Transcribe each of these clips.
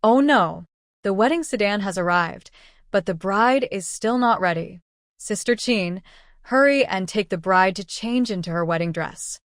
Oh no! The wedding sedan has arrived, but the bride is still not ready. Sister Qin, hurry and take the bride to change into her wedding dress.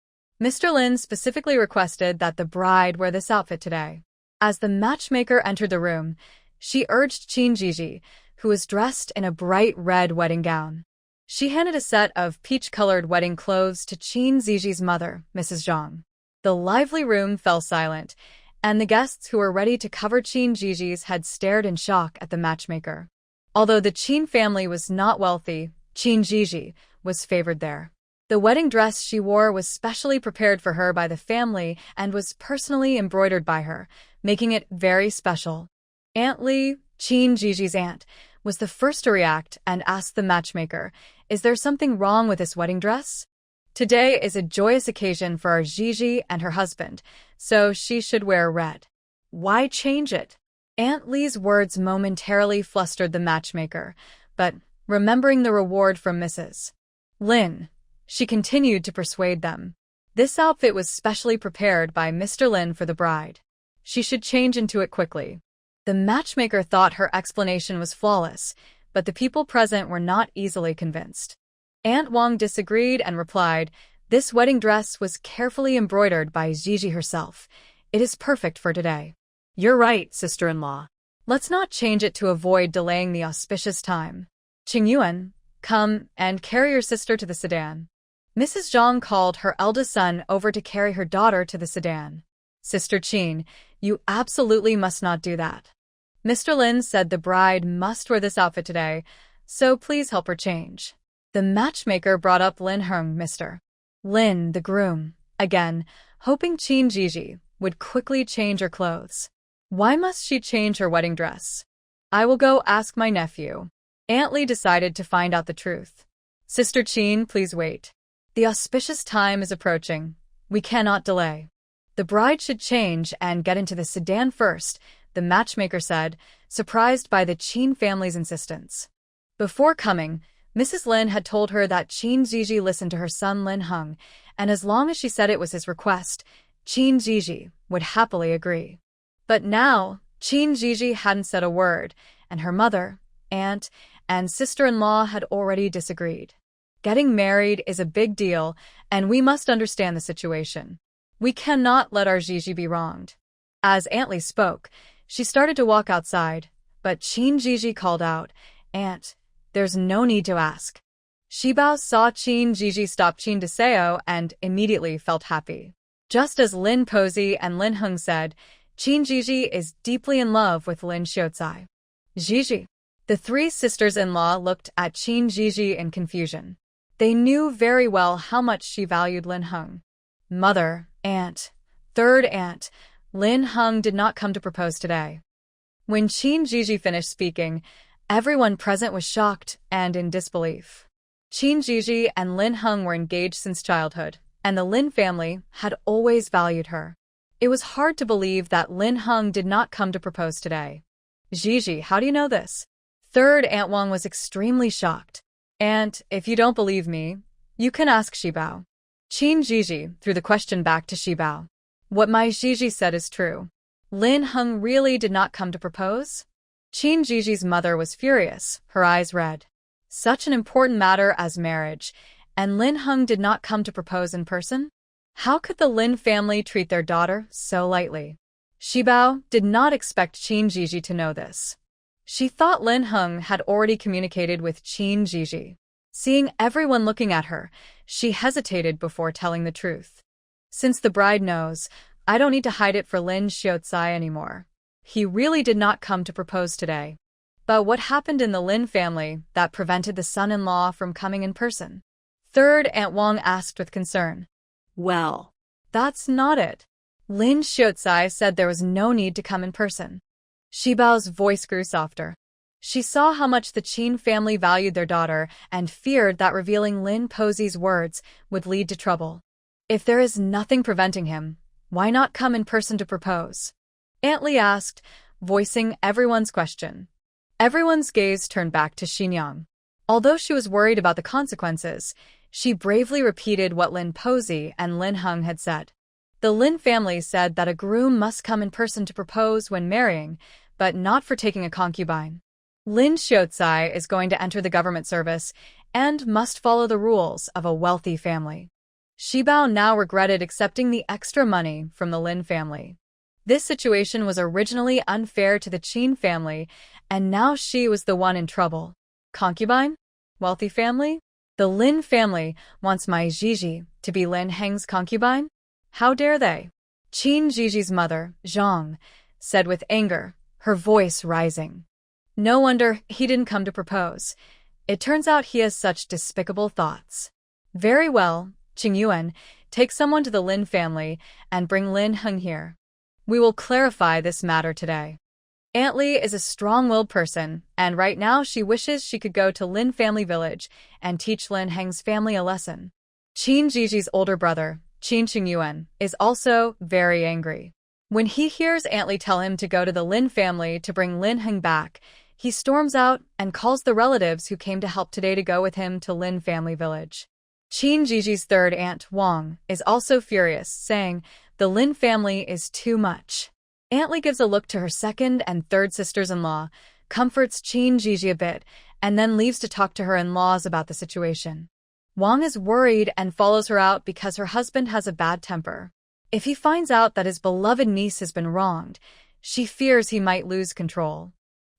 Mr. Lin specifically requested that the bride wear this outfit today. As the matchmaker entered the room, she urged Qin Zhizhi, who was dressed in a bright red wedding gown. She handed a set of peach-colored wedding clothes to Qin Zhizhi's mother, Mrs. Zhang. The lively room fell silent, and the guests who were ready to cover Qin Zhizhi's had stared in shock at the matchmaker. Although the Qin family was not wealthy, Qin Zhizhi was favored there. The wedding dress she wore was specially prepared for her by the family and was personally embroidered by her, making it very special. Aunt Li, Qin Zhizhi's aunt, was the first to react and asked the matchmaker, "Is there something wrong with this wedding dress? Today is a joyous occasion for our Zhizhi and her husband, so she should wear red. Why change it?" Aunt Li's words momentarily flustered the matchmaker, but remembering the reward from Mrs. Lin, she continued to persuade them. This outfit was specially prepared by Mr. Lin for the bride. She should change into it quickly. The matchmaker thought her explanation was flawless, but the people present were not easily convinced. Aunt Wang disagreed and replied, "This wedding dress was carefully embroidered by Zhizhi herself. It is perfect for today." "You're right, sister-in-law. Let's not change it to avoid delaying the auspicious time. Qingyuan, come and carry your sister to the sedan." Mrs. Zhang called her eldest son over to carry her daughter to the sedan. "Sister Qin, you absolutely must not do that. Mr. Lin said the bride must wear this outfit today, so please help her change." The matchmaker brought up Lin Heng, Mr. Lin, the groom, again, hoping Qin Zhizhi would quickly change her clothes. "Why must she change her wedding dress? I will go ask my nephew." Aunt Li decided to find out the truth. "Sister Qin, please wait. The auspicious time is approaching. We cannot delay. The bride should change and get into the sedan first," the matchmaker said, surprised by the Qin family's insistence. Before coming, Mrs. Lin had told her that Qin Zhizhi listened to her son Lin Heng, and as long as she said it was his request, Qin Zhizhi would happily agree. But now, Qin Zhizhi hadn't said a word, and her mother, aunt, and sister-in-law had already disagreed. Getting married is a big deal, and we must understand the situation. We cannot let our Zhizhi be wronged. As Aunt Li spoke, she started to walk outside, but Qin Zhizhi called out, "Aunt, there's no need to ask." Shibao saw Qin Zhizhi stop Qin Deseo and immediately felt happy. Just as Lin Pozi and Lin Heng said, Qin Zhizhi is deeply in love with Lin Xiaocai. Zhizhi. The three sisters-in-law looked at Qin Zhizhi in confusion. They knew very well how much she valued Lin Heng. Mother, aunt, third aunt, Lin Heng did not come to propose today. When Qin Zhizhi finished speaking, everyone present was shocked and in disbelief. Qin Zhizhi and Lin Heng were engaged since childhood, and the Lin family had always valued her. It was hard to believe that Lin Heng did not come to propose today. "Zhizhi, how do you know this?" Third Aunt Wang was extremely shocked. "Aunt, if you don't believe me, you can ask Shibao." Qin Zhizhi threw the question back to Shibao. "What my Zhizhi said is true. Lin Heng really did not come to propose?" Qin Zhizhi's mother was furious, her eyes red. Such an important matter as marriage, and Lin Heng did not come to propose in person? How could the Lin family treat their daughter so lightly? Shibao did not expect Qin Zhizhi to know this. She thought Lin Heng had already communicated with Qin Zhizhi. Seeing everyone looking at her, she hesitated before telling the truth. "Since the bride knows, I don't need to hide it for Lin Xiaocai anymore. He really did not come to propose today." But what happened in the Lin family that prevented the son-in-law from coming in person? Third Aunt Wang asked with concern. "Well, that's not it. Lin Xiaocai said there was no need to come in person." Shibao's voice grew softer. She saw how much the Qin family valued their daughter and feared that revealing Lin Pozi's words would lead to trouble. If there is nothing preventing him, why not come in person to propose? Aunt Li asked, voicing everyone's question. Everyone's gaze turned back to Xinyang. Although she was worried about the consequences, she bravely repeated what Lin Pozi and Lin Heng had said. The Lin family said that a groom must come in person to propose when marrying, but not for taking a concubine. Lin Xiaozai is going to enter the government service and must follow the rules of a wealthy family. Shibao now regretted accepting the extra money from the Lin family. This situation was originally unfair to the Qin family, and now she was the one in trouble. Concubine? Wealthy family? The Lin family wants my Zhizhi to be Lin Heng's concubine? How dare they? Qin Zhiji's mother, Zhang, said with anger, her voice rising. No wonder he didn't come to propose. It turns out he has such despicable thoughts. Very well, Qingyuan, take someone to the Lin family and bring Lin Heng here. We will clarify this matter today. Aunt Li is a strong-willed person, and right now she wishes she could go to Lin family village and teach Lin Heng's family a lesson. Qin Zhiji's older brother, Qin Qingyuan, is also very angry. When he hears Aunt Li tell him to go to the Lin family to bring Lin Heng back, he storms out and calls the relatives who came to help today to go with him to Lin family village. Qin Zhiji's third aunt, Wang, is also furious, saying, the Lin family is too much. Aunt Li gives a look to her second and third sisters-in-law, comforts Qin Zhiji a bit, and then leaves to talk to her in-laws about the situation. Wang is worried and follows her out because her husband has a bad temper. If he finds out that his beloved niece has been wronged, she fears he might lose control.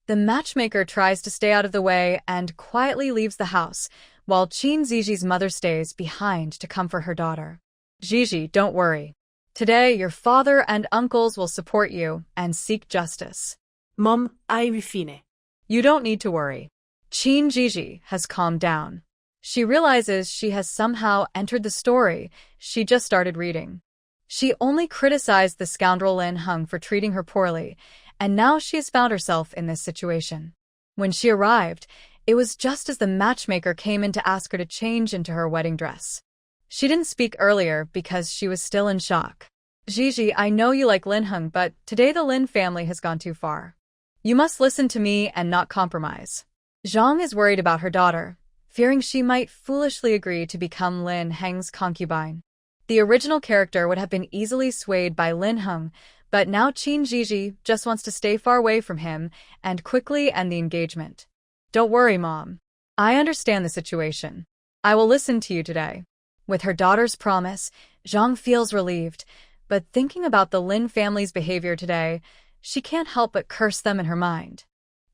The matchmaker tries to stay out of the way and quietly leaves the house, while Qin Ziji's mother stays behind to comfort her daughter. Zhizhi, don't worry. Today, your father and uncles will support you and seek justice. Mom, fine. You don't need to worry. Qin Zhiji has calmed down. She realizes she has somehow entered the story she just started reading. She only criticized the scoundrel Lin Heng for treating her poorly, and now she has found herself in this situation. When she arrived, it was just as the matchmaker came in to ask her to change into her wedding dress. She didn't speak earlier because she was still in shock. Zhizhi, I know you like Lin Heng, but today the Lin family has gone too far. You must listen to me and not compromise. Zhang is worried about her daughter, fearing she might foolishly agree to become Lin Heng's concubine. The original character would have been easily swayed by Lin Heng, but now Qin Zhiji just wants to stay far away from him and quickly end the engagement. Don't worry, Mom. I understand the situation. I will listen to you today. With her daughter's promise, Zhang feels relieved, but thinking about the Lin family's behavior today, she can't help but curse them in her mind.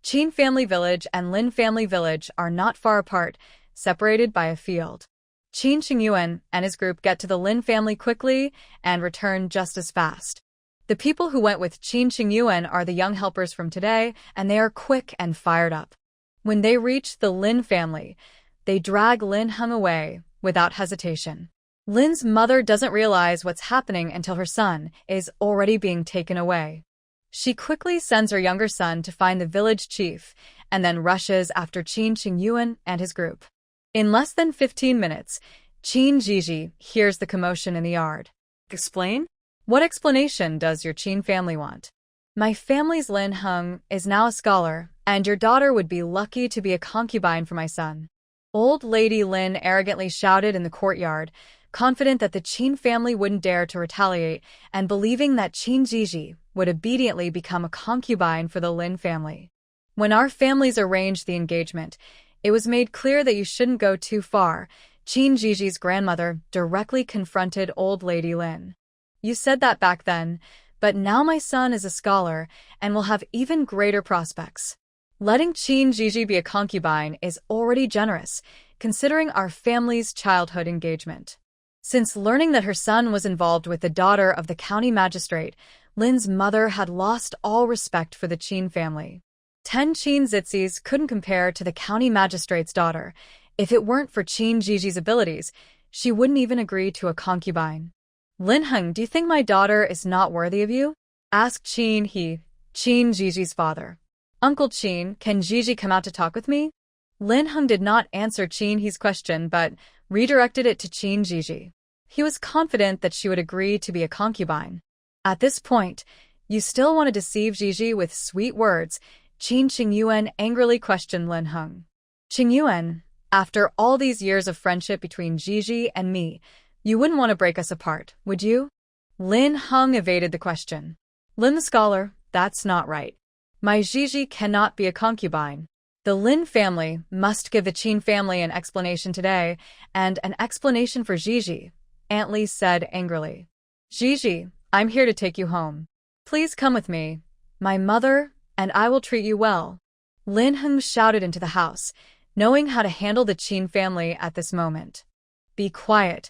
Qin family village and Lin family village are not far apart, separated by a field. Qin Qingyuan and his group get to the Lin family quickly and return just as fast. The people who went with Qin Qingyuan are the young helpers from today, and they are quick and fired up. When they reach the Lin family, they drag Lin Heng away without hesitation. Lin's mother doesn't realize what's happening until her son is already being taken away. She quickly sends her younger son to find the village chief and then rushes after Qin Qingyuan and his group. In less than 15 minutes, Qin Zhiji hears the commotion in the yard. Explain? What explanation does your Qin family want? My family's Lin Heng is now a scholar, and your daughter would be lucky to be a concubine for my son. Old Lady Lin arrogantly shouted in the courtyard, confident that the Qin family wouldn't dare to retaliate and believing that Qin Zhiji would obediently become a concubine for the Lin family. When our families arranged the engagement, it was made clear that you shouldn't go too far. Qin Zhiji's grandmother directly confronted Old Lady Lin. You said that back then, but now my son is a scholar and will have even greater prospects. Letting Qin Zhiji be a concubine is already generous, considering our family's childhood engagement. Since learning that her son was involved with the daughter of the county magistrate, Lin's mother had lost all respect for the Qin family. 10 Qin Zizis couldn't compare to the county magistrate's daughter. If it weren't for Qin Zhiji's abilities, she wouldn't even agree to a concubine. Lin Heng, do you think my daughter is not worthy of you? Asked Qin Zhiji's father. Uncle Qin, can Zhiji come out to talk with me? Lin Heng did not answer Qin He's question, but redirected it to Qin Zhiji. He was confident that she would agree to be a concubine. At this point, you still want to deceive Zhiji with sweet words, Qin Qingyuan angrily questioned Lin Heng. Qingyuan, after all these years of friendship between Zhiji and me, you wouldn't want to break us apart, would you? Lin Heng evaded the question. Lin the scholar, that's not right. My Zhizhi cannot be a concubine. The Lin family must give the Qin family an explanation today, and an explanation for Zhizhi, Aunt Li said angrily. Zhizhi, I'm here to take you home. Please come with me. My mother and I will treat you well. Lin Heng shouted into the house, knowing how to handle the Qin family at this moment. Be quiet.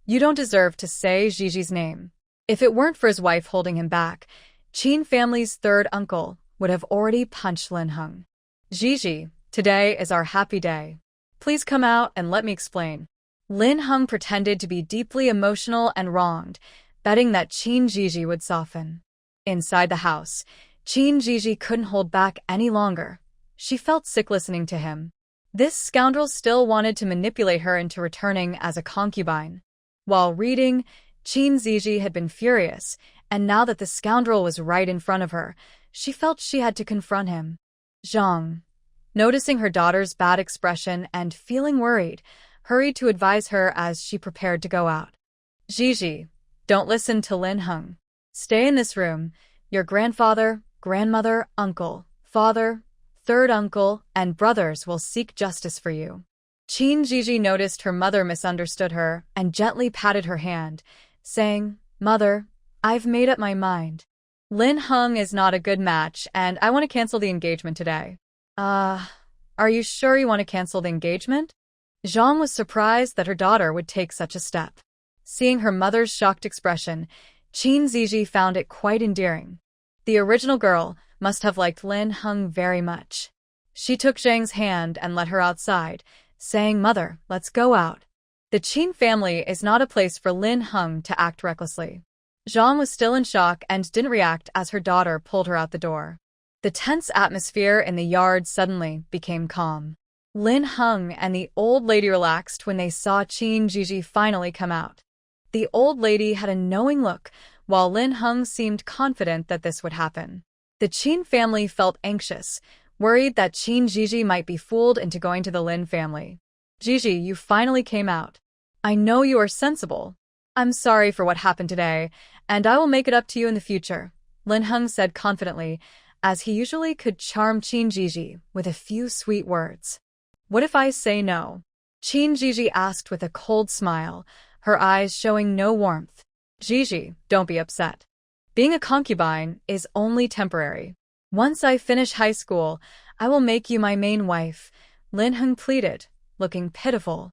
You don't deserve to say Zhizhi's name. If it weren't for his wife holding him back, Qin family's third uncle would have already punched Lin Heng. Zhizhi, today is our happy day. Please come out and let me explain. Lin Heng pretended to be deeply emotional and wronged, betting that Qin Zhizhi would soften. Inside the house, Qin Zhizhi couldn't hold back any longer. She felt sick listening to him. This scoundrel still wanted to manipulate her into returning as a concubine. While reading, Qin Zhizhi had been furious, and now that the scoundrel was right in front of her, she felt she had to confront him. Zhang, noticing her daughter's bad expression and feeling worried, hurried to advise her as she prepared to go out. Zhizhi, don't listen to Lin Heng. Stay in this room. Your grandfather, grandmother, uncle, father, third uncle, and brothers will seek justice for you. Qin Zhizhi noticed her mother misunderstood her and gently patted her hand, saying, Mother, I've made up my mind. Lin Heng is not a good match, and I want to cancel the engagement today. Are you sure you want to cancel the engagement? Zhang was surprised that her daughter would take such a step. Seeing her mother's shocked expression, Qin Zhizhi found it quite endearing. The original girl must have liked Lin Heng very much. She took Zhang's hand and led her outside, saying, Mother, let's go out. The Qin family is not a place for Lin Heng to act recklessly. Zhang was still in shock and didn't react as her daughter pulled her out the door. The tense atmosphere in the yard suddenly became calm. Lin Heng and the old lady relaxed when they saw Qin Zhizhi finally come out. The old lady had a knowing look, while Lin Heng seemed confident that this would happen. The Qin family felt anxious, worried that Qin Zhizhi might be fooled into going to the Lin family. Zhizhi, you finally came out. I know you are sensible. I'm sorry for what happened today, and I will make it up to you in the future, Lin Heng said confidently, as he usually could charm Qin Zhizhi with a few sweet words. What if I say no? Qin Zhizhi asked with a cold smile, her eyes showing no warmth. Zhizhi, don't be upset. Being a concubine is only temporary. Once I finish high school, I will make you my main wife, Lin Heng pleaded, looking pitiful.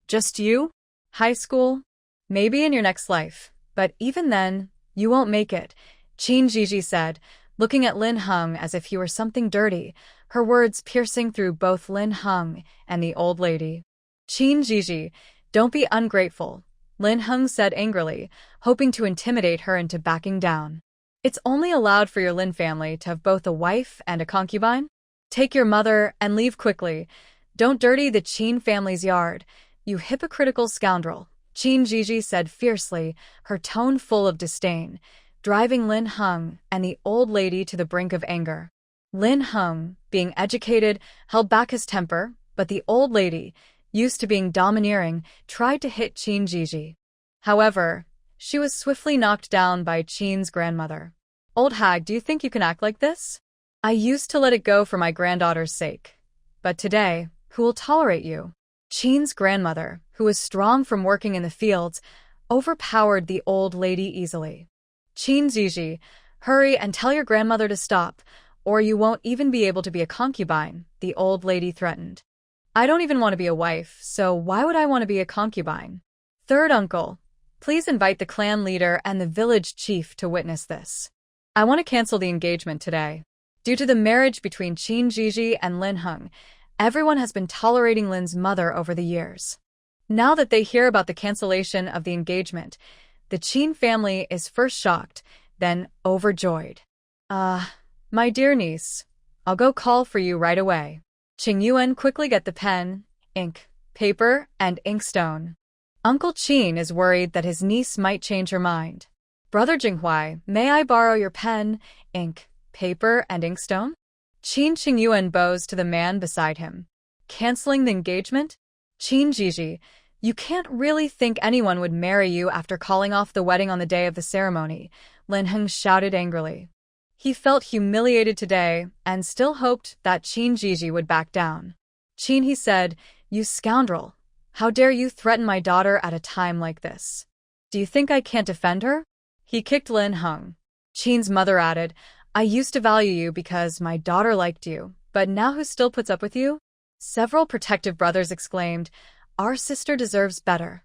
Just you? High school? Maybe in your next life, but even then, you won't make it, Qin Zhizhi said, looking at Lin Heng as if he were something dirty, her words piercing through both Lin Heng and the old lady. Qin Zhizhi, don't be ungrateful, Lin Heng said angrily, hoping to intimidate her into backing down. It's only allowed for your Lin family to have both a wife and a concubine? Take your mother and leave quickly. Don't dirty the Qin family's yard, you hypocritical scoundrel, Qin Zhizhi said fiercely, her tone full of disdain, driving Lin Heng and the old lady to the brink of anger. Lin Heng, being educated, held back his temper, but the old lady, used to being domineering, tried to hit Qin Zhizhi. However, she was swiftly knocked down by Qin's grandmother. Old hag, do you think you can act like this? I used to let it go for my granddaughter's sake. But today, who will tolerate you? Qin's grandmother, who was strong from working in the fields, overpowered the old lady easily. Qin Zhizhi, hurry and tell your grandmother to stop, or you won't even be able to be a concubine, the old lady threatened. I don't even want to be a wife, so why would I want to be a concubine? Third uncle, please invite the clan leader and the village chief to witness this. I want to cancel the engagement today. Due to the marriage between Qin Zhizhi and Lin Heng, everyone has been tolerating Lin's mother over the years. Now that they hear about the cancellation of the engagement, the Qin family is first shocked, then overjoyed. My dear niece, I'll go call for you right away. Qing Yuan, quickly get the pen, ink, paper, and inkstone. Uncle Qin is worried that his niece might change her mind. Brother Jinghuai, may I borrow your pen, ink, paper, and inkstone? Qing Yuan bows to the man beside him. Canceling the engagement? Qin Zhizhi, you can't really think anyone would marry you after calling off the wedding on the day of the ceremony, Lin Heng shouted angrily. He felt humiliated today and still hoped that Zhizhi would back down. Qin, he said, you scoundrel. How dare you threaten my daughter at a time like this? Do you think I can't defend her? He kicked Lin Heng. Qin's mother added, I used to value you because my daughter liked you, but now who still puts up with you? Several protective brothers exclaimed, our sister deserves better.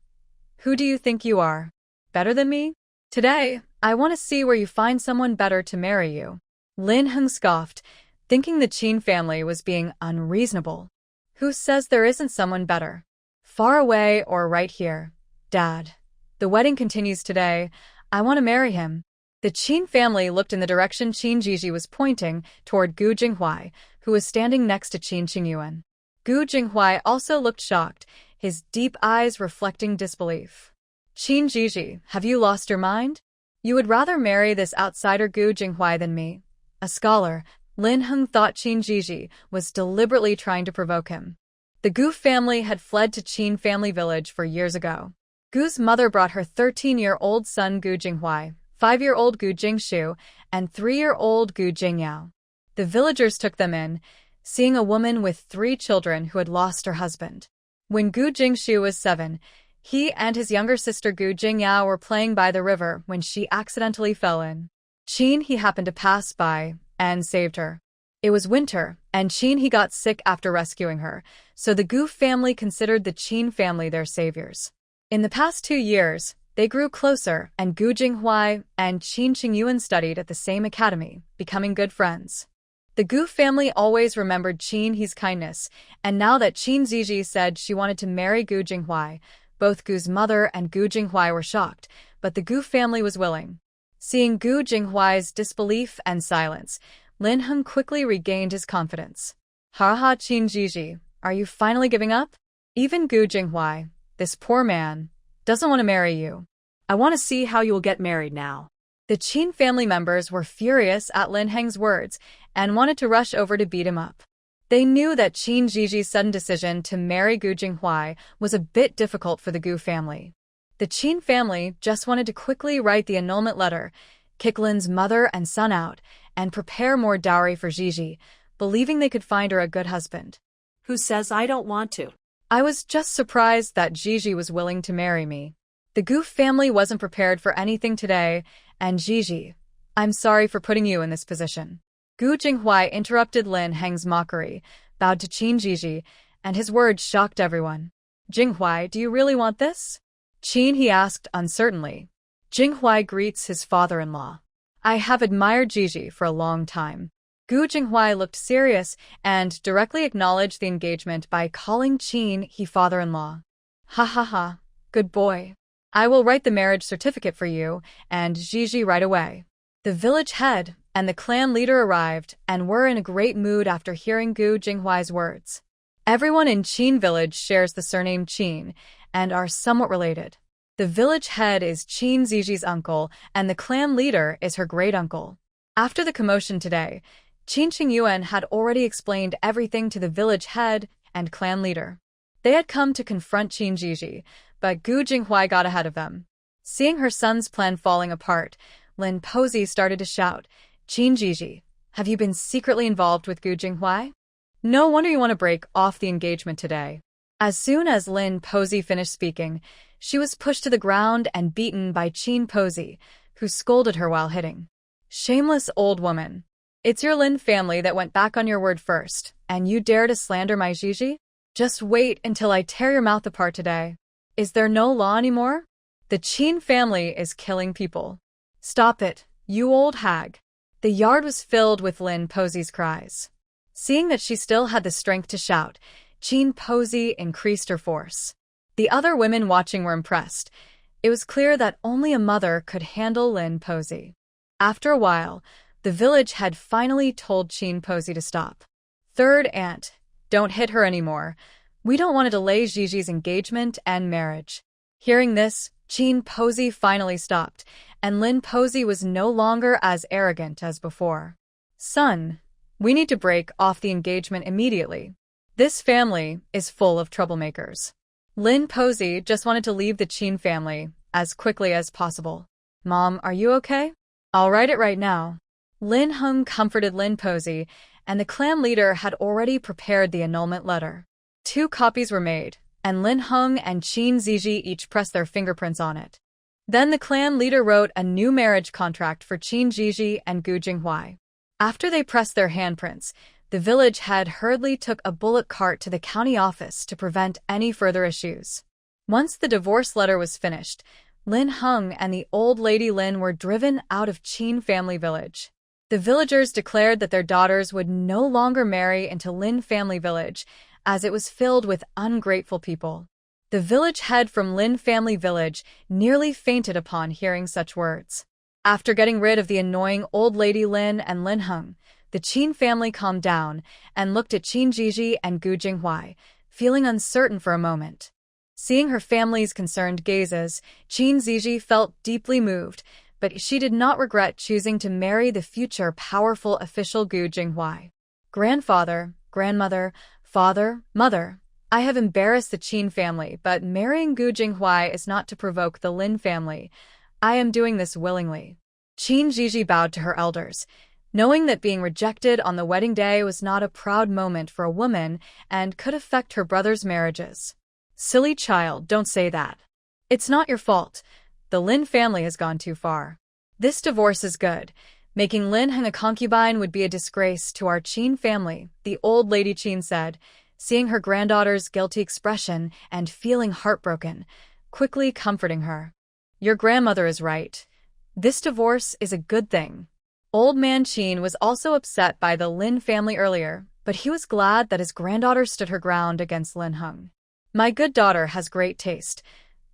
Who do you think you are? Better than me? Today, I want to see where you find someone better to marry you. Lin Heng scoffed, thinking the Qin family was being unreasonable. Who says there isn't someone better? Far away or right here? Dad. The wedding continues today. I want to marry him. The Qin family looked in the direction Zhizhi was pointing toward Gu Jinghuai, who was standing next to Qin Qingyuan. Gu Jinghuai also looked shocked, his deep eyes reflecting disbelief. Zhizhi, have you lost your mind? You would rather marry this outsider Gu Jinghuai than me. A scholar, Lin Heng thought Zhizhi was deliberately trying to provoke him. The Gu family had fled to Qin family village 4 years ago. Gu's mother brought her 13-year-old son Gu Jinghuai, 5-year-old Gu Jingshu, and 3-year-old Gu Jingyao. The villagers took them in, seeing a woman with 3 children who had lost her husband. When Gu Jingshu was 7, he and his younger sister Gu Jingyao were playing by the river when she accidentally fell in. Qin he happened to pass by and saved her. It was winter, and Qin he got sick after rescuing her, so the Gu family considered the Qin family their saviors. In the past 2 years, they grew closer, and Gu Jinghuai and Qin Qingyuan studied at the same academy, becoming good friends. The Gu family always remembered Qin He's kindness, and now that Qin Zhizhi said she wanted to marry Gu Jinghuai, both Gu's mother and Gu Jinghuai were shocked, but the Gu family was willing. Seeing Gu Jinghuai's disbelief and silence, Lin Heng quickly regained his confidence. Ha, Qin Zhizhi, are you finally giving up? Even Gu Jinghuai, this poor man, doesn't want to marry you. I want to see how you will get married now. The Qin family members were furious at Lin Heng's words and wanted to rush over to beat him up. They knew that Qin Zhizhi's sudden decision to marry Gu Jinghuai was a bit difficult for the Gu family. The Qin family just wanted to quickly write the annulment letter, kick Lin's mother and son out, and prepare more dowry for Zhizhi, believing they could find her a good husband. Who says I don't want to? I was just surprised that Zhizhi was willing to marry me. The Gu family wasn't prepared for anything today, and Zhizhi, I'm sorry for putting you in this position. Gu Jinghuai interrupted Lin Heng's mockery, bowed to Qin Zhizhi, and his words shocked everyone. Jinghuai, do you really want this? Qin he asked uncertainly. Jinghuai greets his father-in-law. I have admired Zhizhi for a long time. Gu Jinghuai looked serious and directly acknowledged the engagement by calling Qin he father-in-law. Ha, good boy. I will write the marriage certificate for you and Zhizhi right away. The village head and the clan leader arrived and were in a great mood after hearing Gu Jinghuai's words. Everyone in Qin village shares the surname Qin and are somewhat related. The village head is Qin Zhizhi's uncle and the clan leader is her great-uncle. After the commotion today, Qin Qingyuan had already explained everything to the village head and clan leader. They had come to confront Qin Zhizhi, but Gu Jinghuai got ahead of them. Seeing her son's plan falling apart, Lin Posey started to shout, Qin Zhizhi, have you been secretly involved with Gu Jinghuai? No wonder you want to break off the engagement today. As soon as Lin Posey finished speaking, she was pushed to the ground and beaten by Qin Posey, who scolded her while hitting. Shameless old woman. It's your Lin family that went back on your word first, and you dare to slander my Zhizhi? Just wait until I tear your mouth apart today. Is there no law anymore? The Qin family is killing people. Stop it, you old hag. The yard was filled with Lin Posey's cries. Seeing that she still had the strength to shout, Qin Posey increased her force. The other women watching were impressed. It was clear that only a mother could handle Lin Posey. After a while, the village had finally told Qin Posey to stop. Third aunt, don't hit her anymore. We don't want to delay Zhizhi's engagement and marriage. Hearing this, Qin Posey finally stopped, and Lin Posey was no longer as arrogant as before. Son, we need to break off the engagement immediately. This family is full of troublemakers. Lin Posey just wanted to leave the Qin family as quickly as possible. Mom, are you okay? I'll write it right now. Lin Hung comforted Lin Posey, and the clan leader had already prepared the annulment letter. 2 copies were made, and Lin Hung and Qin Zhizhi each pressed their fingerprints on it. Then the clan leader wrote a new marriage contract for Qin Zhizhi and Gu Jinghuai. After they pressed their handprints, the village head hurriedly took a bullock cart to the county office to prevent any further issues. Once the divorce letter was finished, Lin Hung and the old lady Lin were driven out of Qin family village. The villagers declared that their daughters would no longer marry into Lin family village, as it was filled with ungrateful people. The village head from Lin family village nearly fainted upon hearing such words. After getting rid of the annoying old lady Lin and Lin Hung, the Qin family calmed down and looked at Qin Zhizhi and Gu Jinghuai, feeling uncertain for a moment. Seeing her family's concerned gazes, Qin Zhizhi felt deeply moved, but she did not regret choosing to marry the future powerful official Gu Jinghuai. Grandfather, grandmother, father, mother, I have embarrassed the Qin family, but marrying Gu Jinghuai is not to provoke the Lin family. I am doing this willingly. Qin Zhizhi bowed to her elders, knowing that being rejected on the wedding day was not a proud moment for a woman and could affect her brother's marriages. Silly child, don't say that. It's not your fault. The Lin family has gone too far. This divorce is good. Making Lin Hung a concubine would be a disgrace to our Qin family, the old lady Qin said, seeing her granddaughter's guilty expression and feeling heartbroken, quickly comforting her. Your grandmother is right. This divorce is a good thing. Old man Qin was also upset by the Lin family earlier, but he was glad that his granddaughter stood her ground against Lin Hung. My good daughter has great taste.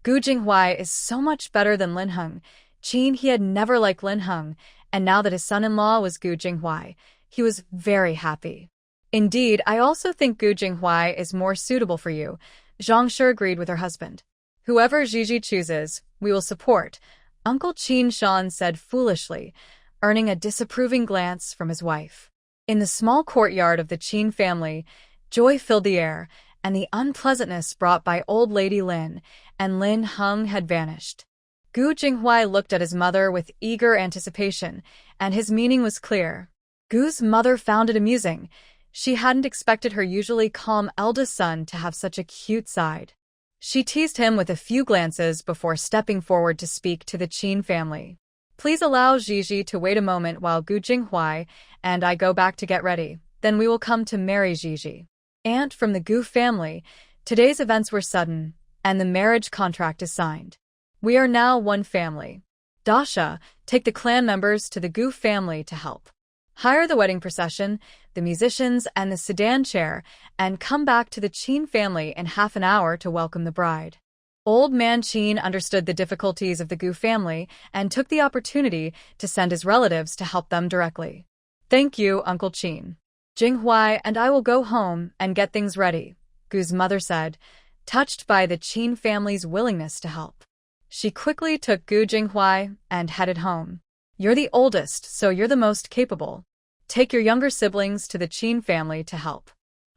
Gu Jinghuai is so much better than Lin Hung. Qin he had never liked Lin Hung, and now that his son-in-law was Gu Jinghuai, he was very happy. Indeed, I also think Gu Jinghuai is more suitable for you. Zhang Shi agreed with her husband. Whoever Zhizhi chooses, we will support, Uncle Qin Shan said foolishly, earning a disapproving glance from his wife. In the small courtyard of the Qin family, joy filled the air, and the unpleasantness brought by old lady Lin and Lin Hung had vanished. Gu Jinghuai looked at his mother with eager anticipation, and his meaning was clear. Gu's mother found it amusing. She hadn't expected her usually calm eldest son to have such a cute side. She teased him with a few glances before stepping forward to speak to the Qin family. Please allow Zhizhi to wait a moment while Gu Jinghuai and I go back to get ready. Then we will come to marry Zhizhi. Aunt from the Gu family, today's events were sudden, and the marriage contract is signed. We are now one family. Dasha, take the clan members to the Gu family to help. Hire the wedding procession, the musicians, and the sedan chair, and come back to the Qin family in half an hour to welcome the bride. Old man Qin understood the difficulties of the Gu family and took the opportunity to send his relatives to help them directly. Thank you, Uncle Qin. Jinghuai and I will go home and get things ready, Gu's mother said, touched by the Qin family's willingness to help. She quickly took Gu Jinghuai and headed home. You're the oldest, so you're the most capable. Take your younger siblings to the Qin family to help.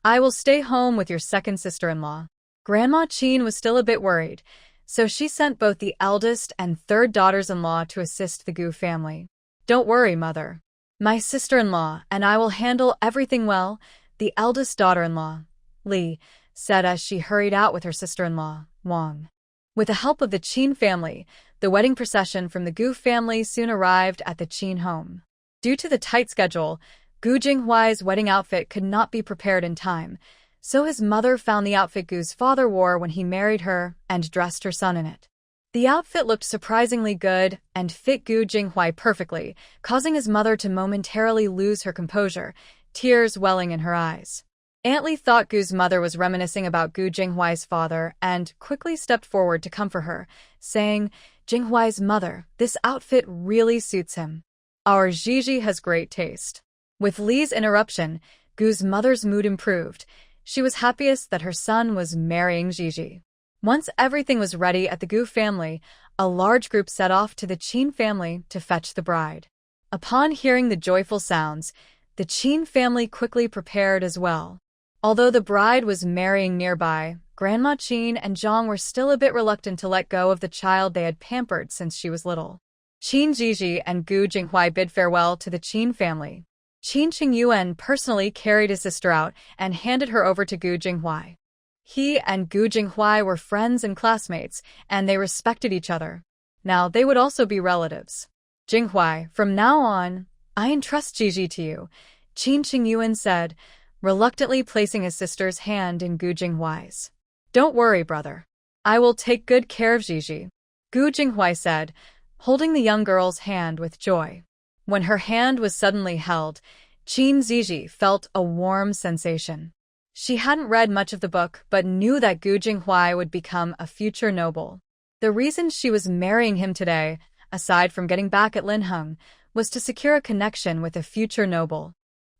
I will stay home with your second sister-in-law. Grandma Qin was still a bit worried, so she sent both the eldest and third daughters-in-law to assist the Gu family. Don't worry, mother. My sister-in-law and I will handle everything well, the eldest daughter-in-law, Li, said as she hurried out with her sister-in-law, Wang. With the help of the Qin family, the wedding procession from the Gu family soon arrived at the Qin home. Due to the tight schedule, Gu Jinghuai's wedding outfit could not be prepared in time, so his mother found the outfit Gu's father wore when he married her and dressed her son in it. The outfit looked surprisingly good and fit Gu Jinghuai perfectly, causing his mother to momentarily lose her composure, tears welling in her eyes. Aunt Li thought Gu's mother was reminiscing about Gu Jinghuai's father and quickly stepped forward to comfort her, saying, Jinghuai's mother, this outfit really suits him. Our Zhizhi has great taste. With Li's interruption, Gu's mother's mood improved. She was happiest that her son was marrying Zhizhi. Once everything was ready at the Gu family, a large group set off to the Qin family to fetch the bride. Upon hearing the joyful sounds, the Qin family quickly prepared as well. Although the bride was marrying nearby, Grandma Qin and Zhang were still a bit reluctant to let go of the child they had pampered since she was little. Qin Zhizhi and Gu Jinghuai bid farewell to the Qin family. Qin Qingyuan personally carried his sister out and handed her over to Gu Jinghuai. He and Gu Jinghuai were friends and classmates, and they respected each other. Now they would also be relatives. Jinghuai, from now on, I entrust Zhizhi to you, Qin Qingyuan said, reluctantly placing his sister's hand in Gu Jinghuai's. Don't worry, brother. I will take good care of Zhizhi, Gu Jinghuai said, holding the young girl's hand with joy. When her hand was suddenly held, Qin Zhizhi felt a warm sensation. She hadn't read much of the book but knew that Gu Jinghuai would become a future noble. The reason she was marrying him today, aside from getting back at Linheng, was to secure a connection with a future noble.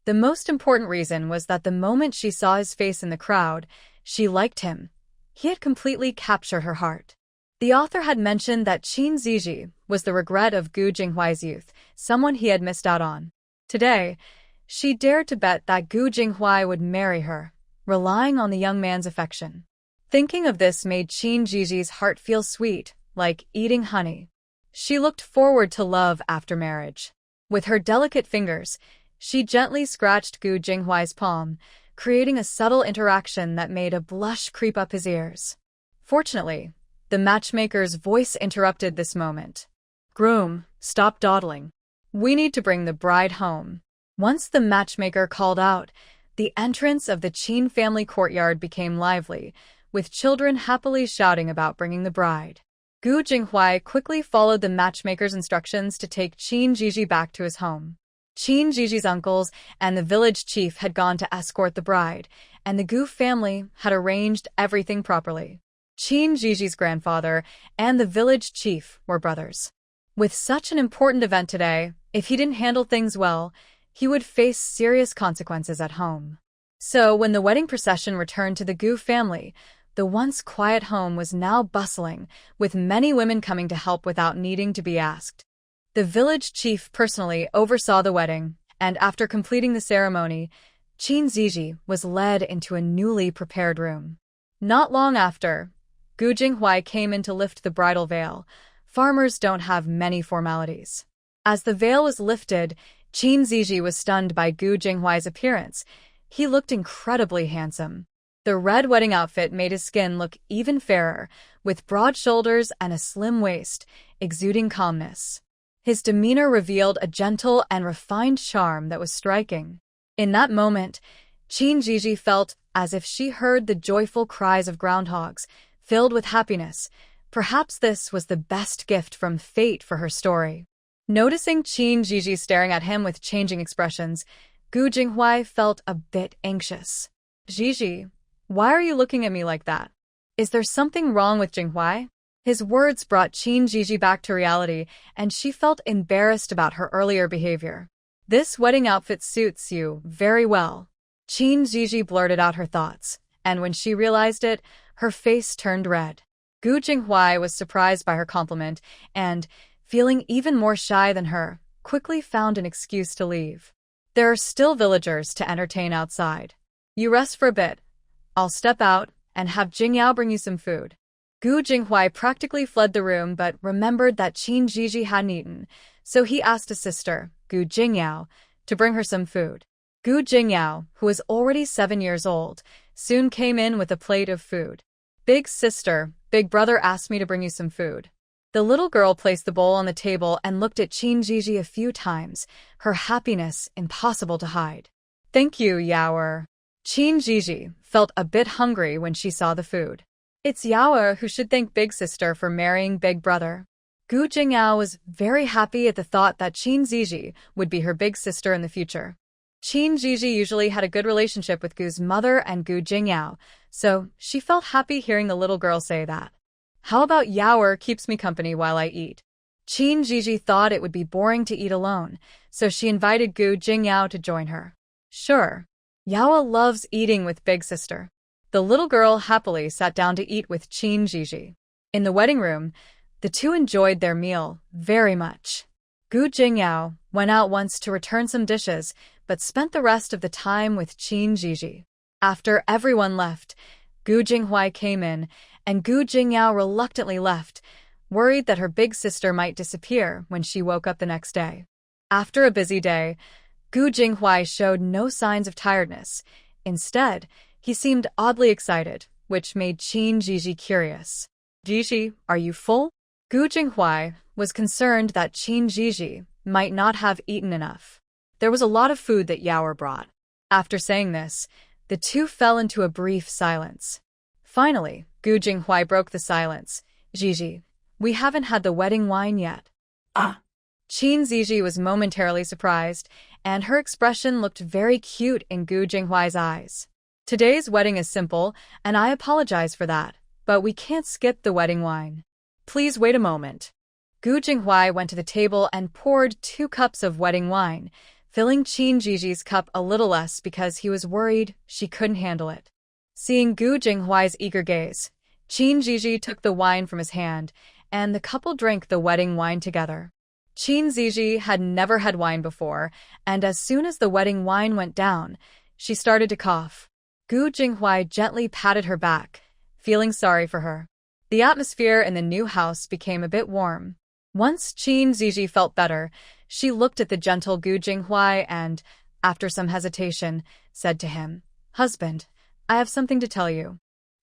The most important reason was that the moment she saw his face in the crowd, she liked him. He had completely captured her heart. The author had mentioned that Qin Zhizhi was the regret of Gu Jinghuai's youth, someone he had missed out on. Today, she dared to bet that Gu Jinghuai would marry her, relying on the young man's affection. Thinking of this made Qin Zhizhi's heart feel sweet, like eating honey. She looked forward to love after marriage. With her delicate fingers, she gently scratched Gu Jinghuai's palm, creating a subtle interaction that made a blush creep up his ears. Fortunately, the matchmaker's voice interrupted this moment. Groom, stop dawdling. We need to bring the bride home. Once the matchmaker called out, the entrance of the Qin family courtyard became lively, with children happily shouting about bringing the bride. Gu Jinghuai quickly followed the matchmaker's instructions to take Qin Zhizhi back to his home. Qin Zhizhi's uncles and the village chief had gone to escort the bride, and the Gu family had arranged everything properly. Qin Zhizhi's grandfather and the village chief were brothers. With such an important event today, if he didn't handle things well, he would face serious consequences at home. So when the wedding procession returned to the Gu family, the once quiet home was now bustling, with many women coming to help without needing to be asked. The village chief personally oversaw the wedding, and after completing the ceremony, Qin Zhizhi was led into a newly prepared room. Not long after, Gu Jinghuai came in to lift the bridal veil. Farmers don't have many formalities. As the veil was lifted, Qin Zhizhi was stunned by Gu Jinghuai's appearance. He looked incredibly handsome. The red wedding outfit made his skin look even fairer, with broad shoulders and a slim waist, exuding calmness. His demeanor revealed a gentle and refined charm that was striking. In that moment, Qin Zhizhi felt as if she heard the joyful cries of groundhogs, filled with happiness. Perhaps this was the best gift from fate for her story. Noticing Qin Zhizhi staring at him with changing expressions, Gu Jinghuai felt a bit anxious. Zhizhi, why are you looking at me like that? Is there something wrong with Jinghuai? His words brought Qin Zhizhi back to reality, and she felt embarrassed about her earlier behavior. This wedding outfit suits you very well. Qin Zhizhi blurted out her thoughts, and when she realized it, her face turned red. Gu Jinghuai was surprised by her compliment and, feeling even more shy than her, quickly found an excuse to leave. There are still villagers to entertain outside. You rest for a bit. I'll step out and have Jingyao bring you some food. Gu Jinghuai practically fled the room but remembered that Qin Zhizhi hadn't eaten, so he asked his sister, Gu Jingyao, to bring her some food. Gu Jingyao, who was already 7 years old, soon came in with a plate of food. Big sister, big brother asked me to bring you some food. The little girl placed the bowl on the table and looked at Qin Zhizhi a few times, her happiness impossible to hide. Thank you, Yaoer. Qin Zhizhi felt a bit hungry when she saw the food. It's Yaoer who should thank big sister for marrying big brother. Gu Jingyao was very happy at the thought that Qin Zhizhi would be her big sister in the future. Qin Zhizhi usually had a good relationship with Gu's mother and Gu Jingyao, so she felt happy hearing the little girl say that. How about Yaoer keeps me company while I eat? Qin Zhizhi thought it would be boring to eat alone, so she invited Gu Jingyao to join her. Sure. Yaoer loves eating with big sister. The little girl happily sat down to eat with Qin Zhizhi. In the wedding room, the two enjoyed their meal very much. Gu Jingyao went out once to return some dishes, but spent the rest of the time with Qin Zhizhi. After everyone left, Gu Jinghuai came in, and Gu Jingyao reluctantly left, worried that her big sister might disappear when she woke up the next day. After a busy day, Gu Jinghuai showed no signs of tiredness. Instead, he seemed oddly excited, which made Zhizhi curious. Zhizhi, are you full? Gu Jinghuai was concerned that Zhizhi might not have eaten enough. There was a lot of food that Yaoer brought. After saying this, the two fell into a brief silence. Finally, Gu Jinghuai broke the silence. Zhizhi, we haven't had the wedding wine yet. Zhizhi was momentarily surprised, and her expression looked very cute in Gu Jinghuai's eyes. Today's wedding is simple, and I apologize for that, but we can't skip the wedding wine. Please wait a moment. Gu Jinghuai went to the table and poured 2 cups of wedding wine, filling Zhiji's cup a little less because he was worried she couldn't handle it. Seeing Gu Jinghuai's eager gaze, Zhiji took the wine from his hand, and the couple drank the wedding wine together. Zhiji had never had wine before, and as soon as the wedding wine went down, she started to cough. Gu Jinghuai gently patted her back, feeling sorry for her. The atmosphere in the new house became a bit warm. Once Zhiji felt better, she looked at the gentle Gu Jinghuai and, after some hesitation, said to him, "Husband, I have something to tell you."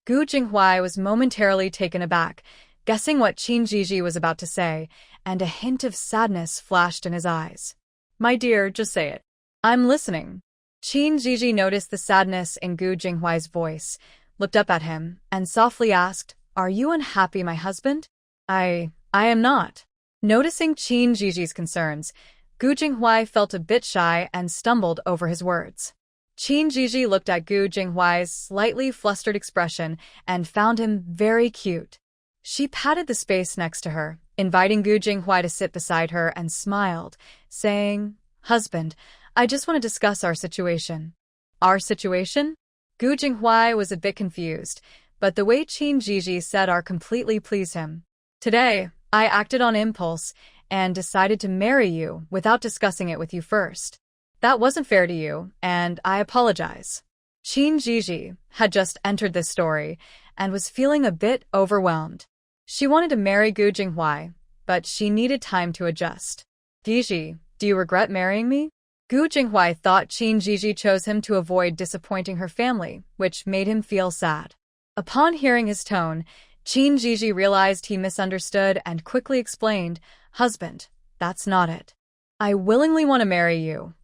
Gu Jinghuai was momentarily taken aback, guessing what Zhiji was about to say, and a hint of sadness flashed in his eyes. "My dear, just say it. I'm listening." Zhiji noticed the sadness in Gu Jinghuai's voice, looked up at him, and softly asked, "Are you unhappy, my husband?" I am not." Noticing Zhiji's concerns, Gu Jinghuai felt a bit shy and stumbled over his words. Zhiji looked at Gu Jinghuai's slightly flustered expression and found him very cute. She patted the space next to her, inviting Gu Jinghuai to sit beside her, and smiled, saying, "Husband, I just want to discuss our situation." "Our situation?" Gu Jinghuai was a bit confused, but the way Zhiji said "our" completely pleased him. "Today, I acted on impulse and decided to marry you without discussing it with you first. That wasn't fair to you, and I apologize." Zhiji had just entered this story and was feeling a bit overwhelmed. She wanted to marry Gu Jinghuai, but she needed time to adjust. "Zhiji, do you regret marrying me?" Gu Jinghuai thought Zhiji chose him to avoid disappointing her family, which made him feel sad. Upon hearing his tone, Zhiji realized he misunderstood and quickly explained, "Husband, that's not it. I willingly want to marry you.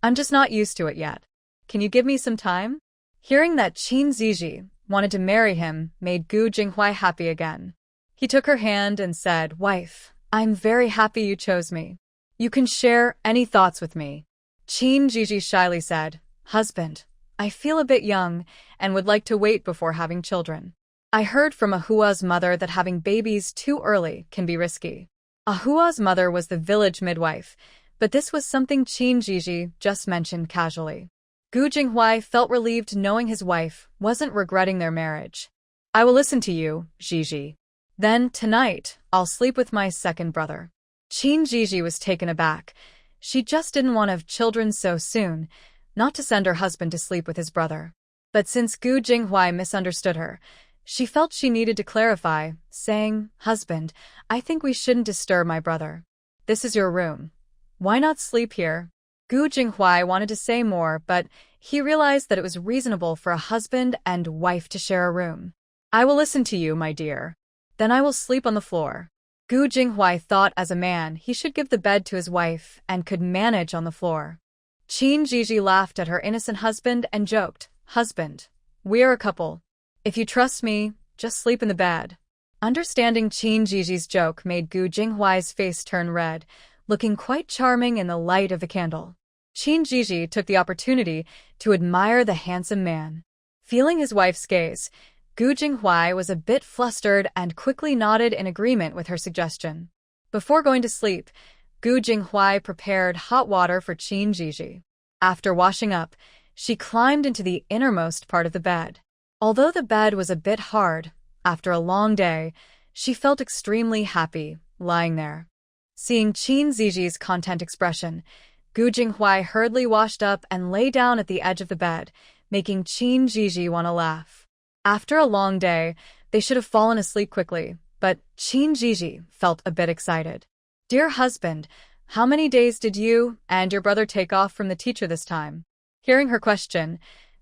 I'm just not used to it yet. Can you give me some time?" Hearing that Zhiji wanted to marry him made Gu Jinghuai happy again. He took her hand and said, "Wife, I'm very happy you chose me. You can share any thoughts with me." Zhiji shyly said, "Husband, I feel a bit young and would like to wait before having children. I heard from Ahua's mother that having babies too early can be risky." Ahua's mother was the village midwife, but this was something Zhiji just mentioned casually. Gu Jinghuai felt relieved knowing his wife wasn't regretting their marriage. "I will listen to you, Zhiji. Then, tonight, I'll sleep with my second brother." Zhiji was taken aback. She just didn't want to have children so soon, not to send her husband to sleep with his brother. But since Gu Jinghuai misunderstood her, she felt she needed to clarify, saying, "Husband, I think we shouldn't disturb my brother. This is your room. Why not sleep here?" Gu Jinghuai wanted to say more, but he realized that it was reasonable for a husband and wife to share a room. "I will listen to you, my dear. Then I will sleep on the floor." Gu Jinghuai thought as a man he should give the bed to his wife and could manage on the floor. Zhiji laughed at her innocent husband and joked, "Husband, we are a couple. If you trust me, just sleep in the bed." Understanding Zhiji's joke made Gu Jinghuai's face turn red, looking quite charming in the light of the candle. Zhiji took the opportunity to admire the handsome man. Feeling his wife's gaze, Gu Jinghuai was a bit flustered and quickly nodded in agreement with her suggestion. Before going to sleep, Gu Jinghuai prepared hot water for Zhiji. After washing up, she climbed into the innermost part of the bed. Although the bed was a bit hard, after a long day, she felt extremely happy lying there. Seeing Zhiji's content expression, Gu Jinghuai hurriedly washed up and lay down at the edge of the bed, making Zhiji want to laugh. After a long day, they should have fallen asleep quickly, but Zhizhi felt a bit excited. Dear husband, how many days did you and your brother take off from the teacher this time? Hearing her question,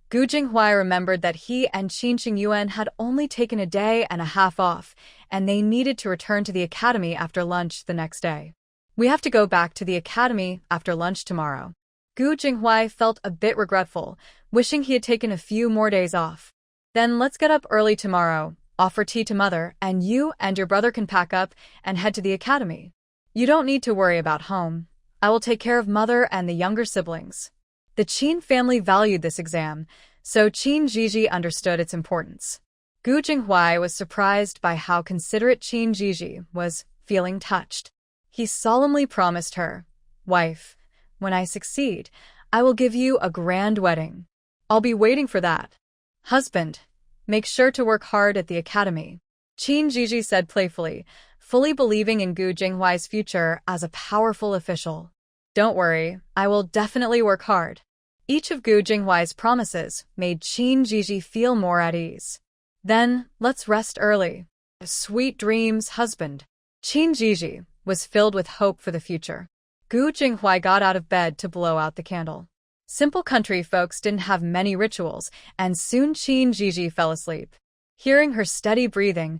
Gu Jinghua remembered that he and Qin Yuan had only taken a day and a half off, and they needed to return to the academy after lunch the next day. We have to go back to the academy after lunch tomorrow. Gu Jinghua felt a bit regretful, wishing he had taken a few more days off. Then let's get up early tomorrow, offer tea to mother, and you and your brother can pack up and head to the academy. You don't need to worry about home. I will take care of mother and the younger siblings. The Qin family valued this exam, so Zhizhi understood its importance. Gu Jinghua was surprised by how considerate Zhizhi was, feeling touched. He solemnly promised her, "Wife, when I succeed, I will give you a grand wedding. I'll be waiting for that. Husband, make sure to work hard at the academy," Zhizhi said playfully, fully believing in Gu Jinghuai's future as a powerful official. Don't worry, I will definitely work hard. Each of Gu Jinghuai's promises made Zhizhi feel more at ease. Then, let's rest early. Sweet dreams, husband. Zhizhi was filled with hope for the future. Gu Jinghua got out of bed to blow out the candle. Simple country folks didn't have many rituals, and soon Zhizhi fell asleep. Hearing her steady breathing,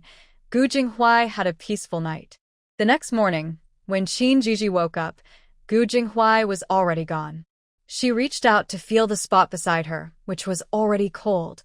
Gu Jinghua had a peaceful night. The next morning, when Zhizhi woke up, Gu Jinghua was already gone. She reached out to feel the spot beside her, which was already cold,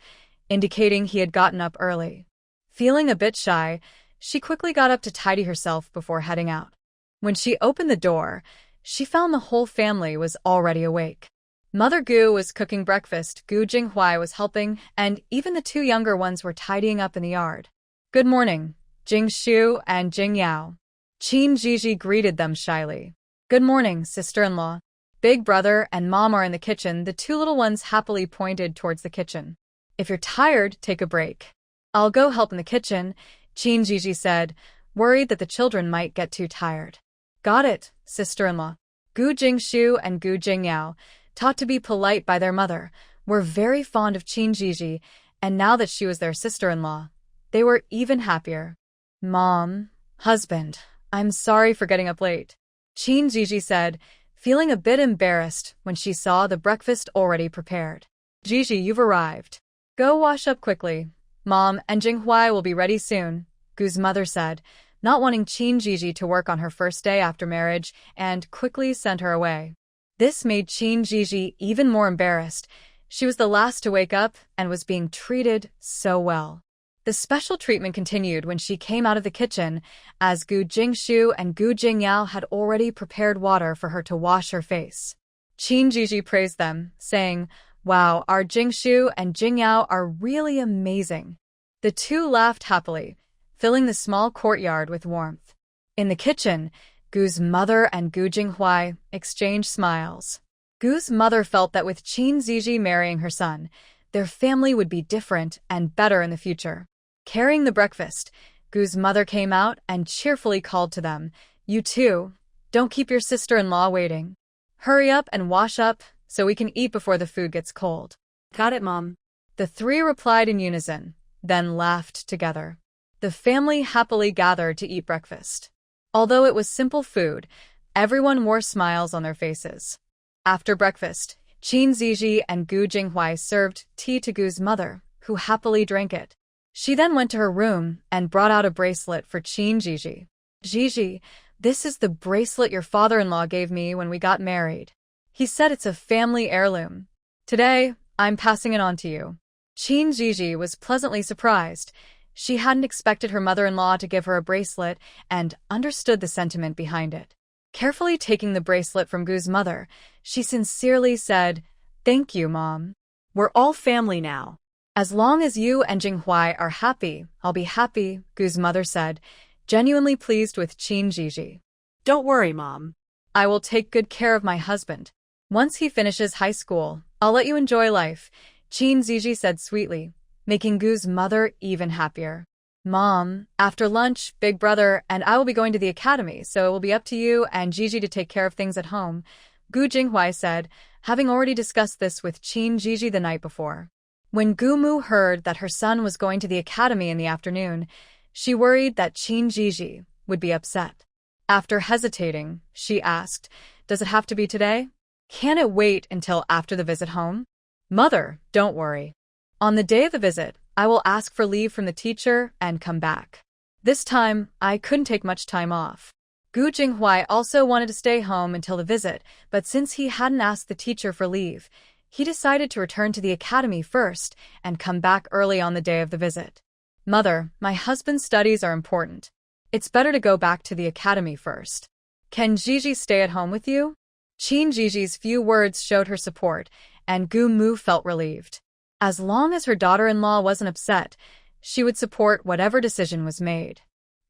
indicating he had gotten up early. Feeling a bit shy, she quickly got up to tidy herself before heading out. When she opened the door, she found the whole family was already awake. Mother Gu was cooking breakfast, Gu Jinghua was helping, and even the two younger ones were tidying up in the yard. Good morning, Jing Shu and Jing Yao. Zhizhi greeted them shyly. Good morning, sister-in-law. Big brother and mom are in the kitchen. The two little ones happily pointed towards the kitchen. If you're tired, take a break. I'll go help in the kitchen, Zhizhi said, worried that the children might get too tired. Got it, sister-in-law. Gu Jingshu and Gu Jingyao, taught to be polite by their mother, were very fond of Zhizhi, and now that she was their sister-in-law, they were even happier. Mom, husband, I'm sorry for getting up late, Zhizhi said, feeling a bit embarrassed when she saw the breakfast already prepared. Zhizhi, you've arrived. Go wash up quickly. Mom and Jinghua will be ready soon, Gu's mother said, not wanting Zhizhi to work on her first day after marriage, and quickly sent her away. This made Zhizhi even more embarrassed. She was the last to wake up and was being treated so well. The special treatment continued when she came out of the kitchen, as Gu Jingshu and Gu Jingyao had already prepared water for her to wash her face. Zhizhi praised them, saying, "Wow, our Jingshu and Jingyao are really amazing." The two laughed happily, filling the small courtyard with warmth. In the kitchen, Gu's mother and Gu Jinghua exchanged smiles. Gu's mother felt that with Zhizhi marrying her son, their family would be different and better in the future. Carrying the breakfast, Gu's mother came out and cheerfully called to them, "You two, don't keep your sister-in-law waiting. Hurry up and wash up so we can eat before the food gets cold." Got it, Mom. The three replied in unison, then laughed together. The family happily gathered to eat breakfast. Although it was simple food, everyone wore smiles on their faces. After breakfast, Zhizhi and Gu Jinghua served tea to Gu's mother, who happily drank it. She then went to her room and brought out a bracelet for Zhizhi. "Zhizhi, this is the bracelet your father-in-law gave me when we got married. He said it's a family heirloom. Today, I'm passing it on to you." Zhizhi was pleasantly surprised. She hadn't expected her mother-in-law to give her a bracelet and understood the sentiment behind it. Carefully taking the bracelet from Gu's mother, she sincerely said, "Thank you, Mom. We're all family now." "As long as you and Jinghua are happy, I'll be happy," Gu's mother said, genuinely pleased with Zhizhi. Don't worry, Mom. "I will take good care of my husband. Once he finishes high school, I'll let you enjoy life," Zhizhi said sweetly, making Gu's mother even happier. "Mom, after lunch, Big Brother and I will be going to the academy, so it will be up to you and Zhizhi to take care of things at home," Gu Jinghua said, having already discussed this with Zhizhi the night before. When Gu Mu heard that her son was going to the academy in the afternoon, She worried that Zhizhi would be upset. After hesitating, she asked, "Does it have to be today? Can it wait until after the visit home?" "Mother, don't worry. On the day of the visit, I will ask for leave from the teacher and come back. This time, I couldn't take much time off." Gu Jinghui also wanted to stay home until the visit, but since he hadn't asked the teacher for leave, he decided to return to the academy first and come back early on the day of the visit. "Mother, my husband's studies are important. It's better to go back to the academy first. Can Zhizhi stay at home with you?" Zhiji's few words showed her support, and Gu Mu felt relieved. As long as her daughter-in-law wasn't upset, she would support whatever decision was made.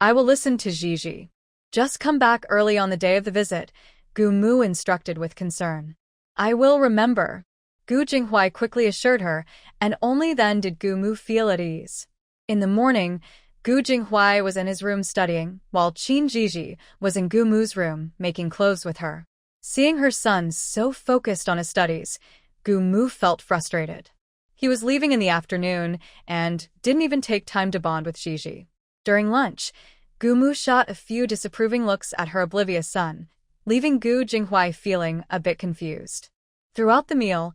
"I will listen to Zhizhi. Just come back early on the day of the visit," Gu Mu instructed with concern. "I will remember," Gu Jinghui quickly assured her, and only then did Gu Mu feel at ease. In the morning, Gu Jinghui was in his room studying, while Zhizhi was in Gu Mu's room making clothes with her. Seeing her son so focused on his studies, Gu Mu felt frustrated. He was leaving in the afternoon and didn't even take time to bond with Zhizhi. During lunch, Gu Mu shot a few disapproving looks at her oblivious son, leaving Gu Jinghui feeling a bit confused. Throughout the meal,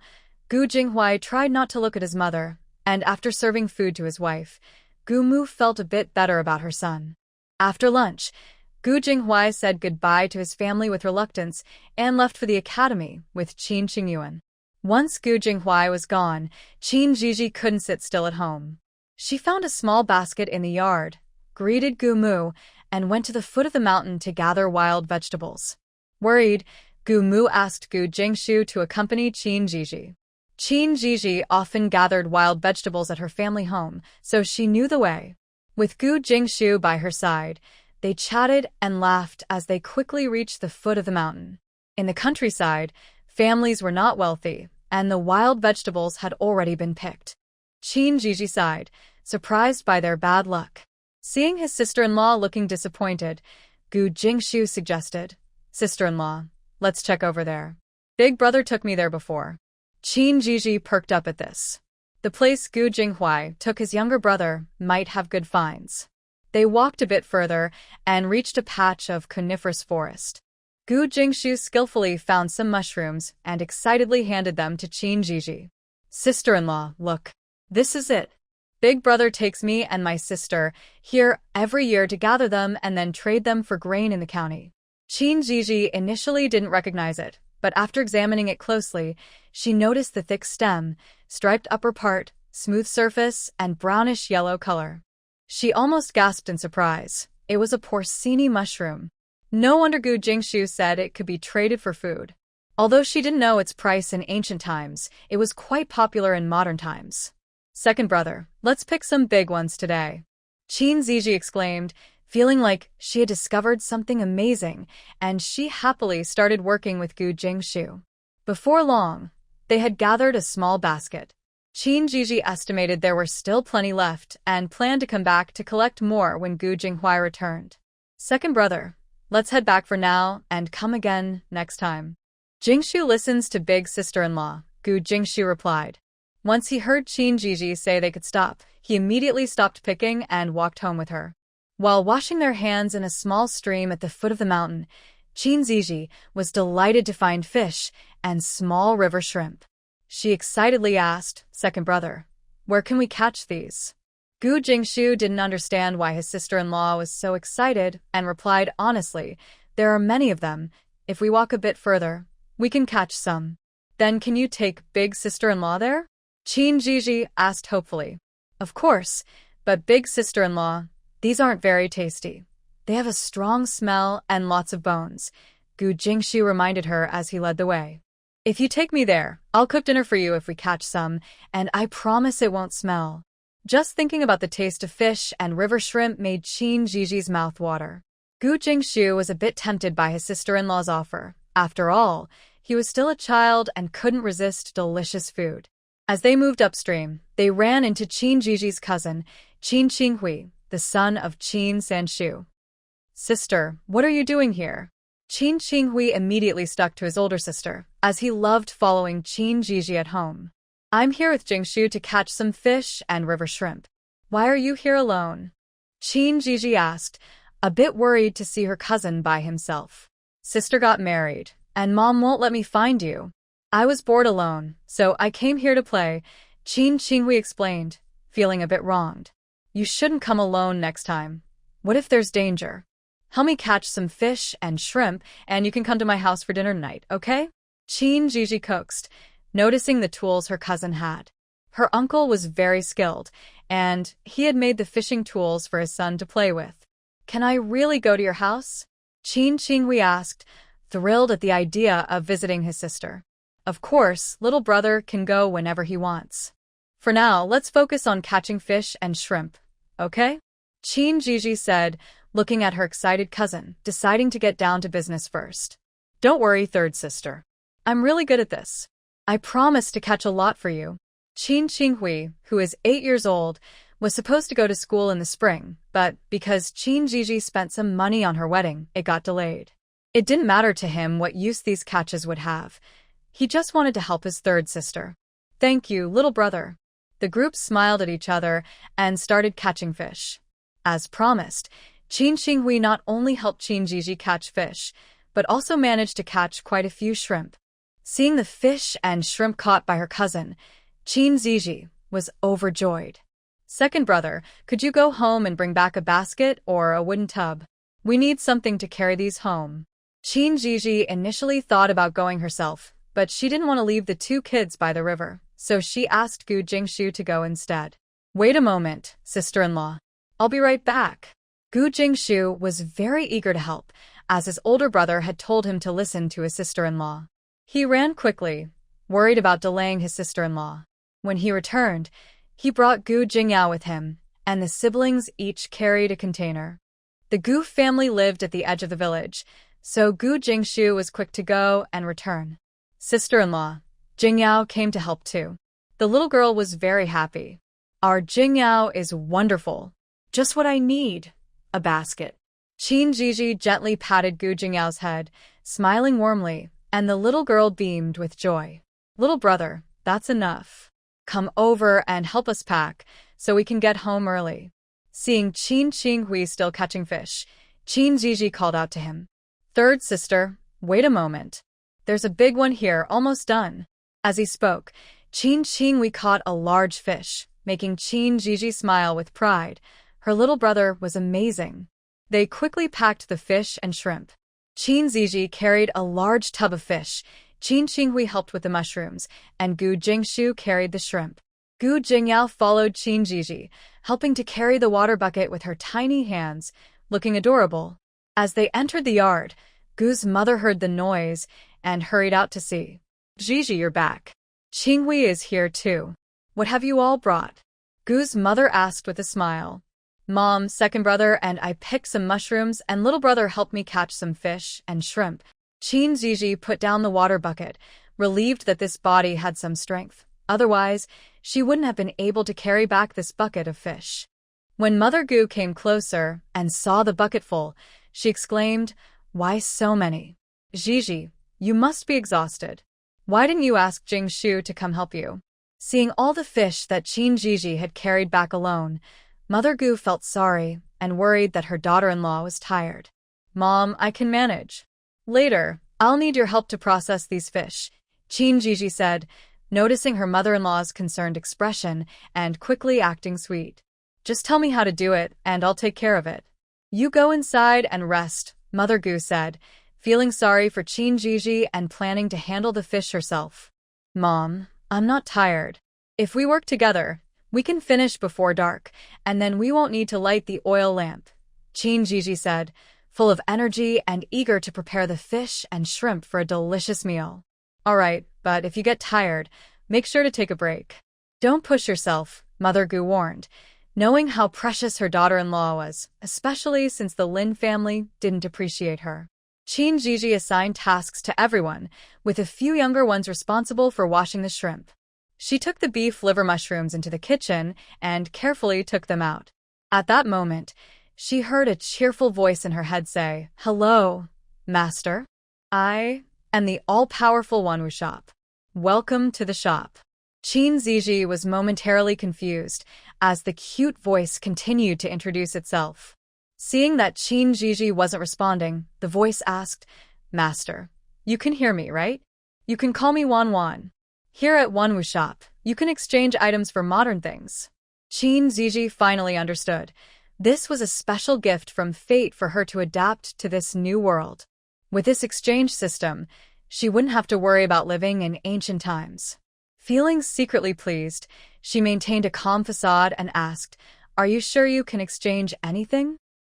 Gu Jinghui tried not to look at his mother, and after serving food to his wife, Gu Mu felt a bit better about her son. After lunch, Gu Jinghui said goodbye to his family with reluctance and left for the academy with Qin Qingyuan. Once Gu Jinghui was gone, Zhizhi couldn't sit still at home. She found a small basket in the yard, greeted Gu Mu, and went to the foot of the mountain to gather wild vegetables. Worried, Gu Mu asked Gu Jingshu to accompany Zhizhi. Zhizhi often gathered wild vegetables at her family home, so she knew the way. With Gu Jingshu by her side, they chatted and laughed as they quickly reached the foot of the mountain. In the countryside, families were not wealthy, and the wild vegetables had already been picked. Zhizhi sighed, surprised by their bad luck. Seeing his sister-in-law looking disappointed, Gu Jingshu suggested, "Sister-in-law, let's check over there. Big brother took me there before." Zhizhi perked up at this. The place Gu Jinghui took his younger brother might have good finds. They walked a bit further and reached a patch of coniferous forest. Gu Jingshu skillfully found some mushrooms and excitedly handed them to Zhizhi. "Sister-in-law, look. This is it. Big brother takes me and my sister here every year to gather them and then trade them for grain in the county." Zhizhi initially didn't recognize it, but after examining it closely, she noticed the thick stem, striped upper part, smooth surface, and brownish-yellow color. She almost gasped in surprise. It was a porcini mushroom. No wonder Gu Jingshu said it could be traded for food. Although she didn't know its price in ancient times, it was quite popular in modern times. "Second brother, let's pick some big ones today," Zhizhi exclaimed, feeling like she had discovered something amazing, and she happily started working with Gu Jingshu. Before long, they had gathered a small basket. Zhizhi estimated there were still plenty left and planned to come back to collect more when Gu Jinghui returned. "Second brother, let's head back for now and come again next time." "Jingshu listens to big sister-in-law," Gu Jingshu replied. Once he heard Zhizhi say they could stop, he immediately stopped picking and walked home with her. While washing their hands in a small stream at the foot of the mountain, Zhizhi was delighted to find fish and small river shrimp. She excitedly asked, "Second brother, where can we catch these?" Gu Jingshu didn't understand why his sister-in-law was so excited and replied honestly, "There are many of them. If we walk a bit further, we can catch some." "Then can you take big sister-in-law there?" Zhizhi asked hopefully. "Of course, but big sister-in-law, these aren't very tasty. They have a strong smell and lots of bones," Gu Jingshu reminded her as he led the way. "If you take me there, I'll cook dinner for you if we catch some, and I promise it won't smell." Just thinking about the taste of fish and river shrimp made Zhiji's mouth water. Gu Jingshu was a bit tempted by his sister-in-law's offer. After all, he was still a child and couldn't resist delicious food. As they moved upstream, they ran into Zhiji's cousin, Qin Qinghui, the son of Qin Sanshu. "Sister, what are you doing here?" Qin Qinghui immediately stuck to his older sister, as he loved following Zhiji at home. "I'm here with Jingshu to catch some fish and river shrimp. Why are you here alone?" Zhizhi asked, a bit worried to see her cousin by himself. Sister got married, and Mom won't let me find you. I was bored alone, so I came here to play, Qinghui explained, feeling a bit wronged. You shouldn't come alone next time. What if there's danger? Help me catch some fish and shrimp, and you can come to my house for dinner tonight, okay? Zhizhi coaxed, noticing the tools her cousin had. Her uncle was very skilled, and he had made the fishing tools for his son to play with. Can I really go to your house? Qinghui asked, thrilled at the idea of visiting his sister. Of course, little brother can go whenever he wants. For now, let's focus on catching fish and shrimp, okay? Zhizhi said, looking at her excited cousin, deciding to get down to business first. Don't worry, third sister. I'm really good at this. I promise to catch a lot for you. Qinghui, who is 8 years old, was supposed to go to school in the spring, but because Zhizhi spent some money on her wedding, it got delayed. It didn't matter to him what use these catches would have. He just wanted to help his third sister. Thank you, little brother. The group smiled at each other and started catching fish. As promised, Qinghui not only helped Zhizhi catch fish, but also managed to catch quite a few shrimp. Seeing the fish and shrimp caught by her cousin, Zhizhi was overjoyed. Second brother, could you go home and bring back a basket or a wooden tub? We need something to carry these home. Zhizhi initially thought about going herself, but she didn't want to leave the 2 kids by the river, so she asked Gu Jingshu to go instead. Wait a moment, sister-in-law. I'll be right back. Gu Jingshu was very eager to help, as his older brother had told him to listen to his sister-in-law. He ran quickly, worried about delaying his sister-in-law. When he returned, he brought Gu Jingyao with him, and the siblings each carried a container. The Gu family lived at the edge of the village, so Gu Jingshu was quick to go and return. Sister-in-law, Jingyao came to help too. The little girl was very happy. Our Jingyao is wonderful. Just what I need. A basket. Zhizhi gently patted Gu Jingyao's head, smiling warmly, and the little girl beamed with joy. Little brother, that's enough. Come over and help us pack, so we can get home early. Seeing Qinghui still catching fish, Zhizhi called out to him. Third sister, wait a moment. There's a big one here, almost done. As he spoke, Qinghui caught a large fish, making Zhizhi smile with pride. Her little brother was amazing. They quickly packed the fish and shrimp. Zhizhi carried a large tub of fish, Qinghui helped with the mushrooms, and Gu Jingshu carried the shrimp. Gu Jingyao followed Zhizhi, helping to carry the water bucket with her tiny hands, looking adorable. As they entered the yard, Gu's mother heard the noise and hurried out to see. Zhizhi, you're back. Qinghui is here too. What have you all brought? Gu's mother asked with a smile. Mom, second brother, and I picked some mushrooms, and little brother helped me catch some fish and shrimp. Zhizhi put down the water bucket, relieved that this body had some strength. Otherwise, she wouldn't have been able to carry back this bucket of fish. When Mother Gu came closer and saw the bucket full, she exclaimed, Why so many? Zhizhi, you must be exhausted. Why didn't you ask Jingshu to come help you? Seeing all the fish that Zhizhi had carried back alone, Mother Gu felt sorry and worried that her daughter-in-law was tired. Mom, I can manage. Later, I'll need your help to process these fish, Zhizhi said, noticing her mother-in-law's concerned expression and quickly acting sweet. Just tell me how to do it, and I'll take care of it. You go inside and rest, Mother Gu said, feeling sorry for Zhizhi and planning to handle the fish herself. Mom, I'm not tired. If we work together, we can finish before dark, and then we won't need to light the oil lamp, Zhizhi said, full of energy and eager to prepare the fish and shrimp for a delicious meal. All right, but if you get tired, make sure to take a break. Don't push yourself, Mother Gu warned, knowing how precious her daughter-in-law was, especially since the Lin family didn't appreciate her. Zhizhi assigned tasks to everyone, with a few younger ones responsible for washing the shrimp. She took the beef liver mushrooms into the kitchen and carefully took them out. At that moment, she heard a cheerful voice in her head say, Hello, Master. I am the all-powerful one who shop. Welcome to the shop. Zhizhi was momentarily confused as the cute voice continued to introduce itself. Seeing that Zhizhi wasn't responding, the voice asked, "Master, you can hear me, right? You can call me Wan. Here at Wanwu Shop, you can exchange items for modern things." Zhizhi finally understood. This was a special gift from fate for her to adapt to this new world. With this exchange system, she wouldn't have to worry about living in ancient times. Feeling secretly pleased, she maintained a calm facade and asked, "Are you sure you can exchange anything?"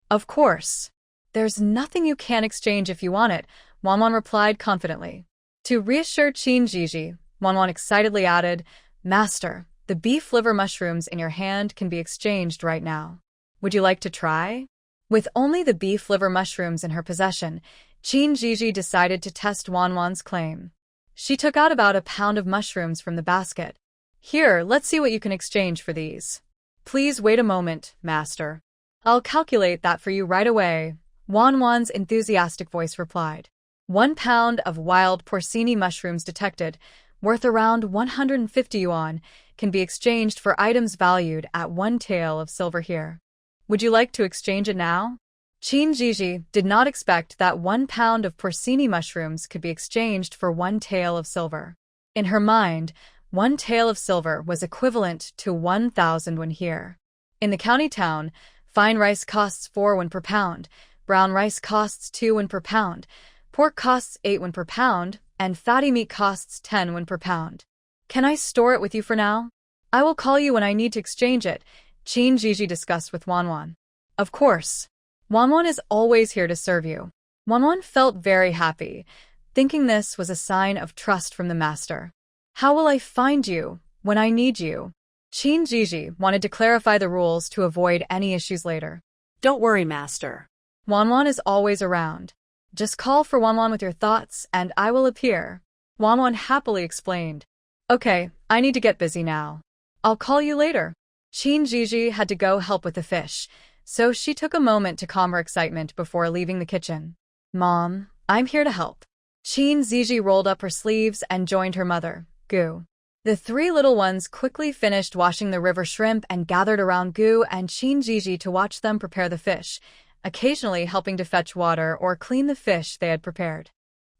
"Of course. There's nothing you can't exchange if you want it," Wanwan replied confidently. To reassure Zhizhi, Wanwan excitedly added, "Master, the beef liver mushrooms in your hand can be exchanged right now. Would you like to try?" With only the beef liver mushrooms in her possession, Zhizhi decided to test Wanwan's claim. She took out about a pound of mushrooms from the basket. "Here, let's see what you can exchange for these." "Please wait a moment, Master. I'll calculate that for you right away," Wanwan's enthusiastic voice replied. 1 pound of wild porcini mushrooms detected, worth around 150 yuan, can be exchanged for items valued at 1 tael of silver here. Would you like to exchange it now? Zhizhi did not expect that 1 pound of porcini mushrooms could be exchanged for 1 tael of silver. In her mind, 1 tael of silver was equivalent to 1,000 won here. In the county town, fine rice costs 4 won per pound, brown rice costs 2 won per pound, pork costs 8 won per pound, and fatty meat costs 10 won per pound. "Can I store it with you for now? I will call you when I need to exchange it," Zhizhi discussed with Wanwan. "Of course. Wanwan is always here to serve you." Wanwan felt very happy, thinking this was a sign of trust from the master. "How will I find you when I need you?" Zhizhi wanted to clarify the rules to avoid any issues later. Don't worry, Master. Wanwan is always around. Just call for Wanwan with your thoughts and I will appear. Wanwan happily explained. "Okay, I need to get busy now. I'll call you later." Zhizhi had to go help with the fish, so she took a moment to calm her excitement before leaving the kitchen. "Mom, I'm here to help." Zhizhi rolled up her sleeves and joined her mother, Gu. The 3 little ones quickly finished washing the river shrimp and gathered around Gu and Zhizhi to watch them prepare the fish, occasionally helping to fetch water or clean the fish they had prepared.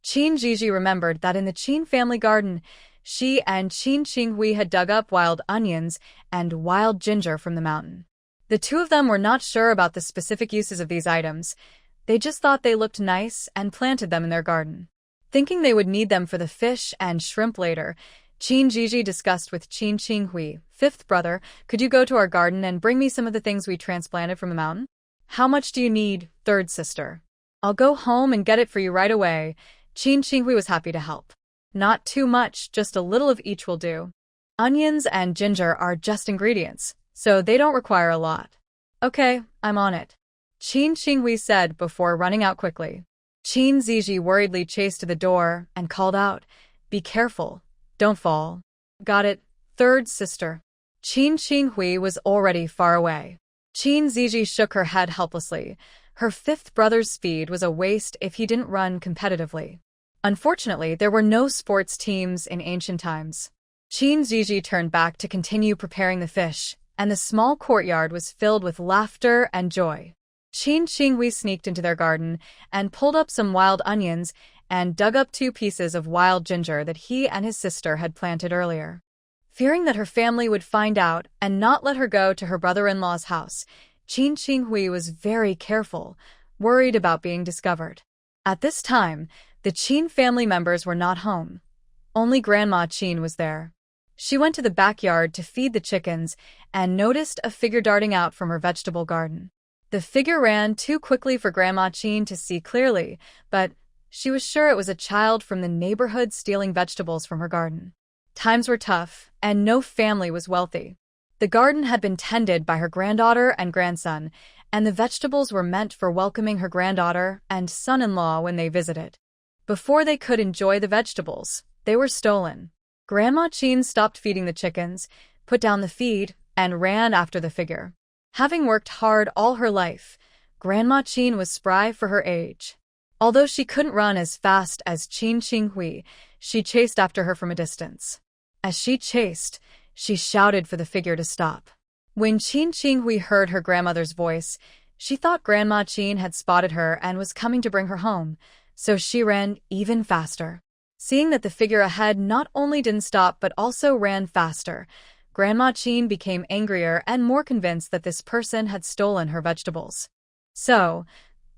Zhizhi remembered that in the Qin family garden, she and Qinghui had dug up wild onions and wild ginger from the mountain. The two of them were not sure about the specific uses of these items. They just thought they looked nice and planted them in their garden. Thinking they would need them for the fish and shrimp later, Zhizhi discussed with Qinghui, "Fifth brother, could you go to our garden and bring me some of the things we transplanted from the mountain?" "How much do you need, third sister?" "I'll go home and get it for you right away." Qinghui was happy to help. "Not too much, just a little of each will do. Onions and ginger are just ingredients, so they don't require a lot." "Okay, I'm on it," Qinghui said before running out quickly. Zhizhi worriedly chased to the door and called out, "Be careful, don't fall." "Got it, third sister." Qinghui was already far away. Zhizhi shook her head helplessly. Her fifth brother's speed was a waste if he didn't run competitively. Unfortunately, there were no sports teams in ancient times. Zhizhi turned back to continue preparing the fish, and the small courtyard was filled with laughter and joy. Qinghui sneaked into their garden and pulled up some wild onions and dug up 2 pieces of wild ginger that he and his sister had planted earlier. Fearing that her family would find out and not let her go to her brother-in-law's house, Qinghui was very careful, worried about being discovered. At this time, the Qin family members were not home. Only Grandma Qin was there. She went to the backyard to feed the chickens and noticed a figure darting out from her vegetable garden. The figure ran too quickly for Grandma Qin to see clearly, but she was sure it was a child from the neighborhood stealing vegetables from her garden. Times were tough, and no family was wealthy. The garden had been tended by her granddaughter and grandson, and the vegetables were meant for welcoming her granddaughter and son-in-law when they visited. Before they could enjoy the vegetables, they were stolen. Grandma Qin stopped feeding the chickens, put down the feed, and ran after the figure. Having worked hard all her life, Grandma Qin was spry for her age. Although she couldn't run as fast as Qinghui, she chased after her from a distance. As she chased, she shouted for the figure to stop. When Qin Qinghui heard her grandmother's voice, she thought Grandma Qin had spotted her and was coming to bring her home, so she ran even faster. Seeing that the figure ahead not only didn't stop but also ran faster, Grandma Qin became angrier and more convinced that this person had stolen her vegetables. So,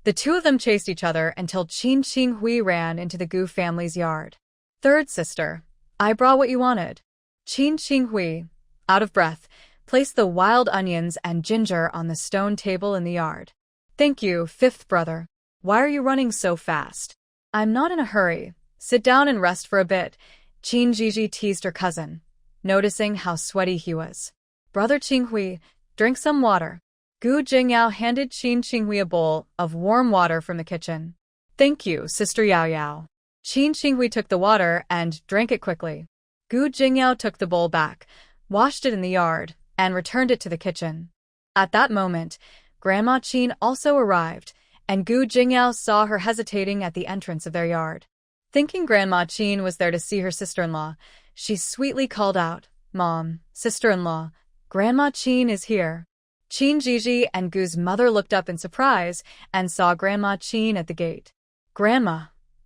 the two of them chased each other until Qin Qinghui ran into the Gu family's yard. Third sister, I brought what you wanted. Qin Qinghui, out of breath, placed the wild onions and ginger on the stone table in the yard. Thank you, fifth brother. Why are you running so fast? I'm not in a hurry. Sit down and rest for a bit, Qin Zhizhi teased her cousin, noticing how sweaty he was. Brother Qinghui, drink some water. Gu Jingyao handed Qin Qinghui a bowl of warm water from the kitchen. Thank you, Sister Yao Yao. Qin Qinghui took the water and drank it quickly. Gu Jingyao took the bowl back, washed it in the yard, and returned it to the kitchen. At that moment, Grandma Qin also arrived, and Gu Jingyao saw her hesitating at the entrance of their yard. Thinking Grandma Qin was there to see her sister-in-law, she sweetly called out, Mom, sister-in-law, Grandma Qin is here. Qin Zhizhi and Gu's mother looked up in surprise and saw Grandma Qin at the gate. Grandma,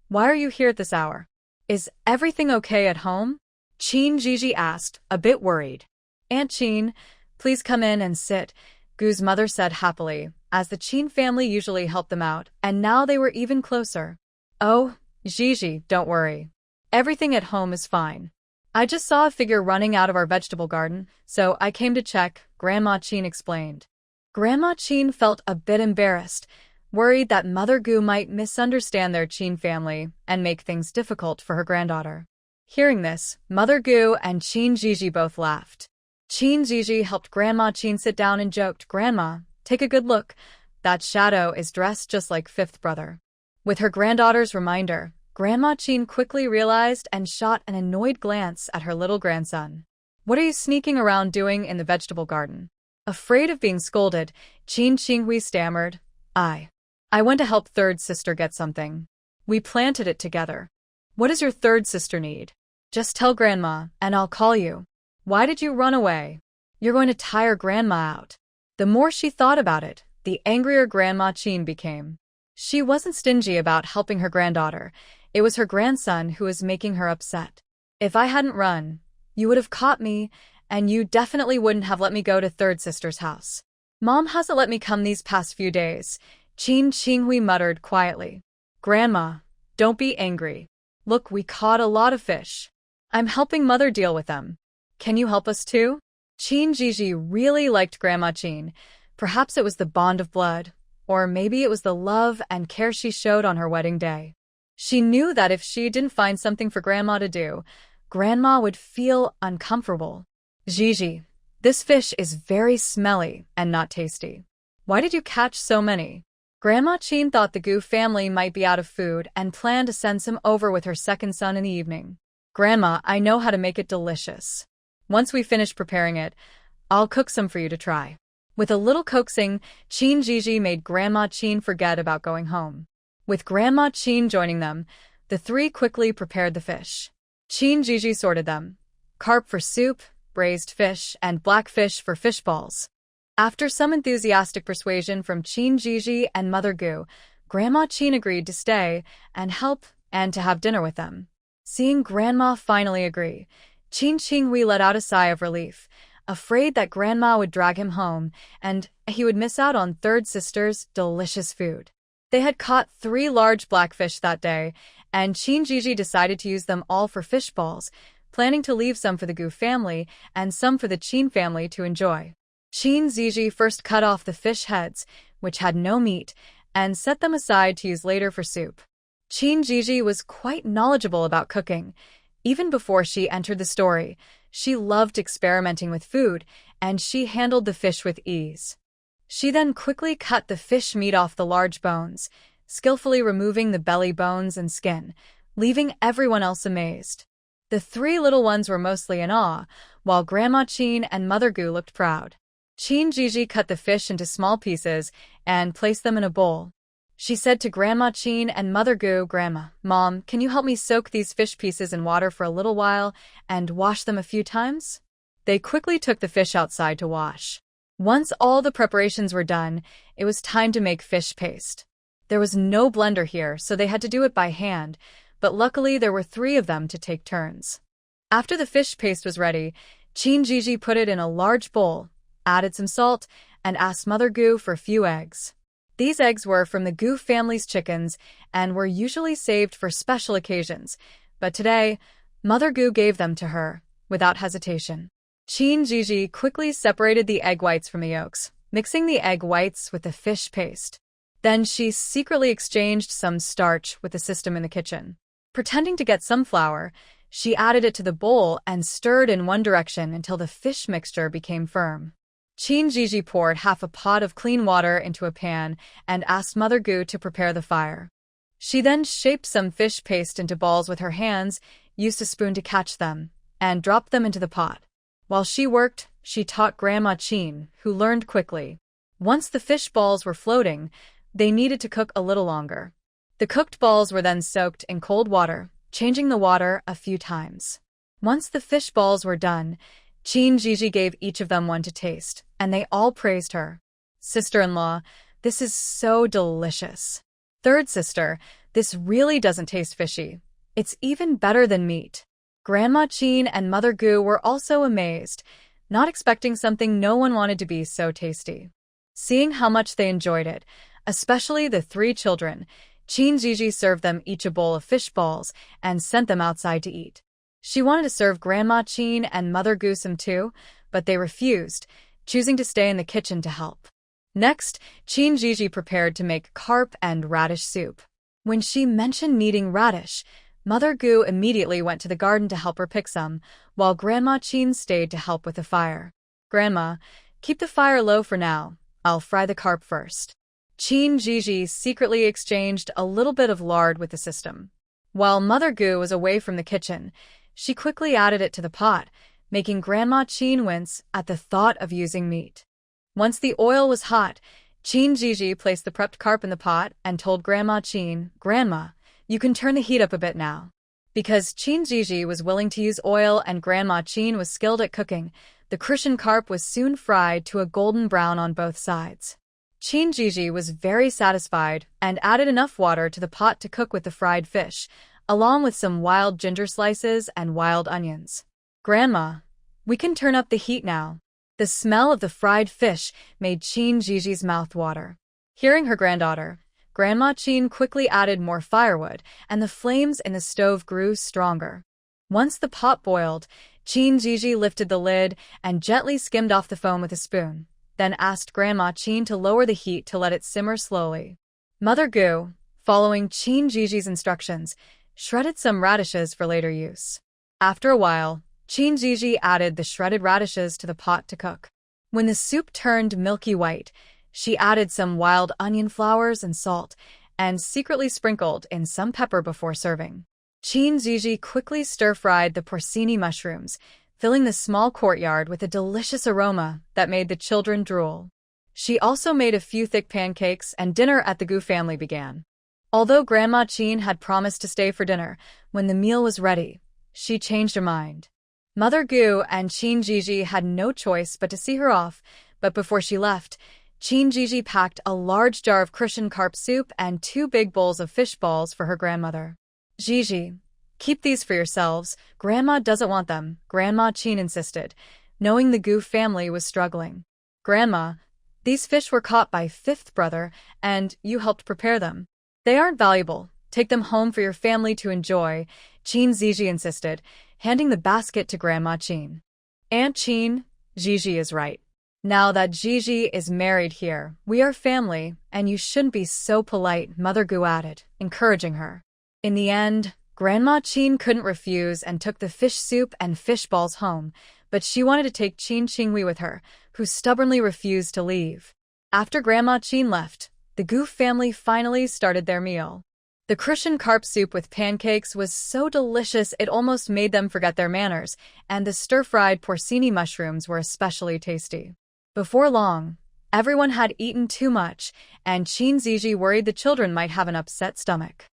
why are you here at this hour? Is everything okay at home? Qin Zhizhi asked, a bit worried. Aunt Qin, please come in and sit, Gu's mother said happily, as the Qin family usually helped them out, and now they were even closer. Oh, Zhizhi, don't worry. Everything at home is fine. I just saw a figure running out of our vegetable garden, so I came to check, Grandma Qin explained. Grandma Qin felt a bit embarrassed, worried that Mother Gu might misunderstand their Qin family and make things difficult for her granddaughter. Hearing this, Mother Gu and Qin Zhizhi both laughed. Qin Zhizhi helped Grandma Qin sit down and joked, Grandma, take a good look. That shadow is dressed just like fifth brother. With her granddaughter's reminder, Grandma Qin quickly realized and shot an annoyed glance at her little grandson. What are you sneaking around doing in the vegetable garden? Afraid of being scolded, Qin Qinghui stammered, I went to help third sister get something. We planted it together. What does your third sister need? Just tell Grandma, and I'll call you. Why did you run away? You're going to tire Grandma out. The more she thought about it, the angrier Grandma Qin became. She wasn't stingy about helping her granddaughter. It was her grandson who was making her upset. If I hadn't run, you would have caught me, and you definitely wouldn't have let me go to third sister's house. Mom hasn't let me come these past few days, Qin Qinghui muttered quietly. Grandma, don't be angry. Look, we caught a lot of fish. I'm helping Mother deal with them. Can you help us too? Qin Zhizhi really liked Grandma Qin. Perhaps it was the bond of blood, or maybe it was the love and care she showed on her wedding day. She knew that if she didn't find something for Grandma to do, Grandma would feel uncomfortable. Zhizhi, this fish is very smelly and not tasty. Why did you catch so many? Grandma Qin thought the Gu family might be out of food and planned to send some over with her second son in the evening. Grandma, I know how to make it delicious. Once we finish preparing it, I'll cook some for you to try. With a little coaxing, Qin Zhizhi made Grandma Qin forget about going home. With Grandma Qin joining them, the three quickly prepared the fish. Qin Zhizhi sorted them. Carp for soup, braised fish, and blackfish for fish balls. After some enthusiastic persuasion from Qin Zhizhi and Mother Gu, Grandma Qin agreed to stay and help and to have dinner with them. Seeing Grandma finally agree, Qin Qinghui let out a sigh of relief, afraid that Grandma would drag him home and he would miss out on third sister's delicious food. They had caught 3 large blackfish that day, and Qin Zhizhi decided to use them all for fish balls, planning to leave some for the Gu family and some for the Qin family to enjoy. Qin Zhizhi first cut off the fish heads, which had no meat, and set them aside to use later for soup. Qin Zhizhi was quite knowledgeable about cooking. Even before she entered the story, she loved experimenting with food, and she handled the fish with ease. She then quickly cut the fish meat off the large bones, skillfully removing the belly bones and skin, leaving everyone else amazed. The 3 little ones were mostly in awe, while Grandma Qin and Mother Gu looked proud. Qin Zhizhi cut the fish into small pieces and placed them in a bowl. She said to Grandma Chin and Mother Gu, "Grandma, Mom, can you help me soak these fish pieces in water for a little while and wash them a few times?" They quickly took the fish outside to wash. Once all the preparations were done, it was time to make fish paste. There was no blender here, so they had to do it by hand, but luckily there were 3 of them to take turns. After the fish paste was ready, Zhizhi put it in a large bowl, added some salt, and asked Mother Gu for a few eggs. These eggs were from the Gu family's chickens and were usually saved for special occasions, but today, Mother Gu gave them to her, without hesitation. Zhizhi quickly separated the egg whites from the yolks, mixing the egg whites with the fish paste. Then she secretly exchanged some starch with the system in the kitchen. Pretending to get some flour, she added it to the bowl and stirred in one direction until the fish mixture became firm. Zhizhi poured half a pot of clean water into a pan and asked Mother Gu to prepare the fire. She then shaped some fish paste into balls with her hands, used a spoon to catch them, and dropped them into the pot. While she worked, she taught Grandma Chin, who learned quickly. Once the fish balls were floating, they needed to cook a little longer. The cooked balls were then soaked in cold water, changing the water a few times. Once the fish balls were done, Zhizhi gave each of them one to taste, and they all praised her. "Sister-in-law, this is so delicious." "Third sister, this really doesn't taste fishy. It's even better than meat." Grandma Chin and Mother Gu were also amazed, not expecting something no one wanted to be so tasty. Seeing how much they enjoyed it, especially the 3 children, Zhizhi served them each a bowl of fish balls and sent them outside to eat. She wanted to serve Grandma Chin and Mother Gu some too, but they refused, choosing to stay in the kitchen to help. Next, Zhizhi prepared to make carp and radish soup. When she mentioned needing radish, Mother Gu immediately went to the garden to help her pick some, while Grandma Chin stayed to help with the fire. "Grandma, keep the fire low for now. I'll fry the carp first." Zhizhi secretly exchanged a little bit of lard with the system. While Mother Gu was away from the kitchen, she quickly added it to the pot, making Grandma Chin wince at the thought of using meat. Once the oil was hot, Zhizhi placed the prepped carp in the pot and told Grandma Chin, "Grandma, you can turn the heat up a bit now." Because Zhizhi was willing to use oil and Grandma Chin was skilled at cooking, the Christian carp was soon fried to a golden brown on both sides. Zhizhi was very satisfied and added enough water to the pot to cook with the fried fish, along with some wild ginger slices and wild onions. "Grandma, we can turn up the heat now." The smell of the fried fish made Zhizhi's mouth water. Hearing her granddaughter, Grandma Chin quickly added more firewood, and the flames in the stove grew stronger. Once the pot boiled, Zhizhi lifted the lid and gently skimmed off the foam with a spoon, then asked Grandma Chin to lower the heat to let it simmer slowly. Mother Gu, following Zhizhi's instructions, shredded some radishes for later use. After a while, Zhizhi added the shredded radishes to the pot to cook. When the soup turned milky white, she added some wild onion flowers and salt, and secretly sprinkled in some pepper before serving. Zhizhi quickly stir-fried the porcini mushrooms, filling the small courtyard with a delicious aroma that made the children drool. She also made a few thick pancakes, and dinner at the Gu family began. Although Grandma Chin had promised to stay for dinner, when the meal was ready, she changed her mind. Mother Gu and Zhizhi had no choice but to see her off, but before she left, Zhizhi packed a large jar of Christian carp soup and 2 big bowls of fish balls for her grandmother. "Zhizhi, keep these for yourselves. Grandma doesn't want them," Grandma Chin insisted, knowing the Gu family was struggling. "Grandma, these fish were caught by 5th brother, and you helped prepare them. They aren't valuable. Take them home for your family to enjoy," Zhizhi insisted, handing the basket to Grandma Chin. "Aunt Chin, Zhizhi is right. Now that Zhizhi is married here, we are family, and you shouldn't be so polite," Mother Gu added, encouraging her. In the end, Grandma Chin couldn't refuse and took the fish soup and fish balls home, but she wanted to take Chin Qinghui with her, who stubbornly refused to leave. After Grandma Chin left, the Gu family finally started their meal. The Christian carp soup with pancakes was so delicious it almost made them forget their manners, and the stir-fried porcini mushrooms were especially tasty. Before long, Everyone had eaten too much, and Zhizhi worried the children might have an upset stomach.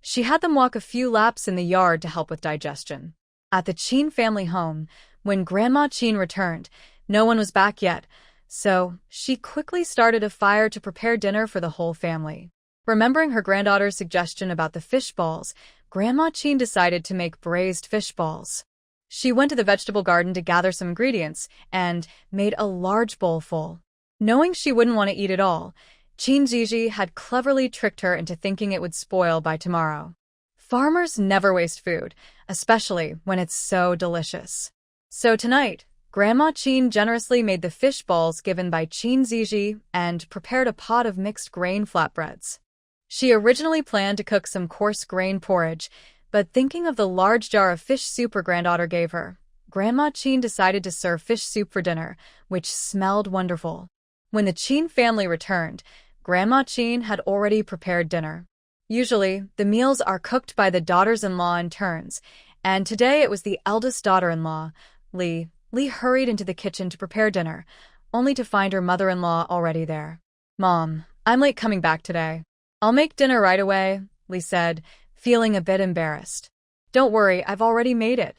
She had them walk a few laps in the yard to help with digestion. At the Qin family home, when Grandma Qin returned, no one was back yet, so she quickly started a fire to prepare dinner for the whole family. Remembering her granddaughter's suggestion about the fish balls, Grandma Qin decided to make braised fish balls. She went to the vegetable garden to gather some ingredients and made a large bowl full. Knowing she wouldn't want to eat it all, Zhizhi had cleverly tricked her into thinking it would spoil by tomorrow. Farmers never waste food, especially when it's so delicious. So tonight, Grandma Qin generously made the fish balls given by Zhizhi and prepared a pot of mixed grain flatbreads. She originally planned to cook some coarse grain porridge, but thinking of the large jar of fish soup her granddaughter gave her, Grandma Qin decided to serve fish soup for dinner, which smelled wonderful. When the Qin family returned, Grandma Qin had already prepared dinner. Usually, the meals are cooked by the daughters-in-law in turns, and today it was the eldest daughter-in-law, Li. Li hurried into the kitchen to prepare dinner, only to find her mother-in-law already there. "Mom, I'm late coming back today." "I'll make dinner right away," Li said, feeling a bit embarrassed. "Don't worry, I've already made it."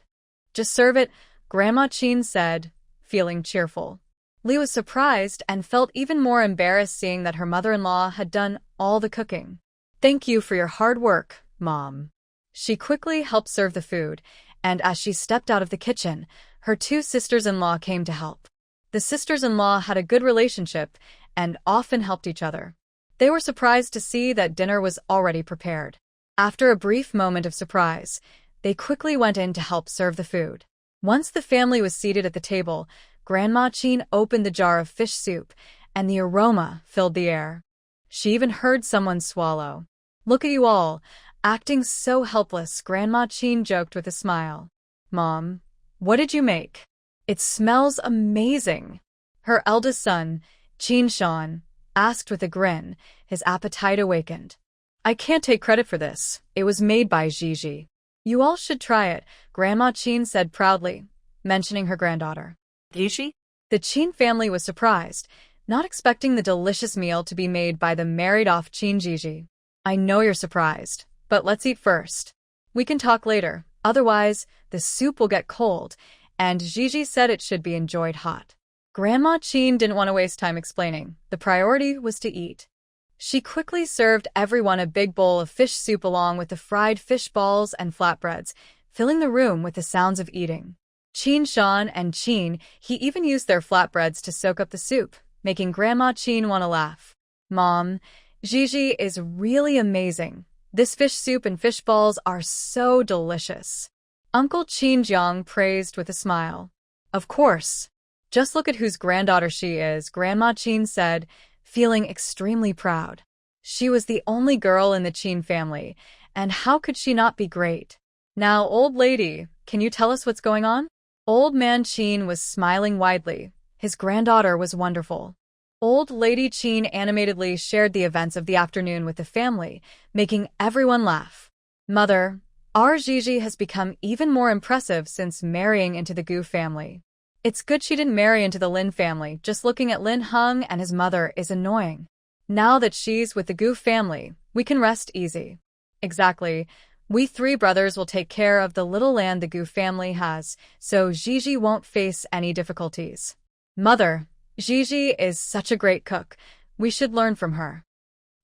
"Just serve it," Grandma Qin said, feeling cheerful. Li was surprised and felt even more embarrassed seeing that her mother-in-law had done all the cooking. "Thank you for your hard work, Mom." She quickly helped serve the food, and as she stepped out of the kitchen, her two sisters-in-law came to help. The sisters-in-law had a good relationship and often helped each other. They were surprised to see that dinner was already prepared. After a brief moment of surprise, they quickly went in to help serve the food. Once the family was seated at the table, Grandma Qin opened the jar of fish soup, and the aroma filled the air. She even heard someone swallow. "Look at you all, acting so helpless," Grandma Qin joked with a smile. "Mom, what did you make? It smells amazing." Her eldest son, Qin Shan, asked with a grin, his appetite awakened. "I can't take credit for this. It was made by Zhizhi." "You all should try it," Grandma Qin said proudly, mentioning her granddaughter. Zhizhi? The Qin family was surprised, not expecting the delicious meal to be made by the married-off Zhizhi. "I know you're surprised, but let's eat first. We can talk later, otherwise the soup will get cold," and Zhizhi said it should be enjoyed hot. Grandma Qin didn't want to waste time explaining. The priority was to eat. She quickly served everyone a big bowl of fish soup along with the fried fish balls and flatbreads, filling the room with the sounds of eating. Qin Shan and Qin, he even used their flatbreads to soak up the soup, making Grandma Qin want to laugh. "Mom, Zhizhi is really amazing. This fish soup and fish balls are so delicious." Uncle Qin Jiang praised with a smile. "Of course. Just look at whose granddaughter she is," Grandma Qin said, feeling extremely proud. She was the only girl in the Qin family, and how could she not be great? "Now, old lady, can you tell us what's going on?" Old man Qin was smiling widely. His granddaughter was wonderful. Old Lady Qin animatedly shared the events of the afternoon with the family, making everyone laugh. "Mother, our Zhizhi has become even more impressive since marrying into the Gu family. It's good she didn't marry into the Lin family. Just looking at Lin Heng and his mother is annoying. Now that she's with the Gu family, we can rest easy." "Exactly. We three brothers will take care of the little land the Gu family has, so Zhizhi won't face any difficulties." "Mother, Zhizhi is such a great cook. We should learn from her."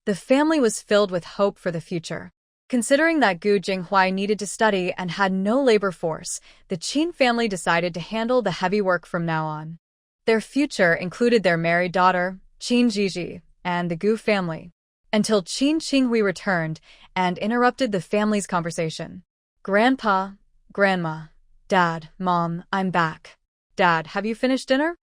The family was filled with hope for the future. Considering that Gu Jinghuai needed to study and had no labor force, the Qin family decided to handle the heavy work from now on. Their future included their married daughter, Qin Zhizhi, and the Gu family, until Qin Qinghui returned and interrupted the family's conversation. "Grandpa, Grandma, Dad, Mom, I'm back." "Dad, have you finished dinner?"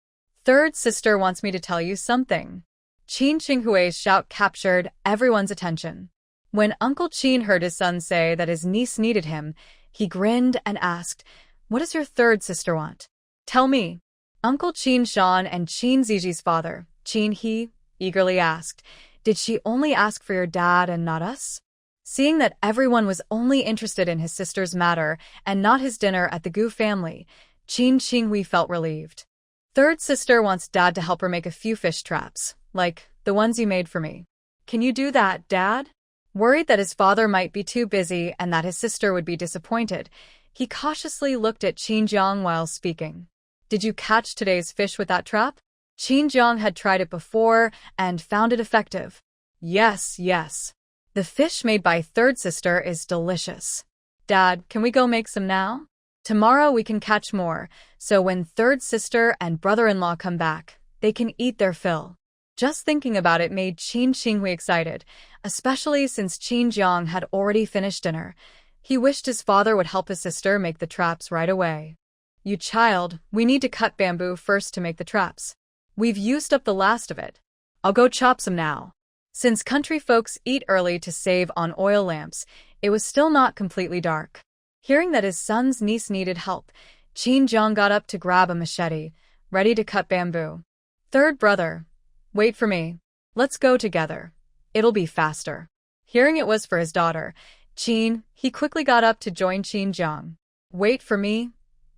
"Third sister wants me to tell you something." Qin Qinghui's shout captured everyone's attention. When Uncle Qin heard his son say that his niece needed him, he grinned and asked, "What does your third sister want? Tell me." Uncle Qin Shan and Qin Zhizhi's father, Qin He, eagerly asked, "Did she only ask for your dad and not us?" Seeing that everyone was only interested in his sister's matter and not his dinner at the Gu family, Qin Qinghui felt relieved. "Third sister wants Dad to help her make a few fish traps. like the ones you made for me. Can you do that, Dad? Worried that his father might be too busy and that his sister would be disappointed, he cautiously looked at Qin while speaking. Did you catch today's fish with that trap? Qin had tried it before and found it effective. Yes, yes. The fish made by third sister is delicious. Dad, can we go make some now? Tomorrow we can catch more, so when third sister and brother-in-law come back, they can eat their fill. Just thinking about it made Qin Qinghui excited, especially since Qin had already finished dinner. He wished his father would help his sister make the traps right away. You child, we need to cut bamboo first to make the traps. We've used up the last of it. I'll go chop some now. Since country folks eat early to save on oil lamps, it was still not completely dark. Hearing that his son's niece needed help, Qin got up to grab a machete, ready to cut bamboo. Third brother, wait for me. Let's go together. It'll be faster. Hearing it was for his daughter, he quickly got up to join Qin. Wait for me,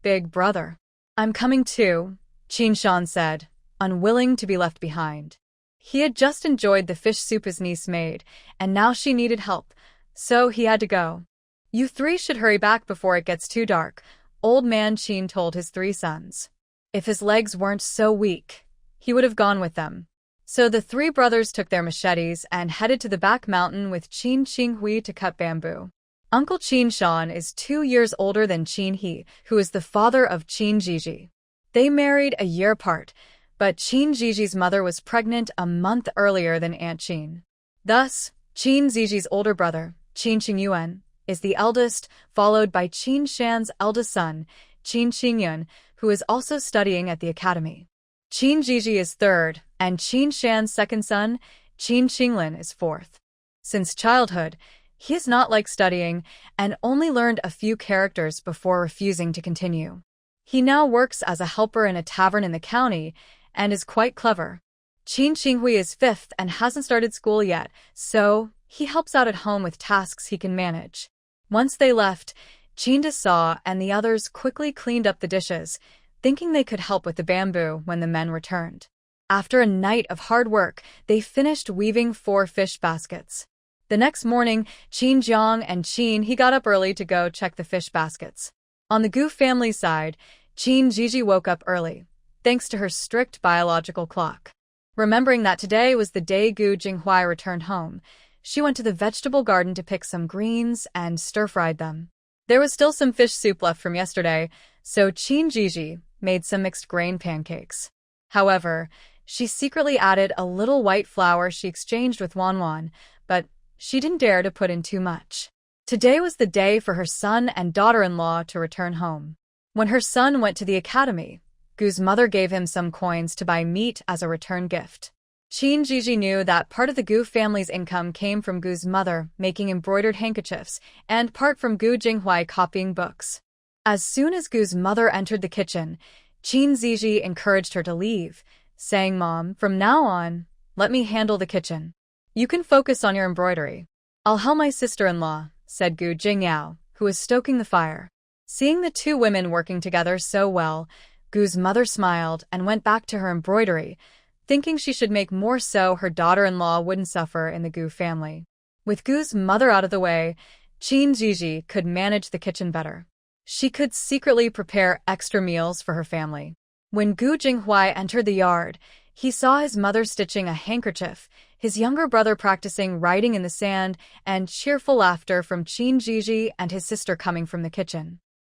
big brother. I'm coming too, Qin said, unwilling to be left behind. He had just enjoyed the fish soup his niece made, and now she needed help, so he had to go. You three should hurry back before it gets too dark, old man Qin told his three sons. If his legs weren't so weak, he would have gone with them. So the three brothers took their machetes and headed to the back mountain with Qin Qinghui to cut bamboo. Uncle Qin Shan is 2 years older than Qin He, who is the father of Qin Zhizhi. They married a year apart, but Qin Zhizhi's mother was pregnant a month earlier than Aunt Qin. Thus, Qin Zhizhi's older brother, Qin Qingyuan, is the eldest, followed by Qin Shan's eldest son, Qin Qingyun, who is also studying at the academy. Qin Zhizhi is third, and Qin Shan's second son, Qin Qinglin, is fourth. Since childhood, he has not liked studying and only learned a few characters before refusing to continue. He now works as a helper in a tavern in the county and is quite clever. Qin Qinghui is fifth and hasn't started school yet, so he helps out at home with tasks he can manage. Once they left, Qin saw and the others quickly cleaned up the dishes, thinking they could help with the bamboo when the men returned. After a night of hard work, they finished weaving 4 fish baskets. The next morning, Qin and Qin He got up early to go check the fish baskets. On the Gu family side, Qin Zhizhi woke up early, thanks to her strict biological clock. Remembering that today was the day Gu Jinghui returned home, she went to the vegetable garden to pick some greens and stir-fried them. There was still some fish soup left from yesterday, so Qin Zhizhi made some mixed grain pancakes. However, she secretly added a little white flour she exchanged with Wanwan, but she didn't dare to put in too much. Today was the day for her son and daughter-in-law to return home. When her son went to the academy, Gu's mother gave him some coins to buy meat as a return gift. Qin Zhizhi knew that part of the Gu family's income came from Gu's mother making embroidered handkerchiefs and part from Gu Jinghui copying books. As soon as Gu's mother entered the kitchen, Qin Zhizhi encouraged her to leave, saying, "Mom, from now on, let me handle the kitchen. You can focus on your embroidery." "I'll help my sister-in-law," said Gu Jingyao, who was stoking the fire. Seeing the two women working together so well, Gu's mother smiled and went back to her embroidery, thinking she should make more so her daughter-in-law wouldn't suffer in the Gu family. With Gu's mother out of the way, Qin Zhizhi could manage the kitchen better. She could secretly prepare extra meals for her family. When Gu Jinghui entered the yard, he saw his mother stitching a handkerchief, his younger brother practicing writing in the sand, and cheerful laughter from Qin Zhizhi and his sister coming from the kitchen.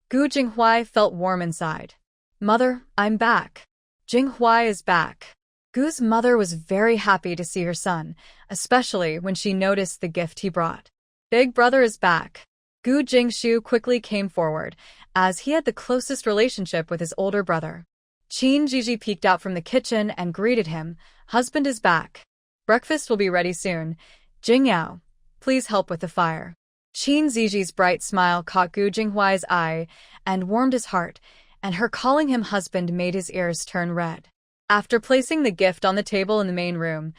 Gu Jinghui felt warm inside. "Mother, I'm back. Jinghui is back." Gu's mother was very happy to see her son, especially when she noticed the gift he brought. "Big brother is back." Gu Jingshu quickly came forward, as he had the closest relationship with his older brother. Qin Zhizhi peeked out from the kitchen and greeted him. "Husband is back. Breakfast will be ready soon. Jingyao, please help with the fire." Qin Zhizhi's bright smile caught Gu Jinghui's eye and warmed his heart, and her calling him husband made his ears turn red. After placing the gift on the table in the main room,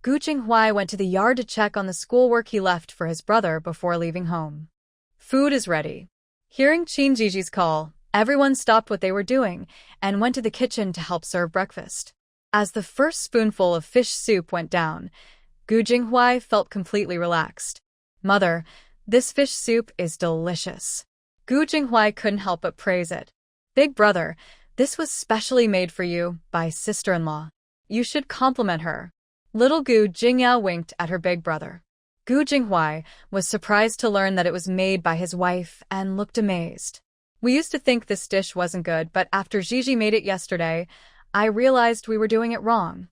Gu Jinghui went to the yard to check on the schoolwork he left for his brother before leaving home. "Food is ready." Hearing Qin Zhiji's call, everyone stopped what they were doing and went to the kitchen to help serve breakfast. As the first spoonful of fish soup went down, Gu Jinghuai felt completely relaxed. Mother, this fish soup is delicious. Gu Jinghuai couldn't help but praise it. Big brother, this was specially made for you by sister-in-law. You should compliment her. Little Gu Jingyao winked at her big brother. Gu Jinghuai was surprised to learn that it was made by his wife and looked amazed. We used to think this dish wasn't good, but after Zhizhi made it yesterday, I realized we were doing it wrong.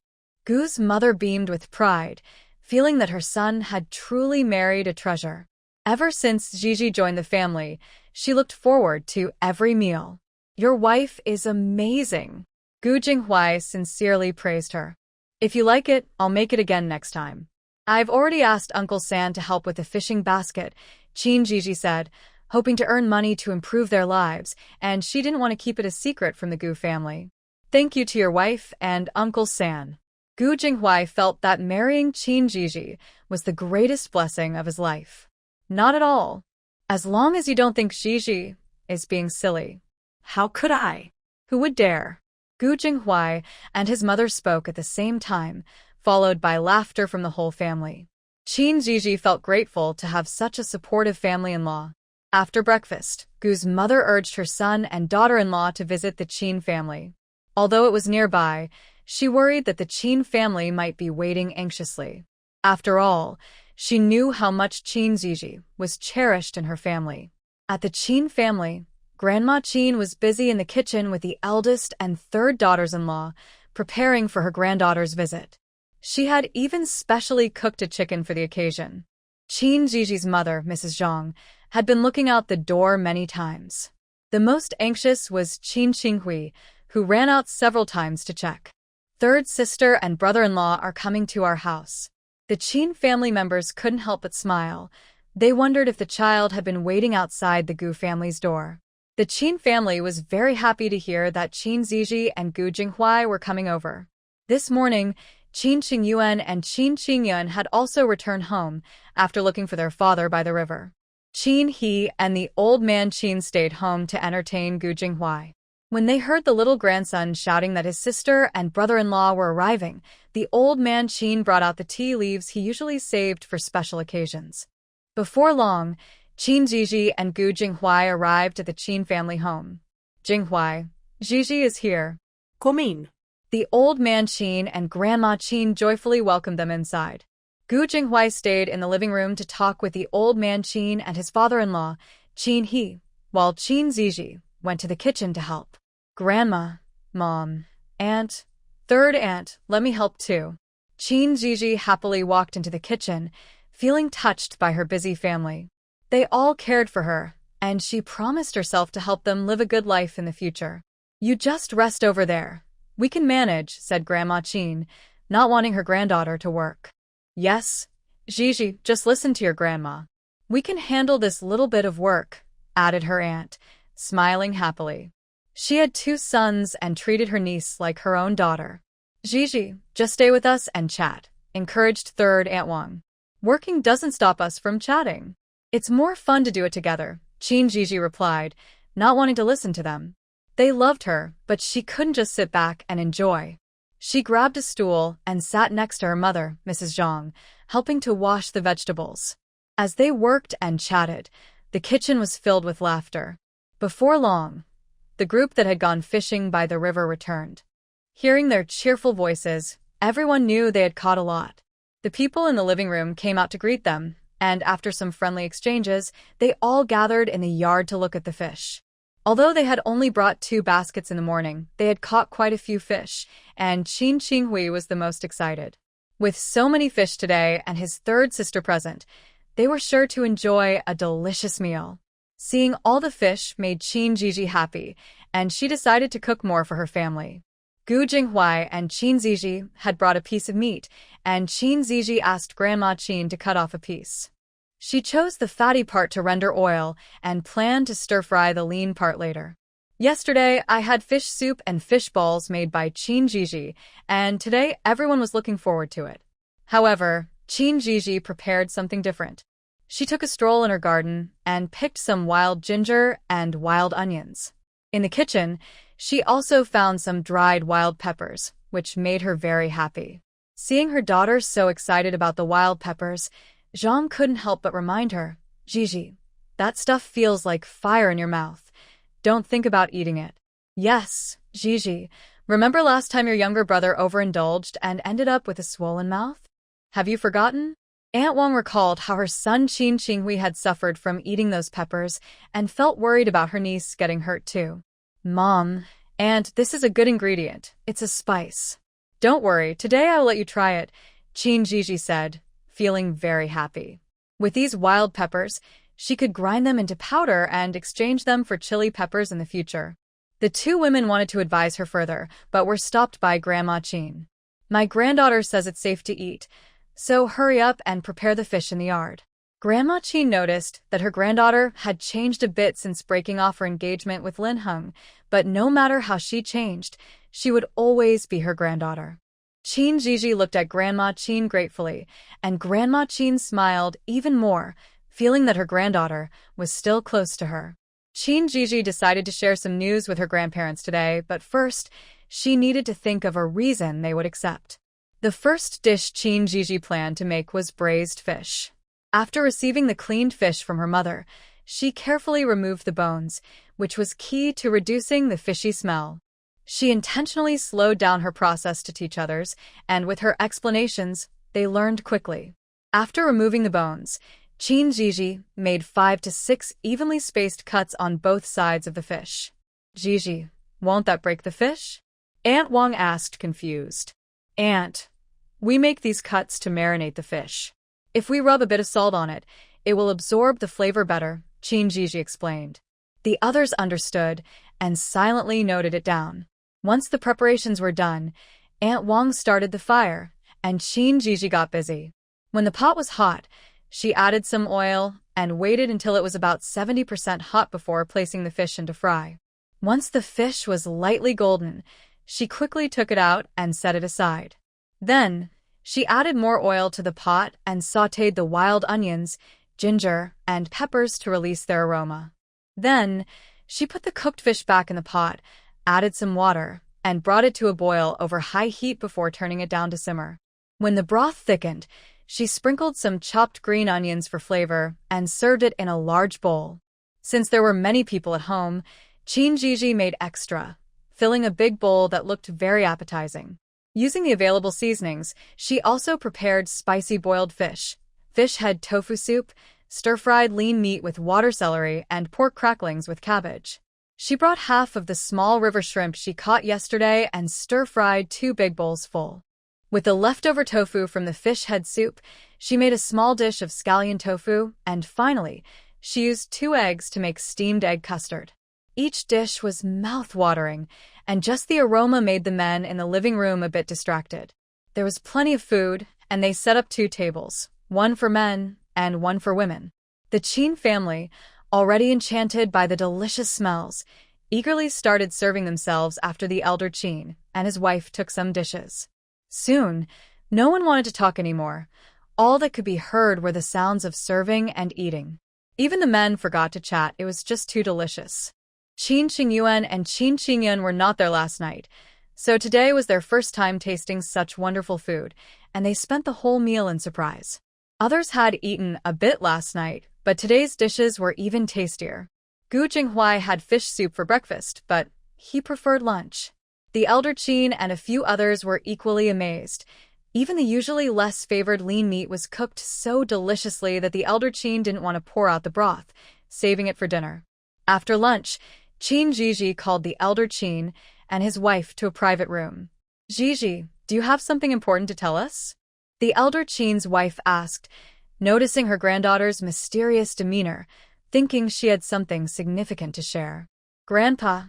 Gu's mother beamed with pride, feeling that her son had truly married a treasure. Ever since Zhizhi joined the family, she looked forward to every meal. Your wife is amazing. Gu Jinghuai sincerely praised her. If you like it, I'll make it again next time. I've already asked Uncle San to help with the fishing basket, Zhizhi said, hoping to earn money to improve their lives, and she didn't want to keep it a secret from the Gu family. Thank you to your wife and Uncle San. Gu Jinghuai felt that marrying Zhizhi was the greatest blessing of his life. Not at all. As long as you don't think Zhizhi is being silly. How could I? Who would dare? Gu Jinghuai and his mother spoke at the same time, followed by laughter from the whole family. Zhizhi felt grateful to have such a supportive family-in-law. After breakfast, Gu's mother urged her son and daughter-in-law to visit the Qin family. Although it was nearby, she worried that the Qin family might be waiting anxiously. After all, she knew how much Zhizhi was cherished in her family. At the Qin family, Grandma Qin was busy in the kitchen with the eldest and third daughters-in-law, preparing for her granddaughter's visit. She had even specially cooked a chicken for the occasion. Zhizhi's mother, Mrs. Zhang, had been looking out the door many times. The most anxious was Qinghui, who ran out several times to check. Third sister and brother-in-law are coming to our house. The Qin family members couldn't help but smile. They wondered if the child had been waiting outside the Gu family's door. The Qin family was very happy to hear that Zhizhi and Gu Jinghuai were coming over. This morning, Qin Qingyuan and Qin Qingyun had also returned home after looking for their father by the river. Qin He and the old man Qin stayed home to entertain Gu Jinghuai. When they heard the little grandson shouting that his sister and brother-in-law were arriving, the old man Qin brought out the tea leaves he usually saved for special occasions. Before long, Zhizhi and Gu Jinghuai arrived at the Qin family home. Jinghuai, Zhizhi is here. Come in. The old man Qin and Grandma Qin joyfully welcomed them inside. Gu Jinghuai stayed in the living room to talk with the old man Qin and his father-in-law, Qin He, while Zhizhi went to the kitchen to help. Grandma, Mom, Aunt, third aunt, let me help too. Zhizhi happily walked into the kitchen, feeling touched by her busy family. They all cared for her, and she promised herself to help them live a good life in the future. You just rest over there. We can manage, said Grandma Qin, not wanting her granddaughter to work. Yes, Zhizhi, just listen to your grandma. We can handle this little bit of work, added her aunt, smiling happily. She had 2 sons and treated her niece like her own daughter. Zhizhi, just stay with us and chat, encouraged third Aunt Wang. Working doesn't stop us from chatting. It's more fun to do it together, Zhizhi replied, not wanting to listen to them. They loved her, but she couldn't just sit back and enjoy. She grabbed a stool and sat next to her mother, Mrs. Zhang, helping to wash the vegetables. As they worked and chatted, the kitchen was filled with laughter. Before long, the group that had gone fishing by the river returned. Hearing their cheerful voices, everyone knew they had caught a lot. The people in the living room came out to greet them, and after some friendly exchanges, they all gathered in the yard to look at the fish. Although they had only brought 2 baskets in the morning, they had caught quite a few fish, and Qin Qinghui was the most excited. With so many fish today and his third sister present, they were sure to enjoy a delicious meal. Seeing all the fish made Zhizhi happy, and she decided to cook more for her family. Gu Jinghuai and Zhizhi had brought a piece of meat, and Zhizhi asked Grandma Qin to cut off a piece. She chose the fatty part to render oil and planned to stir-fry the lean part later. Yesterday, I had fish soup and fish balls made by Zhizhi, and today everyone was looking forward to it. However, Zhizhi prepared something different. She took a stroll in her garden and picked some wild ginger and wild onions. In the kitchen, she also found some dried wild peppers, which made her very happy. Seeing her daughter so excited about the wild peppers, Zhang couldn't help but remind her, Zhizhi, that stuff feels like fire in your mouth. Don't think about eating it. Yes, Zhizhi, remember last time your younger brother overindulged and ended up with a swollen mouth? Have you forgotten? Aunt Wang recalled how her son Qin Qinghui had suffered from eating those peppers and felt worried about her niece getting hurt too. Mom, Aunt, this is a good ingredient. It's a spice. Don't worry, today I will let you try it, Qin Zhizhi said, feeling very happy. With these wild peppers, she could grind them into powder and exchange them for chili peppers in the future. The two women wanted to advise her further, but were stopped by Grandma Qin. My granddaughter says it's safe to eat, so hurry up and prepare the fish in the yard. Grandma Qin noticed that her granddaughter had changed a bit since breaking off her engagement with Lin Heng, but no matter how she changed, she would always be her granddaughter. Qin Zhizhi looked at Grandma Qin gratefully, and Grandma Qin smiled even more, feeling that her granddaughter was still close to her. Qin Zhizhi decided to share some news with her grandparents today, but first, she needed to think of a reason they would accept. The first dish Qin Zhizhi planned to make was braised fish. After receiving the cleaned fish from her mother, she carefully removed the bones, which was key to reducing the fishy smell. She intentionally slowed down her process to teach others, and with her explanations, they learned quickly. After removing the bones, Qin Zhizhi made 5 to 6 evenly spaced cuts on both sides of the fish. Zhizhi, won't that break the fish? Aunt Wang asked, confused. Aunt, we make these cuts to marinate the fish. If we rub a bit of salt on it, it will absorb the flavor better, Qin Zhizhi explained. The others understood and silently noted it down. Once the preparations were done, Aunt Wang started the fire, and Qin Zhizhi got busy. When the pot was hot, she added some oil and waited until it was about 70% hot before placing the fish into fry. Once the fish was lightly golden, she quickly took it out and set it aside. Then, she added more oil to the pot and sautéed the wild onions, ginger, and peppers to release their aroma. Then, she put the cooked fish back in the pot, added some water, and brought it to a boil over high heat before turning it down to simmer. When the broth thickened, she sprinkled some chopped green onions for flavor and served it in a large bowl. Since there were many people at home, Qin Zhizhi made extra, filling a big bowl that looked very appetizing. Using the available seasonings, she also prepared spicy boiled fish, fish head tofu soup, stir-fried lean meat with water celery, and pork cracklings with cabbage. She brought half of the small river shrimp she caught yesterday and stir-fried 2 big bowls full. With the leftover tofu from the fish head soup, she made a small dish of scallion tofu, and finally, she used 2 eggs to make steamed egg custard. Each dish was mouth-watering, and just the aroma made the men in the living room a bit distracted. There was plenty of food, and they set up 2 tables, one for men and one for women. The Qin family, already enchanted by the delicious smells, eagerly started serving themselves after the elder Qin and his wife took some dishes. Soon, no one wanted to talk anymore. All that could be heard were the sounds of serving and eating. Even the men forgot to chat, it was just too delicious. Qin Qingyuan and Qin Qingyun were not there last night, so today was their first time tasting such wonderful food, and they spent the whole meal in surprise. Others had eaten a bit last night, but today's dishes were even tastier. Gu Jinghuai had fish soup for breakfast, but he preferred lunch. The elder Qin and a few others were equally amazed. Even the usually less favored lean meat was cooked so deliciously that the elder Qin didn't want to pour out the broth, saving it for dinner. After lunch, Qin Zhizhi called the elder Qin and his wife to a private room. Zhizhi, do you have something important to tell us? The elder Qin's wife asked, noticing her granddaughter's mysterious demeanor, thinking she had something significant to share. Grandpa,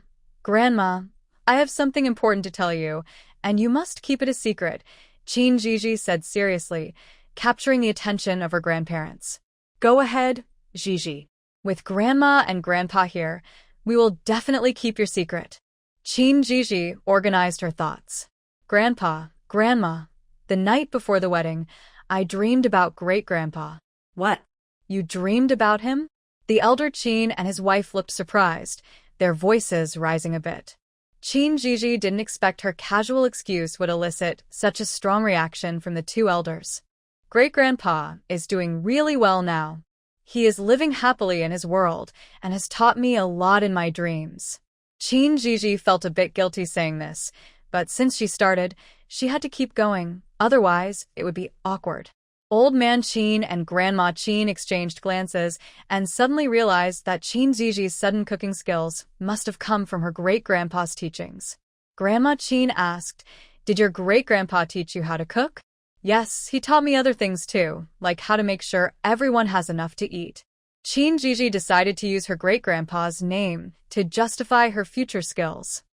Grandma, I have something important to tell you, and you must keep it a secret, Qin Zhizhi said seriously, capturing the attention of her grandparents. Go ahead, Zhizhi. With Grandma and Grandpa here, we will definitely keep your secret. Qin Zhizhi organized her thoughts. Grandpa, Grandma, the night before the wedding, I dreamed about great-grandpa. What? You dreamed about him? The elder Qin and his wife looked surprised, their voices rising a bit. Zhizhi didn't expect her casual excuse would elicit such a strong reaction from the two elders. Great-grandpa is doing really well now. He is living happily in his world and has taught me a lot in my dreams. Zhizhi felt a bit guilty saying this, but since she started, she had to keep going, otherwise it would be awkward. Old Man Qin and Grandma Qin exchanged glances and suddenly realized that Zhizhi's sudden cooking skills must have come from her great-grandpa's teachings. Grandma Qin asked, "Did your great-grandpa teach you how to cook?" "Yes, he taught me other things too, like how to make sure everyone has enough to eat." Zhizhi decided to use her great-grandpa's name to justify her future skills.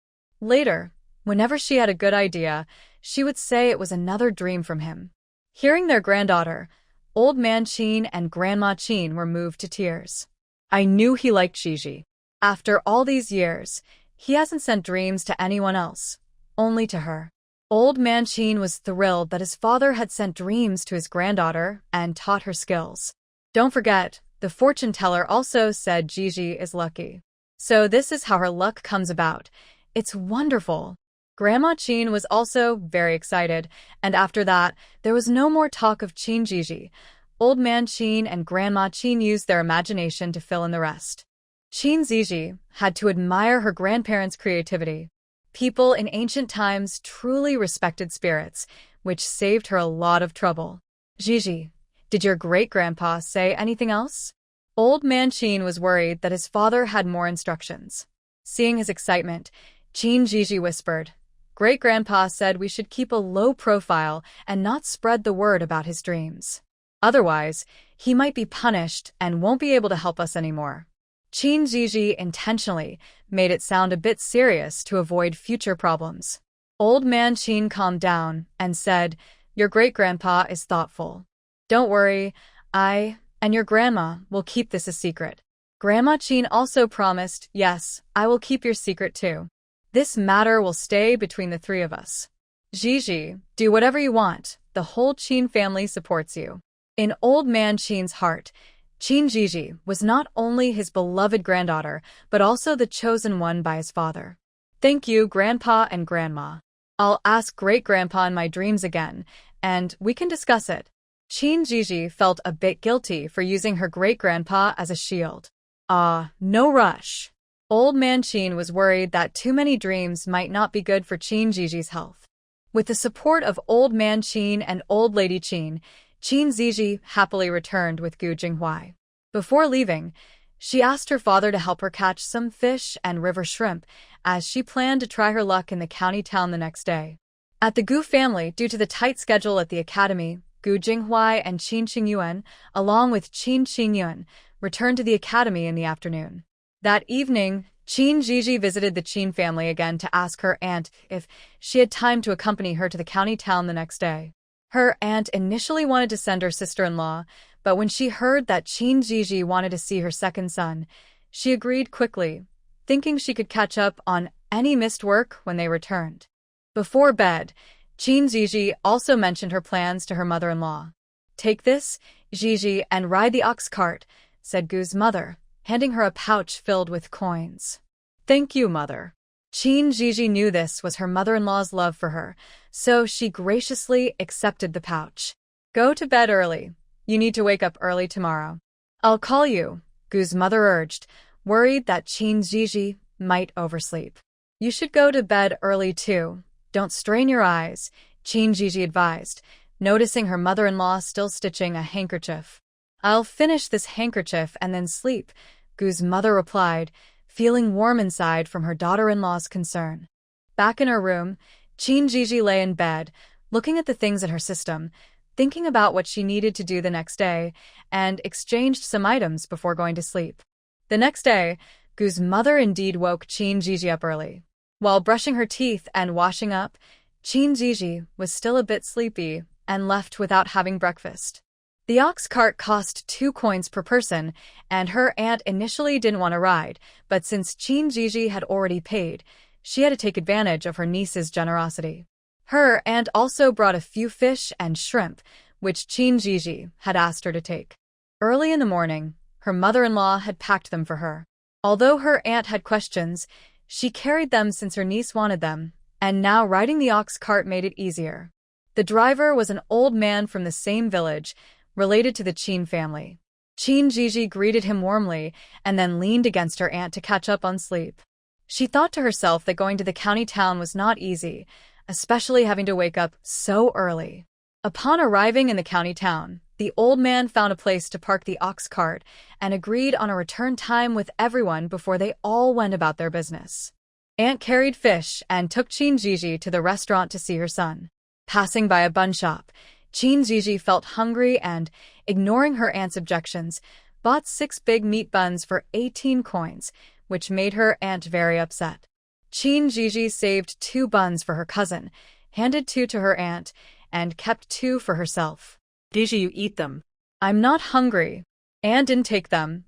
Later, whenever she had a good idea, she would say it was another dream from him. Hearing their granddaughter, Old Man Qin and Grandma Qin were moved to tears. "I knew he liked Zhizhi. After all these years, he hasn't sent dreams to anyone else, only to her." Old Man Qin was thrilled that his father had sent dreams to his granddaughter and taught her skills. Don't forget, the fortune teller also said Zhizhi is lucky. So this is how her luck comes about. It's wonderful. Grandma Qin was also very excited, and after that, there was no more talk of Zhizhi. Old Man Qin and Grandma Qin used their imagination to fill in the rest. Zhizhi had to admire her grandparents' creativity. People in ancient times truly respected spirits, which saved her a lot of trouble. "Zhizhi, did your great-grandpa say anything else?" Old Man Qin was worried that his father had more instructions. Seeing his excitement, Zhizhi whispered, "Great-grandpa said we should keep a low profile and not spread the word about his dreams. Otherwise, he might be punished and won't be able to help us anymore." Zhizhi intentionally made it sound a bit serious to avoid future problems. Old Man Qin calmed down and said, "Your great-grandpa is thoughtful. Don't worry, I and your grandma will keep this a secret." Grandma Qin also promised, "Yes, I will keep your secret too. This matter will stay between the three of us. Zhizhi, do whatever you want. The whole Qin family supports you." In Old Man Qin's heart, Zhizhi was not only his beloved granddaughter, but also the chosen one by his father. "Thank you, Grandpa and Grandma. I'll ask Great-grandpa in my dreams again, and we can discuss it." Zhizhi felt a bit guilty for using her great-grandpa as a shield. No rush. Old Man Qin was worried that too many dreams might not be good for Zhizhi's health. With the support of Old Man Qin and Old Lady Qin, Zhizhi happily returned with Gu Jinghuai. Before leaving, she asked her father to help her catch some fish and river shrimp, as she planned to try her luck in the county town the next day. At the Gu family, due to the tight schedule at the academy, Gu Jinghuai and Qin Qingyuan, along with Qin Qingyuan, returned to the academy in the afternoon. That evening, Zhizhi visited the Qin family again to ask her aunt if she had time to accompany her to the county town the next day. Her aunt initially wanted to send her sister-in-law, but when she heard that Zhizhi wanted to see her second son, she agreed quickly, thinking she could catch up on any missed work when they returned. Before bed, Zhizhi also mentioned her plans to her mother-in-law. "Take this, Zhizhi, and ride the ox cart," said Gu's mother, handing her a pouch filled with coins. "Thank you, mother." Zhizhi knew this was her mother-in-law's love for her, so she graciously accepted the pouch. "Go to bed early. You need to wake up early tomorrow." "I'll call you," Gu's mother urged, worried that Zhizhi might oversleep. "You should go to bed early too. Don't strain your eyes," Zhizhi advised, noticing her mother-in-law still stitching a handkerchief. "I'll finish this handkerchief and then sleep," Gu's mother replied, feeling warm inside from her daughter-in-law's concern. Back in her room, Zhizhi lay in bed, looking at the things in her system, thinking about what she needed to do the next day, and exchanged some items before going to sleep. The next day, Gu's mother indeed woke Zhizhi up early. While brushing her teeth and washing up, Zhizhi was still a bit sleepy and left without having breakfast. The ox cart cost 2 coins per person, and her aunt initially didn't want to ride, but since Zhizhi had already paid, she had to take advantage of her niece's generosity. Her aunt also brought a few fish and shrimp, which Zhizhi had asked her to take. Early in the morning, her mother-in-law had packed them for her. Although her aunt had questions, She carried them since her niece wanted them, and now riding the ox cart made it easier. The driver was an old man from the same village, related to the Qin family. Zhizhi greeted him warmly and then leaned against her aunt to catch up on sleep. She thought to herself that going to the county town was not easy, especially having to wake up so early. Upon arriving in the county town, the old man found a place to park the ox cart and agreed on a return time with everyone before they all went about their business. Aunt carried fish and took Zhizhi to the restaurant to see her son. Passing by a bun shop, Zhizhi felt hungry and, ignoring her aunt's objections, bought 6 big meat buns for 18 coins, which made her aunt very upset. Zhizhi saved 2 buns for her cousin, handed 2 to her aunt, and kept 2 for herself. Zhizhi, you eat them. I'm not hungry. Aunt didn't take them,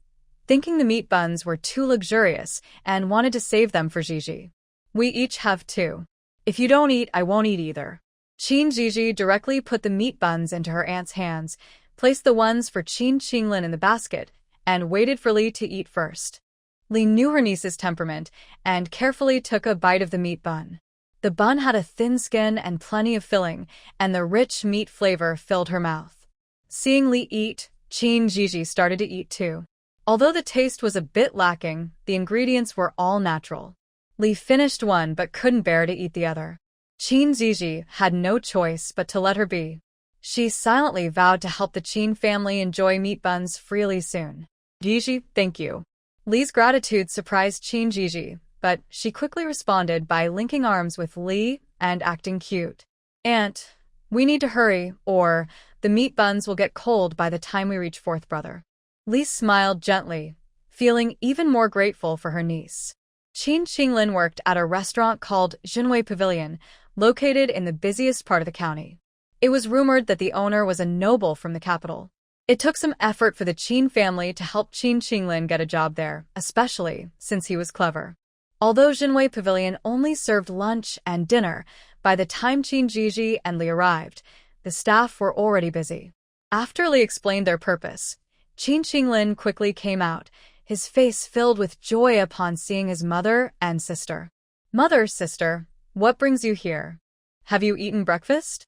thinking the meat buns were too luxurious and wanted to save them for Zhizhi. We each have 2. If you don't eat, I won't eat either. Zhizhi directly put the meat buns into her aunt's hands, placed the ones for Qinglin in the basket, and waited for Li to eat first. Li knew her niece's temperament and carefully took a bite of the meat bun. The bun had a thin skin and plenty of filling, and the rich meat flavor filled her mouth. Seeing Li eat, Zhizhi started to eat too. Although the taste was a bit lacking, the ingredients were all natural. Li finished one but couldn't bear to eat the other. Zhizhi had no choice but to let her be. She silently vowed to help the Qin family enjoy meat buns freely soon. Zhizhi, thank you. Li's gratitude surprised Zhizhi, but she quickly responded by linking arms with Li and acting cute. Aunt, we need to hurry, or the meat buns will get cold by the time we reach fourth brother. Li smiled gently, feeling even more grateful for her niece. Qinglin worked at a restaurant called Zhenwei Pavilion, located in the busiest part of the county. It was rumored that the owner was a noble from the capital. It took some effort for the Qin family to help Qinglin get a job there, especially since he was clever. Although Zhenwei Pavilion only served lunch and dinner, by the time Zhizhi and Li arrived, the staff were already busy. After Li explained their purpose, Qinglin quickly came out, his face filled with joy upon seeing his mother and sister. Mother, sister, what brings you here? Have you eaten breakfast?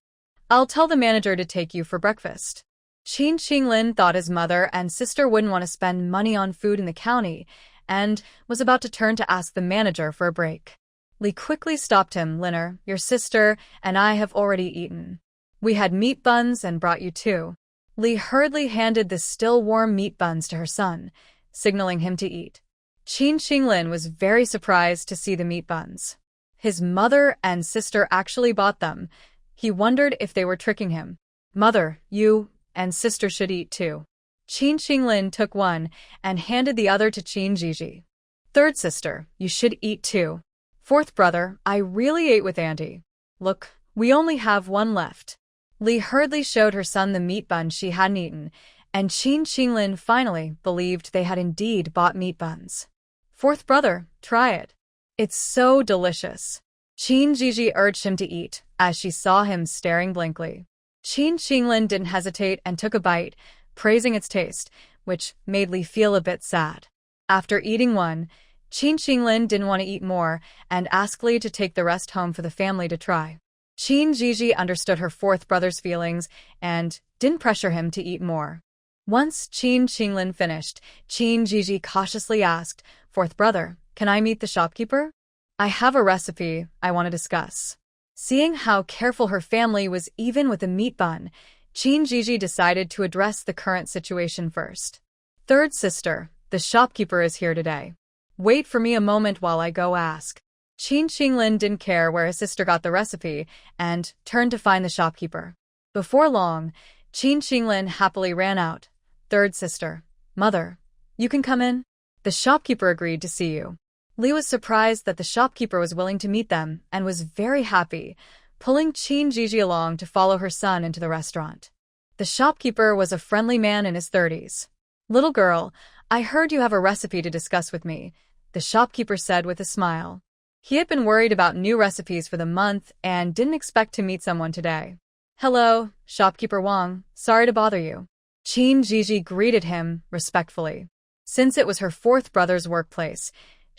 I'll tell the manager to take you for breakfast. Qinglin thought his mother and sister wouldn't want to spend money on food in the county, and was about to turn to ask the manager for a break. Li quickly stopped him. Linner, your sister and I have already eaten. We had meat buns and brought you 2. Li hurriedly handed the still warm meat buns to her son, signaling him to eat. Qinglin was very surprised to see the meat buns. His mother and sister actually bought them. He wondered if they were tricking him. Mother, you and sister should eat too. Qinglin took one and handed the other to Zhizhi. Third sister, you should eat too. Fourth brother, I really ate with auntie. Look, we only have one left. Li hurriedly showed her son the meat bun she hadn't eaten, and Qinglin finally believed they had indeed bought meat buns. Fourth brother, try it. It's so delicious. Zhizhi urged him to eat, as she saw him staring blankly. Qinglin didn't hesitate and took a bite, praising its taste, which made Li feel a bit sad. After eating one, Qinglin didn't want to eat more and asked Li to take the rest home for the family to try. Zhizhi understood her fourth brother's feelings and didn't pressure him to eat more. Once Qinglin finished, Zhizhi cautiously asked, Fourth brother, can I meet the shopkeeper? I have a recipe I want to discuss. Seeing how careful her family was even with the meat bun, Zhizhi decided to address the current situation first. Third sister, the shopkeeper is here today. Wait for me a moment while I go ask. Qinglin didn't care where his sister got the recipe and turned to find the shopkeeper. Before long, Qinglin happily ran out. Third sister, mother, you can come in? The shopkeeper agreed to see you. Li was surprised that the shopkeeper was willing to meet them and was very happy, pulling Zhizhi along to follow her son into the restaurant. The shopkeeper was a friendly man in his 30s. Little girl, I heard you have a recipe to discuss with me, the shopkeeper said with a smile. He had been worried about new recipes for the month and didn't expect to meet someone today. Hello, shopkeeper Wang, sorry to bother you. Zhizhi greeted him respectfully. Since it was her fourth brother's workplace,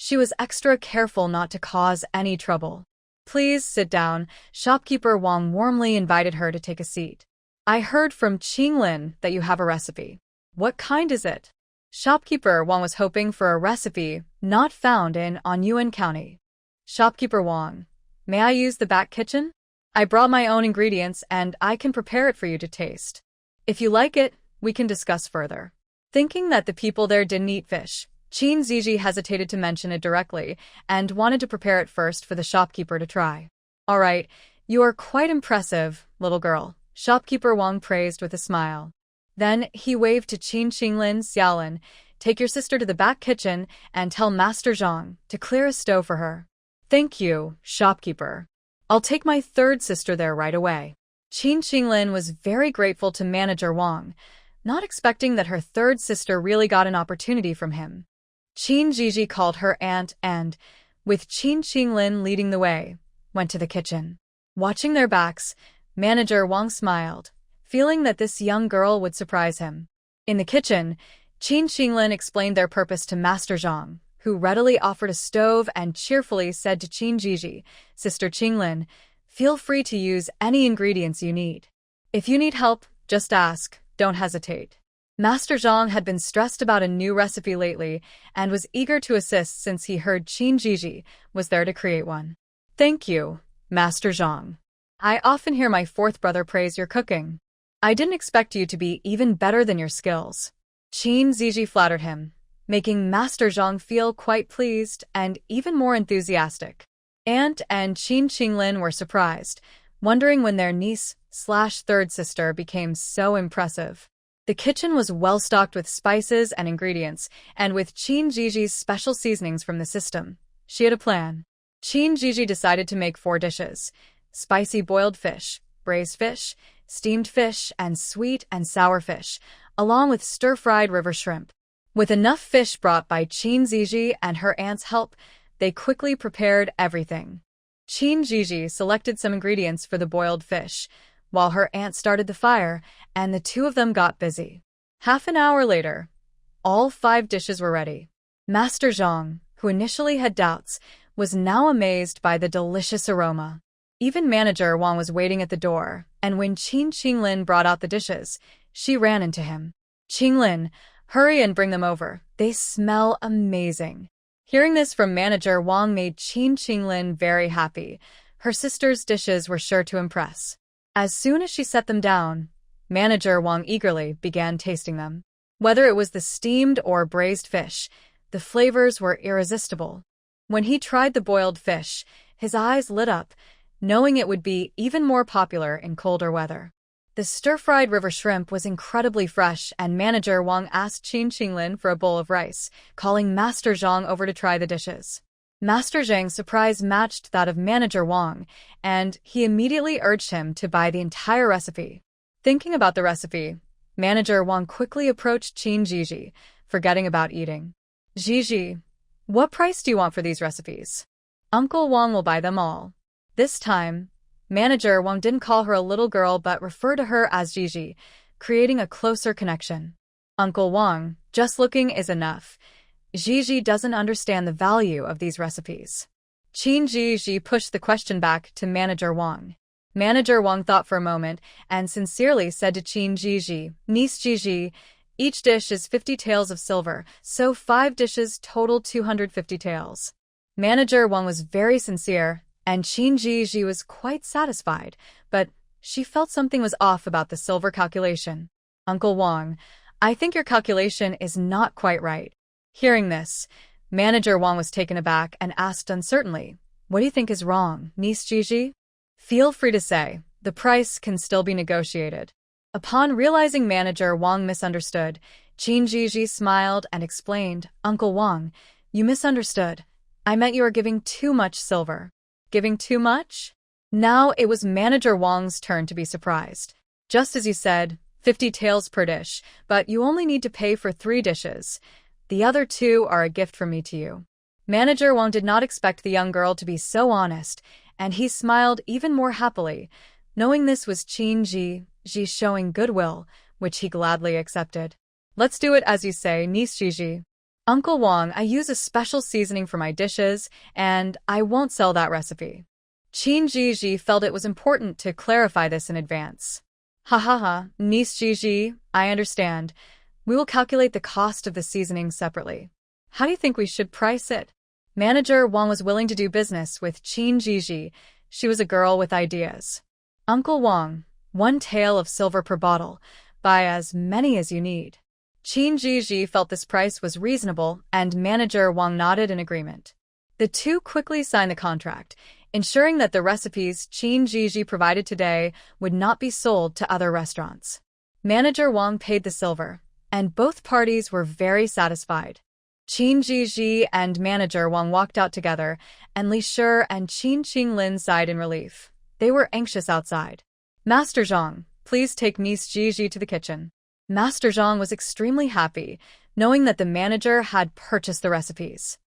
She was extra careful not to cause any trouble. "Please sit down," shopkeeper Wang warmly invited her to take a seat. "I heard from Qinglin that you have a recipe. What kind is it?" Shopkeeper Wang was hoping for a recipe not found in Anyuan County. Shopkeeper Wang, "May I use the back kitchen? I brought my own ingredients and I can prepare it for you to taste. If you like it, we can discuss further." Thinking that the people there didn't eat fish, Zhizhi hesitated to mention it directly and wanted to prepare it first for the shopkeeper to try. "All right, you are quite impressive, little girl," shopkeeper Wang praised with a smile. Then he waved to Qinglin Xiaolin, "Take your sister to the back kitchen and tell Master Zhang to clear a stove for her." "Thank you, shopkeeper. I'll take my third sister there right away." Qinglin was very grateful to Manager Wang, not expecting that her third sister really got an opportunity from him. Zhizhi called her aunt and, with Qinglin leading the way, went to the kitchen. Watching their backs, Manager Wang smiled, feeling that this young girl would surprise him. In the kitchen, Qinglin explained their purpose to Master Zhang, who readily offered a stove and cheerfully said to Zhizhi, "Sister Qinglin, feel free to use any ingredients you need. If you need help, just ask, don't hesitate." Master Zhang had been stressed about a new recipe lately and was eager to assist since he heard Zhizhi was there to create one. "Thank you, Master Zhang. I often hear my fourth brother praise your cooking. I didn't expect you to be even better than your skills." Zhizhi flattered him, making Master Zhang feel quite pleased and even more enthusiastic. Aunt and Qinglin were surprised, wondering when their niece/third sister became so impressive. The kitchen was well stocked with spices and ingredients, and with Zhizhi's special seasonings from the system, she had a plan. Zhizhi decided to make 4 dishes: spicy boiled fish, braised fish, steamed fish, and sweet and sour fish, along with stir-fried river shrimp. With enough fish brought by Zhizhi and her aunt's help, they quickly prepared everything. Zhizhi selected some ingredients for the boiled fish, while her aunt started the fire, and the two of them got busy. Half an hour later, all 5 dishes were ready. Master Zhang, who initially had doubts, was now amazed by the delicious aroma. Even Manager Wang was waiting at the door, and when Qinglin brought out the dishes, she ran into him. "Qinglin, hurry and bring them over. They smell amazing." Hearing this from Manager Wang made Qinglin very happy. Her sister's dishes were sure to impress. As soon as she set them down, Manager Wang eagerly began tasting them. Whether it was the steamed or braised fish, the flavors were irresistible. When he tried the boiled fish, his eyes lit up, knowing it would be even more popular in colder weather. The stir-fried river shrimp was incredibly fresh, and Manager Wang asked Qinglin for a bowl of rice, calling Master Zhang over to try the dishes. Master Zhang's surprise matched that of Manager Wang, and he immediately urged him to buy the entire recipe. Thinking about the recipe, Manager Wang quickly approached Zhizhi, forgetting about eating. "Zhizhi, what price do you want for these recipes? Uncle Wang will buy them all." This time, Manager Wang didn't call her a little girl but referred to her as Zhizhi, creating a closer connection. "Uncle Wang, just looking is enough. Zhizhi doesn't understand the value of these recipes." Zhizhi pushed the question back to Manager Wang. Manager Wang thought for a moment and sincerely said to Zhizhi, "Niece Zhizhi, each dish is 50 taels of silver, so 5 dishes total 250 taels." Manager Wang was very sincere, and Zhizhi was quite satisfied, but she felt something was off about the silver calculation. "Uncle Wang, I think your calculation is not quite right." Hearing this, Manager Wang was taken aback and asked uncertainly, "What do you think is wrong, Niece Zhizhi? Feel free to say, the price can still be negotiated." Upon realizing Manager Wang misunderstood, Zhizhi smiled and explained, "Uncle Wang, you misunderstood. I meant you are giving too much silver." "Giving too much?" Now it was Manager Wang's turn to be surprised. "Just as you said, 50 taels per dish, but you only need to pay for 3 dishes. The other 2 are a gift from me to you." Manager Wang did not expect the young girl to be so honest, and he smiled even more happily, knowing this was Zhizhi showing goodwill, which he gladly accepted. "Let's do it as you say, Niece Zhizhi." Uncle Wong, I use a special seasoning for my dishes, and I won't sell that recipe. Zhizhi felt it was important to clarify this in advance. Ha ha ha, niece Zhizhi, I understand. We will calculate the cost of the seasoning separately. How do you think we should price it? Manager Wang was willing to do business with Zhizhi. She was a girl with ideas. Uncle Wang, 1 tael of silver per bottle. Buy as many as you need. Zhizhi felt this price was reasonable, and Manager Wang nodded in agreement. The two quickly signed the contract, ensuring that the recipes Zhizhi provided today would not be sold to other restaurants. Manager Wang paid the silver, and both parties were very satisfied. Zhizhi and Manager Wang walked out together, and Li Shi and Qinlin sighed in relief. They were anxious outside. Master Zhang, please take Miss Zhizhi to the kitchen. Master Zhang was extremely happy, knowing that the manager had purchased the recipes.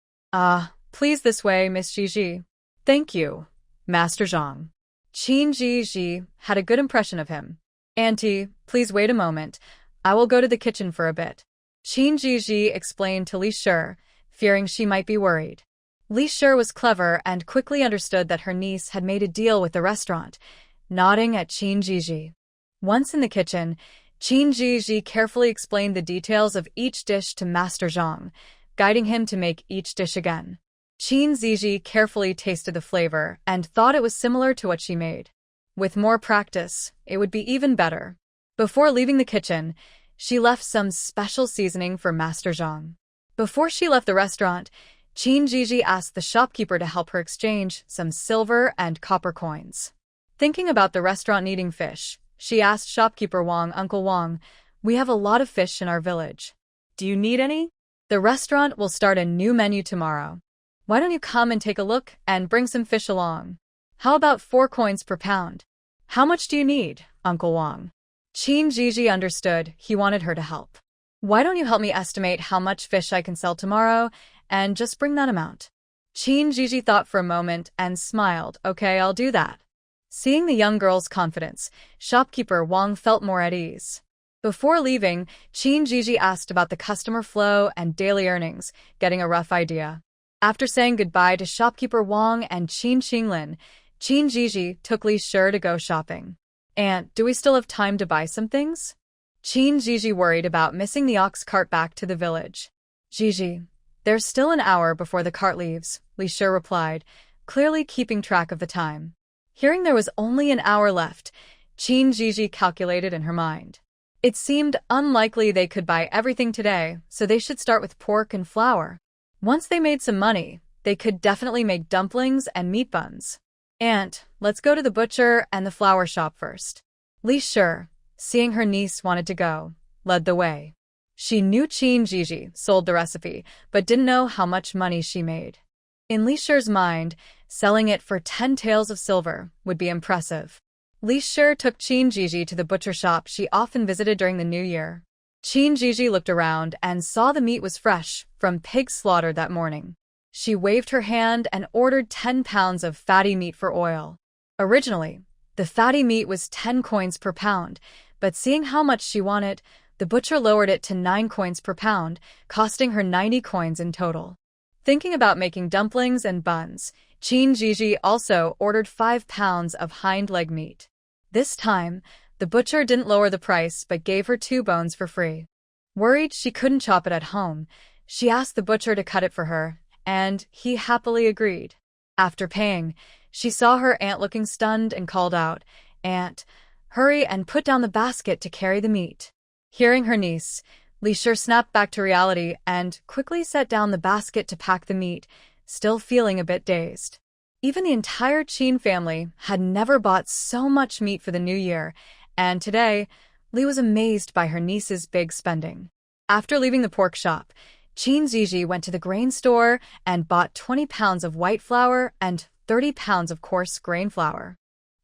Please this way, Miss Zhizhi. Thank you, Master Zhang. Zhizhi had a good impression of him. Auntie, please wait a moment. I will go to the kitchen for a bit. Zhizhi explained to Li Shi, fearing she might be worried. Li Shi was clever and quickly understood that her niece had made a deal with the restaurant, nodding at Zhizhi. Once in the kitchen, Zhizhi carefully explained the details of each dish to Master Zhang, guiding him to make each dish again. Zhizhi carefully tasted the flavor and thought it was similar to what she made. With more practice, it would be even better. Before leaving the kitchen, she left some special seasoning for Master Zhang. Before she left the restaurant, Zhizhi asked the shopkeeper to help her exchange some silver and copper coins. Thinking about the restaurant needing fish, she asked shopkeeper Wang, Uncle Wang, we have a lot of fish in our village. Do you need any? The restaurant will start a new menu tomorrow. Why don't you come and take a look and bring some fish along? How about 4 coins per pound? How much do you need, Uncle Wang? Zhizhi understood he wanted her to help. Why don't you help me estimate how much fish I can sell tomorrow and just bring that amount? Zhizhi thought for a moment and smiled. Okay, I'll do that. Seeing the young girl's confidence, shopkeeper Wang felt more at ease. Before leaving, Zhizhi asked about the customer flow and daily earnings, getting a rough idea. After saying goodbye to shopkeeper Wang and Qinlin, Zhizhi took Li Shi to go shopping. Aunt, do we still have time to buy some things? Zhizhi worried about missing the ox cart back to the village. Zhizhi, there's still an hour before the cart leaves, Li Shi replied, clearly keeping track of the time. Hearing there was only an hour left, Zhizhi calculated in her mind. It seemed unlikely they could buy everything today, so they should start with pork and flour. Once they made some money, they could definitely make dumplings and meat buns. Aunt, let's go to the butcher and the flour shop first. Li Shi, seeing her niece wanted to go, led the way. She knew Zhizhi sold the recipe, but didn't know how much money she made. In Li Shi's mind, selling it for 10 taels of silver would be impressive. Li Shi took Zhizhi to the butcher shop she often visited during the new year. Zhizhi looked around and saw the meat was fresh from pig slaughter that morning. She waved her hand and ordered 10 pounds of fatty meat for oil. Originally, the fatty meat was 10 coins per pound, but seeing how much she wanted, the butcher lowered it to 9 coins per pound, costing her 90 coins in total. Thinking about making dumplings and buns, Zhizhi also ordered 5 pounds of hind leg meat. This time, the butcher didn't lower the price but gave her 2 bones for free. Worried she couldn't chop it at home, she asked the butcher to cut it for her, and he happily agreed. After paying, she saw her aunt looking stunned and called out, Aunt, hurry and put down the basket to carry the meat. Hearing her niece, Li Shi snapped back to reality and quickly set down the basket to pack the meat, still feeling a bit dazed. Even the entire Qin family had never bought so much meat for the new year, and today, Li was amazed by her niece's big spending. After leaving the pork shop, Zhizhi went to the grain store and bought 20 pounds of white flour and 30 pounds of coarse grain flour.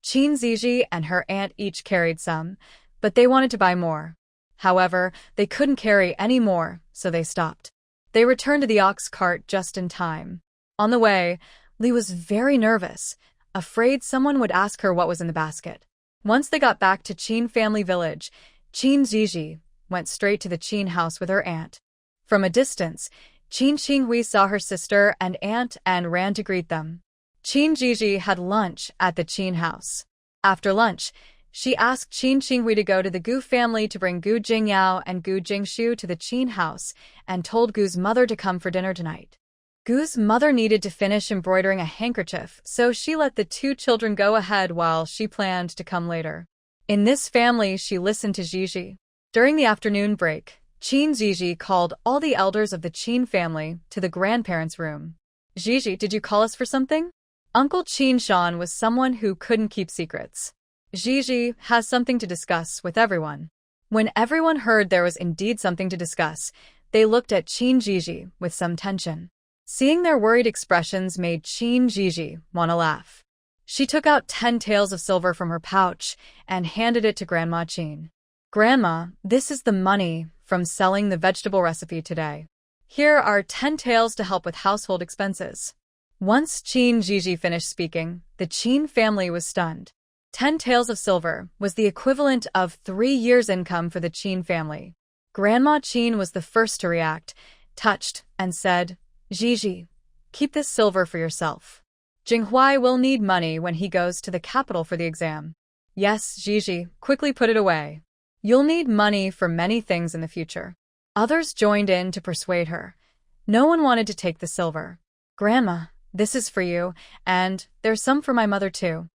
Zhizhi and her aunt each carried some, but they wanted to buy more. However, they couldn't carry any more, so they stopped. They returned to the ox cart just in time. On the way, Li was very nervous, afraid someone would ask her what was in the basket. Once they got back to Qin family village, Zhizhi went straight to the Qin house with her aunt. From a distance, Qin Qinghui saw her sister and aunt and ran to greet them. Qin Zhizhi had lunch at the Qin house. After lunch, she asked Qin Qinghui to go to the Gu family to bring Gu Jingyao and Gu Jingshu to the Qin house and told Gu's mother to come for dinner tonight. Gu's mother needed to finish embroidering a handkerchief, so she let the two children go ahead while she planned to come later. In this family, she listened to Zhizhi. During the afternoon break, Qin Zhizhi called all the elders of the Qin family to the grandparents' room. Zhizhi, did you call us for something? Uncle Qin Shan was someone who couldn't keep secrets. Zhizhi has something to discuss with everyone. When everyone heard there was indeed something to discuss, they looked at Qin Zhizhi with some tension. Seeing their worried expressions made Qin Zhizhi want to laugh. She took out 10 taels of silver from her pouch and handed it to Grandma Qin. Grandma, this is the money from selling the vegetable recipe today. Here are 10 taels to help with household expenses. Once Qin Zhizhi finished speaking, the Qin family was stunned. 10 taels of silver was the equivalent of 3 years' income for the Qin family. Grandma Qin was the first to react, touched, and said, Zhizhi, keep this silver for yourself. Jinghui will need money when he goes to the capital for the exam. Yes, Zhizhi, quickly put it away. You'll need money for many things in the future. Others joined in to persuade her. No one wanted to take the silver. Grandma, this is for you, and there's some for my mother too.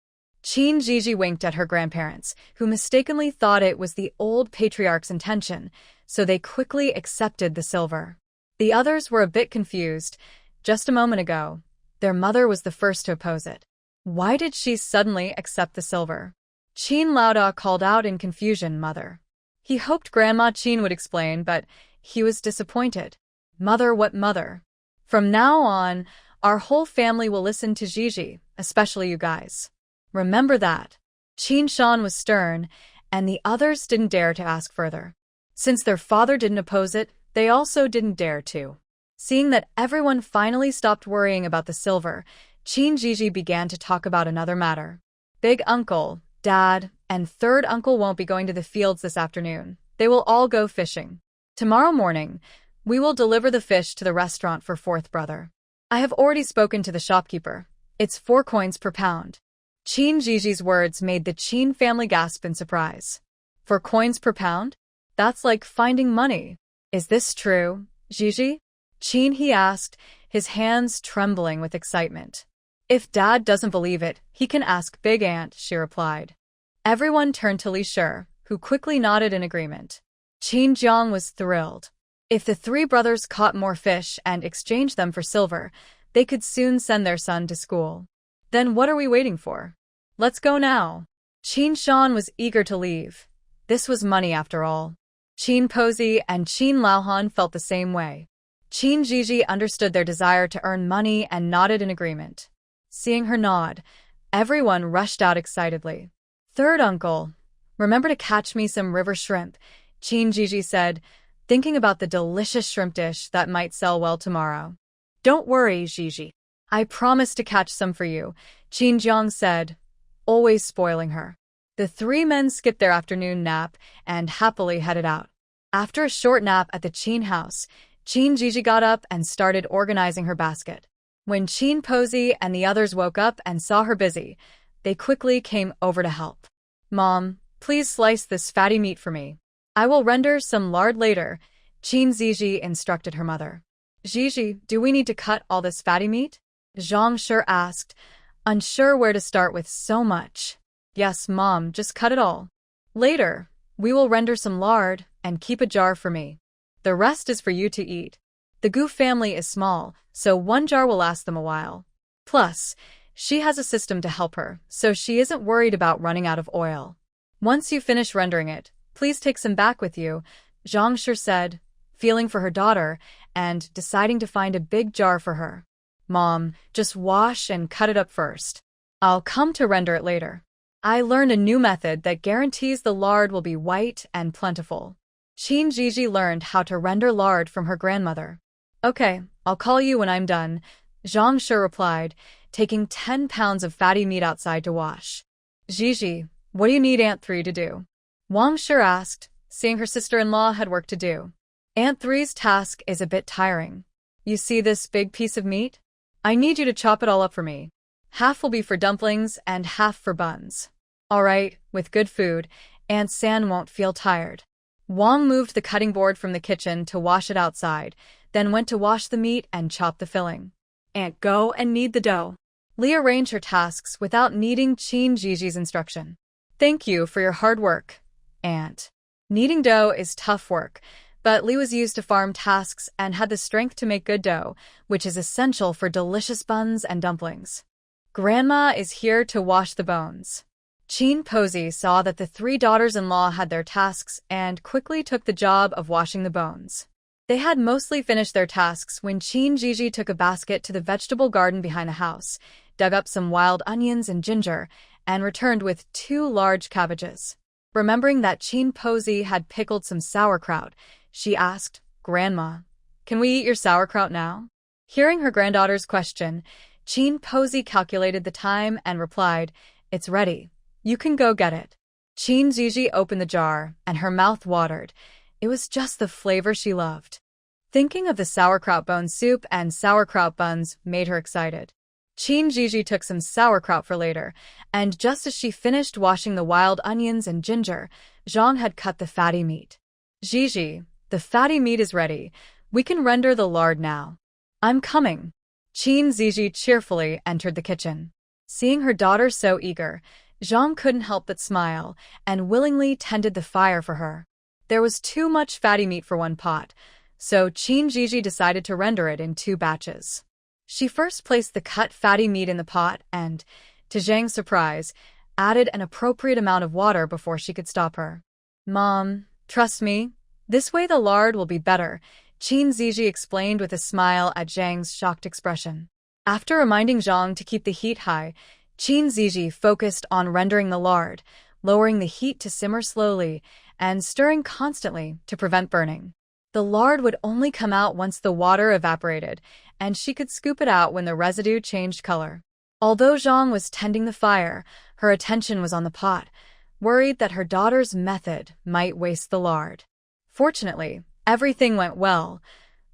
Qin Zhizhi winked at her grandparents, who mistakenly thought it was the old patriarch's intention, so they quickly accepted the silver. The others were a bit confused. Just a moment ago, their mother was the first to oppose it. Why did she suddenly accept the silver? Qin Laoda called out in confusion, Mother. He hoped Grandma Qin would explain, but he was disappointed. Mother, what mother? From now on, our whole family will listen to Zhizhi, especially you guys. Remember that. Qin Shan was stern, and the others didn't dare to ask further. Since their father didn't oppose it, they also didn't dare to. Seeing that everyone finally stopped worrying about the silver, Qin Zhizhi began to talk about another matter. Big uncle, dad, and third uncle won't be going to the fields this afternoon. They will all go fishing. Tomorrow morning, we will deliver the fish to the restaurant for fourth brother. I have already spoken to the shopkeeper. It's 4 coins per pound. Qin Zhizhi's words made the Qin family gasp in surprise. 4 coins per pound? That's like finding money. Is this true, Zhizhi? Qin, he asked, his hands trembling with excitement. If Dad doesn't believe it, he can ask Big Aunt, she replied. Everyone turned to Li Shi, who quickly nodded in agreement. Qin Jiang was thrilled. If the 3 brothers caught more fish and exchanged them for silver, they could soon send their son to school. Then what are we waiting for? Let's go now. Qin Shan was eager to leave. This was money after all. Qin Pozi and Qin Laohan felt the same way. Qin Zhizhi understood their desire to earn money and nodded in agreement. Seeing her nod, everyone rushed out excitedly. Third uncle, remember to catch me some river shrimp, Qin Zhizhi said, thinking about the delicious shrimp dish that might sell well tomorrow. Don't worry, Zhizhi. I promise to catch some for you, Qin Jiang said, always spoiling her. The 3 men skipped their afternoon nap and happily headed out. After a short nap at the Qin house, Qin Zhizhi got up and started organizing her basket. When Qin Pozi and the others woke up and saw her busy, they quickly came over to help. Mom, please slice this fatty meat for me. I will render some lard later, Qin Zhizhi instructed her mother. Zhizhi, do we need to cut all this fatty meat? Zhang Shi asked, unsure where to start with so much. Yes, Mom, just cut it all. Later, we will render some lard and keep a jar for me. The rest is for you to eat. The Gu family is small, so 1 jar will last them a while. Plus, she has a system to help her, so she isn't worried about running out of oil. Once you finish rendering it, please take some back with you, Zhang Shi said, feeling for her daughter and deciding to find a big jar for her. Mom, just wash and cut it up first. I'll come to render it later. I learned a new method that guarantees the lard will be white and plentiful. Qin Zhizhi learned how to render lard from her grandmother. Okay, I'll call you when I'm done, Zhang Shi replied, taking 10 pounds of fatty meat outside to wash. Zhizhi, what do you need Aunt 3 to do? Wang Shi asked, seeing her sister-in-law had work to do. Aunt 3's task is a bit tiring. You see this big piece of meat? I need you to chop it all up for me. Half will be for dumplings and half for buns. All right, with good food, Aunt San won't feel tired. Wang moved the cutting board from the kitchen to wash it outside, then went to wash the meat and chop the filling. Aunt, go and knead the dough. Li arranged her tasks without needing Zhizi's instruction. Thank you for your hard work, Aunt. Kneading dough is tough work, but Li was used to farm tasks and had the strength to make good dough, which is essential for delicious buns and dumplings. Grandma is here to wash the bones. Qin Posey saw that the three daughters-in-law had their tasks and quickly took the job of washing the bones. They had mostly finished their tasks when Zhizhi took a basket to the vegetable garden behind the house, dug up some wild onions and ginger, and returned with 2 large cabbages. Remembering that Qin Posey had pickled some sauerkraut, she asked, "Grandma, can we eat your sauerkraut now?" Hearing her granddaughter's question, Qin Posey calculated the time and replied, "It's ready. You can go get it." Zhizhi opened the jar, and her mouth watered. It was just the flavor she loved. Thinking of the sauerkraut bone soup and sauerkraut buns made her excited. Zhizhi took some sauerkraut for later, and just as she finished washing the wild onions and ginger, Zhang had cut the fatty meat. "Zhizhi, the fatty meat is ready. We can render the lard now." "I'm coming." Zhizhi cheerfully entered the kitchen. Seeing her daughter so eager, Zhang couldn't help but smile and willingly tended the fire for her. There was too much fatty meat for one pot, so Zhizhi decided to render it in 2 batches. She first placed the cut fatty meat in the pot and, to Zhang's surprise, added an appropriate amount of water before she could stop her. "Mom, trust me, this way the lard will be better," Zhizhi explained with a smile at Zhang's shocked expression. After reminding Zhang to keep the heat high, Zhizhi focused on rendering the lard, lowering the heat to simmer slowly and stirring constantly to prevent burning. The lard would only come out once the water evaporated, and she could scoop it out when the residue changed color. Although Zhang was tending the fire, her attention was on the pot, worried that her daughter's method might waste the lard. Fortunately, everything went well.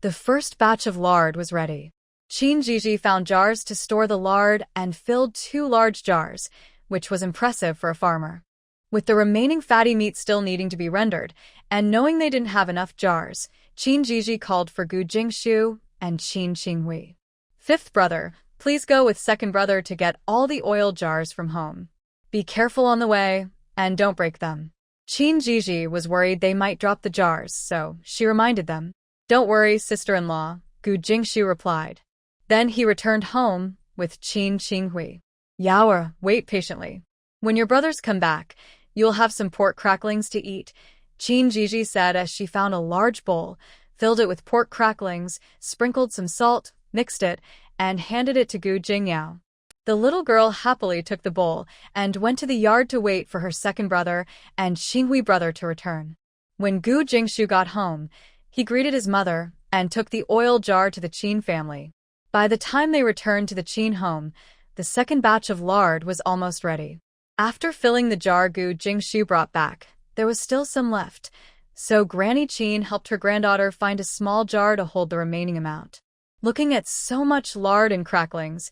The first batch of lard was ready. Zhizhi found jars to store the lard and filled 2 large jars, which was impressive for a farmer. With the remaining fatty meat still needing to be rendered, and knowing they didn't have enough jars, Zhizhi called for Gu Jingshu and Qin Qinghui. "Fifth brother, please go with second brother to get all the oil jars from home. Be careful on the way, and don't break them." Zhizhi was worried they might drop the jars, so she reminded them. "Don't worry, sister-in-law," Gu Jingshu replied. Then he returned home with Qin Qinghui. "Yaoer, wait patiently. When your brothers come back, you'll have some pork cracklings to eat," Zhizhi said as she found a large bowl, filled it with pork cracklings, sprinkled some salt, mixed it, and handed it to Gu Jingyao. The little girl happily took the bowl and went to the yard to wait for her second brother and Qinghui brother to return. When Gu Jingshu got home, he greeted his mother and took the oil jar to the Qin family. By the time they returned to the Qin home, the second batch of lard was almost ready. After filling the jar Gu Jingshu brought back, there was still some left, so Granny Qin helped her granddaughter find a small jar to hold the remaining amount. Looking at so much lard and cracklings,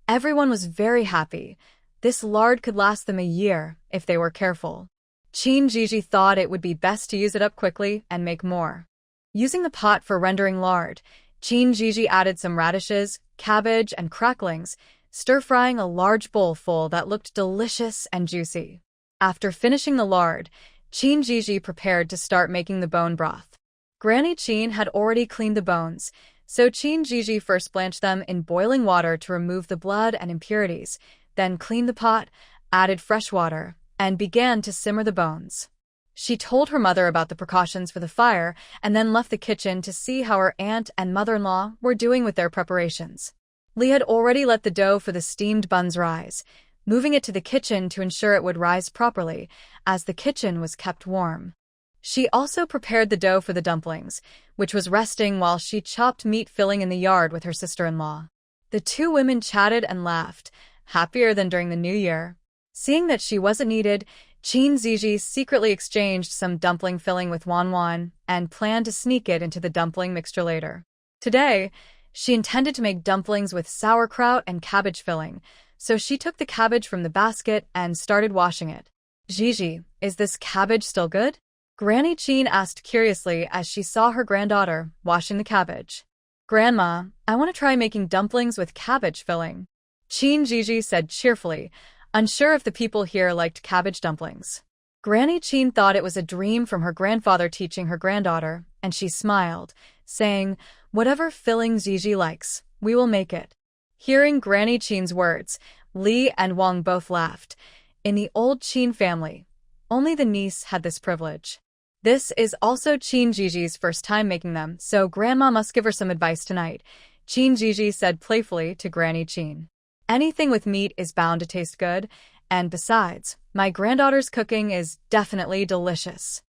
everyone was very happy. This lard could last them a year if they were careful. Zhizhi thought it would be best to use it up quickly and make more. Using the pot for rendering lard, Zhizhi added some radishes, cabbage, and cracklings, stir-frying a large bowl full that looked delicious and juicy. After finishing the lard, Zhizhi prepared to start making the bone broth. Granny Qin had already cleaned the bones, so Zhizhi first blanched them in boiling water to remove the blood and impurities, then cleaned the pot, added fresh water, and began to simmer the bones. She told her mother about the precautions for the fire and then left the kitchen to see how her aunt and mother-in-law were doing with their preparations. Li had already let the dough for the steamed buns rise, moving it to the kitchen to ensure it would rise properly, as the kitchen was kept warm. She also prepared the dough for the dumplings, which was resting while she chopped meat filling in the yard with her sister-in-law. The 2 women chatted and laughed, happier than during the New Year. Seeing that she wasn't needed, Zhizhi secretly exchanged some dumpling filling with Wanwan and planned to sneak it into the dumpling mixture later. Today, She intended to make dumplings with sauerkraut and cabbage filling, so she took the cabbage from the basket and started washing it. Zhizhi, is this cabbage still good? Granny Qin asked curiously as she saw her granddaughter washing the cabbage. Grandma, I want to try making dumplings with cabbage filling. Qin Zhizhi said cheerfully, unsure if the people here liked cabbage dumplings. Granny Qin thought it was a dream from her grandfather teaching her granddaughter, and she smiled, saying, "Whatever filling Zhizhi likes, we will make it." Hearing Granny Qin's words, Li and Wang both laughed. In the old Qin family, only the niece had this privilege. This is also Qin Zhizhi's first time making them, so Grandma must give her some advice tonight, Qin Zhizhi said playfully to Granny Qin. Anything with meat is bound to taste good, and besides, my granddaughter's cooking is definitely delicious.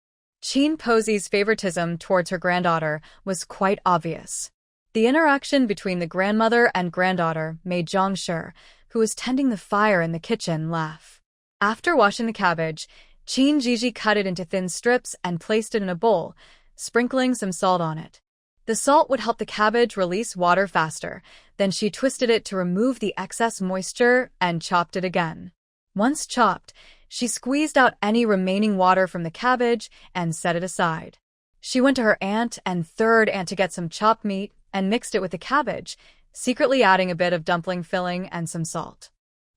Qin Posi's favoritism towards her granddaughter was quite obvious. The interaction between the grandmother and granddaughter made Zhang Shi, who was tending the fire in the kitchen, laugh. After washing the cabbage, Qin Zhizhi cut it into thin strips and placed it in a bowl, sprinkling some salt on it. The salt would help the cabbage release water faster. Then she twisted it to remove the excess moisture and chopped it again. Once chopped, she squeezed out any remaining water from the cabbage and set it aside. She went to her aunt and third aunt to get some chopped meat and mixed it with the cabbage, secretly adding a bit of dumpling filling and some salt.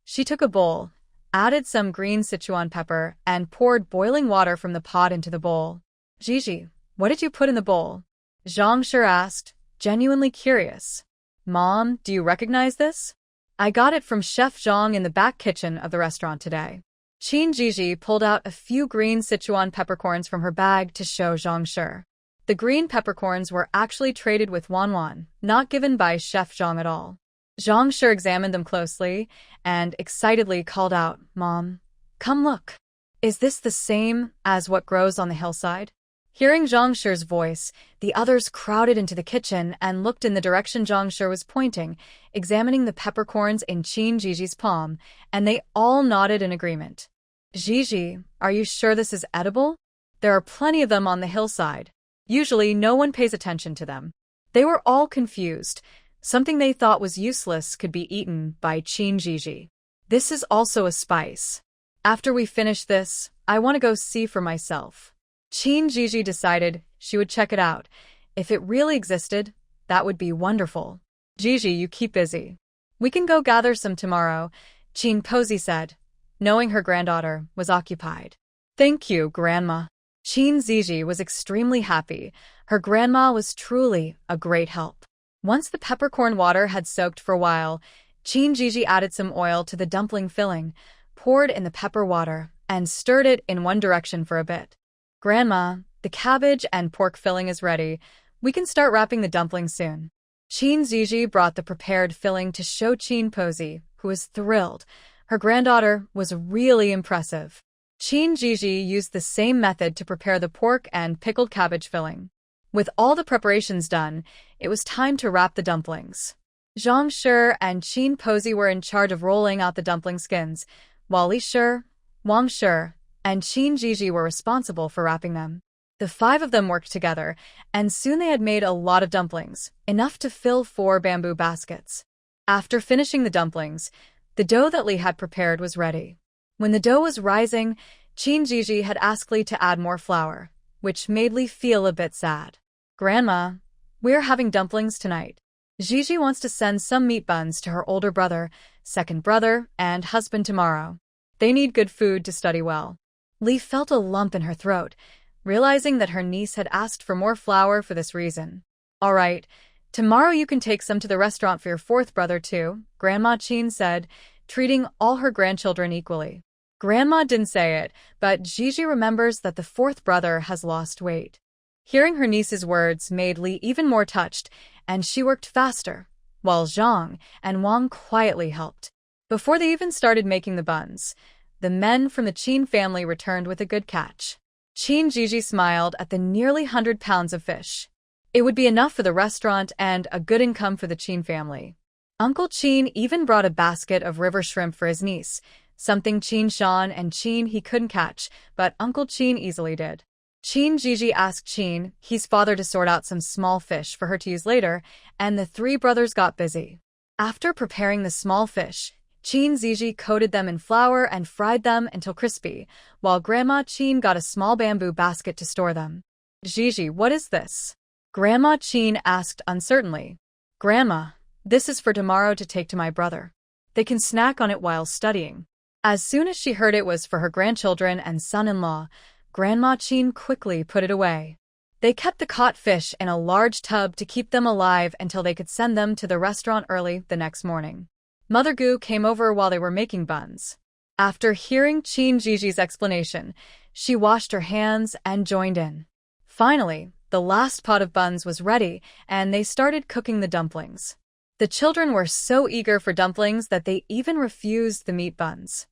She took a bowl, added some green Sichuan pepper, and poured boiling water from the pot into the bowl. Zhizhi, what did you put in the bowl? Zhang Shi asked, genuinely curious. Mom, do you recognize this? I got it from Chef Zhang in the back kitchen of the restaurant today. Qin Zhizhi pulled out a few green Sichuan peppercorns from her bag to show Zhang Shi. The green peppercorns were actually traded with Wanwan, not given by Chef Zhang at all. Zhang Shi examined them closely and excitedly called out, Mom, come look. Is this the same as what grows on the hillside? Hearing Zhang Shi's voice, the others crowded into the kitchen and looked in the direction Zhang Shi was pointing, examining the peppercorns in Qin Zhizhi's palm, and they all nodded in agreement. Zhizhi, are you sure this is edible? There are plenty of them on the hillside. Usually no one pays attention to them. They were all confused. Something they thought was useless could be eaten by Qin Zhizhi. This is also a spice. After we finish this, I want to go see for myself. Qin Zhizhi decided she would check it out. If it really existed, that would be wonderful. Zhizhi, you keep busy. We can go gather some tomorrow, Qin Posi said, knowing her granddaughter was occupied. Thank you, Grandma. Qin Zhizhi was extremely happy. Her grandma was truly a great help. Once the peppercorn water had soaked for a while, Qin Zhizhi added some oil to the dumpling filling, poured in the pepper water, and stirred it in one direction for a bit. Grandma, the cabbage and pork filling is ready. We can start wrapping the dumplings soon. Qin Zhizhi brought the prepared filling to show Qin Posi, who was thrilled. Her granddaughter was really impressive. Qin Zhizhi used the same method to prepare the pork and pickled cabbage filling. With all the preparations done, it was time to wrap the dumplings. Zhang Shi and Qin Posi were in charge of rolling out the dumpling skins, while Li Shi, Wang Shi, and Qin Zhizhi were responsible for wrapping them. The five of them worked together, and soon they had made a lot of dumplings, enough to fill 4 bamboo baskets. After finishing the dumplings, the dough that Li had prepared was ready. When the dough was rising, Qin Zhizhi had asked Li to add more flour, which made Li feel a bit sad. Grandma, we're having dumplings tonight. Zhizhi wants to send some meat buns to her older brother, second brother, and husband tomorrow. They need good food to study well. Li felt a lump in her throat, realizing that her niece had asked for more flour for this reason. All right, tomorrow you can take some to the restaurant for your fourth brother too, Grandma Qin said, treating all her grandchildren equally. Grandma didn't say it, but Zhizhi remembers that the fourth brother has lost weight. Hearing her niece's words made Li even more touched, and she worked faster, while Zhang and Wang quietly helped. Before they even started making the buns, the men from the Qin family returned with a good catch. Qin Zhizhi smiled at the nearly 100 pounds of fish. It would be enough for the restaurant and a good income for the Qin family. Uncle Qin even brought a basket of river shrimp for his niece, something Qin Shan and Qin he couldn't catch, but Uncle Qin easily did. Zhizhi asked his father, to sort out some small fish for her to use later, and the three brothers got busy. After preparing the small fish, Zhizhi coated them in flour and fried them until crispy, while Grandma got a small bamboo basket to store them. Zhizhi, what is this? Grandma asked uncertainly. Grandma, this is for tomorrow to take to my brother. They can snack on it while studying. As soon as she heard it was for her grandchildren and son-in-law, Grandma quickly put it away. They kept the caught fish in a large tub to keep them alive until they could send them to the restaurant early the next morning. Mother Gu came over while they were making buns. After hearing Zhiji's explanation, she washed her hands and joined in. Finally, the last pot of buns was ready, and they started cooking the dumplings. The children were so eager for dumplings that they even refused the meat buns.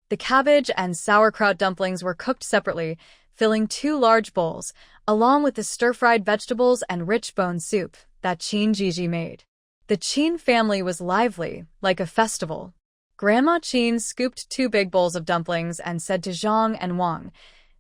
The cabbage and sauerkraut dumplings were cooked separately, filling 2 large bowls, along with the stir-fried vegetables and rich bone soup that Zhiji made. The Qin family was lively, like a festival. Grandma Qin scooped 2 big bowls of dumplings and said to Zhang and Wang,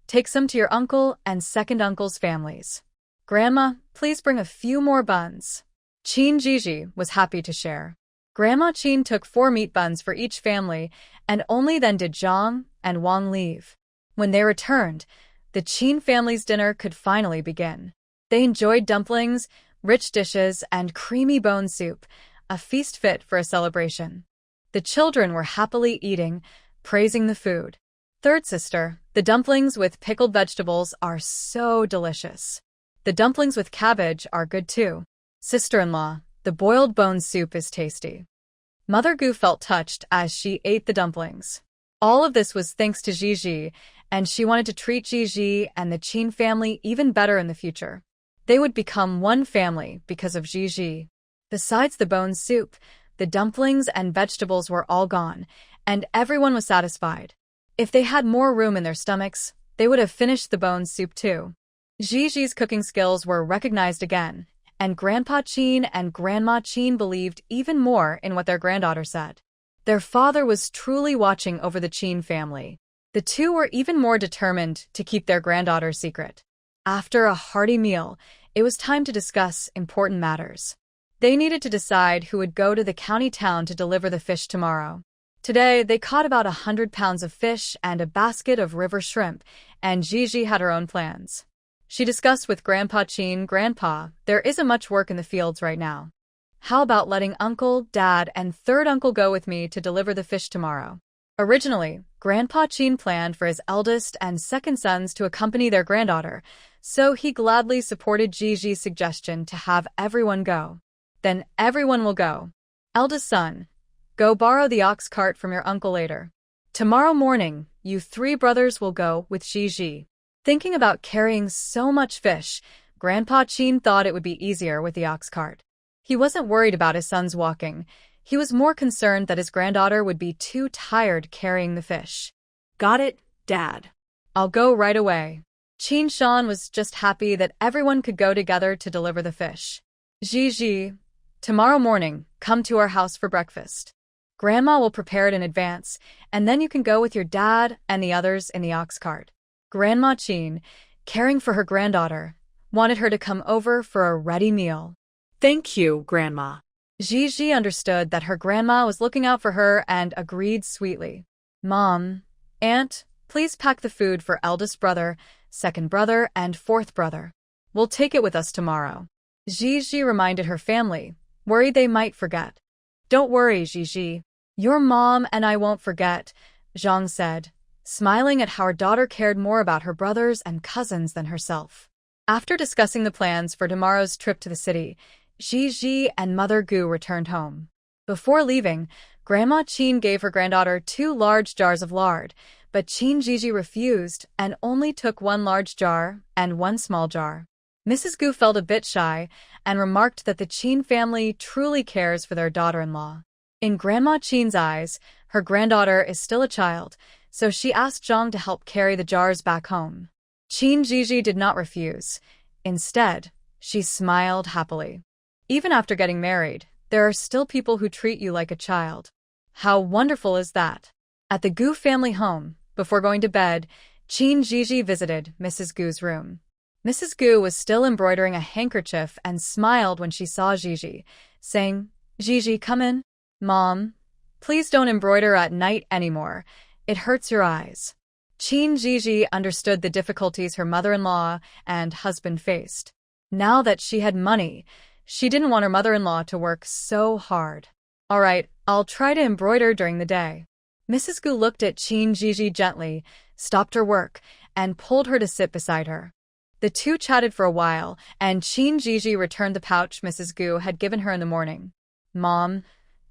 "Take some to your uncle and second uncle's families. Grandma, please bring a few more buns." Zhiji was happy to share. Grandma Qin took 4 meat buns for each family, and only then did Zhang and Wang leave. When they returned, the Qin family's dinner could finally begin. They enjoyed dumplings, rich dishes, and creamy bone soup, a feast fit for a celebration. The children were happily eating, praising the food. Third sister, the dumplings with pickled vegetables are so delicious. The dumplings with cabbage are good too. Sister-in-law, the boiled bone soup is tasty. Mother Gu felt touched as she ate the dumplings. All of this was thanks to Zhiji, and she wanted to treat Zhiji and the Qin family even better in the future. They would become one family because of Zhiji. Besides the bone soup, the dumplings and vegetables were all gone, and everyone was satisfied. If they had more room in their stomachs, they would have finished the bone soup too. Zhiji's cooking skills were recognized again, and Grandpa Qin and Grandma Qin believed even more in what their granddaughter said. Their father was truly watching over the Qin family. The two were even more determined to keep their granddaughter's secret. After a hearty meal, it was time to discuss important matters. They needed to decide who would go to the county town to deliver the fish tomorrow. Today, they caught about 100 pounds of fish and a basket of river shrimp, and Zhiji had her own plans. She discussed with Grandpa Qin, "Grandpa, there isn't much work in the fields right now. How about letting Uncle, Dad, and third uncle go with me to deliver the fish tomorrow?" Originally, Grandpa Qin planned for his eldest and second sons to accompany their granddaughter, so he gladly supported Zhiji's suggestion to have everyone go. "Then everyone will go. Eldest son, go borrow the ox cart from your uncle later. Tomorrow morning, you 3 brothers will go with Zhiji." Thinking about carrying so much fish, Grandpa Qin thought it would be easier with the ox cart. He wasn't worried about his sons walking. He was more concerned that his granddaughter would be too tired carrying the fish. Got it, Dad. I'll go right away. Qin Shan was just happy that everyone could go together to deliver the fish. Zhiji, tomorrow morning, come to our house for breakfast. Grandma will prepare it in advance, and then you can go with your dad and the others in the ox cart. Grandma Qin, caring for her granddaughter, wanted her to come over for a ready meal. Thank you, Grandma. Zhiji understood that her grandma was looking out for her and agreed sweetly. Mom, Aunt, please pack the food for eldest brother, second brother, and fourth brother. We'll take it with us tomorrow. Zhiji reminded her family, worried they might forget. Don't worry, Zhiji. Your mom and I won't forget, Zhang said, smiling at how her daughter cared more about her brothers and cousins than herself. After discussing the plans for tomorrow's trip to the city, Zhiji and Mother Gu returned home. Before leaving, Grandma Qin gave her granddaughter 2 large jars of lard, but Zhiji refused and only took 1 large jar and 1 small jar. Mrs. Gu felt a bit shy and remarked that the Qin family truly cares for their daughter-in-law. In Grandma Qin's eyes, her granddaughter is still a child, so she asked Zhang to help carry the jars back home. Zhiji did not refuse. Instead, she smiled happily. Even after getting married, there are still people who treat you like a child. How wonderful is that? At the Gu family home, before going to bed, Zhizhi visited Mrs. Gu's room. Mrs. Gu was still embroidering a handkerchief and smiled when she saw Zhizhi, saying, "Zhizhi, come in." "Mom, please don't embroider at night anymore. It hurts your eyes." Zhizhi understood the difficulties her mother-in-law and husband faced. Now that she had money, she didn't want her mother-in-law to work so hard. "All right, I'll try to embroider during the day." Mrs. Gu looked at Zhizhi gently, stopped her work, and pulled her to sit beside her. The two chatted for a while, and Zhizhi returned the pouch Mrs. Gu had given her in the morning. "Mom,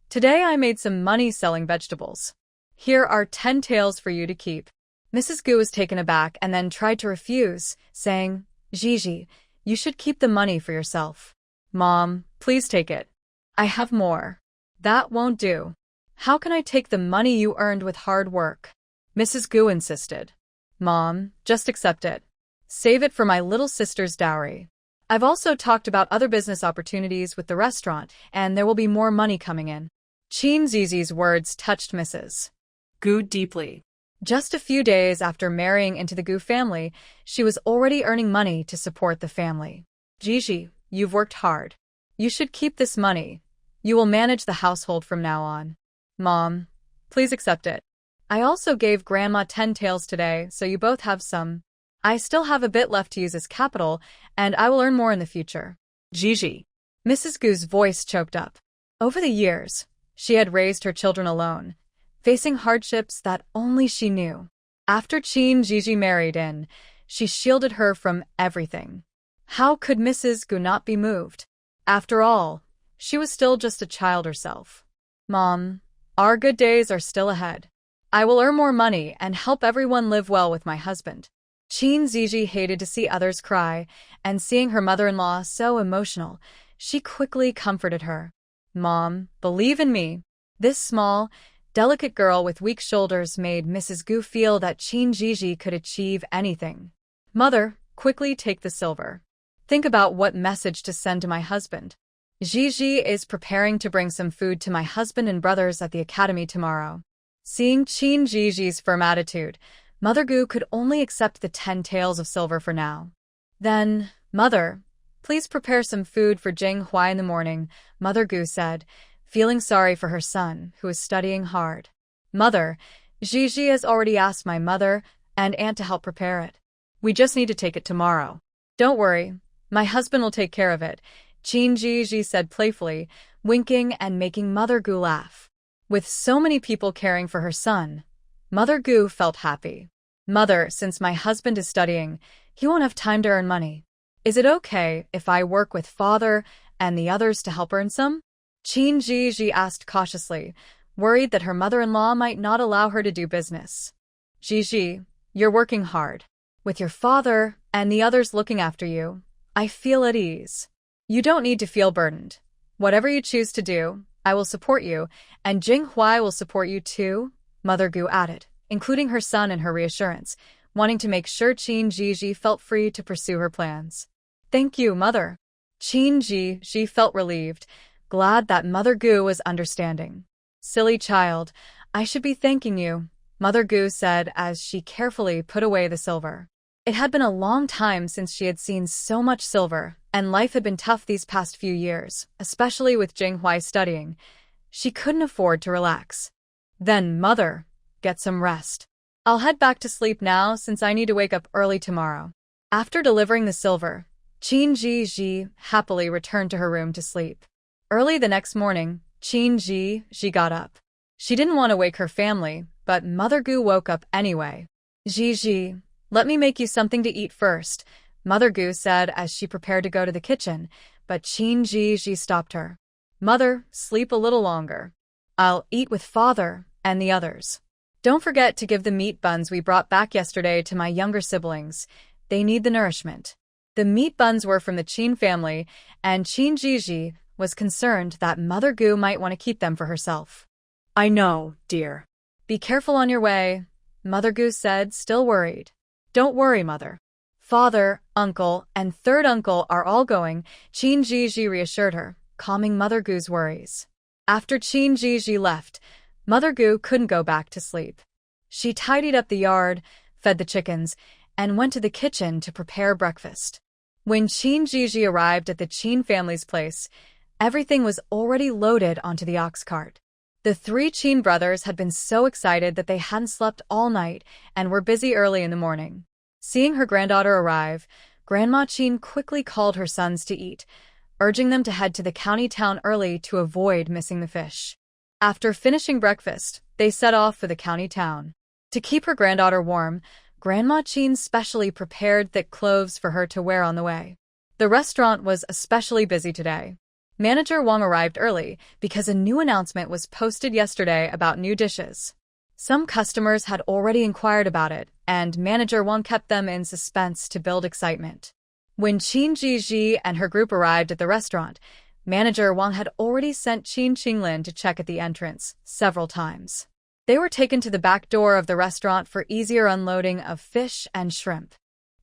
today I made some money selling vegetables. Here are 10 taels for you to keep." Mrs. Gu was taken aback and then tried to refuse, saying, "Zhizhi, you should keep the money for yourself." "Mom, please take it. I have more." "That won't do. How can I take the money you earned with hard work?" Mrs. Gu insisted. "Mom, just accept it. Save it for my little sister's dowry. I've also talked about other business opportunities with the restaurant, and there will be more money coming in." Zhizi's words touched Mrs. Gu deeply. Just a few days after marrying into the Gu family, she was already earning money to support the family. "Zhizhi, you've worked hard. You should keep this money. You will manage the household from now on." "Mom, please accept it. I also gave Grandma 10 taels today, so you both have some. I still have a bit left to use as capital, and I will earn more in the future." "Zhizhi." Mrs. Gu's voice choked up. Over the years, she had raised her children alone, facing hardships that only she knew. After Zhizhi married in, she shielded her from everything. How could Mrs. Gu not be moved? After all, she was still just a child herself. "Mom, our good days are still ahead. I will earn more money and help everyone live well with my husband." Zhizhi hated to see others cry, and seeing her mother-in-law so emotional, she quickly comforted her. "Mom, believe in me." This small, delicate girl with weak shoulders made Mrs. Gu feel that Zhizhi could achieve anything. "Mother, quickly take the silver. Think about what message to send to my husband. Zhizhi is preparing to bring some food to my husband and brothers at the academy tomorrow." Seeing Zhizhi's firm attitude, Mother Gu could only accept the 10 taels of silver for now. "Then, Mother, please prepare some food for Jinghua in the morning," Mother Gu said, feeling sorry for her son, who was studying hard. "Mother, Zhizhi has already asked my mother and aunt to help prepare it. We just need to take it tomorrow." "Don't worry, my husband will take care of it," Zhizhi said playfully, winking and making Mother Gu laugh. With so many people caring for her son, Mother Gu felt happy. "Mother, since my husband is studying, he won't have time to earn money. Is it okay if I work with father and the others to help earn some?" Zhizhi asked cautiously, worried that her mother-in-law might not allow her to do business. "Zhizhi, you're working hard. With your father and the others looking after you, I feel at ease. You don't need to feel burdened. Whatever you choose to do, I will support you, and Jinghua will support you too," Mother Gu added, including her son in her reassurance, wanting to make sure Zhizhi felt free to pursue her plans. "Thank you, Mother." Zhizhi felt relieved, glad that Mother Gu was understanding. "Silly child, I should be thanking you," Mother Gu said as she carefully put away the silver. It had been a long time since she had seen so much silver, and life had been tough these past few years, especially with Jinghua studying. She couldn't afford to relax. "Then, Mother, get some rest. I'll head back to sleep now since I need to wake up early tomorrow." After delivering the silver, Zhizhi happily returned to her room to sleep. Early the next morning, Zhizhi got up. She didn't want to wake her family, but Mother Gu woke up anyway. "Zhizhi, let me make you something to eat first," Mother Gu said as she prepared to go to the kitchen, but Zhizhi stopped her. "Mother, sleep a little longer. I'll eat with father and the others. Don't forget to give the meat buns we brought back yesterday to my younger siblings. They need the nourishment." The meat buns were from the Qin family, and Zhizhi was concerned that Mother Gu might want to keep them for herself. "I know, dear." "Be careful on your way," Mother Gu said, still worried. "Don't worry, Mother. Father, uncle, and third uncle are all going," Zhizhi reassured her, calming Mother Gu's worries. After Zhizhi left, Mother Gu couldn't go back to sleep. She tidied up the yard, fed the chickens, and went to the kitchen to prepare breakfast. When Zhizhi arrived at the Qin family's place, everything was already loaded onto the ox cart. The three Qin brothers had been so excited that they hadn't slept all night and were busy early in the morning. Seeing her granddaughter arrive, Grandma Qin quickly called her sons to eat, urging them to head to the county town early to avoid missing the fish. After finishing breakfast, they set off for the county town. To keep her granddaughter warm, Grandma Qin specially prepared thick clothes for her to wear on the way. The restaurant was especially busy today. Manager Wang arrived early because a new announcement was posted yesterday about new dishes. Some customers had already inquired about it, and Manager Wang kept them in suspense to build excitement. When Zhizhi and her group arrived at the restaurant, Manager Wang had already sent Qinlin to check at the entrance several times. They were taken to the back door of the restaurant for easier unloading of fish and shrimp.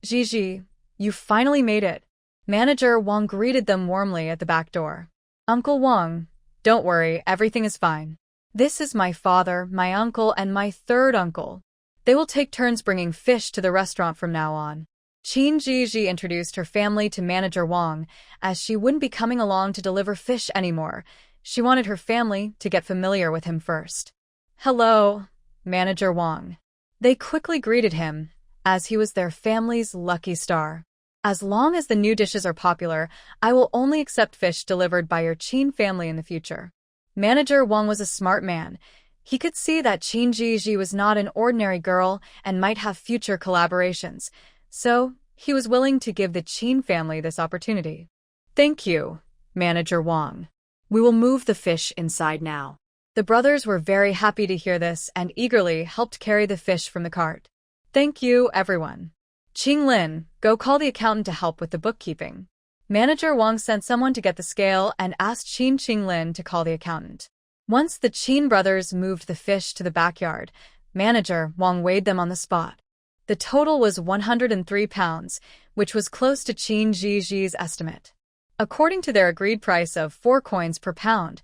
Zhizhi, you finally made it. Manager Wang greeted them warmly at the back door. Uncle Wang, don't worry, everything is fine. This is my father, my uncle, and my third uncle. They will take turns bringing fish to the restaurant from now on. Zhizhi introduced her family to Manager Wang, as she wouldn't be coming along to deliver fish anymore. She wanted her family to get familiar with him first. Hello, Manager Wang. They quickly greeted him, as he was their family's lucky star. As long as the new dishes are popular, I will only accept fish delivered by your Qin family in the future. Manager Wang was a smart man. He could see that Zhizhi was not an ordinary girl and might have future collaborations, so he was willing to give the Qin family this opportunity. Thank you, Manager Wang. We will move the fish inside now. The brothers were very happy to hear this and eagerly helped carry the fish from the cart. Thank you, everyone. Qinlin, go call the accountant to help with the bookkeeping. Manager Wang sent someone to get the scale and asked Qinlin to call the accountant. Once the Qin brothers moved the fish to the backyard, Manager Wang weighed them on the spot. The total was 103 pounds, which was close to Zhizhi's estimate. According to their agreed price of 4 coins per pound,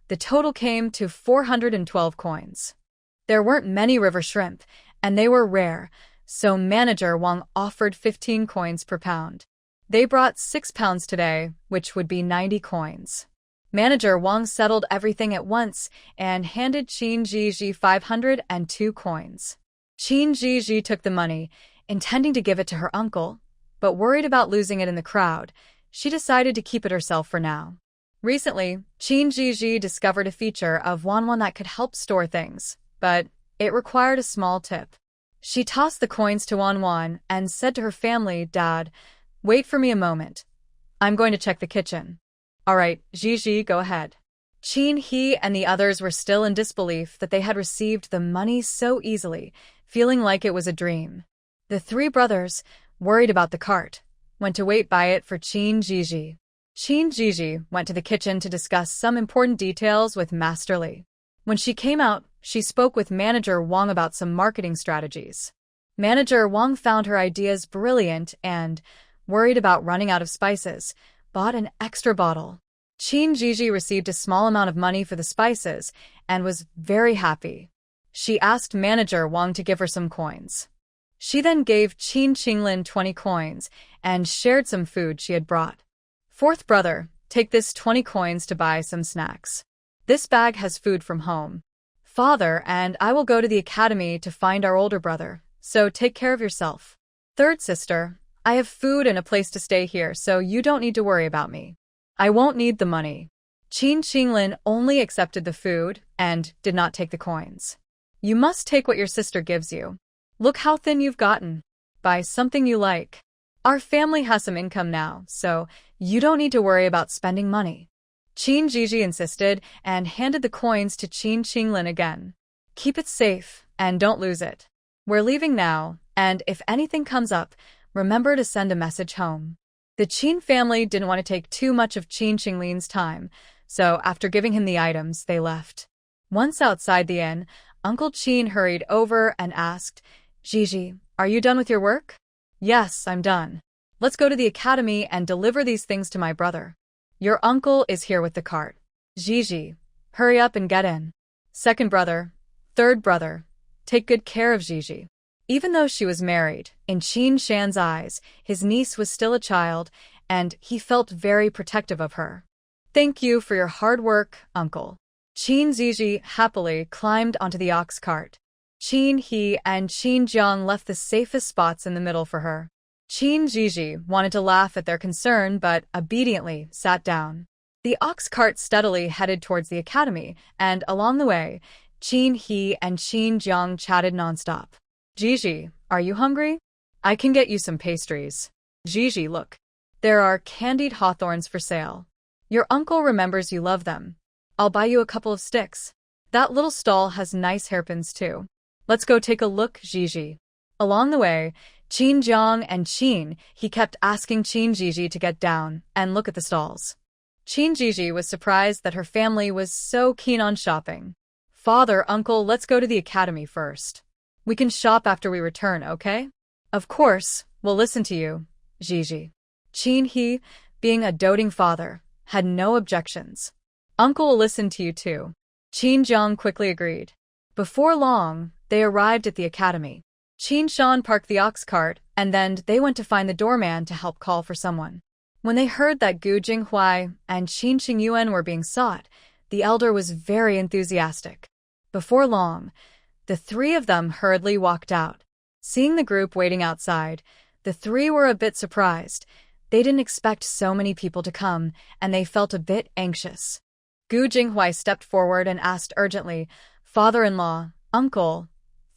the total came to 412 coins. There weren't many river shrimp, and they were rare, so Manager Wang offered 15 coins per pound. They brought 6 pounds today, which would be 90 coins. Manager Wang settled everything at once and handed Zhizhi 502 coins. Zhizhi took the money, intending to give it to her uncle, but worried about losing it in the crowd, she decided to keep it herself for now. Recently, Zhizhi discovered a feature of Wanwan that could help store things, but it required a small tip. She tossed the coins to Wanwan and said to her family, Dad, wait for me a moment. I'm going to check the kitchen. All right, Zhizhi, go ahead. He and the others were still in disbelief that they had received the money so easily, feeling like it was a dream. The 3 brothers, worried about the cart, went to wait by it for Zhizhi. Zhizhi went to the kitchen to discuss some important details with Master Li. When she came out, she spoke with Manager Wang about some marketing strategies. Manager Wang found her ideas brilliant and, worried about running out of spices, bought an extra bottle. Zhizhi received a small amount of money for the spices and was very happy. She asked Manager Wang to give her some coins. She then gave Qinlin 20 coins and shared some food she had brought. 4th brother, take this 20 coins to buy some snacks. This bag has food from home. Father and I will go to the academy to find our older brother, so take care of yourself. 3rd sister, I have food and a place to stay here, so you don't need to worry about me. I won't need the money. Qinlin only accepted the food and did not take the coins. You must take what your sister gives you. Look how thin you've gotten. Buy something you like. Our family has some income now, so you don't need to worry about spending money. Zhizhi insisted and handed the coins to Qinlin again. Keep it safe and don't lose it. We're leaving now, and if anything comes up, remember to send a message home. The Qin family didn't want to take too much of Qinlin's time, so after giving him the items, they left. Once outside the inn, Uncle Qin hurried over and asked, Zhizhi, are you done with your work? Yes, I'm done. Let's go to the academy and deliver these things to my brother. Your uncle is here with the cart. Zhizhi, hurry up and get in. 2nd brother, 3rd brother, take good care of Zhizhi. Even though she was married, in Qin Shan's eyes, his niece was still a child, and he felt very protective of her. "Thank you for your hard work, uncle." Qin Zhizhi happily climbed onto the ox cart. Qin He and Qin Jiang left the safest spots in the middle for her. Qin Zhizhi wanted to laugh at their concern but obediently sat down. The ox cart steadily headed towards the academy, and along the way, Qin He and Qin Jiang chatted nonstop. "Zhizhi, are you hungry? I can get you some pastries." "Zhizhi, look. There are candied hawthorns for sale. Your uncle remembers you love them. I'll buy you a couple of sticks. That little stall has nice hairpins too. Let's go take a look, Zhizhi." Along the way, Qin Jiang and Qin He kept asking Qin Zhizhi to get down and look at the stalls. Qin Zhizhi was surprised that her family was so keen on shopping. "Father, uncle, let's go to the academy first. We can shop after we return, okay?" "Of course, we'll listen to you, Zhizhi." Qin He, being a doting father, had no objections. "Uncle will listen to you too." Qin Jiang quickly agreed. Before long, they arrived at the academy. Qin Shan parked the ox cart, and then they went to find the doorman to help call for someone. When they heard that Gu Jinghuai and Qin Qingyuan were being sought, the elder was very enthusiastic. Before long, the three of them hurriedly walked out. Seeing the group waiting outside, the three were a bit surprised. They didn't expect so many people to come, and they felt a bit anxious. Gu Jinghuai stepped forward and asked urgently, "Father-in-law, uncle,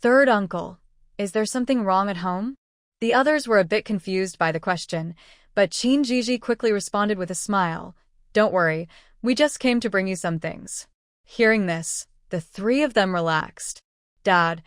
third uncle, is there something wrong at home?" The others were a bit confused by the question, but Qin Zhizhi quickly responded with a smile. "Don't worry, we just came to bring you some things." Hearing this, the three of them relaxed. "Dad,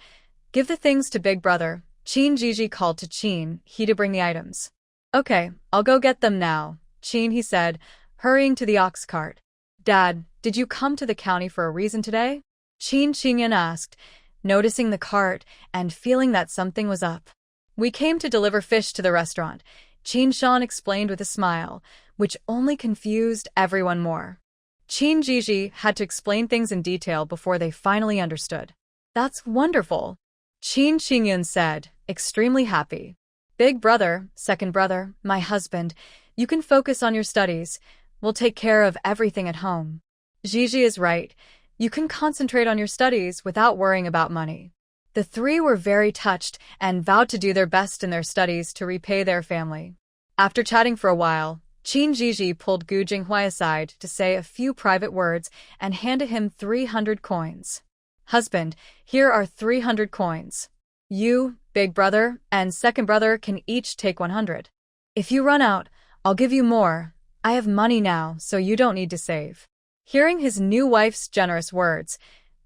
give the things to Big Brother." Qin Zhizhi called to Qin He to bring the items. "Okay, I'll go get them now," Qin He said, hurrying to the ox cart. "Dad, did you come to the county for a reason today?" Qin Qingyan asked, noticing the cart and feeling that something was up. "We came to deliver fish to the restaurant," Qin Shan explained with a smile, which only confused everyone more. Qin Zhizhi had to explain things in detail before they finally understood. "That's wonderful," Qin Qingyan said, extremely happy. "Big brother, second brother, my husband, you can focus on your studies. We'll take care of everything at home." Zhizhi is right. You can concentrate on your studies without worrying about money. The three were very touched and vowed to do their best in their studies to repay their family. After chatting for a while, Qin Zhizhi pulled Gu Jinghuai aside to say a few private words and handed him 300 coins. "Husband, here are 300 coins. You, big brother, and second brother can each take 100. If you run out, I'll give you more. I have money now, so you don't need to save." Hearing his new wife's generous words,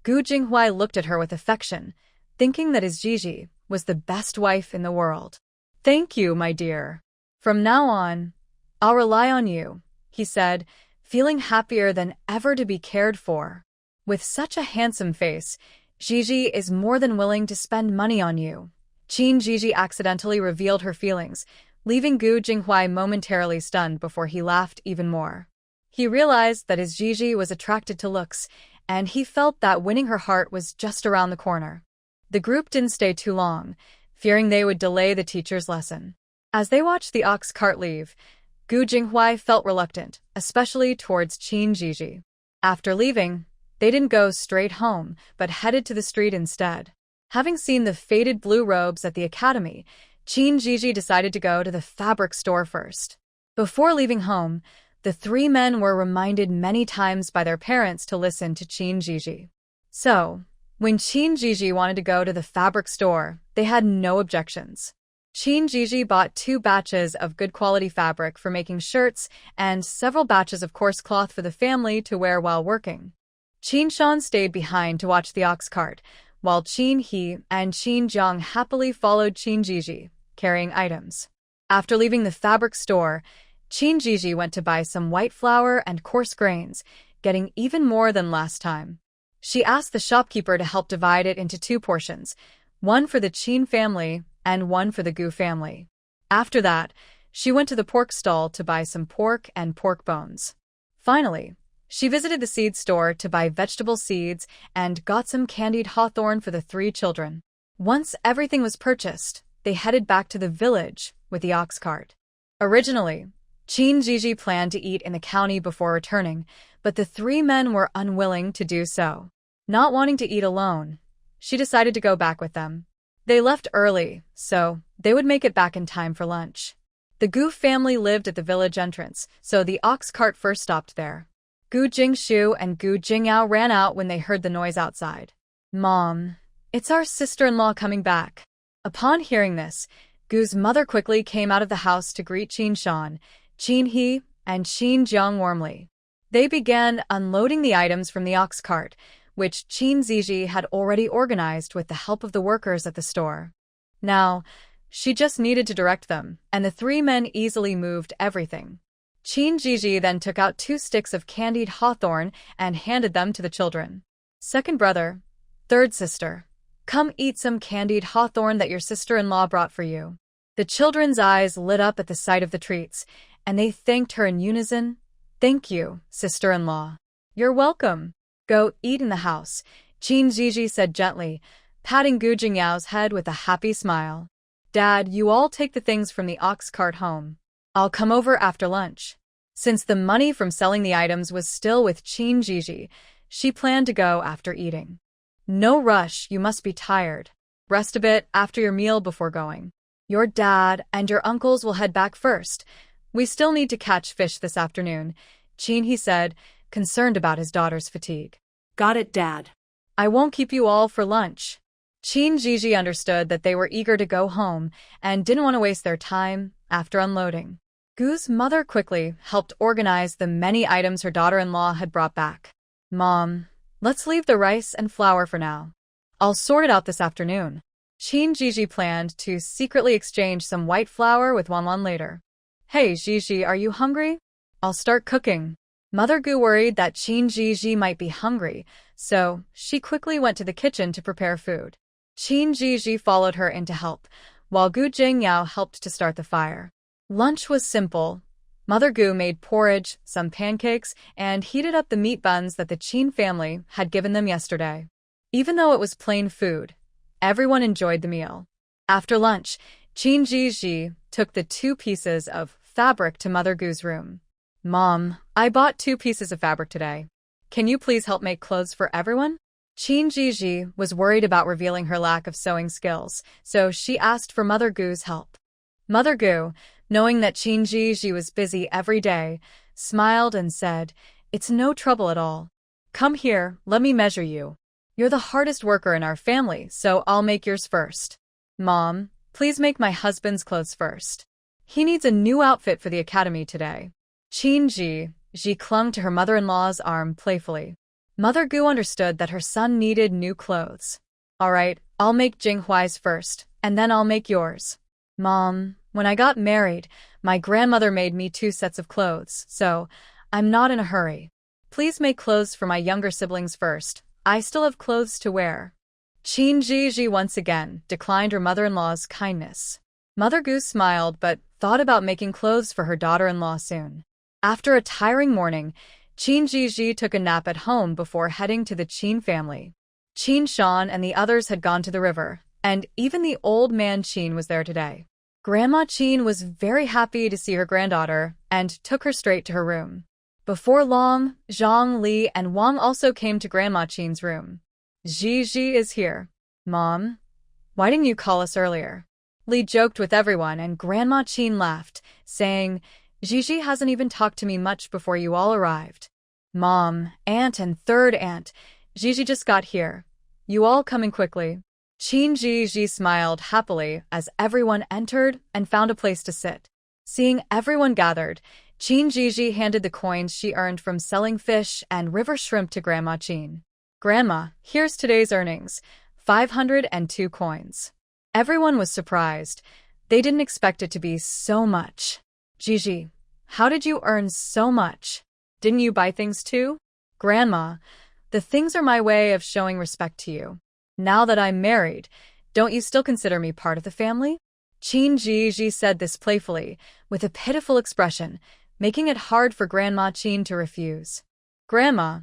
Gu Jinghuai looked at her with affection, thinking that his Zhizhi was the best wife in the world. "Thank you, my dear. From now on, I'll rely on you," he said, feeling happier than ever to be cared for. "With such a handsome face, Zhizhi is more than willing to spend money on you." Qin Zhizhi accidentally revealed her feelings, leaving Gu Jinghuai momentarily stunned before he laughed even more. He realized that his Zhizhi was attracted to looks, and he felt that winning her heart was just around the corner. The group didn't stay too long, fearing they would delay the teacher's lesson. As they watched the ox cart leave, Gu Jinghuai felt reluctant, especially towards Qin Zhizhi. After leaving, they didn't go straight home, but headed to the street instead. Having seen the faded blue robes at the academy, Qin Zhizhi decided to go to the fabric store first. Before leaving home, the three men were reminded many times by their parents to listen to Qin Zhizhi. So, when Qin Zhizhi wanted to go to the fabric store, they had no objections. Qin Zhizhi bought 2 batches of good quality fabric for making shirts and several batches of coarse cloth for the family to wear while working. Qin Shan stayed behind to watch the ox cart, while Qin He and Qin Jiang happily followed Qin Zhizhi, carrying items. After leaving the fabric store, Qin Zhizhi went to buy some white flour and coarse grains, getting even more than last time. She asked the shopkeeper to help divide it into 2 portions, one for the Qin family and one for the Gu family. After that, she went to the pork stall to buy some pork and pork bones. Finally, she visited the seed store to buy vegetable seeds and got some candied hawthorn for the 3 children. Once everything was purchased, they headed back to the village with the ox cart. Originally, Zhizhi planned to eat in the county before returning, but the three men were unwilling to do so. Not wanting to eat alone, she decided to go back with them. They left early, so they would make it back in time for lunch. The Gu family lived at the village entrance, so the ox cart first stopped there. Gu Jingshu and Gu Jingyao ran out when they heard the noise outside. "Mom, it's our sister-in-law coming back." Upon hearing this, Gu's mother quickly came out of the house to greet Qin Shan, Qin He, and Qin Jiang warmly. They began unloading the items from the ox cart, which Qin Zhizhi had already organized with the help of the workers at the store. Now, she just needed to direct them, and the three men easily moved everything. Qin Zhizhi then took out 2 sticks of candied hawthorn and handed them to the children. "Second brother, third sister, come eat some candied hawthorn that your sister-in-law brought for you." The children's eyes lit up at the sight of the treats, and they thanked her in unison. "Thank you, sister-in-law." "You're welcome. Go eat in the house," Qin Zhizhi said gently, patting Gu Jingyao's head with a happy smile. "Dad, you all take the things from the ox cart home. I'll come over after lunch." Since the money from selling the items was still with Qin Zhizhi, she planned to go after eating. "No rush, you must be tired. Rest a bit after your meal before going. Your dad and your uncles will head back first. We still need to catch fish this afternoon," Qin He said, concerned about his daughter's fatigue. Got it, Dad. "I won't keep you all for lunch." Qin Zhizhi understood that they were eager to go home and didn't want to waste their time after unloading. Gu's mother quickly helped organize the many items her daughter-in-law had brought back. "Mom, let's leave the rice and flour for now. I'll sort it out this afternoon." Qin Zhizhi planned to secretly exchange some white flour with Wanwan later. "Hey, Zhizhi, are you hungry? I'll start cooking." Mother Gu worried that Qin Zhizhi might be hungry, so she quickly went to the kitchen to prepare food. Qin Zhizhi followed her in to help, while Gu Jingyao helped to start the fire. Lunch was simple. Mother Gu made porridge, some pancakes, and heated up the meat buns that the Qin family had given them yesterday. Even though it was plain food, everyone enjoyed the meal. After lunch, Qin Zhizhi took the 2 pieces of fabric to Mother Gu's room. "Mom, I bought 2 pieces of fabric today. Can you please help make clothes for everyone?" Qin Zhizhi was worried about revealing her lack of sewing skills, so she asked for Mother Gu's help. Mother Gu, knowing that Qin Zhizhi was busy every day, smiled and said, "It's no trouble at all. Come here, let me measure you. You're the hardest worker in our family, so I'll make yours first." "Mom, please make my husband's clothes first. He needs a new outfit for the academy today." Qin Zhizhi clung to her mother-in-law's arm playfully. Mother Gu understood that her son needed new clothes. "All right, I'll make Jinghuai's first, and then I'll make yours." "Mom, when I got married, my grandmother made me 2 sets of clothes, so I'm not in a hurry. Please make clothes for my younger siblings first. I still have clothes to wear." Qin Zhizhi once again declined her mother-in-law's kindness. Mother Gu smiled but thought about making clothes for her daughter-in-law soon. After a tiring morning, Qin Zhizhi took a nap at home before heading to the Qin family. Qin Shan and the others had gone to the river, and even the old man Qin was there today. Grandma Qin was very happy to see her granddaughter and took her straight to her room. Before long, Zhang Li and Wang also came to Grandma Qin's room. "Zhizhi is here." "Mom, why didn't you call us earlier?" Li joked with everyone, and Grandma Qin laughed, saying, "Zhizhi hasn't even talked to me much before you all arrived." "Mom, aunt and third aunt, Zhizhi just got here. You all coming quickly." Qin Zhizhi smiled happily as everyone entered and found a place to sit. Seeing everyone gathered, Qin Zhizhi handed the coins she earned from selling fish and river shrimp to Grandma Qin. "Grandma, here's today's earnings, 502 coins." Everyone was surprised. They didn't expect it to be so much. "Zhizhi, how did you earn so much? Didn't you buy things too?" "Grandma, the things are my way of showing respect to you. Now that I'm married, don't you still consider me part of the family?" Qin Zhizhi said this playfully, with a pitiful expression, making it hard for Grandma Qin to refuse. "Grandma,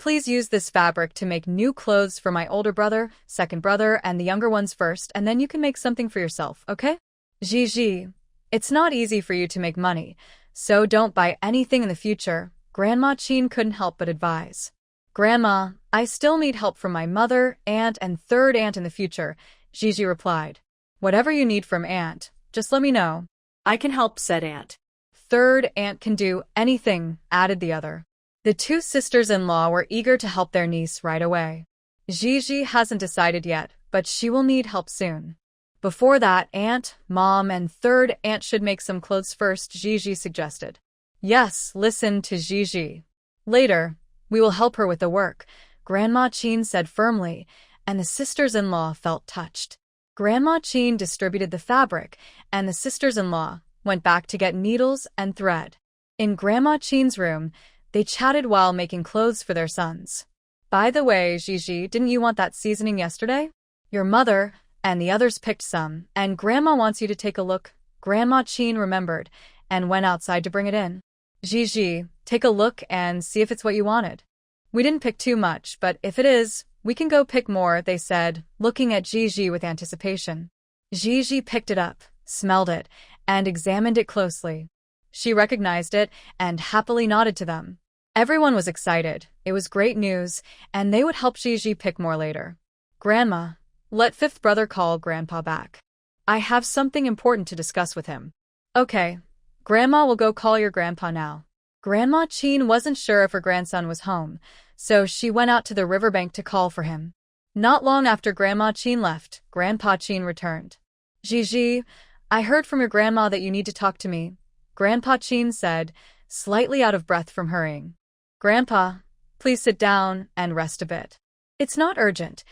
Please use this fabric to make new clothes for my older brother, second brother, and the younger ones first, and then you can make something for yourself, okay? Zhizhi, it's not easy for you to make money, so don't buy anything in the future, Grandma Qin couldn't help but advise. Grandma, I still need help from my mother, aunt, and third aunt in the future, Zhizhi replied. Whatever you need from aunt, just let me know. I can help, said aunt. Third aunt can do anything, added the other. The two sisters-in-law were eager to help their niece right away. Zhizhi hasn't decided yet, but she will need help soon. Before that, aunt, mom, and third aunt should make some clothes first, Zhizhi suggested. Yes, listen to Zhizhi. Later, we will help her with the work, Grandma Qin said firmly, and the sisters-in-law felt touched. Grandma Qin distributed the fabric, and the sisters-in-law went back to get needles and thread. In Grandma Qin's room, they chatted while making clothes for their sons. By the way, Zhizhi, didn't you want that seasoning yesterday? Your mother and the others picked some, and Grandma wants you to take a look. Grandma Qin remembered and went outside to bring it in. Zhizhi, take a look and see if it's what you wanted. We didn't pick too much, but if it is, we can go pick more, they said, looking at Zhizhi with anticipation. Zhizhi picked it up, smelled it, and examined it closely. She recognized it and happily nodded to them. Everyone was excited. It was great news, and they would help Zhizhi pick more later. Grandma, let fifth brother call Grandpa back. I have something important to discuss with him. Okay, Grandma will go call your grandpa now. Grandma Qin wasn't sure if her grandson was home, so she went out to the riverbank to call for him. Not long after Grandma Qin left, Grandpa Qin returned. Zhizhi, I heard from your grandma that you need to talk to me, Grandpa Qin said, slightly out of breath from hurrying. Grandpa, please sit down and rest a bit. It's not urgent.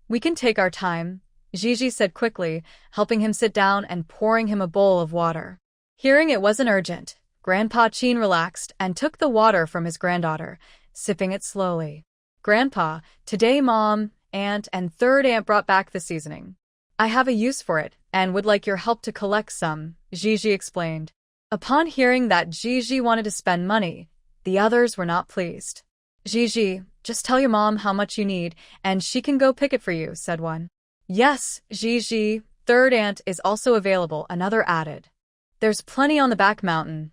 We can take our time, Zhizhi said quickly, helping him sit down and pouring him a bowl of water. Hearing it wasn't urgent, Grandpa Qin relaxed and took the water from his granddaughter, sipping it slowly. Grandpa, today Mom, Aunt, and third aunt brought back the seasoning. I have a use for it and would like your help to collect some, Zhizhi explained. Upon hearing that Zhizhi wanted to spend money, the others were not pleased. Zhizhi, just tell your mom how much you need, and she can go pick it for you, said one. Yes, Zhizhi, third aunt is also available, another added. There's plenty on the back mountain.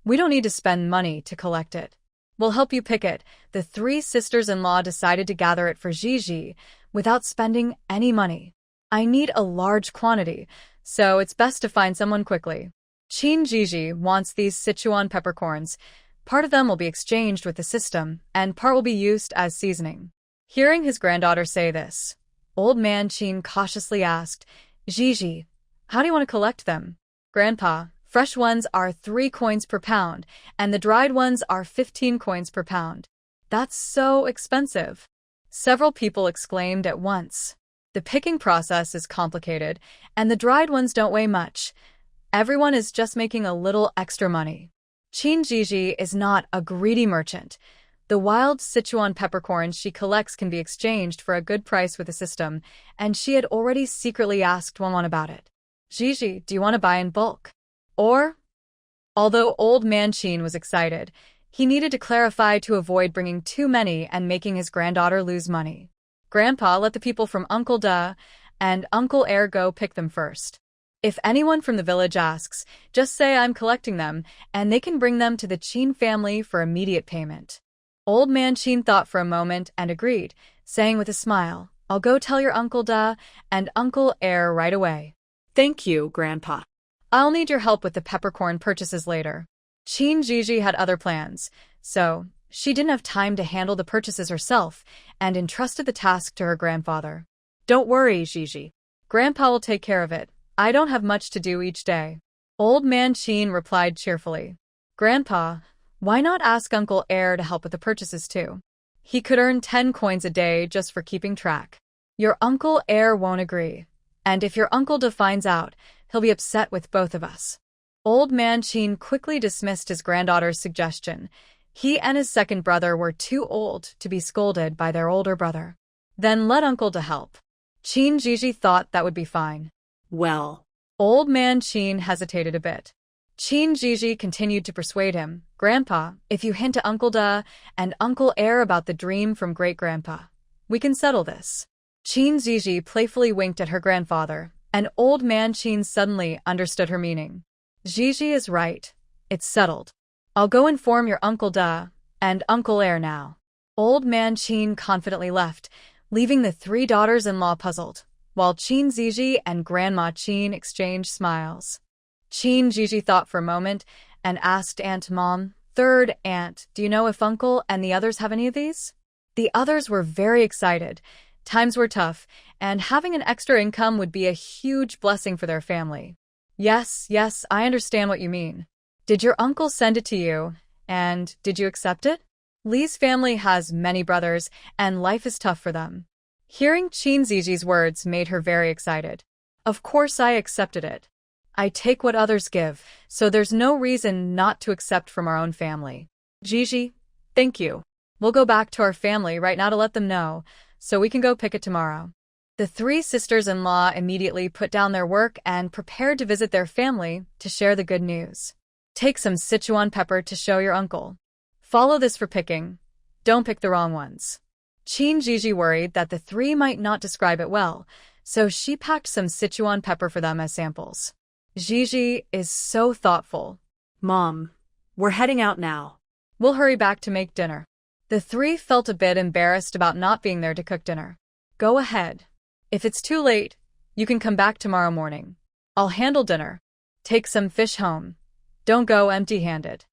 We don't need to spend money to collect it. We'll help you pick it. The three sisters-in-law decided to gather it for Zhizhi without spending any money. I need a large quantity, so it's best to find someone quickly. Qin Zhizhi wants these Sichuan peppercorns. Part of them will be exchanged with the system, and part will be used as seasoning. Hearing his granddaughter say this, Old Man Qin cautiously asked, Zhizhi, how do you want to collect them? Grandpa, fresh ones are 3 coins per pound, and the dried ones are 15 coins per pound. That's so expensive. Several people exclaimed at once. The picking process is complicated, and the dried ones don't weigh much. Everyone is just making a little extra money. Qin Zhizhi is not a greedy merchant. The wild Sichuan peppercorns she collects can be exchanged for a good price with the system, and she had already secretly asked one about it. Zhizhi, do you want to buy in bulk? Or? Although Old Man Qin was excited, he needed to clarify to avoid bringing too many and making his granddaughter lose money. Grandpa, let the people from Uncle Da and Uncle Air go pick them first. If anyone from the village asks, just say I'm collecting them, and they can bring them to the Qin family for immediate payment. Old Man Qin thought for a moment and agreed, saying with a smile, I'll go tell your Uncle Da and Uncle Air right away. Thank you, Grandpa. I'll need your help with the peppercorn purchases later. Qin Zhizhi had other plans, so she didn't have time to handle the purchases herself and entrusted the task to her grandfather. Don't worry, Zhizhi. Grandpa will take care of it. I don't have much to do each day. Old Man Qin replied cheerfully. Grandpa, why not ask Uncle Air to help with the purchases too? He could earn 10 coins a day just for keeping track. Your Uncle Air won't agree, and if your Uncle Da finds out, he'll be upset with both of us. Old Man Qin quickly dismissed his granddaughter's suggestion. He and his second brother were too old to be scolded by their older brother. Then let Uncle Da help. Qin Zhizhi thought that would be fine. Well, Old Man Qin hesitated a bit. Zhizhi continued to persuade him. Grandpa, if you hint to Uncle Da and Uncle Air about the dream from great-grandpa, we can settle this. Zhizhi playfully winked at her grandfather, and old man Qin suddenly understood her meaning. Zhizhi is right. It's settled. I'll go inform your Uncle Da and Uncle Air now. Old man Qin confidently left, leaving the three daughters-in-law puzzled, while Zhizhi and Grandma Qin exchanged smiles. Zhizhi thought for a moment and asked Aunt Mom, "Third aunt, do you know if Uncle and the others have any of these?" The others were very excited. Times were tough, and having an extra income would be a huge blessing for their family. Yes, I understand what you mean. Did your uncle send it to you, and did you accept it? Lee's family has many brothers, and life is tough for them. Hearing Zhiji's words made her very excited. Of course I accepted it. I take what others give, so there's no reason not to accept from our own family. Zhizhi, thank you. We'll go back to our family right now to let them know, so we can go pick it tomorrow. The three sisters-in-law immediately put down their work and prepared to visit their family to share the good news. Take some Sichuan pepper to show your uncle. Follow this for picking. Don't pick the wrong ones. Zhizhi worried that the three might not describe it well, so she packed some Sichuan pepper for them as samples. Zhizhi is so thoughtful. Mom, we're heading out now. We'll hurry back to make dinner. The three felt a bit embarrassed about not being there to cook dinner. Go ahead. If it's too late, you can come back tomorrow morning. I'll handle dinner. Take some fish home. Don't go empty-handed.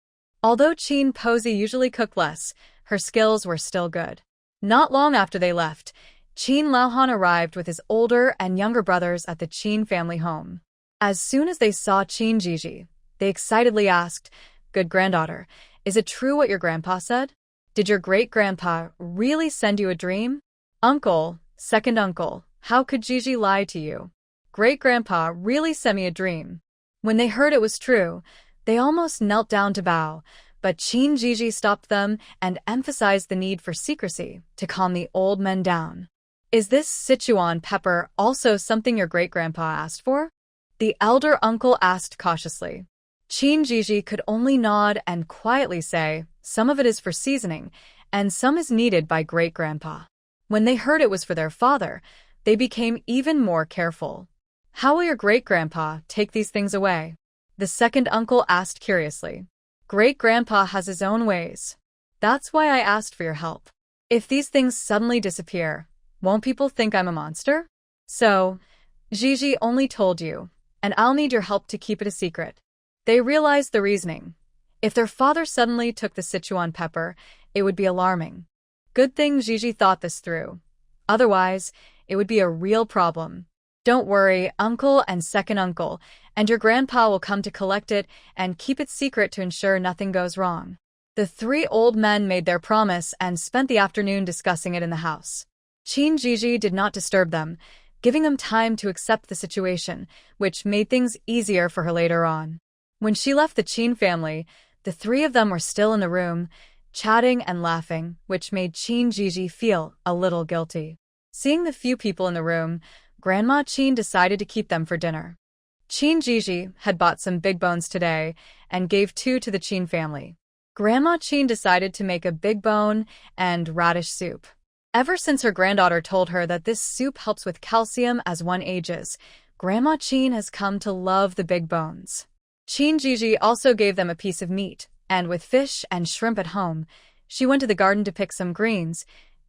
Although Qin Posey usually cooked less, her skills were still good. Not long after they left, Qin Laohan arrived with his older and younger brothers at the Qin family home. As soon as they saw Zhizhi, they excitedly asked, "Good granddaughter, is it true what your grandpa said? Did your great-grandpa really send you a dream?" "Uncle, second uncle, how could Zhizhi lie to you? Great-grandpa really sent me a dream." When they heard it was true, they almost knelt down to bow, but Zhizhi stopped them and emphasized the need for secrecy to calm the old men down. "Is this Sichuan pepper also something your great-grandpa asked for?" the elder uncle asked cautiously. Zhizhi could only nod and quietly say, "Some of it is for seasoning, and some is needed by great-grandpa." When they heard it was for their father, they became even more careful. "How will your great-grandpa take these things away?" the second uncle asked curiously. "Great-grandpa has his own ways. That's why I asked for your help. If these things suddenly disappear, won't people think I'm a monster? So, Zhizhi only told you, and I'll need your help to keep it a secret." They realized the reasoning. If their father suddenly took the Sichuan pepper, it would be alarming. Good thing Zhizhi thought this through. Otherwise, it would be a real problem. "Don't worry, uncle and second uncle, and your grandpa will come to collect it and keep it secret to ensure nothing goes wrong." The three old men made their promise and spent the afternoon discussing it in the house. Zhizhi did not disturb them, giving them time to accept the situation, which made things easier for her later on. When she left the Qin family, the three of them were still in the room, chatting and laughing, which made Zhizhi feel a little guilty. Seeing the few people in the room, Grandma Qin decided to keep them for dinner. Zhizhi had bought some big bones today and gave 2 to the Qin family. Grandma Qin decided to make a big bone and radish soup. Ever since her granddaughter told her that this soup helps with calcium as one ages, Grandma Qin has come to love the big bones. Zhizhi also gave them a piece of meat, and with fish and shrimp at home, she went to the garden to pick some greens,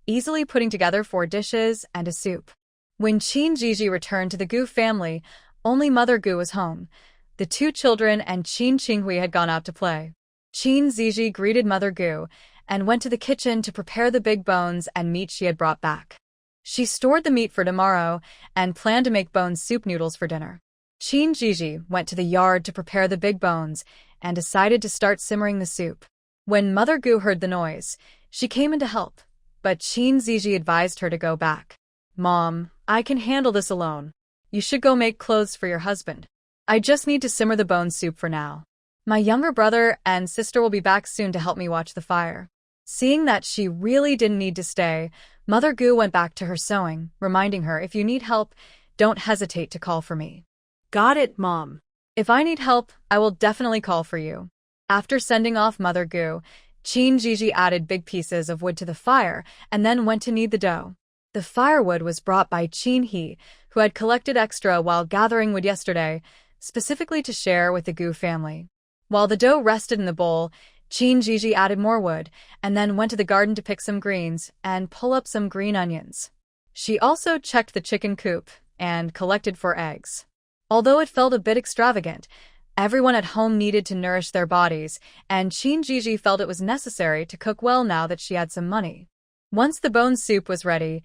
easily putting together 4 dishes and a soup. When Zhizhi returned to the Gu family, only Mother Gu was home. The 2 children and Qinghui had gone out to play. Zhizhi greeted Mother Gu and went to the kitchen to prepare the big bones and meat she had brought back. She stored the meat for tomorrow and planned to make bone soup noodles for dinner. Zhizhi went to the yard to prepare the big bones and decided to start simmering the soup. When Mother Gu heard the noise, she came in to help, but Zhizhi advised her to go back. "Mom, I can handle this alone. You should go make clothes for your husband. I just need to simmer the bone soup for now. My younger brother and sister will be back soon to help me watch the fire." Seeing that she really didn't need to stay, Mother Gu went back to her sewing, reminding her, "If you need help, don't hesitate to call for me." Got it, Mom. If I need help, I will definitely call for you. After sending off Mother Gu, Zhizhi added big pieces of wood to the fire and then went to knead the dough. The firewood was brought by He, who had collected extra while gathering wood yesterday, specifically to share with the Gu family. While the dough rested in the bowl, Zhizhi added more wood and then went to the garden to pick some greens and pull up some green onions. She also checked the chicken coop and collected 4 eggs. Although it felt a bit extravagant, everyone at home needed to nourish their bodies, and Zhizhi felt it was necessary to cook well now that she had some money. Once the bone soup was ready,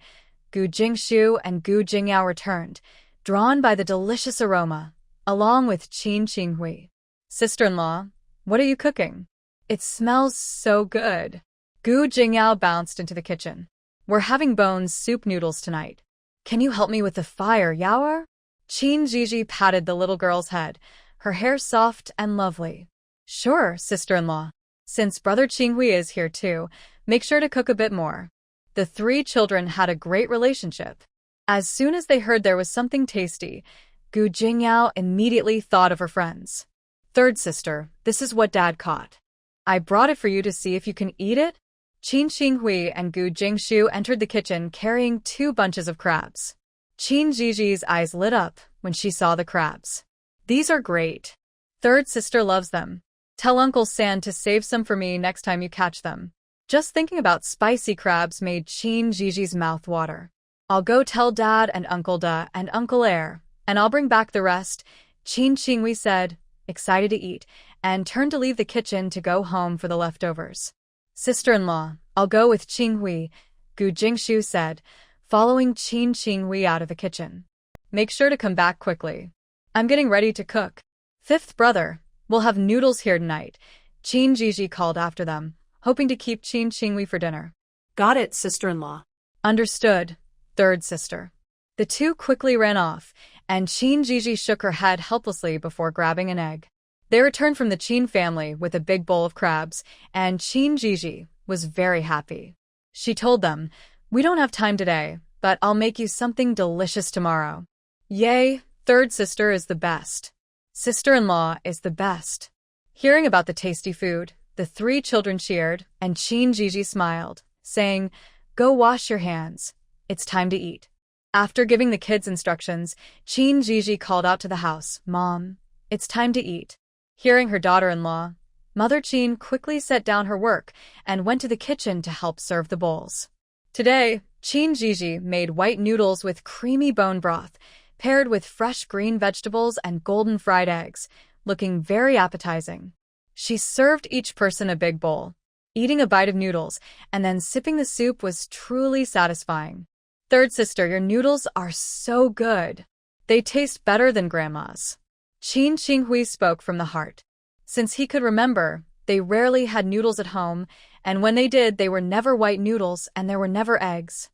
Gu Jingshu and Gu Jingyao returned, drawn by the delicious aroma, along with Qin Qinghui. Sister-in-law, what are you cooking? It smells so good. Gu Jingyao bounced into the kitchen. We're having bones soup noodles tonight. Can you help me with the fire, Yaoer? Zhizhi patted the little girl's head, her hair soft and lovely. Sure, sister-in-law. Since brother Qinghui is here too, make sure to cook a bit more. The 3 children had a great relationship. As soon as they heard there was something tasty, Gu Jingyao immediately thought of her friends. Third sister, this is what Dad caught. I brought it for you to see if you can eat it. Qin Qinghui and Gu Jingshu entered the kitchen carrying 2 bunches of crabs. Zhiji's eyes lit up when she saw the crabs. These are great. Third sister loves them. Tell Uncle San to save some for me next time you catch them. Just thinking about spicy crabs made Zhiji's mouth water. I'll go tell Dad and Uncle Da and Uncle Air, and I'll bring back the rest, Qin Qinghui said, excited to eat, and turned to leave the kitchen to go home for the leftovers. Sister-in-law, I'll go with Qinghui, Gu Jingshu said, following Qin Qinghui out of the kitchen. Make sure to come back quickly. I'm getting ready to cook. Fifth brother, we'll have noodles here tonight, Zhizhi called after them, hoping to keep Qin Qinghui for dinner. Got it, sister-in-law. Understood, third sister. The 2 quickly ran off, and Zhizhi shook her head helplessly before grabbing an egg. They returned from the Qin family with a big bowl of crabs, and Zhizhi was very happy. She told them, we don't have time today, but I'll make you something delicious tomorrow. Yay, third sister is the best. Sister-in-law is the best. Hearing about the tasty food, the 3 children cheered, and Zhizhi smiled, saying, go wash your hands. It's time to eat. After giving the kids instructions, Zhizhi called out to the house, Mom, it's time to eat. Hearing her daughter-in-law, Mother Qin quickly set down her work and went to the kitchen to help serve the bowls. Today, Zhizhi made white noodles with creamy bone broth, paired with fresh green vegetables and golden fried eggs, looking very appetizing. She served each person a big bowl. Eating a bite of noodles and then sipping the soup was truly satisfying. Third sister, your noodles are so good. They taste better than Grandma's. Qin Qinghui spoke from the heart. Since he could remember, they rarely had noodles at home, and when they did, they were never white noodles and there were never eggs.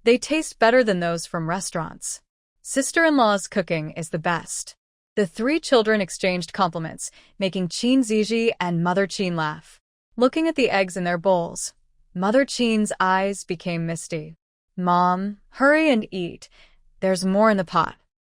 They taste better than those from restaurants. Sister-in-law's cooking is the best. The 3 children exchanged compliments, making Zhizhi and Mother Qin laugh. Looking at the eggs in their bowls, Mother Qin's eyes became misty. Mom, hurry and eat. There's more in the pot.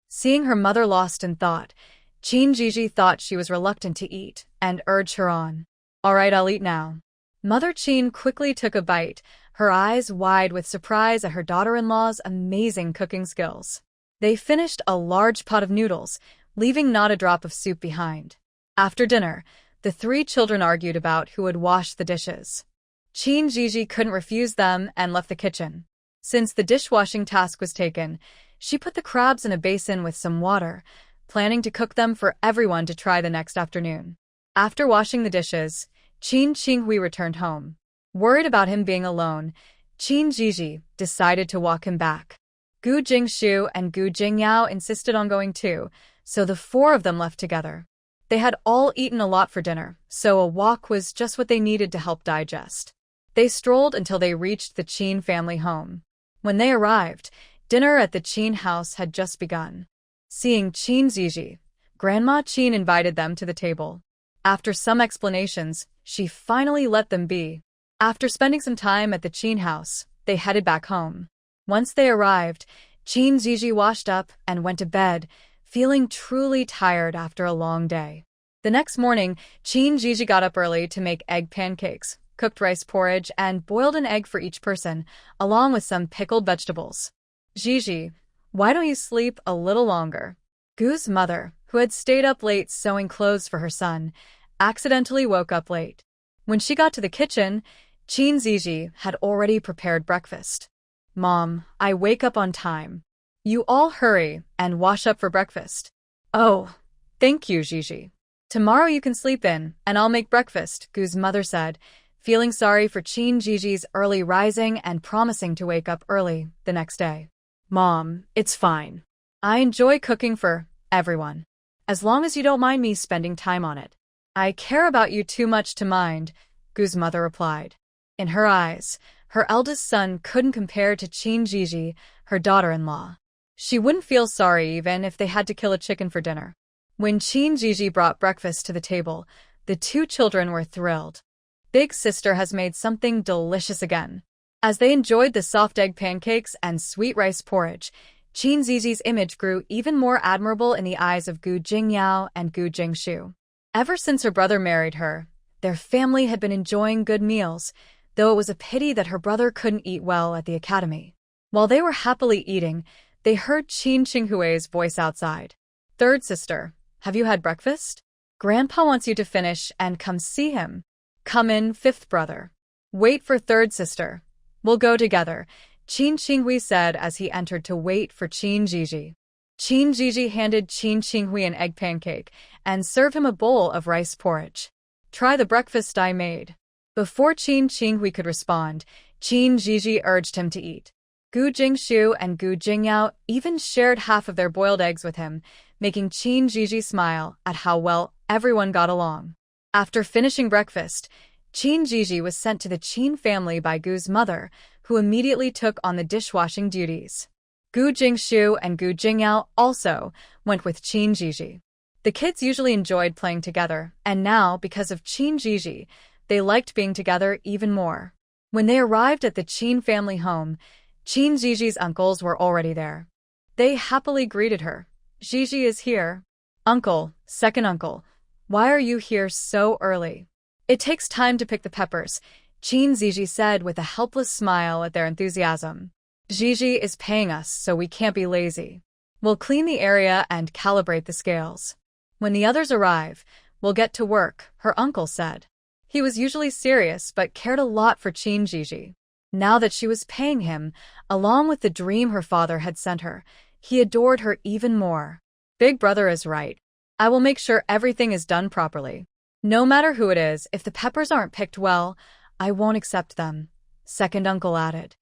Seeing her mother lost in thought, Zhizhi thought she was reluctant to eat and urged her on. All right, I'll eat now. Mother Qin quickly took a bite, her eyes wide with surprise at her daughter-in-law's amazing cooking skills. They finished a large pot of noodles, leaving not a drop of soup behind. After dinner, the 3 children argued about who would wash the dishes. Zhizhi couldn't refuse them and left the kitchen. Since the dishwashing task was taken, she put the crabs in a basin with some water, planning to cook them for everyone to try the next afternoon. After washing the dishes, Qin Qinghui returned home. Worried about him being alone, Zhizhi decided to walk him back. Gu Jingshu and Gu Jingyao insisted on going too, so the 4 of them left together. They had all eaten a lot for dinner, so a walk was just what they needed to help digest. They strolled until they reached the Qin family home. When they arrived, dinner at the Qin house had just begun. Seeing Zhizhi, Grandma Qin invited them to the table. After some explanations, she finally let them be. After spending some time at the Qin house, they headed back home. Once they arrived, Zhizhi washed up and went to bed, feeling truly tired after a long day. The next morning, Zhizhi got up early to make egg pancakes, cooked rice porridge, and boiled an egg for each person, along with some pickled vegetables. Zhizhi, why don't you sleep a little longer? Gu's mother, who had stayed up late sewing clothes for her son, accidentally woke up late. When she got to the kitchen, Zhizhi had already prepared breakfast. Mom, I wake up on time. You all hurry and wash up for breakfast. Oh, thank you, Zhizhi. Tomorrow you can sleep in, and I'll make breakfast, Gu's mother said, feeling sorry for Zhiji's early rising and promising to wake up early the next day. Mom, it's fine. I enjoy cooking for everyone, as long as you don't mind me spending time on it. I care about you too much to mind, Gu's mother replied. In her eyes, her eldest son couldn't compare to Zhizhi, her daughter-in-law. She wouldn't feel sorry even if they had to kill a chicken for dinner. When Zhizhi brought breakfast to the table, the two children were thrilled. Big sister has made something delicious again. As they enjoyed the soft egg pancakes and sweet rice porridge, Zhizhi's image grew even more admirable in the eyes of Gu Jingyao and Gu Jingshu. Ever since her brother married her, their family had been enjoying good meals, though it was a pity that her brother couldn't eat well at the academy. While they were happily eating, they heard Qin Qinghui's voice outside. Third sister, have you had breakfast? Grandpa wants you to finish and come see him. Come in, fifth brother. Wait for third sister. We'll go together, Qin Qinghui said as he entered to wait for Zhizhi. Zhizhi handed Qin Qinghui an egg pancake and served him a bowl of rice porridge. Try the breakfast I made. Before Qin Qinghui could respond, Zhizhi urged him to eat. Gu Jingshu and Gu Jingyao even shared half of their boiled eggs with him, making Zhizhi smile at how well everyone got along. After finishing breakfast, Zhizhi was sent to the Qin family by Gu's mother, who immediately took on the dishwashing duties. Gu Jingshu and Gu Jingyao also went with Zhizhi. The kids usually enjoyed playing together, and now, because of Zhizhi, they liked being together even more. When they arrived at the Qin family home, Zhiji's uncles were already there. They happily greeted her. Zhizhi is here. Uncle, second uncle, why are you here so early? It takes time to pick the peppers, Zhizhi said with a helpless smile at their enthusiasm. Zhizhi is paying us, so we can't be lazy. We'll clean the area and calibrate the scales. When the others arrive, we'll get to work, her uncle said. He was usually serious but cared a lot for Zhizhi. Now that she was paying him, along with the dream her father had sent her, he adored her even more. Big brother is right. I will make sure everything is done properly. No matter who it is, if the peppers aren't picked well, I won't accept them, second uncle added.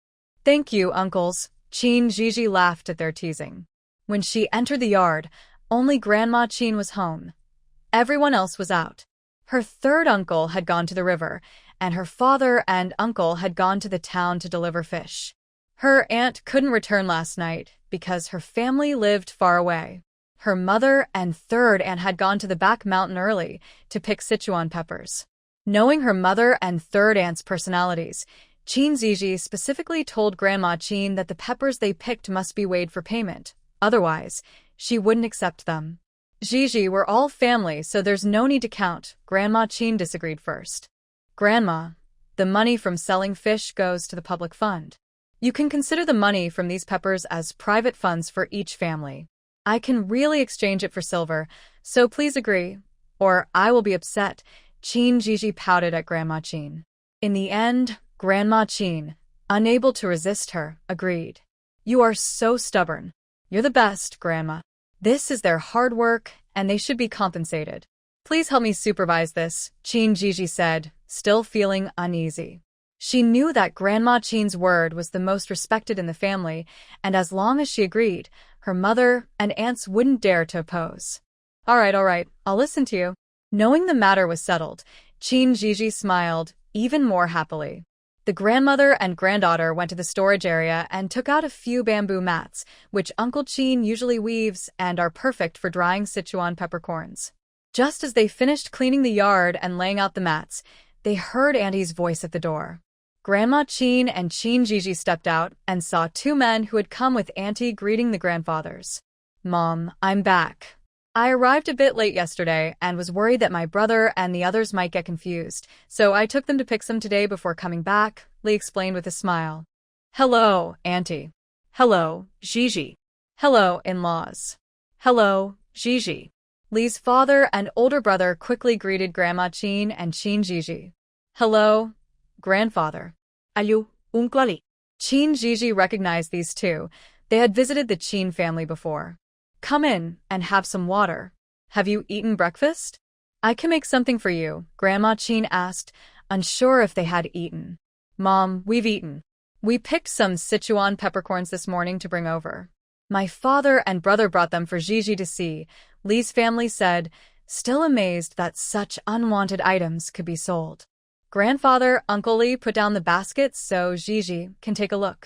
Thank you, uncles, Zhizhi laughed at their teasing. When she entered the yard, only Grandma Qin was home. Everyone else was out. Her third uncle had gone to the river, and her father and uncle had gone to the town to deliver fish. Her aunt couldn't return last night because her family lived far away. Her mother and third aunt had gone to the back mountain early to pick Sichuan peppers. Knowing her mother and third aunt's personalities, Zhizhi specifically told Grandma Qin that the peppers they picked must be weighed for payment. Otherwise, she wouldn't accept them. Zhizhi were all family, so there's no need to count, Grandma Qin disagreed first. Grandma, the money from selling fish goes to the public fund. You can consider the money from these peppers as private funds for each family. I can really exchange it for silver, so please agree, or I will be upset, Zhizhi pouted at Grandma Qin. In the end, Grandma Qin, unable to resist her, agreed. You are so stubborn. You're the best, Grandma. This is their hard work, and they should be compensated. Please help me supervise this, Zhizhi said, still feeling uneasy. She knew that Grandma Qin's word was the most respected in the family, and as long as she agreed, her mother and aunts wouldn't dare to oppose. All right, I'll listen to you. Knowing the matter was settled, Zhizhi smiled even more happily. The grandmother and granddaughter went to the storage area and took out a few bamboo mats, which Uncle Qin usually weaves and are perfect for drying Sichuan peppercorns. Just as they finished cleaning the yard and laying out the mats, they heard Auntie's voice at the door. Grandma Qin and Zhizhi stepped out and saw two men who had come with Auntie greeting the grandfathers. Mom, I'm back. I arrived a bit late yesterday and was worried that my brother and the others might get confused, so I took them to pick some today before coming back, Lee explained with a smile. Hello, Auntie. Hello, Zhizhi. Hello, in-laws. Hello, Zhizhi. Lee's father and older brother quickly greeted Grandma Chin and Chin Zhizhi. Hello, grandfather. Ayu, uncle. Chin Zhizhi recognized these two. They had visited the Chin family before. Come in and have some water. Have you eaten breakfast? I can make something for you, Grandma Chin asked, unsure if they had eaten. Mom, we've eaten. We picked some Sichuan peppercorns this morning to bring over. My father and brother brought them for Zhizhi to see, Lee's family said, still amazed that such unwanted items could be sold. Grandfather, Uncle Lee put down the basket so Zhizhi can take a look.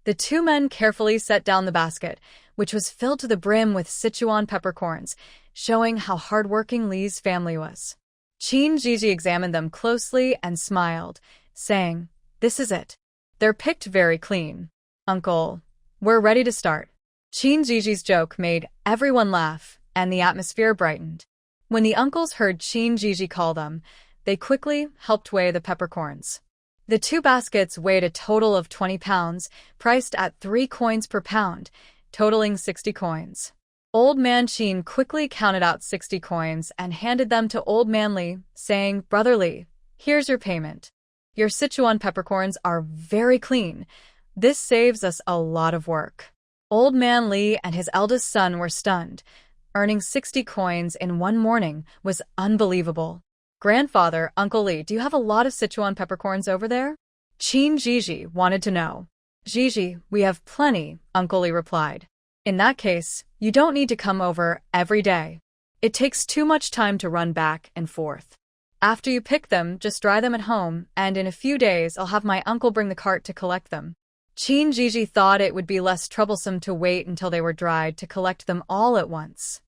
The two men carefully set down the basket, which was filled to the brim with Sichuan peppercorns, showing how hardworking Lee's family was. Chin Zhizhi examined them closely and smiled, saying, This is it. They're picked very clean. Uncle, we're ready to start. Chin Zhizhi's joke made everyone laugh, and the atmosphere brightened. When the uncles heard Chin Zhizhi call them, they quickly helped weigh the peppercorns. The two baskets weighed a total of 20 pounds, priced at 3 coins per pound, totaling 60 coins. Old Man Chin quickly counted out 60 coins and handed them to Old Man Lee, saying, Brother Lee, here's your payment. Your Sichuan peppercorns are very clean. This saves us a lot of work. Old Man Lee and his eldest son were stunned. Earning 60 coins in one morning was unbelievable. Grandfather, Uncle Lee, do you have a lot of Sichuan peppercorns over there? Chin Zhizhi wanted to know. Zhizhi, we have plenty, Uncle Lee replied. In that case, you don't need to come over every day. It takes too much time to run back and forth. After you pick them, just dry them at home, and in a few days I'll have my uncle bring the cart to collect them. Chin Zhizhi thought it would be less troublesome to wait until they were dried to collect them all at once.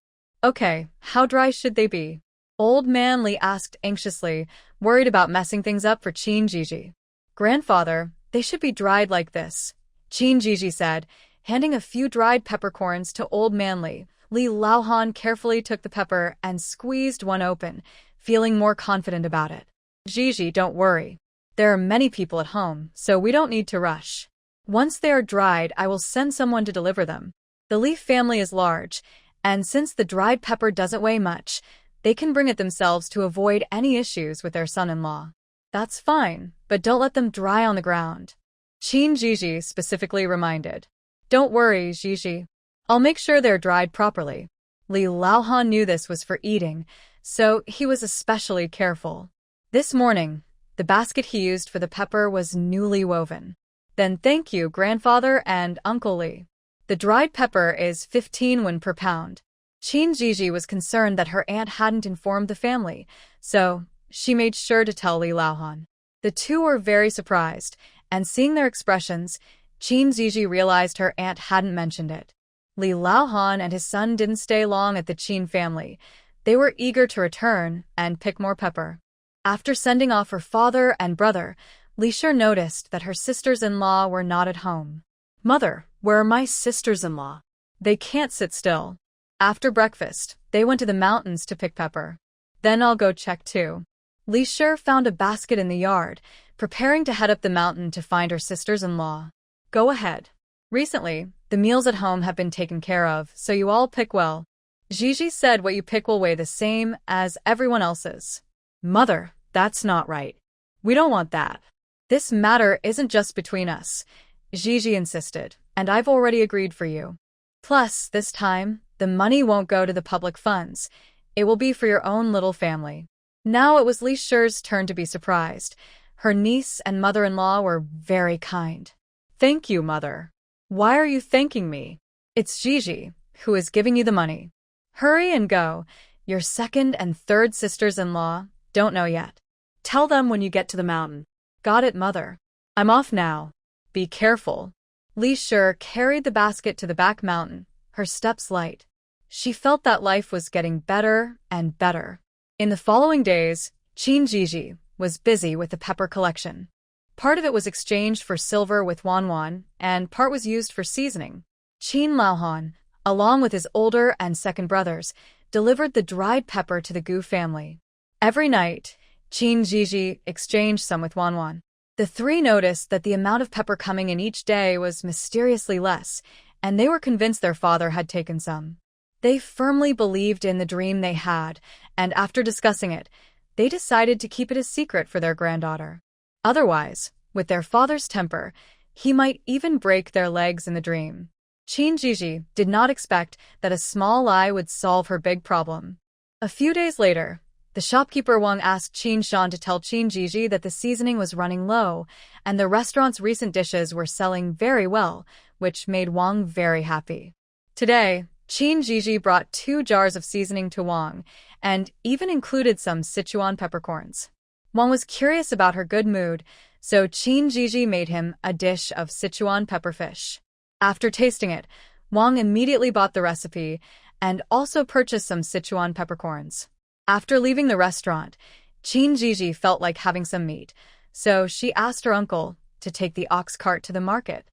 Okay, how dry should they be? Old Man Lee asked anxiously, worried about messing things up for Chin Zhizhi. Grandfather, they should be dried like this, Chin Zhizhi said, handing a few dried peppercorns to Old Man Lee. Li Laohan carefully took the pepper and squeezed one open, feeling more confident about it. Zhizhi, don't worry. There are many people at home, so we don't need to rush. Once they are dried, I will send someone to deliver them. The Lee family is large, and since the dried pepper doesn't weigh much, they can bring it themselves to avoid any issues with their son-in-law. That's fine, but don't let them dry on the ground. Chin Zhizhi specifically reminded. Don't worry, Zhizhi. I'll make sure they're dried properly. Li Laohan knew this was for eating, so he was especially careful. This morning, the basket he used for the pepper was newly woven. Then thank you, Grandfather and Uncle Lee. The dried pepper is 15 won per pound. Chin Zhizhi was concerned that her aunt hadn't informed the family, so she made sure to tell Li Laohan. The two were very surprised, and seeing their expressions, Chin Zhizhi realized her aunt hadn't mentioned it. Li Laohan and his son didn't stay long at the Chin family. They were eager to return and pick more pepper. After sending off her father and brother, Li Shi noticed that her sisters-in-law were not at home. Mother, where are my sisters-in-law? They can't sit still. After breakfast, they went to the mountains to pick pepper. Then I'll go check too. Li Shi found a basket in the yard, preparing to head up the mountain to find her sisters-in-law. Go ahead. Recently, the meals at home have been taken care of, so you all pick well. Zhizhi said what you pick will weigh the same as everyone else's. Mother, that's not right. We don't want that. This matter isn't just between us, Zhizhi insisted, and I've already agreed for you. Plus, this time, the money won't go to the public funds. It will be for your own little family. Now it was Li Shi's turn to be surprised. Her niece and mother-in-law were very kind. Thank you, Mother. Why are you thanking me? It's Zhizhi, who is giving you the money. Hurry and go. Your second and third sisters-in-law don't know yet. Tell them when you get to the mountain. Got it, Mother. I'm off now. Be careful. Li Shi carried the basket to the back mountain, her steps light. She felt that life was getting better and better. In the following days, Chin Zhizhi was busy with the pepper collection. Part of it was exchanged for silver with Wanwan, and part was used for seasoning. Chin Laohan, along with his older and second brothers, delivered the dried pepper to the Gu family. Every night, Zhizhi exchanged some with Wanwan. The three noticed that the amount of pepper coming in each day was mysteriously less, and they were convinced their father had taken some. They firmly believed in the dream they had, and after discussing it, they decided to keep it a secret for their granddaughter. Otherwise, with their father's temper, he might even break their legs in the dream. Zhizhi did not expect that a small lie would solve her big problem. A few days later, the shopkeeper Wang asked Shan to tell Zhizhi that the seasoning was running low, and the restaurant's recent dishes were selling very well, which made Wang very happy. Today, Zhizhi brought 2 jars of seasoning to Wang, and even included some Sichuan peppercorns. Wang was curious about her good mood, so Zhizhi made him a dish of Sichuan pepperfish. After tasting it, Wang immediately bought the recipe and also purchased some Sichuan peppercorns. After leaving the restaurant, Zhizhi felt like having some meat, so she asked her uncle to take the ox cart to the market.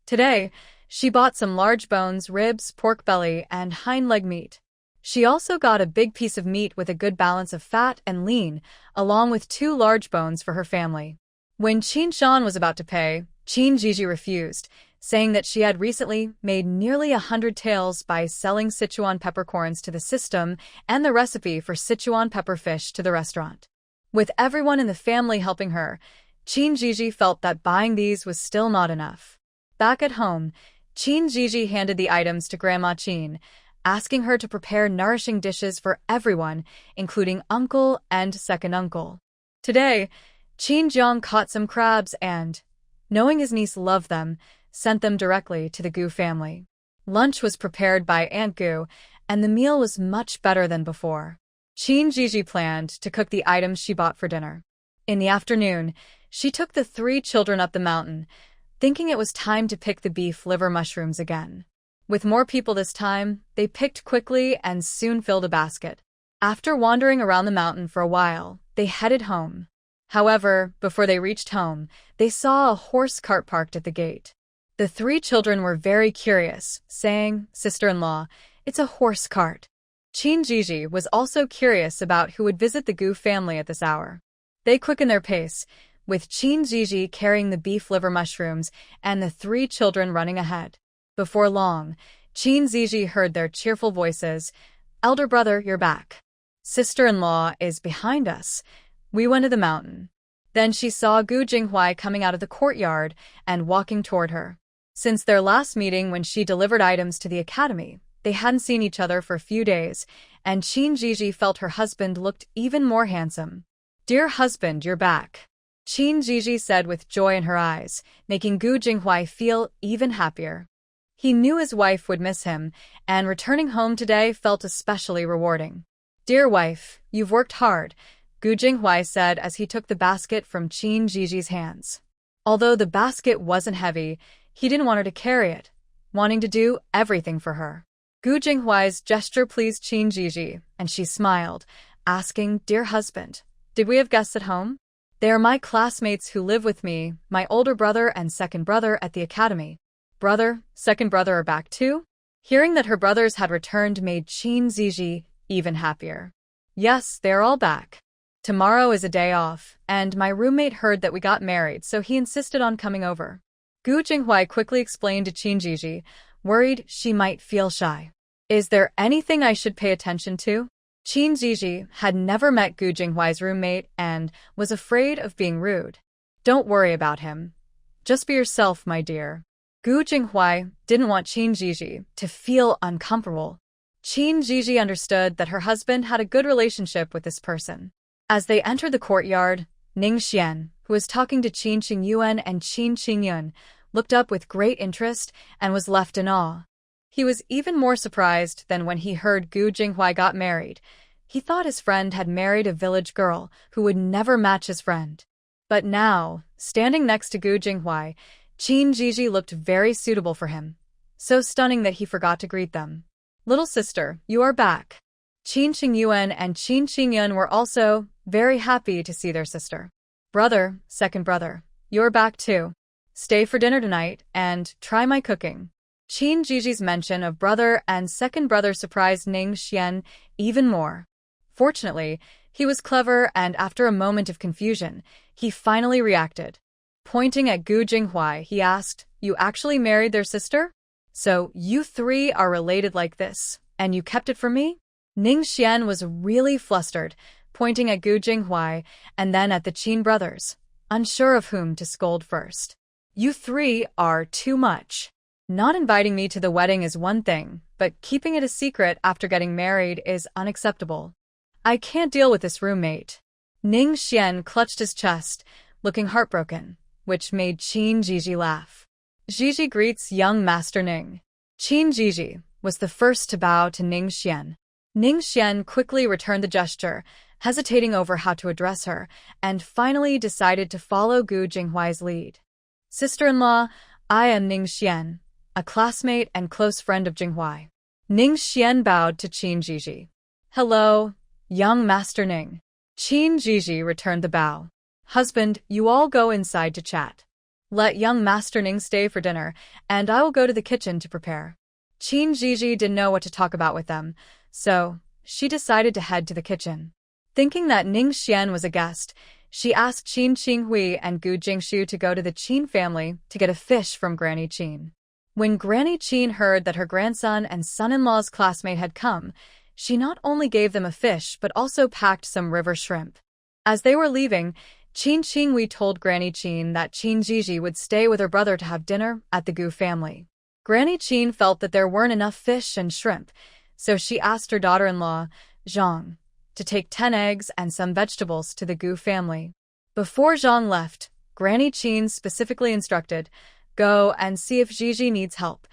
Today, she bought some large bones, ribs, pork belly, and hind leg meat. She also got a big piece of meat with a good balance of fat and lean, along with 2 large bones for her family. When Shan was about to pay, Zhizhi refused, saying that she had recently made nearly 100 taels by selling Sichuan peppercorns to the system and the recipe for Sichuan pepperfish to the restaurant. With everyone in the family helping her, Zhizhi felt that buying these was still not enough. Back at home, Zhizhi handed the items to Grandma Qin, asking her to prepare nourishing dishes for everyone, including uncle and second uncle. Today, Qin caught some crabs and, knowing his niece loved them, sent them directly to the Gu family. Lunch was prepared by Aunt Gu, and the meal was much better than before. Zhizhi planned to cook the items she bought for dinner. In the afternoon, she took the 3 children up the mountain, thinking it was time to pick the beef liver mushrooms again. With more people this time, they picked quickly and soon filled a basket. After wandering around the mountain for a while, they headed home. However, before they reached home, they saw a horse cart parked at the gate. The 3 children were very curious, saying, "Sister-in-law, it's a horse cart." Zhizhi was also curious about who would visit the Gu family at this hour. They quickened their pace, with Zhizhi carrying the beef liver mushrooms and the 3 children running ahead. Before long, Zhizhi heard their cheerful voices. "Elder brother, you're back. Sister-in-law is behind us. We went to the mountain." Then she saw Gu Jinghuai coming out of the courtyard and walking toward her. Since their last meeting when she delivered items to the academy, they hadn't seen each other for a few days, and Zhizhi felt her husband looked even more handsome. "Dear husband, you're back," Zhizhi said with joy in her eyes, making Gu Jinghuai feel even happier. He knew his wife would miss him, and returning home today felt especially rewarding. "Dear wife, you've worked hard," Gu Jinghuai said as he took the basket from Zhiji's hands. Although the basket wasn't heavy, he didn't want her to carry it, wanting to do everything for her. Gu Jinghuai's gesture pleased Zhiji, and she smiled, asking, "Dear husband, did we have guests at home?" "They are my classmates who live with me, my older brother and second brother at the academy." "Brother, second brother are back too?" Hearing that her brothers had returned made Zhiji even happier. "Yes, they are all back. Tomorrow is a day off, and my roommate heard that we got married, so he insisted on coming over." Gu Jinghuai quickly explained to Zhiji, worried she might feel shy. "Is there anything I should pay attention to?" Zhiji had never met Gu Jinghuai's roommate and was afraid of being rude. "Don't worry about him. Just be yourself, my dear." Gu Jinghuai didn't want Zhiji to feel uncomfortable. Zhiji understood that her husband had a good relationship with this person. As they entered the courtyard, Ning Xian, who was talking to Qin Qingyuan and Qin Qingyun, looked up with great interest and was left in awe. He was even more surprised than when he heard Gu Jinghuai got married. He thought his friend had married a village girl who would never match his friend. But now, standing next to Gu Jinghuai, Zhiji looked very suitable for him, so stunning that he forgot to greet them. "Little sister, you are back." Qin Qingyuan and Qin Qingyun were also very happy to see their sister. "Brother, second brother, you're back too. Stay for dinner tonight and try my cooking." Qin Zhiji's mention of brother and second brother surprised Ning Xian even more. Fortunately, he was clever, and after a moment of confusion, he finally reacted. Pointing at Gu Jinghuai, he asked, "You actually married their sister? So you three are related like this, and you kept it from me?" Ning Xian was really flustered, pointing at Gu Jinghuai and then at the Qin brothers, unsure of whom to scold first. "You three are too much. Not inviting me to the wedding is one thing, but keeping it a secret after getting married is unacceptable. I can't deal with this roommate." Ning Xian clutched his chest, looking heartbroken, which made Qin Zhizhi laugh. "Zhizhi greets young Master Ning." Qin Zhizhi was the first to bow to Ning Xian. Ning Xian quickly returned the gesture, hesitating over how to address her, and finally decided to follow Gu Jinghuai's lead. "Sister-in-law, I am Ning Xian, a classmate and close friend of Jinghuai." Ning Xian bowed to Qin Zhizhi. "Hello, young Master Ning." Qin Zhizhi returned the bow. "Husband, you all go inside to chat. Let young Master Ning stay for dinner, and I will go to the kitchen to prepare." Qin Zhizhi didn't know what to talk about with them, so she decided to head to the kitchen. Thinking that Ning Xian was a guest, she asked Qin Qinghui and Gu Jingshu to go to the Qin family to get a fish from Granny Qin. When Granny Qin heard that her grandson and son-in-law's classmate had come, she not only gave them a fish but also packed some river shrimp. As they were leaving, Qin Qinghui told Granny Qin that Qin Zhizhi would stay with her brother to have dinner at the Gu family. Granny Qin felt that there weren't enough fish and shrimp, so she asked her daughter-in-law, Zhang, to take 10 eggs and some vegetables to the Gu family. Before Zhang left, Granny Qin specifically instructed, "Go and see if Zhizhi needs help.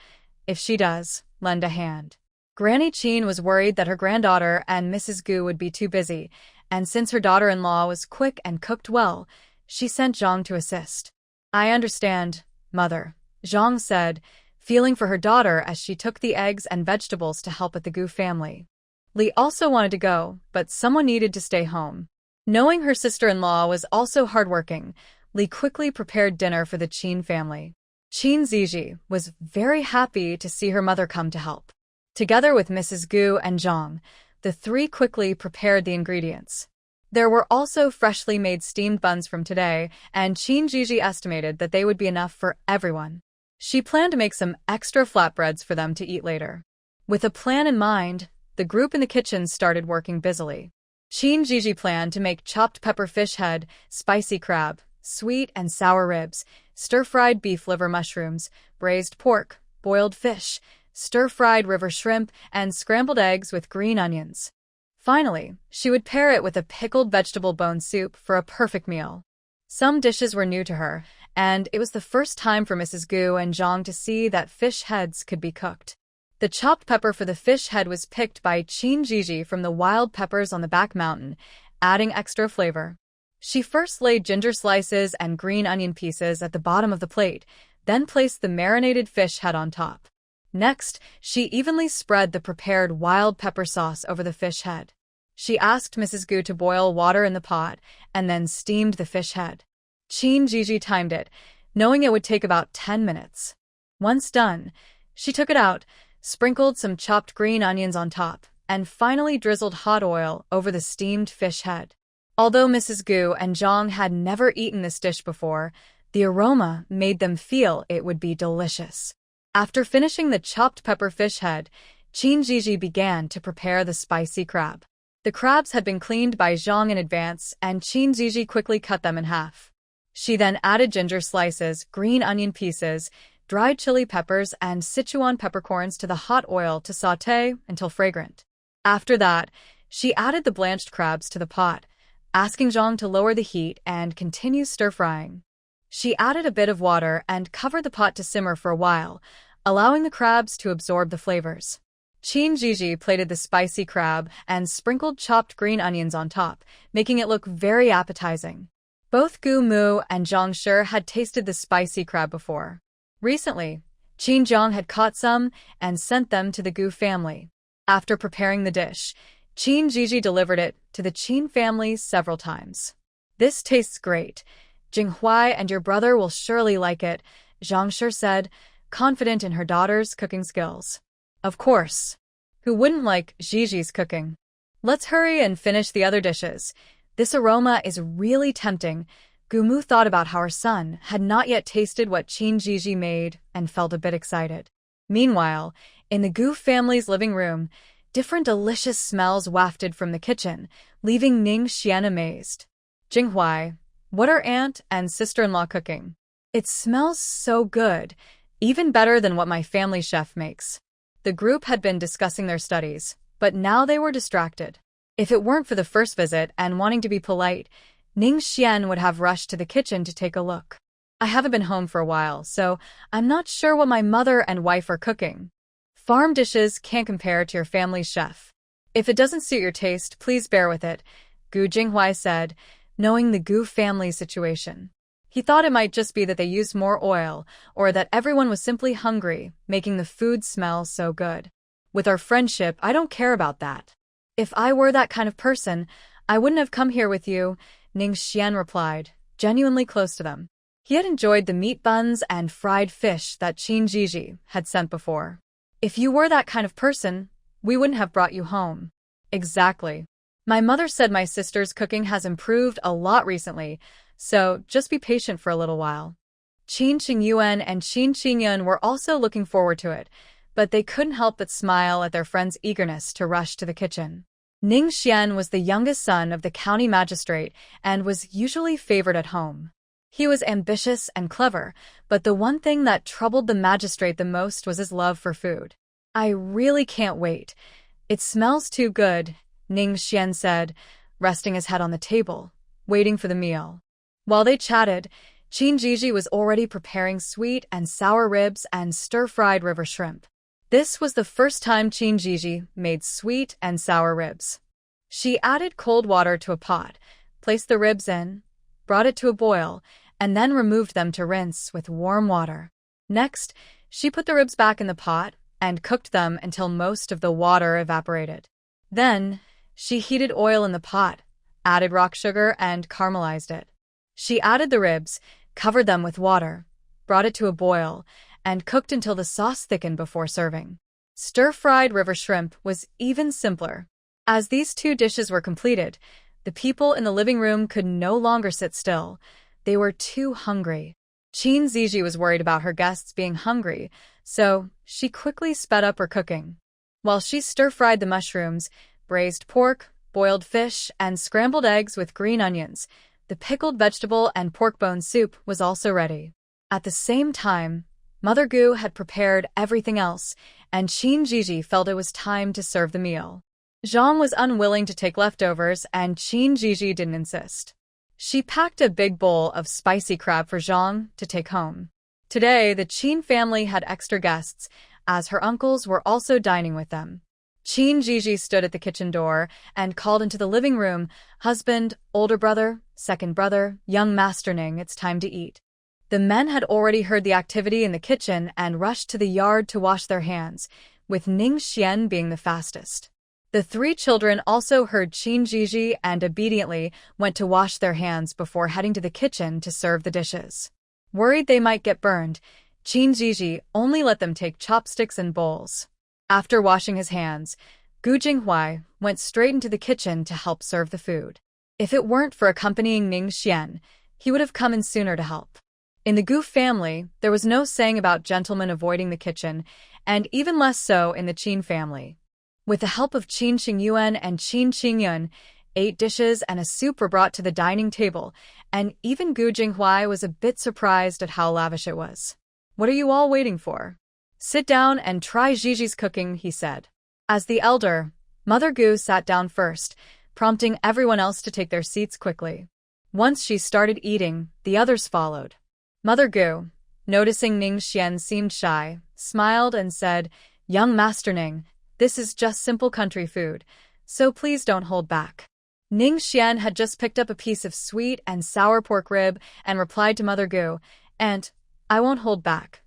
If she does, lend a hand." Granny Qin was worried that her granddaughter and Mrs. Gu would be too busy, and since her daughter-in-law was quick and cooked well, she sent Zhang to assist. "I understand, mother," Zhang said, feeling for her daughter as she took the eggs and vegetables to help at the Gu family. Li also wanted to go, but someone needed to stay home. Knowing her sister-in-law was also hardworking, Li quickly prepared dinner for the Qin family. Qin Zhizhi was very happy to see her mother come to help. Together with Mrs. Gu and Zhang, the three quickly prepared the ingredients. There were also freshly made steamed buns from today, and Qin Zhizhi estimated that they would be enough for everyone. She planned to make some extra flatbreads for them to eat later. With a plan in mind, the group in the kitchen started working busily. Qin Zhizhi planned to make chopped pepper fish head, spicy crab, sweet and sour ribs, stir-fried beef liver mushrooms, braised pork, boiled fish, stir-fried river shrimp, and scrambled eggs with green onions. Finally, she would pair it with a pickled vegetable bone soup for a perfect meal. Some dishes were new to her, and it was the first time for Mrs. Gu and Zhang to see that fish heads could be cooked. The chopped pepper for the fish head was picked by Qin Zhizhi from the wild peppers on the back mountain, adding extra flavor. She first laid ginger slices and green onion pieces at the bottom of the plate, then placed the marinated fish head on top. Next, she evenly spread the prepared wild pepper sauce over the fish head. She asked Mrs. Gu to boil water in the pot and then steamed the fish head. Qin Zhizhi timed it, knowing it would take about 10 minutes. Once done, she took it out, sprinkled some chopped green onions on top, and finally drizzled hot oil over the steamed fish head. Although Mrs. Gu and Zhang had never eaten this dish before, the aroma made them feel it would be delicious. After finishing the chopped pepper fish head, Qin Zhizhi began to prepare the spicy crab. The crabs had been cleaned by Zhang in advance, and Qin Zhizhi quickly cut them in half. She then added ginger slices, green onion pieces, dried chili peppers, and Sichuan peppercorns to the hot oil to sauté until fragrant. After that, she added the blanched crabs to the pot, asking Zhang to lower the heat and continue stir-frying. She added a bit of water and covered the pot to simmer for a while, allowing the crabs to absorb the flavors. Qin Zhizhi plated the spicy crab and sprinkled chopped green onions on top, making it look very appetizing. Both Gu Mu and Zhang Shi had tasted the spicy crab before. Recently, Qin Zhang had caught some and sent them to the Gu family. After preparing the dish, Qin Zhizhi delivered it to the Qin family several times. "This tastes great. Jinghuai and your brother will surely like it," Zhang Shi said, confident in her daughter's cooking skills. Of course. Who wouldn't like Zhizi's cooking? Let's hurry and finish the other dishes. This aroma is really tempting. Gumu thought about how her son had not yet tasted what Zhizhi made and felt a bit excited. Meanwhile, in the Gu family's living room, different delicious smells wafted from the kitchen, leaving Ning Xian amazed. Jinghuai, what are aunt and sister-in-law cooking? It smells so good, even better than what my family chef makes. The group had been discussing their studies, but now they were distracted. If it weren't for the first visit and wanting to be polite, Ning Xian would have rushed to the kitchen to take a look. I haven't been home for a while, so I'm not sure what my mother and wife are cooking. Farm dishes can't compare to your family's chef. If it doesn't suit your taste, please bear with it, Gu Jinghuai said, knowing the Gu family's situation. He thought it might just be that they used more oil, or that everyone was simply hungry, making the food smell so good. With our friendship, I don't care about that. If I were that kind of person, I wouldn't have come here with you, Ning Xian replied, genuinely close to them. He had enjoyed the meat buns and fried fish that Zhizhi had sent before. If you were that kind of person, we wouldn't have brought you home. Exactly. My mother said my sister's cooking has improved a lot recently, so just be patient for a little while. Qin Qingyuan and Qin Qingyun were also looking forward to it, but they couldn't help but smile at their friend's eagerness to rush to the kitchen. Ning Xian was the youngest son of the county magistrate and was usually favored at home. He was ambitious and clever, but the one thing that troubled the magistrate the most was his love for food. I really can't wait. It smells too good, Ning Xian said, resting his head on the table, waiting for the meal. While they chatted, Zhizhi was already preparing sweet and sour ribs and stir-fried river shrimp. This was the first time Zhizhi made sweet and sour ribs. She added cold water to a pot, placed the ribs in, brought it to a boil, and then removed them to rinse with warm water. Next, she put the ribs back in the pot and cooked them until most of the water evaporated. Then, she heated oil in the pot, added rock sugar, and caramelized it. She added the ribs, covered them with water, brought it to a boil, and cooked until the sauce thickened before serving. Stir-fried river shrimp was even simpler. As these two dishes were completed, the people in the living room could no longer sit still. They were too hungry. Zhizhi was worried about her guests being hungry, so she quickly sped up her cooking. While she stir-fried the mushrooms, braised pork, boiled fish, and scrambled eggs with green onions, the pickled vegetable and pork bone soup was also ready. At the same time, Mother Gu had prepared everything else, and Zhizhi felt it was time to serve the meal. Zhang was unwilling to take leftovers, and Zhizhi didn't insist. She packed a big bowl of spicy crab for Zhang to take home. Today, the Qin family had extra guests, as her uncles were also dining with them. Zhizhi stood at the kitchen door and called into the living room, "Husband, older brother, second brother, young Master Ning, it's time to eat." The men had already heard the activity in the kitchen and rushed to the yard to wash their hands, with Ning Xian being the fastest. The three children also heard Zhizhi and obediently went to wash their hands before heading to the kitchen to serve the dishes. Worried they might get burned, Zhizhi only let them take chopsticks and bowls. After washing his hands, Gu Jinghuai went straight into the kitchen to help serve the food. If it weren't for accompanying Ning Xian, he would have come in sooner to help. In the Gu family, there was no saying about gentlemen avoiding the kitchen, and even less so in the Qin family. With the help of Qin Qingyuan and Qin Qingyun, 8 dishes and a soup were brought to the dining table, and even Gu Jinghuai was a bit surprised at how lavish it was. "What are you all waiting for? Sit down and try Zhizhi's cooking," he said. As the elder, Mother Gu sat down first, prompting everyone else to take their seats quickly. Once she started eating, the others followed. Mother Gu, noticing Ning Xian seemed shy, smiled and said, "Young Master Ning, this is just simple country food, so please don't hold back." Ning Xian had just picked up a piece of sweet and sour pork rib and replied to Mother Gu, "Aunt, I won't hold back.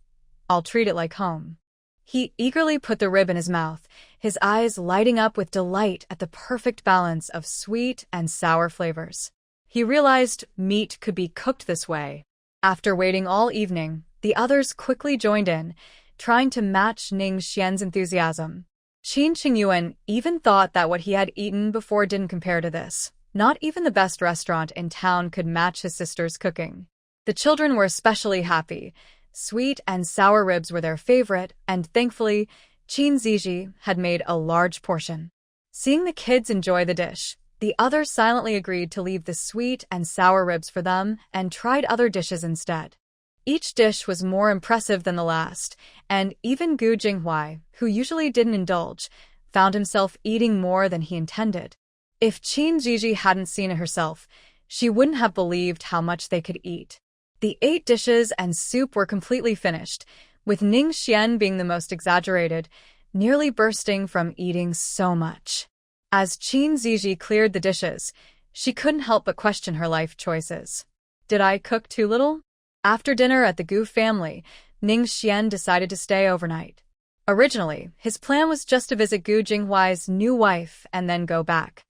I'll treat it like home." He eagerly put the rib in his mouth, his eyes lighting up with delight at the perfect balance of sweet and sour flavors. He realized meat could be cooked this way. After waiting all evening, The others quickly joined in, trying to match Ning Xian's enthusiasm. Qin Qingyuan even thought that what he had eaten before didn't compare to this. Not even the best restaurant in town could match his sister's cooking. The children were especially happy. Sweet and sour ribs were their favorite, and thankfully, Qin Zhizhi had made a large portion. Seeing the kids enjoy the dish, the others silently agreed to leave the sweet and sour ribs for them and tried other dishes instead. Each dish was more impressive than the last, and even Gu Jinghuai, who usually didn't indulge, found himself eating more than he intended. If Qin Zhizhi hadn't seen it herself, she wouldn't have believed how much they could eat. The 8 dishes and soup were completely finished, with Ning Xian being the most exaggerated, nearly bursting from eating so much. As Qin Zhizhi cleared the dishes, she couldn't help but question her life choices. Did I cook too little? After dinner at the Gu family, Ning Xian decided to stay overnight. Originally, his plan was just to visit Gu Jinghuai's new wife and then go back.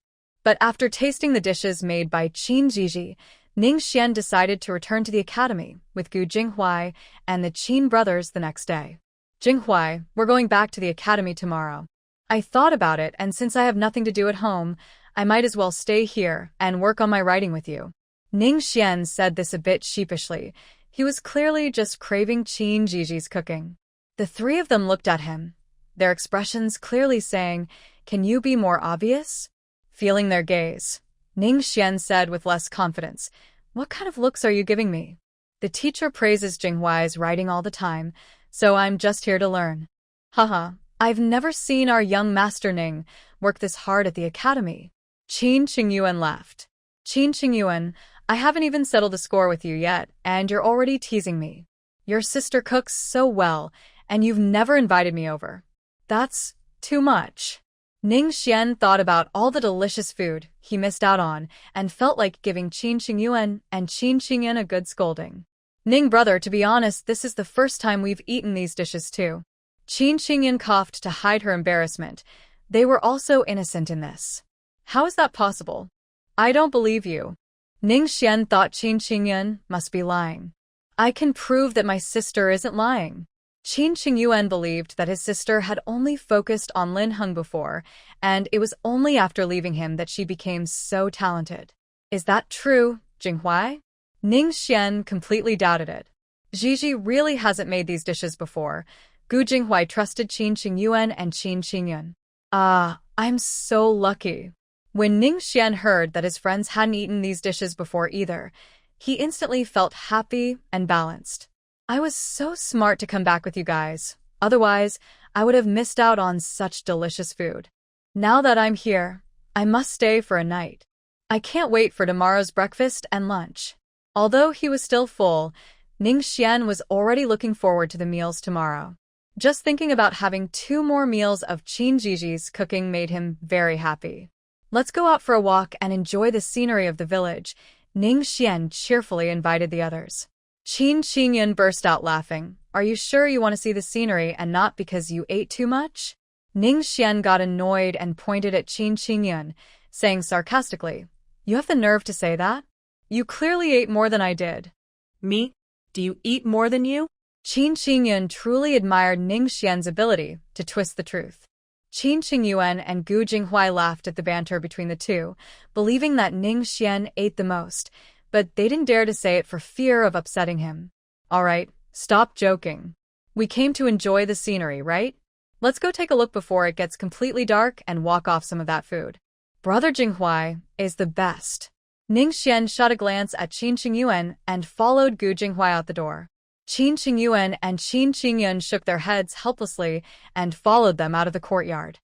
But after tasting the dishes made by Qin Zhizhi, Ning Xian decided to return to the academy with Gu Jinghuai and the Qin brothers the next day. Jinghuai, we're going back to the academy tomorrow. I thought about it, and since I have nothing to do at home, I might as well stay here and work on my writing with you. Ning Xian said this a bit sheepishly. He was clearly just craving Qin Zhizhi's cooking. The 3 of them looked at him, their expressions clearly saying, "Can you be more obvious?" Feeling their gaze, Ning Xian said with less confidence, "What kind of looks are you giving me? The teacher praises Jinghuai's writing all the time, so I'm just here to learn." Haha, I've never seen our young master Ning work this hard at the academy. Qin Qingyuan laughed. Qin Qingyuan, I haven't even settled the score with you yet, and you're already teasing me. Your sister cooks so well, and you've never invited me over. That's too much. Ning Xian thought about all the delicious food he missed out on and felt like giving Qin Qingyuan and Qin Qingyan a good scolding. Ning brother, to be honest, this is the first time we've eaten these dishes too. Qin Qingyan coughed to hide her embarrassment. They were also innocent in this. How is that possible? I don't believe you. Ning Xian thought Qin Qingyan must be lying. I can prove that my sister isn't lying. Qin Qingyuan believed that his sister had only focused on Lin Heng before, and it was only after leaving him that she became so talented. Is that true, Jinghuai? Ning Xian completely doubted it. Zhizhi really hasn't made these dishes before. Gu Jinghuai trusted Qin Qingyuan and Qin Qingyan. Ah, I'm so lucky. When Ning Xian heard that his friends hadn't eaten these dishes before either, he instantly felt happy and balanced. I was so smart to come back with you guys. Otherwise, I would have missed out on such delicious food. Now that I'm here, I must stay for a night. I can't wait for tomorrow's breakfast and lunch. Although he was still full, Ning Xian was already looking forward to the meals tomorrow. Just thinking about having 2 more meals of Qin Zhizhi's cooking made him very happy. Let's go out for a walk and enjoy the scenery of the village, Ning Xian cheerfully invited the others. Qin Qingyan burst out laughing. Are you sure you want to see the scenery and not because you ate too much? Ning Xian got annoyed and pointed at Qin Qingyan, saying sarcastically, You have the nerve to say that? You clearly ate more than I did. Me? Do you eat more than you? Qin Qingyan truly admired Ning Xian's ability to twist the truth. Qin Qingyuan and Gu Jinghuai laughed at the banter between the two, believing that Ning Xian ate the most, but they didn't dare to say it for fear of upsetting him. All right, stop joking. We came to enjoy the scenery, right? Let's go take a look before it gets completely dark and walk off some of that food. Brother Jinghuai is the best. Ning Xian shot a glance at Qin Qingyuan and followed Gu Jinghuai out the door. Qin Qingyuan and Qin Qingyan shook their heads helplessly and followed them out of the courtyard.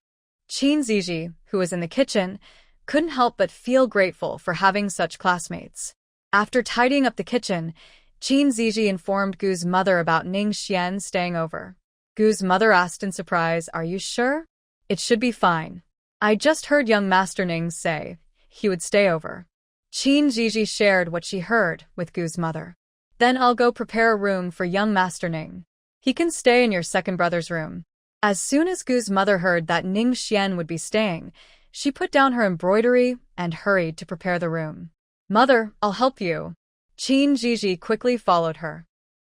Qin Zhizhi, who was in the kitchen, couldn't help but feel grateful for having such classmates. After tidying up the kitchen, Qin Zhizhi informed Gu's mother about Ning Xian staying over. Gu's mother asked in surprise, Are you sure? It should be fine. I just heard young Master Ning say he would stay over. Qin Zhizhi shared what she heard with Gu's mother. Then I'll go prepare a room for young Master Ning. He can stay in your second brother's room. As soon as Gu's mother heard that Ning Xian would be staying, she put down her embroidery and hurried to prepare the room. Mother, I'll help you. Qin Zhizhi quickly followed her.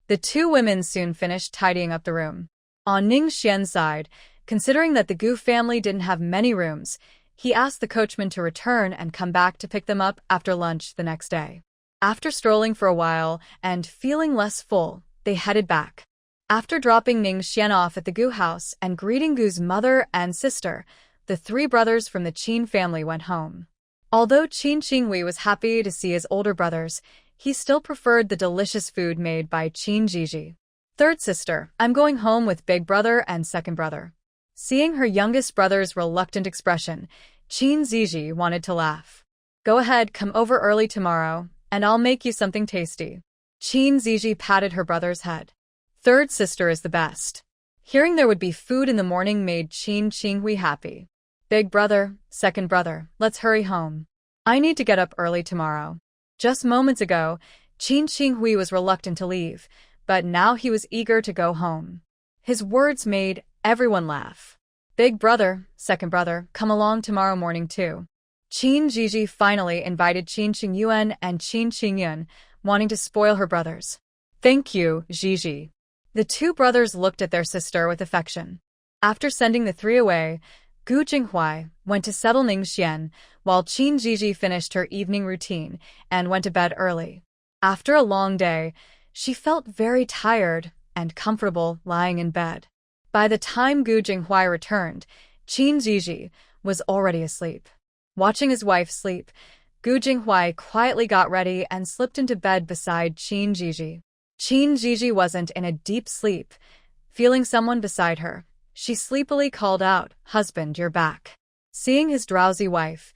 The two women soon finished tidying up the room. On Ning Xian's side, considering that the Gu family didn't have many rooms, he asked the coachman to return and come back to pick them up after lunch the next day. After strolling for a while and feeling less full, they headed back. After dropping Ning Xian off at the Gu house and greeting Gu's mother and sister, the three brothers from the Qin family went home. Although Qin Qinghui was happy to see his older brothers, he still preferred the delicious food made by Qin Zhizhi. Third sister, I'm going home with big brother and second brother. Seeing her youngest brother's reluctant expression, Qin Zhizhi wanted to laugh. Go ahead, come over early tomorrow, and I'll make you something tasty. Qin Zhizhi patted her brother's head. Third sister is the best. Hearing there would be food in the morning made Qin Qinghui happy. Big brother, second brother, let's hurry home. I need to get up early tomorrow. Just moments ago, Qin Qinghui was reluctant to leave, but now he was eager to go home. His words made everyone laugh. Big brother, second brother, come along tomorrow morning too. Qin Zhizhi finally invited Qin Qingyuan and Qin Qingyun, wanting to spoil her brothers. Thank you, Zhizhi. The two brothers looked at their sister with affection. After sending the three away, Gu Jinghuai went to settle Ning Xian, while Qin Zhizhi finished her evening routine and went to bed early. After a long day, she felt very tired and comfortable lying in bed. By the time Gu Jinghuai returned, Qin Zhizhi was already asleep. Watching his wife sleep, Gu Jinghuai quietly got ready and slipped into bed beside Qin Zhizhi. Qin Zhizhi wasn't in a deep sleep. Feeling someone beside her, she sleepily called out, "Husband, you're back." Seeing his drowsy wife,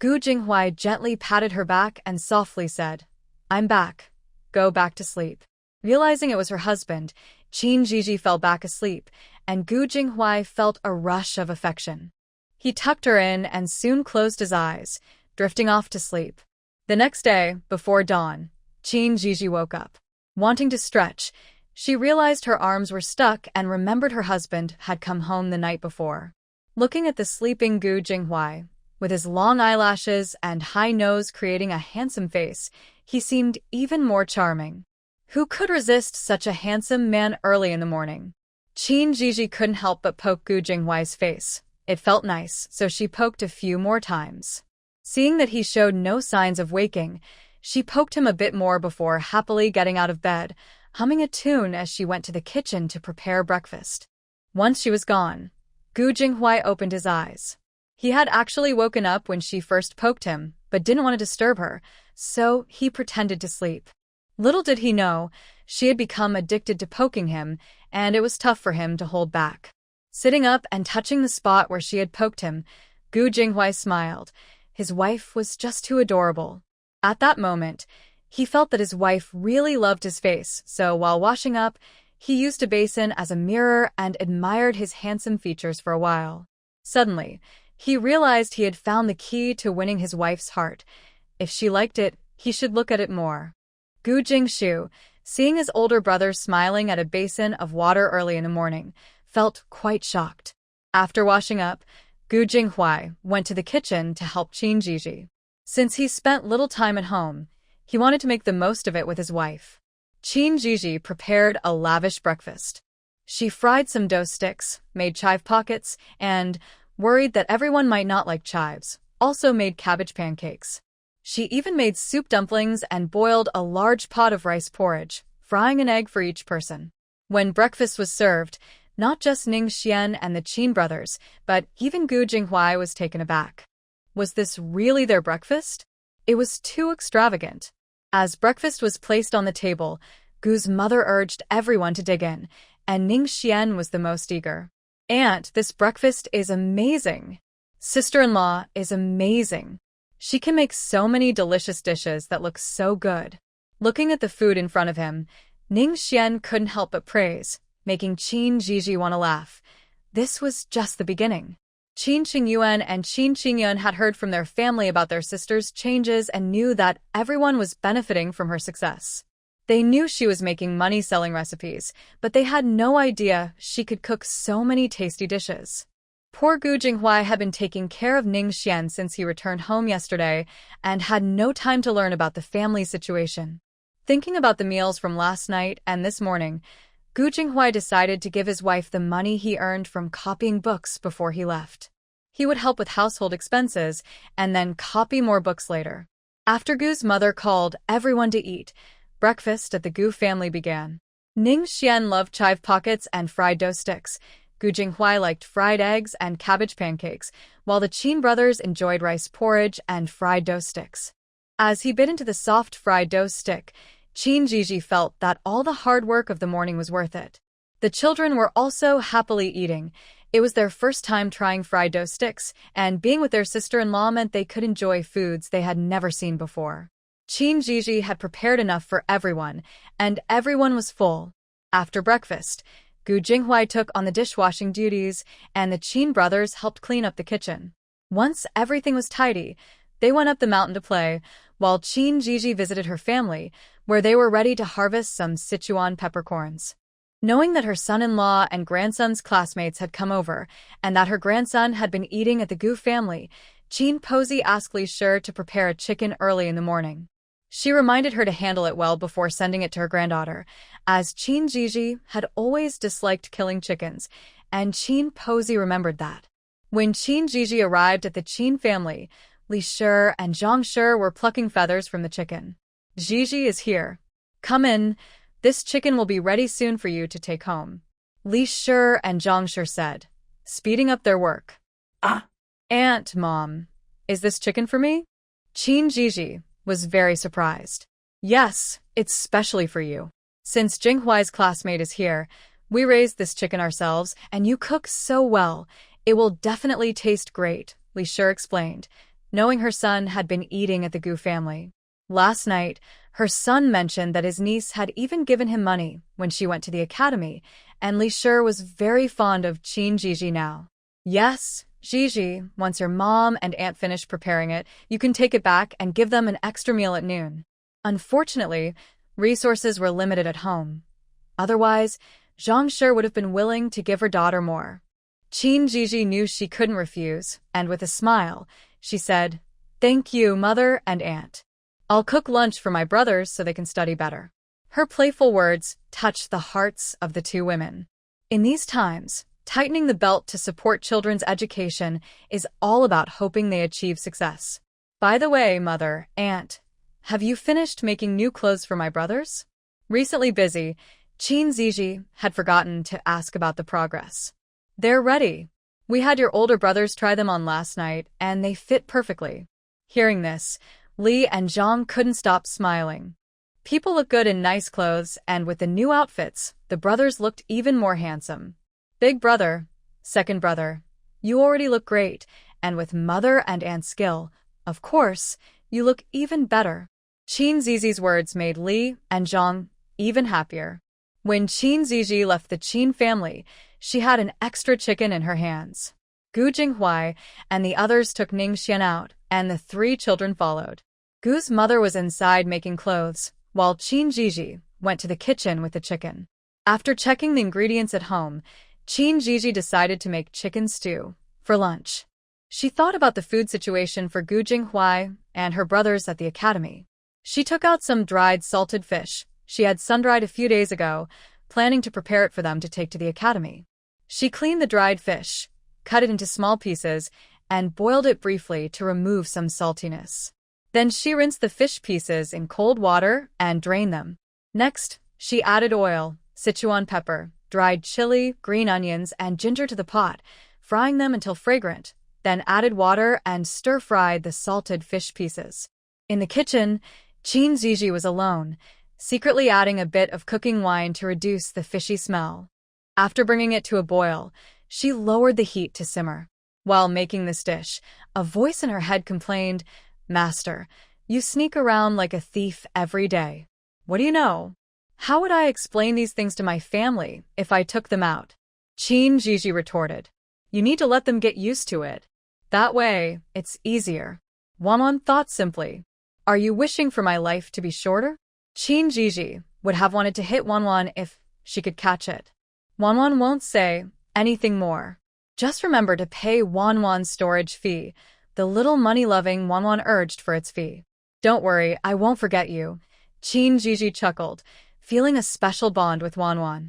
Gu Jinghuai gently patted her back and softly said, "I'm back. Go back to sleep." Realizing it was her husband, Qin Zhizhi fell back asleep, and Gu Jinghuai felt a rush of affection. He tucked her in and soon closed his eyes, drifting off to sleep. The next day, before dawn, Qin Zhizhi woke up. Wanting to stretch, she realized her arms were stuck and remembered her husband had come home the night before. Looking at the sleeping Gu Jinghuai, with his long eyelashes and high nose creating a handsome face, he seemed even more charming. Who could resist such a handsome man early in the morning? Qin Zhizhi couldn't help but poke Gu Jinghuai's face. It felt nice, so she poked a few more times. Seeing that he showed no signs of waking, she poked him a bit more before happily getting out of bed, humming a tune as she went to the kitchen to prepare breakfast. Once she was gone, Gu Jinghuai opened his eyes. He had actually woken up when she first poked him, but didn't want to disturb her, so he pretended to sleep. Little did he know, she had become addicted to poking him, and it was tough for him to hold back. Sitting up and touching the spot where she had poked him, Gu Jinghuai smiled. His wife was just too adorable. At that moment, he felt that his wife really loved his face, so while washing up, he used a basin as a mirror and admired his handsome features for a while. Suddenly, he realized he had found the key to winning his wife's heart. If she liked it, he should look at it more. Gu Jingshu, seeing his older brother smiling at a basin of water early in the morning, felt quite shocked. After washing up, Gu Jinghuai went to the kitchen to help Qin Zhizhi. Since he spent little time at home, he wanted to make the most of it with his wife. Qin Zhizhi prepared a lavish breakfast. She fried some dough sticks, made chive pockets, and, worried that everyone might not like chives, also made cabbage pancakes. She even made soup dumplings and boiled a large pot of rice porridge, frying an egg for each person. When breakfast was served, not just Ning Xian and the Qin brothers, but even Gu Jinghuai was taken aback. Was this really their breakfast? It was too extravagant. As breakfast was placed on the table, Gu's mother urged everyone to dig in, and Ning Xian was the most eager. "Aunt, this breakfast is amazing. Sister-in-law is amazing. She can make so many delicious dishes that look so good." Looking at the food in front of him, Ning Xian couldn't help but praise, making Qin Zhizhi want to laugh. This was just the beginning. Qin Qingyuan and Qin Qingyun had heard from their family about their sister's changes and knew that everyone was benefiting from her success. They knew she was making money selling recipes, but they had no idea she could cook so many tasty dishes. Poor Gu Jinghuai had been taking care of Ning Xian since he returned home yesterday and had no time to learn about the family situation. Thinking about the meals from last night and this morning, Gu Jinghui decided to give his wife the money he earned from copying books before he left. He would help with household expenses and then copy more books later. After Gu's mother called everyone to eat, breakfast at the Gu family began. Ning Xian loved chive pockets and fried dough sticks. Gu Jinghui liked fried eggs and cabbage pancakes, while the Qin brothers enjoyed rice porridge and fried dough sticks. As he bit into the soft fried dough stick, Zhizhi felt that all the hard work of the morning was worth it. The children were also happily eating. It was their first time trying fried dough sticks, and being with their sister-in-law meant they could enjoy foods they had never seen before. Zhizhi had prepared enough for everyone, and everyone was full. After breakfast, Gu Jinghui took on the dishwashing duties, and the Qin brothers helped clean up the kitchen. Once everything was tidy, they went up the mountain to play, while Zhizhi visited her family, where they were ready to harvest some Sichuan peppercorns. Knowing that her son-in-law and grandson's classmates had come over, and that her grandson had been eating at the Gu family, Qin Posey asked Li Shi to prepare a chicken early in the morning. She reminded her to handle it well before sending it to her granddaughter, as Zhizhi had always disliked killing chickens, and Qin Posey remembered that. When Zhizhi arrived at the Qin family, Li Shi and Zhang Shi were plucking feathers from the chicken. Zhizhi is here. Come in. This chicken will be ready soon for you to take home, Li Shi and Zhang Shi said, speeding up their work. Aunt, Mom, is this chicken for me? Zhizhi was very surprised. Yes, it's specially for you. Since Jinghui's classmate is here, we raised this chicken ourselves, and you cook so well. It will definitely taste great, Li Shi explained, knowing her son had been eating at the Gu family. Last night, her son mentioned that his niece had even given him money when she went to the academy, and Li Shi was very fond of Zhizhi now. Yes, Zhizhi, once your mom and aunt finish preparing it, you can take it back and give them an extra meal at noon. Unfortunately, resources were limited at home. Otherwise, Zhang Shi would have been willing to give her daughter more. Zhizhi knew she couldn't refuse, and with a smile, she said, "Thank you, mother and aunt. I'll cook lunch for my brothers so they can study better." Her playful words touched the hearts of the two women. In these times, tightening the belt to support children's education is all about hoping they achieve success. By the way, mother, aunt, have you finished making new clothes for my brothers? Recently busy, Zhizhi had forgotten to ask about the progress. They're ready. We had your older brothers try them on last night, and they fit perfectly. Hearing this, Li and Zhang couldn't stop smiling. People look good in nice clothes, and with the new outfits, the brothers looked even more handsome. Big brother, second brother, you already look great, and with mother and aunt's skill, of course, you look even better. Zhizi's words made Li and Zhang even happier. When Zhizhi left the Qin family, she had an extra chicken in her hands. Gu Jinghui and the others took Ning Xian out, and the three children followed. Gu's mother was inside making clothes, while Zhizhi went to the kitchen with the chicken. After checking the ingredients at home, Zhizhi decided to make chicken stew for lunch. She thought about the food situation for Gu Jinghui and her brothers at the academy. She took out some dried salted fish she had sun-dried a few days ago, planning to prepare it for them to take to the academy. She cleaned the dried fish, cut it into small pieces, and boiled it briefly to remove some saltiness. Then she rinsed the fish pieces in cold water and drained them. Next, she added oil, Sichuan pepper, dried chili, green onions, and ginger to the pot, frying them until fragrant, then added water and stir-fried the salted fish pieces. In the kitchen, Zhizhi was alone, secretly adding a bit of cooking wine to reduce the fishy smell. After bringing it to a boil, she lowered the heat to simmer. While making this dish, a voice in her head complained, "Master, you sneak around like a thief every day. What do you know? How would I explain these things to my family if I took them out?" Zhizhi retorted, "You need to let them get used to it. That way, it's easier." Wanwan thought simply, "Are you wishing for my life to be shorter?" Zhizhi would have wanted to hit Wanwan if she could catch it. Wanwan won't say anything more. Just remember to pay Wanwan's storage fee, the little money-loving Wanwan urged for its fee. "Don't worry, I won't forget you," Qin Zhizhi chuckled, feeling a special bond with Wanwan.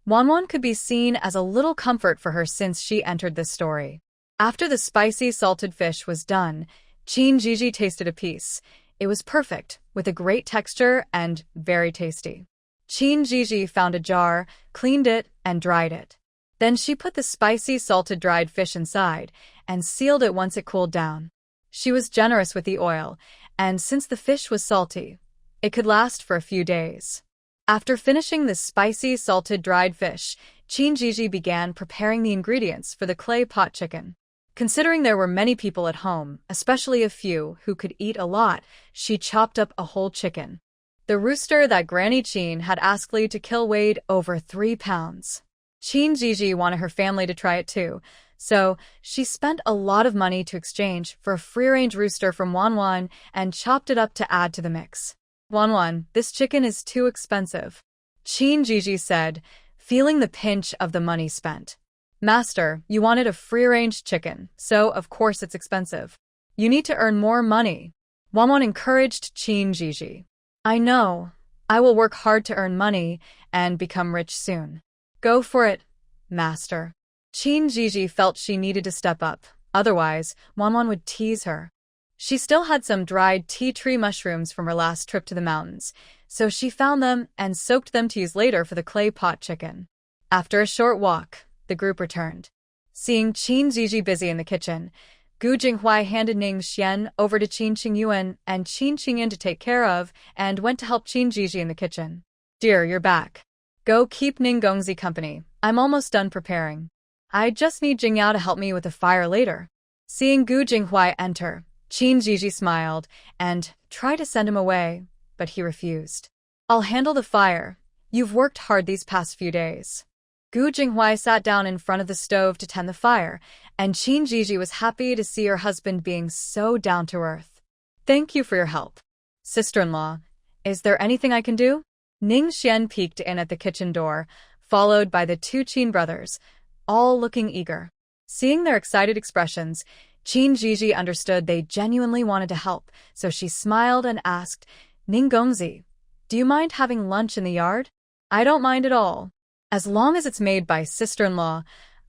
Wanwan could be seen as a little comfort for her since she entered this story. After the spicy salted fish was done, Qin Zhizhi tasted a piece. It was perfect, with a great texture and very tasty. Qin Zhizhi found a jar, cleaned it, and dried it. Then she put the spicy salted dried fish inside and sealed it once it cooled down. She was generous with the oil, and since the fish was salty, it could last for a few days. After finishing the spicy salted dried fish, Qin Zhizhi began preparing the ingredients for the clay pot chicken. Considering there were many people at home, especially a few who could eat a lot, she chopped up a whole chicken. The rooster that Granny Qin had asked Li to kill weighed over 3 pounds. Qin Zhizhi wanted her family to try it too, so she spent a lot of money to exchange for a free-range rooster from Wanwan and chopped it up to add to the mix. Wanwan, this chicken is too expensive, Qin Zhizhi said, feeling the pinch of the money spent. Master, you wanted a free-range chicken, so of course it's expensive. You need to earn more money. Wanwan encouraged Qin Zhizhi. I know. I will work hard to earn money and become rich soon. Go for it, master. Qin Zhizhi felt she needed to step up, otherwise Wanwan would tease her. She still had some dried tea tree mushrooms from her last trip to the mountains, so she found them and soaked them to use later for the clay pot chicken. After a short walk, the group returned. Seeing Qin Zhizhi busy in the kitchen, Gu Jinghuai handed Ning Xian over to Qin Qingyuan and Qin Qingyuan to take care of and went to help Qin Zhizhi in the kitchen. Dear, you're back. Go keep Ning Gongzi company. I'm almost done preparing. I just need Jingyao to help me with the fire later. Seeing Gu Jinghuai enter, Qin Zhizhi smiled and tried to send him away, but he refused. I'll handle the fire. You've worked hard these past few days. Gu Jinghuai sat down in front of the stove to tend the fire, and Qin Zhizhi was happy to see her husband being so down-to-earth. Thank you for your help. Sister-in-law, is there anything I can do? Ning Xian peeked in at the kitchen door, followed by the 2 Qin brothers, all looking eager. Seeing their excited expressions, Qin Zhizhi understood they genuinely wanted to help, so she smiled and asked, Ning Gongzi, do you mind having lunch in the yard? I don't mind at all. As long as it's made by sister-in-law,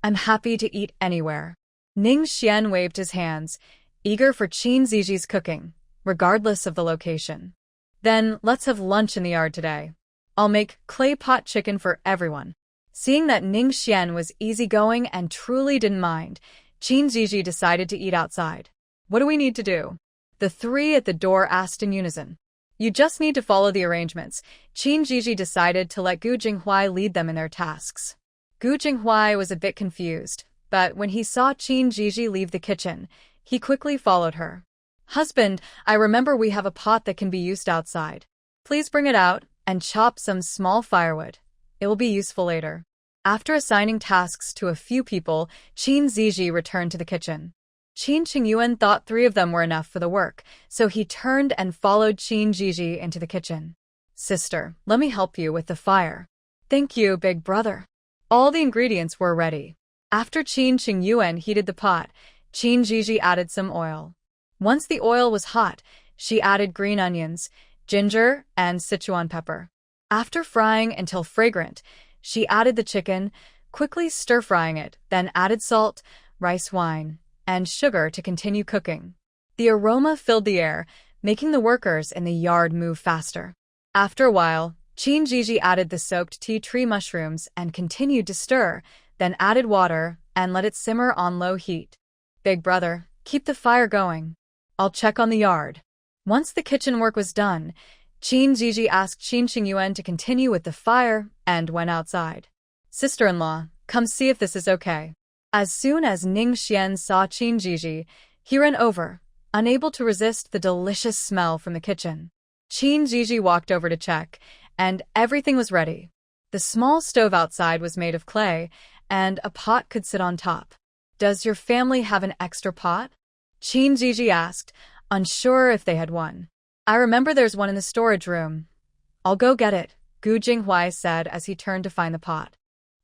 I'm happy to eat anywhere. Ning Xian waved his hands, eager for Qin Zhizhi's cooking, regardless of the location. Then let's have lunch in the yard today. I'll make clay pot chicken for everyone. Seeing that Ning Xian was easygoing and truly didn't mind, Qin Zhizhi decided to eat outside. What do we need to do? The 3 at the door asked in unison. You just need to follow the arrangements. Qin Zhizhi decided to let Gu Jinghuai lead them in their tasks. Gu Jinghuai was a bit confused, but when he saw Qin Zhizhi leave the kitchen, he quickly followed her. Husband, I remember we have a pot that can be used outside. Please bring it out and chop some small firewood. It will be useful later. After assigning tasks to a few people, Qin Zhizhi returned to the kitchen. Qin Qingyuan thought 3 of them were enough for the work, so he turned and followed Qin Zhizhi into the kitchen. Sister, let me help you with the fire. Thank you, big brother. All the ingredients were ready. After Qin Qingyuan heated the pot, Qin Zhizhi added some oil. Once the oil was hot, she added green onions, ginger, and Sichuan pepper. After frying until fragrant, she added the chicken, quickly stir-frying it, then added salt, rice wine, and sugar to continue cooking. The aroma filled the air, making the workers in the yard move faster. After a while, Qin Zhizhi added the soaked tea tree mushrooms and continued to stir, then added water and let it simmer on low heat. Big brother, keep the fire going. I'll check on the yard. Once the kitchen work was done, Qin Zhizhi asked Qin Qingyuan to continue with the fire and went outside. Sister-in-law, come see if this is okay. As soon as Ning Xian saw Qin Zhizhi, he ran over, unable to resist the delicious smell from the kitchen. Qin Zhizhi walked over to check, and everything was ready. The small stove outside was made of clay, and a pot could sit on top. Does your family have an extra pot? Qin Zhizhi asked, unsure if they had one. I remember there's one in the storage room. I'll go get it, Gu Jinghuai said as he turned to find the pot.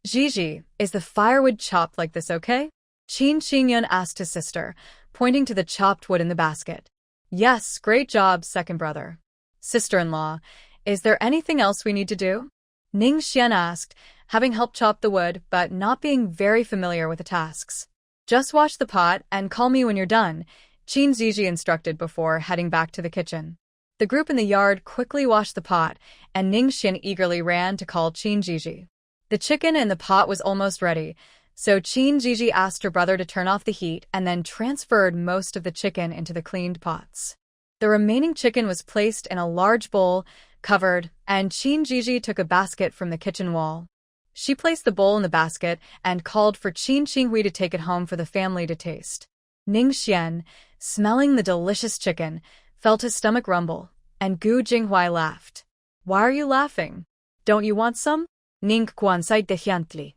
Zhizhi, is the firewood chopped like this okay? Qin Qingyuan asked his sister, pointing to the chopped wood in the basket. Yes, great job, second brother. Sister-in-law, Is there anything else we need to do? Ning Xian asked, having helped chop the wood but not being very familiar with the tasks. Just wash the pot and call me when you're done, Zhizhi instructed before heading back to the kitchen. The group in the yard quickly washed the pot, and Ning Xian eagerly ran to call Zhizhi. The chicken in the pot was almost ready, so Zhizhi asked her brother to turn off the heat and then transferred most of the chicken into the cleaned pots. The remaining chicken was placed in a large bowl, covered, and Zhizhi took a basket from the kitchen wall. She placed the bowl in the basket and called for Qinghui to take it home for the family to taste. Ning Xian, smelling the delicious chicken, felt his stomach rumble, and Gu Jinghui laughed. Why are you laughing? Don't you want some? Ning Quan said defiantly.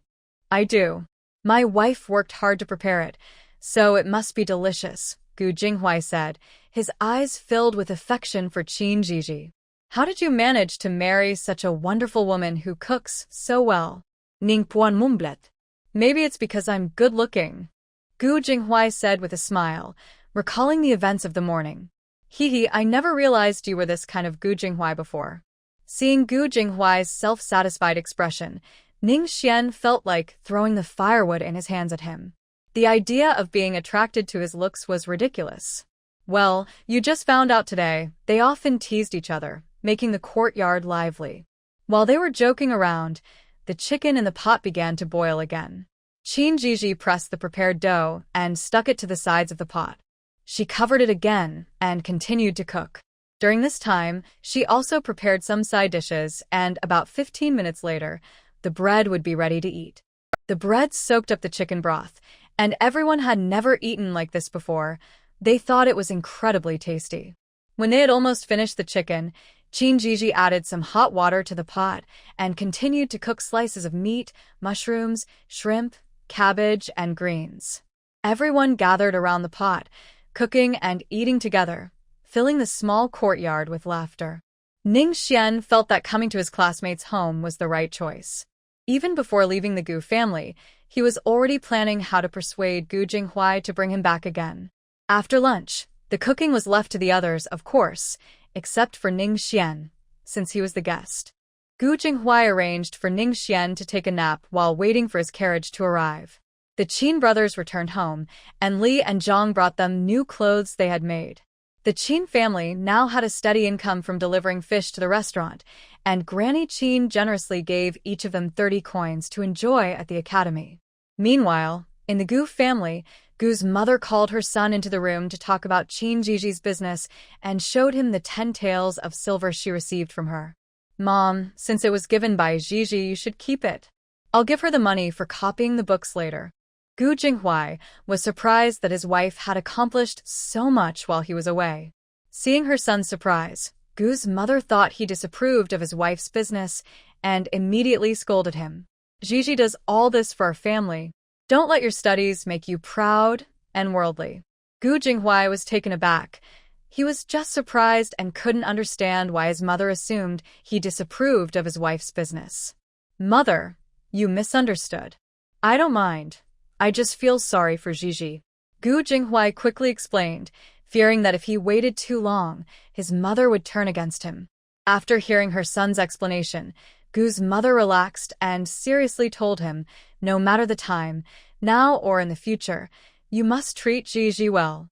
I do. My wife worked hard to prepare it, so it must be delicious, Gu Jinghui said, his eyes filled with affection for Zhizhi. How did you manage to marry such a wonderful woman who cooks so well? Ning Puan mumbled. Maybe it's because I'm good-looking, Gu Jinghui said with a smile, recalling the events of the morning. Hee, I never realized you were this kind of Gu Jinghui before. Seeing Gu Jinghui's self-satisfied expression, Ning Xian felt like throwing the firewood in his hands at him. The idea of being attracted to his looks was ridiculous. Well, you just found out today, they often teased each other, making the courtyard lively. While they were joking around, the chicken in the pot began to boil again. Zhizhi pressed the prepared dough and stuck it to the sides of the pot. She covered it again and continued to cook. During this time, she also prepared some side dishes, and about 15 minutes later, the bread would be ready to eat. The bread soaked up the chicken broth, and everyone had never eaten like this before. They thought it was incredibly tasty. When they had almost finished the chicken, Zhizhi added some hot water to the pot and continued to cook slices of meat, mushrooms, shrimp, cabbage, and greens. Everyone gathered around the pot, cooking and eating together, filling the small courtyard with laughter. Ning Xian felt that coming to his classmates' home was the right choice. Even before leaving the Gu family, he was already planning how to persuade Gu Jinghui to bring him back again. After lunch, the cooking was left to the others, of course, except for Ning Xian, since he was the guest. Gu Jinghui arranged for Ning Xian to take a nap while waiting for his carriage to arrive. The Qin brothers returned home, and Li and Zhang brought them new clothes they had made. The Qin family now had a steady income from delivering fish to the restaurant, and Granny Qin generously gave each of them 30 coins to enjoy at the academy. Meanwhile, in the Gu family, Gu's mother called her son into the room to talk about Zhiji's business and showed him the 10 taels of silver she received from her. Mom, since it was given by Zhizhi, you should keep it. I'll give her the money for copying the books later. Gu Jinghui was surprised that his wife had accomplished so much while he was away. Seeing her son's surprise, Gu's mother thought he disapproved of his wife's business and immediately scolded him. Zhizhi does all this for our family. Don't let your studies make you proud and worldly. Gu Jinghui was taken aback. He was just surprised and couldn't understand why his mother assumed he disapproved of his wife's business. Mother, you misunderstood. I don't mind. I just feel sorry for Zhizhi. Gu Jinghui quickly explained, fearing that if he waited too long, his mother would turn against him. After hearing her son's explanation, Gu's mother relaxed and seriously told him, no matter the time, now or in the future, you must treat Zhizhi well.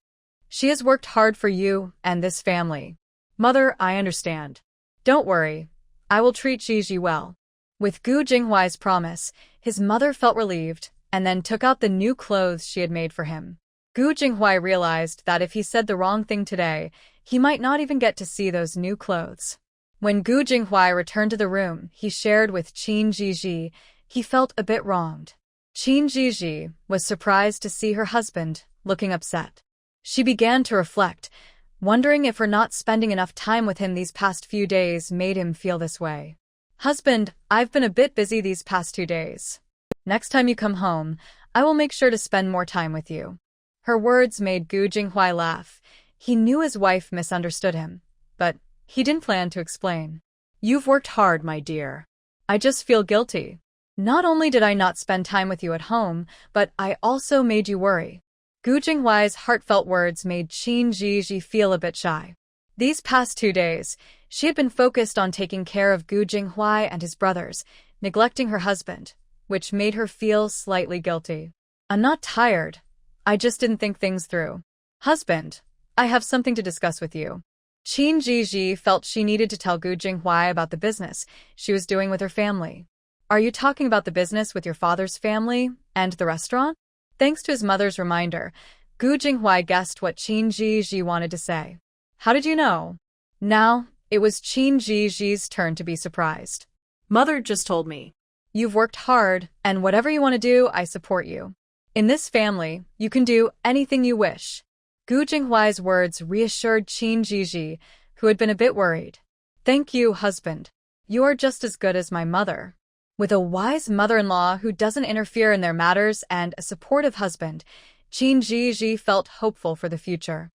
She has worked hard for you and this family. Mother, I understand. Don't worry. I will treat Zhizhi well. With Gu Jinghui's promise, his mother felt relieved and then took out the new clothes she had made for him. Gu Jinghui realized that if he said the wrong thing today, he might not even get to see those new clothes. When Gu Jinghui returned to the room he shared with Zhizhi, he felt a bit wronged. Zhizhi was surprised to see her husband looking upset. She began to reflect, wondering if her not spending enough time with him these past few days made him feel this way. Husband, I've been a bit busy these past 2 days. Next time you come home, I will make sure to spend more time with you. Her words made Gu Jinghui laugh. He knew his wife misunderstood him, but he didn't plan to explain. You've worked hard, my dear. I just feel guilty. Not only did I not spend time with you at home, but I also made you worry. Gu Jinghui's heartfelt words made Zhizhi feel a bit shy. These past 2 days, she had been focused on taking care of Gu Jinghuai and his brothers, neglecting her husband, which made her feel slightly guilty. I'm not tired. I just didn't think things through. Husband, I have something to discuss with you. Zhizhi felt she needed to tell Gu Jinghuai about the business she was doing with her family. Are you talking about the business with your father's family and the restaurant? Thanks to his mother's reminder, Gu Jinghuai guessed what Zhizhi wanted to say. How did you know? Now, it was Zhizhi's turn to be surprised. Mother just told me. You've worked hard, and whatever you want to do, I support you. In this family, you can do anything you wish. Gu Jinghuai's words reassured Zhizhi, who had been a bit worried. Thank you, husband. You are just as good as my mother. With a wise mother-in-law who doesn't interfere in their matters and a supportive husband, Zhizhi felt hopeful for the future.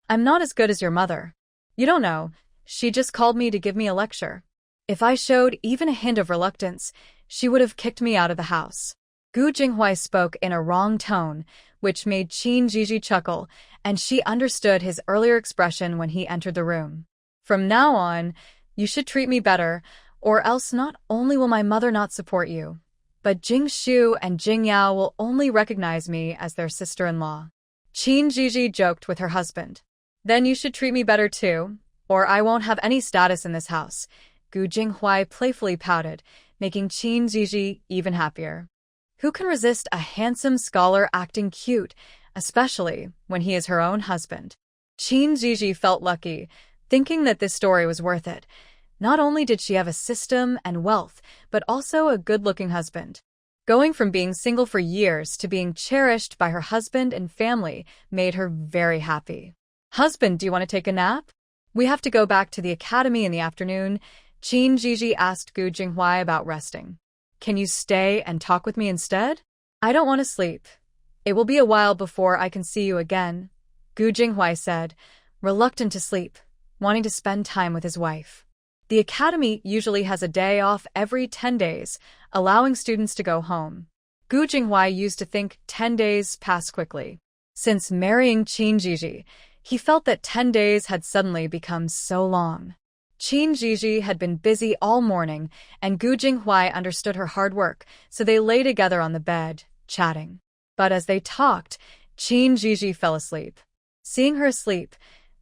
I'm not as good as your mother. You don't know, she just called me to give me a lecture. If I showed even a hint of reluctance, she would have kicked me out of the house. Gu Jinghuai spoke in a wrong tone, which made Zhizhi chuckle, and she understood his earlier expression when he entered the room. From now on, you should treat me better, or else not only will my mother not support you, but Jing Shu and Jing Yao will only recognize me as their sister-in-law. Zhizhi joked with her husband. Then you should treat me better too, or I won't have any status in this house. Gu Jinghuai playfully pouted, making Zhizhi even happier. Who can resist a handsome scholar acting cute, especially when he is her own husband? Zhizhi felt lucky, thinking that this story was worth it. Not only did she have a system and wealth, but also a good-looking husband. Going from being single for years to being cherished by her husband and family made her very happy. Husband, do you want to take a nap? We have to go back to the academy in the afternoon. Zhizhi asked Gu Jinghuai about resting. Can you stay and talk with me instead? I don't want to sleep. It will be a while before I can see you again, Gu Jinghuai said, reluctant to sleep, wanting to spend time with his wife. The academy usually has a day off every 10 days, allowing students to go home. Gu Jinghuai used to think 10 days pass quickly. Since marrying Zhizhi, he felt that 10 days had suddenly become so long. Zhizhi had been busy all morning, and Gu Jinghuai understood her hard work, so they lay together on the bed, chatting. But as they talked, Zhizhi fell asleep. Seeing her asleep,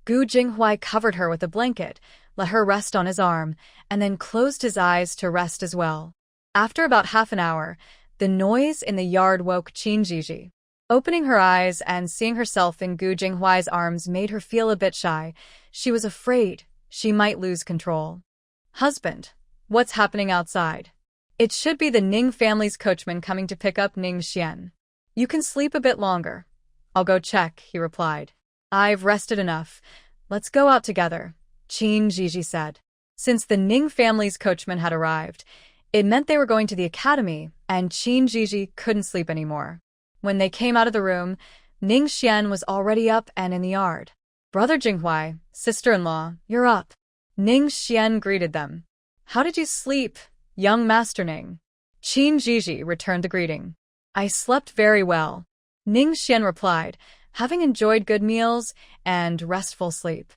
Gu Jinghuai covered her with a blanket, let her rest on his arm, and then closed his eyes to rest as well. After about half an hour, the noise in the yard woke Zhizhi. Opening her eyes and seeing herself in Gu Jinghuai's arms made her feel a bit shy. She was afraid she might lose control. Husband, what's happening outside? It should be the Ning family's coachman coming to pick up Ning Xian. You can sleep a bit longer. I'll go check, he replied. I've rested enough. Let's go out together, Zhizhi said. Since the Ning family's coachman had arrived, it meant they were going to the academy, and Zhizhi couldn't sleep anymore. When they came out of the room, Ning Xian was already up and in the yard. Brother Jinghuai, sister-in-law, you're up. Ning Xian greeted them. How did you sleep, young Master Ning? Zhizhi returned the greeting. I slept very well, Ning Xian replied, having enjoyed good meals and restful sleep.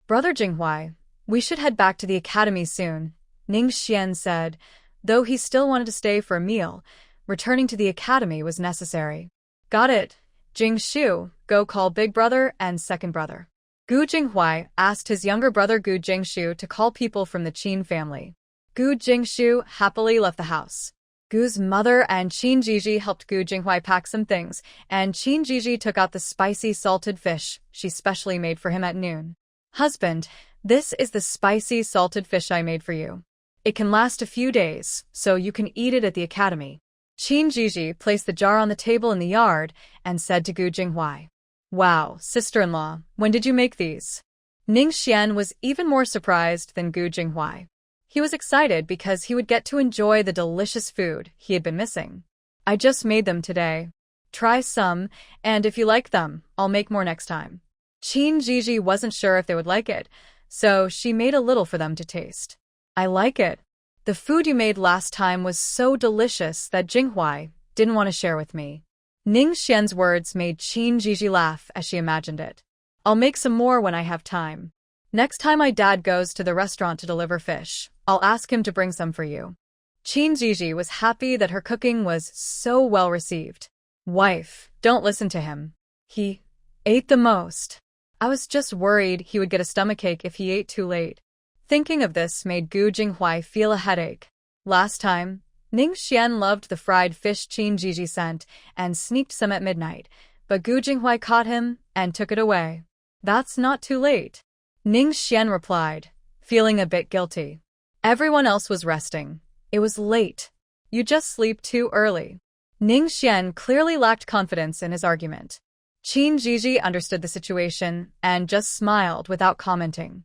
Brother Jinghuai, we should head back to the academy soon, Ning Xian said, though he still wanted to stay for a meal. Returning to the academy was necessary. Got it. Jing Shu, go call big brother and second brother. Gu Jinghuai asked his younger brother Gu Jingshu to call people from the Qin family. Gu Jingshu happily left the house. Gu's mother and Zhizhi helped Gu Jinghuai pack some things, and Zhizhi took out the spicy salted fish she specially made for him at noon. Husband, this is the spicy salted fish I made for you. It can last a few days, so you can eat it at the academy. Zhizhi placed the jar on the table in the yard and said to Gu Jinghuai, Wow, sister-in-law, when did you make these? Ning Xian was even more surprised than Gu Jinghuai. He was excited because he would get to enjoy the delicious food he had been missing. I just made them today. Try some, and if you like them, I'll make more next time. Zhizhi wasn't sure if they would like it, so she made a little for them to taste. I like it. The food you made last time was so delicious that Jinghuai didn't want to share with me. Ning Xian's words made Zhizhi laugh as she imagined it. I'll make some more when I have time. Next time my dad goes to the restaurant to deliver fish, I'll ask him to bring some for you. Zhizhi was happy that her cooking was so well received. Wife, don't listen to him. He ate the most. I was just worried he would get a stomachache if he ate too late. Thinking of this made Gu Jinghui feel a headache. Last time, Ning Xian loved the fried fish Zhizhi sent and sneaked some at midnight, but Gu Jinghui caught him and took it away. That's not too late, Ning Xian replied, feeling a bit guilty. Everyone else was resting. It was late. You just sleep too early. Ning Xian clearly lacked confidence in his argument. Zhizhi understood the situation and just smiled without commenting.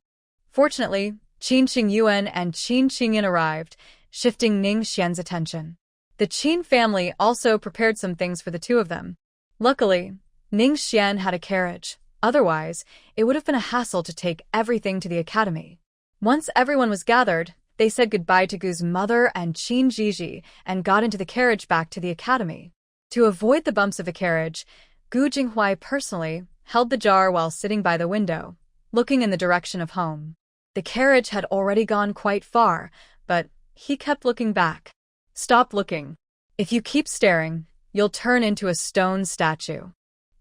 Fortunately, Qin Qingyuan and Qin Qingyan arrived, shifting Ning Xian's attention. The Qin family also prepared some things for the two of them. Luckily, Ning Xian had a carriage. Otherwise, it would have been a hassle to take everything to the academy. Once everyone was gathered, they said goodbye to Gu's mother and Qin Zhizhi and got into the carriage back to the academy. To avoid the bumps of a carriage, Gu Jinghui personally held the jar while sitting by the window, looking in the direction of home. The carriage had already gone quite far, but he kept looking back. Stop looking. If you keep staring, you'll turn into a stone statue.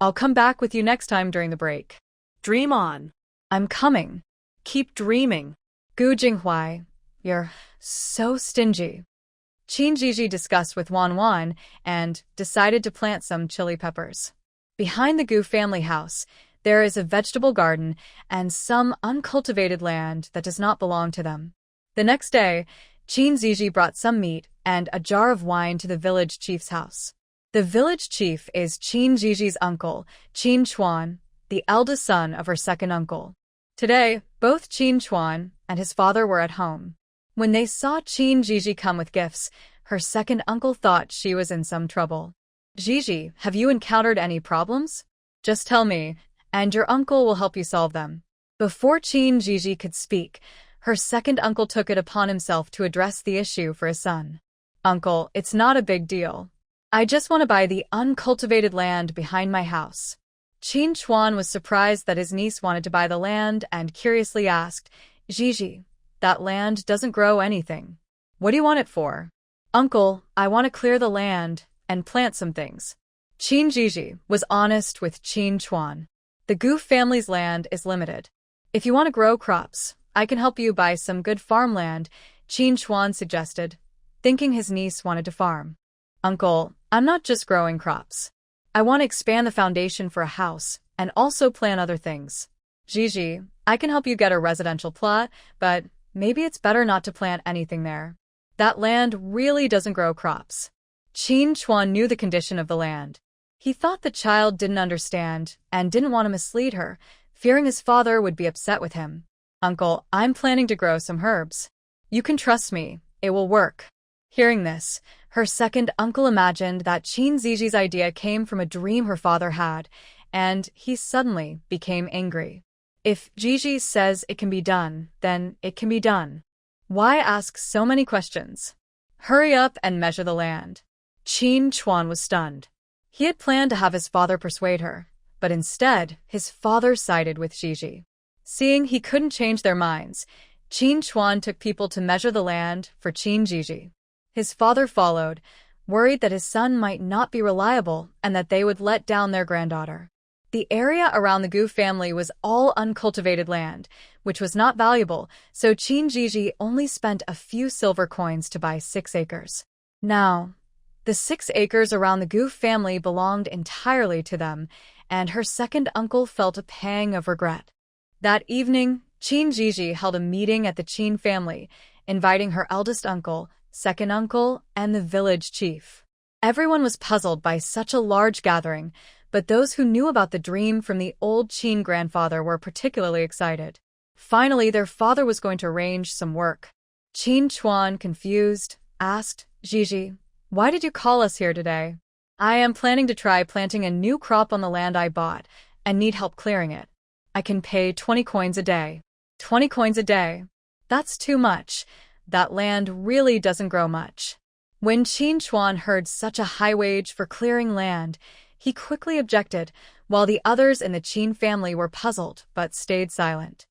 I'll come back with you next time during the break. Dream on. I'm coming. Keep dreaming. Gu Jinghui, you're so stingy. Qin Zhizhi discussed with Wan Wan and decided to plant some chili peppers. Behind the Gu family house, there is a vegetable garden and some uncultivated land that does not belong to them. The next day, Qin Zhizhi brought some meat and a jar of wine to the village chief's house. The village chief is Qin Zhizhi's uncle, Qin Chuan, the eldest son of her second uncle. Today, both Qin Chuan and his father were at home. When they saw Qin Zhizhi come with gifts, her second uncle thought she was in some trouble. Zhizhi, have you encountered any problems? Just tell me, and your uncle will help you solve them. Before Qin Zhizhi could speak, her second uncle took it upon himself to address the issue for his son. Uncle, it's not a big deal. I just want to buy the uncultivated land behind my house. Qin Chuan was surprised that his niece wanted to buy the land and curiously asked, Zhizhi, that land doesn't grow anything. What do you want it for? Uncle, I want to clear the land and plant some things. Qin Zhizhi was honest with Qin Chuan. The Gu family's land is limited. If you want to grow crops, I can help you buy some good farmland, Qin Chuan suggested, thinking his niece wanted to farm. Uncle, I'm not just growing crops. I want to expand the foundation for a house and also plant other things. Zhizhi, I can help you get a residential plot, but maybe it's better not to plant anything there. That land really doesn't grow crops. Qin Chuan knew the condition of the land. He thought the child didn't understand and didn't want to mislead her, fearing his father would be upset with him. Uncle, I'm planning to grow some herbs. You can trust me, it will work. Hearing this, her second uncle imagined that Qin Zhizhi's idea came from a dream her father had, and he suddenly became angry. If Zhizhi says it can be done, then it can be done. Why ask so many questions? Hurry up and measure the land. Qin Chuan was stunned. He had planned to have his father persuade her, but instead, his father sided with Zhizhi. Seeing he couldn't change their minds, Qin Chuan took people to measure the land for Qin Zhizhi. His father followed, worried that his son might not be reliable and that they would let down their granddaughter. The area around the Gu family was all uncultivated land, which was not valuable, so Qin Zhizhi only spent a few silver coins to buy 6 acres. Now, the 6 acres around the Gu family belonged entirely to them, and her second uncle felt a pang of regret. That evening, Qin Zhizhi held a meeting at the Qin family, inviting her eldest uncle, second uncle, and the village chief. Everyone was puzzled by such a large gathering, but those who knew about the dream from the old Qin grandfather were particularly excited. Finally, their father was going to arrange some work. Qin Chuan, confused, asked, Zhizhi, why did you call us here today? I am planning to try planting a new crop on the land I bought and need help clearing it. I can pay 20 coins a day. 20 coins a day? That's too much. That land really doesn't grow much. When Qin Chuan heard such a high wage for clearing land, he quickly objected, while the others in the Qin family were puzzled but stayed silent.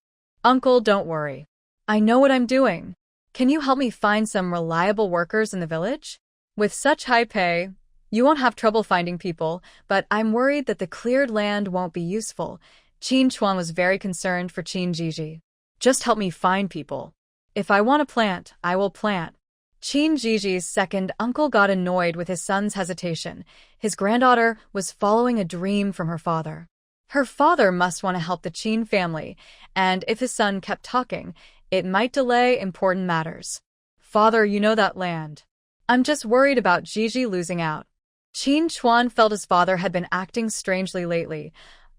Uncle, don't worry. I know what I'm doing. Can you help me find some reliable workers in the village? With such high pay, you won't have trouble finding people, but I'm worried that the cleared land won't be useful. Qin Chuan was very concerned for Qin Zhizhi. Just help me find people. If I want to plant, I will plant. Qin Zhizhi's second uncle got annoyed with his son's hesitation. His granddaughter was following a dream from her father. Her father must want to help the Qin family, and if his son kept talking, it might delay important matters. Father, you know that land. I'm just worried about Zhizhi losing out. Qin Chuan felt his father had been acting strangely lately,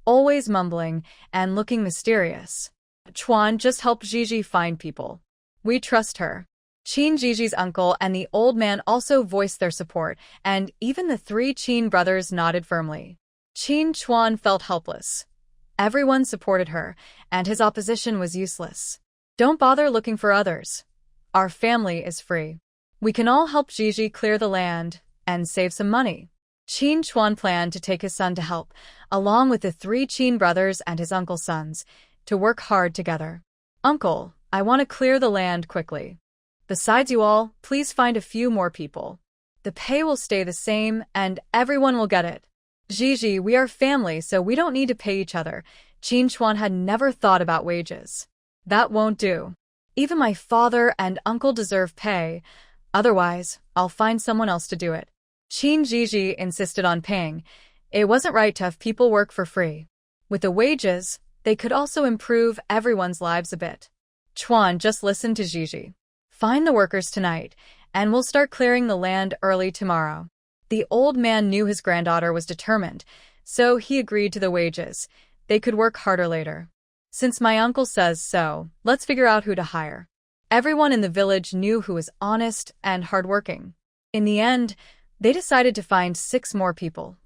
always mumbling and looking mysterious. Chuan, just help Zhizhi find people. We trust her. Qin Zhizhi's uncle and the old man also voiced their support, and even the three Qin brothers nodded firmly. Qin Chuan felt helpless. Everyone supported her, and his opposition was useless. Don't bother looking for others. Our family is free. We can all help Zhizhi clear the land and save some money. Qin Chuan planned to take his son to help, along with the three Qin brothers and his uncle's sons, to work hard together. Uncle, I want to clear the land quickly. Besides you all, please find a few more people. The pay will stay the same, and everyone will get it. Zhizhi, we are family, so we don't need to pay each other. Qin Chuan had never thought about wages. That won't do. Even my father and uncle deserve pay. Otherwise, I'll find someone else to do it. Qin Zhizhi insisted on paying. It wasn't right to have people work for free. With the wages, they could also improve everyone's lives a bit. Chuan, just listen to Zhizhi. Find the workers tonight, and we'll start clearing the land early tomorrow. The old man knew his granddaughter was determined, so he agreed to the wages. They could work harder later. Since my uncle says so, let's figure out who to hire. Everyone in the village knew who was honest and hardworking. In the end, they decided to find 6 more people.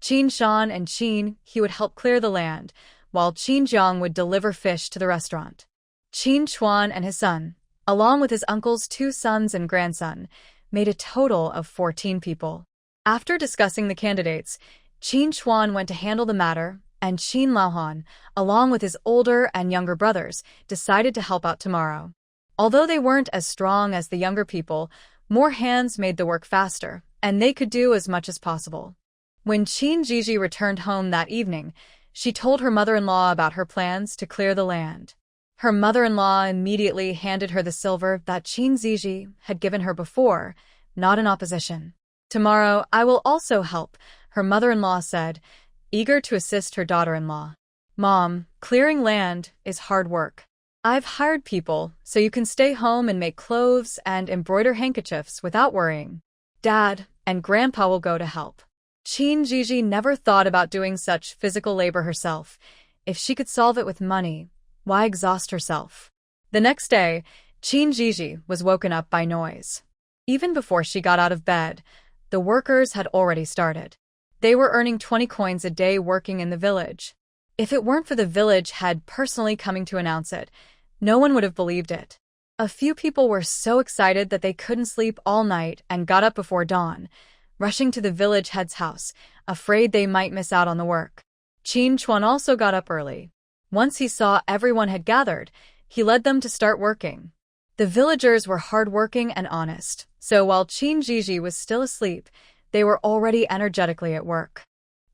Qin Shan and Qin He would help clear the land, while Qin Jiang would deliver fish to the restaurant. Qin Chuan and his son, along with his uncle's 2 sons and grandson, made a total of 14 people. After discussing the candidates, Qin Chuan went to handle the matter, and Qin Laohan, along with his older and younger brothers, decided to help out tomorrow. Although they weren't as strong as the younger people, more hands made the work faster, and they could do as much as possible. When Qin Zhizhi returned home that evening, she told her mother-in-law about her plans to clear the land. Her mother-in-law immediately handed her the silver that Qin Zhizhi had given her before, not in opposition. Tomorrow, I will also help, her mother-in-law said, eager to assist her daughter-in-law. Mom, clearing land is hard work. I've hired people, so you can stay home and make clothes and embroider handkerchiefs without worrying. Dad and Grandpa will go to help. Qin Zhizhi never thought about doing such physical labor herself. If she could solve it with money, why exhaust herself? The next day, Qin Zhizhi was woken up by noise. Even before she got out of bed, the workers had already started. They were earning 20 coins a day working in the village. If it weren't for the village head personally coming to announce it, no one would have believed it. A few people were so excited that they couldn't sleep all night and got up before dawn, rushing to the village head's house, afraid they might miss out on the work. Qin Chuan also got up early. Once he saw everyone had gathered, he led them to start working. The villagers were hardworking and honest, so while Qin Zhizhi was still asleep, they were already energetically at work.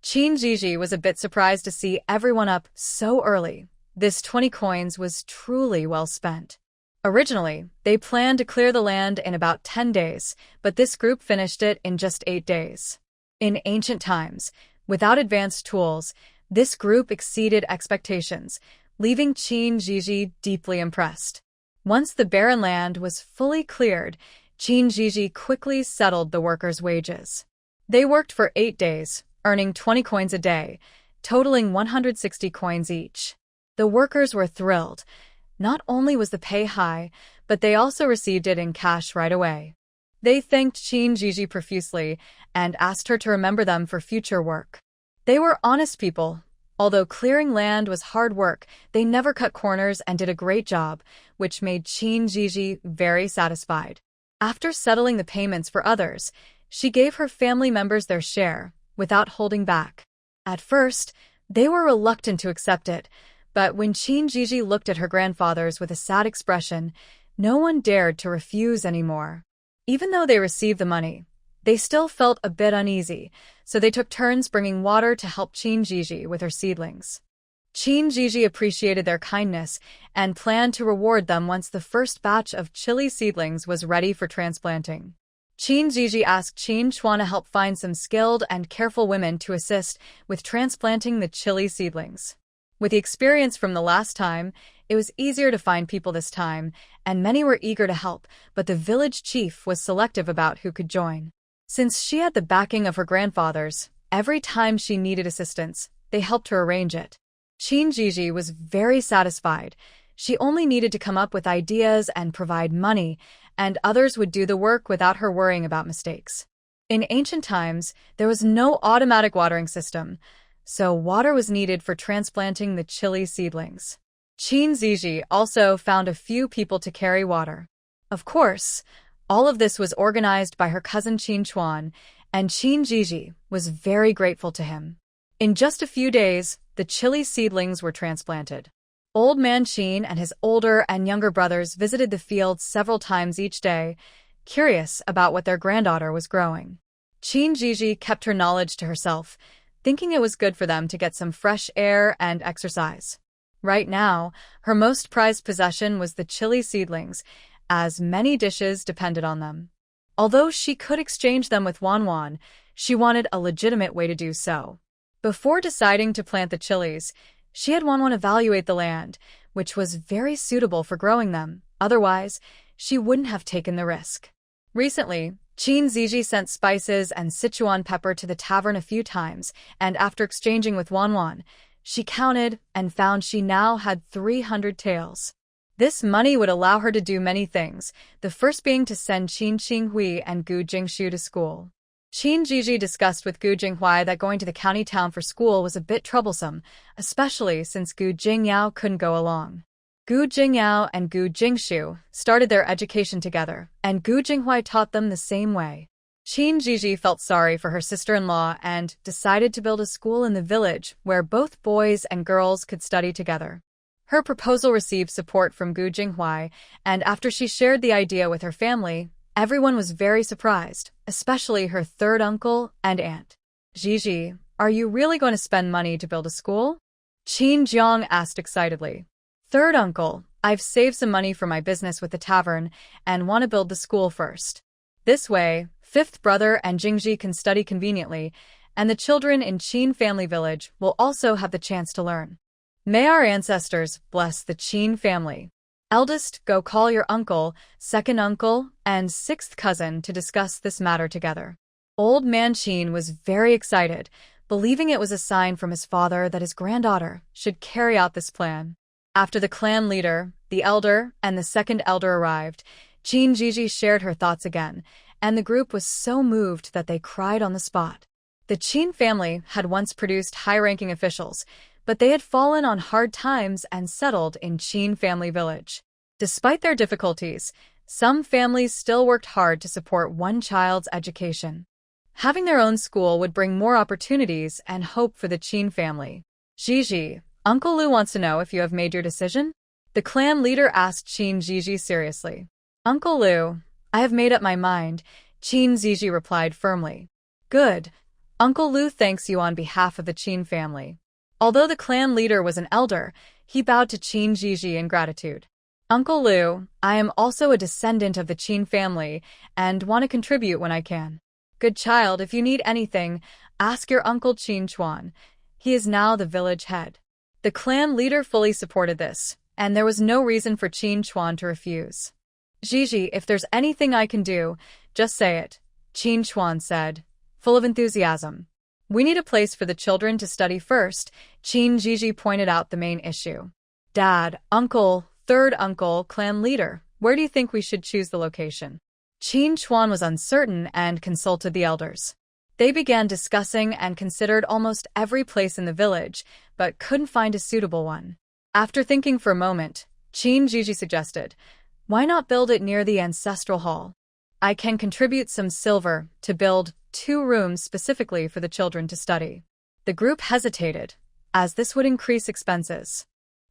Qin Zhizhi was a bit surprised to see everyone up so early. This 20 coins was truly well spent. Originally, they planned to clear the land in about 10 days, but this group finished it in just 8 days. In ancient times, without advanced tools, this group exceeded expectations, leaving Qin Zhizhi deeply impressed. Once the barren land was fully cleared, Qin Zhizhi quickly settled the workers' wages. They worked for 8 days, earning 20 coins a day, totaling 160 coins each. The workers were thrilled. Not only was the pay high, but they also received it in cash right away. They thanked Qin Zhizhi profusely and asked her to remember them for future work. They were honest people. Although clearing land was hard work, they never cut corners and did a great job, which made Qin Zhizhi very satisfied. After settling the payments for others, she gave her family members their share, without holding back. At first, they were reluctant to accept it, But when Zhizhi looked at her grandfathers with a sad expression, no one dared to refuse anymore. Even though they received the money, they still felt a bit uneasy, so they took turns bringing water to help Zhizhi with her seedlings. Zhizhi appreciated their kindness and planned to reward them once the first batch of chili seedlings was ready for transplanting. Zhizhi asked Chuan to help find some skilled and careful women to assist with transplanting the chili seedlings. With the experience from the last time, it was easier to find people this time, and many were eager to help, but the village chief was selective about who could join. Since she had the backing of her grandfathers, every time she needed assistance, they helped her arrange it. Zhizhi was very satisfied. She only needed to come up with ideas and provide money, and others would do the work without her worrying about mistakes. In ancient times, there was no automatic watering system, so water was needed for transplanting the chili seedlings. Zhizhi also found a few people to carry water. Of course, all of this was organized by her cousin Chuan, and Zhizhi was very grateful to him. In just a few days, the chili seedlings were transplanted. Old Man Qin and his older and younger brothers visited the fields several times each day, curious about what their granddaughter was growing. Zhizhi kept her knowledge to herself, thinking it was good for them to get some fresh air and exercise. Right now, her most prized possession was the chili seedlings, as many dishes depended on them. Although she could exchange them with Wanwan, she wanted a legitimate way to do so. Before deciding to plant the chilies, she had Wanwan evaluate the land, which was very suitable for growing them. Otherwise, she wouldn't have taken the risk. Recently, Zhizhi sent spices and Sichuan pepper to the tavern a few times, and after exchanging with Wanwan, she counted and found she now had 300 taels. This money would allow her to do many things, the first being to send Qin Qinghui and Gu Jingshu to school. Zhizhi discussed with Gu Jinghui that going to the county town for school was a bit troublesome, especially since Gu Jingyao couldn't go along. Gu Jingyao and Gu Jingshu started their education together, and Gu Jinghui taught them the same way. Zhizhi felt sorry for her sister-in-law and decided to build a school in the village where both boys and girls could study together. Her proposal received support from Gu Jinghui, and after she shared the idea with her family, everyone was very surprised, especially her third uncle and aunt. Zhizhi, are you really going to spend money to build a school? Qin Jiang asked excitedly. Third uncle, I've saved some money for my business with the tavern and want to build the school first. This way, fifth brother and Jingji can study conveniently, and the children in Qin family village will also have the chance to learn. May our ancestors bless the Qin family. Eldest, go call your uncle, second uncle, and sixth cousin to discuss this matter together. Old Man Qin was very excited, believing it was a sign from his father that his granddaughter should carry out this plan. After the clan leader, the elder, and the second elder arrived, Zhizhi shared her thoughts again, and the group was so moved that they cried on the spot. The Qin family had once produced high-ranking officials, but they had fallen on hard times and settled in Qin family village. Despite their difficulties, some families still worked hard to support one child's education. Having their own school would bring more opportunities and hope for the Qin family. Zhizhi, Uncle Lu wants to know if you have made your decision? The clan leader asked Zhizhi seriously. Uncle Lu, I have made up my mind, Zhizhi replied firmly. Good. Uncle Lu thanks you on behalf of the Qin family. Although the clan leader was an elder, he bowed to Zhizhi in gratitude. Uncle Lu, I am also a descendant of the Qin family and want to contribute when I can. Good child, if you need anything, ask your uncle Qin Chuan. He is now the village head. The clan leader fully supported this, and there was no reason for Qin Chuan to refuse. Zhizhi, if there's anything I can do, just say it, Qin Chuan said, full of enthusiasm. We need a place for the children to study first, Zhizhi pointed out the main issue. Dad, uncle, third uncle, clan leader, where do you think we should choose the location? Qin Chuan was uncertain and consulted the elders. They began discussing and considered almost every place in the village, but couldn't find a suitable one. After thinking for a moment, Zhizhi suggested, why not build it near the ancestral hall? I can contribute some silver to build 2 rooms specifically for the children to study. The group hesitated, as this would increase expenses.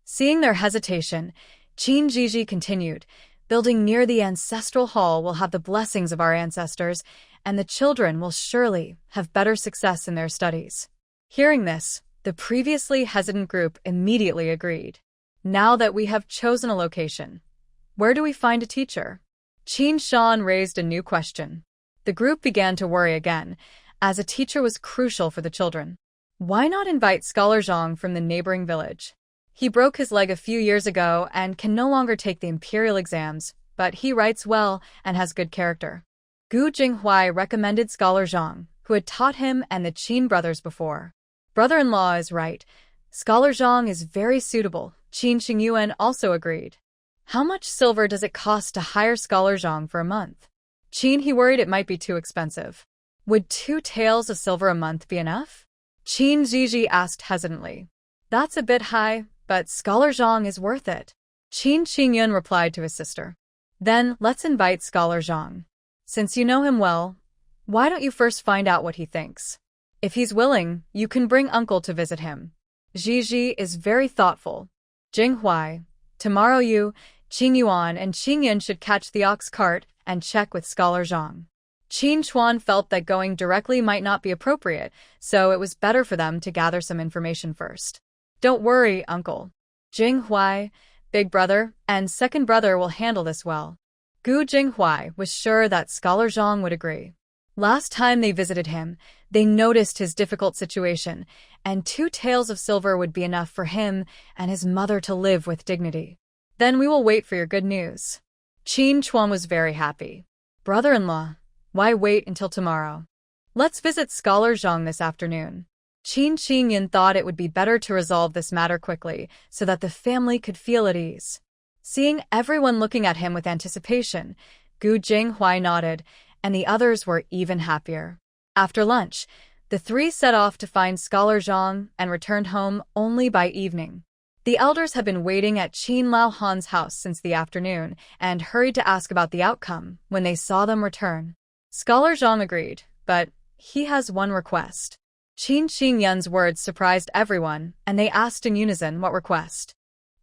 Seeing their hesitation, Zhizhi continued, "Building near the ancestral hall will have the blessings of our ancestors, and the children will surely have better success in their studies." Hearing this, the previously hesitant group immediately agreed. "Now that we have chosen a location, where do we find a teacher?" Qin Shan raised a new question. The group began to worry again, as a teacher was crucial for the children. Why not invite Scholar Zhang from the neighboring village? He broke his leg a few years ago and can no longer take the imperial exams, but he writes well and has good character. Gu Jinghuai recommended Scholar Zhang, who had taught him and the Qin brothers before. Brother-in-law is right. Scholar Zhang is very suitable. Qin Xingyuan also agreed. How much silver does it cost to hire Scholar Zhang for a month? Qin he worried it might be too expensive. Would 2 taels of silver a month be enough? Qin Zhizhi asked hesitantly. That's a bit high, but Scholar Zhang is worth it. Qin Xingyun replied to his sister. Then let's invite Scholar Zhang. Since you know him well, why don't you first find out what he thinks? If he's willing, you can bring uncle to visit him. Zhizhi is very thoughtful. Jinghuai, tomorrow you, Qing Yuan and Qing Yin should catch the ox cart and check with Scholar Zhang. Qin Chuan felt that going directly might not be appropriate, so it was better for them to gather some information first. Don't worry, uncle. Jinghuai, big brother, and second brother will handle this well. Gu Jinghuai was sure that Scholar Zhang would agree. Last time they visited him, they noticed his difficult situation, and 2 taels of silver would be enough for him and his mother to live with dignity. Then we will wait for your good news. Qin Chuan was very happy. Brother-in-law, why wait until tomorrow? Let's visit Scholar Zhang this afternoon. Qin Xingyun thought it would be better to resolve this matter quickly so that the family could feel at ease. Seeing everyone looking at him with anticipation, Gu Jinghuai nodded, and the others were even happier. After lunch, the 3 set off to find Scholar Zhang and returned home only by evening. The elders had been waiting at Qin Lao Han's house since the afternoon and hurried to ask about the outcome when they saw them return. Scholar Zhang agreed, but he has one request. Qin Xingyun's words surprised everyone, and they asked in unison what request.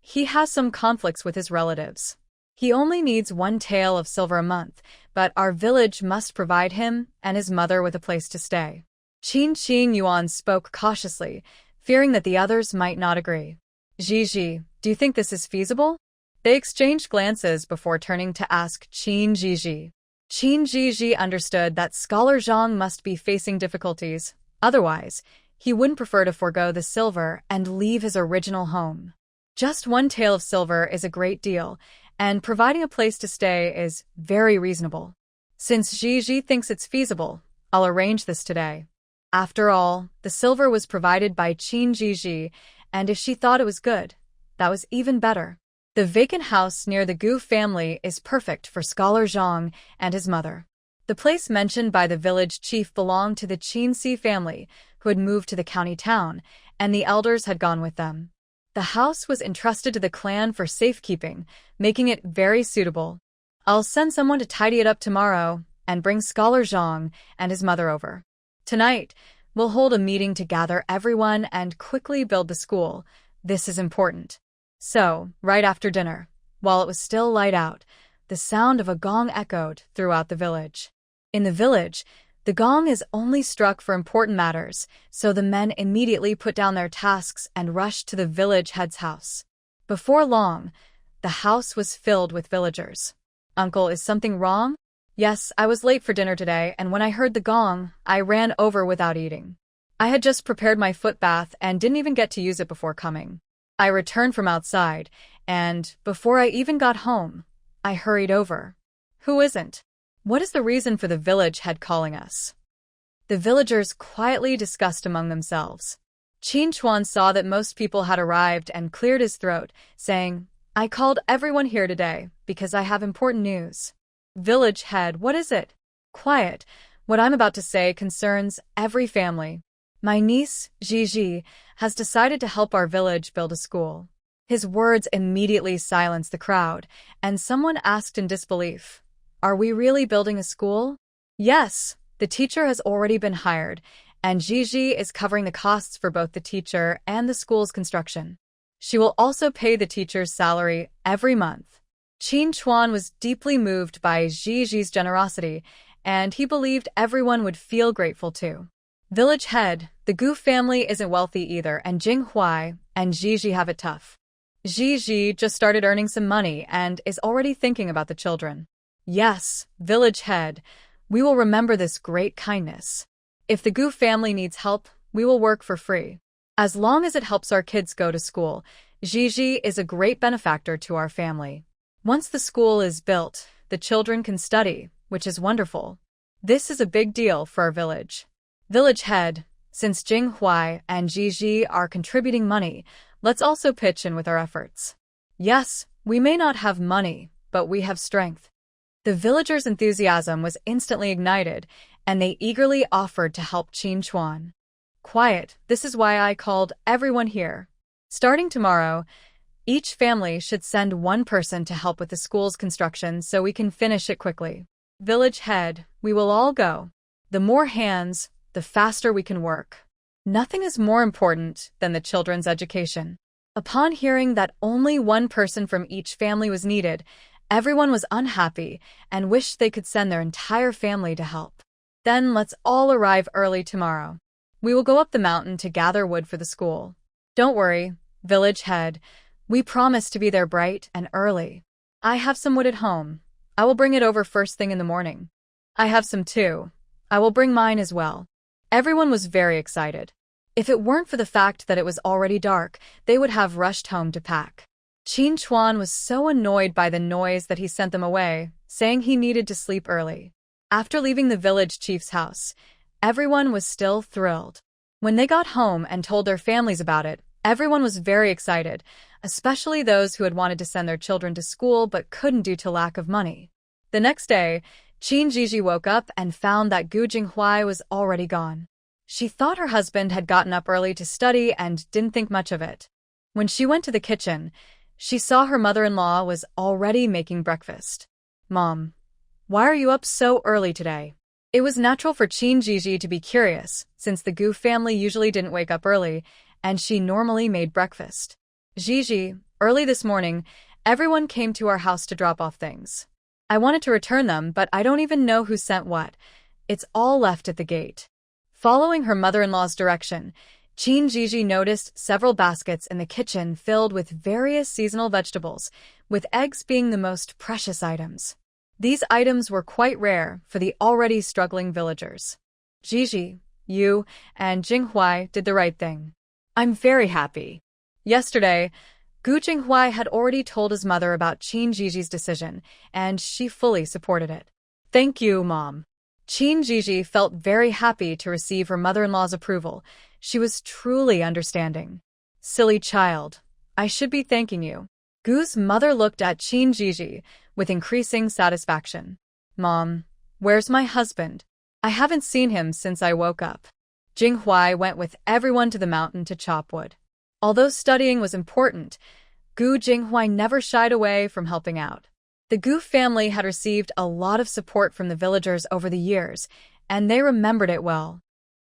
He has some conflicts with his relatives. He only needs 1 tael of silver a month, but our village must provide him and his mother with a place to stay. Qin Xingyuan spoke cautiously, fearing that the others might not agree. Zhizhi, do you think this is feasible? They exchanged glances before turning to ask Qin Zhizhi. Qin Zhizhi understood that Scholar Zhang must be facing difficulties. Otherwise, he wouldn't prefer to forego the silver and leave his original home. Just 1 tael of silver is a great deal, and providing a place to stay is very reasonable. Since Zhizhi thinks it's feasible, I'll arrange this today. After all, the silver was provided by Qin Zhizhi, and if she thought it was good, that was even better. The vacant house near the Gu family is perfect for Scholar Zhang and his mother. The place mentioned by the village chief belonged to the Qin Si family, who had moved to the county town, and the elders had gone with them. The house was entrusted to the clan for safekeeping, making it very suitable. I'll send someone to tidy it up tomorrow and bring Scholar Zhang and his mother over. Tonight, we'll hold a meeting to gather everyone and quickly build the school. This is important. So, right after dinner, while it was still light out, the sound of a gong echoed throughout the village. In the village, the gong is only struck for important matters, so the men immediately put down their tasks and rushed to the village head's house. Before long, the house was filled with villagers. Uncle, is something wrong? Yes, I was late for dinner today, and when I heard the gong, I ran over without eating. I had just prepared my foot bath and didn't even get to use it before coming. I returned from outside, and before I even got home, I hurried over. Who isn't? What is the reason for the village head calling us? The villagers quietly discussed among themselves. Qin Chuan saw that most people had arrived and cleared his throat, saying, I called everyone here today because I have important news. Village head, what is it? Quiet. What I'm about to say concerns every family. My niece, Zhizhi, has decided to help our village build a school. His words immediately silenced the crowd, and someone asked in disbelief, Are we really building a school? Yes, the teacher has already been hired, and Zhizhi is covering the costs for both the teacher and the school's construction. She will also pay the teacher's salary every month. Qin Chuan was deeply moved by Zhizhi's generosity, and he believed everyone would feel grateful too. Village head, the Gu family isn't wealthy either, and Jinghuai and Zhizhi have it tough. Zhizhi just started earning some money and is already thinking about the children. Yes, village head, we will remember this great kindness. If the Gu family needs help, we will work for free. As long as it helps our kids go to school, Zhizhi is a great benefactor to our family. Once the school is built, the children can study, which is wonderful. This is a big deal for our village. Village head, since Jinghuai and Zhizhi are contributing money, let's also pitch in with our efforts. Yes, we may not have money, but we have strength. The villagers' enthusiasm was instantly ignited, and they eagerly offered to help Qin Chuan. Quiet, this is why I called everyone here. Starting tomorrow, each family should send one person to help with the school's construction so we can finish it quickly. Village head, we will all go. The more hands, the faster we can work. Nothing is more important than the children's education. Upon hearing that only one person from each family was needed, everyone was unhappy and wished they could send their entire family to help. Then let's all arrive early tomorrow. We will go up the mountain to gather wood for the school. Don't worry, village head. We promise to be there bright and early. I have some wood at home. I will bring it over first thing in the morning. I have some too. I will bring mine as well. Everyone was very excited. If it weren't for the fact that it was already dark, they would have rushed home to pack. Qin Chuan was so annoyed by the noise that he sent them away, saying he needed to sleep early. After leaving the village chief's house, everyone was still thrilled. When they got home and told their families about it, everyone was very excited, especially those who had wanted to send their children to school but couldn't due to lack of money. The next day, Qin Zhizhi woke up and found that Gu Jinghuai was already gone. She thought her husband had gotten up early to study and didn't think much of it. When she went to the kitchen, she saw her mother-in-law was already making breakfast. Mom, why are you up so early today? It was natural for Qin Zhizhi to be curious, since the Gu family usually didn't wake up early, and she normally made breakfast. Zhizhi, early this morning, everyone came to our house to drop off things. I wanted to return them, but I don't even know who sent what. It's all left at the gate. Following her mother-in-law's direction, Qin Zhizhi noticed several baskets in the kitchen filled with various seasonal vegetables, with eggs being the most precious items. These items were quite rare for the already struggling villagers. Zhizhi, you and Jinghuai did the right thing. I'm very happy. Yesterday, Gu Jinghuai had already told his mother about Qin Zhizhi's decision, and she fully supported it. Thank you, Mom. Qin Zhizhi felt very happy to receive her mother-in-law's approval. She was truly understanding. Silly child, I should be thanking you. Gu's mother looked at Qin Zhizhi with increasing satisfaction. Mom, where's my husband? I haven't seen him since I woke up. Jinghuai went with everyone to the mountain to chop wood. Although studying was important, Gu Jinghuai never shied away from helping out. The Gu family had received a lot of support from the villagers over the years, and they remembered it well.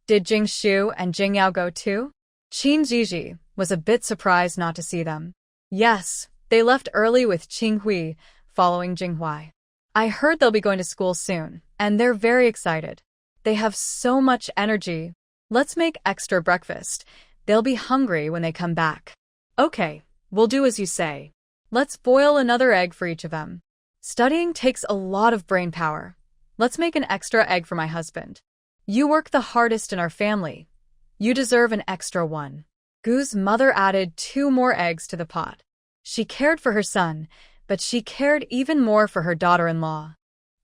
Did Jing Shu and Jing Yao go too? Qin Zhizhi was a bit surprised not to see them. Yes, they left early with Qing Hui, following Jinghuai. I heard they'll be going to school soon, and they're very excited. They have so much energy. Let's make extra breakfast. They'll be hungry when they come back. Okay, we'll do as you say. Let's boil another egg for each of them. Studying takes a lot of brain power. Let's make an extra egg for my husband. You work the hardest in our family. You deserve an extra one. Gu's mother added 2 more eggs to the pot. She cared for her son, but she cared even more for her daughter-in-law.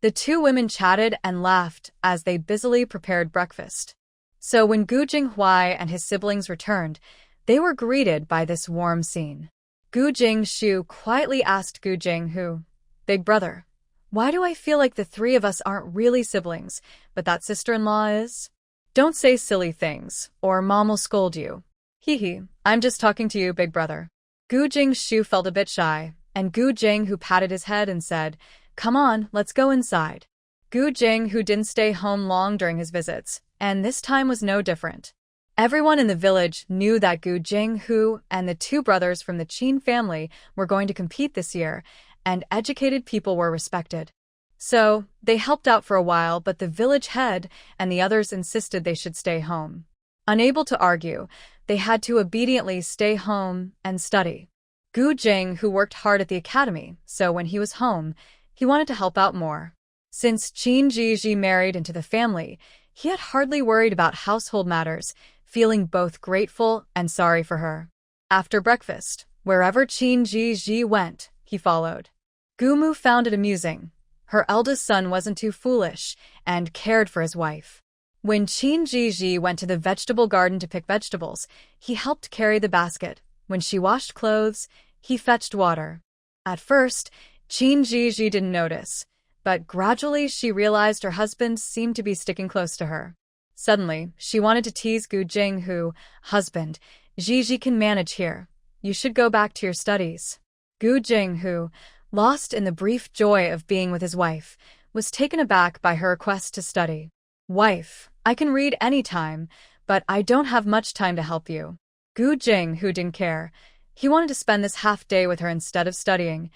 The 2 women chatted and laughed as they busily prepared breakfast. So when Gu Jinghuai and his siblings returned, they were greeted by this warm scene. Gu Jingshu quietly asked Gu Jinghu, Big brother, why do I feel like the 3 of us aren't really siblings, but that sister-in-law is? Don't say silly things, or Mom will scold you. Hee, I'm just talking to you, big brother. Gu Jingshu felt a bit shy, and Gu Jinghu patted his head and said, Come on, let's go inside. Gu Jinghu didn't stay home long during his visits, and this time was no different. Everyone in the village knew that Gu Jinghu and the two brothers from the Qin family were going to compete this year, and educated people were respected. So, they helped out for a while, but the village head and the others insisted they should stay home. Unable to argue, they had to obediently stay home and study. Gu Jing, who worked hard at the academy, so when he was home, he wanted to help out more. Since Qin Zhizhi married into the family, he had hardly worried about household matters, feeling both grateful and sorry for her. After breakfast, wherever Qin Zhizhi went, he followed. Gumu found it amusing. Her eldest son wasn't too foolish and cared for his wife. When Qin Zhizhi went to the vegetable garden to pick vegetables, he helped carry the basket. When she washed clothes, he fetched water. At first, Qin Zhizhi didn't notice, but gradually she realized her husband seemed to be sticking close to her. Suddenly, she wanted to tease Gu Jinghu. "Husband, Zhizhi can manage here. You should go back to your studies." Gu Jinghu, lost in the brief joy of being with his wife, was taken aback by her request to study. "Wife, I can read any time, but I don't have much time to help you." Gu Jinghu didn't care. He wanted to spend this half day with her instead of studying.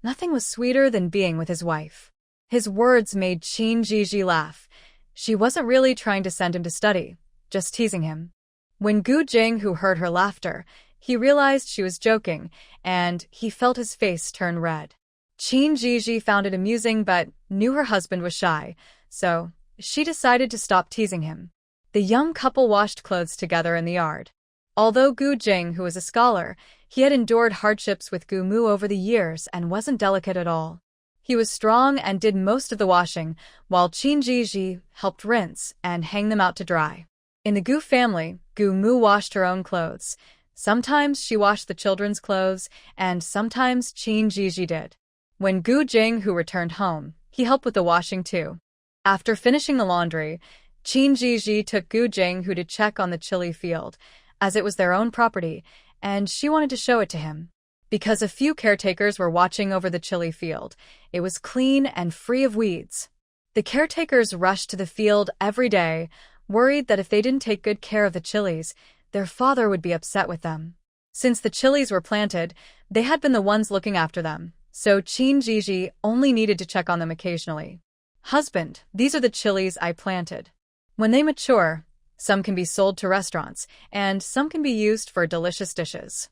Nothing was sweeter than being with his wife. His words made Qin Zhizhi laugh. She wasn't really trying to send him to study, just teasing him. When Gu Jinghu heard her laughter, he realized she was joking, and he felt his face turn red. Qin Zhizhi found it amusing but knew her husband was shy, so she decided to stop teasing him. The young couple washed clothes together in the yard. Although Gu Jing, who was a scholar, he had endured hardships with Gu Mu over the years and wasn't delicate at all. He was strong and did most of the washing, while Qin Zhizhi helped rinse and hang them out to dry. In the Gu family, Gu Mu washed her own clothes. Sometimes she washed the children's clothes, and sometimes Qin Zhizhi did. When Gu Jinghu returned home, he helped with the washing too. After finishing the laundry, Qin Zhizhi took Gu Jinghu to check on the chili field, as it was their own property, and she wanted to show it to him. Because a few caretakers were watching over the chili field, it was clean and free of weeds. The caretakers rushed to the field every day, worried that if they didn't take good care of the chilies, their father would be upset with them. Since the chilies were planted, they had been the ones looking after them, so Qin Zhizhi only needed to check on them occasionally. "Husband, these are the chilies I planted. When they mature, some can be sold to restaurants, and some can be used for delicious dishes.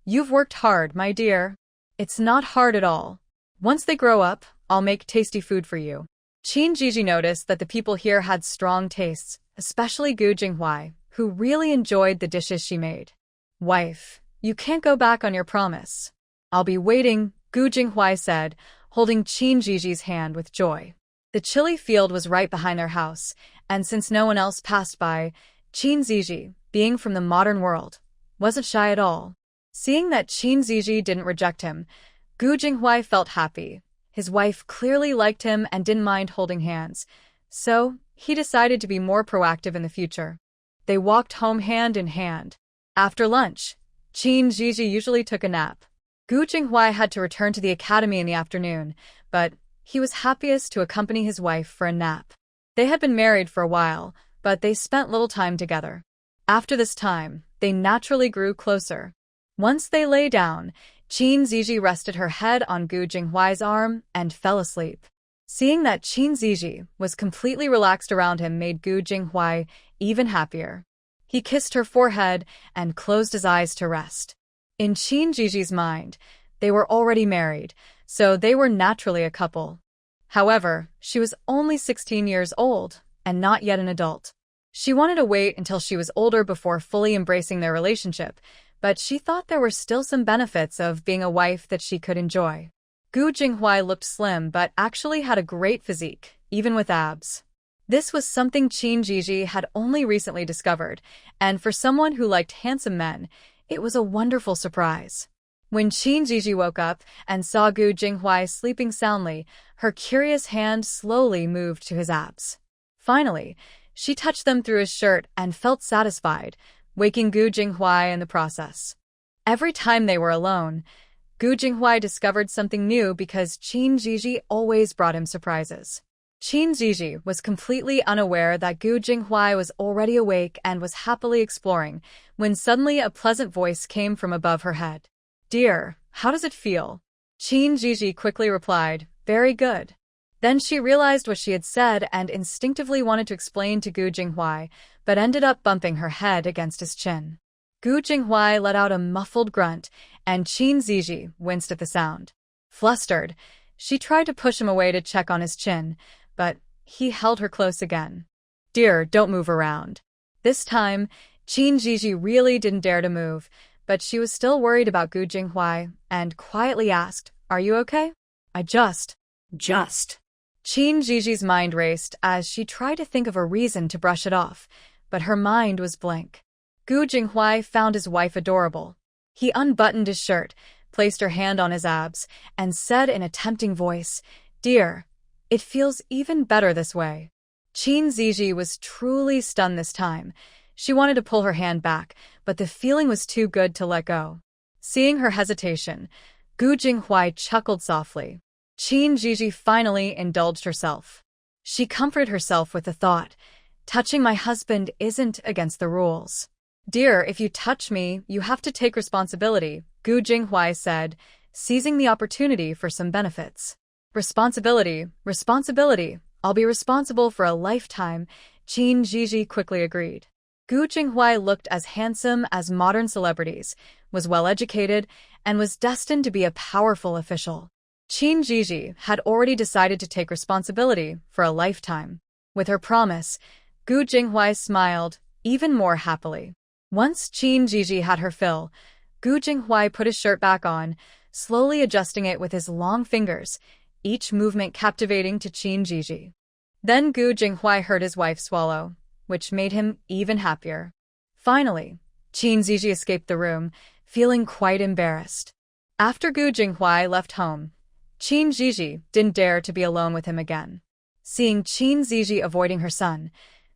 You've worked hard, my dear." "It's not hard at all. Once they grow up, I'll make tasty food for you." Qin Zhizhi noticed that the people here had strong tastes, especially Gu Jinghui, who really enjoyed the dishes she made. "Wife, you can't go back on your promise." "I'll be waiting," Gu Jinghui said, holding Qin Zhizhi's hand with joy. The chili field was right behind their house, and since no one else passed by, Qin Zhizhi, being from the modern world, wasn't shy at all. Seeing that Qin Zhizhi didn't reject him, Gu Jinghui felt happy. His wife clearly liked him and didn't mind holding hands, so he decided to be more proactive in the future. They walked home hand in hand. After lunch, Qin Zhizhi usually took a nap. Gu Jinghui had to return to the academy in the afternoon, but he was happiest to accompany his wife for a nap. They had been married for a while, but they spent little time together. After this time, they naturally grew closer. Once they lay down, Qin Zhizhi rested her head on Gu Jinghui's arm and fell asleep. Seeing that Qin Zhizhi was completely relaxed around him made Gu Jinghui even happier. He kissed her forehead and closed his eyes to rest. In Qin Zhizhi's mind, they were already married, so they were naturally a couple. However, she was only 16 years old and not yet an adult. She wanted to wait until she was older before fully embracing their relationship, but she thought there were still some benefits of being a wife that she could enjoy. Gu Jinghui looked slim but actually had a great physique, even with abs. This was something Qin Zhizhi had only recently discovered, and for someone who liked handsome men, it was a wonderful surprise. When Qin Zhizhi woke up and saw Gu Jinghui sleeping soundly, her curious hand slowly moved to his abs. Finally, she touched them through his shirt and felt satisfied, waking Gu Jinghui in the process. Every time they were alone, Gu Jinghui discovered something new because Qin Zhizhi always brought him surprises. Zhizhi was completely unaware that Gu Jinghuai was already awake and was happily exploring, when suddenly a pleasant voice came from above her head. "Dear, how does it feel?" Zhizhi quickly replied, "Very good." Then she realized what she had said and instinctively wanted to explain to Gu Jinghuai, but ended up bumping her head against his chin. Gu Jinghuai let out a muffled grunt, and Zhizhi winced at the sound. Flustered, she tried to push him away to check on his chin, but he held her close again. "Dear, don't move around." This time, Zhizhi really didn't dare to move, but she was still worried about Gu Jinghuai and quietly asked, "Are you okay?" "I just. Zhizhi's mind raced as she tried to think of a reason to brush it off, but her mind was blank. Gu Jinghuai found his wife adorable. He unbuttoned his shirt, placed her hand on his abs, and said in a tempting voice, "Dear, it feels even better this way." Zhizhi was truly stunned this time. She wanted to pull her hand back, but the feeling was too good to let go. Seeing her hesitation, Gu Jinghuai chuckled softly. Zhizhi finally indulged herself. She comforted herself with the thought, "Touching my husband isn't against the rules." "Dear, if you touch me, you have to take responsibility," Gu Jinghuai said, seizing the opportunity for some benefits. "Responsibility, responsibility. I'll be responsible for a lifetime," Zhizhi quickly agreed. Gu Jinghuai looked as handsome as modern celebrities, was well-educated, and was destined to be a powerful official. Zhizhi had already decided to take responsibility for a lifetime. With her promise, Gu Jinghuai smiled even more happily. Once Zhizhi had her fill, Gu Jinghuai put his shirt back on, slowly adjusting it with his long fingers, each movement captivating to Zhizhi. Then Gu Jinghuai heard his wife swallow, which made him even happier. Finally, Zhizhi escaped the room, feeling quite embarrassed. After Gu Jinghuai left home, Zhizhi didn't dare to be alone with him again. Seeing Zhizhi avoiding her son,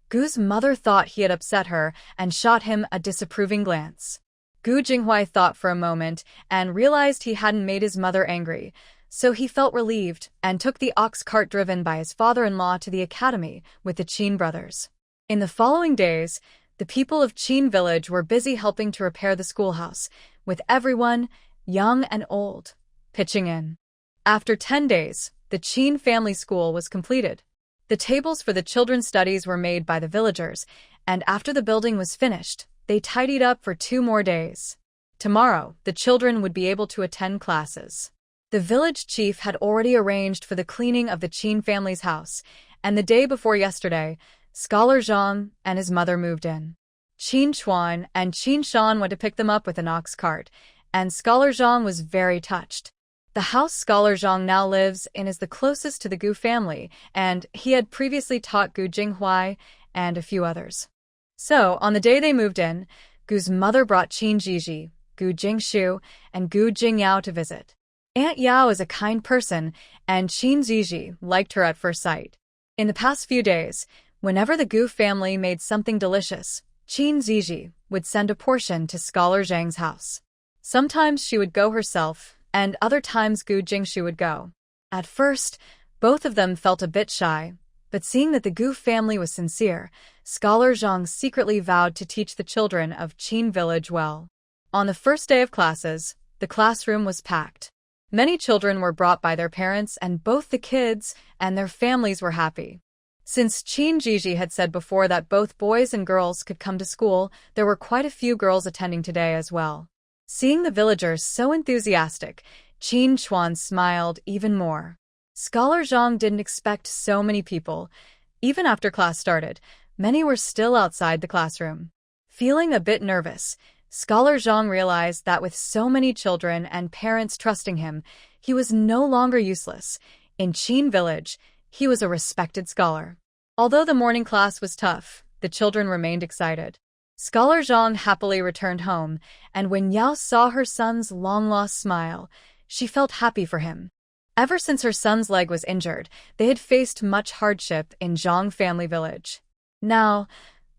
Gu's mother thought he had upset her and shot him a disapproving glance. Gu Jinghuai thought for a moment and realized he hadn't made his mother angry, so he felt relieved and took the ox cart driven by his father-in-law to the academy with the Qin brothers. In the following days, the people of Qin village were busy helping to repair the schoolhouse, with everyone, young and old, pitching in. After 10 days, the Qin family school was completed. The tables for the children's studies were made by the villagers, and after the building was finished, they tidied up for 2 more days. Tomorrow, the children would be able to attend classes. The village chief had already arranged for the cleaning of the Qin family's house, and the day before yesterday, Scholar Zhang and his mother moved in. Qin Chuan and Qin Shan went to pick them up with an ox cart, and Scholar Zhang was very touched. The house Scholar Zhang now lives in is the closest to the Gu family, and he had previously taught Gu Jinghuai and a few others. So, on the day they moved in, Gu's mother brought Zhizhi, Gu Jingshu, and Gu Jingyao to visit. Aunt Yao is a kind person, and Zhizhi liked her at first sight. In the past few days, whenever the Gu family made something delicious, Zhizhi would send a portion to Scholar Zhang's house. Sometimes she would go herself, and other times Gu Jingshu would go. At first, both of them felt a bit shy, but seeing that the Gu family was sincere, Scholar Zhang secretly vowed to teach the children of Qin village well. On the first day of classes, the classroom was packed. Many children were brought by their parents, and both the kids and their families were happy. Since Zhizhi had said before that both boys and girls could come to school, there were quite a few girls attending today as well. Seeing the villagers so enthusiastic, Qin Chuan smiled even more. Scholar Zhang didn't expect so many people. Even after class started, many were still outside the classroom. Feeling a bit nervous, Scholar Zhang realized that with so many children and parents trusting him, he was no longer useless. In Qin village, he was a respected scholar. Although the morning class was tough, the children remained excited. Scholar Zhang happily returned home, and when Yao saw her son's long-lost smile, she felt happy for him. Ever since her son's leg was injured, they had faced much hardship in Zhang family village. Now,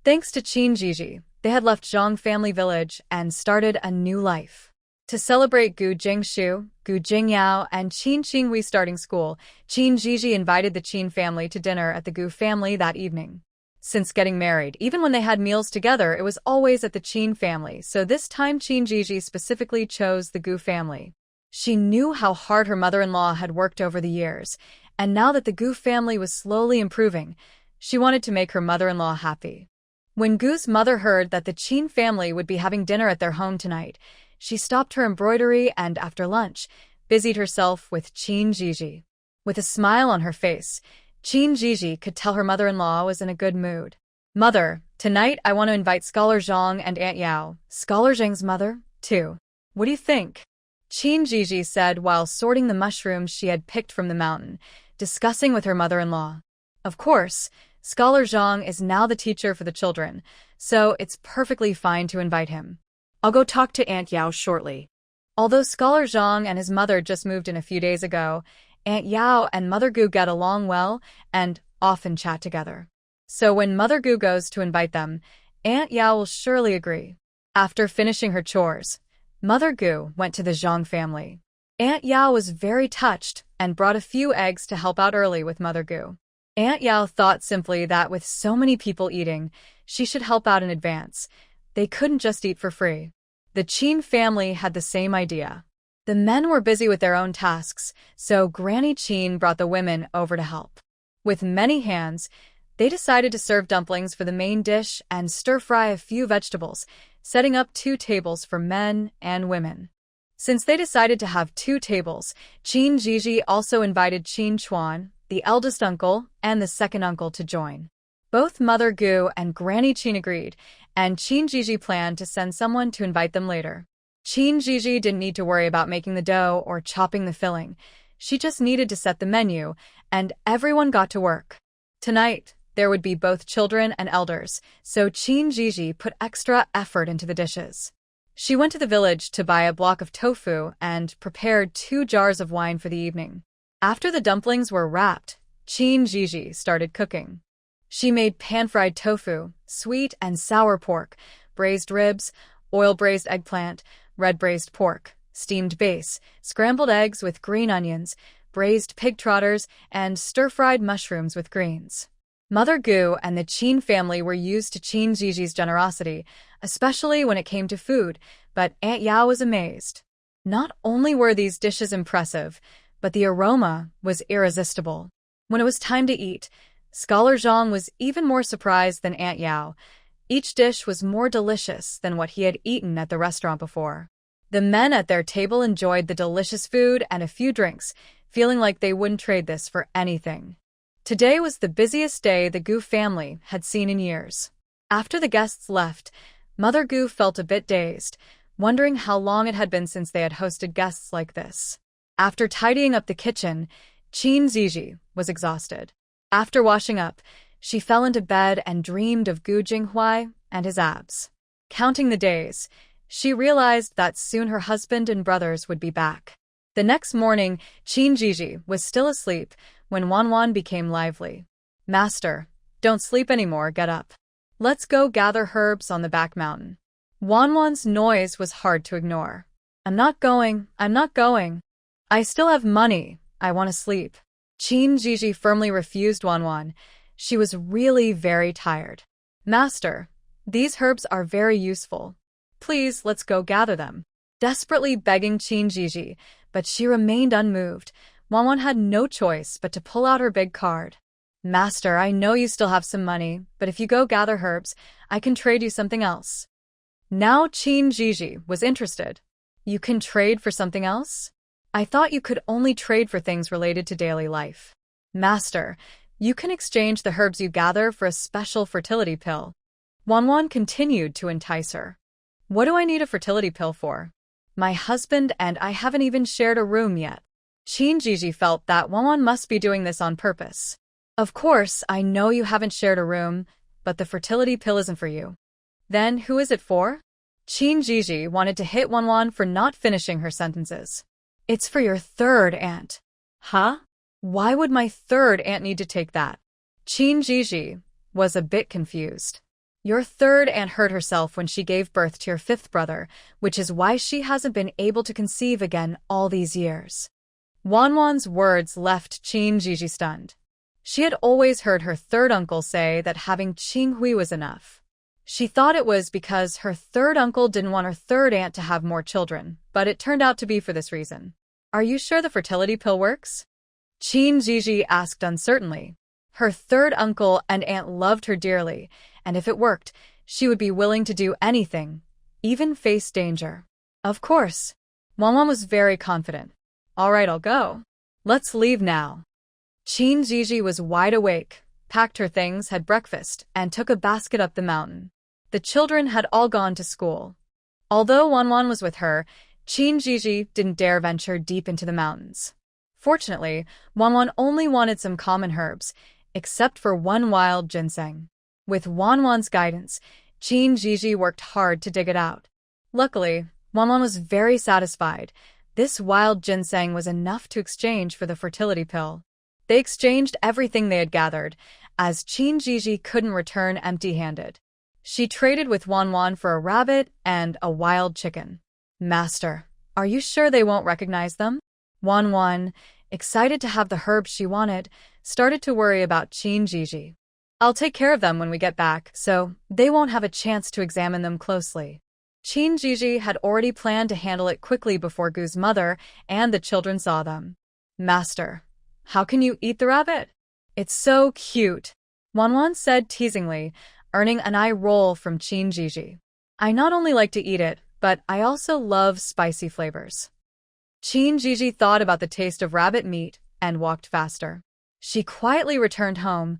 thanks to Zhizhi, they had left Zhang family village and started a new life. To celebrate Gu Jingshu, Gu Jingyao, and Qin Qinghui starting school, Qin Zhizhi invited the Qin family to dinner at the Gu family that evening. Since getting married, even when they had meals together, it was always at the Qin family, so this time Qin Zhizhi specifically chose the Gu family. She knew how hard her mother-in-law had worked over the years, and now that the Gu family was slowly improving, she wanted to make her mother-in-law happy. When Gu's mother heard that the Qin family would be having dinner at their home tonight, she stopped her embroidery and, after lunch, busied herself with Qin Zhizhi. With a smile on her face, Qin Zhizhi could tell her mother-in-law was in a good mood. "Mother, tonight I want to invite Scholar Zhang and Aunt Yao, Scholar Zhang's mother, too. What do you think?" Qin Zhizhi said while sorting the mushrooms she had picked from the mountain, discussing with her mother-in-law. Of course, Scholar Zhang is now the teacher for the children, so it's perfectly fine to invite him. I'll go talk to Aunt Yao shortly. Although Scholar Zhang and his mother just moved in a few days ago, Aunt Yao and Mother Gu get along well and often chat together. So when Mother Gu goes to invite them, Aunt Yao will surely agree. After finishing her chores, Mother Gu went to the Zhang family. Aunt Yao was very touched and brought a few eggs to help out early with Mother Gu. Aunt Yao thought simply that with so many people eating, she should help out in advance. They couldn't just eat for free. The Qin family had the same idea. The men were busy with their own tasks, so Granny Qin brought the women over to help. With many hands, they decided to serve dumplings for the main dish and stir-fry a few vegetables, setting up 2 tables for men and women. Since they decided to have 2 tables, Qin Zhizhi also invited Qin Chuan, the eldest uncle, and the second uncle to join. Both Mother Gu and Granny Qin agreed, and Qin Zhizhi planned to send someone to invite them later. Qin Zhizhi didn't need to worry about making the dough or chopping the filling. She just needed to set the menu, and everyone got to work. Tonight, there would be both children and elders, so Qin Zhizhi put extra effort into the dishes. She went to the village to buy a block of tofu and prepared 2 jars of wine for the evening. After the dumplings were wrapped, Qin Zhizhi started cooking. She made pan-fried tofu, sweet and sour pork, braised ribs, oil-braised eggplant, red-braised pork, steamed base, scrambled eggs with green onions, braised pig trotters, and stir-fried mushrooms with greens. Mother Gu and the Qin family were used to Qin Zhizhi's generosity, especially when it came to food, but Aunt Yao was amazed. Not only were these dishes impressive, but the aroma was irresistible. When it was time to eat, Scholar Zhang was even more surprised than Aunt Yao. Each dish was more delicious than what he had eaten at the restaurant before. The men at their table enjoyed the delicious food and a few drinks, feeling like they wouldn't trade this for anything. Today was the busiest day the Gu family had seen in years. After the guests left, Mother Gu felt a bit dazed, wondering how long it had been since they had hosted guests like this. After tidying up the kitchen, Qin Zhizhi was exhausted. After washing up, she fell into bed and dreamed of Gu Jinghui and his abs. Counting the days, she realized that soon her husband and brothers would be back. The next morning, Qin Zhizhi was still asleep when Wanwan became lively. "Master, don't sleep anymore, get up. Let's go gather herbs on the back mountain." Wanwan's noise was hard to ignore. I'm not going. I still have money, I want to sleep." Qin Zhizhi firmly refused Wanwan. She was really very tired. "Master, these herbs are very useful. Please, let's go gather them." Desperately begging Qin Zhizhi, but she remained unmoved. Wanwan had no choice but to pull out her big card. "Master, I know you still have some money, but if you go gather herbs, I can trade you something else." Now Qin Zhizhi was interested. "You can trade for something else? I thought you could only trade for things related to daily life." "Master, you can exchange the herbs you gather for a special fertility pill." Wanwan continued to entice her. "What do I need a fertility pill for? My husband and I haven't even shared a room yet." Qin Zhizhi felt that Wanwan must be doing this on purpose. "Of course, I know you haven't shared a room, but the fertility pill isn't for you." "Then who is it for?" Qin Zhizhi wanted to hit Wanwan for not finishing her sentences. "It's for your third aunt." "Huh? Why would my third aunt need to take that?" Qin Zhizhi was a bit confused. Your third aunt hurt herself when she gave birth to your fifth brother, which is why she hasn't been able to conceive again all these years. Wanwan's words left Qin Zhizhi stunned. She had always heard her third uncle say that having Qinghui was enough. She thought it was because her third uncle didn't want her third aunt to have more children, but it turned out to be for this reason. Are you sure the fertility pill works? Qin Zhizhi asked uncertainly. Her third uncle and aunt loved her dearly, and if it worked, she would be willing to do anything, even face danger. Of course. Wanwan was very confident. All right, I'll go. Let's leave now. Qin Zhizhi was wide awake, packed her things, had breakfast, and took a basket up the mountain. The children had all gone to school. Although Wanwan was with her, Qin Zhizhi didn't dare venture deep into the mountains. Fortunately, Wanwan only wanted some common herbs, except for one wild ginseng. With Wanwan's guidance, Qin Zhizhi worked hard to dig it out. Luckily, Wanwan was very satisfied. This wild ginseng was enough to exchange for the fertility pill. They exchanged everything they had gathered, as Qin Zhizhi couldn't return empty-handed. She traded with Wanwan for a rabbit and a wild chicken. Master, are you sure they won't recognize them? Wanwan, excited to have the herbs she wanted, started to worry about Qin Zhizhi. I'll take care of them when we get back, so they won't have a chance to examine them closely. Qin Zhizhi had already planned to handle it quickly before Gu's mother and the children saw them. Master, how can you eat the rabbit? It's so cute, Wanwan said teasingly, earning an eye roll from Qin Zhizhi. I not only like to eat it, but I also love spicy flavors. Qin Zhizhi thought about the taste of rabbit meat and walked faster. She quietly returned home,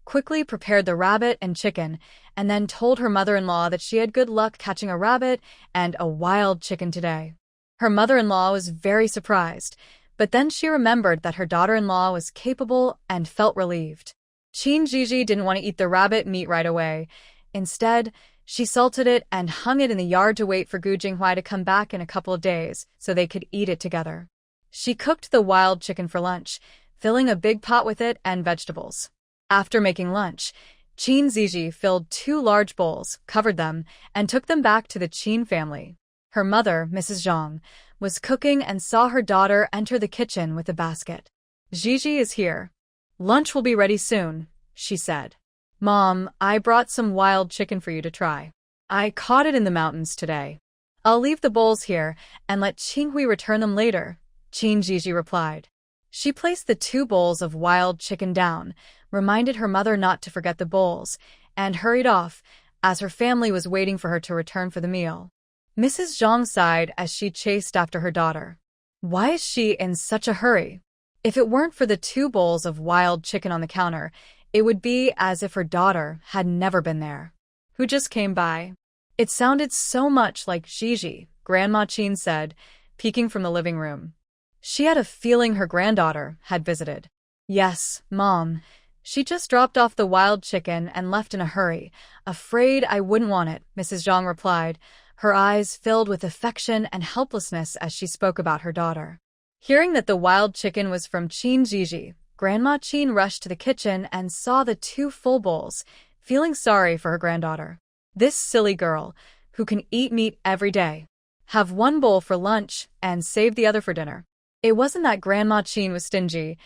quickly prepared the rabbit and chicken, and then told her mother-in-law that she had good luck catching a rabbit and a wild chicken today. Her mother-in-law was very surprised, but then she remembered that her daughter-in-law was capable and felt relieved. Qin Zhizhi didn't want to eat the rabbit meat right away. Instead, she salted it and hung it in the yard to wait for Gu Jinghua to come back in a couple of days so they could eat it together. She cooked the wild chicken for lunch, filling a big pot with it and vegetables. After making lunch, Qin Zhizhi filled 2 large bowls, covered them, and took them back to the Qin family. Her mother, Mrs. Zhang, was cooking and saw her daughter enter the kitchen with a basket. Zhizhi is here. Lunch will be ready soon, she said. Mom, I brought some wild chicken for you to try. I caught it in the mountains today. I'll leave the bowls here and let Qinghui return them later, Qin Zhizhi replied. She placed the 2 bowls of wild chicken down, reminded her mother not to forget the bowls, and hurried off, as her family was waiting for her to return for the meal. Mrs. Zhang sighed as she chased after her daughter. Why is she in such a hurry? If it weren't for the 2 bowls of wild chicken on the counter, it would be as if her daughter had never been there. Who just came by? It sounded so much like Zhizhi, Grandma Qin said, peeking from the living room. She had a feeling her granddaughter had visited. Yes, Mom. She just dropped off the wild chicken and left in a hurry. Afraid I wouldn't want it, Mrs. Zhang replied, her eyes filled with affection and helplessness as she spoke about her daughter. Hearing that the wild chicken was from Qin Zhizhi, Grandma Qin rushed to the kitchen and saw the 2 full bowls, feeling sorry for her granddaughter. This silly girl, who can eat meat every day. Have 1 bowl for lunch and save the other for dinner. It wasn't that Grandma Qin was stingy.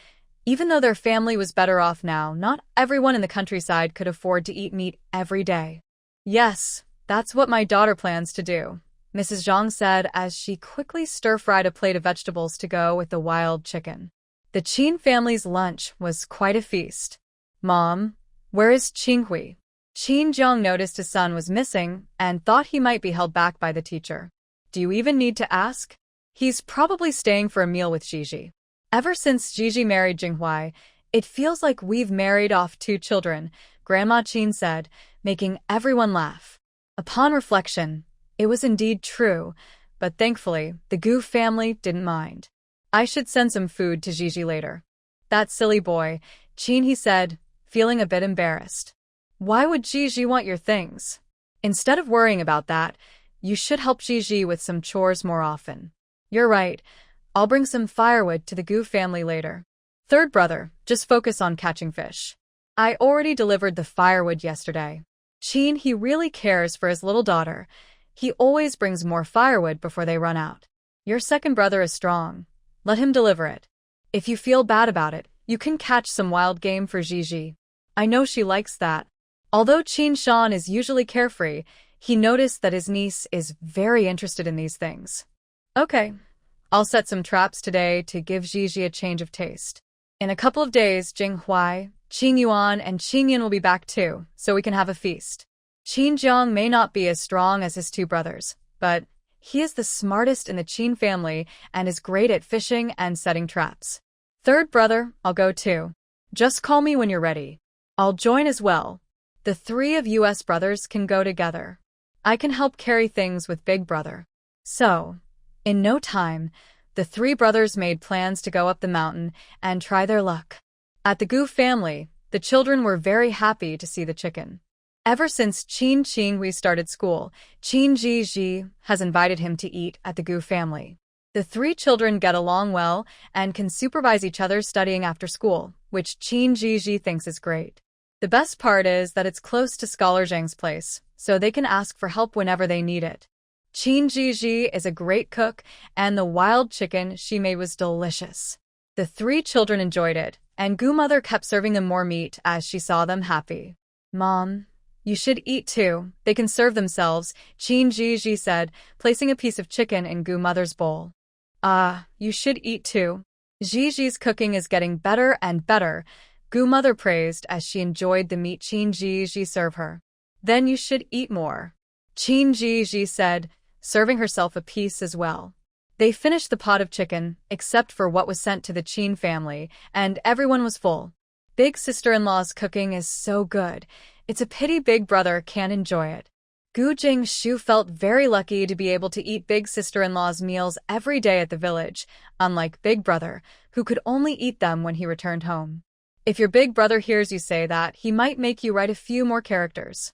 Even though their family was better off now, not everyone in the countryside could afford to eat meat every day. Yes, that's what my daughter plans to do, Mrs. Zhang said as she quickly stir-fried a plate of vegetables to go with the wild chicken. The Qin family's lunch was quite a feast. Mom, where is Qinghui? Qin Zhang noticed his son was missing and thought he might be held back by the teacher. Do you even need to ask? He's probably staying for a meal with Zhizhi. Ever since Zhizhi married Jinghua, it feels like we've married off 2 children, Grandma Qin said, making everyone laugh. Upon reflection, it was indeed true, but thankfully, the Gu family didn't mind. I should send some food to Zhizhi later. That silly boy, Qin, he said, feeling a bit embarrassed. Why would Zhizhi want your things? Instead of worrying about that, you should help Zhizhi with some chores more often. You're right. I'll bring some firewood to the Gu family later. Third brother, just focus on catching fish. I already delivered the firewood yesterday. Qin, he really cares for his little daughter. He always brings more firewood before they run out. Your second brother is strong. Let him deliver it. If you feel bad about it, you can catch some wild game for Zhizhi. I know she likes that. Although Qin Shan is usually carefree, he noticed that his niece is very interested in these things. Okay, I'll set some traps today to give Zhizhi a change of taste. In a couple of days, Jing Huai, Qing Yuan, and Qing Yin will be back too, so we can have a feast. Qin Jiang may not be as strong as his two brothers, but he is the smartest in the Qin family and is great at fishing and setting traps. Third brother, I'll go too. Just call me when you're ready. I'll join as well. The three of us brothers can go together. I can help carry things with big brother. So, in no time, the three brothers made plans to go up the mountain and try their luck. At the Gu family, the children were very happy to see the chicken. Ever since Qin Qinghui started school, Qin Zhizhi has invited him to eat at the Gu family. The three children get along well and can supervise each other studying after school, which Qin Zhizhi thinks is great. The best part is that it's close to Scholar Zhang's place, so they can ask for help whenever they need it. Qin Zhizhi is a great cook, and the wild chicken she made was delicious. The three children enjoyed it, and Gu mother kept serving them more meat as she saw them happy. Mom, you should eat too. They can serve themselves, Qin Zhizhi said, placing a piece of chicken in Gu mother's bowl. You should eat too. Zhizhi's cooking is getting better and better, Gu mother praised as she enjoyed the meat Qin Zhizhi served her. Then you should eat more, Qin Zhizhi said, serving herself a piece as well. They finished the pot of chicken, except for what was sent to the Qin family, and everyone was full. Big sister-in-law's cooking is so good. It's a pity big brother can't enjoy it. Gu Jingshu felt very lucky to be able to eat big sister-in-law's meals every day at the village, unlike big brother, who could only eat them when he returned home. If your big brother hears you say that, he might make you write a few more characters.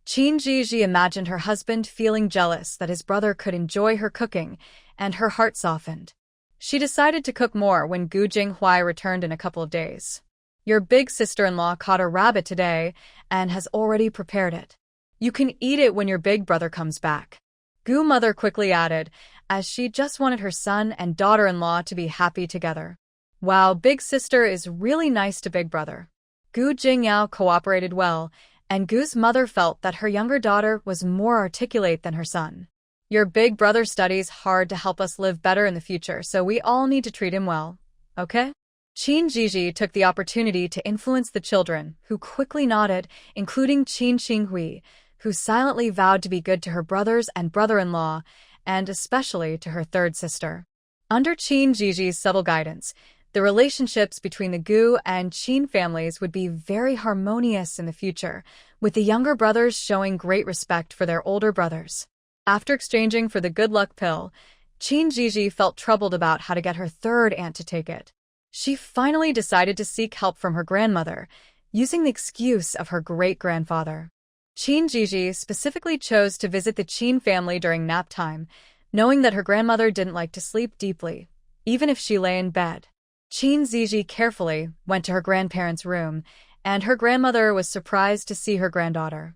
Qin Zhizhi imagined her husband feeling jealous that his brother could enjoy her cooking, and her heart softened. She decided to cook more when Gu Jinghuai returned in a couple of days. Your big sister-in-law caught a rabbit today and has already prepared it. You can eat it when your big brother comes back. Gu mother quickly added, as she just wanted her son and daughter-in-law to be happy together. Wow, big sister is really nice to big brother. Gu Jingyao cooperated well, and Gu's mother felt that her younger daughter was more articulate than her son. Your big brother studies hard to help us live better in the future, so we all need to treat him well. Okay? Qin Zhizhi took the opportunity to influence the children, who quickly nodded, including Qin Qinghui, who silently vowed to be good to her brothers and brother-in-law, and especially to her third sister. Under Qin Zhizhi's subtle guidance, the relationships between the Gu and Qin families would be very harmonious in the future, with the younger brothers showing great respect for their older brothers. After exchanging for the good luck pill, Qin Zhizhi felt troubled about how to get her third aunt to take it. She finally decided to seek help from her grandmother, using the excuse of her great-grandfather. Qin Zhizhi specifically chose to visit the Qin family during nap time, knowing that her grandmother didn't like to sleep deeply, even if she lay in bed. Qin Zhizhi carefully went to her grandparents' room, and her grandmother was surprised to see her granddaughter.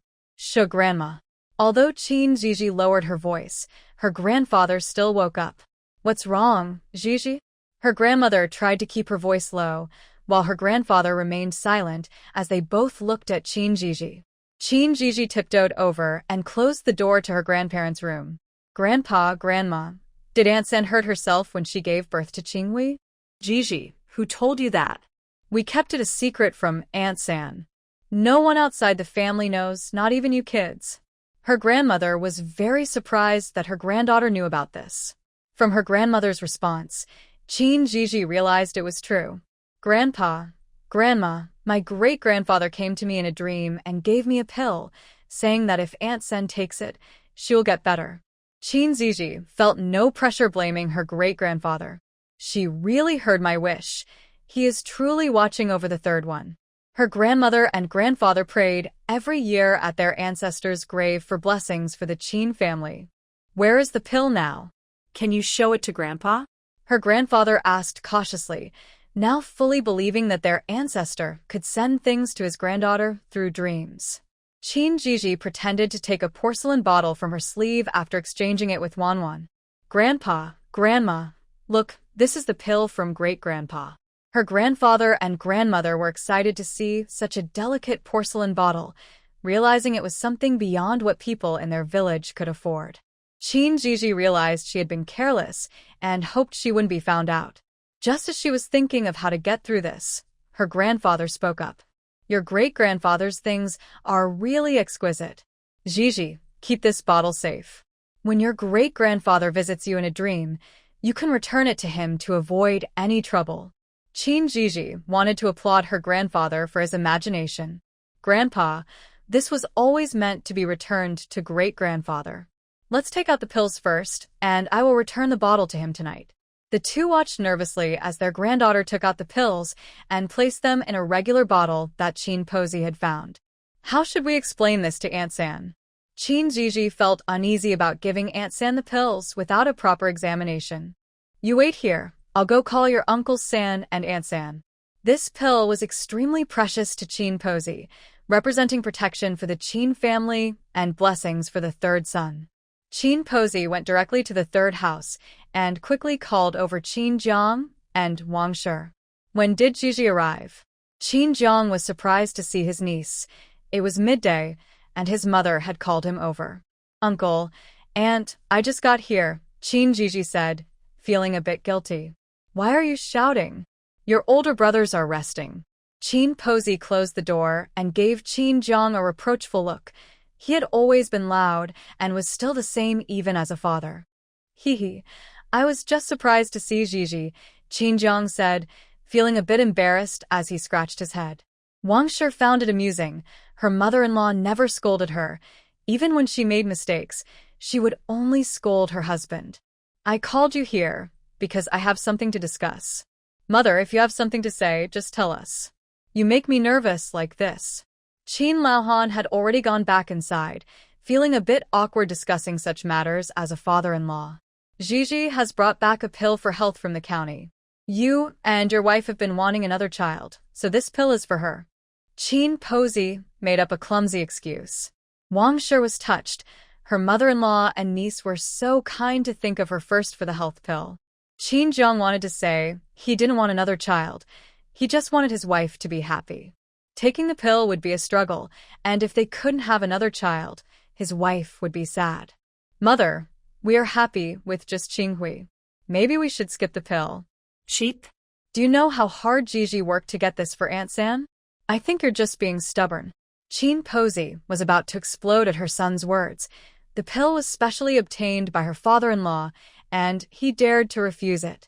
Grandma. Although Qin Zhizhi lowered her voice, her grandfather still woke up. What's wrong, Zhizhi? Her grandmother tried to keep her voice low, while her grandfather remained silent as they both looked at Qin Zhizhi. Qin Zhizhi tiptoed over and closed the door to her grandparents' room. Grandpa, Grandma, did Aunt San hurt herself when she gave birth to Qinghui? Zhizhi, who told you that? We kept it a secret from Aunt San. No one outside the family knows, not even you kids. Her grandmother was very surprised that her granddaughter knew about this. From her grandmother's response, Qin Zhizhi realized it was true. Grandpa, Grandma, my great-grandfather came to me in a dream and gave me a pill, saying that if Aunt Sen takes it, she will get better. Qin Zhizhi felt no pressure blaming her great-grandfather. She really heard my wish. He is truly watching over the third one. Her grandmother and grandfather prayed every year at their ancestors' grave for blessings for the Qin family. Where is the pill now? Can you show it to Grandpa? Her grandfather asked cautiously, now fully believing that their ancestor could send things to his granddaughter through dreams. Zhizhi pretended to take a porcelain bottle from her sleeve after exchanging it with Wanwan. Grandpa, Grandma, look, this is the pill from great-grandpa. Her grandfather and grandmother were excited to see such a delicate porcelain bottle, realizing it was something beyond what people in their village could afford. Zhizhi realized she had been careless and hoped she wouldn't be found out. Just as she was thinking of how to get through this, her grandfather spoke up. Your great-grandfather's things are really exquisite. Zhizhi, keep this bottle safe. When your great-grandfather visits you in a dream, you can return it to him to avoid any trouble. Zhizhi wanted to applaud her grandfather for his imagination. Grandpa, this was always meant to be returned to great-grandfather. Let's take out the pills first, and I will return the bottle to him tonight. The two watched nervously as their granddaughter took out the pills and placed them in a regular bottle that Qin Posey had found. How should we explain this to Aunt San? Zhizhi felt uneasy about giving Aunt San the pills without a proper examination. You wait here, I'll go call your Uncle San and Aunt San. This pill was extremely precious to Qin Posey, representing protection for the Qin family and blessings for the third son. Qin Posey went directly to the third house and quickly called over Qin Jiang and Wang Shi. When did Zhizhi arrive? Qin Jiang was surprised to see his niece. It was midday, and his mother had called him over. Uncle, Aunt, I just got here, Zhizhi said, feeling a bit guilty. Why are you shouting? Your older brothers are resting. Qin Posey closed the door and gave Qin Jiang a reproachful look. He had always been loud and was still the same even as a father. Hee, I was just surprised to see Zhizhi, Qin Jiang said, feeling a bit embarrassed as he scratched his head. Wang Shi found it amusing. Her mother-in-law never scolded her. Even when she made mistakes, she would only scold her husband. I called you here because I have something to discuss. Mother, if you have something to say, just tell us. You make me nervous like this. Qin Laohan had already gone back inside, feeling a bit awkward discussing such matters as a father-in-law. Zhizhi has brought back a pill for health from the county. You and your wife have been wanting another child, so this pill is for her. Qin Posey made up a clumsy excuse. Wang Shi was touched. Her mother-in-law and niece were so kind to think of her first for the health pill. Qin Jiang wanted to say he didn't want another child. He just wanted his wife to be happy. Taking the pill would be a struggle, and if they couldn't have another child, his wife would be sad. Mother, we are happy with just Qinghui. Maybe we should skip the pill. Sheep? Do you know how hard Zhizhi worked to get this for Aunt San? I think you're just being stubborn. Qin Posey was about to explode at her son's words. The pill was specially obtained by her father-in-law, and he dared to refuse it.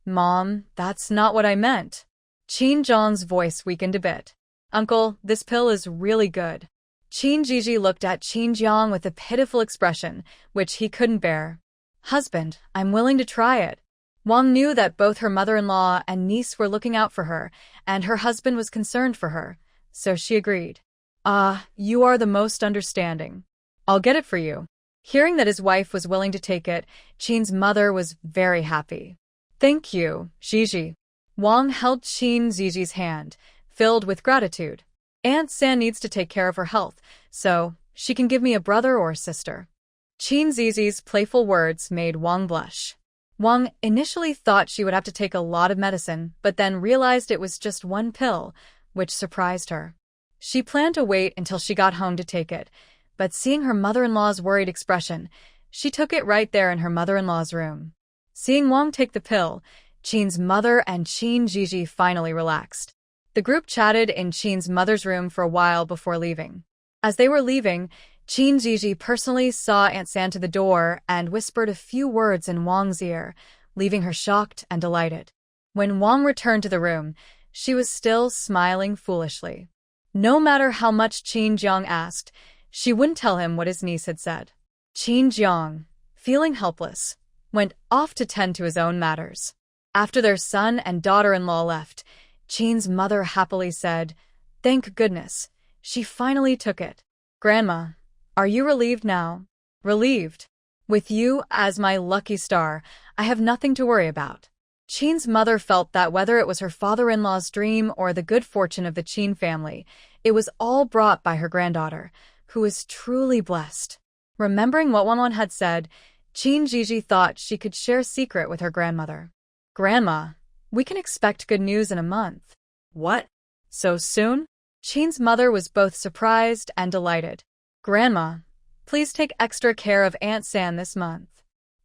Mom, that's not what I meant. Qin Jiang's voice weakened a bit. Uncle, this pill is really good. Zhizhi looked at Qin Jiang with a pitiful expression, which he couldn't bear. Husband, I'm willing to try it. Wang knew that both her mother-in-law and niece were looking out for her, and her husband was concerned for her, so she agreed. You are the most understanding. I'll get it for you. Hearing that his wife was willing to take it, Qin's mother was very happy. Thank you, Zhizhi. Wang held Zhizhi's hand, filled with gratitude. Aunt San needs to take care of her health, so she can give me a brother or a sister. Zhizhi's playful words made Wang blush. Wang initially thought she would have to take a lot of medicine, but then realized it was just one pill, which surprised her. She planned to wait until she got home to take it, but seeing her mother-in-law's worried expression, she took it right there in her mother-in-law's room. Seeing Wang take the pill, Qin's mother and Zhizhi finally relaxed. The group chatted in Qin's mother's room for a while before leaving. As they were leaving, Zhizhi personally saw Aunt San to the door and whispered a few words in Wang's ear, leaving her shocked and delighted. When Wang returned to the room, she was still smiling foolishly. No matter how much Qin Jiang asked, she wouldn't tell him what his niece had said. Qin Jiang, feeling helpless, went off to tend to his own matters. After their son and daughter-in-law left, Qin's mother happily said, "Thank goodness, she finally took it. Grandma, are you relieved now?" "Relieved. With you as my lucky star, I have nothing to worry about." Qin's mother felt that whether it was her father-in-law's dream or the good fortune of the Qin family, it was all brought by her granddaughter, who was truly blessed. Remembering what Wanwan had said, Zhizhi thought she could share a secret with her grandmother. Grandma, we can expect good news in a month. What? So soon? Qin's mother was both surprised and delighted. Grandma, please take extra care of Aunt San this month.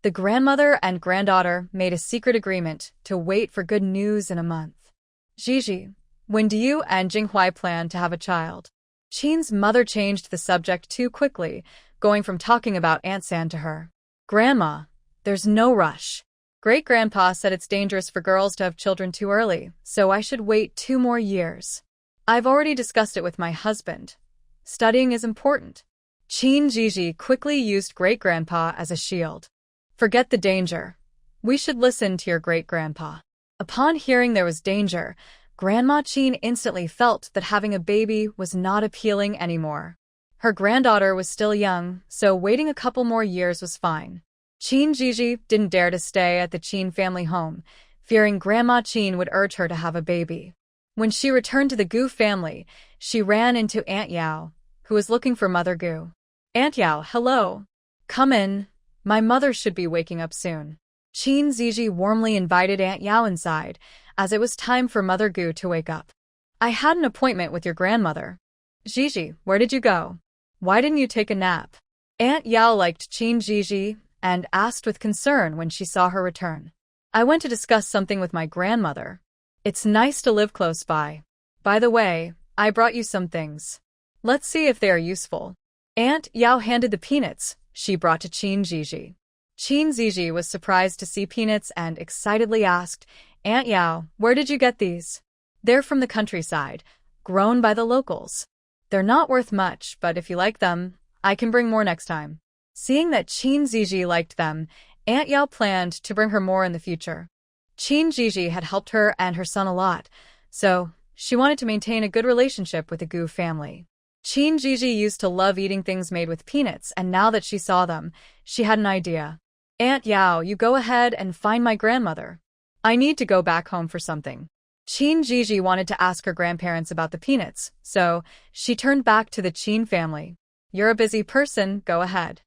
The grandmother and granddaughter made a secret agreement to wait for good news in a month. Zhizhi, when do you and Jinghui plan to have a child? Qin's mother changed the subject too quickly, going from talking about Aunt San to her. Grandma, there's no rush. Great-grandpa said it's dangerous for girls to have children too early, so I should wait 2 more years. I've already discussed it with my husband. Studying is important. Zhizhi quickly used great-grandpa as a shield. Forget the danger. We should listen to your great-grandpa. Upon hearing there was danger, Grandma Qin instantly felt that having a baby was not appealing anymore. Her granddaughter was still young, so waiting a couple more years was fine. Zhizhi didn't dare to stay at the Qin family home, fearing Grandma Qin would urge her to have a baby. When she returned to the Gu family, she ran into Aunt Yao, who was looking for Mother Gu. Aunt Yao, hello. Come in. My mother should be waking up soon. Zhizhi warmly invited Aunt Yao inside, as it was time for Mother Gu to wake up. I had an appointment with your grandmother. Zhizhi, where did you go? Why didn't you take a nap? Aunt Yao liked Zhizhi and asked with concern when she saw her return. I went to discuss something with my grandmother. It's nice to live close by. By the way, I brought you some things. Let's see if they are useful. Aunt Yao handed the peanuts she brought to Zhizhi. Zhizhi was surprised to see peanuts and excitedly asked, Aunt Yao, where did you get these? They're from the countryside, grown by the locals. They're not worth much, but if you like them, I can bring more next time. Seeing that Zhizhi liked them, Aunt Yao planned to bring her more in the future. Zhizhi had helped her and her son a lot, so she wanted to maintain a good relationship with the Gu family. Zhizhi used to love eating things made with peanuts, and now that she saw them, she had an idea. Aunt Yao, you go ahead and find my grandmother. I need to go back home for something. Zhizhi wanted to ask her grandparents about the peanuts, so she turned back to the Qin family. You're a busy person, go ahead.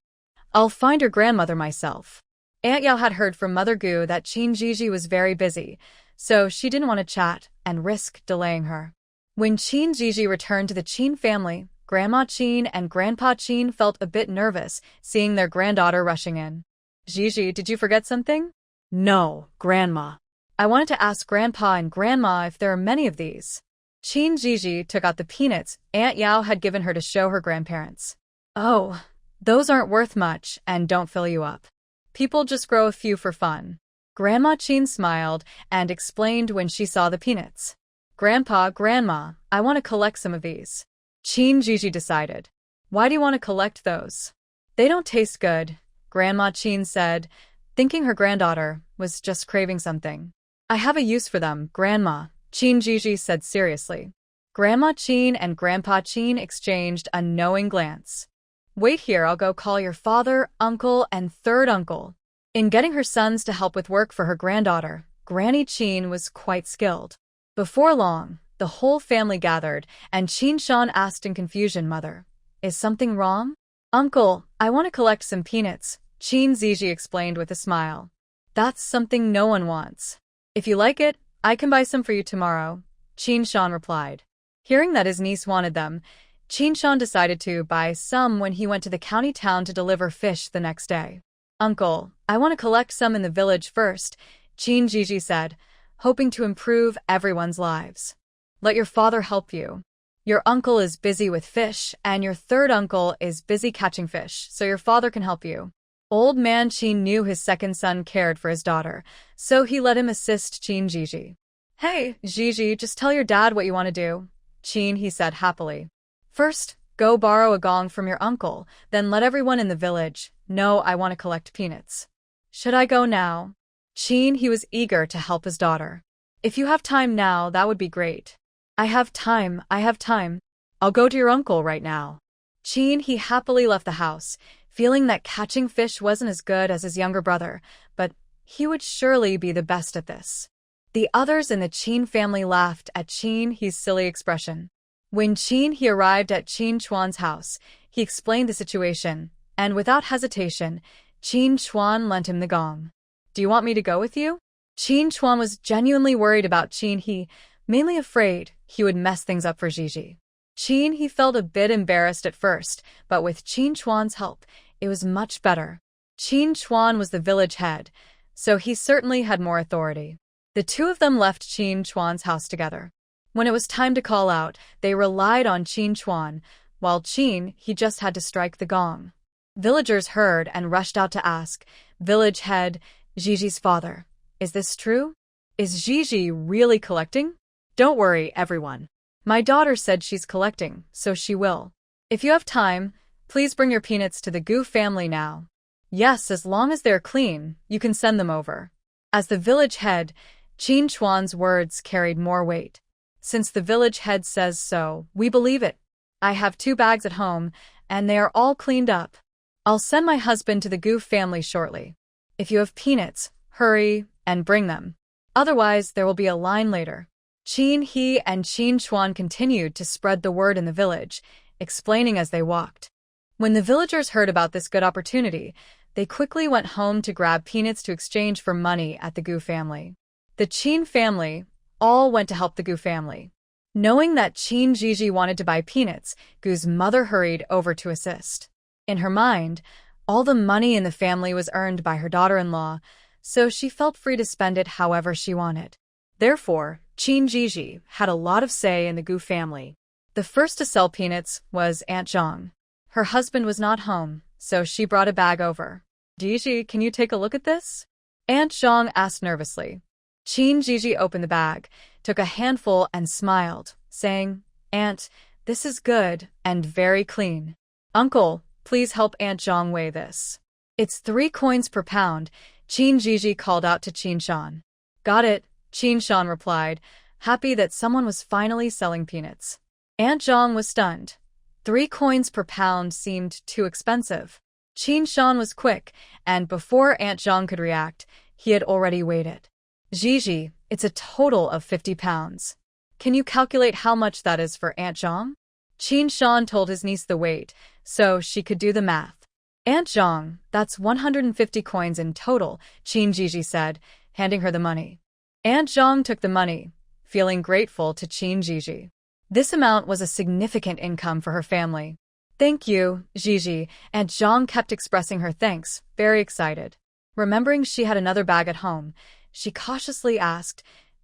I'll find your grandmother myself. Aunt Yao had heard from Mother Gu that Zhizhi was very busy, so she didn't want to chat and risk delaying her. When Zhizhi returned to the Qin family, Grandma Qin and Grandpa Qin felt a bit nervous seeing their granddaughter rushing in. Zhizhi, did you forget something? No, Grandma. I wanted to ask Grandpa and Grandma if there are many of these. Zhizhi took out the peanuts Aunt Yao had given her to show her grandparents. Oh, those aren't worth much and don't fill you up. People just grow a few for fun. Grandma Qin smiled and explained when she saw the peanuts. Grandpa, Grandma, I want to collect some of these. Zhizhi decided. Why do you want to collect those? They don't taste good, Grandma Qin said, thinking her granddaughter was just craving something. I have a use for them, Grandma, Zhizhi said seriously. Grandma Qin and Grandpa Qin exchanged a knowing glance. Wait here, I'll go call your father, uncle, and third uncle. In getting her sons to help with work for her granddaughter, Granny Qin was quite skilled. Before long, the whole family gathered, and Qin Shan asked in confusion, Mother, is something wrong? Uncle, I want to collect some peanuts, Zhizhi explained with a smile. That's something no one wants. If you like it, I can buy some for you tomorrow, Qin Shan replied. Hearing that his niece wanted them, Qin Shan decided to buy some when he went to the county town to deliver fish the next day. Uncle, I want to collect some in the village first, Zhizhi said, hoping to improve everyone's lives. Let your father help you. Your uncle is busy with fish, and your third uncle is busy catching fish, so your father can help you. Old man Qin knew his second son cared for his daughter, so he let him assist Zhizhi. Hey, Zhizhi, just tell your dad what you want to do, Qin, he said happily. First, go borrow a gong from your uncle, then let everyone in the village know I want to collect peanuts. Should I go now? Qin, he was eager to help his daughter. If you have time now, that would be great. I have time. I'll go to your uncle right now. Qin, he happily left the house, feeling that catching fish wasn't as good as his younger brother, but he would surely be the best at this. The others in the Qin family laughed at Qin, his silly expression. When He arrived at Qin Chuan's house, he explained the situation, and without hesitation, Qin Chuan lent him the gong. Do you want me to go with you? Qin Chuan was genuinely worried about Qin He, mainly afraid he would mess things up for Zhizhi. Qin He felt a bit embarrassed at first, but with Qin Chuan's help, it was much better. Qin Chuan was the village head, so he certainly had more authority. The two of them left Qin Chuan's house together. When it was time to call out, they relied on Qin Chuan, while Qin He just had to strike the gong. Villagers heard and rushed out to ask, "Village head, Zhizhi's father, is this true? Is Zhizhi really collecting?" "Don't worry, everyone. My daughter said she's collecting, so she will. If you have time, please bring your peanuts to the Gu family now." "Yes, as long as they're clean, you can send them over." As the village head, Qin Chuan's words carried more weight. "Since the village head says so, we believe it. I have 2 bags at home, and they are all cleaned up. I'll send my husband to the Gu family shortly. If you have peanuts, hurry and bring them. Otherwise, there will be a line later." Qin He and Qin Chuan continued to spread the word in the village, explaining as they walked. When the villagers heard about this good opportunity, they quickly went home to grab peanuts to exchange for money at the Gu family. The Qin family all went to help the Gu family. Knowing that Qin Zhizhi wanted to buy peanuts, Gu's mother hurried over to assist. In her mind, all the money in the family was earned by her daughter-in-law, so she felt free to spend it however she wanted. Therefore, Qin Zhizhi had a lot of say in the Gu family. The first to sell peanuts was Aunt Zhang. Her husband was not home, so she brought a bag over. "Zhizhi, can you take a look at this?" Aunt Zhang asked nervously. Qin Zhizhi opened the bag, took a handful and smiled, saying, "Aunt, this is good and very clean. Uncle, please help Aunt Zhang weigh this." "It's 3 coins per pound," Qin Zhizhi called out to Qin Shan. "Got it," Qin Shan replied, happy that someone was finally selling peanuts. Aunt Zhang was stunned. 3 coins per pound seemed too expensive. Qin Shan was quick, and before Aunt Zhang could react, he had already weighed it. "Zhizhi, it's a total of 50 pounds. Can you calculate how much that is for Aunt Zhang?" Qin Shan told his niece the weight, so she could do the math. "Aunt Zhang, that's 150 coins in total," Qin Zhizhi said, handing her the money. Aunt Zhang took the money, feeling grateful to Qin Zhizhi. This amount was a significant income for her family. "Thank you, Zhizhi," Aunt Zhang kept expressing her thanks, very excited. Remembering she had another bag at home, she cautiously asked,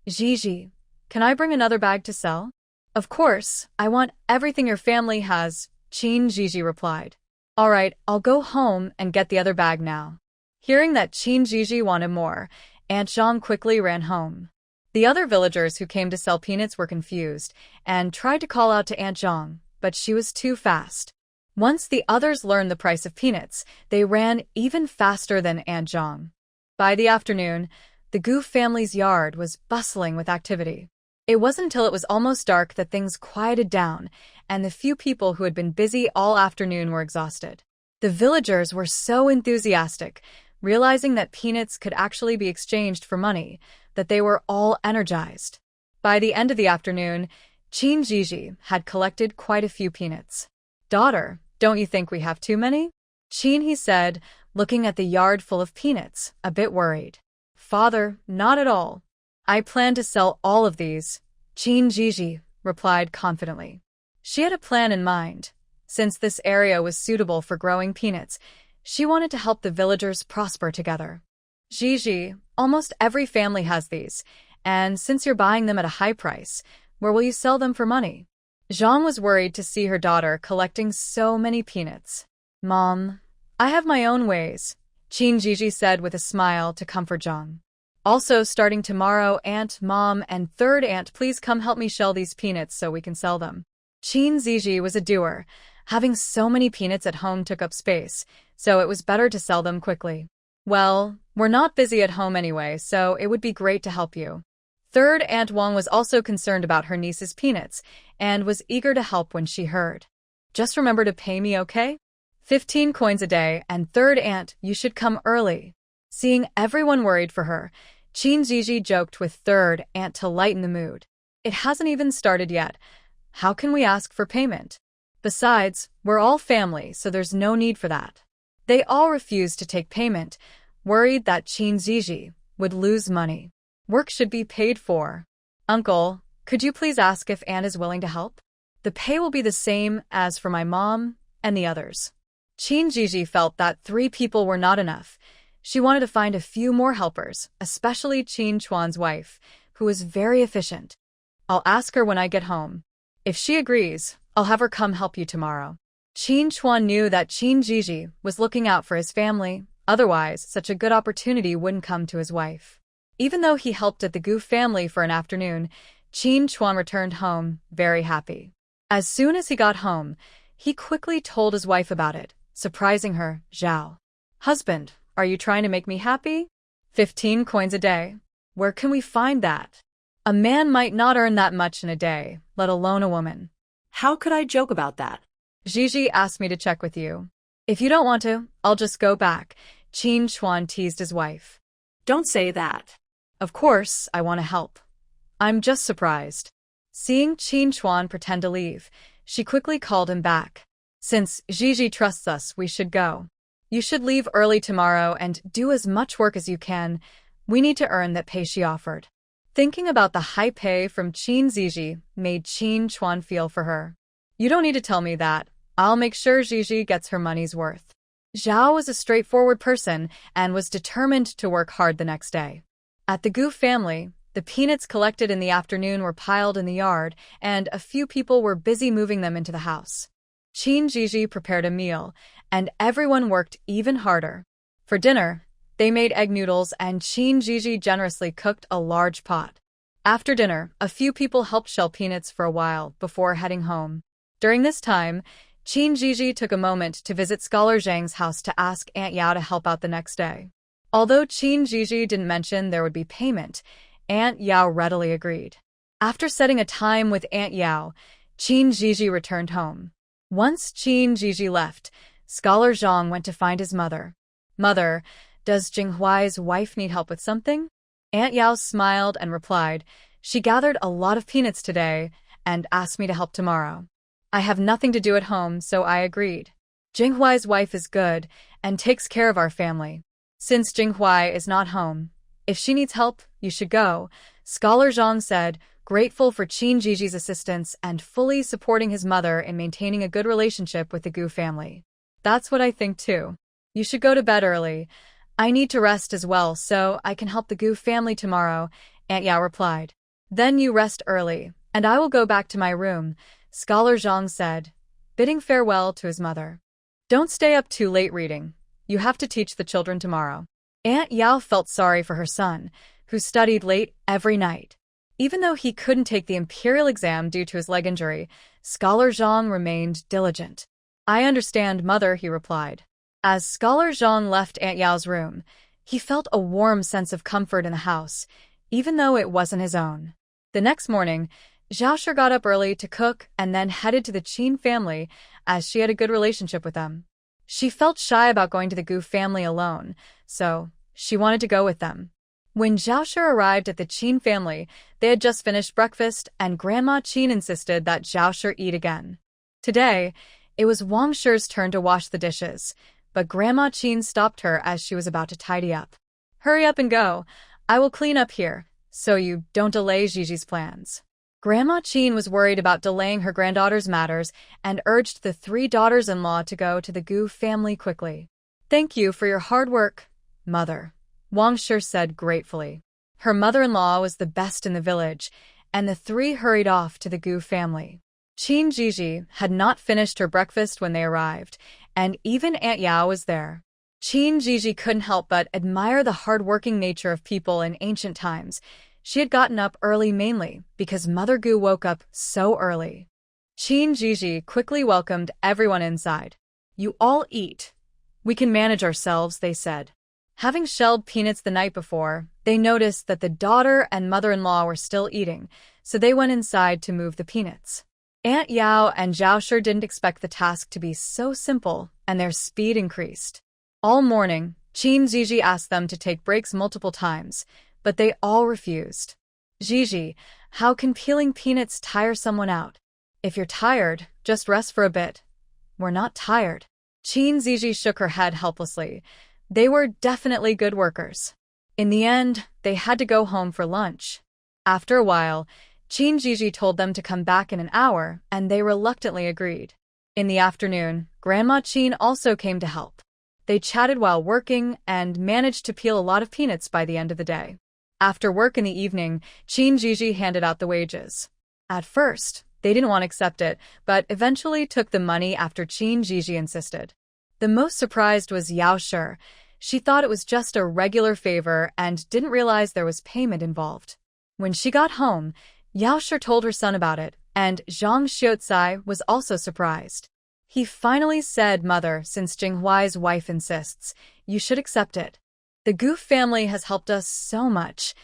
"Zhizhi, can I bring another bag to sell?" "Of course, I want everything your family has," Qin Zhizhi replied. "All right, I'll go home and get the other bag now." Hearing that Qin Zhizhi wanted more, Aunt Zhang quickly ran home. The other villagers who came to sell peanuts were confused and tried to call out to Aunt Zhang, but she was too fast. Once the others learned the price of peanuts, they ran even faster than Aunt Zhang. By the afternoon, the Gu family's yard was bustling with activity. It wasn't until it was almost dark that things quieted down, and the few people who had been busy all afternoon were exhausted. The villagers were so enthusiastic, realizing that peanuts could actually be exchanged for money, that they were all energized. By the end of the afternoon, Qin Zhizhi had collected quite a few peanuts. "Daughter, don't you think we have too many?" Qin He said, looking at the yard full of peanuts, a bit worried. "Father, not at all. I plan to sell all of these," Qin Zhizhi replied confidently. She had a plan in mind. Since this area was suitable for growing peanuts, she wanted to help the villagers prosper together. "Zhizhi, almost every family has these, and since you're buying them at a high price, where will you sell them for money?" Zhang was worried to see her daughter collecting so many peanuts. "Mom, I have my own ways," Qin Zhizhi said with a smile to comfort Zhang. "Also, starting tomorrow, Aunt, Mom, and third aunt, please come help me shell these peanuts so we can sell them." Qin Zhizhi was a doer. Having so many peanuts at home took up space, so it was better to sell them quickly. "Well, we're not busy at home anyway, so it would be great to help you." Third Aunt Wang was also concerned about her niece's peanuts and was eager to help when she heard. "Just remember to pay me, okay? 15 coins a day, and third aunt, you should come early." Seeing everyone worried for her, Qin Zhizhi joked with third aunt to lighten the mood. "It hasn't even started yet. How can we ask for payment? Besides, we're all family, so there's no need for that. They all refused to take payment, worried that Zhizhi would lose money. Work should be paid for. Uncle, could you please ask if Anne is willing to help? The pay will be the same as for my mom and the others. Zhizhi felt that 3 people were not enough. She wanted to find a few more helpers, especially Chuan's wife, who was very efficient. I'll ask her when I get home. If she agrees, I'll have her come help you tomorrow. Chuan knew that Zhizhi was looking out for his family, otherwise such a good opportunity wouldn't come to his wife. Even though he helped at the Gu family for an afternoon, Chuan returned home very happy. As soon as he got home, he quickly told his wife about it, surprising her. Zhao. Husband, are you trying to make me happy? 15 coins a day. Where can we find that? A man might not earn that much in a day, let alone a woman. How could I joke about that? Zhizhi asked me to check with you. If you don't want to, I'll just go back, Chuan teased his wife. Don't say that. Of course, I want to help. I'm just surprised. Seeing Chuan pretend to leave, she quickly called him back. Since Zhizhi trusts us, we should go. You should leave early tomorrow and do as much work as you can. We need to earn that pay she offered. Thinking about the high pay from Zhizhi made Chuan feel for her. You don't need to tell me that. I'll make sure Zhizhi gets her money's worth. Zhao was a straightforward person and was determined to work hard the next day. At the Gu family, the peanuts collected in the afternoon were piled in the yard, and a few people were busy moving them into the house. Zhizhi prepared a meal, and everyone worked even harder. For dinner, they made egg noodles and Zhizhi generously cooked a large pot. After dinner, a few people helped shell peanuts for a while before heading home. During this time, Zhizhi took a moment to visit Scholar Zhang's house to ask Aunt Yao to help out the next day. Although Zhizhi didn't mention there would be payment, Aunt Yao readily agreed. After setting a time with Aunt Yao, Zhizhi returned home. Once Zhizhi left, Scholar Zhang went to find his mother. Mother, does Jinghuai's wife need help with something? Aunt Yao smiled and replied, she gathered a lot of peanuts today and asked me to help tomorrow. I have nothing to do at home, so I agreed. Jinghuai's wife is good and takes care of our family. Since Jinghuai is not home, if she needs help, you should go, Scholar Zhang said, grateful for Zhizhi's assistance and fully supporting his mother in maintaining a good relationship with the Gu family. That's what I think too. You should go to bed early. I need to rest as well, so I can help the Gu family tomorrow, Aunt Yao replied. Then you rest early, and I will go back to my room, Scholar Zhang said, bidding farewell to his mother. Don't stay up too late reading. You have to teach the children tomorrow. Aunt Yao felt sorry for her son, who studied late every night. Even though he couldn't take the imperial exam due to his leg injury, Scholar Zhang remained diligent. I understand, mother, he replied. As Scholar Zhang left Aunt Yao's room, he felt a warm sense of comfort in the house, even though it wasn't his own. The next morning, Zhaoshi got up early to cook and then headed to the Qin family, as she had a good relationship with them. She felt shy about going to the Gu family alone, so she wanted to go with them. When Zhaoshi arrived at the Qin family, they had just finished breakfast and Grandma Qin insisted that Zhaoshi eat again. Today, it was Wang Shi's turn to wash the dishes, but Grandma Qin stopped her as she was about to tidy up. Hurry up and go. I will clean up here, so you don't delay Zhizhi's plans. Grandma Qin was worried about delaying her granddaughter's matters and urged the 3 daughters-in-law to go to the Gu family quickly. Thank you for your hard work, mother, Wang Shi said gratefully. Her mother-in-law was the best in the village, and the 3 hurried off to the Gu family. Zhizhi had not finished her breakfast when they arrived, and even Aunt Yao was there. Zhizhi couldn't help but admire the hard-working nature of people in ancient times. She had gotten up early mainly because Mother Gu woke up so early. Zhizhi quickly welcomed everyone inside. You all eat. We can manage ourselves, they said. Having shelled peanuts the night before, they noticed that the daughter and mother-in-law were still eating, so they went inside to move the peanuts. Aunt Yao and Zhaoshi didn't expect the task to be so simple, and their speed increased. All morning, Zhizhi asked them to take breaks multiple times, but they all refused. Zhizhi, how can peeling peanuts tire someone out? If you're tired, just rest for a bit. We're not tired. Zhizhi shook her head helplessly. They were definitely good workers. In the end, they had to go home for lunch. After a while, Zhizhi told them to come back in an hour, and they reluctantly agreed. In the afternoon, Grandma Qin also came to help. They chatted while working and managed to peel a lot of peanuts by the end of the day. After work in the evening, Zhizhi handed out the wages. At first, they didn't want to accept it, but eventually took the money after Zhizhi insisted. The most surprised was Yao Shi. She thought it was just a regular favor and didn't realize there was payment involved. When she got home, Yao Shi told her son about it, and Zhang Xiaocai was also surprised. He finally said, "Mother, since Jinghuai's wife insists, you should accept it. The Goof family has helped us so much.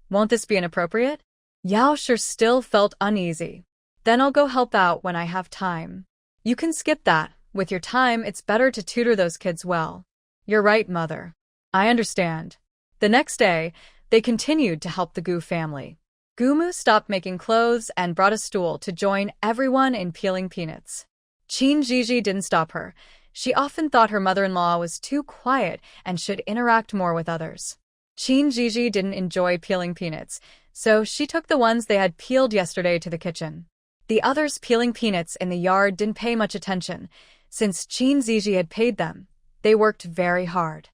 Won't this be inappropriate?" Yao Shi still felt uneasy. "Then I'll go help out when I have time." "You can skip that. With your time, it's better to tutor those kids well." "You're right, Mother. I understand." The next day, they continued to help the Gu family. Gumu stopped making clothes and brought a stool to join everyone in peeling peanuts. Zhizhi didn't stop her. She often thought her mother-in-law was too quiet and should interact more with others. Zhizhi didn't enjoy peeling peanuts, so she took the ones they had peeled yesterday to the kitchen. The others peeling peanuts in the yard didn't pay much attention. Since Zhizhi had paid them, they worked very hard.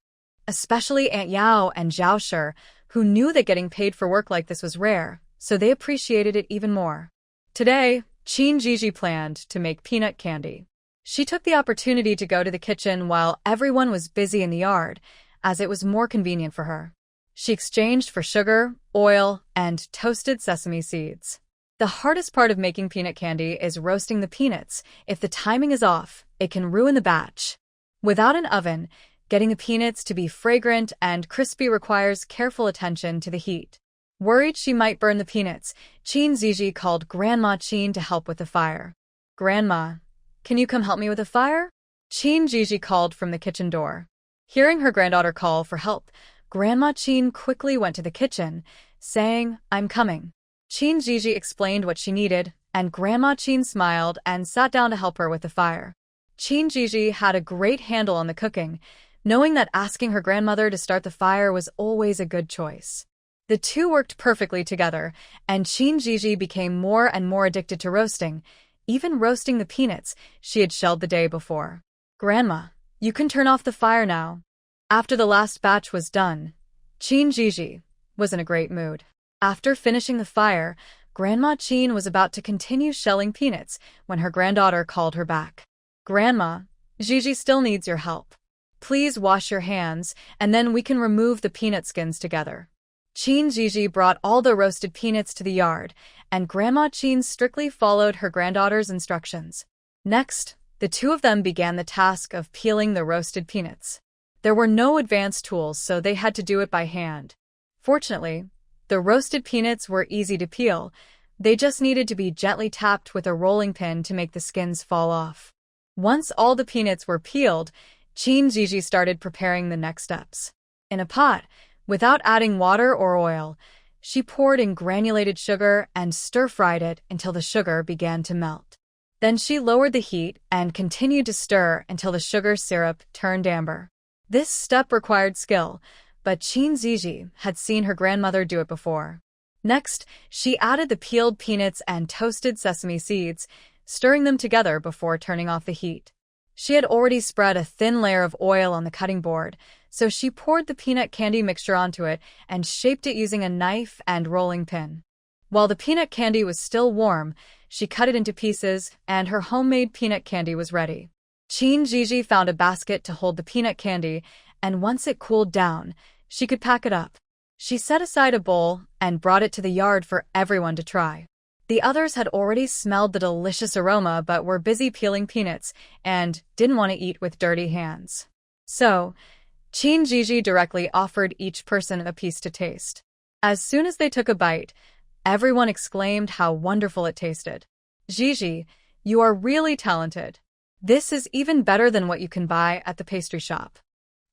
Especially Aunt Yao and Zhao Shi, who knew that getting paid for work like this was rare, so they appreciated it even more. Today, Zhizhi planned to make peanut candy. She took the opportunity to go to the kitchen while everyone was busy in the yard, as it was more convenient for her. She exchanged for sugar, oil, and toasted sesame seeds. The hardest part of making peanut candy is roasting the peanuts. If the timing is off, it can ruin the batch. Without an oven, getting the peanuts to be fragrant and crispy requires careful attention to the heat. Worried she might burn the peanuts, Zhizhi called Grandma Qin to help with the fire. "Grandma, can you come help me with the fire?" Zhizhi called from the kitchen door. Hearing her granddaughter call for help, Grandma Qin quickly went to the kitchen, saying, "I'm coming." Zhizhi explained what she needed, and Grandma Qin smiled and sat down to help her with the fire. Zhizhi had a great handle on the cooking, knowing that asking her grandmother to start the fire was always a good choice. The two worked perfectly together, and Zhizhi became more and more addicted to roasting, even roasting the peanuts she had shelled the day before. "Grandma, you can turn off the fire now." After the last batch was done, Zhizhi was in a great mood. After finishing the fire, Grandma Qin was about to continue shelling peanuts when her granddaughter called her back. "Grandma, Zhizhi still needs your help. Please wash your hands, and then we can remove the peanut skins together." Zhizhi brought all the roasted peanuts to the yard, and Grandma Qin strictly followed her granddaughter's instructions. Next, the two of them began the task of peeling the roasted peanuts. There were no advanced tools, so they had to do it by hand. Fortunately, the roasted peanuts were easy to peel. They just needed to be gently tapped with a rolling pin to make the skins fall off. Once all the peanuts were peeled, Zhizhi started preparing the next steps. In a pot, without adding water or oil, she poured in granulated sugar and stir-fried it until the sugar began to melt. Then she lowered the heat and continued to stir until the sugar syrup turned amber. This step required skill, but Zhizhi had seen her grandmother do it before. Next, she added the peeled peanuts and toasted sesame seeds, stirring them together before turning off the heat. She had already spread a thin layer of oil on the cutting board, so she poured the peanut candy mixture onto it and shaped it using a knife and rolling pin. While the peanut candy was still warm, she cut it into pieces, and her homemade peanut candy was ready. Zhizhi found a basket to hold the peanut candy, and once it cooled down, she could pack it up. She set aside a bowl and brought it to the yard for everyone to try. The others had already smelled the delicious aroma but were busy peeling peanuts and didn't want to eat with dirty hands. So, Zhizhi directly offered each person a piece to taste. As soon as they took a bite, everyone exclaimed how wonderful it tasted. "Zhizhi, you are really talented. This is even better than what you can buy at the pastry shop."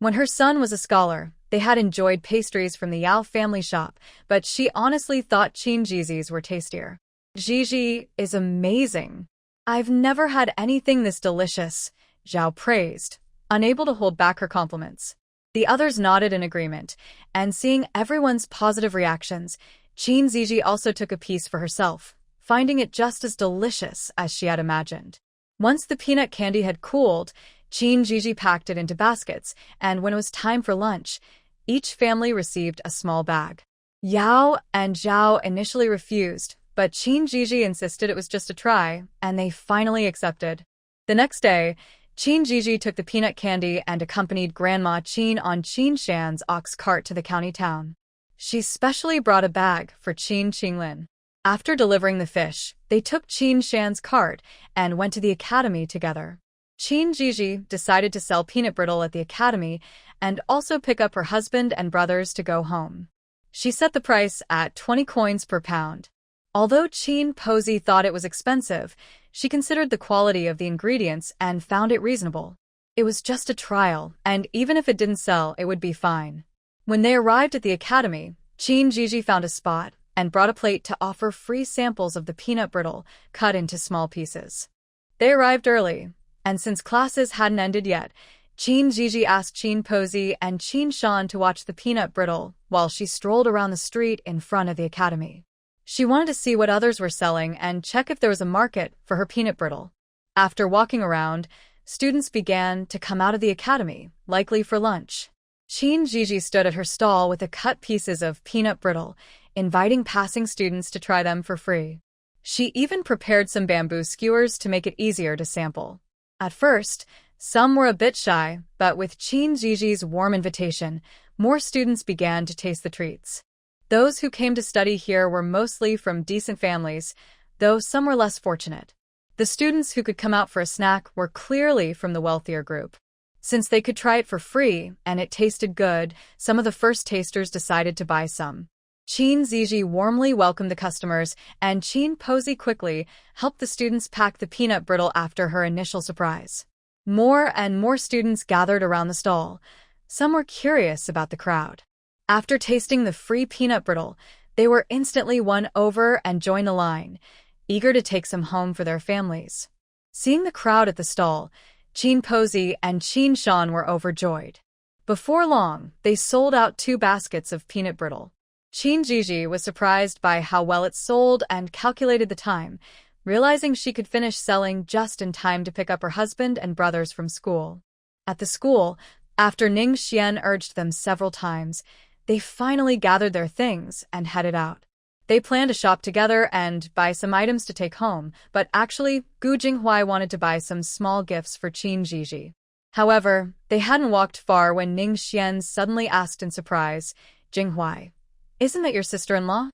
When her son was a scholar, they had enjoyed pastries from the Yao family shop, but she honestly thought Zhizhi's were tastier. "Zhizhi is amazing. I've never had anything this delicious, Zhao praised, unable to hold back her compliments. The others nodded in agreement, and seeing everyone's positive reactions, Zhizhi also took a piece for herself, finding it just as delicious as she had imagined. Once the peanut candy had cooled, Zhizhi packed it into baskets, and when it was time for lunch, each family received a small bag. Yao and Zhao initially refused, but Zhizhi insisted it was just a try, and they finally accepted. The next day, Zhizhi took the peanut candy and accompanied Grandma Qin on Shan's ox cart to the county town. She specially brought a bag for Qinlin. After delivering the fish, they took Shan's cart and went to the academy together. Zhizhi decided to sell peanut brittle at the academy and also pick up her husband and brothers to go home. She set the price at 20 coins per pound. Although Posey thought it was expensive, she considered the quality of the ingredients and found it reasonable. It was just a trial, and even if it didn't sell, it would be fine. When they arrived at the academy, Zhizhi found a spot and brought a plate to offer free samples of the peanut brittle cut into small pieces. They arrived early, and since classes hadn't ended yet, Zhizhi asked Posey and Shan to watch the peanut brittle while she strolled around the street in front of the academy. She wanted to see what others were selling and check if there was a market for her peanut brittle. After walking around, students began to come out of the academy, likely for lunch. Zhizhi stood at her stall with the cut pieces of peanut brittle, inviting passing students to try them for free. She even prepared some bamboo skewers to make it easier to sample. At first, some were a bit shy, but with Zhizhi's warm invitation, more students began to taste the treats. Those who came to study here were mostly from decent families, though some were less fortunate. The students who could come out for a snack were clearly from the wealthier group. Since they could try it for free and it tasted good, some of the first tasters decided to buy some. Zhizhi warmly welcomed the customers, and Posey quickly helped the students pack the peanut brittle after her initial surprise. More and more students gathered around the stall. Some were curious about the crowd. After tasting the free peanut brittle, they were instantly won over and joined the line, eager to take some home for their families. Seeing the crowd at the stall, Posey and Shan were overjoyed. Before long, they sold out 2 baskets of peanut brittle. Zhizhi was surprised by how well it sold and calculated the time, realizing she could finish selling just in time to pick up her husband and brothers from school. At the school, after Xian urged them several times, they finally gathered their things and headed out. They planned to shop together and buy some items to take home, but actually, Gu Jinghua wanted to buy some small gifts for Zhizhi. However, they hadn't walked far when Xian suddenly asked in surprise, "Jinghua, isn't that your sister-in-law?"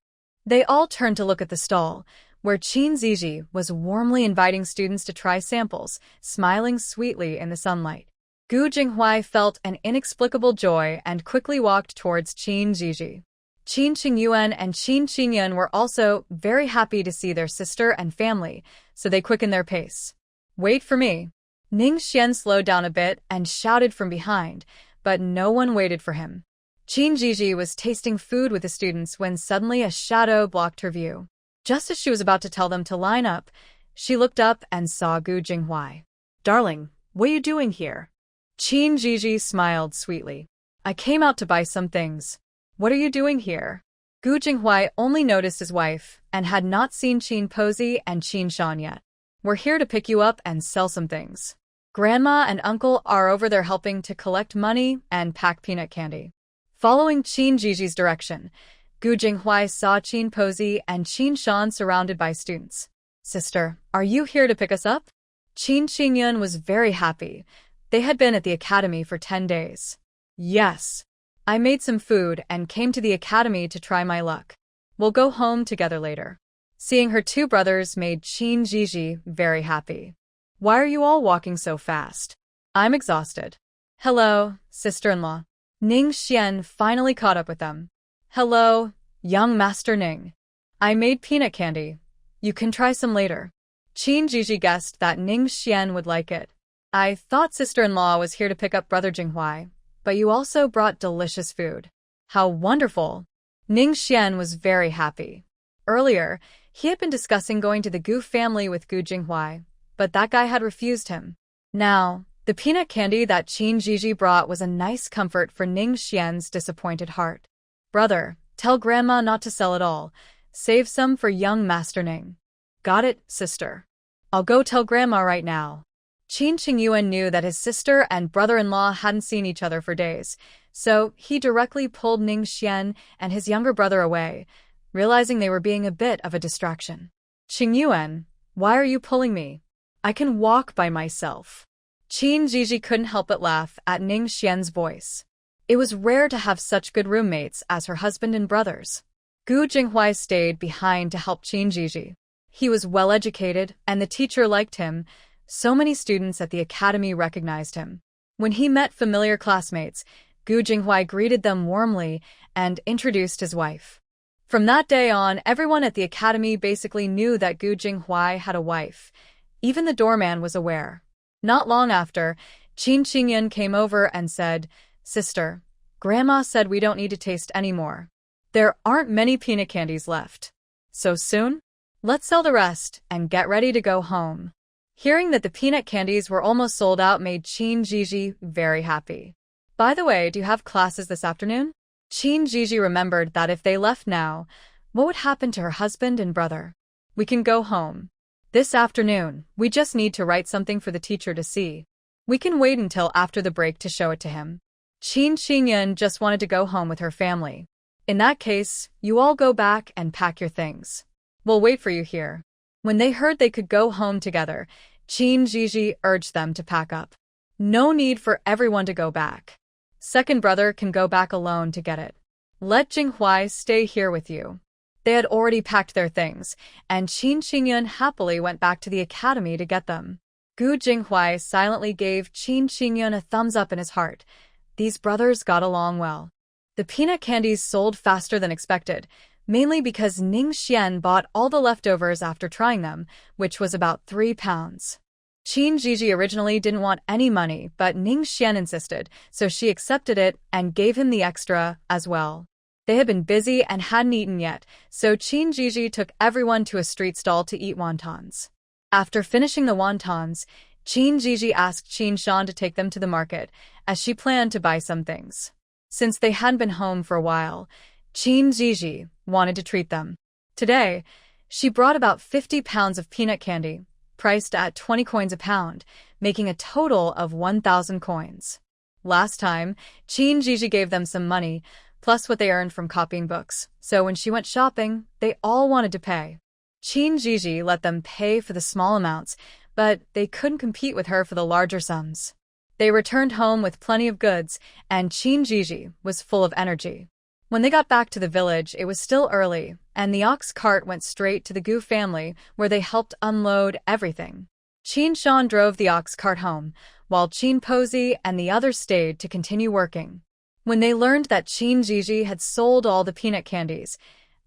They all turned to look at the stall, where Zhizhi was warmly inviting students to try samples, smiling sweetly in the sunlight. Gu Jinghua felt an inexplicable joy and quickly walked towards Zhizhi. Qingyuan and Qingyun were also very happy to see their sister and family, so they quickened their pace. "Wait for me." Xian slowed down a bit and shouted from behind, but no one waited for him. Zhizhi was tasting food with the students when suddenly a shadow blocked her view. Just as she was about to tell them to line up, she looked up and saw Gu Jinghua. "Darling, what are you doing here?" Zhizhi smiled sweetly. "I came out to buy some things." "What are you doing here?" Gu Jinghua only noticed his wife and had not seen Posey and Shan yet. "We're here to pick you up and sell some things. Grandma and uncle are over there helping to collect money and pack peanut candy." Following Zhizhi's direction, Gu Jinghua saw Posey and Shan surrounded by students. "Sister, are you here to pick us up?" Qingyun was very happy. They had been at the academy for 10 days. "Yes. I made some food and came to the academy to try my luck. We'll go home together later." Seeing her 2 brothers made Zhizhi very happy. "Why are you all walking so fast?" "I'm exhausted." "Hello, sister-in-law." Xian finally caught up with them. "Hello, young Master Ning. I made peanut candy. You can try some later." Zhizhi guessed that Xian would like it. "I thought sister-in-law was here to pick up brother Jinghua, but you also brought delicious food." "How wonderful." Xian was very happy. Earlier, he had been discussing going to the Gu family with Gu Jinghua, but that guy had refused him. Now, the peanut candy that Qin Zhizhi brought was a nice comfort for Ning Xian's disappointed heart. Brother, tell grandma not to sell it all. Save some for young Master Ning. Got it, sister. I'll go tell grandma right now. Qin Qingyuan knew that his sister and brother-in-law hadn't seen each other for days, so he directly pulled Ning Xian and his younger brother away, realizing they were being a bit of a distraction. Qingyuan, why are you pulling me? I can walk by myself. Qin Zhizhi couldn't help but laugh at Ning Xian's voice. It was rare to have such good roommates as her husband and brothers. Gu Jinghuai stayed behind to help Qin Zhizhi. He was well-educated, and the teacher liked him. So many students at the academy recognized him. When he met familiar classmates, Gu Jinghuai greeted them warmly and introduced his wife. From that day on, everyone at the academy basically knew that Gu Jinghuai had a wife. Even the doorman was aware. Not long after, Qin Qingyan came over and said, "Sister, Grandma said we don't need to taste anymore. There aren't many peanut candies left. So soon? Let's sell the rest and get ready to go home." Hearing that the peanut candies were almost sold out made Qin Zhizhi very happy. By the way, do you have classes this afternoon? Qin Zhizhi remembered that if they left now, what would happen to her husband and brother? We can go home. This afternoon, we just need to write something for the teacher to see. We can wait until after the break to show it to him. Qin Qingyan just wanted to go home with her family. In that case, you all go back and pack your things. We'll wait for you here. When they heard they could go home together, Qin Zhizhi urged them to pack up. No need for everyone to go back. Second brother can go back alone to get it. Let Jinghuai stay here with you. They had already packed their things, and Qin Qingyan happily went back to the academy to get them. Gu Jinghuai silently gave Qin Qingyan a thumbs up in his heart. These brothers got along well. The peanut candies sold faster than expected, mainly because Ning Xian bought all the leftovers after trying them, which was about 3 pounds. Qin Zhizhi originally didn't want any money, but Ning Xian insisted, so she accepted it and gave him the extra as well. They had been busy and hadn't eaten yet, so Qin Zhizhi took everyone to a street stall to eat wontons. After finishing the wontons, Qin Zhizhi asked Qin Shan to take them to the market, as she planned to buy some things. Since they hadn't been home for a while, Qin Zhizhi wanted to treat them. Today, she brought about 50 pounds of peanut candy, priced at 20 coins a pound, making a total of 1,000 coins. Last time, Qin Zhizhi gave them some money, plus what they earned from copying books, so when she went shopping, they all wanted to pay. Qin Zhizhi let them pay for the small amounts, but they couldn't compete with her for the larger sums. They returned home with plenty of goods, and Qin Zhizhi was full of energy. When they got back to the village, it was still early, and the ox cart went straight to the Gu family, where they helped unload everything. Qin Shan drove the ox cart home, while Qin Posey and the others stayed to continue working. When they learned that Qin Zhizhi had sold all the peanut candies,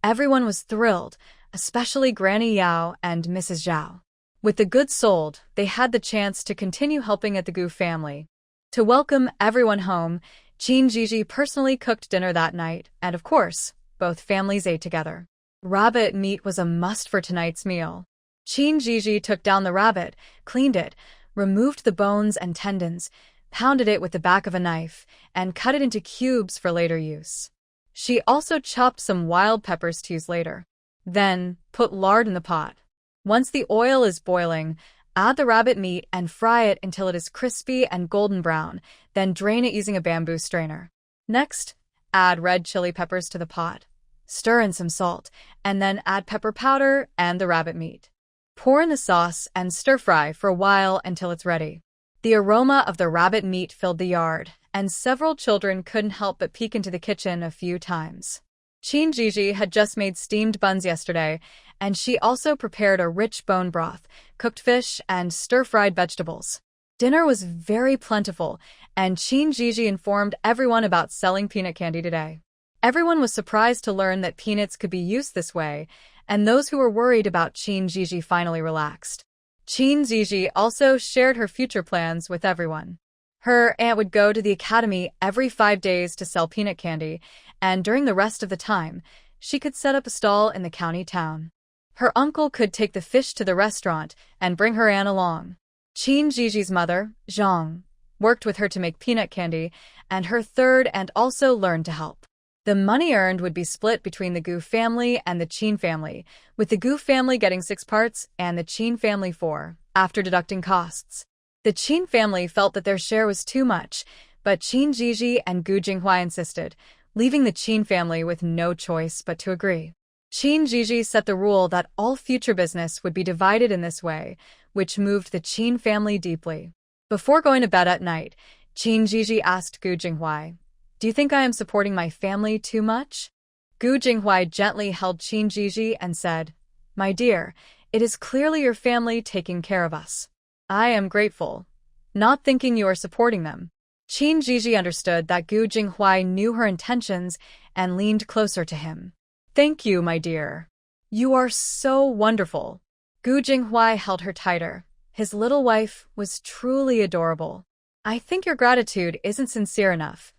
everyone was thrilled, especially Granny Yao and Mrs. Zhao. With the goods sold, they had the chance to continue helping at the Gu family. To welcome everyone home, Qin Zhizhi personally cooked dinner that night, and of course, both families ate together. Rabbit meat was a must for tonight's meal. Qin Zhizhi took down the rabbit, cleaned it, removed the bones and tendons, pounded it with the back of a knife, and cut it into cubes for later use. She also chopped some wild peppers to use later. Then, put lard in the pot. Once the oil is boiling, add the rabbit meat and fry it until it is crispy and golden brown, then drain it using a bamboo strainer. Next, add red chili peppers to the pot. Stir in some salt, and then add pepper powder and the rabbit meat. Pour in the sauce and stir-fry for a while until it's ready. The aroma of the rabbit meat filled the yard, and several children couldn't help but peek into the kitchen a few times. Qin Zhizhi had just made steamed buns yesterday, and she also prepared a rich bone broth, cooked fish, and stir-fried vegetables. Dinner was very plentiful, and Qin Zhizhi informed everyone about selling peanut candy today. Everyone was surprised to learn that peanuts could be used this way, and those who were worried about Qin Zhizhi finally relaxed. Qin Zhizhi also shared her future plans with everyone. Her aunt would go to the academy every 5 days to sell peanut candy, and during the rest of the time, she could set up a stall in the county town. Her uncle could take the fish to the restaurant and bring her aunt along. Zhiji's mother, Zhang, worked with her to make peanut candy, and her third aunt also learned to help. The money earned would be split between the Gu family and the Qin family, with the Gu family getting 6 parts and the Qin family 4, after deducting costs. The Qin family felt that their share was too much, but Zhizhi and Gu Jinghua insisted, leaving the Qin family with no choice but to agree. Zhizhi set the rule that all future business would be divided in this way, which moved the Qin family deeply. Before going to bed at night, Zhizhi asked Gu Jinghua, "Do you think I am supporting my family too much?" Gu Jinghua gently held Zhizhi and said, "My dear, it is clearly your family taking care of us. I am grateful, not thinking you are supporting them." Zhizhi understood that Gu Jinghua knew her intentions and leaned closer to him. "Thank you, my dear. You are so wonderful." Gu Jinghua held her tighter. His little wife was truly adorable. "I think your gratitude isn't sincere enough,"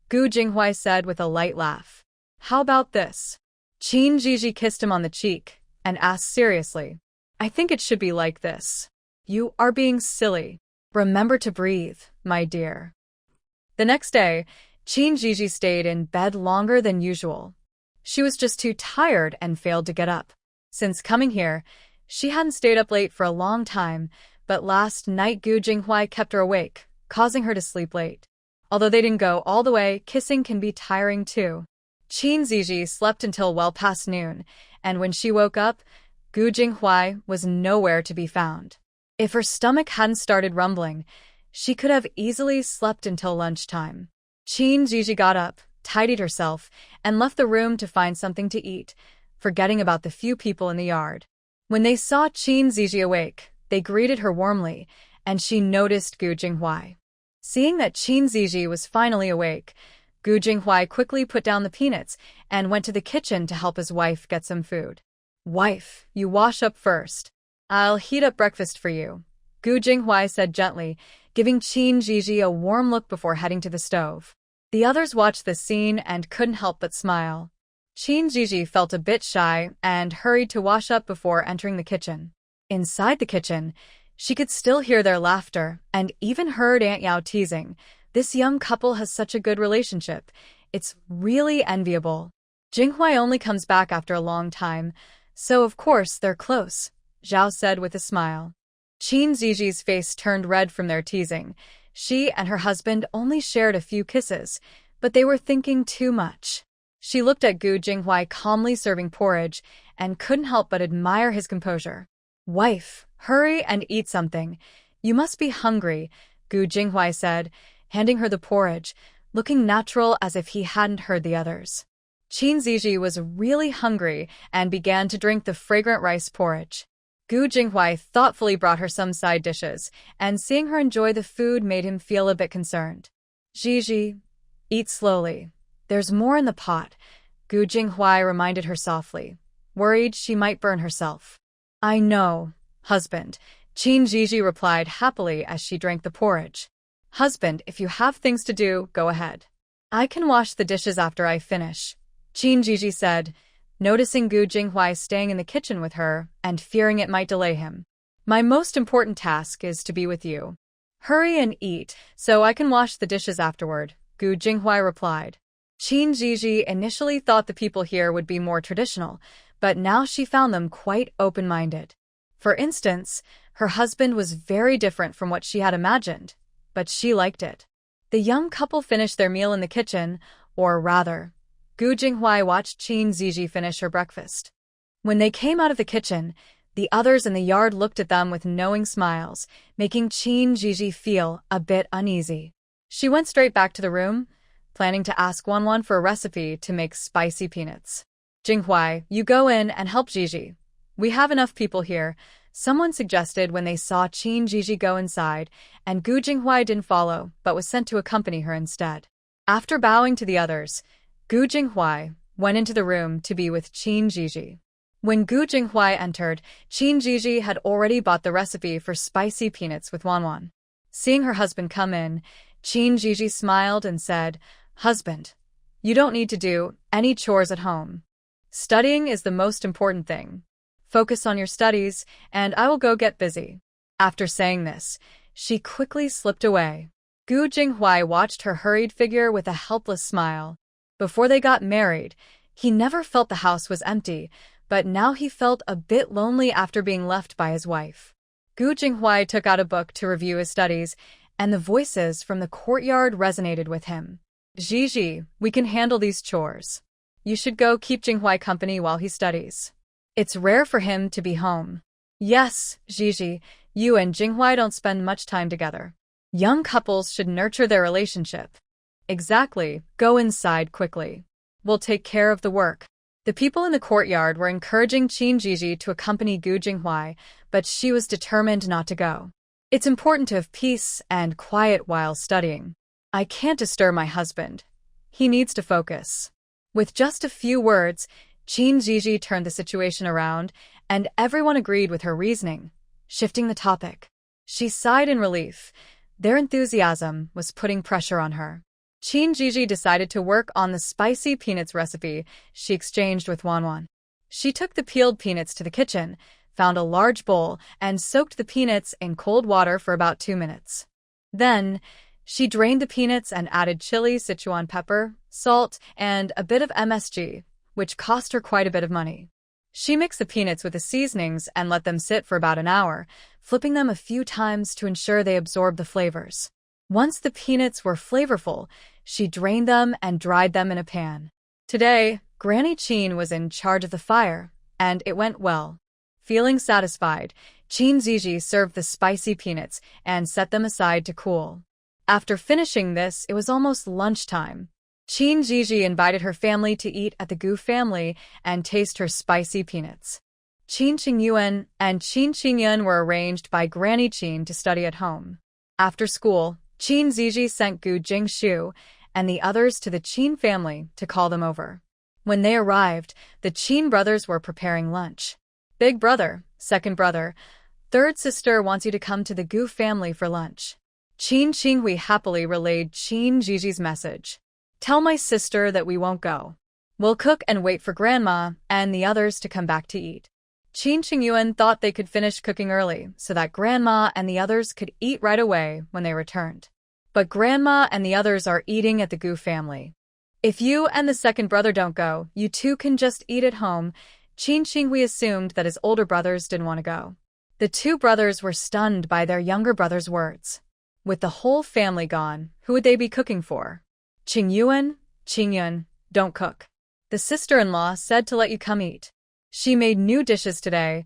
Gu Jinghua said with a light laugh. "How about this?" Zhizhi kissed him on the cheek and asked seriously, "I think it should be like this. You are being silly. Remember to breathe, my dear." The next day, Zhizhi stayed in bed longer than usual. She was just too tired and failed to get up. Since coming here, she hadn't stayed up late for a long time, but last night Gu Jinghua kept her awake, causing her to sleep late. Although they didn't go all the way, kissing can be tiring too. Zhizhi slept until well past noon, and when she woke up, Gu Jinghua was nowhere to be found. If her stomach hadn't started rumbling, she could have easily slept until lunchtime. Zhizhi got up, tidied herself, and left the room to find something to eat, forgetting about the few people in the yard. When they saw Zhizhi awake, they greeted her warmly, and she noticed Gu Jinghua. Seeing that Zhizhi was finally awake, Gu Jinghua quickly put down the peanuts and went to the kitchen to help his wife get some food. "Wife, you wash up first. I'll heat up breakfast for you," Gu Jinghua said gently, giving Zhizhi a warm look before heading to the stove. The others watched the scene and couldn't help but smile. Zhizhi felt a bit shy and hurried to wash up before entering the kitchen. Inside the kitchen, she could still hear their laughter and even heard Aunt Yao teasing, "This young couple has such a good relationship. It's really enviable." Jinghua only comes back after a long time, so of course they're close, Zhao said with a smile. Zhizhi's face turned red from their teasing. She and her husband only shared a few kisses, but they were thinking too much. She looked at Gu Jinghua calmly serving porridge and couldn't help but admire his composure. "Wife, hurry and eat something. You must be hungry," Gu Jinghua said, handing her the porridge, looking natural as if he hadn't heard the others. Zhizhi was really hungry and began to drink the fragrant rice porridge. Gu Jinghua thoughtfully brought her some side dishes, and seeing her enjoy the food made him feel a bit concerned. "Zhizhi, eat slowly. There's more in the pot," Gu Jinghua reminded her softly, worried she might burn herself. "I know, husband," Zhizhi replied happily as she drank the porridge. "Husband, if you have things to do, go ahead. I can wash the dishes after I finish," Zhizhi said, noticing Gu Jinghua staying in the kitchen with her and fearing it might delay him. "My most important task is to be with you. Hurry and eat, so I can wash the dishes afterward," Gu Jinghua replied. Zhizhi initially thought the people here would be more traditional, but now she found them quite open-minded. For instance, her husband was very different from what she had imagined, but she liked it. The young couple finished their meal in the kitchen, or rather, Gu Jinghua watched Zhizhi finish her breakfast. When they came out of the kitchen, the others in the yard looked at them with knowing smiles, making Zhizhi feel a bit uneasy. She went straight back to the room, planning to ask Wanwan for a recipe to make spicy peanuts. "Jinghua, you go in and help Zhizhi. We have enough people here," someone suggested when they saw Zhizhi go inside, and Gu Jinghua didn't follow, but was sent to accompany her instead. After bowing to the others, Gu Jinghua went into the room to be with Zhizhi. When Gu Jinghua entered, Zhizhi had already bought the recipe for spicy peanuts with Wanwan. Seeing her husband come in, Zhizhi smiled and said, "Husband, you don't need to do any chores at home. Studying is the most important thing. Focus on your studies, and I will go get busy. After saying this, she quickly slipped away. Gu Jinghui watched her hurried figure with a helpless smile. Before they got married, he never felt the house was empty, but now he felt a bit lonely after being left by his wife. Gu Jinghui took out a book to review his studies, and the voices from the courtyard resonated with him. Zhizhi, we can handle these chores. You should go keep Jinghui company while he studies. It's rare for him to be home. Yes, Zhizhi, you and Jinghui don't spend much time together. Young couples should nurture their relationship. Exactly, go inside quickly. We'll take care of the work. The people in the courtyard were encouraging Qin Zhizhi to accompany Gu Jinghui, but she was determined not to go. It's important to have peace and quiet while studying. I can't disturb my husband. He needs to focus. With just a few words, Qin Zhizhi turned the situation around, and everyone agreed with her reasoning. Shifting the topic, she sighed in relief. Their enthusiasm was putting pressure on her. Qin Zhizhi decided to work on the spicy peanuts recipe she exchanged with Wanwan. She took the peeled peanuts to the kitchen, found a large bowl, and soaked the peanuts in cold water for about 2 minutes. Then, she drained the peanuts and added chili, Sichuan pepper, salt, and a bit of MSG, which cost her quite a bit of money. She mixed the peanuts with the seasonings and let them sit for about an hour, flipping them a few times to ensure they absorbed the flavors. Once the peanuts were flavorful, she drained them and dried them in a pan. Today, Granny Qin was in charge of the fire, and it went well. Feeling satisfied, Qin Zhizhi served the spicy peanuts and set them aside to cool. After finishing this, it was almost lunchtime. Qin Zhizhi invited her family to eat at the Gu family and taste her spicy peanuts. Qin Qingyuan and Qin Qingyun were arranged by Granny Qin to study at home. After school, Qin Zhizhi sent Gu Jingshu and the others to the Qin family to call them over. When they arrived, the Qin brothers were preparing lunch. Big brother, second brother, third sister wants you to come to the Gu family for lunch. Qin Qinghui happily relayed Qin Zhizhi's message. Tell my sister that we won't go. We'll cook and wait for Grandma and the others to come back to eat. Qin Qingyuan thought they could finish cooking early so that Grandma and the others could eat right away when they returned. But Grandma and the others are eating at the Gu family. If you and the second brother don't go, you two can just eat at home. Qin Qinghui assumed that his older brothers didn't want to go. The two brothers were stunned by their younger brother's words. With the whole family gone, who would they be cooking for? Qingyuan, Qingyun, don't cook. The sister-in-law said to let you come eat. She made new dishes today.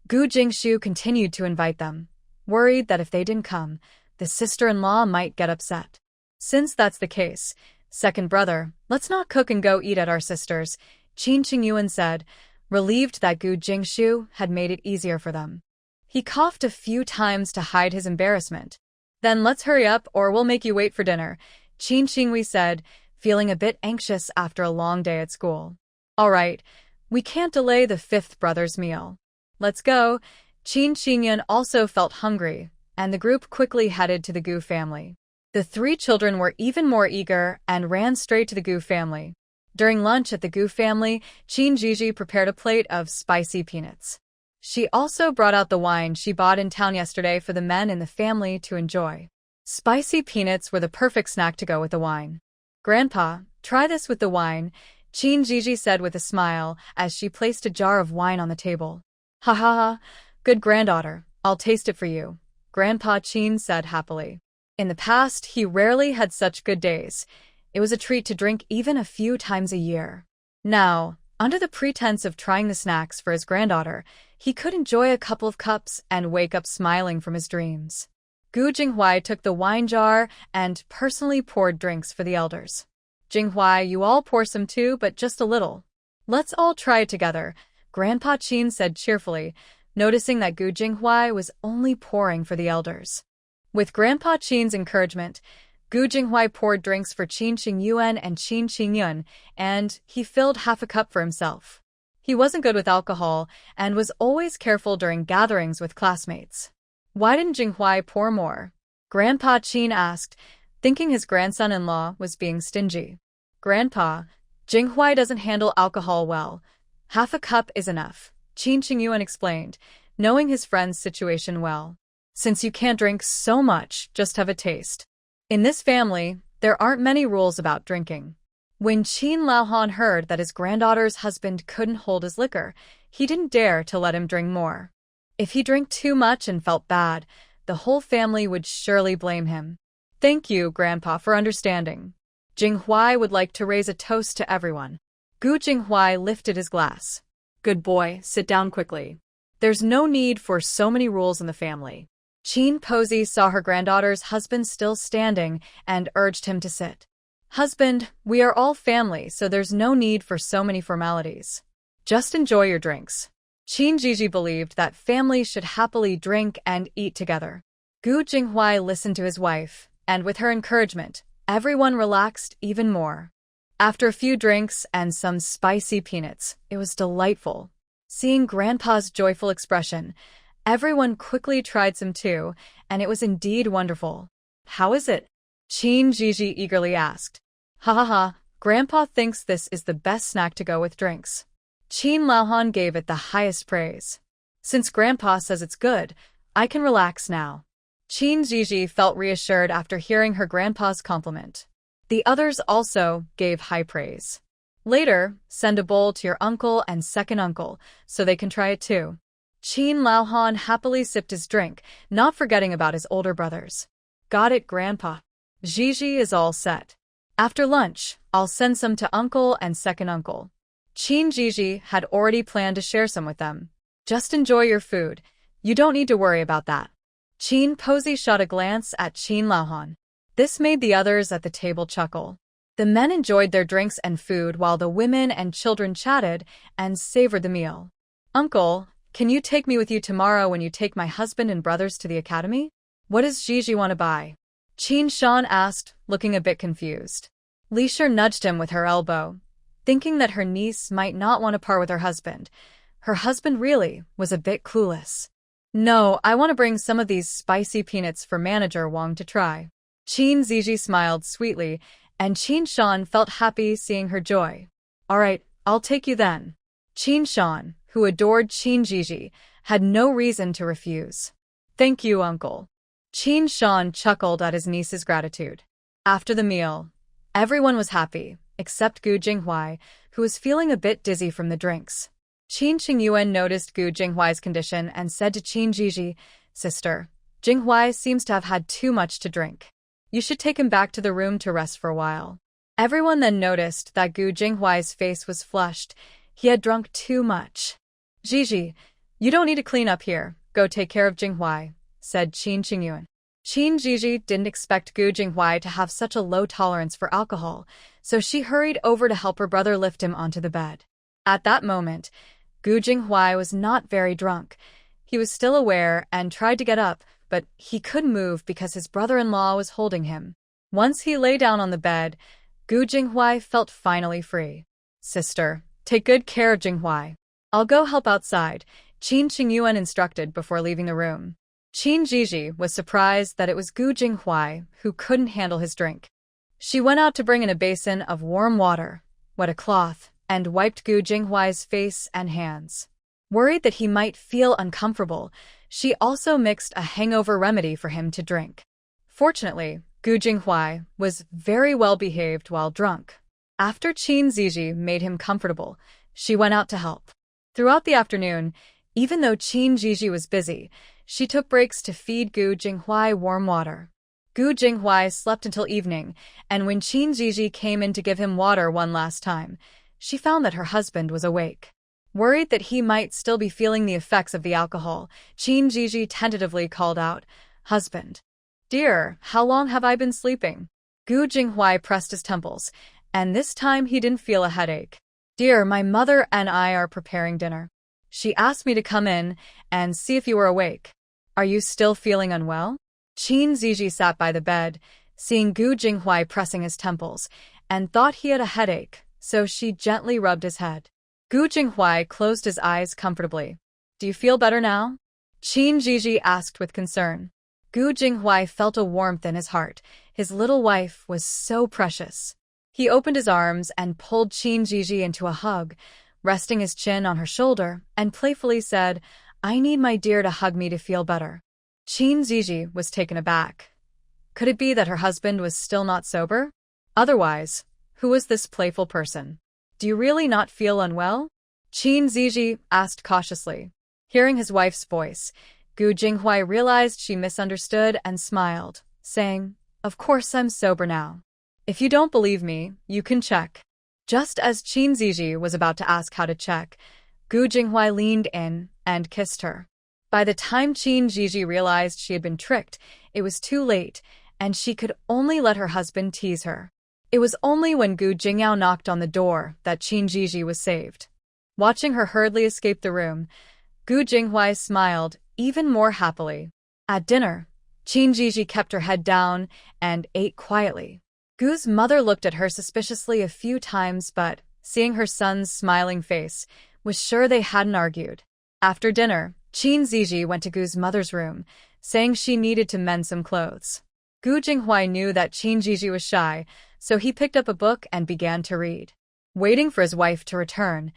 Gu Jingshu continued to invite them, worried that if they didn't come, the sister-in-law might get upset. Since that's the case, second brother, let's not cook and go eat at our sister's, Qin Qingyuan said, relieved that Gu Jingshu had made it easier for them. He coughed a few times to hide his embarrassment. Then let's hurry up or we'll make you wait for dinner, Qin Qinghui said, feeling a bit anxious after a long day at school. All right, we can't delay the fifth brother's meal. Let's go. Qin Qingyun also felt hungry, and the group quickly headed to the Gu family. The three children were even more eager and ran straight to the Gu family. During lunch at the Gu family, Qin Zhizhi prepared a plate of spicy peanuts. She also brought out the wine she bought in town yesterday for the men in the family to enjoy. Spicy peanuts were the perfect snack to go with the wine. Grandpa, try this with the wine, Qin Zhizhi said with a smile as she placed a jar of wine on the table. Ha ha ha, good granddaughter, I'll taste it for you, Grandpa Qin said happily. In the past, he rarely had such good days. It was a treat to drink even a few times a year. Now, under the pretense of trying the snacks for his granddaughter, he could enjoy a couple of cups and wake up smiling from his dreams. Gu Jinghui took the wine jar and personally poured drinks for the elders. Jinghui, you all pour some too, but just a little. Let's all try it together, Grandpa Qin said cheerfully, noticing that Gu Jinghui was only pouring for the elders. With Grandpa Qin's encouragement, Gu Jinghui poured drinks for Qin Qingyuan and Qin Qingyun, and he filled half a cup for himself. He wasn't good with alcohol and was always careful during gatherings with classmates. Why didn't Jinghui pour more? Grandpa Qin asked, thinking his grandson-in-law was being stingy. Grandpa, Jinghui doesn't handle alcohol well. Half a cup is enough, Qin Qingyuan explained, knowing his friend's situation well. Since you can't drink so much, just have a taste. In this family, there aren't many rules about drinking. When Qin Laohan heard that his granddaughter's husband couldn't hold his liquor, he didn't dare to let him drink more. If he drank too much and felt bad, the whole family would surely blame him. Thank you, Grandpa, for understanding. Jinghuai would like to raise a toast to everyone. Gu Jinghuai lifted his glass. Good boy, sit down quickly. There's no need for so many rules in the family. Qin Posey saw her granddaughter's husband still standing and urged him to sit. Husband, we are all family, so there's no need for so many formalities. Just enjoy your drinks. Qin Zhizhi believed that families should happily drink and eat together. Gu Jinghuai listened to his wife, and with her encouragement, everyone relaxed even more. After a few drinks and some spicy peanuts, it was delightful. Seeing Grandpa's joyful expression, everyone quickly tried some too, and it was indeed wonderful. How is it? Qin Zhizhi eagerly asked. Ha ha ha, Grandpa thinks this is the best snack to go with drinks. Qin Laohan gave it the highest praise. Since Grandpa says it's good, I can relax now. Qin Zhizhi felt reassured after hearing her grandpa's compliment. The others also gave high praise. Later, send a bowl to your uncle and second uncle, so they can try it too. Qin Laohan happily sipped his drink, not forgetting about his older brothers. Got it, Grandpa. Zhizhi is all set. After lunch, I'll send some to uncle and second uncle. Qin Zhizhi had already planned to share some with them. Just enjoy your food. You don't need to worry about that. Qin Posey shot a glance at Qin Laohan. This made the others at the table chuckle. The men enjoyed their drinks and food while the women and children chatted and savored the meal. Uncle, can you take me with you tomorrow when you take my husband and brothers to the academy? What does Zhizhi want to buy? Qin Shan asked, looking a bit confused. Li Shi nudged him with her elbow, thinking that her niece might not want to part with her husband. Her husband really was a bit clueless. No, I want to bring some of these spicy peanuts for Manager Wang to try. Qin Zhizhi smiled sweetly, and Qin Shan felt happy seeing her joy. All right, I'll take you then. Qin Shan, who adored Qin Zhizhi, had no reason to refuse. Thank you, uncle. Qin Shan chuckled at his niece's gratitude. After the meal, everyone was happy, except Gu Jinghuai, who was feeling a bit dizzy from the drinks. Qin Qingyuan noticed Gu Jinghuai's condition and said to Qin Zhizhi, Sister, Jinghuai seems to have had too much to drink. You should take him back to the room to rest for a while. Everyone then noticed that Gu Jinghuai's face was flushed. He had drunk too much. Zhizhi, you don't need to clean up here. Go take care of Jinghuai, said Qin Qingyuan. Qin Zhizhi didn't expect Gu Jinghuai to have such a low tolerance for alcohol, so she hurried over to help her brother lift him onto the bed. At that moment, Gu Jinghuai was not very drunk. He was still aware and tried to get up, but he couldn't move because his brother-in-law was holding him. Once he lay down on the bed, Gu Jinghuai felt finally free. Sister, take good care of Jinghuai. I'll go help outside, Qin Qingyuan instructed before leaving the room. Qin Zhizhi was surprised that it was Gu Jinghuai who couldn't handle his drink. She went out to bring in a basin of warm water, wet a cloth, and wiped Gu Jinghuai's face and hands. Worried that he might feel uncomfortable, she also mixed a hangover remedy for him to drink. Fortunately, Gu Jinghuai was very well behaved while drunk. After Qin Zhizhi made him comfortable, she went out to help. Throughout the afternoon, even though Qin Zhizhi was busy, she took breaks to feed Gu Jinghuai warm water. Gu Jinghuai slept until evening, and when Qin Zhizhi came in to give him water one last time, she found that her husband was awake. Worried that he might still be feeling the effects of the alcohol, Qin Zhizhi tentatively called out, Husband. Dear, how long have I been sleeping? Gu Jinghuai pressed his temples, and this time he didn't feel a headache. Dear, my mother and I are preparing dinner. She asked me to come in and see if you were awake. Are you still feeling unwell? Qin Zhizhi sat by the bed, seeing Gu Jinghuai pressing his temples, and thought he had a headache, so she gently rubbed his head. Gu Jinghuai closed his eyes comfortably. Do you feel better now? Qin Zhizhi asked with concern. Gu Jinghuai felt a warmth in his heart. His little wife was so precious. He opened his arms and pulled Qin Zhizhi into a hug, while Gu Jinghuai resting his chin on her shoulder, and playfully said, "I need my dear to hug me to feel better." Zhizhi was taken aback. Could it be that her husband was still not sober? Otherwise, who was this playful person? "Do you really not feel unwell?" Zhizhi asked cautiously. Hearing his wife's voice, Gu Jinghui realized she misunderstood and smiled, saying, "Of course I'm sober now. If you don't believe me, you can check." Just as Zhizhi was about to ask how to check, Gu Jinghui leaned in and kissed her. By the time Zhizhi realized she had been tricked, it was too late, and she could only let her husband tease her. It was only when Gu Jingyao knocked on the door that Zhizhi was saved. Watching her hurriedly escape the room, Gu Jinghui smiled even more happily. At dinner, Zhizhi kept her head down and ate quietly. Gu's mother looked at her suspiciously a few times, but, seeing her son's smiling face, was sure they hadn't argued. After dinner, Zhizhi went to Gu's mother's room, saying she needed to mend some clothes. Gu Jinghui knew that Zhizhi was shy, so he picked up a book and began to read. Waiting for his wife to return,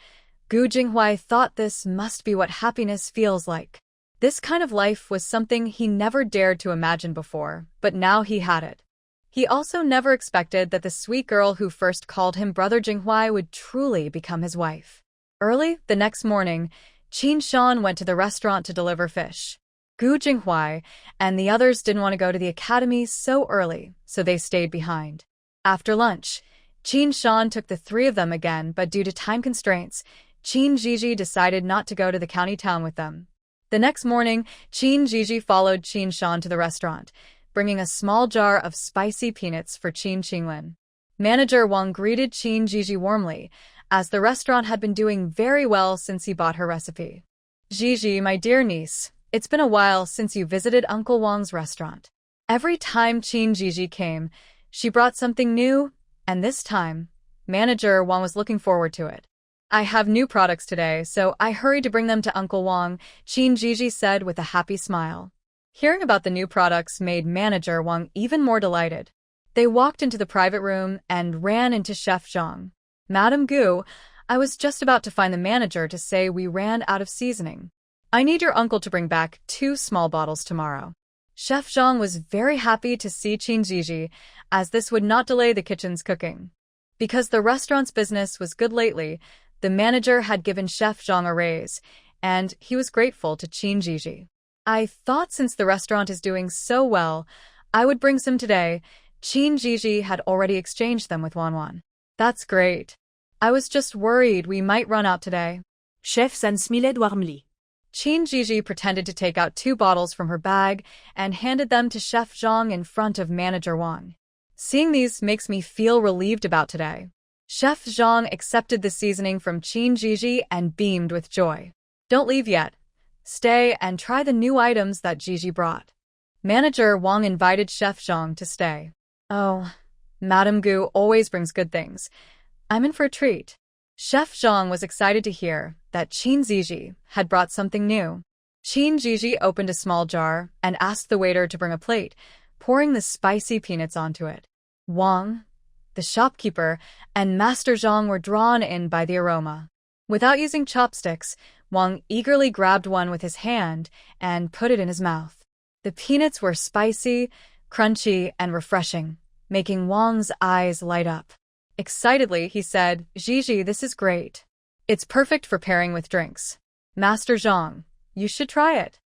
Gu Jinghui thought this must be what happiness feels like. This kind of life was something he never dared to imagine before, but now he had it. He also never expected that the sweet girl who first called him Brother Jinghui would truly become his wife. Early the next morning, Qin Shan went to the restaurant to deliver fish. Gu Jinghui and the others didn't want to go to the academy so early, so they stayed behind. After lunch, Qin Shan took the three of them again, but due to time constraints, Zhizhi decided not to go to the county town with them. The next morning, Zhizhi followed Qin Shan to the restaurant, bringing a small jar of spicy peanuts for Qinlin. Manager Wang greeted Zhizhi warmly, as the restaurant had been doing very well since he bought her recipe. "Zhizhi, my dear niece, it's been a while since you visited Uncle Wang's restaurant." Every time Zhizhi came, she brought something new, and this time, Manager Wang was looking forward to it. "I have new products today, so I hurried to bring them to Uncle Wang," Zhizhi said with a happy smile. Hearing about the new products made Manager Wang even more delighted. They walked into the private room and ran into Chef Zhang. "Madam Gu, I was just about to find the manager to say we ran out of seasoning. I need your uncle to bring back 2 small bottles tomorrow." Chef Zhang was very happy to see Zhizhi, as this would not delay the kitchen's cooking. Because the restaurant's business was good lately, the manager had given Chef Zhang a raise, and he was grateful to Zhizhi. "I thought since the restaurant is doing so well, I would bring some today." Zhizhi had already exchanged them with Wanwan. "That's great. I was just worried we might run out today." Chef Zhan smiled warmly. Zhizhi pretended to take out 2 bottles from her bag and handed them to Chef Zhang in front of Manager Wang. "Seeing these makes me feel relieved about today." Chef Zhang accepted the seasoning from Zhizhi and beamed with joy. "Don't leave yet. Stay and try the new items that Zhizhi brought." Manager Wang invited Chef Zhang to stay. "Oh, Madame Gu always brings good things. I'm in for a treat." Chef Zhang was excited to hear that Zhizhi had brought something new. Zhizhi opened a small jar and asked the waiter to bring a plate, pouring the spicy peanuts onto it. Wang, the shopkeeper, and Master Zhang were drawn in by the aroma. Without using chopsticks, Wang eagerly grabbed one with his hand and put it in his mouth. The peanuts were spicy, crunchy, and refreshing, making Wang's eyes light up. Excitedly, he said, "Zhizhi, this is great. It's perfect for pairing with drinks. Master Zhang, you should try it."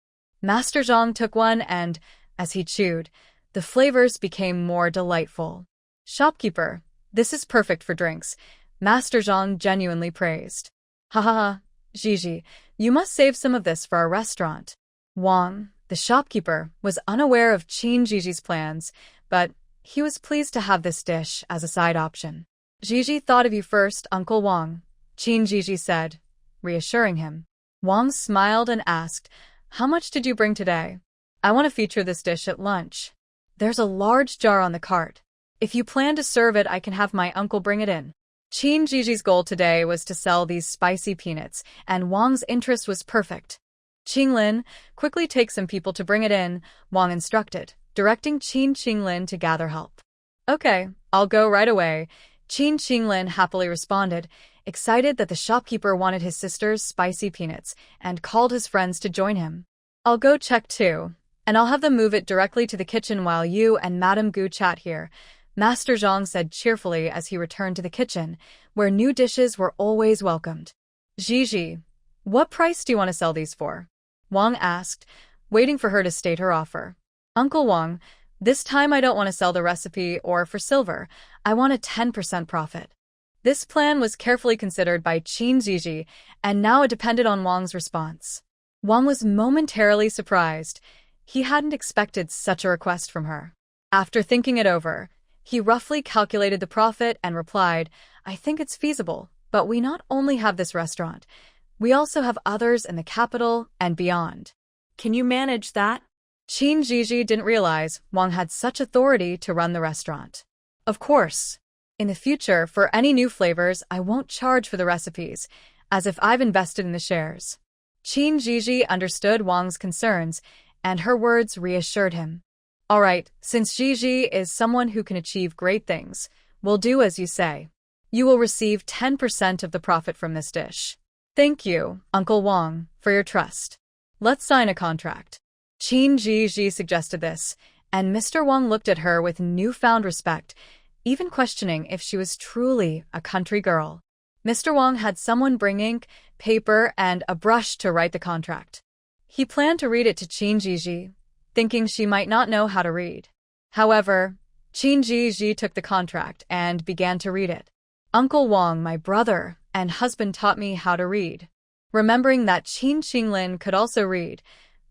Master Zhang took one and, as he chewed, the flavors became more delightful. "Shopkeeper, this is perfect for drinks," Master Zhang genuinely praised. "Ha ha ha, Zhizhi, you must save some of this for our restaurant." Wang, the shopkeeper, was unaware of Zhiji's plans, but he was pleased to have this dish as a side option. "Zhizhi thought of you first, Uncle Wang," Zhiji said, reassuring him. Wang smiled and asked, "How much did you bring today? I want to feature this dish at lunch. There's a large jar on the cart. If you plan to serve it, I can have my uncle bring it in." Zhiji's goal today was to sell these spicy peanuts, and Wang's interest was perfect. "Qinglin, quickly take some people to bring it in," Wang instructed, directing Qinglin to gather help. "Okay, I'll go right away," Qinglin happily responded, excited that the shopkeeper wanted his sister's spicy peanuts and called his friends to join him. "I'll go check too, and I'll have them move it directly to the kitchen while you and Madame Gu chat here," Master Zhang said cheerfully as he returned to the kitchen, where new dishes were always welcomed. "Zhizhi, what price do you want to sell these for?" Wang asked, waiting for her to state her offer. "Uncle Wang, this time I don't want to sell the recipe or for silver. I want a 10% profit." This plan was carefully considered by Zhizhi, and now it depended on Wang's response. Wang was momentarily surprised. He hadn't expected such a request from her. After thinking it over, he roughly calculated the profit and replied, "I think it's feasible, but we not only have this restaurant, we also have others in the capital and beyond." Can you manage that? Zhizhi didn't realize Wang had such authority to run the restaurant. "Of course. In the future, for any new flavors, I won't charge for the recipes, as if I've invested in the shares." Zhizhi understood Wang's concerns, and her words reassured him. "All right, since Zhizhi is someone who can achieve great things, we'll do as you say. You will receive 10% of the profit from this dish." "Thank you, Uncle Wang, for your trust. Let's sign a contract." Zhizhi suggested this, and Mr. Wang looked at her with newfound respect, even questioning if she was truly a country girl. Mr. Wang had someone bring ink, paper, and a brush to write the contract. He planned to read it to Zhizhi, thinking she might not know how to read. However, Zhizhi took the contract and began to read it. "Uncle Wang, my brother and husband, taught me how to read." Remembering that Qin Qinglin could also read,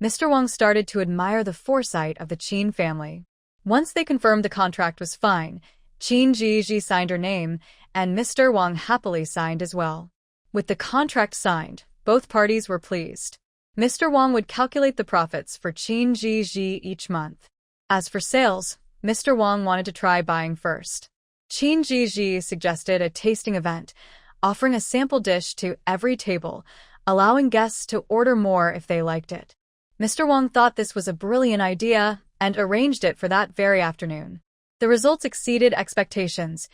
Mr. Wang started to admire the foresight of the Qin family. Once they confirmed the contract was fine, Zhizhi signed her name, and Mr. Wang happily signed as well. With the contract signed, both parties were pleased. Mr. Wang would calculate the profits for Zhizhi each month. As for sales, Mr. Wang wanted to try buying first. Zhizhi suggested a tasting event, offering a sample dish to every table, allowing guests to order more if they liked it. Mr. Wang thought this was a brilliant idea and arranged it for that very afternoon. The results exceeded expectations.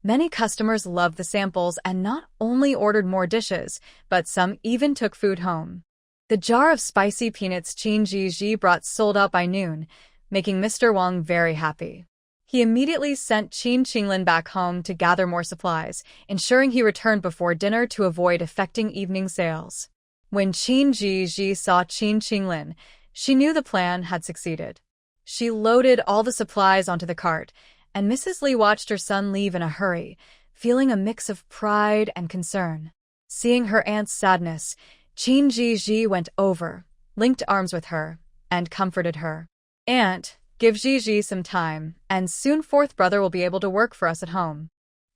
Many customers loved the samples and not only ordered more dishes, but some even took food home. The jar of spicy peanuts Zhizhi brought sold out by noon, making Mr. Wang very happy. He immediately sent Qin Qinglin back home to gather more supplies, ensuring he returned before dinner to avoid affecting evening sales. When Zhizhi saw Qin Qinglin, she knew the plan had succeeded. She loaded all the supplies onto the cart, and Mrs. Li watched her son leave in a hurry, feeling a mix of pride and concern. Seeing her aunt's sadness, Zhizhi went over, linked arms with her, and comforted her. "Aunt, give Zhizhi some time, and soon fourth brother will be able to work for us at home."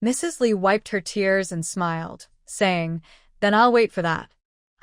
Mrs. Li wiped her tears and smiled, saying, "Then I'll wait for that.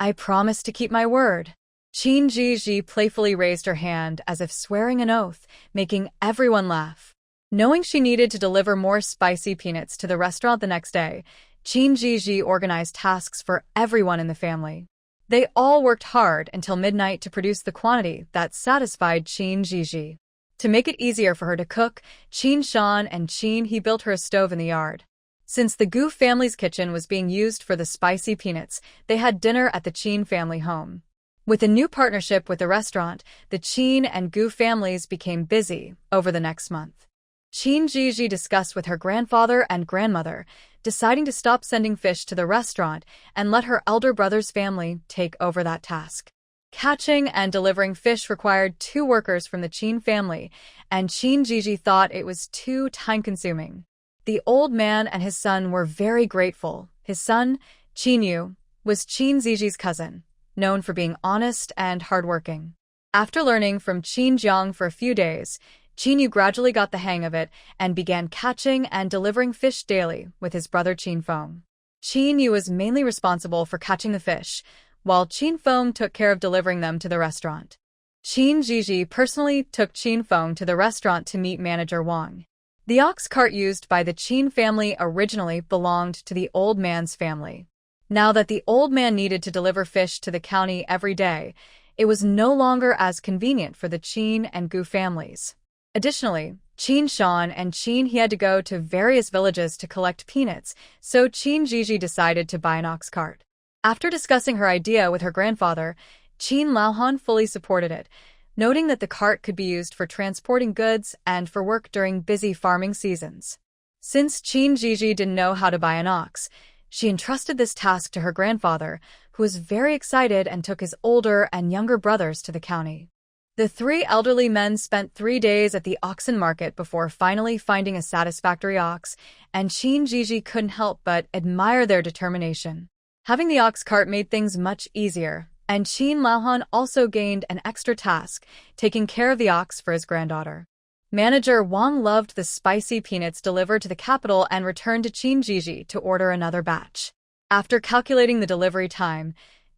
I promise to keep my word." Zhizhi playfully raised her hand as if swearing an oath, making everyone laugh. Knowing she needed to deliver more spicy peanuts to the restaurant the next day, Zhizhi organized tasks for everyone in the family. They all worked hard until midnight to produce the quantity that satisfied Zhizhi. To make it easier for her to cook, Qin Shan and Qin He built her a stove in the yard. Since the Gu family's kitchen was being used for the spicy peanuts, they had dinner at the Qin family home. With a new partnership with the restaurant, the Qin and Gu families became busy over the next month. Zhizhi discussed with her grandfather and grandmother, deciding to stop sending fish to the restaurant and let her elder brother's family take over that task. Catching and delivering fish required 2 workers from the Qin family, and Zhizhi thought it was too time-consuming. The old man and his son were very grateful. His son, Qinyu, was Zhizhi's cousin, known for being honest and hardworking. After learning from Jiang for a few days, Qinyu gradually got the hang of it and began catching and delivering fish daily with his brother Qinfeng. Qinyu was mainly responsible for catching the fish, while Qinfeng took care of delivering them to the restaurant. Zhizhi personally took Qinfeng to the restaurant to meet manager Wang. The ox cart used by the Qin family originally belonged to the old man's family. Now that the old man needed to deliver fish to the county every day, it was no longer as convenient for the Qin and Gu families. Additionally, Qin Shan and Qin He had to go to various villages to collect peanuts, so Qin Zhizhi decided to buy an ox cart. After discussing her idea with her grandfather, Qin Laohan fully supported it, noting that the cart could be used for transporting goods and for work during busy farming seasons. Since Qin Zhizhi didn't know how to buy an ox, she entrusted this task to her grandfather, who was very excited and took his older and younger brothers to the county. The three elderly men spent 3 days at the oxen market before finally finding a satisfactory ox, and Qin Zhizhi couldn't help but admire their determination. Having the ox cart made things much easier, and Qin Laohan also gained an extra task, taking care of the ox for his granddaughter. Manager Wang loved the spicy peanuts delivered to the capital and returned to Qin Zhizhi to order another batch. After calculating the delivery time,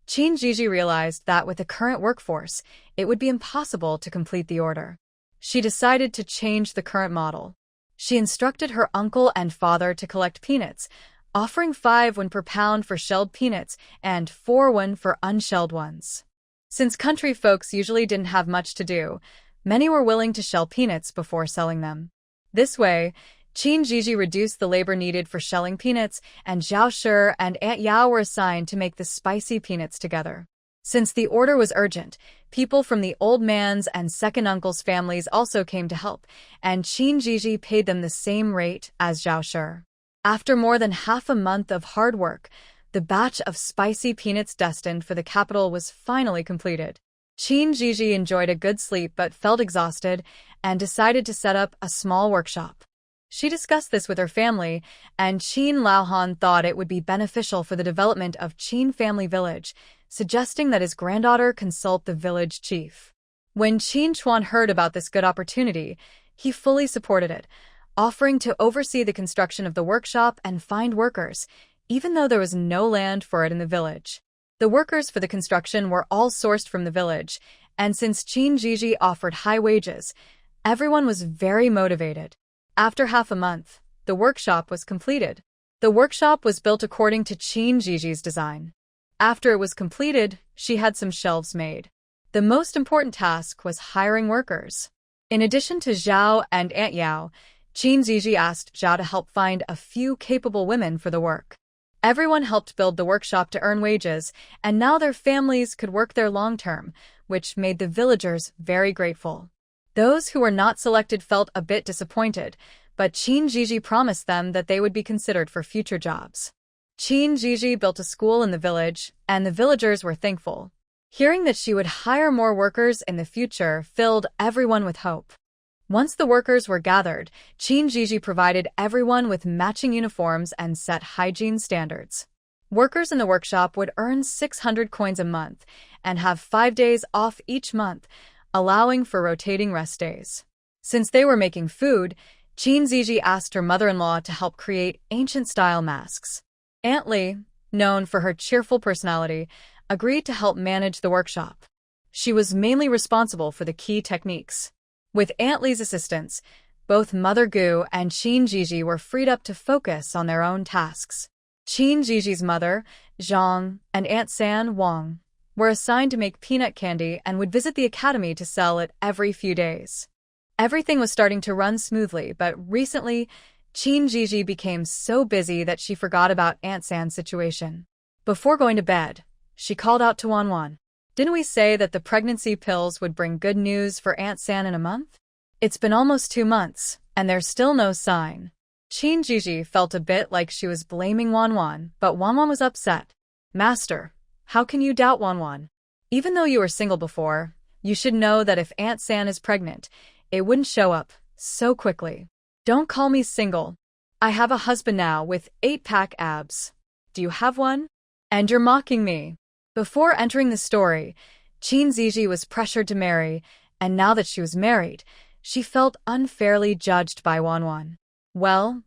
Qin Zhizhi realized that with the current workforce, it would be impossible to complete the order. She decided to change the current model. She instructed her uncle and father to collect peanuts, offering 5 won per pound for shelled peanuts and 4 won for unshelled ones. Since country folks usually didn't have much to do, many were willing to shell peanuts before selling them. This way, Qin Zhizhi reduced the labor needed for shelling peanuts, and Zhao Shi and Aunt Yao were assigned to make the spicy peanuts together. Since the order was urgent, people from the old man's and second uncle's families also came to help, and Qin Zhizhi paid them the same rate as Zhao Shi. After more than half a month of hard work, the batch of spicy peanuts destined for the capital was finally completed. Qin Zhizhi enjoyed a good sleep but felt exhausted and decided to set up a small workshop. She discussed this with her family, and Qin Laohan thought it would be beneficial for the development of Qin family village, suggesting that his granddaughter consult the village chief. When Qin Chuan heard about this good opportunity, he fully supported it, offering to oversee the construction of the workshop and find workers, even though there was no land for it in the village. The workers for the construction were all sourced from the village, and since Qin Zhizhi offered high wages, everyone was very motivated. After half a month, the workshop was completed. The workshop was built according to Qin Zhizhi's design. After it was completed, she had some shelves made. The most important task was hiring workers. In addition to Zhao and Aunt Yao, Qin Zhizhi asked Zhao to help find a few capable women for the work. Everyone helped build the workshop to earn wages, and now their families could work there long-term, which made the villagers very grateful. Those who were not selected felt a bit disappointed, but Qin Zhizhi promised them that they would be considered for future jobs. Qin Zhizhi built a school in the village, and the villagers were thankful. Hearing that she would hire more workers in the future filled everyone with hope. Once the workers were gathered, Qin Zhizhi provided everyone with matching uniforms and set hygiene standards. Workers in the workshop would earn 600 coins a month and have 5 days off each month, allowing for rotating rest days. Since they were making food, Qin Zhizhi asked her mother-in-law to help create ancient-style masks. Aunt Li, known for her cheerful personality, agreed to help manage the workshop. She was mainly responsible for the key techniques. With Aunt Li's assistance, both Mother Gu and Qin Zhizhi were freed up to focus on their own tasks. Qin Zhizhi's mother, Zhang, and Aunt San Wang were assigned to make peanut candy and would visit the academy to sell it every few days. Everything was starting to run smoothly, but recently, Qin Zhizhi became so busy that she forgot about Aunt San's situation. Before going to bed, she called out to Wanwan. Didn't we say that the pregnancy pills would bring good news for Aunt San in a month? It's been almost 2 months, and there's still no sign. Qin Zhizhi felt a bit like she was blaming Wanwan, but Wanwan was upset. Master, how can you doubt Wanwan? Even though you were single before, you should know that if Aunt San is pregnant, it wouldn't show up so quickly. Don't call me single. I have a husband now with 8-pack abs. Do you have one? And you're mocking me. Before entering the story, Qin Zhizhi was pressured to marry, and now that she was married, she felt unfairly judged by Wanwan. Well,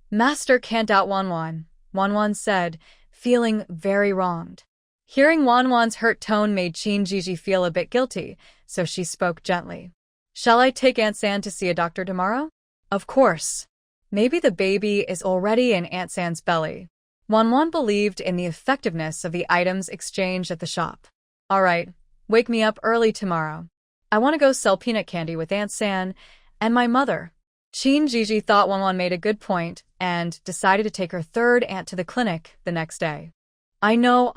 Master can't doubt Wanwan, Wanwan said, feeling very wronged. Hearing Wanwan's hurt tone made Qin Zhizhi feel a bit guilty, so she spoke gently. Shall I take Aunt San to see a doctor tomorrow? Of course. Maybe the baby is already in Aunt San's belly. Wanwan believed in the effectiveness of the items exchanged at the shop. All right, wake me up early tomorrow. I want to go sell peanut candy with Aunt San and my mother. Zhizhi thought Wanwan made a good point and decided to take her third aunt to the clinic the next day. I know.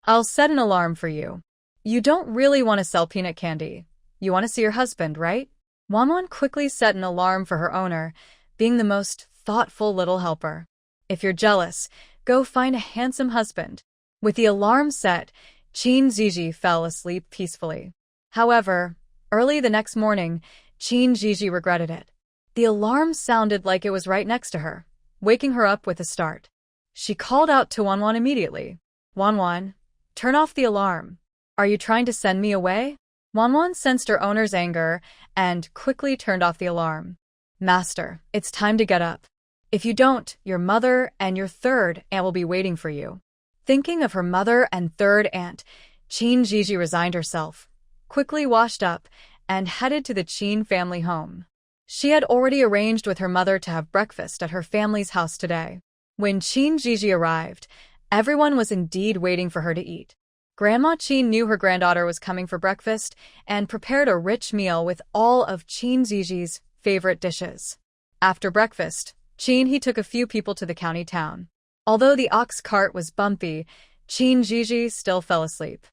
I'll set an alarm for you. You don't really want to sell peanut candy. You want to see your husband, right? Wanwan quickly set an alarm for her owner, being the most thoughtful little helper. If you're jealous, go find a handsome husband. With the alarm set, Zhizhi fell asleep peacefully. However, early the next morning, Zhizhi regretted it. The alarm sounded like it was right next to her, waking her up with a start. She called out to Wanwan immediately. Wanwan, turn off the alarm. Are you trying to send me away? Wanwan sensed her owner's anger and quickly turned off the alarm. Master, it's time to get up. If you don't, your mother and your third aunt will be waiting for you. Thinking of her mother and third aunt, Zhizhi resigned herself, quickly washed up, and headed to the Qin family home. She had already arranged with her mother to have breakfast at her family's house today. When Zhizhi arrived, everyone was indeed waiting for her to eat. Grandma Qin knew her granddaughter was coming for breakfast and prepared a rich meal with all of Zhizhi's favorite dishes. After breakfast, he took a few people to the county town. Although the ox cart was bumpy, Zhizhi still fell asleep.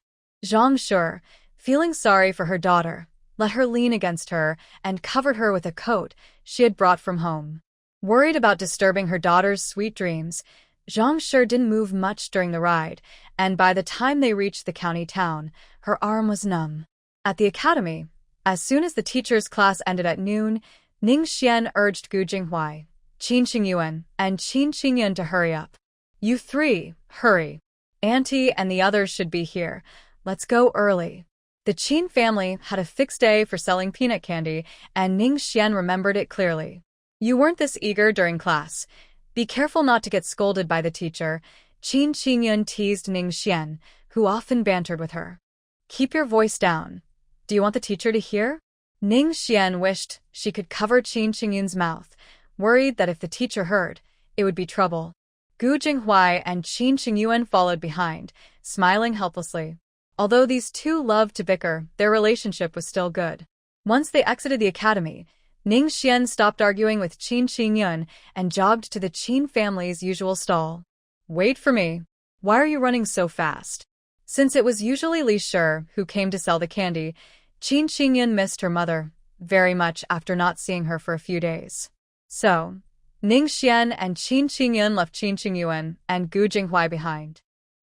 Zhang Shi, feeling sorry for her daughter, let her lean against her and covered her with a coat she had brought from home. Worried about disturbing her daughter's sweet dreams, Zhang Shi didn't move much during the ride, and by the time they reached the county town, her arm was numb. At the academy, as soon as the teacher's class ended at noon, Ning Xian urged Gu Jinghuai, Qin Qingyuan, and Qin Qingyun to hurry up. You three, hurry. Auntie and the others should be here. Let's go early. The Qin family had a fixed day for selling peanut candy, and Ning Xian remembered it clearly. You weren't this eager during class. Be careful not to get scolded by the teacher, Qin Qingyun teased Ning Xian, who often bantered with her. Keep your voice down. Do you want the teacher to hear? Ning Xian wished she could cover Qin Qingyun's mouth, worried that if the teacher heard, it would be trouble. Gu Jinghuai and Qin Qingyuan followed behind, smiling helplessly. Although these two loved to bicker, their relationship was still good. Once they exited the academy, Ning Xian stopped arguing with Qin Qingyun and jogged to the Qin family's usual stall. Wait for me. Why are you running so fast? Since it was usually Li Shi who came to sell the candy, Qin Qingyun missed her mother very much after not seeing her for a few days. So, Ning Xian and Qin Qingyun left Qin Qingyuan and Gu Jinghuai behind.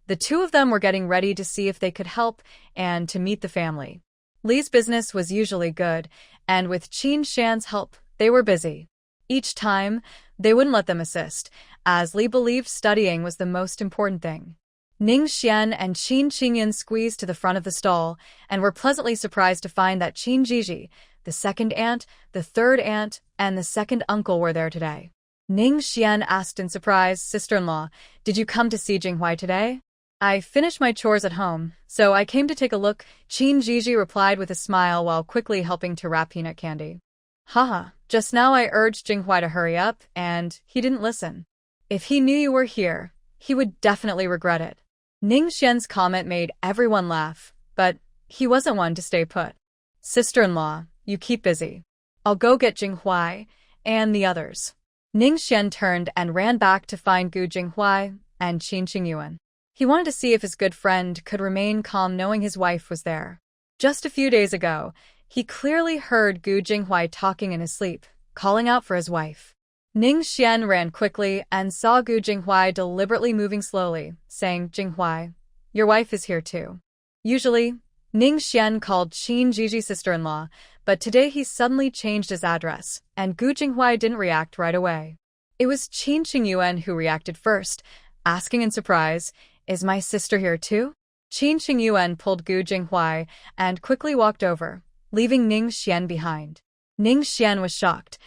The two of them were getting ready to see if they could help and to meet the family. Li's business was usually good, and with Qin Shan's help, they were busy. Each time, they wouldn't let them assist, as Li believed studying was the most important thing. Ning Xian and Qin Qingyun squeezed to the front of the stall and were pleasantly surprised to find that Qin Zhizhi, the second aunt, the third aunt, and the second uncle were there today. Ning Xian asked in surprise, Sister-in-law, did you come to see Jinghuai today? I finished my chores at home, so I came to take a look, Qin Zhizhi replied with a smile while quickly helping to wrap peanut candy. Haha, just now I urged Jinghuai to hurry up, and he didn't listen. If he knew you were here, he would definitely regret it. Ning Xian's comment made everyone laugh, but he wasn't one to stay put. Sister-in-law, you keep busy. I'll go get Jinghuai and the others. Ning Xian turned and ran back to find Gu Jinghuai and Qin Qingyuan. He wanted to see if his good friend could remain calm knowing his wife was there. Just a few days ago, he clearly heard Gu Jinghuai talking in his sleep, calling out for his wife. Ning Xian ran quickly and saw Gu Jinghuai deliberately moving slowly, saying, Jinghuai, your wife is here too. Usually, Ning Xian called Qin Zhizhi's sister-in-law, but today he suddenly changed his address, and Gu Jinghuai didn't react right away. It was Qin Qingyuan who reacted first, asking in surprise, is my sister here too? Qin Qingyuan pulled Gu Jinghuai and quickly walked over, leaving Ning Xian behind. Ning Xian was shocked.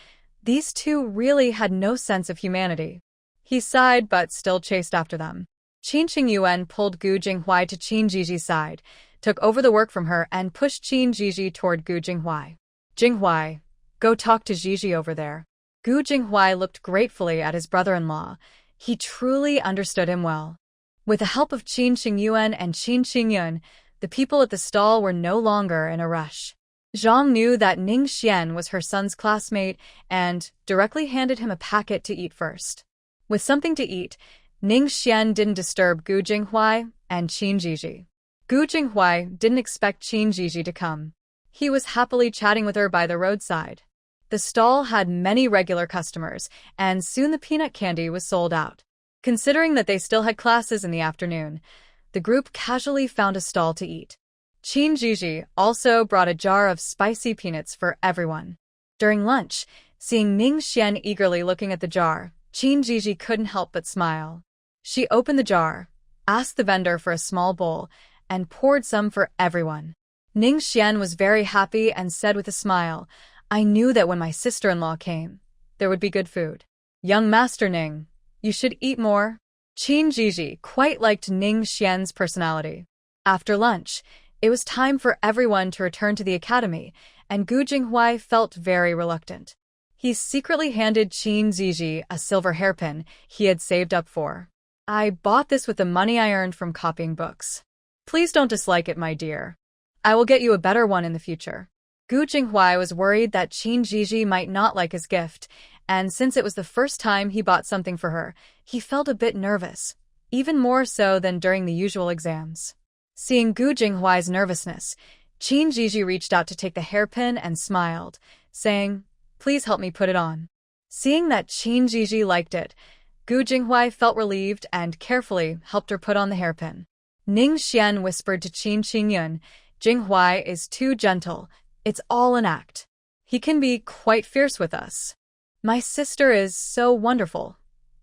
These two really had no sense of humanity. He sighed but still chased after them. Qin Qingyuan pulled Gu Jinghuai to Qin Zhiji's side, took over the work from her and pushed Qin Zhizhi toward Gu Jinghuai. Jinghuai, go talk to Zhizhi over there. Gu Jinghuai looked gratefully at his brother-in-law. He truly understood him well. With the help of Qin Qingyuan and Qin Qingyun, the people at the stall were no longer in a rush. Zhang knew that Ning Xian was her son's classmate and directly handed him a packet to eat first. With something to eat, Ning Xian didn't disturb Gu Jinghuai and Qin Zhizhi. Gu Jinghuai didn't expect Qin Zhizhi to come. He was happily chatting with her by the roadside. The stall had many regular customers, and soon the peanut candy was sold out. Considering that they still had classes in the afternoon, the group casually found a stall to eat. Qin Zhizhi also brought a jar of spicy peanuts for everyone. During lunch, seeing Ning Xian eagerly looking at the jar, Qin Zhizhi couldn't help but smile. She opened the jar, asked the vendor for a small bowl, and poured some for everyone. Ning Xian was very happy and said with a smile, "I knew that when my sister-in-law came, there would be good food. Young Master Ning, you should eat more." Qin Zhizhi quite liked Ning Xian's personality. After lunch, it was time for everyone to return to the academy, and Gu Jinghuai felt very reluctant. He secretly handed Qin Zhizhi a silver hairpin he had saved up for. "I bought this with the money I earned from copying books. Please don't dislike it, my dear. I will get you a better one in the future." Gu Jinghuai was worried that Qin Zhizhi might not like his gift, and since it was the first time he bought something for her, he felt a bit nervous, even more so than during the usual exams. Seeing Gu Jinghuai's nervousness, Qin Zhizhi reached out to take the hairpin and smiled, saying, "Please help me put it on." Seeing that Qin Zhizhi liked it, Gu Jinghuai felt relieved and carefully helped her put on the hairpin. Ning Xian whispered to Qin Qingyun, "Jinghuai is too gentle. It's all an act. He can be quite fierce with us. My sister is so wonderful.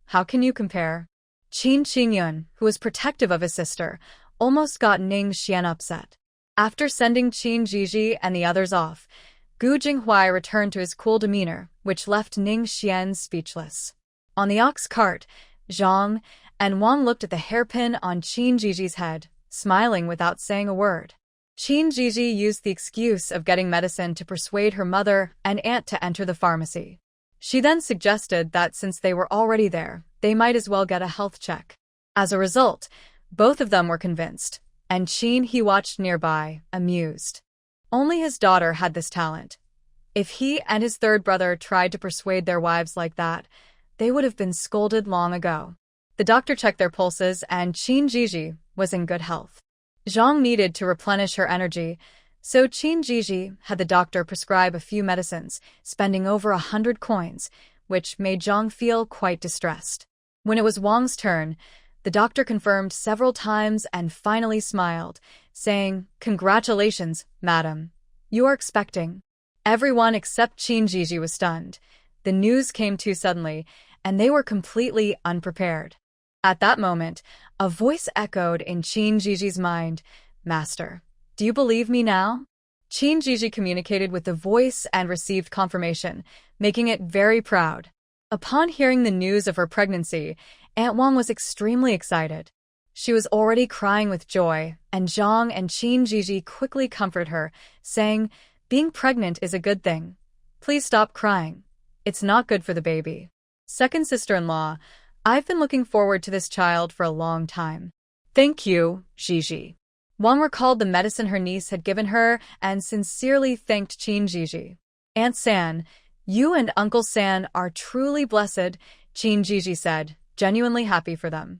How can you compare?" Qin Qingyun, who was protective of his sister, almost got Ning Xian upset. After sending Qin Zhizhi and the others off, Gu Jinghuai returned to his cool demeanor, which left Ning Xian speechless. On the ox cart, Zhang and Wang looked at the hairpin on Qin Zhizhi's head, smiling without saying a word. Qin Zhizhi used the excuse of getting medicine to persuade her mother and aunt to enter the pharmacy. She then suggested that since they were already there, they might as well get a health check. As a result, both of them were convinced, and Qin he watched nearby, amused. Only his daughter had this talent. If he and his third brother tried to persuade their wives like that, they would have been scolded long ago. The doctor checked their pulses, and Qin Zhizhi was in good health. Zhang needed to replenish her energy, so Qin Zhizhi had the doctor prescribe a few medicines, spending over 100 coins, which made Zhang feel quite distressed. When it was Wang's turn, the doctor confirmed several times and finally smiled, saying, "Congratulations, madam. You are expecting." Everyone except Qin Zhizhi was stunned. The news came too suddenly, and they were completely unprepared. At that moment, a voice echoed in Qin Zhizhi's mind, "Master, do you believe me now?" Qin Zhizhi communicated with the voice and received confirmation, making it very proud. Upon hearing the news of her pregnancy, Aunt Wang was extremely excited. She was already crying with joy, and Zhang and Qin Zhizhi quickly comforted her, saying, "Being pregnant is a good thing. Please stop crying. It's not good for the baby." Second sister-in-law, "I've been looking forward to this child for a long time." "Thank you, Zhizhi." Wang recalled the medicine her niece had given her and sincerely thanked Qin Zhizhi. "Aunt San, you and Uncle San are truly blessed," Qin Zhizhi said, genuinely happy for them.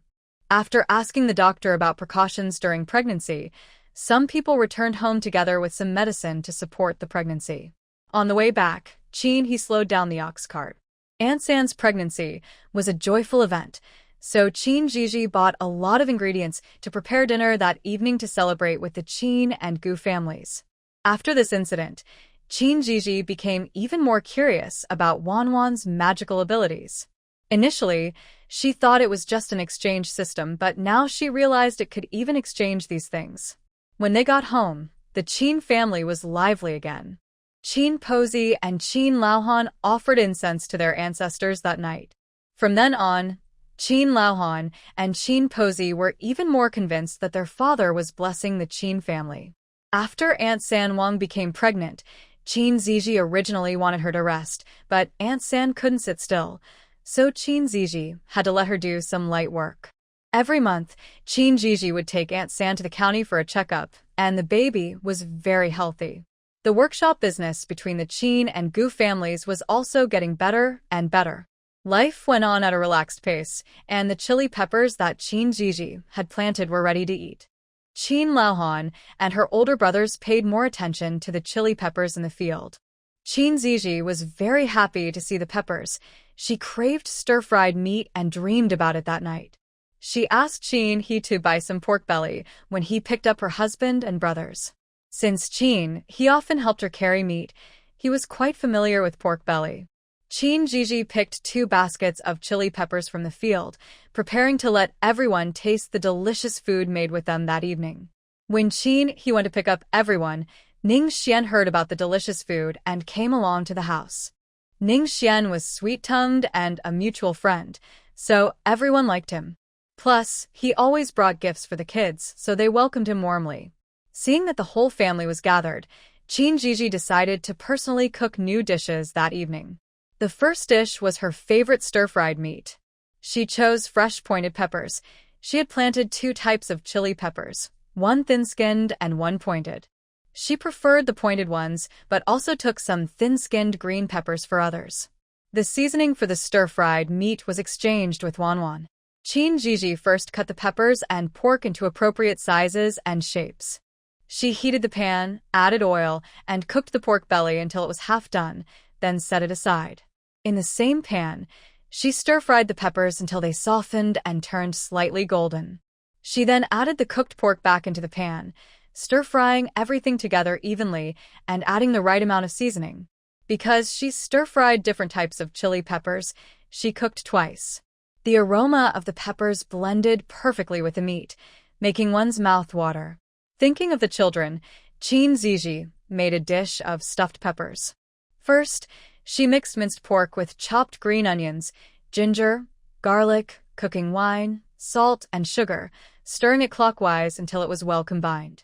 After asking the doctor about precautions during pregnancy, some people returned home together with some medicine to support the pregnancy. On the way back, Qin he slowed down the ox cart. Aunt San's pregnancy was a joyful event, so Qin Zhizhi bought a lot of ingredients to prepare dinner that evening to celebrate with the Qin and Gu families. After this incident, Qin Zhizhi became even more curious about Wanwan's magical abilities. Initially, she thought it was just an exchange system, but now she realized it could even exchange these things. When they got home, the Qin family was lively again. Qin Posey and Qin Laohan offered incense to their ancestors that night. From then on, Qin Laohan and Qin Posey were even more convinced that their father was blessing the Qin family. After Aunt San Wang became pregnant, Qin Zhizhi originally wanted her to rest, but Aunt San couldn't sit still, so Qin Zhizhi had to let her do some light work. Every month, Qin Zhizhi would take Aunt San to the county for a checkup, and the baby was very healthy. The workshop business between the Qin and Gu families was also getting better and better. Life went on at a relaxed pace, and the chili peppers that Qin Zhizhi had planted were ready to eat. Qin Laohan and her older brothers paid more attention to the chili peppers in the field. Qin Zhizhi was very happy to see the peppers. She craved stir-fried meat and dreamed about it that night. She asked Qin He to buy some pork belly when he picked up her husband and brothers. Since Qin He often helped her carry meat, he was quite familiar with pork belly. Qin Zhizhi picked 2 baskets of chili peppers from the field, preparing to let everyone taste the delicious food made with them that evening. When Qin He went to pick up everyone, Ning Xian heard about the delicious food and came along to the house. Ning Xian was sweet-tongued and a mutual friend, so everyone liked him. Plus, he always brought gifts for the kids, so they welcomed him warmly. Seeing that the whole family was gathered, Qin Zhizhi decided to personally cook new dishes that evening. The first dish was her favorite stir-fried meat. She chose fresh pointed peppers. She had planted 2 types of chili peppers, one thin-skinned and one pointed. She preferred the pointed ones, but also took some thin-skinned green peppers for others. The seasoning for the stir-fried meat was exchanged with Wanwan. Qin Zhizhi first cut the peppers and pork into appropriate sizes and shapes. She heated the pan, added oil, and cooked the pork belly until it was half done, then set it aside. In the same pan, she stir-fried the peppers until they softened and turned slightly golden. She then added the cooked pork back into the pan, stir-frying everything together evenly and adding the right amount of seasoning. Because she stir-fried different types of chili peppers, she cooked twice. The aroma of the peppers blended perfectly with the meat, making one's mouth water. Thinking of the children, Qin Zhizhi made a dish of stuffed peppers. First, she mixed minced pork with chopped green onions, ginger, garlic, cooking wine, salt, and sugar, stirring it clockwise until it was well combined.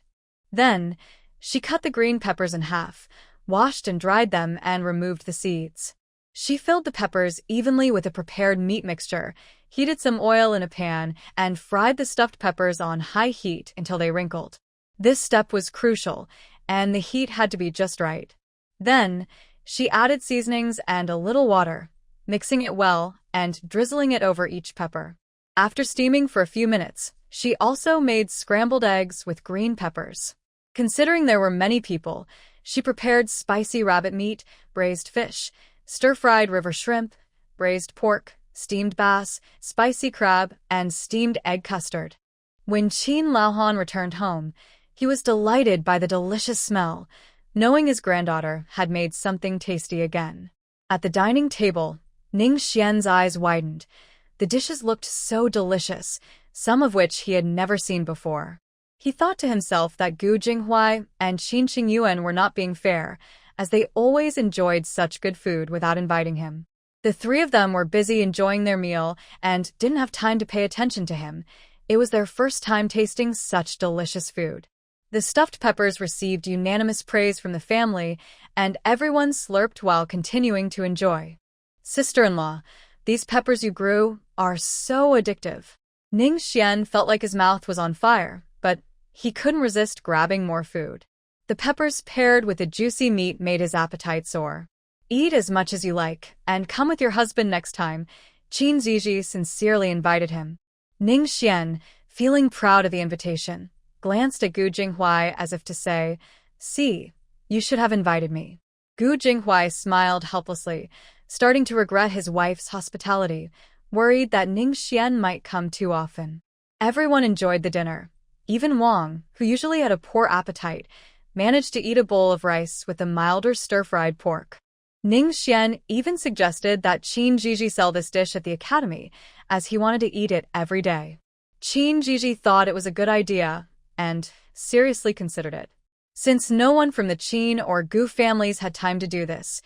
Then, she cut the green peppers in half, washed and dried them, and removed the seeds. She filled the peppers evenly with a prepared meat mixture, heated some oil in a pan, and fried the stuffed peppers on high heat until they wrinkled. This step was crucial, and the heat had to be just right. Then, she added seasonings and a little water, mixing it well and drizzling it over each pepper. After steaming for a few minutes, she also made scrambled eggs with green peppers. Considering there were many people, she prepared spicy rabbit meat, braised fish, stir-fried river shrimp, braised pork, steamed bass, spicy crab, and steamed egg custard. When Qin Laohan returned home, he was delighted by the delicious smell, knowing his granddaughter had made something tasty again. At the dining table, Ning Xian's eyes widened. The dishes looked so delicious, some of which he had never seen before. He thought to himself that Gu Jinghuai and Qin Qingyuan were not being fair, as they always enjoyed such good food without inviting him. The 3 of them were busy enjoying their meal and didn't have time to pay attention to him. It was their first time tasting such delicious food. The stuffed peppers received unanimous praise from the family, and everyone slurped while continuing to enjoy. Sister-in-law, these peppers you grew are so addictive. Ning Xian felt like his mouth was on fire, but he couldn't resist grabbing more food. The peppers paired with the juicy meat made his appetite soar. Eat as much as you like, and come with your husband next time, Qin Zhizhi sincerely invited him. Ning Xian, feeling proud of the invitation, glanced at Gu Jinghuai as if to say, "See, you should have invited me." Gu Jinghuai smiled helplessly, starting to regret his wife's hospitality, worried that Ning Xian might come too often. Everyone enjoyed the dinner. Even Wang, who usually had a poor appetite, managed to eat a bowl of rice with the milder stir-fried pork. Ning Xian even suggested that Qin Zhizhi sell this dish at the academy, as he wanted to eat it every day. Qin Zhizhi thought it was a good idea, and seriously considered it. Since no one from the Qin or Gu families had time to do this,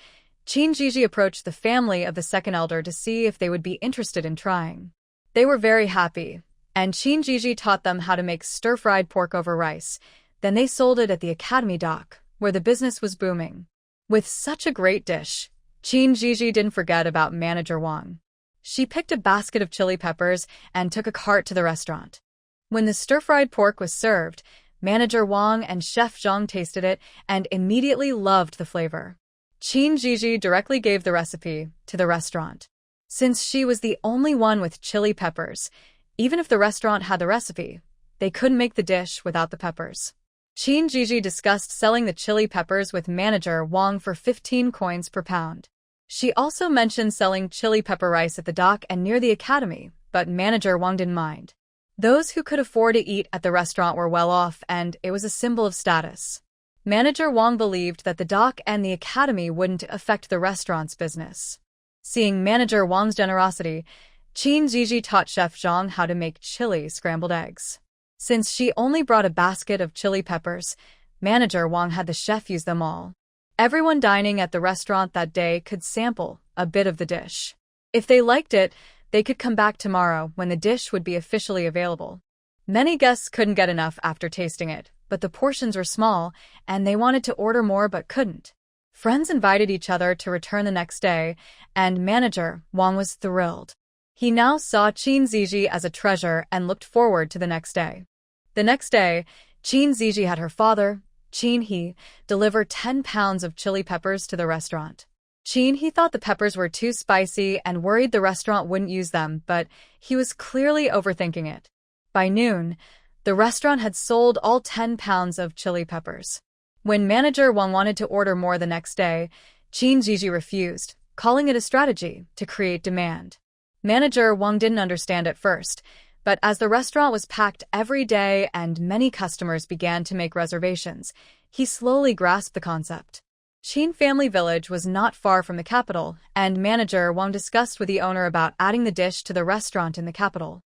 Qin Zhizhi approached the family of the second elder to see if they would be interested in trying. They were very happy, and Qin Zhizhi taught them how to make stir-fried pork over rice. Then they sold it at the academy dock, where the business was booming. With such a great dish, Qin Zhizhi didn't forget about manager Wang. She picked a basket of chili peppers and took a cart to the restaurant. When the stir-fried pork was served, Manager Wang and Chef Zhang tasted it and immediately loved the flavor. Zhizhi directly gave the recipe to the restaurant. Since she was the only one with chili peppers, even if the restaurant had the recipe, they couldn't make the dish without the peppers. Zhizhi discussed selling the chili peppers with manager Wang for 15 coins per pound. She also mentioned selling chili pepper rice at the dock and near the academy, but manager Wang didn't mind. Those who could afford to eat at the restaurant were well off, and it was a symbol of status. Manager Wang believed that the dock and the academy wouldn't affect the restaurant's business. Seeing manager Wang's generosity, Zhizhi taught Chef Zhang how to make chili scrambled eggs. Since she only brought a basket of chili peppers, manager Wang had the chef use them all. Everyone dining at the restaurant that day could sample a bit of the dish. If they liked it, they could come back tomorrow when the dish would be officially available. Many guests couldn't get enough after tasting it, but the portions were small, and they wanted to order more but couldn't. Friends invited each other to return the next day, and manager Wang was thrilled. He now saw Zhizhi as a treasure and looked forward to the next day. The next day, Zhizhi had her father, He, deliver 10 pounds of chili peppers to the restaurant. He thought the peppers were too spicy and worried the restaurant wouldn't use them, but he was clearly overthinking it. By noon, the restaurant had sold all 10 pounds of chili peppers. When manager Wang wanted to order more the next day, Zhizhi refused, calling it a strategy to create demand. Manager Wang didn't understand at first, but as the restaurant was packed every day and many customers began to make reservations, he slowly grasped the concept. Qin Family Village was not far from the capital, and manager Wang discussed with the owner about adding the dish to the restaurant in the capital.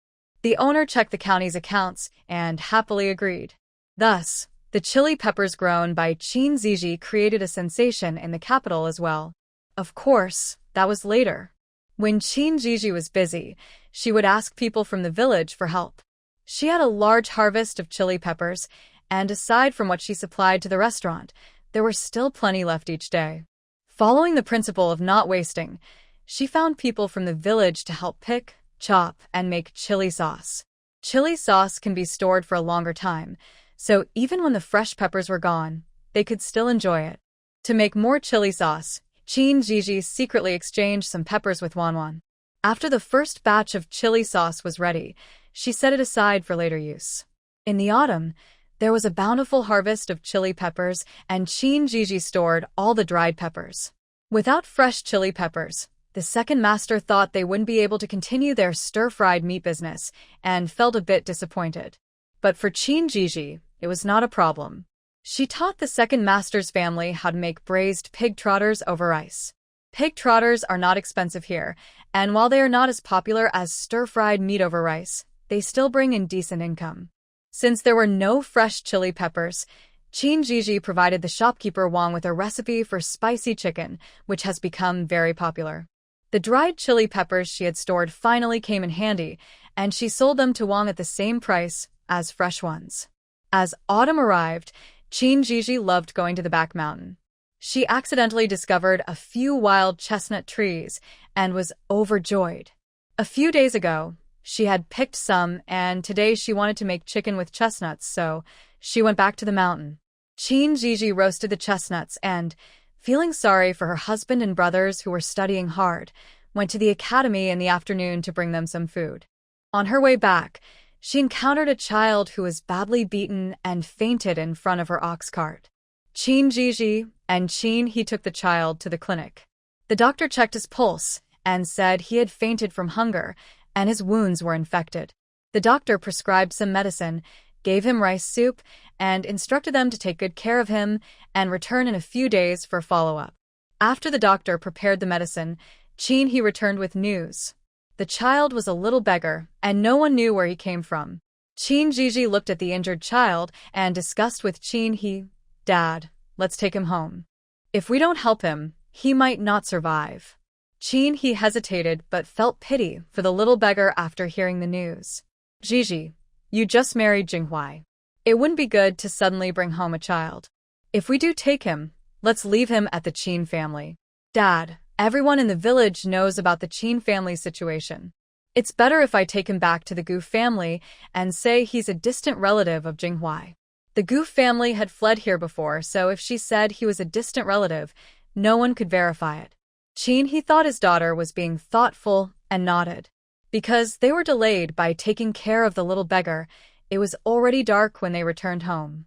The owner checked the county's accounts and happily agreed. Thus, the chili peppers grown by Zhizhi created a sensation in the capital as well. Of course, that was later. When Zhizhi was busy, she would ask people from the village for help. She had a large harvest of chili peppers, and aside from what she supplied to the restaurant, there were still plenty left each day. Following the principle of not wasting, she found people from the village to help pick, chop, and make chili sauce. Chili sauce can be stored for a longer time, so even when the fresh peppers were gone, they could still enjoy it. To make more chili sauce, Zhizhi secretly exchanged some peppers with Wanwan. After the first batch of chili sauce was ready, she set it aside for later use. In the autumn, there was a bountiful harvest of chili peppers, and Zhizhi stored all the dried peppers. Without fresh chili peppers, the second master thought they wouldn't be able to continue their stir-fried meat business and felt a bit disappointed. But for Zhizhi, it was not a problem. She taught the second master's family how to make braised pig trotters over rice. Pig trotters are not expensive here, and while they are not as popular as stir-fried meat over rice, they still bring in decent income. Since there were no fresh chili peppers, Zhizhi provided the shopkeeper Wang with a recipe for spicy chicken, which has become very popular. The dried chili peppers she had stored finally came in handy, and she sold them to Wang at the same price as fresh ones. As autumn arrived, Zhizhi loved going to the back mountain. She accidentally discovered a few wild chestnut trees and was overjoyed. A few days ago, she had picked some, and today she wanted to make chicken with chestnuts, so she went back to the mountain. Zhizhi roasted the chestnuts and, feeling sorry for her husband and brothers who were studying hard, went to the academy in the afternoon to bring them some food. On her way back, she encountered a child who was badly beaten and fainted in front of her ox cart. Zhizhi and He took the child to the clinic. The doctor checked his pulse and said he had fainted from hunger and his wounds were infected. The doctor prescribed some medicine, gave him rice soup, and instructed them to take good care of him and return in a few days for follow-up. After the doctor prepared the medicine, He returned with news. The child was a little beggar, and no one knew where he came from. Zhizhi looked at the injured child and discussed with He, "Dad, let's take him home. If we don't help him, he might not survive." He hesitated but felt pity for the little beggar after hearing the news. "Zhizhi, you just married Jinghuai. It wouldn't be good to suddenly bring home a child. If we do take him, let's leave him at the Qin family. Dad, everyone in the village knows about the Qin family's situation. It's better if I take him back to the Gu family and say he's a distant relative of Jinghuai." The Gu family had fled here before, so if she said he was a distant relative, no one could verify it. Qin, he thought his daughter was being thoughtful and nodded. Because they were delayed by taking care of the little beggar, it was already dark when they returned home.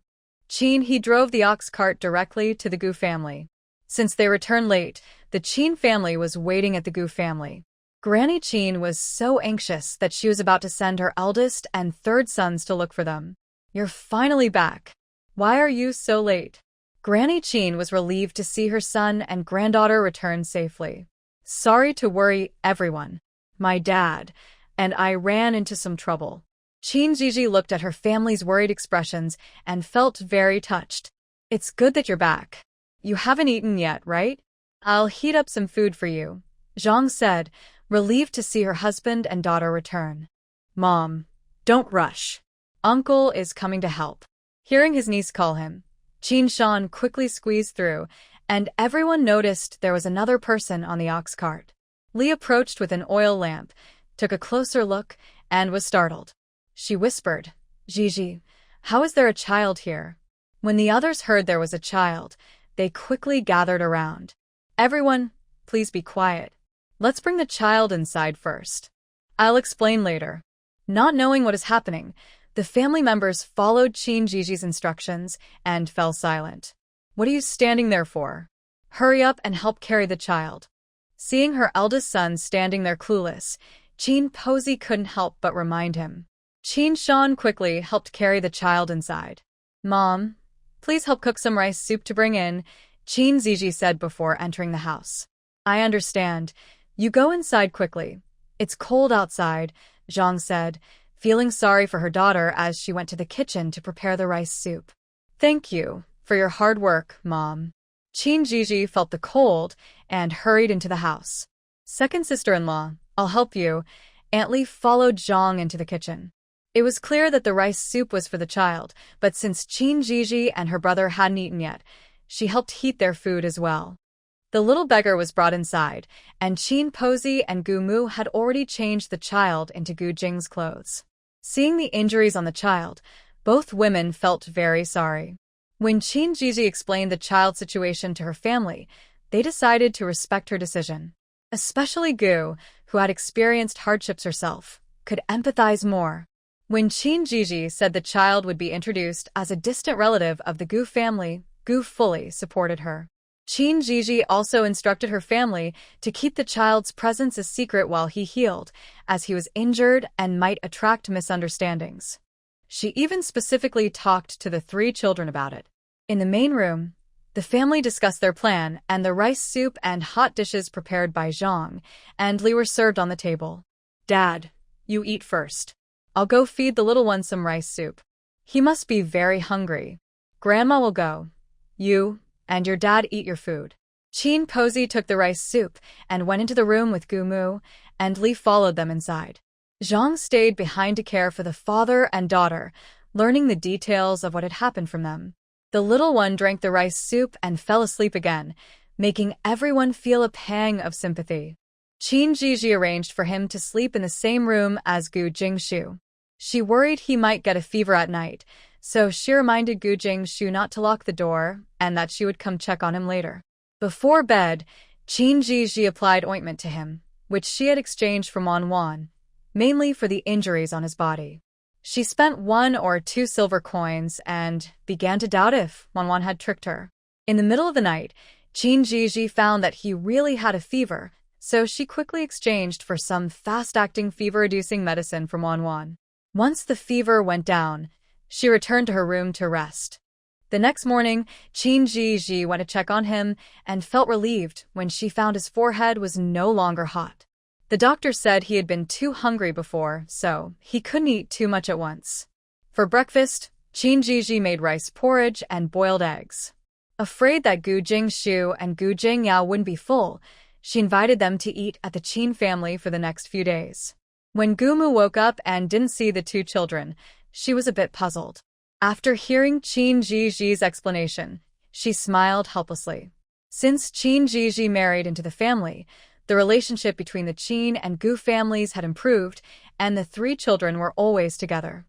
Qin, he drove the ox cart directly to the Gu family. Since they returned late, the Qin family was waiting at the Gu family. Granny Qin was so anxious that she was about to send her eldest and third sons to look for them. "You're finally back. Why are you so late?" Granny Qin was relieved to see her son and granddaughter return safely. "Sorry to worry everyone. My dad and I ran into some trouble." Zhizhi looked at her family's worried expressions and felt very touched. "It's good that you're back. You haven't eaten yet, right? I'll heat up some food for you," Zhang said, relieved to see her husband and daughter return. "Mom, don't rush. Uncle is coming to help." Hearing his niece call him, Qin Shan quickly squeezed through, and everyone noticed there was another person on the ox cart. Li approached with an oil lamp, took a closer look, and was startled. She whispered, "Zhizhi, how is there a child here?" When the others heard there was a child, they quickly gathered around. "Everyone, please be quiet. Let's bring the child inside first. I'll explain later." Not knowing what is happening, the family members followed Zhiji's instructions and fell silent. "What are you standing there for? Hurry up and help carry the child." Seeing her eldest son standing there clueless, Qin Posey couldn't help but remind him. Qin Shan quickly helped carry the child inside. "Mom, please help cook some rice soup to bring in," Qin Zhizhi said before entering the house. "I understand. You go inside quickly. It's cold outside," Zhang said, feeling sorry for her daughter as she went to the kitchen to prepare the rice soup. "Thank you for your hard work, Mom." Qin Zhizhi felt the cold and hurried into the house. "Second sister-in-law, I'll help you." Aunt Li followed Zhang into the kitchen. It was clear that the rice soup was for the child, but since Qin Zhizhi and her brother hadn't eaten yet, she helped heat their food as well. The little beggar was brought inside, and Qin Posey and Gu Mu had already changed the child into Gu Jing's clothes. Seeing the injuries on the child, both women felt very sorry. When Qin Zhizhi explained the child's situation to her family, they decided to respect her decision. Especially Gu, who had experienced hardships herself, could empathize more. When Qin Zhizhi said the child would be introduced as a distant relative of the Gu family, Gu fully supported her. Qin Zhizhi also instructed her family to keep the child's presence a secret while he healed, as he was injured and might attract misunderstandings. She even specifically talked to the 3 children about it. In the main room, the family discussed their plan, and the rice soup and hot dishes prepared by Zhang and Li were served on the table. "Dad, you eat first. I'll go feed the little one some rice soup. He must be very hungry. Grandma will go. You and your dad eat your food." Qin Posey took the rice soup and went into the room with Gu Mu, and Li followed them inside. Zhang stayed behind to care for the father and daughter, learning the details of what had happened from them. The little one drank the rice soup and fell asleep again, making everyone feel a pang of sympathy. Qin Zhizhi arranged for him to sleep in the same room as Gu Jingshu. She worried he might get a fever at night, so she reminded Gu Jingshu not to lock the door and that she would come check on him later. Before bed, Qin Zhizhi applied ointment to him, which she had exchanged from Manhwa, mainly for the injuries on his body. She spent 1 or 2 silver coins and began to doubt if Manhwa had tricked her. In the middle of the night, Qin Zhizhi found that he really had a fever, so she quickly exchanged for some fast-acting fever-reducing medicine from Manhwa. Once the fever went down, she returned to her room to rest. The next morning, Qin Zhizhi went to check on him and felt relieved when she found his forehead was no longer hot. The doctor said he had been too hungry before, so he couldn't eat too much at once. For breakfast, Qin Zhizhi made rice porridge and boiled eggs. Afraid that Gu Jingshu and Gu Jingyao wouldn't be full, she invited them to eat at the Qin family for the next few days. When Gu Mu woke up and didn't see the 2 children, she was a bit puzzled. After hearing Qin Zhizhi's explanation, she smiled helplessly. Since Qin Zhizhi married into the family, the relationship between the Qin and Gu families had improved, and the 3 children were always together.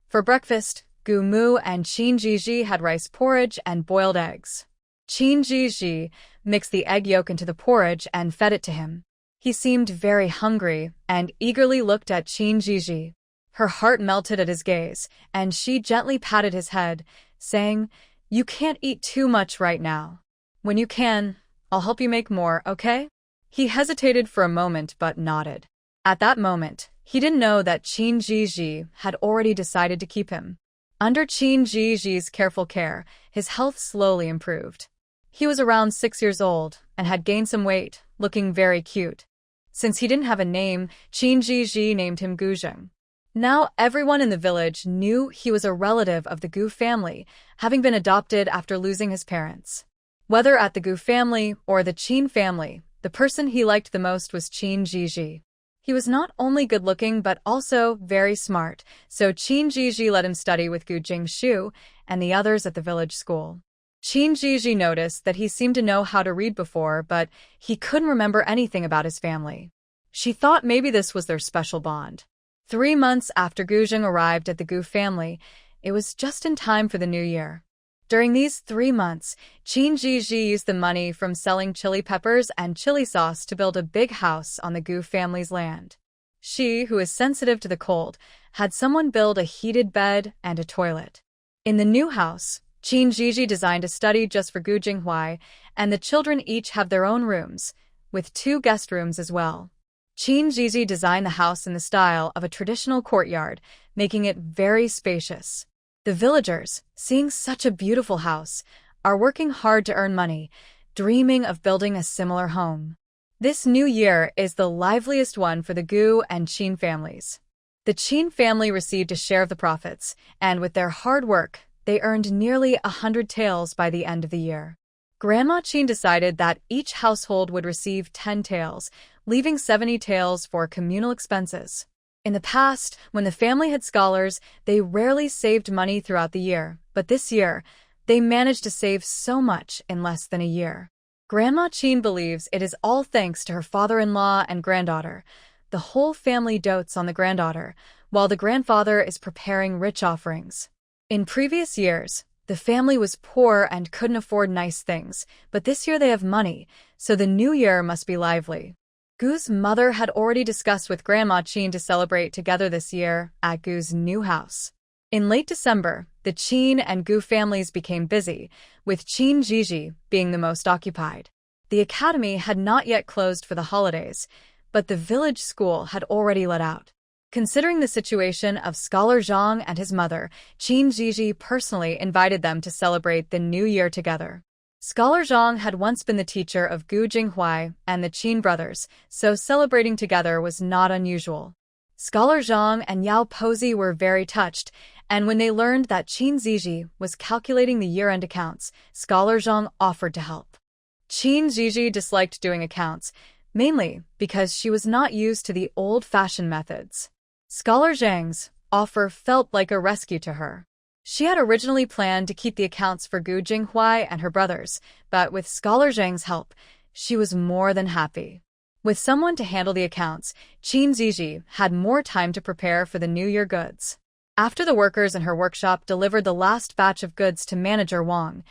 For breakfast, Gu Mu and Qin Zhizhi had rice porridge and boiled eggs. Qin Zhizhi mixed the egg yolk into the porridge and fed it to him. He seemed very hungry and eagerly looked at Qin Zhizhi. Her heart melted at his gaze, and she gently patted his head, saying, "You can't eat too much right now. When you can, I'll help you make more, okay?" He hesitated for a moment but nodded. At that moment, he didn't know that Qin Zhizhi had already decided to keep him. Under Qin Zhizhi's careful care, his health slowly improved. He was around 6 years old and had gained some weight, looking very cute. Since he didn't have a name, Qin Zhizhi named him Guzheng. Now everyone in the village knew he was a relative of the Gu family, having been adopted after losing his parents. Whether at the Gu family or the Qin family, the person he liked the most was Qin Zhizhi. He was not only good-looking but also very smart, so Qin Zhizhi let him study with Gu Jingshu and the others at the village school. Qin Zhizhi noticed that he seemed to know how to read before, but he couldn't remember anything about his family. She thought maybe this was their special bond. 3 months after Guzheng arrived at the Gu family, it was just in time for the new year. During these 3 months, Qin Zhizhi used the money from selling chili peppers and chili sauce to build a big house on the Gu family's land. She, who is sensitive to the cold, had someone build a heated bed and a toilet. In the new house, Qin Zhizhi designed a study just for Gu Jinghui, and the children each have their own rooms, with 2 guest rooms as well. Qin Zhizhi designed the house in the style of a traditional courtyard, making it very spacious. The villagers, seeing such a beautiful house, are working hard to earn money, dreaming of building a similar home. This new year is the liveliest one for the Gu and Qin families. The Qin family received a share of the profits, and with their hard work, they earned nearly 100 taels by the end of the year. Grandma Qin decided that each household would receive 10 taels, leaving 70 taels for communal expenses. In the past, when the family had scholars, they rarely saved money throughout the year, but this year, they managed to save so much in less than a year. Grandma Qin believes it is all thanks to her father-in-law and granddaughter. The whole family dotes on the granddaughter, while the grandfather is preparing rich offerings. In previous years, the family was poor and couldn't afford nice things, but this year they have money, so the new year must be lively. Gu's mother had already discussed with Grandma Qin to celebrate together this year at Gu's new house. In late December, the Qin and Gu families became busy, with Qin Zhizhi being the most occupied. The academy had not yet closed for the holidays, but the village school had already let out. Considering the situation of Scholar Zhang and his mother, Qin Zhizhi personally invited them to celebrate the new year together. Scholar Zhang had once been the teacher of Gu Jinghui and the Qin brothers, so celebrating together was not unusual. Scholar Zhang and Yao Pozi were very touched, and when they learned that Qin Zhizhi was calculating the year-end accounts, Scholar Zhang offered to help. Qin Zhizhi disliked doing accounts, mainly because she was not used to the old-fashioned methods. Scholar Zhang's offer felt like a rescue to her. She had originally planned to keep the accounts for Gu Jinghui and her brothers, but with Scholar Zhang's help, she was more than happy. With someone to handle the accounts, Qin Zhizhi had more time to prepare for the New Year goods. After the workers in her workshop delivered the last batch of goods to Manager Wang,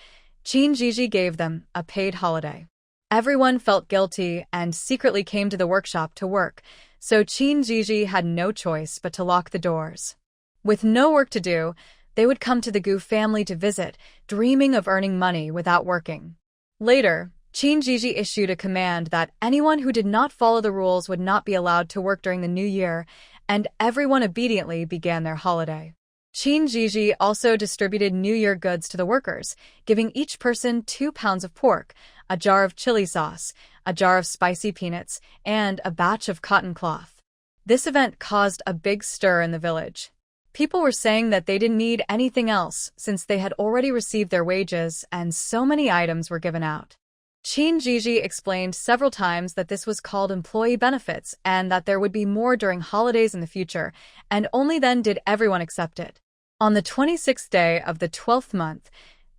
Qin Zhizhi gave them a paid holiday. Everyone felt guilty and secretly came to the workshop to work, so Qin Zhizhi had no choice but to lock the doors. With no work to do, they would come to the Gu family to visit, dreaming of earning money without working. Later, Qin Zhizhi issued a command that anyone who did not follow the rules would not be allowed to work during the new year, and everyone obediently began their holiday. Qin Zhizhi also distributed New Year goods to the workers, giving each person 2 pounds of pork, a jar of chili sauce, a jar of spicy peanuts, and a batch of cotton cloth. This event caused a big stir in the village. People were saying that they didn't need anything else since they had already received their wages and so many items were given out. Qin Zhizhi explained several times that this was called employee benefits and that there would be more during holidays in the future, and only then did everyone accept it. On the 26th day of the 12th month,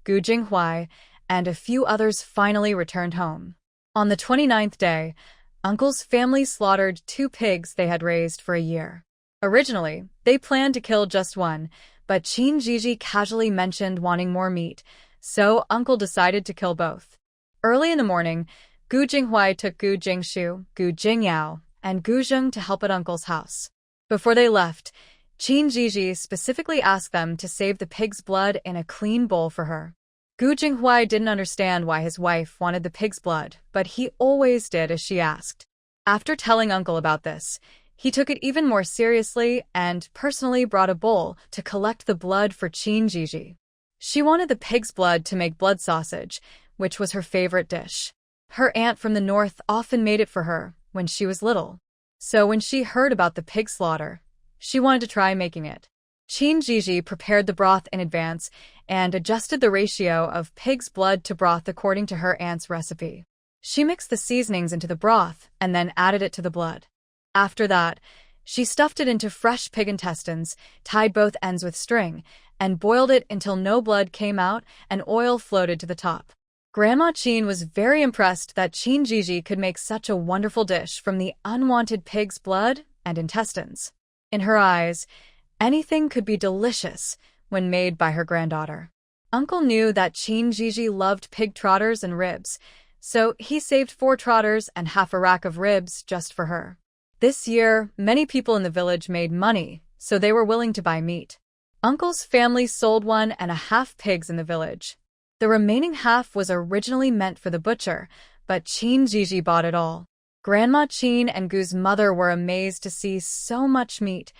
Gu Jinghui and a few others finally returned home. On the 29th day, Uncle's family slaughtered 2 pigs they had raised for a year. Originally, they planned to kill just one, but Zhizhi casually mentioned wanting more meat, so Uncle decided to kill both. Early in the morning, Gu Jinghuai took Gu Jingshu, Gu Jingyao, and Gu Zheng to help at Uncle's house. Before they left, Zhizhi specifically asked them to save the pig's blood in a clean bowl for her. Gu Jinghuai didn't understand why his wife wanted the pig's blood, but he always did as she asked. After telling Uncle about this, he took it even more seriously and personally brought a bowl to collect the blood for Zhizhi. She wanted the pig's blood to make blood sausage, which was her favorite dish. Her aunt from the north often made it for her when she was little. So when she heard about the pig slaughter, she wanted to try making it. Zhizhi prepared the broth in advance and adjusted the ratio of pig's blood to broth according to her aunt's recipe. She mixed the seasonings into the broth and then added it to the blood. After that, she stuffed it into fresh pig intestines, tied both ends with string, and boiled it until no blood came out and oil floated to the top. Grandma Qin was very impressed that Zhizhi could make such a wonderful dish from the unwanted pig's blood and intestines. In her eyes, anything could be delicious when made by her granddaughter. Uncle knew that Zhizhi loved pig trotters and ribs, so he saved 4 trotters and half a rack of ribs just for her. This year, many people in the village made money, so they were willing to buy meat. Uncle's family sold 1.5 pigs in the village. The remaining half was originally meant for the butcher, but Zhizhi bought it all. Grandma Qin and Gu's mother were amazed to see so much meat,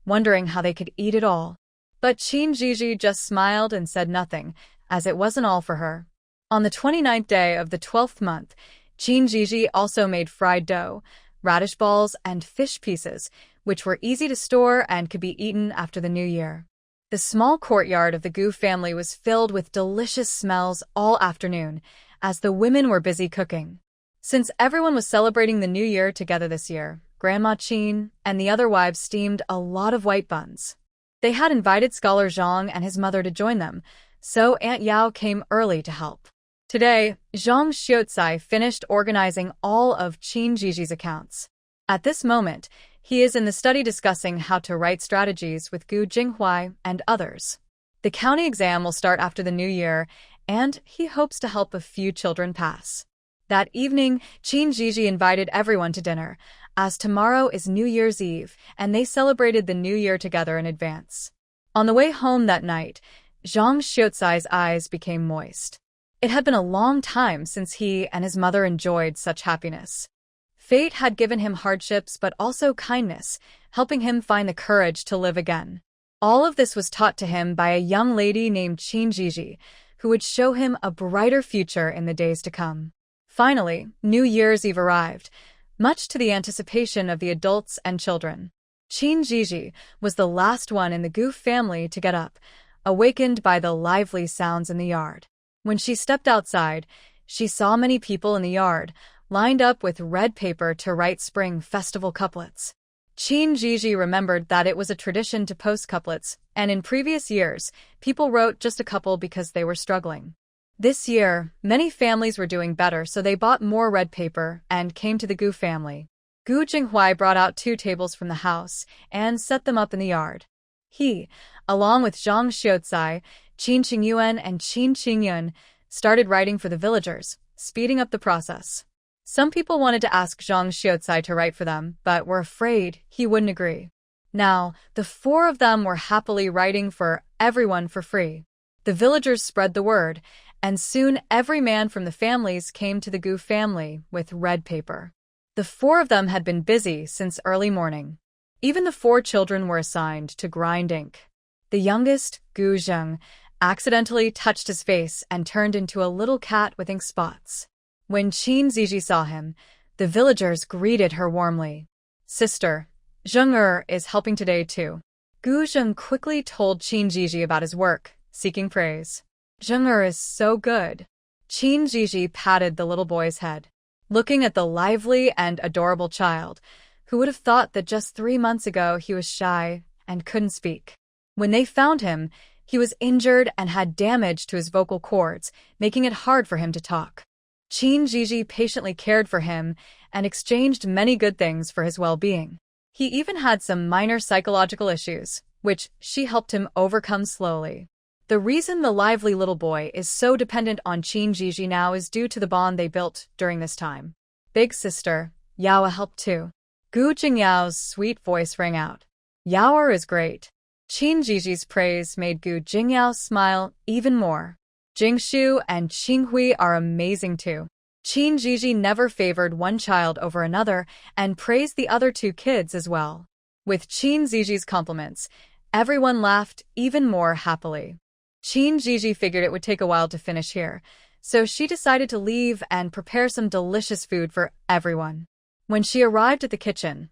wondering how they could eat it all. But Zhizhi just smiled and said nothing, as it wasn't all for her. On the 29th day of the 12th month, Zhizhi also made fried dough, radish balls, and fish pieces, which were easy to store and could be eaten after the new year. The small courtyard of the Gu family was filled with delicious smells all afternoon, as the women were busy cooking. Since everyone was celebrating the new year together this year, Grandma Qin and the other wives steamed a lot of white buns. They had invited Scholar Zhang and his mother to join them, so Aunt Yao came early to help. Today, Zhang Xiaocai finished organizing all of Zhizhi's accounts. At this moment, he is in the study discussing how to write strategies with Gu Jinghuai and others. The county exam will start after the new year, and he hopes to help a few children pass. That evening, Zhizhi invited everyone to dinner, as tomorrow is New Year's Eve, and they celebrated the new year together in advance. On the way home that night, Zhang Xiaocai's eyes became moist. It had been a long time since he and his mother enjoyed such happiness. Fate had given him hardships but also kindness, helping him find the courage to live again. All of this was taught to him by a young lady named Zhizhi, who would show him a brighter future in the days to come. Finally, New Year's Eve arrived, much to the anticipation of the adults and children. Zhizhi was the last one in the Gu family to get up, awakened by the lively sounds in the yard. When she stepped outside, she saw many people in the yard, lined up with red paper to write spring festival couplets. Zhizhi remembered that it was a tradition to post couplets, and in previous years, people wrote just a couple because they were struggling. This year, many families were doing better, so they bought more red paper and came to the Gu family. Gu Jinghuai brought out 2 tables from the house and set them up in the yard. He, along with Zhang Xiaocai, Qin Qingyuan, and Qin Qingyun, started writing for the villagers, speeding up the process. Some people wanted to ask Zhang Xiaocai to write for them, but were afraid he wouldn't agree. Now, the 4 of them were happily writing for everyone for free. The villagers spread the word, and soon every man from the families came to the Gu family with red paper. The 4 of them had been busy since early morning. Even the 4 children were assigned to grind ink. The youngest, Gu Zheng, accidentally touched his face and turned into a little cat with ink spots. When Zhizhi saw him, the villagers greeted her warmly. "Sister, Zheng is helping today too." Gu Zheng quickly told Zhizhi about his work, seeking praise. "Zheng is so good." Zhizhi patted the little boy's head. Looking at the lively and adorable child, who would have thought that just 3 months ago he was shy and couldn't speak. When they found him, he was injured and had damage to his vocal cords, making it hard for him to talk. Zhizhi patiently cared for him and exchanged many good things for his well-being. He even had some minor psychological issues, which she helped him overcome slowly. The reason the lively little boy is so dependent on Qin Zhizhi now is due to the bond they built during this time. Big sister, Yaoa helped too. Gu Jingyao's sweet voice rang out. Yaoa is great. Qin Zhizhi's praise made Gu Jingyao smile even more. Jingshu and Qinghui are amazing too. Qin Zhizhi never favored one child over another and praised the other two kids as well. With Qin Zhizhi's compliments, everyone laughed even more happily. Qin Zhizhi figured it would take a while to finish here, so she decided to leave and prepare some delicious food for everyone. When she arrived at the kitchen,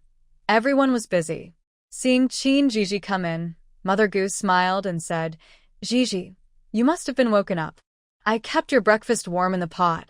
everyone was busy. Seeing Qin Zhizhi come in, Mother Goose smiled and said, Zhizhi, you must have been woken up. I kept your breakfast warm in the pot.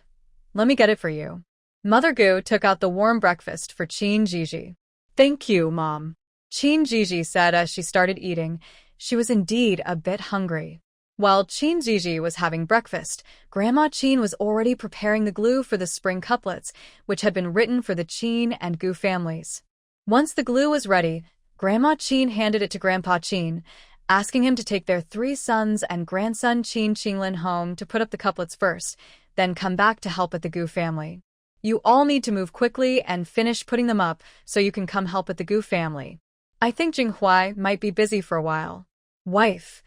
Let me get it for you. Mother Gu took out the warm breakfast for Qin Zhizhi. Thank you, Mom. Qin Zhizhi said as she started eating. She was indeed a bit hungry. While Qin Zhizhi was having breakfast, Grandma Qin was already preparing the glue for the spring couplets, which had been written for the Qin and Gu families. Once the glue was ready, Grandma Qin handed it to Grandpa Qin, asking him to take their 3 sons and grandson Qin Qinglin home to put up the couplets first, then come back to help at the Gu family. You all need to move quickly and finish putting them up so you can come help at the Gu family. I think Jinghui might be busy for a while. Wife,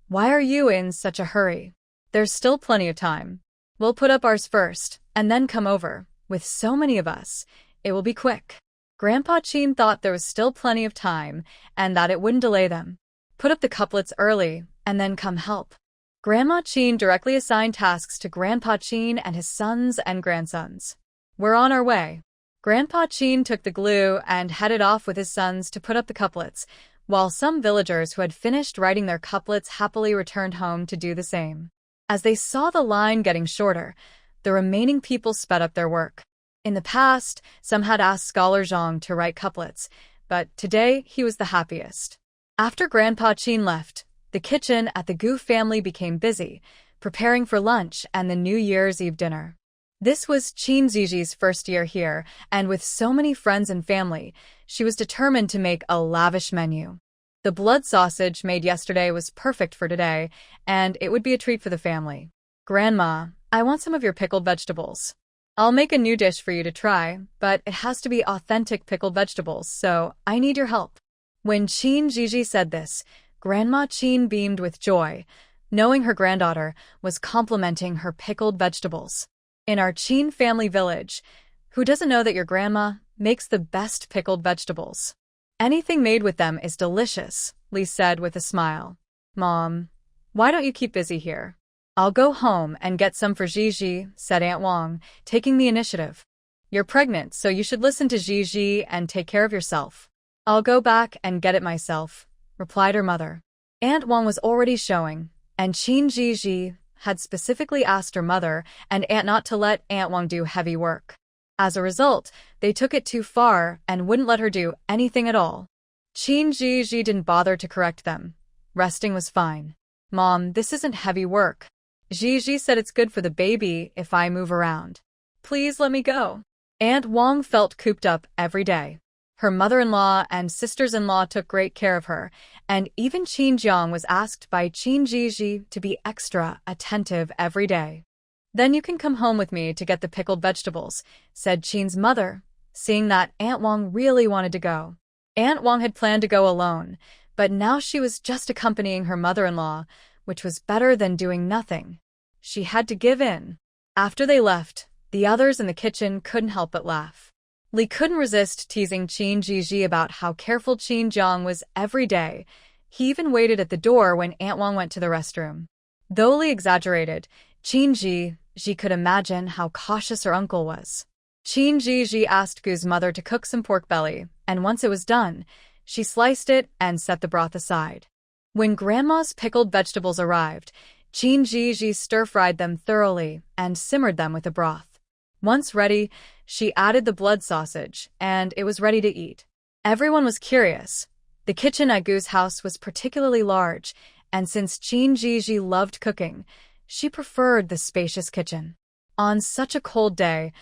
why are you in such a hurry? There's still plenty of time. We'll put up ours first, and then come over. With so many of us, it will be quick. Grandpa Qin thought there was still plenty of time, and that it wouldn't delay them. Put up the couplets early, and then come help. Grandma Qin directly assigned tasks to Grandpa Qin and his sons and grandsons. We're on our way. Grandpa Qin took the glue and headed off with his sons to put up the couplets, while some villagers who had finished writing their couplets happily returned home to do the same. As they saw the line getting shorter, the remaining people sped up their work. In the past, some had asked Scholar Zhang to write couplets, but today he was the happiest. After Grandpa Qin left, the kitchen at the Gu family became busy, preparing for lunch and the New Year's Eve dinner. This was Qin Zhizhi's first year here, and with so many friends and family, she was determined to make a lavish menu. The blood sausage made yesterday was perfect for today, and it would be a treat for the family. Grandma, I want some of your pickled vegetables. I'll make a new dish for you to try, but it has to be authentic pickled vegetables, so I need your help. When Qin Zhizhi said this, Grandma Qin beamed with joy, knowing her granddaughter was complimenting her pickled vegetables. In our Qin family village, who doesn't know that your grandma makes the best pickled vegetables? Anything made with them is delicious, Li said with a smile. Mom, why don't you keep busy here? I'll go home and get some for Zhizhi, said Aunt Wang, taking the initiative. You're pregnant, so you should listen to Zhizhi and take care of yourself. I'll go back and get it myself, replied her mother. Aunt Wang was already showing, and Qin Zhizhi had specifically asked her mother and aunt not to let Aunt Wang do heavy work. As a result, they took it too far and wouldn't let her do anything at all. Qin Zhizhi didn't bother to correct them. Resting was fine. Mom, this isn't heavy work. Zhizhi said it's good for the baby if I move around. Please let me go. Aunt Wang felt cooped up every day. Her mother-in-law and sisters-in-law took great care of her, and even Qin Jiang was asked by Qin Zhizhi to be extra attentive every day. Then you can come home with me to get the pickled vegetables, said Qin's mother, seeing that Aunt Wang really wanted to go. Aunt Wang had planned to go alone, but now she was just accompanying her mother-in-law, which was better than doing nothing. She had to give in. After they left, the others in the kitchen couldn't help but laugh. Li couldn't resist teasing Qin Zhizhi about how careful Qin Jiang was every day. He even waited at the door when Aunt Wang went to the restroom. Though Li exaggerated, Qin Zhizhi could imagine how cautious her uncle was. Qin Zhizhi asked Gu's mother to cook some pork belly, and once it was done, she sliced it and set the broth aside. When Grandma's pickled vegetables arrived, Qin Zhizhi stir-fried them thoroughly and simmered them with the broth. Once ready, she added the blood sausage, and it was ready to eat. Everyone was curious. The kitchen at Gu's house was particularly large, and since Qin Zhizhi loved cooking, she preferred the spacious kitchen. On such a cold day,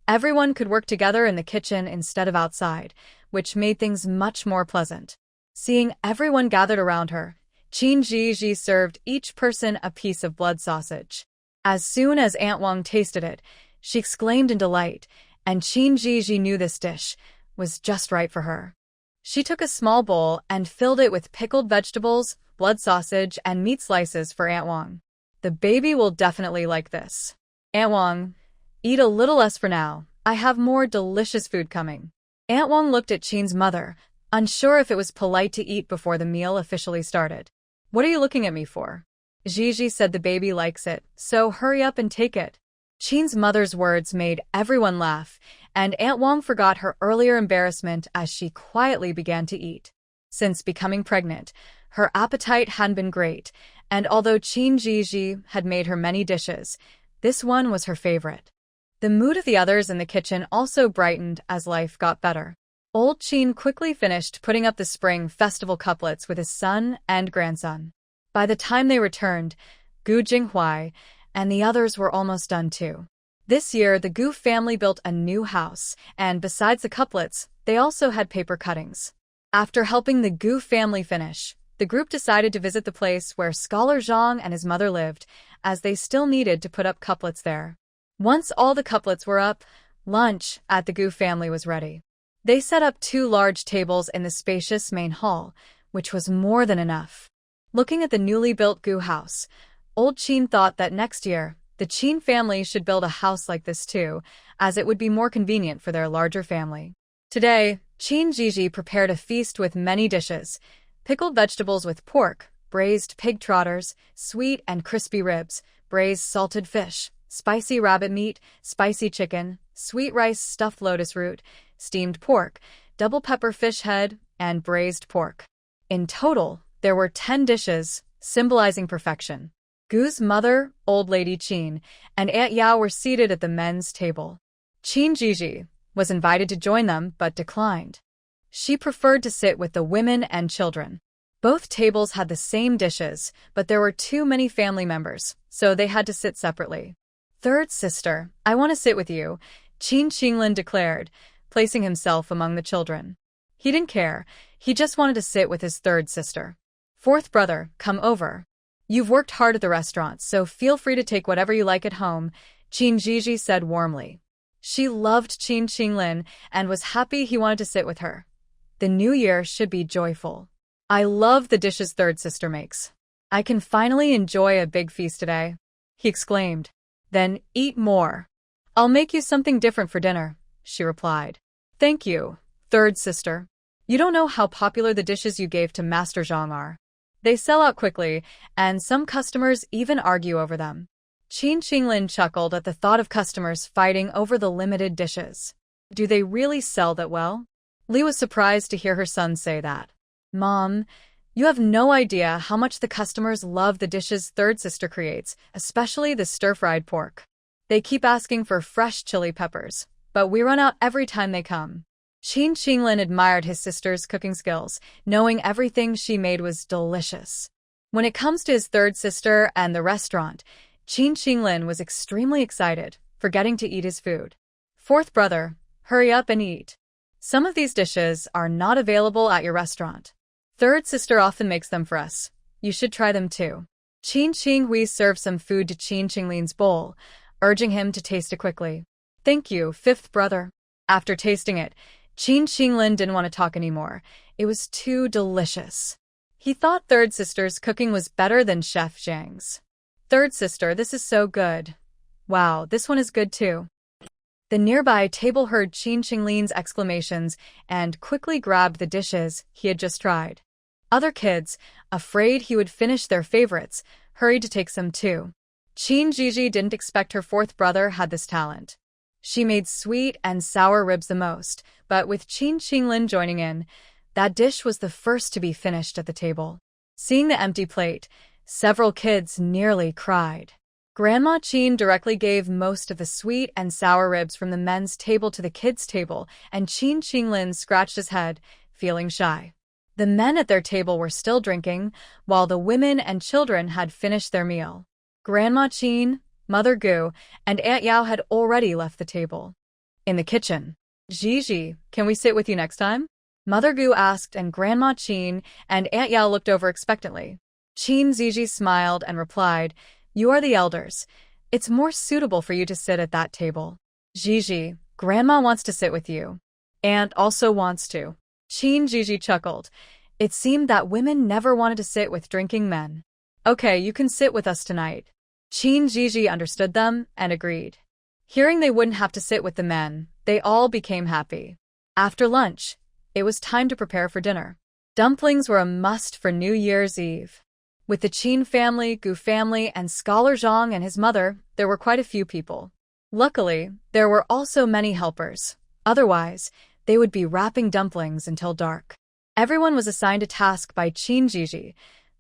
everyone could work together in the kitchen instead of outside, which made things much more pleasant. Seeing everyone gathered around her, Zhizhi served each person a piece of blood sausage. As soon as Aunt Wang tasted it, she exclaimed in delight, and Zhizhi knew this dish was just right for her. She took a small bowl and filled it with pickled vegetables, blood sausage, and meat slices for Aunt Wang. The baby will definitely like this. Aunt Wang, eat a little less for now. I have more delicious food coming. Aunt Wang looked at Qin's mother, unsure if it was polite to eat before the meal officially started. What are you looking at me for? Zhizhi said the baby likes it, so hurry up and take it. Qin's mother's words made everyone laugh, and Aunt Wang forgot her earlier embarrassment as she quietly began to eat. Since becoming pregnant, her appetite hadn't been great, and although Zhizhi had made her many dishes, this one was her favorite. The mood of the others in the kitchen also brightened as life got better. Old Qin quickly finished putting up the spring festival couplets with his son and grandson. By the time they returned, Gu Jinghuai and the others were almost done too. This year, the Gu family built a new house, and besides the couplets, they also had paper cuttings. After helping the Gu family finish, the group decided to visit the place where Scholar Zhang and his mother lived, as they still needed to put up couplets there. Once all the couplets were up, lunch at the Gu family was ready. They set up 2 large tables in the spacious main hall, which was more than enough. Looking at the newly built Gu house, Old Qin thought that next year, the Qin family should build a house like this too, as it would be more convenient for their larger family. Today, Zhizhi prepared a feast with many dishes: pickled vegetables with pork, braised pig trotters, sweet and crispy ribs, braised salted fish, spicy rabbit meat, spicy chicken, sweet rice stuffed lotus root, steamed pork, double pepper fish head, and braised pork. In total, there were 10 dishes, symbolizing perfection. Gu's mother, Old Lady Qin, and Aunt Yao were seated at the men's table. Zhizhi was invited to join them but declined. She preferred to sit with the women and children. Both tables had the same dishes, but there were too many family members, so they had to sit separately. "Third sister, I want to sit with you," Qin Qinglin declared, placing himself among the children. He didn't care, he just wanted to sit with his third sister. "Fourth brother, come over. You've worked hard at the restaurant, so feel free to take whatever you like at home," Zhizhi said warmly. She loved Qin Qinglin and was happy he wanted to sit with her. The new year should be joyful. "I love the dishes third sister makes. I can finally enjoy a big feast today," he exclaimed. "Then eat more. I'll make you something different for dinner," she replied. "Thank you, third sister. You don't know how popular the dishes you gave to Master Zhang are. They sell out quickly, and some customers even argue over them." Qin Qinglin chuckled at the thought of customers fighting over the limited dishes. Do they really sell that well? Li was surprised to hear her son say that. "Mom, you have no idea how much the customers love the dishes third sister creates, especially the stir-fried pork. They keep asking for fresh chili peppers, but we run out every time they come." Qin Qinglin admired his sister's cooking skills, knowing everything she made was delicious. When it comes to his third sister and the restaurant, Qin Qinglin was extremely excited, forgetting to eat his food. "Fourth brother, hurry up and eat. Some of these dishes are not available at your restaurant. Third sister often makes them for us. You should try them too." Qin Qinghui served some food to Qin Qinglin's bowl, urging him to taste it quickly. "Thank you, fifth brother." After tasting it, Qin Qinglin didn't want to talk anymore. It was too delicious. He thought third sister's cooking was better than Chef Zhang's. "Third sister, this is so good. Wow, this one is good too." The nearby table heard Qin Qinglin's exclamations and quickly grabbed the dishes he had just tried. Other kids, afraid he would finish their favorites, hurried to take some too. Zhizhi didn't expect her fourth brother had this talent. She made sweet and sour ribs the most, but with Qin Qinglin joining in, that dish was the first to be finished at the table. Seeing the empty plate, several kids nearly cried. Grandma Qin directly gave most of the sweet and sour ribs from the men's table to the kids' table, and Qin Qinglin scratched his head, feeling shy. The men at their table were still drinking, while the women and children had finished their meal. Grandma Qin, Mother Gu, and Aunt Yao had already left the table. In the kitchen, "Zhizhi, can we sit with you next time?" Mother Gu asked, and Grandma Qin and Aunt Yao looked over expectantly. Zhizhi smiled and replied, "You are the elders. It's more suitable for you to sit at that table." "Zhizhi, Grandma wants to sit with you. Aunt also wants to." Zhizhi chuckled. It seemed that women never wanted to sit with drinking men. "Okay, you can sit with us tonight." Zhizhi understood them and agreed. Hearing they wouldn't have to sit with the men, they all became happy. After lunch, it was time to prepare for dinner. Dumplings were a must for New Year's Eve. With the Qin family, Gu family, and Scholar Zhang and his mother, there were quite a few people. Luckily, there were also many helpers. Otherwise, they would be wrapping dumplings until dark. Everyone was assigned a task by Zhizhi.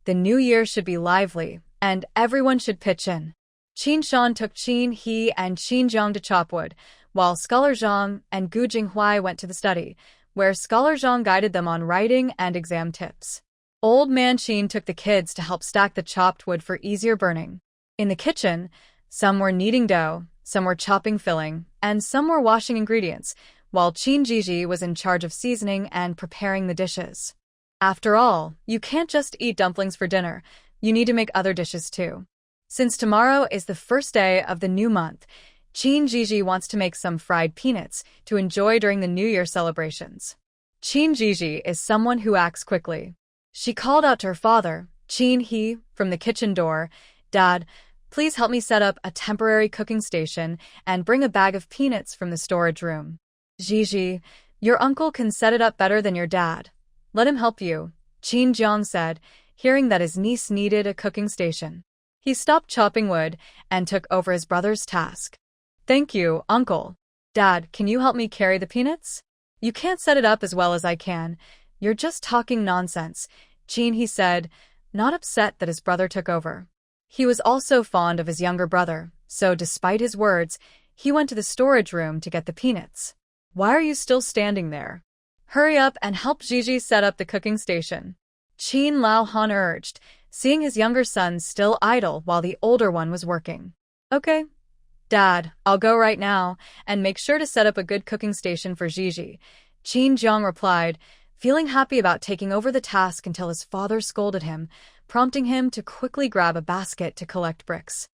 The new year should be lively, and everyone should pitch in. Qin Shan took Qin He and Qin Jiang to chop wood, while Scholar Zhang and Gu Jinghuai went to the study, where Scholar Zhang guided them on writing and exam tips. Old Man Qin took the kids to help stack the chopped wood for easier burning. In the kitchen, some were kneading dough, some were chopping filling, and some were washing ingredients, while Zhizhi was in charge of seasoning and preparing the dishes. After all, you can't just eat dumplings for dinner, you need to make other dishes too. Since tomorrow is the first day of the new month, Zhizhi wants to make some fried peanuts to enjoy during the New Year celebrations. Zhizhi is someone who acts quickly. She called out to her father, Qin He, from the kitchen door, "Dad, please help me set up a temporary cooking station and bring a bag of peanuts from the storage room." "Zhizhi, your uncle can set it up better than your dad. Let him help you," Qin Jiang said, hearing that his niece needed a cooking station. He stopped chopping wood and took over his brother's task. "Thank you, uncle." "Dad, can you help me carry the peanuts?" "You can't set it up as well as I can. You're just talking nonsense," Qin He said, not upset that his brother took over. He was also fond of his younger brother, so despite his words, he went to the storage room to get the peanuts. "Why are you still standing there? Hurry up and help Zhizhi set up the cooking station," Qin Lao Han urged, seeing his younger son still idle while the older one was working. "Okay, Dad, I'll go right now, and make sure to set up a good cooking station for Zhizhi," Qin Jiang replied, feeling happy about taking over the task until his father scolded him, prompting him to quickly grab a basket to collect bricks.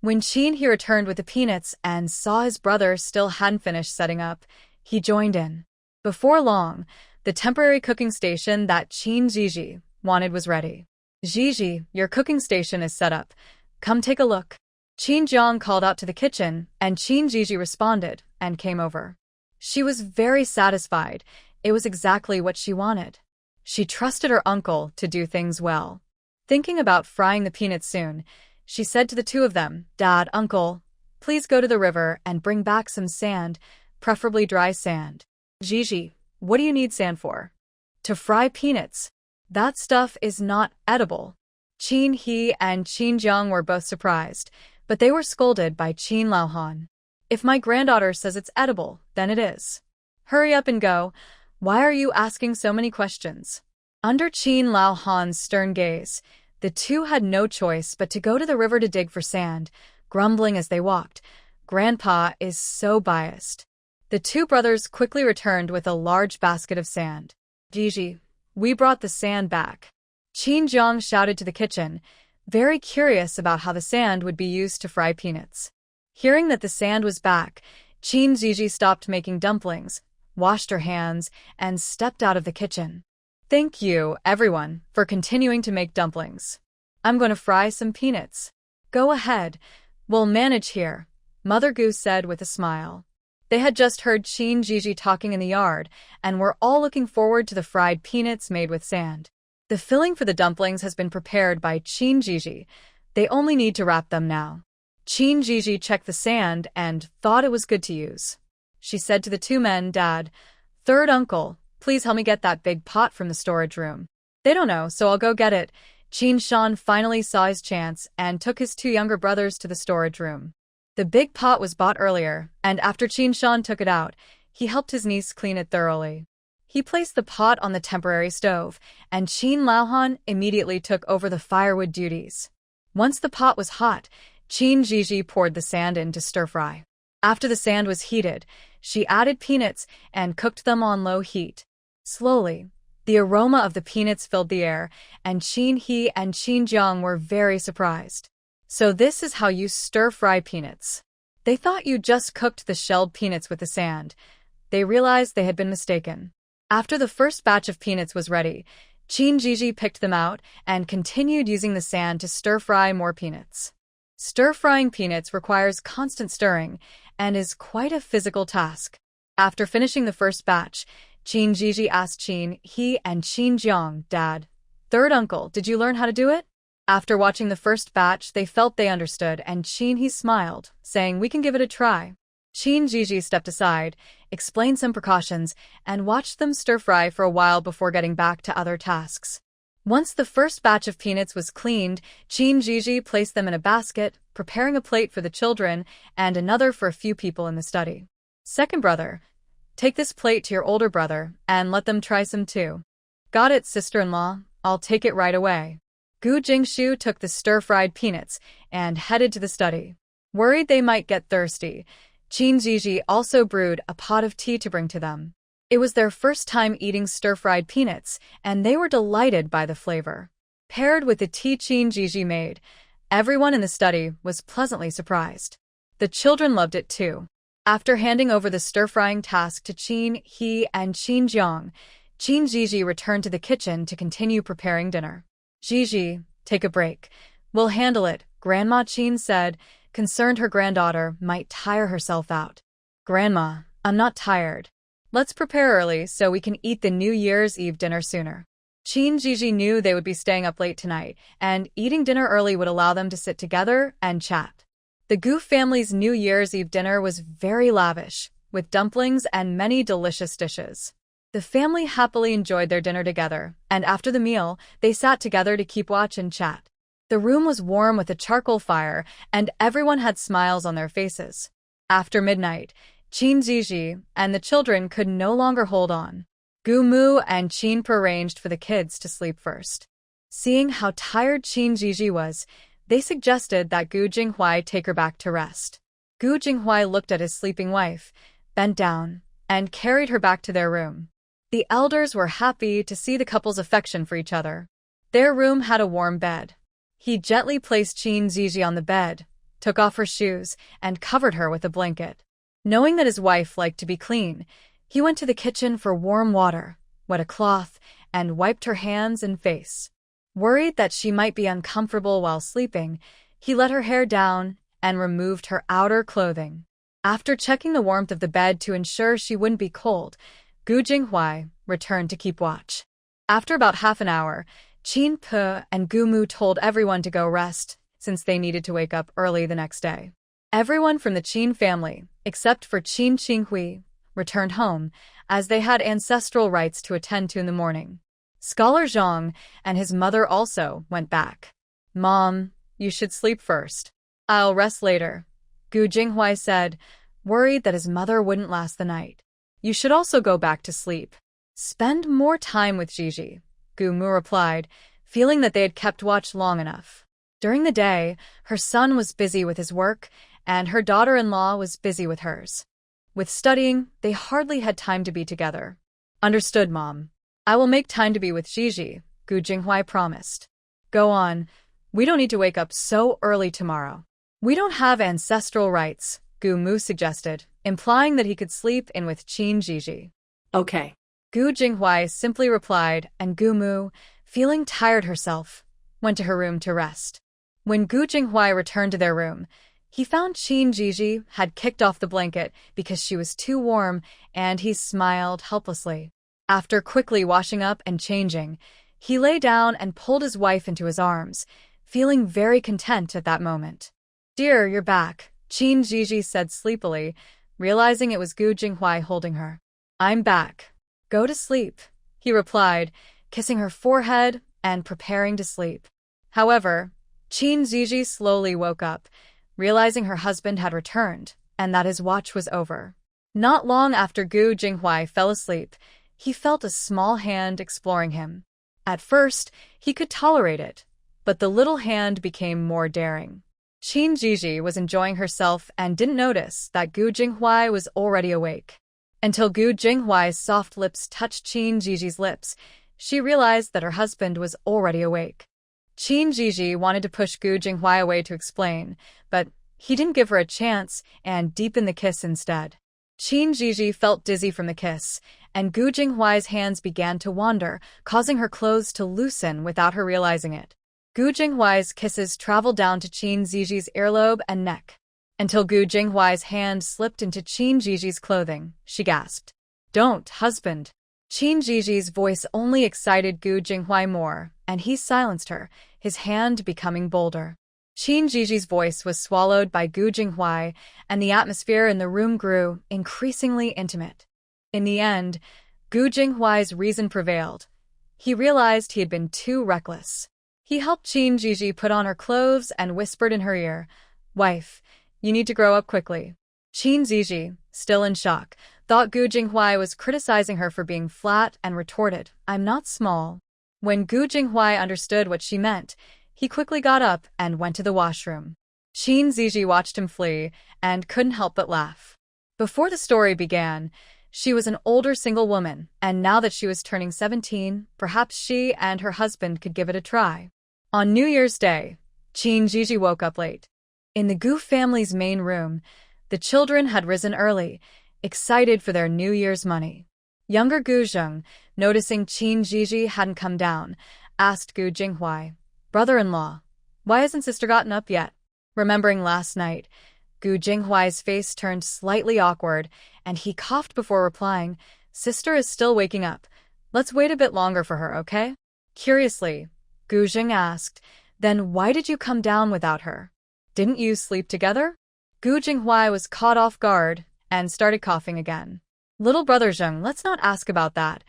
When Qin He returned with the peanuts and saw his brother still hadn't finished setting up, he joined in. Before long, the temporary cooking station that Zhizhi wanted was ready. "Zhizhi, your cooking station is set up. Come take a look." Qin Jiang called out to the kitchen, and Zhizhi responded and came over. She was very satisfied. It was exactly what she wanted. She trusted her uncle to do things well. Thinking about frying the peanuts soon, she said to the two of them, "Dad, uncle, please go to the river and bring back some sand, preferably dry sand." "Zhizhi, what do you need sand for?" "To fry peanuts. That stuff is not edible." Qin He and Qin Jiang were both surprised, but they were scolded by Qin Lao Han. "If my granddaughter says it's edible, then it is. Hurry up and go. Why are you asking so many questions?" Under Qin Lao Han's stern gaze, the two had no choice but to go to the river to dig for sand, grumbling as they walked. "Grandpa is so biased." The two brothers quickly returned with a large basket of sand. "Zhizhi, we brought the sand back," Qin Jiang shouted to the kitchen, very curious about how the sand would be used to fry peanuts. Hearing that the sand was back, Zhizhi stopped making dumplings, washed her hands, and stepped out of the kitchen. "Thank you, everyone, for continuing to make dumplings. I'm going to fry some peanuts." "Go ahead. We'll manage here," Mother Goose said with a smile. They had just heard Zhizhi talking in the yard, and were all looking forward to the fried peanuts made with sand. The filling for the dumplings has been prepared by Zhizhi. They only need to wrap them now. Zhizhi checked the sand and thought it was good to use. She said to the two men, "Dad, third uncle, please help me get that big pot from the storage room." "They don't know, so I'll go get it." Qin Shan finally saw his chance and took his two younger brothers to the storage room. The big pot was bought earlier, and after Qin Shan took it out, he helped his niece clean it thoroughly. He placed the pot on the temporary stove, and Qin Laohan immediately took over the firewood duties. Once the pot was hot, Zhizhi poured the sand in to stir-fry. After the sand was heated, she added peanuts and cooked them on low heat. Slowly, the aroma of the peanuts filled the air, and Qin He and Qin Jiang were very surprised. So this is how you stir-fry peanuts. They thought you just cooked the shelled peanuts with the sand. They realized they had been mistaken. After the first batch of peanuts was ready, Qin Zhizhi picked them out and continued using the sand to stir-fry more peanuts. Stir-frying peanuts requires constant stirring and is quite a physical task. After finishing the first batch, Qin Zhizhi asked Qin He and Qin Jiang, "Dad, third uncle, did you learn how to do it?" After watching the first batch, they felt they understood, and Qin He smiled, saying, "We can give it a try." Qin Zhizhi stepped aside, explained some precautions, and watched them stir-fry for a while before getting back to other tasks. Once the first batch of peanuts was cleaned, Qin Zhizhi placed them in a basket, preparing a plate for the children and another for a few people in the study. "Second brother, take this plate to your older brother and let them try some too." "Got it, sister-in-law. I'll take it right away." Gu Jingshu took the stir-fried peanuts and headed to the study. Worried they might get thirsty, Qin Zhizhi also brewed a pot of tea to bring to them. It was their first time eating stir-fried peanuts, and they were delighted by the flavor. Paired with the tea Qin Zhizhi made, everyone in the study was pleasantly surprised. The children loved it too. After handing over the stir-frying task to Qin He and Qin Jiang, Qin Zhizhi returned to the kitchen to continue preparing dinner. "Zhizhi, take a break. We'll handle it," Grandma Qin said, concerned her granddaughter might tire herself out. "Grandma, I'm not tired. Let's prepare early so we can eat the New Year's Eve dinner sooner." Qin Zhizhi knew they would be staying up late tonight, and eating dinner early would allow them to sit together and chat. The Gu family's New Year's Eve dinner was very lavish, with dumplings and many delicious dishes. The family happily enjoyed their dinner together, and after the meal, they sat together to keep watch and chat. The room was warm with a charcoal fire, and everyone had smiles on their faces. After midnight, Qin Zhizhi and the children could no longer hold on. Gu Mu and Qin arranged for the kids to sleep first. Seeing how tired Qin Zhizhi was, they suggested that Gu Jinghuai take her back to rest. Gu Jinghuai looked at his sleeping wife, bent down, and carried her back to their room. The elders were happy to see the couple's affection for each other. Their room had a warm bed. He gently placed Qin Zhizhi on the bed, took off her shoes, and covered her with a blanket. Knowing that his wife liked to be clean, he went to the kitchen for warm water, wet a cloth, and wiped her hands and face. Worried that she might be uncomfortable while sleeping, he let her hair down and removed her outer clothing. After checking the warmth of the bed to ensure she wouldn't be cold, Gu Jinghuai returned to keep watch. After about half an hour, Qin Pe and Gu Mu told everyone to go rest, since they needed to wake up early the next day. Everyone from the Qin family, except for Qin Qinghui, returned home, as they had ancestral rites to attend to in the morning. Scholar Zhang and his mother also went back. "Mom, you should sleep first. I'll rest later," Gu Jinghuai said, worried that his mother wouldn't last the night. "You should also go back to sleep. Spend more time with Zhizhi," Gu Mu replied, feeling that they had kept watch long enough. During the day, her son was busy with his work, and her daughter-in-law was busy with hers. With studying, they hardly had time to be together. "Understood, Mom. I will make time to be with Zhizhi," Gu Jinghuai promised. "Go on. We don't need to wake up so early tomorrow." "We don't have ancestral rites," Gu Mu suggested, implying that he could sleep in with Qin Zhizhi. Okay. Gu Jinghuai simply replied, and Gu Mu, feeling tired herself, went to her room to rest. When Gu Jinghuai returned to their room, he found Qin Zhizhi had kicked off the blanket because she was too warm, and he smiled helplessly. After quickly washing up and changing, he lay down and pulled his wife into his arms, feeling very content at that moment. "Dear, you're back," Qin Zhizhi said sleepily, realizing it was Gu Jinghuai holding her. "I'm back. Go to sleep," he replied, kissing her forehead and preparing to sleep. However, Qin Zhizhi slowly woke up, realizing her husband had returned and that his watch was over. Not long after Gu Jinghuai fell asleep, he felt a small hand exploring him. At first, he could tolerate it, but the little hand became more daring. Qin Zhizhi was enjoying herself and didn't notice that Gu Jinghuai was already awake. Until Gu Jinghuai's soft lips touched Qin Zhiji's lips, she realized that her husband was already awake. Qin Zhizhi wanted to push Gu Jinghuai away to explain, but he didn't give her a chance and deepened the kiss instead. Qin Zhizhi felt dizzy from the kiss, and Gu Jinghuai's hands began to wander, causing her clothes to loosen without her realizing it. Gu Jinghuai's kisses traveled down to Qin Zhiji's earlobe and neck. Until Gu Jinghuai's hand slipped into Qin Zhiji's clothing, she gasped. "Don't, husband." Qin Zhiji's voice only excited Gu Jinghuai more, and he silenced her, his hand becoming bolder. Qin Zhiji's voice was swallowed by Gu Jinghuai, and the atmosphere in the room grew increasingly intimate. In the end, Gu Jinghuai's reason prevailed. He realized he had been too reckless. He helped Qin Zhizhi put on her clothes and whispered in her ear, "Wife, you need to grow up quickly." Qin Zhizhi, still in shock, thought Gu Jinghuai was criticizing her for being flat and retorted, "I'm not small." When Gu Jinghuai understood what she meant, he quickly got up and went to the washroom. Qin Zhizhi watched him flee and couldn't help but laugh. Before the story began, she was an older single woman, and now that she was turning 17, perhaps she and her husband could give it a try. On New Year's Day, Qin Zhizhi woke up late. In the Gu family's main room, the children had risen early, excited for their New Year's money. Younger Gu Zheng, noticing Qin Zhizhi hadn't come down, asked Gu Jinghuai, "Brother-in-law, why hasn't sister gotten up yet?" Remembering last night, Gu Jinghuai's face turned slightly awkward, and he coughed before replying, "Sister is still waking up. Let's wait a bit longer for her, okay?" Curiously, Gu Zheng asked, "Then why did you come down without her? Didn't you sleep together?" Gu Jinghuai was caught off guard and started coughing again. "Little brother Zheng, let's not ask about that.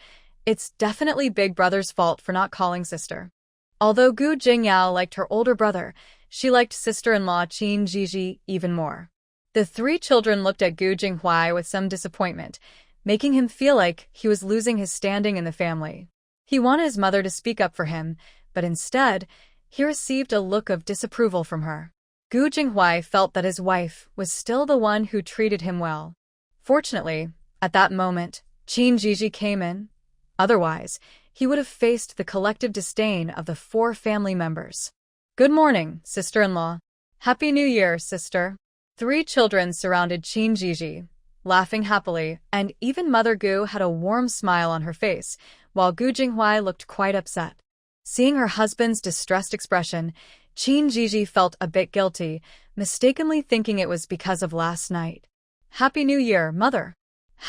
It's definitely big brother's fault for not calling sister." Although Gu Jingyao liked her older brother, she liked sister-in-law Qin Zhizhi even more. The three children looked at Gu Jinghuai with some disappointment, making him feel like he was losing his standing in the family. He wanted his mother to speak up for him, but instead, he received a look of disapproval from her. Gu Jinghuai felt that his wife was still the one who treated him well. Fortunately, at that moment, Qin Zhizhi came in. Otherwise, he would have faced the collective disdain of the four family members. "Good morning, sister-in-law." "Happy New Year, sister." Three children surrounded Qin Zhizhi, laughing happily, and even Mother Gu had a warm smile on her face, while Gu Jinghuai looked quite upset. Seeing her husband's distressed expression, Qin Zhizhi felt a bit guilty, mistakenly thinking it was because of last night. "Happy New Year, Mother."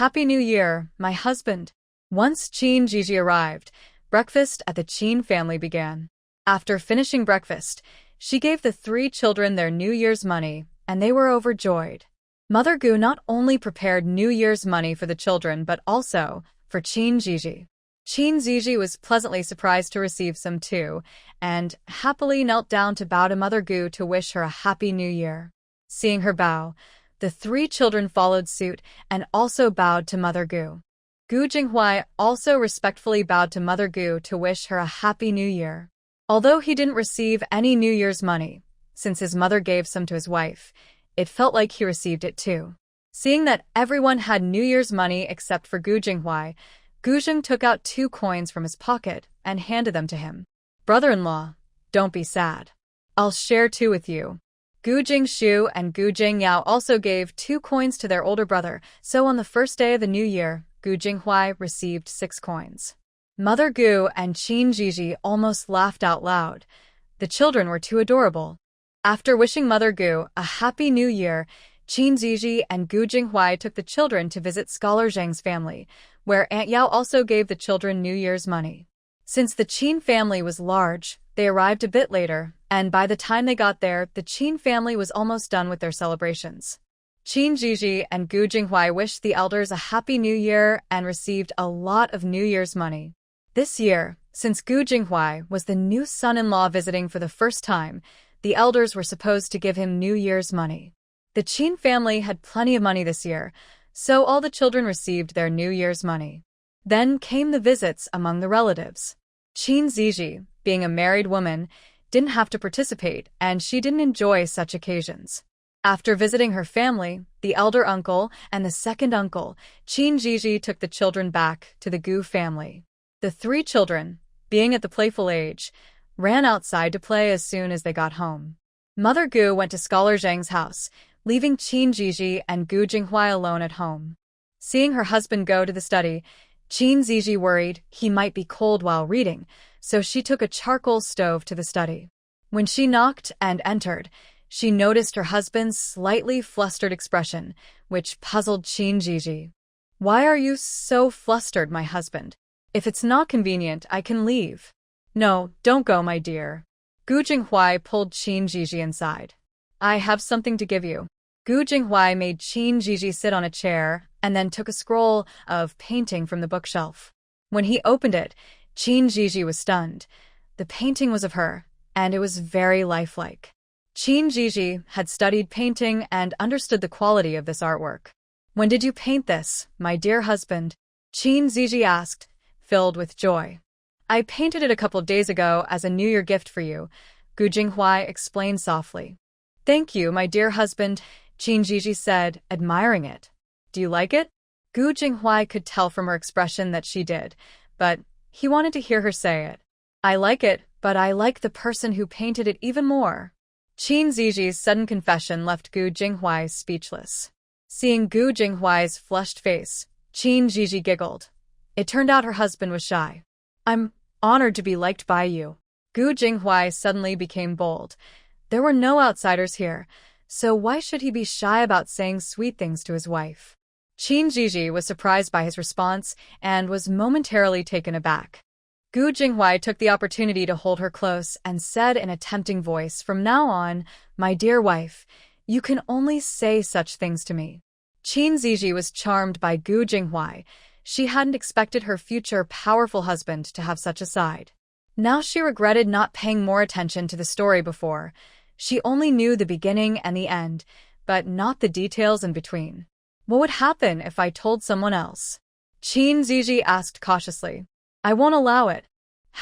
"Happy New Year, my husband." Once Qin Zhizhi arrived, breakfast at the Qin family began. After finishing breakfast, she gave the three children their New Year's money, and they were overjoyed. Mother Gu not only prepared New Year's money for the children but also for Qin Zhizhi. Qin Zhizhi was pleasantly surprised to receive some too, and happily knelt down to bow to Mother Gu to wish her a happy New Year. Seeing her bow, the three children followed suit and also bowed to Mother Gu. Gu Jinghuai also respectfully bowed to Mother Gu to wish her a happy New Year. Although he didn't receive any New Year's money, since his mother gave some to his wife, it felt like he received it too. Seeing that everyone had New Year's money except for Gu Jinghuai, Gu Zheng took out 2 coins from his pocket and handed them to him. "Brother-in-law, don't be sad. I'll share 2 with you." Gu Jingshu and Gu Jingyao also gave 2 coins to their older brother, so on the first day of the new year, Gu Jinghuai received 6 coins. Mother Gu and Qin Zhizhi almost laughed out loud. The children were too adorable. After wishing Mother Gu a happy new year, Qin Zhizhi and Gu Jinghuai took the children to visit Scholar Zhang's family, where Aunt Yao also gave the children New Year's money. Since the Qin family was large, they arrived a bit later, and by the time they got there, the Qin family was almost done with their celebrations. Qin Zhizhi and Gu Jinghuai wished the elders a happy new year and received a lot of New Year's money. This year, since Gu Jinghuai was the new son-in-law visiting for the first time, the elders were supposed to give him New Year's money. The Qin family had plenty of money this year, so all the children received their New Year's money. Then came the visits among the relatives. Qin Zhizhi, being a married woman, didn't have to participate, and she didn't enjoy such occasions. After visiting her family, the elder uncle and the second uncle, Zhizhi took the children back to the Gu family. The three children, being at the playful age, ran outside to play as soon as they got home. Mother Gu went to Scholar Zhang's house, leaving Zhizhi and Gu Jinghuai alone at home. Seeing her husband go to the study, Zhizhi worried he might be cold while reading, so she took a charcoal stove to the study. When she knocked and entered, she noticed her husband's slightly flustered expression, which puzzled Zhizhi. "Why are you so flustered, my husband? If it's not convenient, I can leave." "No, don't go, my dear." Gu Jinghuai pulled Zhizhi inside. "I have something to give you." Gu Jinghuai made Zhizhi sit on a chair and then took a scroll of painting from the bookshelf. When he opened it, Zhizhi was stunned. The painting was of her, and it was very lifelike. Zhizhi had studied painting and understood the quality of this artwork. "When did you paint this, my dear husband?" Zhizhi asked, filled with joy. "I painted it a couple days ago as a New Year gift for you," Gu Jinghuai explained softly. "Thank you, my dear husband," Zhizhi said, admiring it. "Do you like it?" Gu Jinghuai could tell from her expression that she did, but he wanted to hear her say it. "I like it, but I like the person who painted it even more." Zhizhi's sudden confession left Gu Jinghuai speechless. Seeing Gu Jinghuai's flushed face, Zhizhi giggled. It turned out her husband was shy. "I'm honored to be liked by you." Gu Jinghuai suddenly became bold. There were no outsiders here, so why should he be shy about saying sweet things to his wife? Zhizhi was surprised by his response and was momentarily taken aback. Gu Jinghuai took the opportunity to hold her close and said in a tempting voice, "From now on, my dear wife, you can only say such things to me." Zhizhi was charmed by Gu Jinghuai. She hadn't expected her future powerful husband to have such a side. Now she regretted not paying more attention to the story before. She only knew the beginning and the end, but not the details in between. "What would happen if I told someone else?" Zhizhi asked cautiously. "I won't allow it."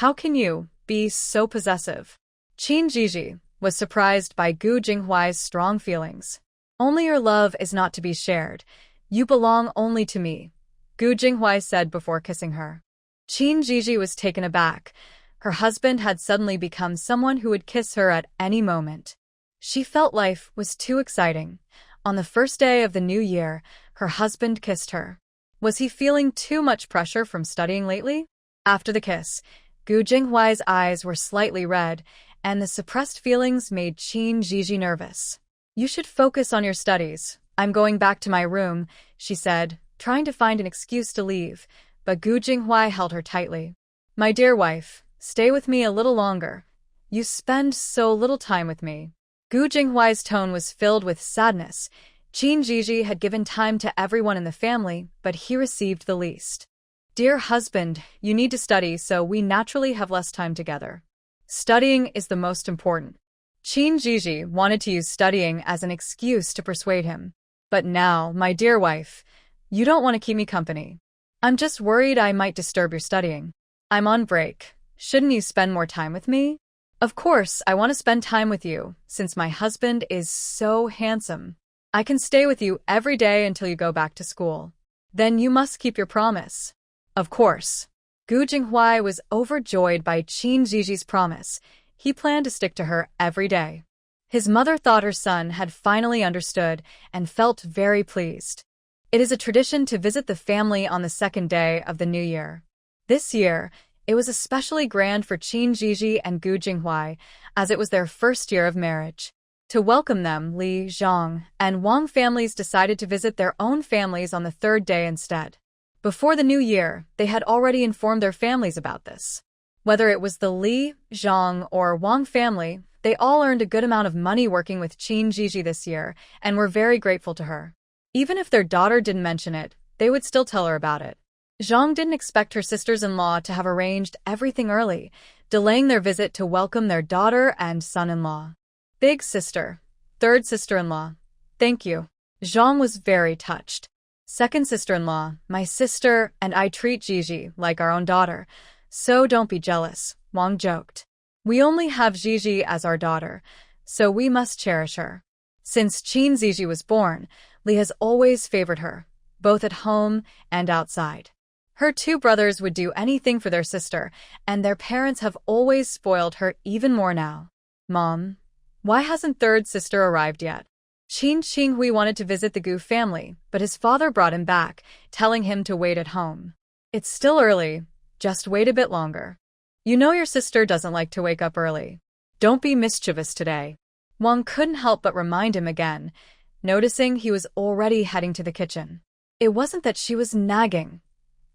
"How can you be so possessive?" Zhizhi was surprised by Gu Jinghuai's strong feelings. "Only your love is not to be shared. You belong only to me," Gu Jinghuai said before kissing her. Zhizhi was taken aback. Her husband had suddenly become someone who would kiss her at any moment. She felt life was too exciting. On the first day of the new year, her husband kissed her. Was he feeling too much pressure from studying lately? After the kiss, Gu Jinghuai's eyes were slightly red, and the suppressed feelings made Zhizhi nervous. "You should focus on your studies. I'm going back to my room," she said, trying to find an excuse to leave, but Gu Jinghuai held her tightly. "My dear wife, stay with me a little longer. You spend so little time with me." Gu Jinghuai's tone was filled with sadness. Zhizhi had given time to everyone in the family, but he received the least. "Dear husband, you need to study, so we naturally have less time together. Studying is the most important." Zhizhi wanted to use studying as an excuse to persuade him. "But now, my dear wife, you don't want to keep me company. I'm just worried I might disturb your studying. I'm on break. Shouldn't you spend more time with me?" "Of course, I want to spend time with you, since my husband is so handsome. I can stay with you every day until you go back to school. Then you must keep your promise." "Of course." Gu Jinghuai was overjoyed by Zhizhi's promise. He planned to stick to her every day. His mother thought her son had finally understood and felt very pleased. It is a tradition to visit the family on the second day of the new year. This year, it was especially grand for Zhizhi and Gu Jinghuai, as it was their first year of marriage. To welcome them, Li, Zhang, and Wang families decided to visit their own families on the third day instead. Before the new year, they had already informed their families about this. Whether it was the Li, Zhang, or Wang family, they all earned a good amount of money working with Zhizhi this year and were very grateful to her. Even if their daughter didn't mention it, they would still tell her about it. Zhang didn't expect her sisters-in-law to have arranged everything early, delaying their visit to welcome their daughter and son-in-law. "Big sister, third sister-in-law, thank you." Zhang was very touched. "Second sister-in-law, my sister and I treat Zhizhi like our own daughter, so don't be jealous," Wang joked. "We only have Zhizhi as our daughter, so we must cherish her." Since Zhizhi was born, Lee has always favored her, both at home and outside. Her two brothers would do anything for their sister, and their parents have always spoiled her even more now. Mom, why hasn't third sister arrived yet? Qinghui wanted to visit the Gu family, but his father brought him back, telling him to wait at home. It's still early, just wait a bit longer. You know your sister doesn't like to wake up early. Don't be mischievous today. Wang couldn't help but remind him again, noticing he was already heading to the kitchen. It wasn't that she was nagging.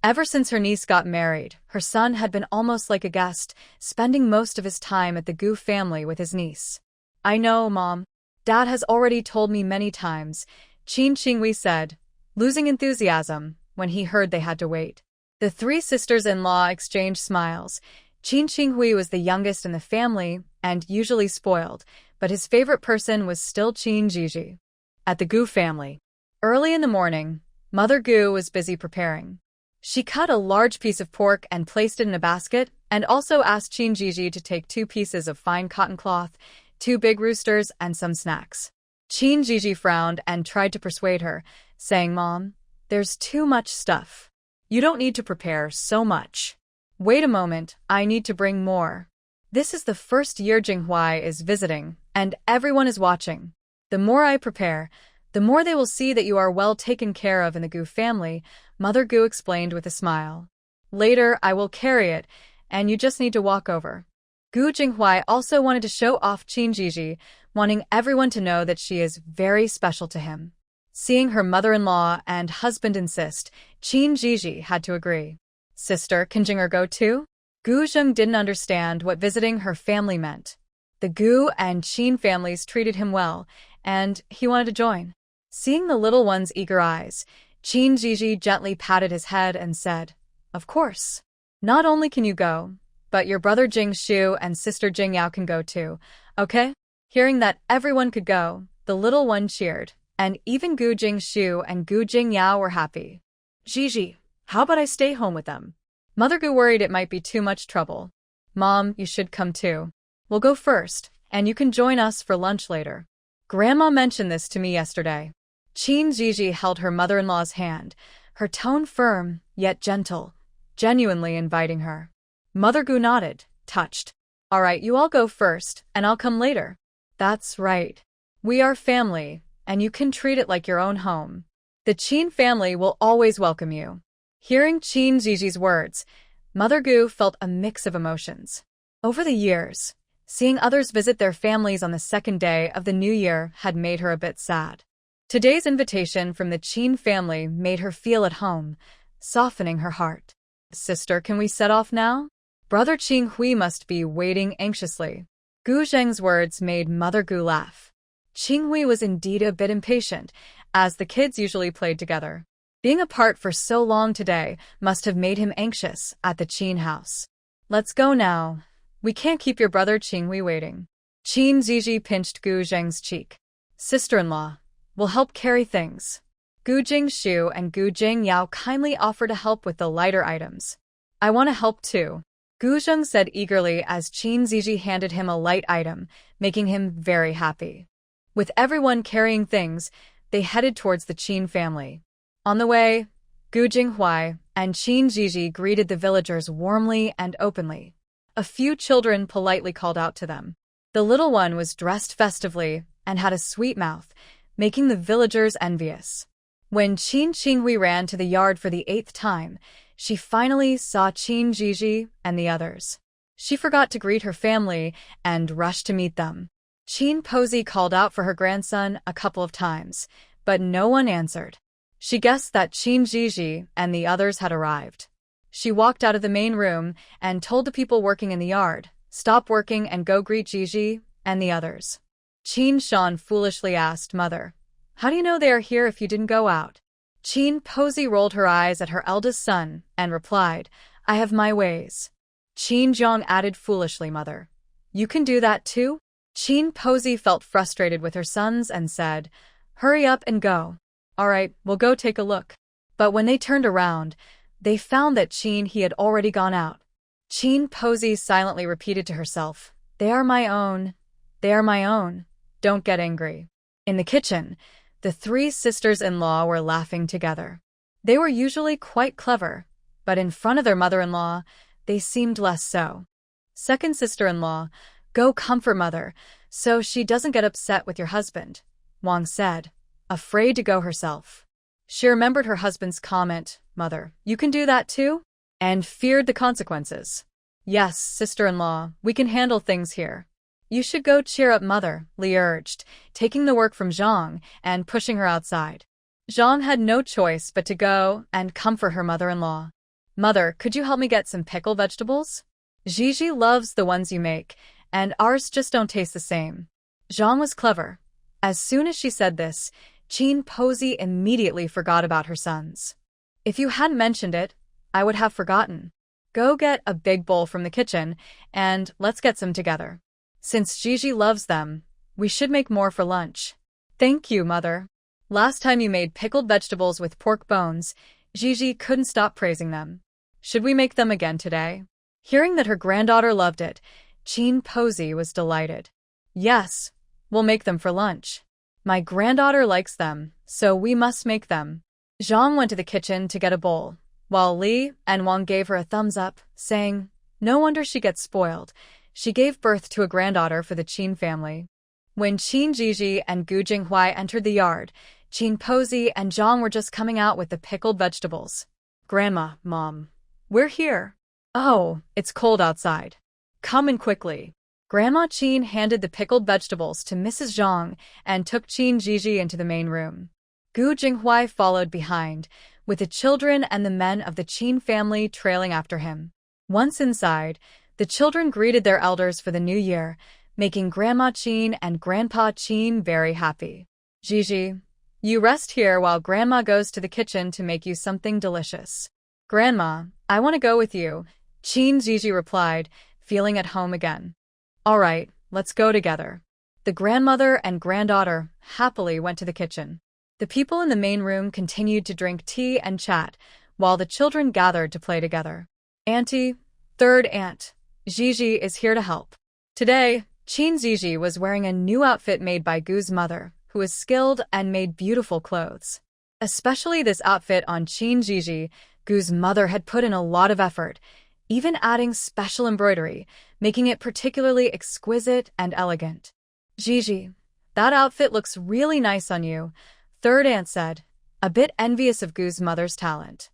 Ever since her niece got married, her son had been almost like a guest, spending most of his time at the Gu family with his niece. I know, Mom. Dad has already told me many times, Qinghui said, losing enthusiasm when he heard they had to wait. The three sisters-in-law exchanged smiles. Qinghui was the youngest in the family and usually spoiled, but his favorite person was still Zhizhi. At the Gu family. Early in the morning, Mother Gu was busy preparing. She cut a large piece of pork and placed it in a basket, and also asked Zhizhi to take 2 pieces of fine cotton cloth, 2 big roosters, and some snacks. Zhizhi frowned and tried to persuade her, saying, Mom, there's too much stuff. You don't need to prepare so much. Wait a moment, I need to bring more. This is the first year Jinghua is visiting, and everyone is watching. The more I prepare, the more they will see that you are well taken care of in the Gu family, Mother Gu explained with a smile. Later, I will carry it, and you just need to walk over. Gu Jinghua also wanted to show off Zhizhi, wanting everyone to know that she is very special to him. Seeing her mother-in-law and husband insist, Zhizhi had to agree. Sister, can Jinger go too? Gu Zheng didn't understand what visiting her family meant. The Gu and Qin families treated him well, and he wanted to join. Seeing the little one's eager eyes, Zhizhi gently patted his head and said, Of course. Not only can you go, but your brother Jing Shu and sister Jing Yao can go too, okay? Hearing that everyone could go, the little one cheered, and even Gu Jing Shu and Gu Jing Yao were happy. Zhizhi, how about I stay home with them? Mother Gu worried it might be too much trouble. Mom, you should come too. We'll go first, and you can join us for lunch later. Grandma mentioned this to me yesterday. Zhizhi held her mother-in-law's hand, her tone firm, yet gentle, genuinely inviting her. Mother Gu nodded, touched. All right, you all go first, and I'll come later. That's right. We are family, and you can treat it like your own home. The Qin family will always welcome you. Hearing Zhizhi's words, Mother Gu felt a mix of emotions. Over the years, seeing others visit their families on the second day of the new year had made her a bit sad. Today's invitation from the Qin family made her feel at home, softening her heart. Sister, can we set off now? Brother Qinghui must be waiting anxiously. Gu Zheng's words made Mother Gu laugh. Qinghui was indeed a bit impatient, as the kids usually played together. Being apart for so long today must have made him anxious at the Qin house. Let's go now. We can't keep your brother Qinghui waiting. Zhizhi pinched Gu Zheng's cheek. Sister-in-law, we'll help carry things. Gu Jingshu and Gu Jing Yao kindly offered to help with the lighter items. I want to help too, Gu Zheng said eagerly as Zhizhi handed him a light item, making him very happy. With everyone carrying things, they headed towards the Qin family. On the way, Gu Jinghua and Zhizhi greeted the villagers warmly and openly. A few children politely called out to them. The little one was dressed festively and had a sweet mouth, making the villagers envious. When Qinghui ran to the yard for the 8th time, she finally saw Zhizhi and the others. She forgot to greet her family and rushed to meet them. Qin Posey called out for her grandson a couple of times, but no one answered. She guessed that Zhizhi and the others had arrived. She walked out of the main room and told the people working in the yard, "Stop working and go greet Zhizhi and the others." Qin Shan foolishly asked Mother, "How do you know they are here if you didn't go out?" Qin Posey rolled her eyes at her eldest son and replied, "I have my ways." Qin Zhang added foolishly, "Mother, you can do that too?" Qin Posey felt frustrated with her sons and said, "Hurry up and go." "All right, we'll go take a look." But when they turned around, they found that he had already gone out. Qin Posey silently repeated to herself, "They are my own. They are my own. Don't get angry." In the kitchen, the three sisters-in-law were laughing together. They were usually quite clever, but in front of their mother-in-law, they seemed less so. Second sister-in-law, go comfort mother, so she doesn't get upset with your husband, Wang said, afraid to go herself. She remembered her husband's comment, mother, you can do that too? And feared the consequences. Yes, sister-in-law, we can handle things here. You should go cheer up mother, Li urged, taking the work from Zhang and pushing her outside. Zhang had no choice but to go and comfort her mother-in-law. Mother, could you help me get some pickled vegetables? Zhizhi loves the ones you make, and ours just don't taste the same. Zhang was clever. As soon as she said this, Qin Posey immediately forgot about her sons. If you hadn't mentioned it, I would have forgotten. Go get a big bowl from the kitchen, and let's get some together. Since Zhizhi loves them, we should make more for lunch. Thank you, mother. Last time you made pickled vegetables with pork bones, Zhizhi couldn't stop praising them. Should we make them again today? Hearing that her granddaughter loved it, Qin Posey was delighted. Yes, we'll make them for lunch. My granddaughter likes them, so we must make them. Zhang went to the kitchen to get a bowl, while Li and Wang gave her a thumbs up, saying, no wonder she gets spoiled. She gave birth to a granddaughter for the Qin family. When Qin Zhizhi and Gu Jinghuai entered the yard, Qin Posey and Zhang were just coming out with the pickled vegetables. Grandma, Mom, we're here. Oh, it's cold outside. Come in quickly. Grandma Qin handed the pickled vegetables to Mrs. Zhang and took Qin Zhizhi into the main room. Gu Jinghuai followed behind, with the children and the men of the Qin family trailing after him. Once inside, the children greeted their elders for the new year, making Grandma Qin and Grandpa Qin very happy. Zhizhi, you rest here while Grandma goes to the kitchen to make you something delicious. Grandma, I want to go with you, Qin Zhizhi replied, feeling at home again. All right, let's go together. The grandmother and granddaughter happily went to the kitchen. The people in the main room continued to drink tea and chat, while the children gathered to play together. Auntie, third aunt, Zhizhi is here to help. Today, Qin Zhizhi was wearing a new outfit made by Gu's mother, who is skilled and made beautiful clothes. Especially this outfit on Qin Zhizhi, Gu's mother had put in a lot of effort, even adding special embroidery, making it particularly exquisite and elegant. Zhizhi, that outfit looks really nice on you, third aunt said, a bit envious of Gu's mother's talent.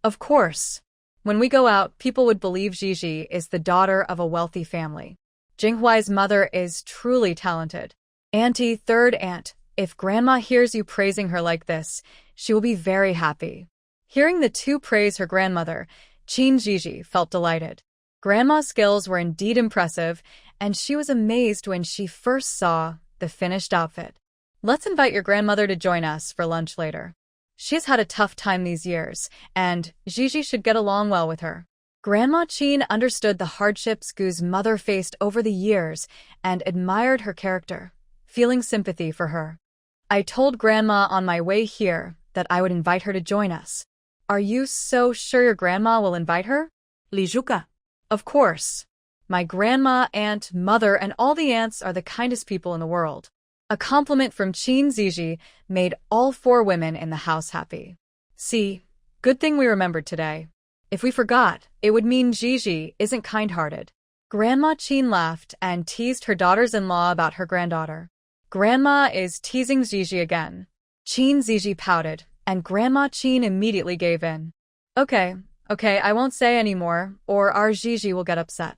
Of course. When we go out, people would believe Zhizhi is the daughter of a wealthy family. Jinghuai's mother is truly talented. Auntie, third aunt, if Grandma hears you praising her like this, she will be very happy. Hearing the two praise her grandmother, Qin Zhizhi felt delighted. Grandma's skills were indeed impressive, and she was amazed when she first saw the finished outfit. Let's invite your grandmother to join us for lunch later. She has had a tough time these years, and Zhizhi should get along well with her. Grandma Qin understood the hardships Gu's mother faced over the years and admired her character, feeling sympathy for her. I told Grandma on my way here that I would invite her to join us. Are you so sure your grandma will invite her? Li Zhuka. Of course. My grandma, aunt, mother, and all the aunts are the kindest people in the world. A compliment from Qin Zhizhi made all four women in the house happy. See, good thing we remembered today. If we forgot, it would mean Zhizhi isn't kind-hearted. Grandma Qin laughed and teased her daughters-in-law about her granddaughter. Grandma is teasing Zhizhi again. Qin Zhizhi pouted, and Grandma Qin immediately gave in. Okay, I won't say any more, or our Zhizhi will get upset.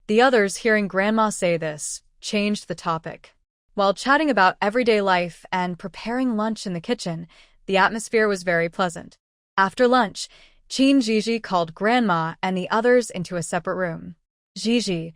The others, hearing Grandma say this, changed the topic. While chatting about everyday life and preparing lunch in the kitchen, the atmosphere was very pleasant. After lunch, Qin Zhizhi called Grandma and the others into a separate room. Zhizhi,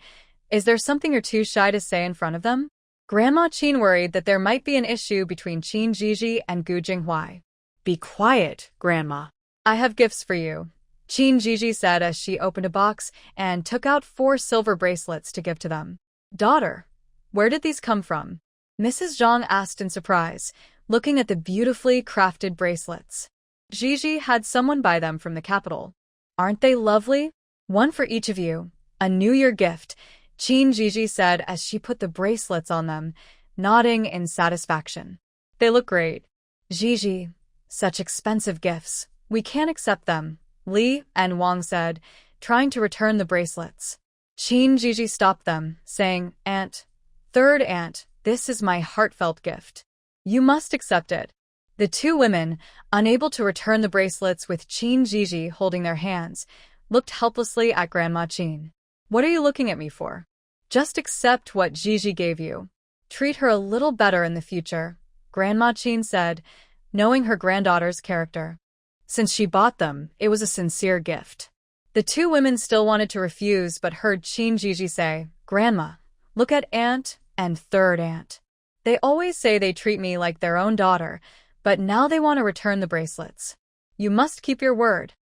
is there something you're too shy to say in front of them? Grandma Qin worried that there might be an issue between Qin Zhizhi and Gu Jinghuai. Be quiet, Grandma. I have gifts for you, Qin Zhizhi said as she opened a box and took out 4 silver bracelets to give to them. Daughter, where did these come from? Mrs. Zhang asked in surprise, looking at the beautifully crafted bracelets. Zhizhi had someone buy them from the capital. Aren't they lovely? One for each of you, a New Year gift, Qin Zhizhi said as she put the bracelets on them, nodding in satisfaction. They look great. Zhizhi, such expensive gifts. We can't accept them, Li and Wang said, trying to return the bracelets. Zhizhi stopped them, saying, Aunt, third aunt, this is my heartfelt gift. You must accept it. The two women, unable to return the bracelets with Zhizhi holding their hands, looked helplessly at Grandma Qin. What are you looking at me for? Just accept what Zhizhi gave you. Treat her a little better in the future, Grandma Qin said, knowing her granddaughter's character. Since she bought them, it was a sincere gift. The two women still wanted to refuse but heard Zhizhi say, Grandma, look at Aunt and third aunt. They always say they treat me like their own daughter, but now they want to return the bracelets. You must keep your word.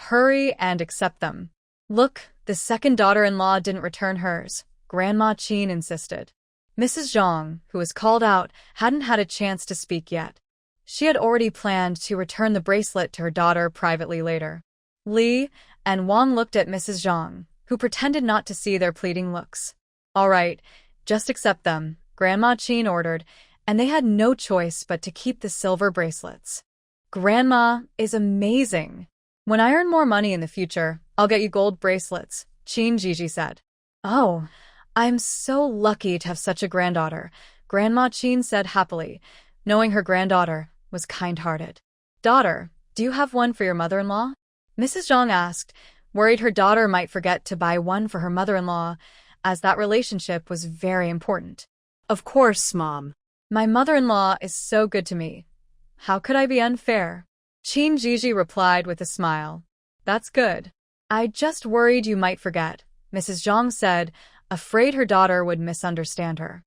Hurry and accept them. Look, the second daughter-in-law didn't return hers, Grandma Qin insisted. Mrs. Zhang, who was called out, hadn't had a chance to speak yet. She had already planned to return the bracelet to her daughter privately later. Li and Wang looked at Mrs. Zhang, who pretended not to see their pleading looks. All right, just accept them, Grandma Qin ordered, and they had no choice but to keep the silver bracelets. Grandma is amazing. When I earn more money in the future, I'll get you gold bracelets, Zhizhi said. Oh, I'm so lucky to have such a granddaughter, Grandma Qin said happily, knowing her granddaughter was kind-hearted. Daughter, do you have one for your mother-in-law? Mrs. Zhang asked, worried her daughter might forget to buy one for her mother-in-law, as that relationship was very important. Of course, Mom. My mother-in-law is so good to me. How could I be unfair? Zhizhi replied with a smile. That's good. I just worried you might forget, Mrs. Zhang said, afraid her daughter would misunderstand her.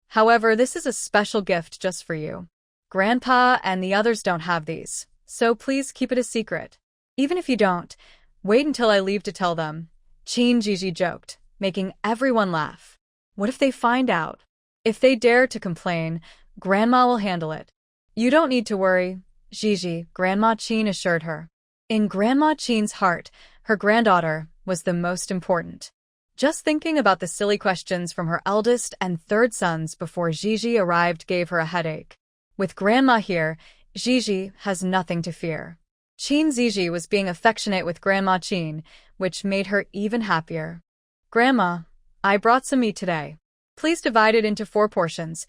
However, this is a special gift just for you. Grandpa and the others don't have these, so please keep it a secret. Even if you don't, wait until I leave to tell them, Zhizhi joked, making everyone laugh. What if they find out? If they dare to complain, Grandma will handle it. You don't need to worry, Zhizhi, Grandma Qin assured her. In Grandma Qin's heart, her granddaughter was the most important. Just thinking about the silly questions from her eldest and third sons before Zhizhi arrived gave her a headache. With Grandma here, Zhizhi has nothing to fear. Zhizhi was being affectionate with Grandma Qin, which made her even happier. Grandma, I brought some meat today. Please divide it into 4 portions.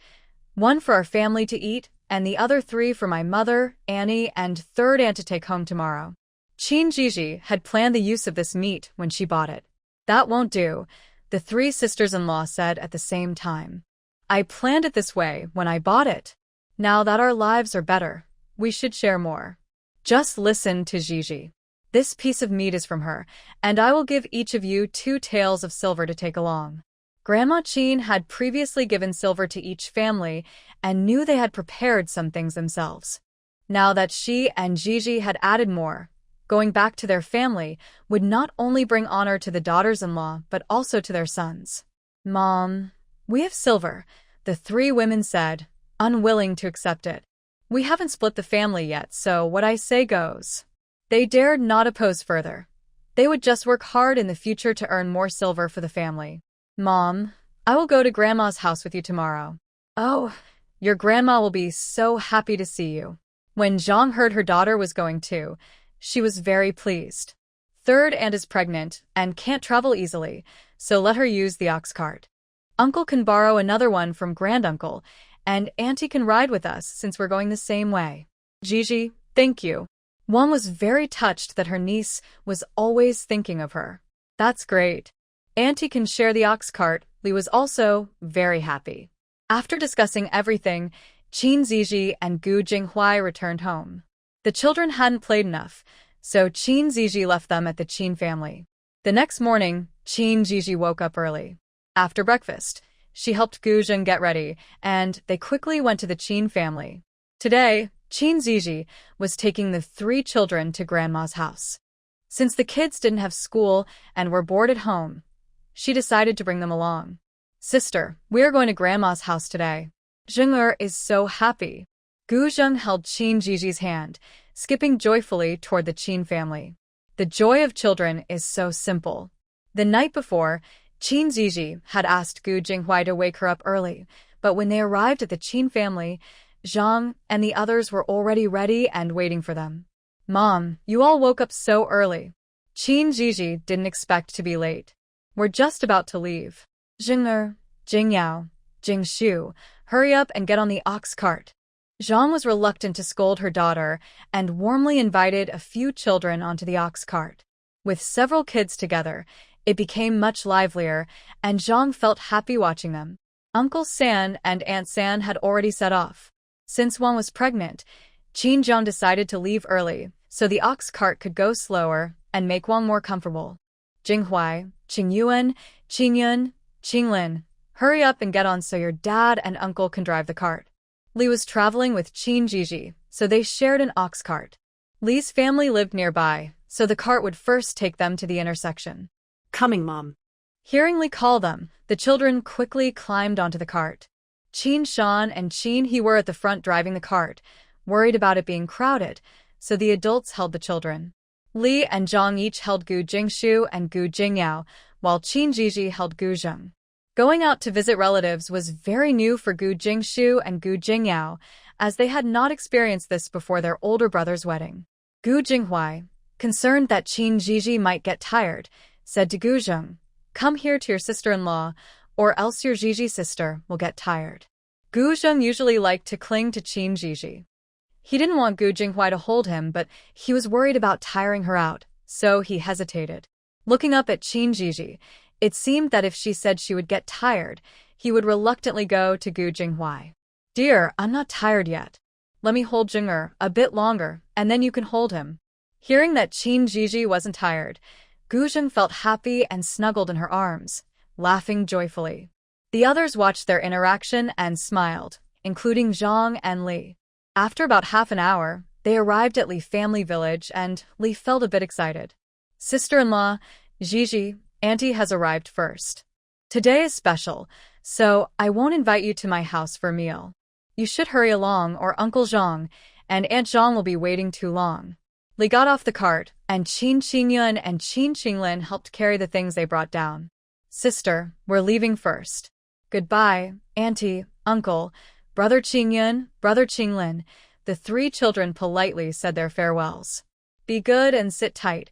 1 for our family to eat, and the other 3 for my mother, Annie, and third aunt to take home tomorrow. Zhizhi had planned the use of this meat when she bought it. That won't do, the 3 sisters-in-law said at the same time. I planned it this way when I bought it. Now that our lives are better, we should share more. Just listen to Zhizhi. This piece of meat is from her, and I will give each of you 2 taels of silver to take along. Grandma Qin had previously given silver to each family and knew they had prepared some things themselves. Now that she and Zhizhi had added more, going back to their family would not only bring honor to the daughters-in-law but also to their sons. Mom, we have silver, the 3 women said, unwilling to accept it. We haven't split the family yet, so what I say goes. They dared not oppose further. They would just work hard in the future to earn more silver for the family. Mom, I will go to Grandma's house with you tomorrow. Oh, your grandma will be so happy to see you. When Zhang heard her daughter was going too, she was very pleased. Third aunt is pregnant and can't travel easily, so let her use the ox cart. Uncle can borrow another one from granduncle, and auntie can ride with us since we're going the same way. Zhizhi, thank you. Wang was very touched that her niece was always thinking of her. That's great. Auntie can share the ox cart. Li was also very happy. After discussing everything, Zhizhi and Gu Jinghuai returned home. The children hadn't played enough, so Zhizhi left them at the Qin family. The next morning, Zhizhi woke up early. After breakfast, she helped Gu Jing get ready, and they quickly went to the Qin family. Today, Zhizhi was taking the 3 children to Grandma's house. Since the kids didn't have school and were bored at home, she decided to bring them along. Sister, we are going to Grandma's house today. Zheng'er is so happy. Gu Zheng held Zhizhi's hand, skipping joyfully toward the Qin family. The joy of children is so simple. The night before, Zhizhi had asked Gu Jinghuai to wake her up early, but when they arrived at the Qin family, Zhang and the others were already ready and waiting for them. Mom, you all woke up so early. Zhizhi didn't expect to be late. We're just about to leave. Jing'er, Jingyao, Jingshu, hurry up and get on the ox cart. Zhang was reluctant to scold her daughter and warmly invited a few children onto the ox cart. With several kids together, it became much livelier, and Zhang felt happy watching them. Uncle San and Aunt San had already set off. Since one was pregnant, Qin decided to leave early so the ox cart could go slower and make one more comfortable. Jinghui, Qingyuan, Qingyun, Qinglin, hurry up and get on so your dad and uncle can drive the cart. Li was traveling with Zhizhi, so they shared an ox cart. Li's family lived nearby, so the cart would first take them to the intersection. Coming, Mom. Hearing Li call them, the children quickly climbed onto the cart. Qin Shan and Qin He were at the front driving the cart, worried about it being crowded, so the adults held the children. Li and Zhang each held Gu Jingshu and Gu Jingyao, while Zhizhi held Gu Zheng. Going out to visit relatives was very new for Gu Jingshu and Gu Jingyao, as they had not experienced this before their older brother's wedding. Gu Jinghui, concerned that Zhizhi might get tired, said to Gu Zheng, "Come here to your sister-in-law, or else your Zhizhi sister will get tired." Gu Zheng usually liked to cling to Zhizhi. He didn't want Gu Jinghui to hold him, but he was worried about tiring her out, so he hesitated. Looking up at Zhizhi, it seemed that if she said she would get tired, he would reluctantly go to Gu Jinghui. "Dear, I'm not tired yet. Let me hold Jing'er a bit longer, and then you can hold him." Hearing that Zhizhi wasn't tired, Gu Zheng felt happy and snuggled in her arms, laughing joyfully. The others watched their interaction and smiled, including Zhang and Li. After about half an hour, they arrived at Li family village, and Li felt a bit excited. Sister-in-law, Zhizhi, Auntie has arrived first. Today is special, so I won't invite you to my house for a meal. You should hurry along, or Uncle Zhang and Aunt Zhang will be waiting too long. Li got off the cart, and Qin Qingyun and Qin Qinglin helped carry the things they brought down. Sister, we're leaving first. Goodbye, Auntie, Uncle, Brother Qingyun, Brother Qinglin. The three children politely said their farewells. Be good and sit tight.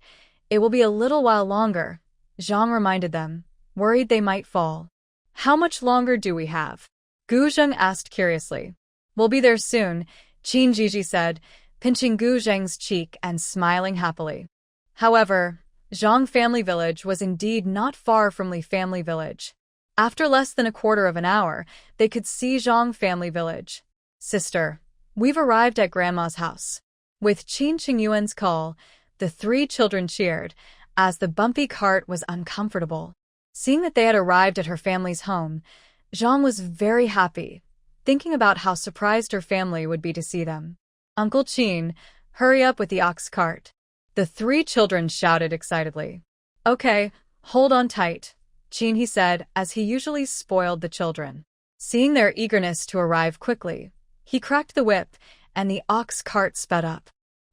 It will be a little while longer, Zhang reminded them, worried they might fall. How much longer do we have? Gu Zheng asked curiously. We'll be there soon, Zhizhi said, pinching Gu Zheng's cheek and smiling happily. However, Zhang family village was indeed not far from Li family village. After less than a quarter of an hour, they could see Zhang family village. Sister, we've arrived at Grandma's house. With Qin Qingyuan's call, the three children cheered, as the bumpy cart was uncomfortable. Seeing that they had arrived at her family's home, Zhang was very happy, thinking about how surprised her family would be to see them. Uncle Qin, hurry up with the ox cart. The three children shouted excitedly. Okay, hold on tight, Qin he said, as he usually spoiled the children. Seeing their eagerness to arrive quickly, he cracked the whip, and the ox cart sped up.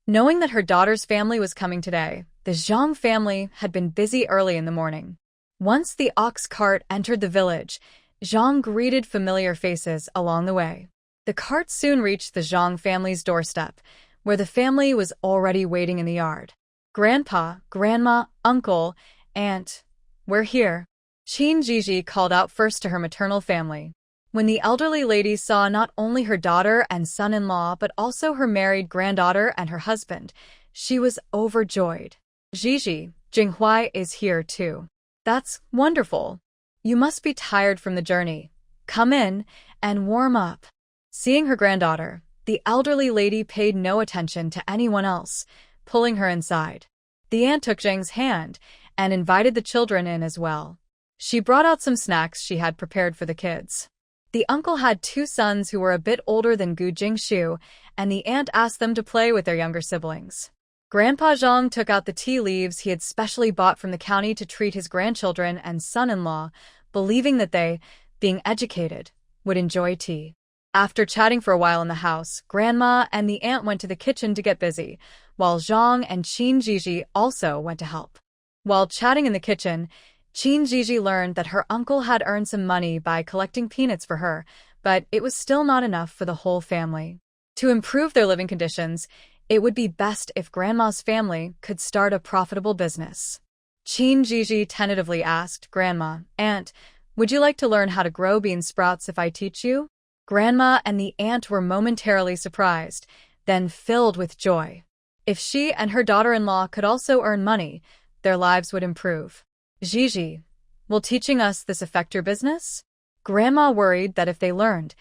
Knowing that her daughter's family was coming today, the Zhang family had been busy early in the morning. Once the ox cart entered the village, Zhang greeted familiar faces along the way. The cart soon reached the Zhang family's doorstep, where the family was already waiting in the yard. Grandpa, Grandma, Uncle, Aunt, we're here. Zhizhi called out first to her maternal family. When the elderly lady saw not only her daughter and son-in-law but also her married granddaughter and her husband, she was overjoyed. Zhizhi, Jinghui is here too. That's wonderful. You must be tired from the journey. Come in and warm up. Seeing her granddaughter, the elderly lady paid no attention to anyone else, pulling her inside. The aunt took Zheng's hand and invited the children in as well. She brought out some snacks she had prepared for the kids. The uncle had two sons who were a bit older than Gu Jingshu, and the aunt asked them to play with their younger siblings. Grandpa Zhang took out the tea leaves he had specially bought from the county to treat his grandchildren and son-in-law, believing that they, being educated, would enjoy tea. After chatting for a while in the house, Grandma and the aunt went to the kitchen to get busy, while Zhang and Zhizhi also went to help. While chatting in the kitchen, Zhizhi learned that her uncle had earned some money by collecting peanuts for her, but it was still not enough for the whole family. To improve their living conditions, it would be best if Grandma's family could start a profitable business. Zhizhi tentatively asked Grandma, "Aunt, would you like to learn how to grow bean sprouts if I teach you?" Grandma and the aunt were momentarily surprised, then filled with joy. If she and her daughter-in-law could also earn money, their lives would improve. "Zhizhi, will teaching us this affect your business?" Grandma worried that if they learned,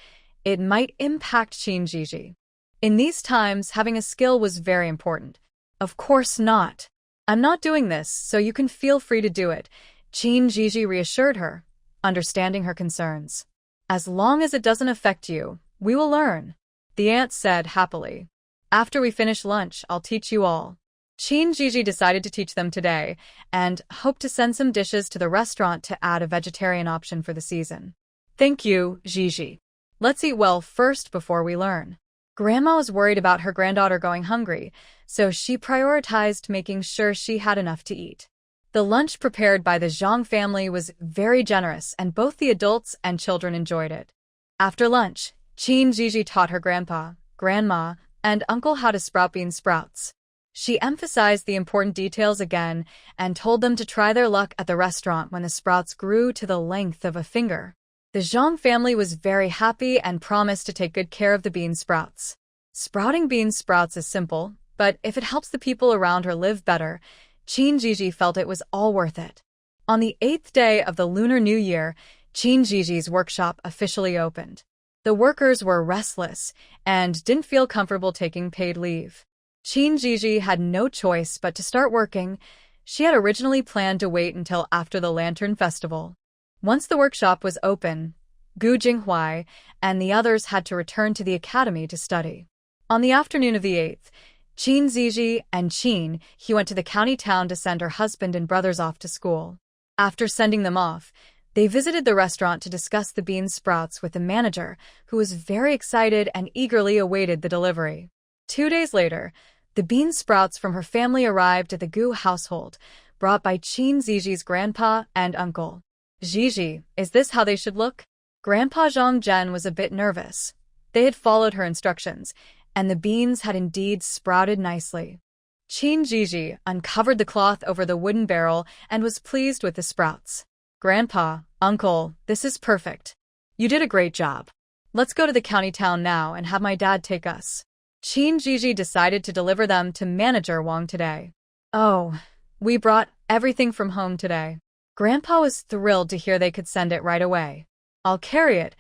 it might impact Zhizhi. In these times, having a skill was very important. "Of course not. I'm not doing this, so you can feel free to do it," Zhizhi reassured her, understanding her concerns. "As long as it doesn't affect you, we will learn," the aunt said happily. "After we finish lunch, I'll teach you all." Zhizhi decided to teach them today and hoped to send some dishes to the restaurant to add a vegetarian option for the season. "Thank you, Zhizhi. Let's eat well first before we learn." Grandma was worried about her granddaughter going hungry, so she prioritized making sure she had enough to eat. The lunch prepared by the Zhang family was very generous, and both the adults and children enjoyed it. After lunch, Zhizhi taught her grandpa, grandma, and uncle how to sprout bean sprouts. She emphasized the important details again and told them to try their luck at the restaurant when the sprouts grew to the length of a finger. The Zhang family was very happy and promised to take good care of the bean sprouts. Sprouting bean sprouts is simple, but if it helps the people around her live better, Zhizhi felt it was all worth it. On the 8th day of the Lunar New Year, Zhizhi's workshop officially opened. The workers were restless and didn't feel comfortable taking paid leave. Zhizhi had no choice but to start working. She had originally planned to wait until after the Lantern Festival. Once the workshop was open, Gu Jinghuai and the others had to return to the academy to study. On the afternoon of the 8th, Zhizhi and he went to the county town to send her husband and brothers off to school. After sending them off, they visited the restaurant to discuss the bean sprouts with the manager, who was very excited and eagerly awaited the delivery. 2 days later, the bean sprouts from her family arrived at the Gu household, brought by Zhizhi's grandpa and uncle. "Zhizhi, is this how they should look?" Grandpa Zhang Zhen was a bit nervous. They had followed her instructions, and the beans had indeed sprouted nicely. Zhizhi uncovered the cloth over the wooden barrel and was pleased with the sprouts. "Grandpa, uncle, this is perfect. You did a great job. Let's go to the county town now and have my dad take us." Zhizhi decided to deliver them to Manager Wang today. "Oh, we brought everything from home today." Grandpa was thrilled to hear they could send it right away. "I'll carry it.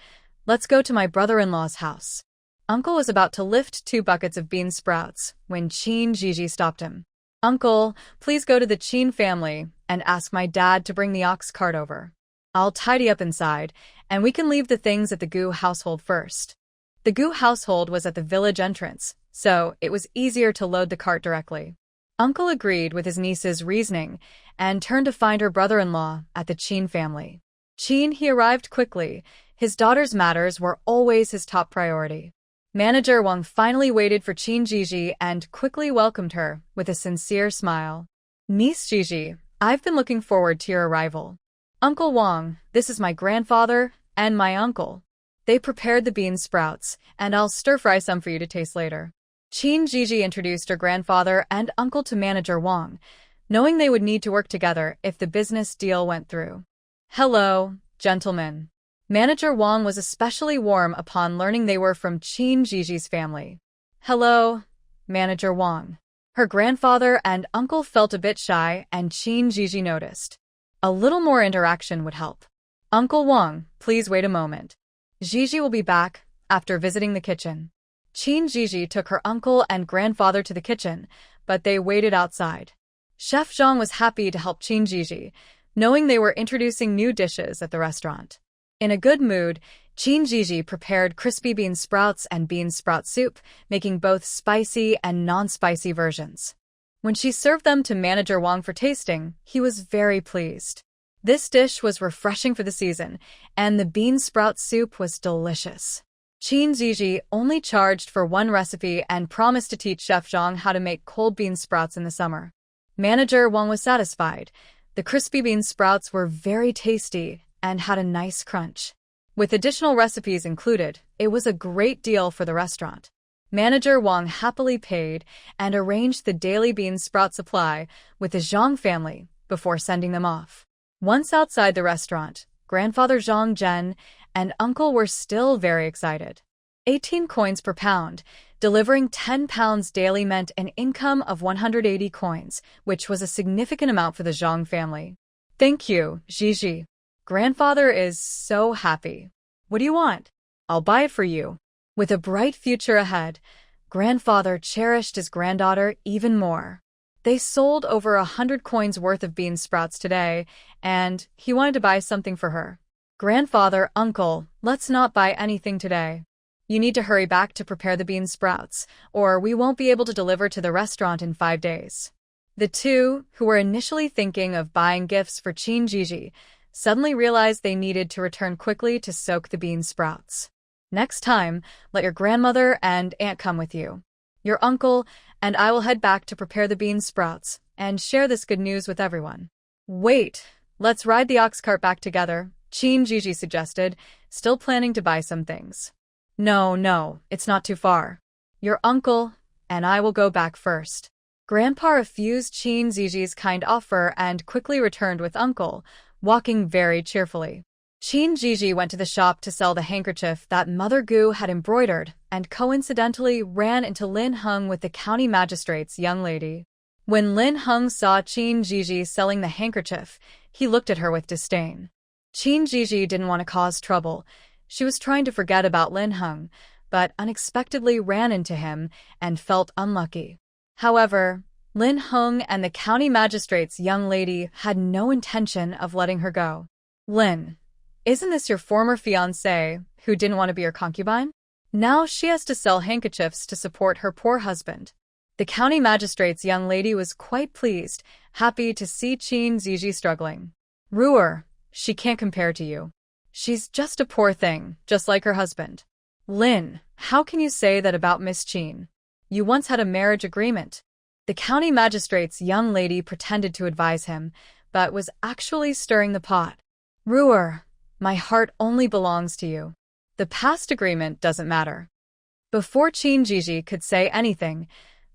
Let's go to my brother-in-law's house." Uncle was about to lift 2 buckets of bean sprouts when Zhizhi stopped him. "Uncle, please go to the Qin family and ask my dad to bring the ox cart over. I'll tidy up inside, and we can leave the things at the Gu household first." The Gu household was at the village entrance, so it was easier to load the cart directly. Uncle agreed with his niece's reasoning and turned to find her brother-in-law at the Qin family. He arrived quickly. His daughter's matters were always his top priority. Manager Wang finally waited for Zhizhi and quickly welcomed her with a sincere smile. "Niece Zhizhi, I've been looking forward to your arrival. Uncle Wang, this is my grandfather and my uncle. They prepared the bean sprouts, and I'll stir-fry some for you to taste later." Zhizhi introduced her grandfather and uncle to Manager Wang, knowing they would need to work together if the business deal went through. "Hello, gentlemen." Manager Wang was especially warm upon learning they were from Zhizhi's family. "Hello, Manager Wang." Her grandfather and uncle felt a bit shy, and Zhizhi noticed. A little more interaction would help. "Uncle Wang, please wait a moment. Zhizhi will be back after visiting the kitchen." Zhizhi took her uncle and grandfather to the kitchen, but they waited outside. Chef Zhang was happy to help Zhizhi, knowing they were introducing new dishes at the restaurant. In a good mood, Zhizhi prepared crispy bean sprouts and bean sprout soup, making both spicy and non-spicy versions. When she served them to Manager Wang for tasting, he was very pleased. This dish was refreshing for the season, and the bean sprout soup was delicious. Zhizhi only charged for 1 recipe and promised to teach Chef Zhang how to make cold bean sprouts in the summer. Manager Wang was satisfied. The crispy bean sprouts were very tasty and had a nice crunch. With additional recipes included, it was a great deal for the restaurant. Manager Wang happily paid and arranged the daily bean sprout supply with the Zhang family before sending them off. Once outside the restaurant, Grandfather Zhang Zhen and Uncle were still very excited. 18 coins per pound, delivering 10 pounds daily meant an income of 180 coins, which was a significant amount for the Zhang family. Thank you, Zhizhi. Grandfather is so happy. What do you want? I'll buy it for you. With a bright future ahead, Grandfather cherished his granddaughter even more. They sold over 100 coins worth of bean sprouts today, and he wanted to buy something for her. Grandfather, Uncle, let's not buy anything today. You need to hurry back to prepare the bean sprouts, or we won't be able to deliver to the restaurant in 5 days. The two, who were initially thinking of buying gifts for Zhizhi, suddenly realized they needed to return quickly to soak the bean sprouts. Next time, let your grandmother and aunt come with you. Your uncle and I will head back to prepare the bean sprouts and share this good news with everyone. Wait, let's ride the ox cart back together, Zhizhi suggested, still planning to buy some things. No, it's not too far. Your uncle and I will go back first. Grandpa refused Zhizhi's kind offer and quickly returned with Uncle, walking very cheerfully. Zhizhi went to the shop to sell the handkerchief that Mother Gu had embroidered and coincidentally ran into Lin Heng with the county magistrate's young lady. When Lin Heng saw Zhizhi selling the handkerchief, he looked at her with disdain. Zhizhi didn't want to cause trouble. She was trying to forget about Lin Heng, but unexpectedly ran into him and felt unlucky. However, Lin Heng and the county magistrate's young lady had no intention of letting her go. Lin, isn't this your former fiancé who didn't want to be your concubine? Now she has to sell handkerchiefs to support her poor husband. The county magistrate's young lady was quite pleased, happy to see Zhizhi struggling. Ruer, she can't compare to you. She's just a poor thing, just like her husband. Lin, how can you say that about Miss Qin? You once had a marriage agreement. The county magistrate's young lady pretended to advise him, but was actually stirring the pot. Ruer, my heart only belongs to you. The past agreement doesn't matter. Before Zhizhi could say anything,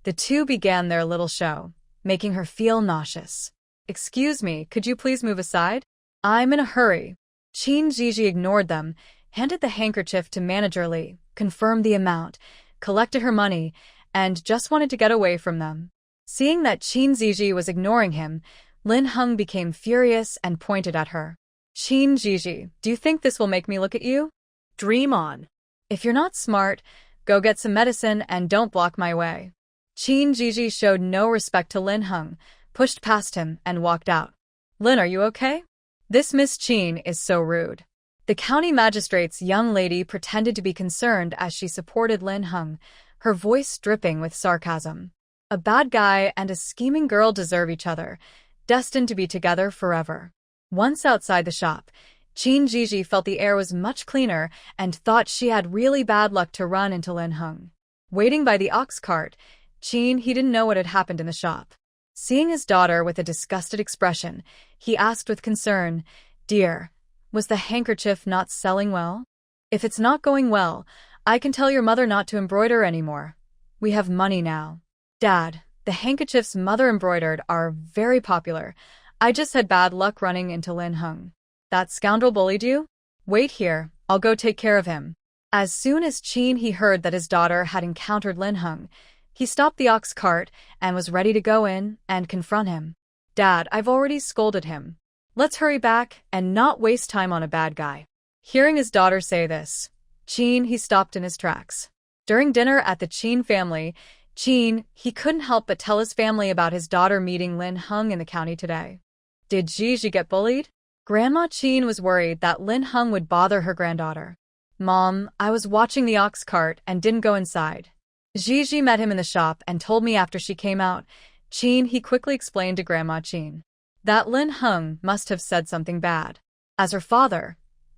the two began their little show, making her feel nauseous. Excuse me, could you please move aside? I'm in a hurry. Zhizhi ignored them, handed the handkerchief to Manager Li, confirmed the amount, collected her money, and just wanted to get away from them. Seeing that Zhizhi was ignoring him, Lin Heng became furious and pointed at her. Zhizhi, do you think this will make me look at you? Dream on. If you're not smart, go get some medicine and don't block my way. Zhizhi showed no respect to Lin Heng, pushed past him, and walked out. Lin, are you okay? This Miss Qin is so rude. The county magistrate's young lady pretended to be concerned as she supported Lin Heng, her voice dripping with sarcasm. A bad guy and a scheming girl deserve each other, destined to be together forever. Once outside the shop, Zhizhi felt the air was much cleaner and thought she had really bad luck to run into Lin Heng. Waiting by the ox cart, he didn't know what had happened in the shop. Seeing his daughter with a disgusted expression, he asked with concern, Dear, was the handkerchief not selling well? If it's not going well, I can tell your mother not to embroider anymore. We have money now. Dad, the handkerchiefs Mother embroidered are very popular. I just had bad luck running into Lin Heng. That scoundrel bullied you? Wait here, I'll go take care of him. As soon as he heard that his daughter had encountered Lin Heng, he stopped the ox cart and was ready to go in and confront him. Dad, I've already scolded him. Let's hurry back and not waste time on a bad guy. Hearing his daughter say this, he stopped in his tracks. During dinner at the Qin family, he couldn't help but tell his family about his daughter meeting Lin Heng in the county today. Did Zhizhi get bullied? Grandma Qin was worried that Lin Heng would bother her granddaughter. Mom, I was watching the ox cart and didn't go inside. Zhizhi met him in the shop and told me after she came out. He quickly explained to Grandma Qin that Lin Heng must have said something bad. As her father,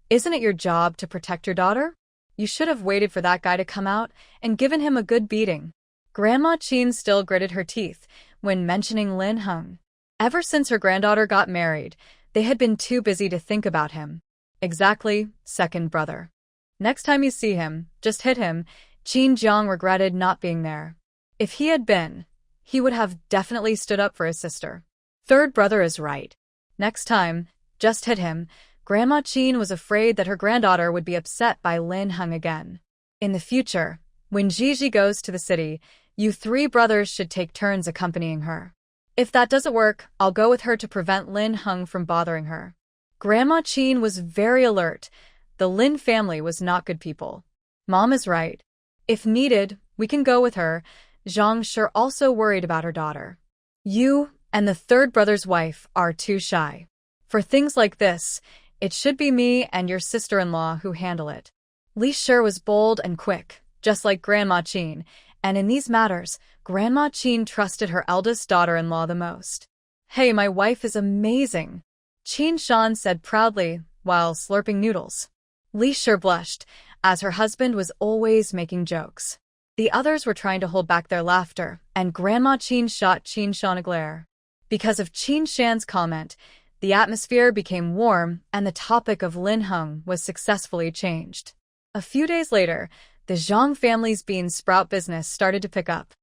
isn't it your job to protect your daughter? You should have waited for that guy to come out and given him a good beating. Grandma Qin still gritted her teeth when mentioning Lin Heng. Ever since her granddaughter got married, they had been too busy to think about him. Exactly, second brother. Next time you see him, just hit him. Qin Jiang regretted not being there. If he had been, he would have definitely stood up for his sister. Third brother is right. Next time, just hit him. Grandma Qin was afraid that her granddaughter would be upset by Lin Heng again. In the future, when Zhizhi goes to the city, you three brothers should take turns accompanying her. If that doesn't work, I'll go with her to prevent Lin Heng from bothering her. Grandma Qin was very alert. The Lin family was not good people. Mom is right. If needed, we can go with her. Zhang Shi also worried about her daughter. You and the third brother's wife are too shy. For things like this, it should be me and your sister-in-law who handle it. Li Shi was bold and quick, just like Grandma Qin, and in these matters, Grandma Qin trusted her eldest daughter-in-law the most. Hey, my wife is amazing, Qin Shan said proudly while slurping noodles. Li Shi blushed, as her husband was always making jokes. The others were trying to hold back their laughter, and Grandma Qin shot Qin Shan a glare. Because of Qin Shan's comment, the atmosphere became warm and the topic of Lin Heng was successfully changed. A few days later, the Zhang family's bean sprout business started to pick up.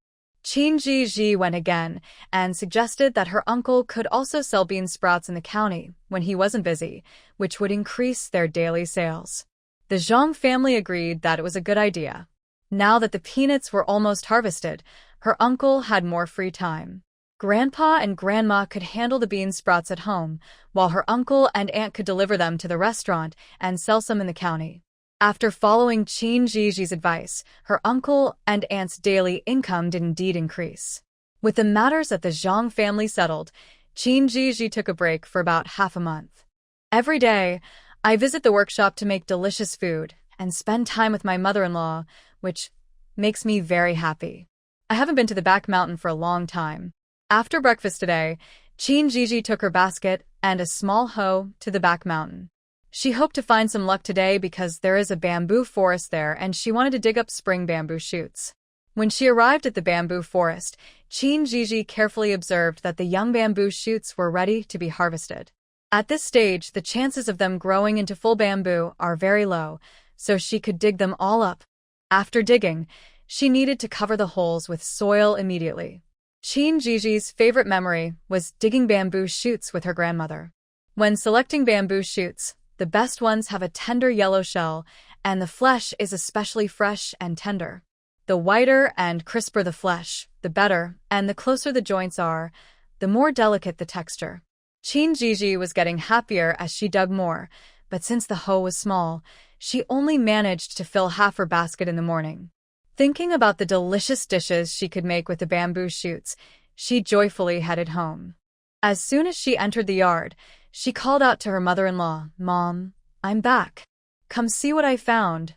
Qin Zhizhi went again and suggested that her uncle could also sell bean sprouts in the county when he wasn't busy, which would increase their daily sales. The Zhang family agreed that it was a good idea. Now that the peanuts were almost harvested, her uncle had more free time. Grandpa and Grandma could handle the bean sprouts at home, while her uncle and aunt could deliver them to the restaurant and sell some in the county. After following Qin Zhizhi's advice, her uncle and aunt's daily income did indeed increase. With the matters at the Zhang family settled, Qin Zhizhi took a break for about half a month. Every day, I visit the workshop to make delicious food and spend time with my mother-in-law, which makes me very happy. I haven't been to the back mountain for a long time. After breakfast today, Qin Zhizhi took her basket and a small hoe to the back mountain. She hoped to find some luck today because there is a bamboo forest there and she wanted to dig up spring bamboo shoots. When she arrived at the bamboo forest, Qin Zhizhi carefully observed that the young bamboo shoots were ready to be harvested. At this stage, the chances of them growing into full bamboo are very low, so she could dig them all up. After digging, she needed to cover the holes with soil immediately. Qin Zhizhi's favorite memory was digging bamboo shoots with her grandmother. When selecting bamboo shoots, the best ones have a tender yellow shell, and the flesh is especially fresh and tender. The whiter and crisper the flesh, the better, and the closer the joints are, the more delicate the texture. Qin Zhizhi was getting happier as she dug more, but since the hoe was small, she only managed to fill half her basket in the morning. Thinking about the delicious dishes she could make with the bamboo shoots, she joyfully headed home. As soon as she entered the yard, she called out to her mother-in-law, "Mom, I'm back. Come see what I found.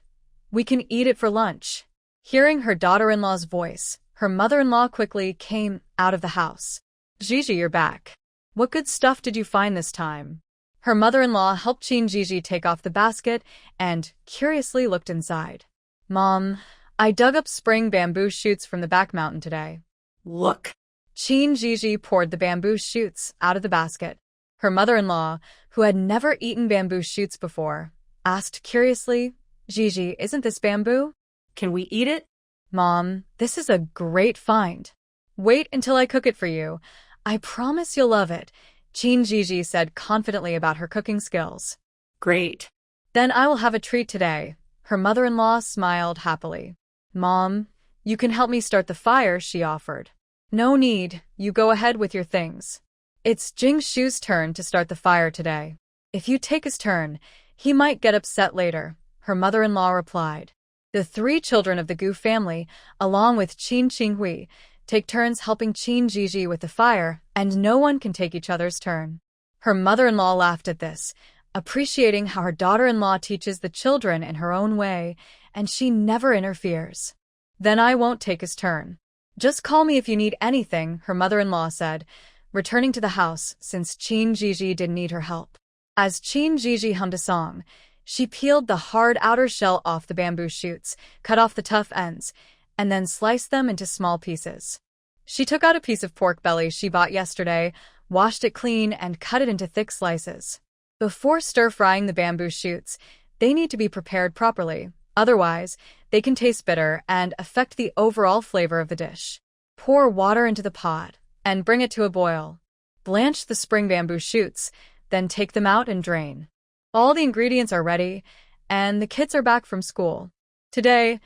We can eat it for lunch." Hearing her daughter-in-law's voice, her mother-in-law quickly came out of the house. "Zhizhi, you're back. What good stuff did you find this time?" Her mother-in-law helped Qin Zhizhi take off the basket and curiously looked inside. "Mom, I dug up spring bamboo shoots from the back mountain today." Look. Qin Zhizhi poured the bamboo shoots out of the basket. Her mother-in-law, who had never eaten bamboo shoots before, asked curiously, "Zhizhi, isn't this bamboo? Can we eat it?" "Mom, this is a great find. Wait until I cook it for you. I promise you'll love it," Qin Zhizhi said confidently about her cooking skills. Great. "Then I will have a treat today." Her mother-in-law smiled happily. "Mom, you can help me start the fire," she offered. "No need, you go ahead with your things. It's Jing Shu's turn to start the fire today. If you take his turn, he might get upset later," her mother-in-law replied. The three children of the Gu family, along with Qin Qinghui, take turns helping Qin Zhizhi with the fire, and no one can take each other's turn. Her mother-in-law laughed at this, appreciating how her daughter-in-law teaches the children in her own way, and she never interferes. "Then I won't take his turn. Just call me if you need anything," her mother-in-law said, returning to the house since Qin Zhizhi didn't need her help. As Qin Zhizhi hummed a song, she peeled the hard outer shell off the bamboo shoots, cut off the tough ends, and then sliced them into small pieces. She took out a piece of pork belly she bought yesterday, washed it clean, and cut it into thick slices. Before stir-frying the bamboo shoots, they need to be prepared properly. Otherwise, they can taste bitter and affect the overall flavor of the dish. Pour water into the pot and bring it to a boil. Blanch the spring bamboo shoots, then take them out and drain. All the ingredients are ready, and the kids are back from school. Today,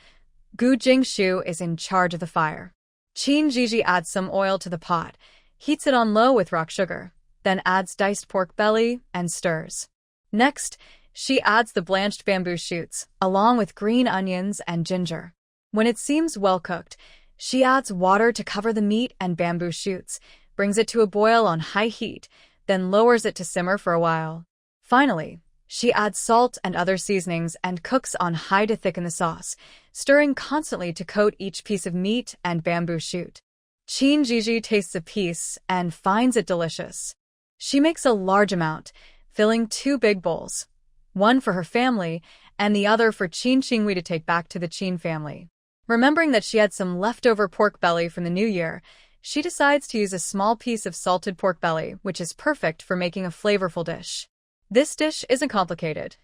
Gu Jingshu is in charge of the fire. Zhizhi adds some oil to the pot, heats it on low with rock sugar, then adds diced pork belly and stirs. Next, she adds the blanched bamboo shoots, along with green onions and ginger. When it seems well cooked, she adds water to cover the meat and bamboo shoots, brings it to a boil on high heat, then lowers it to simmer for a while. Finally, she adds salt and other seasonings and cooks on high to thicken the sauce, stirring constantly to coat each piece of meat and bamboo shoot. Zhizhi tastes a piece and finds it delicious. She makes a large amount, filling 2 big bowls, one for her family and the other for Qin Qinghui to take back to the Qin family. Remembering that she had some leftover pork belly from the new year, she decides to use a small piece of salted pork belly, which is perfect for making a flavorful dish. This dish isn't complicated.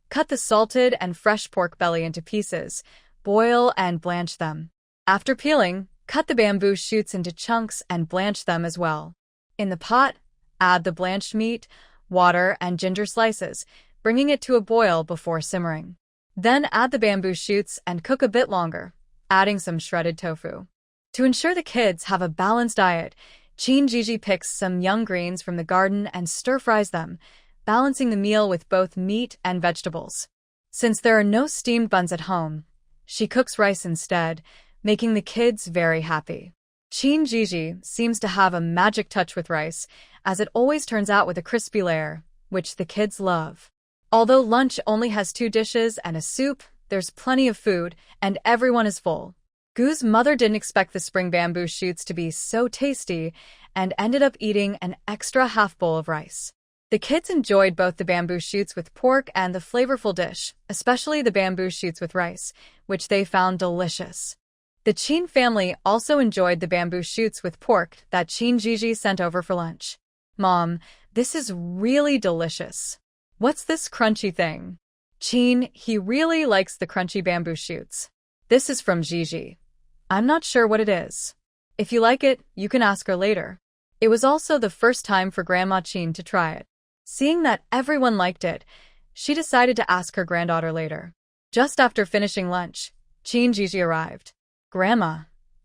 Cut the salted and fresh pork belly into pieces, boil and blanch them. After peeling, cut the bamboo shoots into chunks and blanch them as well. In the pot, add the blanched meat, water, and ginger slices, bringing it to a boil before simmering. Then add the bamboo shoots and cook a bit longer, adding some shredded tofu. To ensure the kids have a balanced diet, Zhizhi picks some young greens from the garden and stir-fries them, balancing the meal with both meat and vegetables. Since there are no steamed buns at home, she cooks rice instead, making the kids very happy. Zhizhi seems to have a magic touch with rice, as it always turns out with a crispy layer, which the kids love. Although lunch only has 2 dishes and a soup, there's plenty of food, and everyone is full. Gu's mother didn't expect the spring bamboo shoots to be so tasty and ended up eating an extra half bowl of rice. The kids enjoyed both the bamboo shoots with pork and the flavorful dish, especially the bamboo shoots with rice, which they found delicious. The Qin family also enjoyed the bamboo shoots with pork that Zhizhi sent over for lunch. Mom, this is really delicious. What's this crunchy thing? Qin, he really likes the crunchy bamboo shoots. This is from Zhizhi. I'm not sure what it is. If you like it, you can ask her later. It was also the first time for Grandma Qin to try it. Seeing that everyone liked it, she decided to ask her granddaughter later. Just after finishing lunch, Zhizhi arrived. Grandma,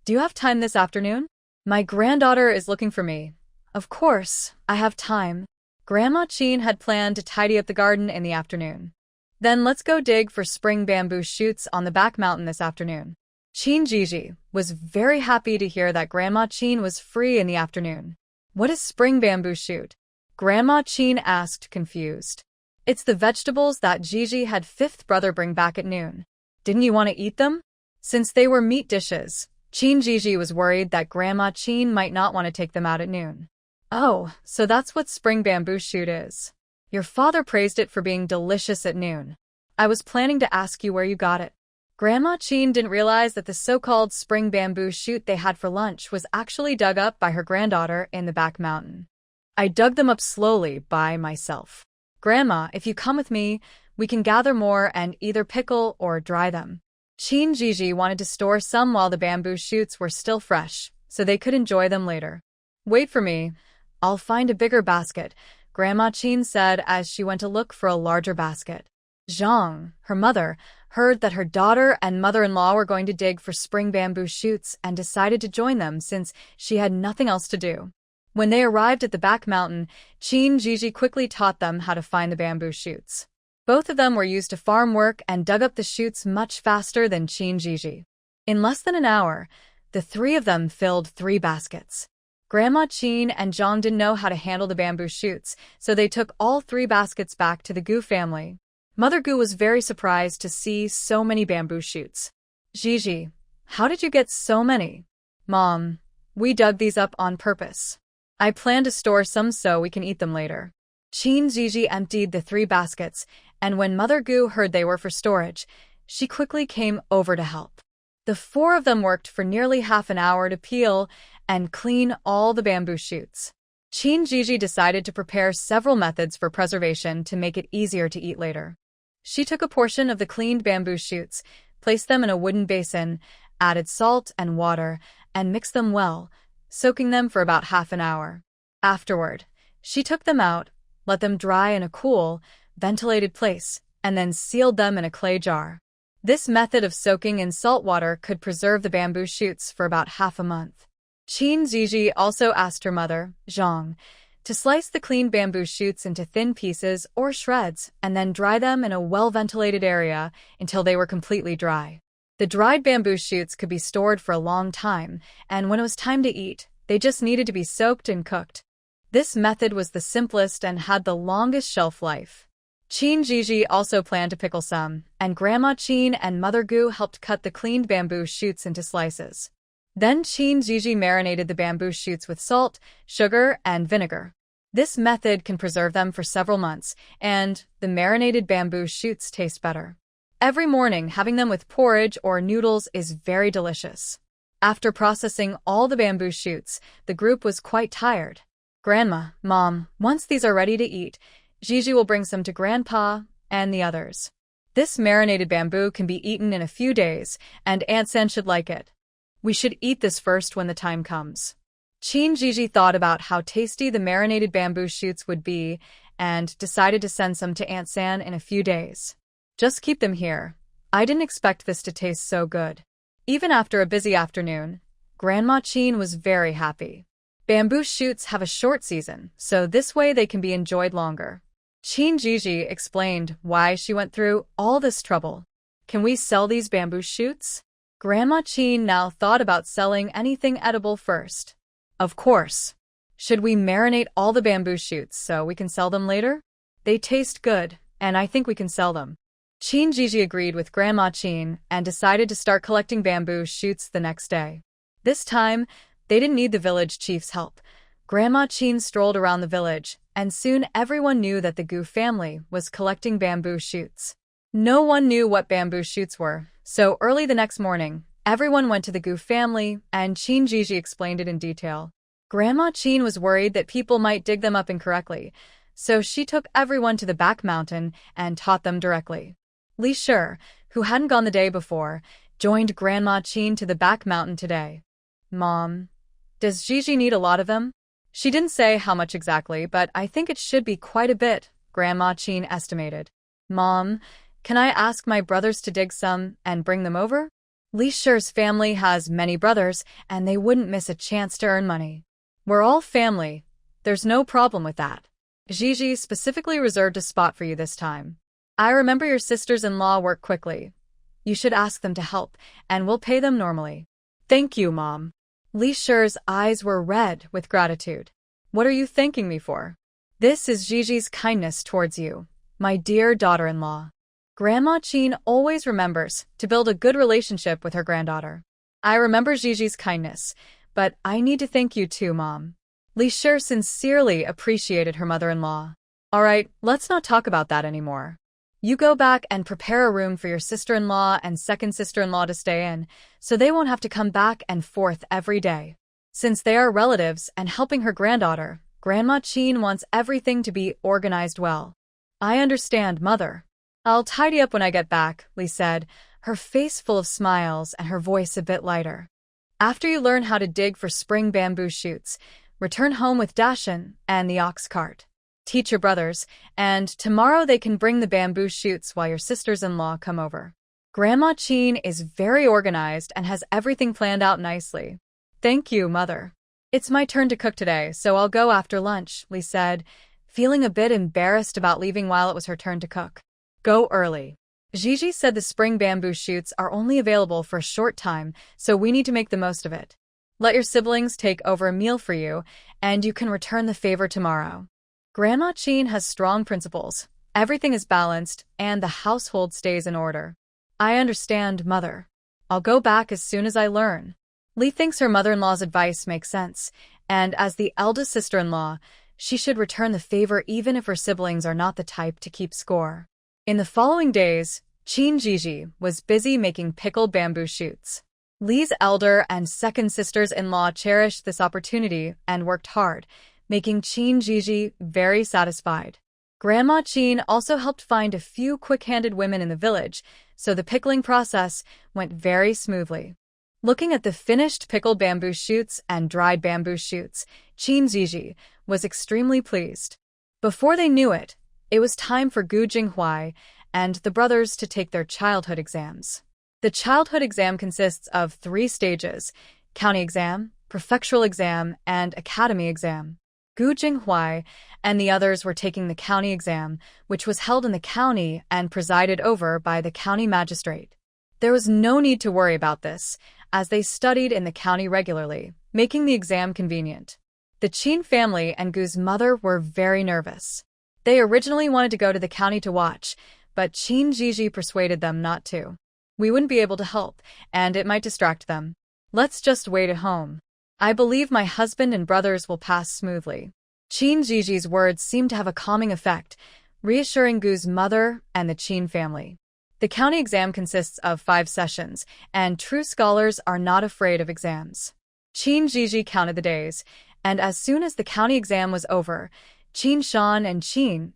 do you have time this afternoon? My granddaughter is looking for me. Of course, I have time. Grandma Qin had planned to tidy up the garden in the afternoon. Then let's go dig for spring bamboo shoots on the back mountain this afternoon. Zhizhi was very happy to hear that Grandma Qin was free in the afternoon. What is spring bamboo shoot? Grandma Qin asked, confused. It's the vegetables that Zhizhi had 5th brother bring back at noon. Didn't you want to eat them? Since they were meat dishes, Zhizhi was worried that Grandma Qin might not want to take them out at noon. Oh, so that's what spring bamboo shoot is. Your father praised it for being delicious at noon. I was planning to ask you where you got it. Grandma Qin didn't realize that the so-called spring bamboo shoot they had for lunch was actually dug up by her granddaughter in the back mountain. I dug them up slowly by myself. Grandma, if you come with me, we can gather more and either pickle or dry them. Zhizhi wanted to store some while the bamboo shoots were still fresh, so they could enjoy them later. Wait for me. I'll find a bigger basket, Grandma Qin said as she went to look for a larger basket. Zhang, her mother, heard that her daughter and mother-in-law were going to dig for spring bamboo shoots and decided to join them since she had nothing else to do. When they arrived at the back mountain, Zhizhi quickly taught them how to find the bamboo shoots. Both of them were used to farm work and dug up the shoots much faster than Zhizhi. In less than an hour, the 3 of them filled 3 baskets. Grandma Qin and Zhang didn't know how to handle the bamboo shoots, so they took all 3 baskets back to the Gu family. Mother Gu was very surprised to see so many bamboo shoots. Zhizhi, how did you get so many? Mom, we dug these up on purpose. I plan to store some so we can eat them later. Zhizhi emptied the 3 baskets, and when Mother Gu heard they were for storage, she quickly came over to help. The 4 of them worked for nearly half an hour to peel and clean all the bamboo shoots. Zhizhi decided to prepare several methods for preservation to make it easier to eat later. She took a portion of the cleaned bamboo shoots, placed them in a wooden basin, added salt and water, and mixed them well, soaking them for about half an hour. Afterward, she took them out, let them dry in a cool, ventilated place, and then sealed them in a clay jar. This method of soaking in salt water could preserve the bamboo shoots for about half a month. Zhizhi also asked her mother, Zhang, to slice the cleaned bamboo shoots into thin pieces or shreds and then dry them in a well-ventilated area until they were completely dry. The dried bamboo shoots could be stored for a long time, and when it was time to eat, they just needed to be soaked and cooked. This method was the simplest and had the longest shelf life. Zhizhi also planned to pickle some, and Grandma Qin and Mother Gu helped cut the cleaned bamboo shoots into slices. Then Zhizhi marinated the bamboo shoots with salt, sugar, and vinegar. This method can preserve them for several months, and the marinated bamboo shoots taste better. Every morning, having them with porridge or noodles is very delicious. After processing all the bamboo shoots, the group was quite tired. Grandma, Mom, once these are ready to eat, Zhizhi will bring some to Grandpa and the others. This marinated bamboo can be eaten in a few days, and Aunt San should like it. We should eat this first when the time comes. Zhizhi thought about how tasty the marinated bamboo shoots would be and decided to send some to Aunt San in a few days. Just keep them here. I didn't expect this to taste so good. Even after a busy afternoon, Grandma Qin was very happy. Bamboo shoots have a short season, so this way they can be enjoyed longer. Zhizhi explained why she went through all this trouble. Can we sell these bamboo shoots? Grandma Qin now thought about selling anything edible first. Of course. Should we marinate all the bamboo shoots so we can sell them later? They taste good, and I think we can sell them. Zhizhi agreed with Grandma Qin and decided to start collecting bamboo shoots the next day. This time, they didn't need the village chief's help. Grandma Qin strolled around the village, and soon everyone knew that the Gu family was collecting bamboo shoots. No one knew what bamboo shoots were, so early the next morning, everyone went to the Gu family, and Zhizhi explained it in detail. Grandma Qin was worried that people might dig them up incorrectly, so she took everyone to the back mountain and taught them directly. Li Shi, who hadn't gone the day before, joined Grandma Qin to the back mountain today. Mom, does Zhizhi need a lot of them? She didn't say how much exactly, but I think it should be quite a bit, Grandma Qin estimated. Mom, can I ask my brothers to dig some and bring them over? Li Shi's family has many brothers, and they wouldn't miss a chance to earn money. We're all family. There's no problem with that. Zhizhi specifically reserved a spot for you this time. I remember your sisters-in-law work quickly. You should ask them to help, and we'll pay them normally. Thank you, Mom. Li Shi's eyes were red with gratitude. What are you thanking me for? This is Zhizhi's kindness towards you, my dear daughter-in-law. Grandma Qin always remembers to build a good relationship with her granddaughter. I remember Zhizhi's kindness, but I need to thank you too, Mom. Li Shi sincerely appreciated her mother-in-law. All right, let's not talk about that anymore. You go back and prepare a room for your sister-in-law and second sister-in-law to stay in, so they won't have to come back and forth every day. Since they are relatives and helping her granddaughter, Grandma Qin wants everything to be organized well. I understand, Mother. I'll tidy up when I get back, Li said, her face full of smiles and her voice a bit lighter. After you learn how to dig for spring bamboo shoots, return home with Dashin and the ox cart. Teach your brothers, and tomorrow they can bring the bamboo shoots while your sisters-in-law come over. Grandma Qin is very organized and has everything planned out nicely. Thank you, Mother. It's my turn to cook today, so I'll go after lunch, Li said, feeling a bit embarrassed about leaving while it was her turn to cook. Go early. Zhizhi said the spring bamboo shoots are only available for a short time, so we need to make the most of it. Let your siblings take over a meal for you, and you can return the favor tomorrow. Grandma Qin has strong principles. Everything is balanced, and the household stays in order. I understand, Mother. I'll go back as soon as I learn. Li thinks her mother-in-law's advice makes sense, and as the eldest sister-in-law, she should return the favor even if her siblings are not the type to keep score. In the following days, Zhizhi was busy making pickled bamboo shoots. Li's elder and second sisters-in-law cherished this opportunity and worked hard, making Qin Zhizhi very satisfied. Grandma Qin also helped find a few quick-handed women in the village, so the pickling process went very smoothly. Looking at the finished pickled bamboo shoots and dried bamboo shoots, Qin Zhizhi was extremely pleased. Before they knew it, it was time for Gu Jinghuai and the brothers to take their childhood exams. The childhood exam consists of 3 stages: county exam, prefectural exam, and academy exam. Gu Jinghuai and the others were taking the county exam, which was held in the county and presided over by the county magistrate. There was no need to worry about this, as they studied in the county regularly, making the exam convenient. The Qin family and Gu's mother were very nervous. They originally wanted to go to the county to watch, but Qin Zhizhi persuaded them not to. We wouldn't be able to help, and it might distract them. Let's just wait at home. I believe my husband and brothers will pass smoothly. Qin Zhizhi's words seemed to have a calming effect, reassuring Gu's mother and the Qin family. The county exam consists of 5 sessions, and true scholars are not afraid of exams. Qin Zhizhi counted the days, and as soon as the county exam was over, Qin Shan and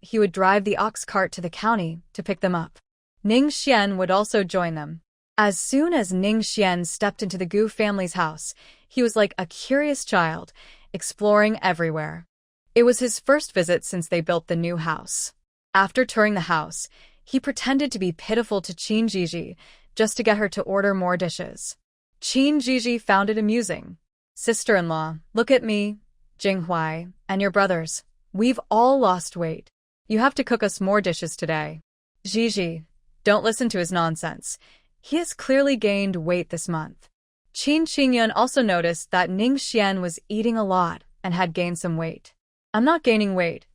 he would drive the ox cart to the county to pick them up. Ning Xian would also join them. As soon as Ning Xian stepped into the Gu family's house, he was like a curious child, exploring everywhere. It was his first visit since they built the new house. After touring the house, he pretended to be pitiful to Qin Zhizhi, just to get her to order more dishes. Qin Zhizhi found it amusing. Sister-in-law, look at me, Jinghuai, and your brothers. We've all lost weight. You have to cook us more dishes today. Zhizhi, don't listen to his nonsense. He has clearly gained weight this month. Qin Qingyun also noticed that Ning Xian was eating a lot and had gained some weight. I'm not gaining weight.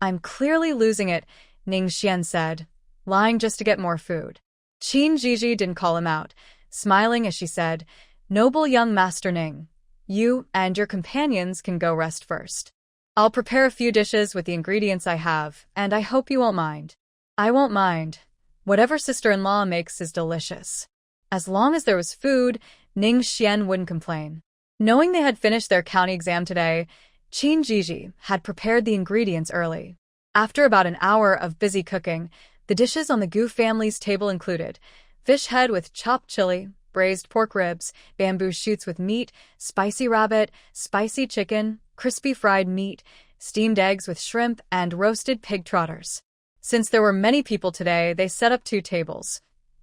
I'm clearly losing it, Ning Xian said, lying just to get more food. Qin Zhizhi didn't call him out, smiling as she said, "Noble young Master Ning, you and your companions can go rest first. I'll prepare a few dishes with the ingredients I have, and I hope you won't mind." "I won't mind. Whatever sister-in-law makes is delicious." As long as there was food, Ning Xian wouldn't complain. Knowing they had finished their county exam today, Qin Zhizhi had prepared the ingredients early. After about an hour of busy cooking, the dishes on the Gu family's table included fish head with chopped chili, braised pork ribs, bamboo shoots with meat, spicy rabbit, spicy chicken, crispy fried meat, steamed eggs with shrimp, and roasted pig trotters. Since there were many people today, they set up 2 tables,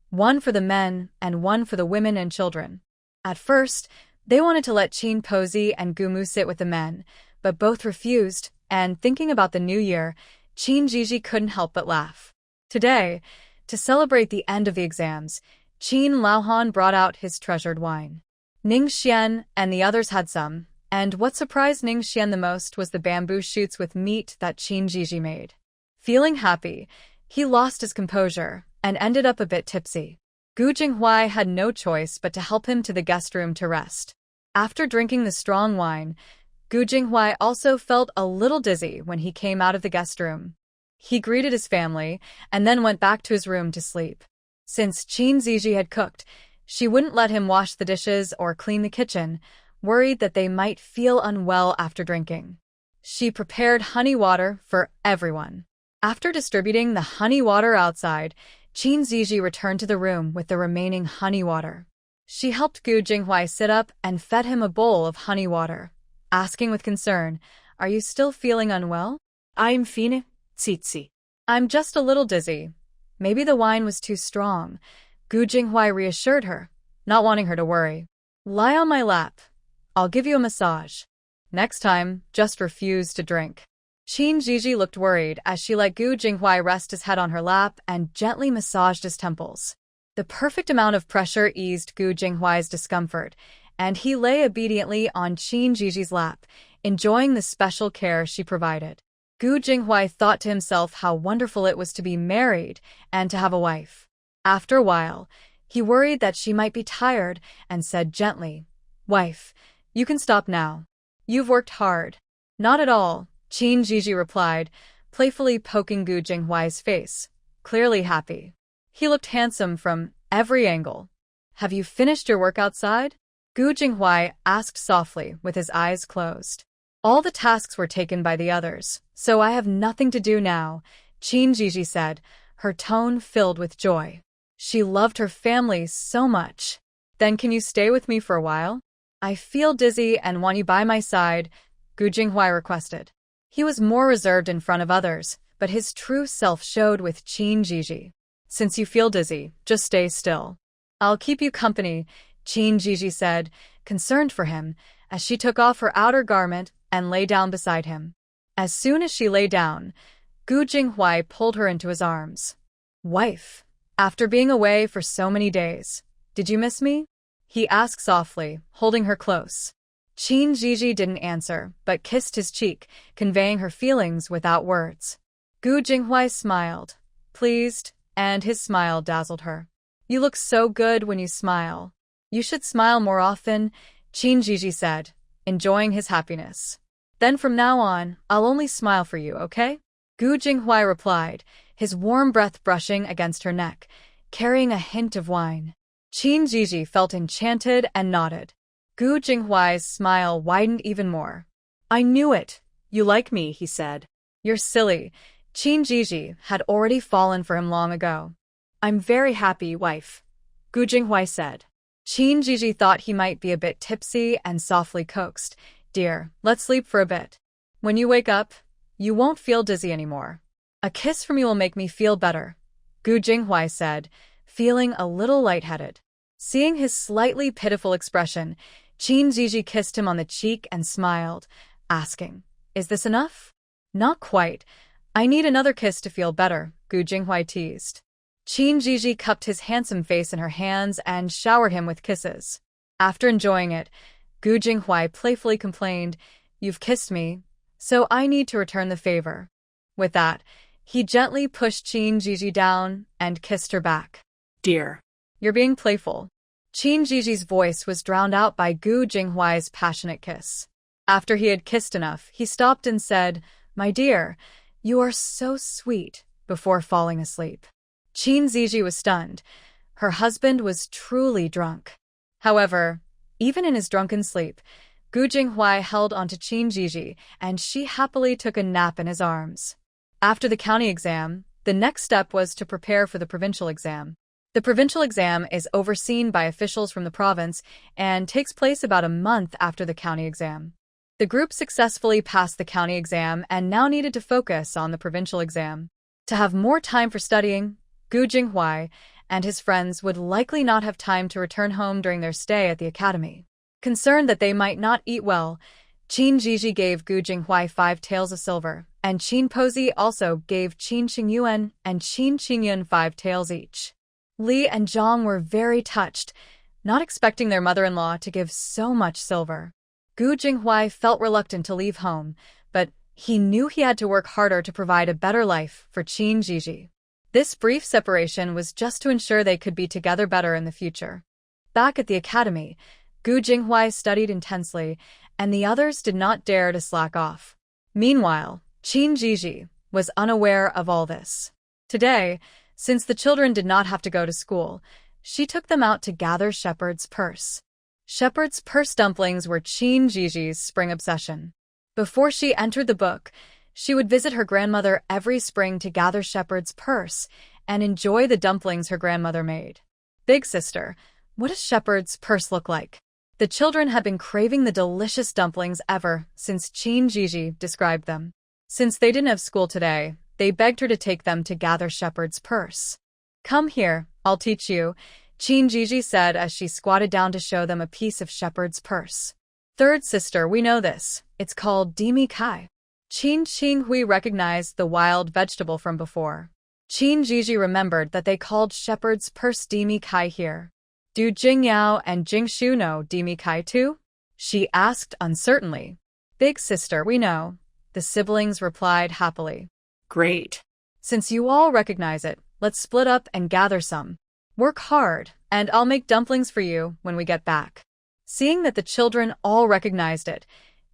one for the men and one for the women and children. At first, they wanted to let Qin Pozi and Gumu sit with the men, but both refused, and thinking about the new year, Qin Zhizhi couldn't help but laugh. Today, to celebrate the end of the exams, Qin Laohan brought out his treasured wine. Ning Xian and the others had some, and what surprised Ning Xian the most was the bamboo shoots with meat that Qin Zhizhi made. Feeling happy, he lost his composure and ended up a bit tipsy. Gu Jinghuai had no choice but to help him to the guest room to rest. After drinking the strong wine, Gu Jinghuai also felt a little dizzy when he came out of the guest room. He greeted his family and then went back to his room to sleep. Since Qin Zhizhi had cooked, she wouldn't let him wash the dishes or clean the kitchen, worried that they might feel unwell after drinking. She prepared honey water for everyone. After distributing the honey water outside, Qin Zhizhi returned to the room with the remaining honey water. She helped Gu Jinghuai sit up and fed him a bowl of honey water, asking with concern, "Are you still feeling unwell?" I'm fine, Zhizhi. "I'm just a little dizzy. Maybe the wine was too strong," Gu Jinghuai reassured her, not wanting her to worry. "Lie on my lap. I'll give you a massage. Next time, just refuse to drink." Qin Zhizhi looked worried as she let Gu Jinghuai rest his head on her lap and gently massaged his temples. The perfect amount of pressure eased Gu Jinghuai's discomfort, and he lay obediently on Qin Zhizhi's lap, enjoying the special care she provided. Gu Jinghuai thought to himself how wonderful it was to be married and to have a wife. After a while, he worried that she might be tired and said gently, "Wife, you can stop now. You've worked hard." "Not at all," Qin Zhizhi replied, playfully poking Gu Jinghuai's face, clearly happy. He looked handsome from every angle. "Have you finished your work outside?" Gu Jinghuai asked softly with his eyes closed. All the tasks were taken by the others, so I have nothing to do now, Zhizhi said, her tone filled with joy. She loved her family so much. Then can you stay with me for a while? I feel dizzy and want you by my side, Gu Jinghua requested. He was more reserved in front of others, but his true self showed with Zhizhi. Since you feel dizzy, just stay still. I'll keep you company, Zhizhi said, concerned for him, as she took off her outer garment and lay down beside him. As soon as she lay down, Gu Jinghua pulled her into his arms. Wife, after being away for so many days, did you miss me? He asked softly, holding her close. Zhizhi didn't answer, but kissed his cheek, conveying her feelings without words. Gu Jinghua smiled, pleased, and his smile dazzled her. You look so good when you smile. You should smile more often, Zhizhi said, enjoying his happiness. Then from now on, I'll only smile for you, okay? Gu Jinghua replied, his warm breath brushing against her neck, carrying a hint of wine. Zhizhi felt enchanted and nodded. Gu Jinghuai's smile widened even more. I knew it. You like me, he said. You're silly. Zhizhi had already fallen for him long ago. I'm very happy, wife, Gu Jinghua said. Zhizhi thought he might be a bit tipsy and softly coaxed. Dear, let's sleep for a bit. When you wake up, you won't feel dizzy anymore. A kiss from you will make me feel better, Gu Jinghua said, feeling a little lightheaded. Seeing his slightly pitiful expression, Zhizhi kissed him on the cheek and smiled, asking, Is this enough? Not quite. I need another kiss to feel better, Gu Jinghua teased. Zhizhi cupped his handsome face in her hands and showered him with kisses. After enjoying it, Gu Jinghua playfully complained, You've kissed me, so I need to return the favor. With that, he gently pushed Zhizhi down and kissed her back. Dear. You're being playful. Zhizhi's voice was drowned out by Gu Jinghua's passionate kiss. After he had kissed enough, he stopped and said, My dear, you are so sweet, before falling asleep. Zhizhi was stunned. Her husband was truly drunk. However, even in his drunken sleep, Gu Jinghua held onto Zhizhi, and she happily took a nap in his arms. After the county exam, the next step was to prepare for the provincial exam. The provincial exam is overseen by officials from the province and takes place about a month after the county exam. The group successfully passed the county exam and now needed to focus on the provincial exam. To have more time for studying, Gu Jinghua and his friends would likely not have time to return home during their stay at the academy. Concerned that they might not eat well, Zhizhi gave Gu Jinghua 5 taels of silver, and Pozi also gave Xingyuan and Xingyun 5 taels each. Li and Zhang were very touched, not expecting their mother-in-law to give so much silver. Gu Jinghua felt reluctant to leave home, but he knew he had to work harder to provide a better life for Zhizhi. This brief separation was just to ensure they could be together better in the future. Back at the academy, Gu Jinghua studied intensely, and the others did not dare to slack off. Meanwhile, Zhizhi was unaware of all this. Today, since the children did not have to go to school, she took them out to gather shepherd's purse. Shepherd's purse dumplings were Zhizhi's spring obsession. Before she entered the book, she would visit her grandmother every spring to gather shepherd's purse and enjoy the dumplings her grandmother made. Big sister, what does shepherd's purse look like? The children had been craving the delicious dumplings ever since Zhizhi described them. Since they didn't have school today, they begged her to take them to gather shepherd's purse. Come here, I'll teach you, Zhizhi said as she squatted down to show them a piece of shepherd's purse. Third sister, we know this. It's called dimi kai. Qinghui recognized the wild vegetable from before. Zhizhi remembered that they called shepherd's purse dimi kai here. Do Jingyao and Jingshu know dimi kai too? She asked uncertainly. Big sister, we know, the siblings replied happily. Great. Since you all recognize it, let's split up and gather some. Work hard, and I'll make dumplings for you when we get back. Seeing that the children all recognized it,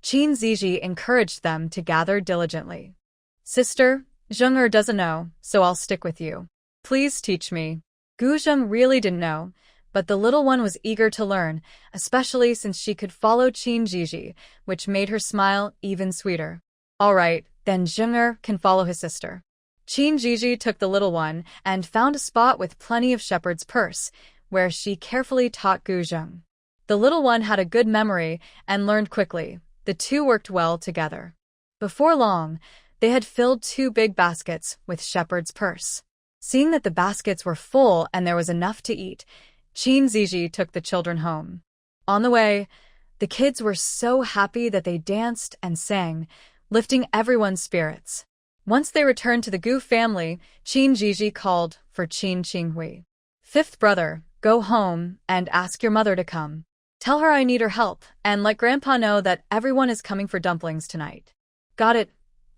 Zhizhi encouraged them to gather diligently. Sister, Zheng'er doesn't know, so I'll stick with you. Please teach me. Gu Zheng really didn't know, But the little one was eager to learn, especially since she could follow Zhizhi, which made her smile even sweeter. All right, then Zheng'er can follow his sister. Zhizhi took the little one and found a spot with plenty of shepherd's purse, where she carefully taught Gu Zheng. The little one had a good memory and learned quickly. The two worked well together. Before long, they had filled 2 big baskets with shepherd's purse. Seeing that the baskets were full and there was enough to eat, Zhizhi took the children home. On the way, the kids were so happy that they danced and sang, lifting everyone's spirits. Once they returned to the Gu family, Zhizhi called for Qinghui. "Fifth brother, go home and ask your mother to come. Tell her I need her help, and let Grandpa know that everyone is coming for dumplings tonight." "Got it.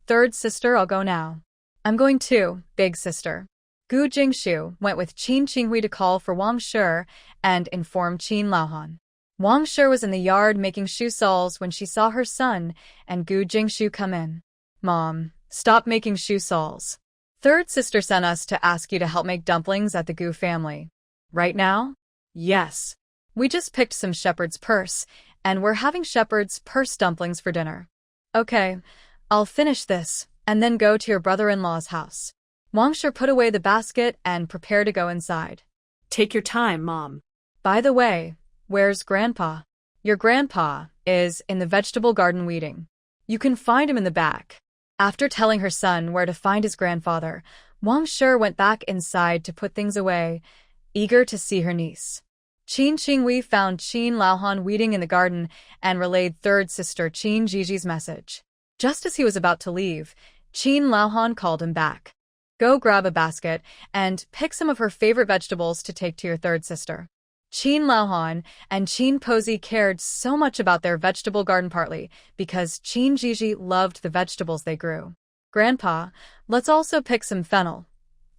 Third sister, I'll go now." "I'm going too, big sister." Gu Jingshu went with Qinghui to call for Wang Shi and inform Qin Laohan. Wang Shi was in the yard making shoe soles when she saw her son and Gu Jingshu come in. "Mom, stop making shoe soles. Third sister sent us to ask you to help make dumplings at the Gu family." "Right now?" "Yes. We just picked some shepherd's purse, and we're having shepherd's purse dumplings for dinner." "Okay, I'll finish this, and then go to your brother-in-law's house." Wang Shi put away the basket and prepared to go inside. Take your time, Mom. "By the way, where's Grandpa?" "Your grandpa is in the vegetable garden weeding. You can find him in the back." After telling her son where to find his grandfather, Wang Shi went back inside to put things away, eager to see her niece. Qinghui found Qin Laohan weeding in the garden and relayed third sister Zhiji's message. Just as he was about to leave, Qin Laohan called him back. "Go grab a basket and pick some of her favorite vegetables to take to your third sister." Qin Laohan and Qin Posey cared so much about their vegetable garden, partly because Zhizhi loved the vegetables they grew. "Grandpa, let's also pick some fennel.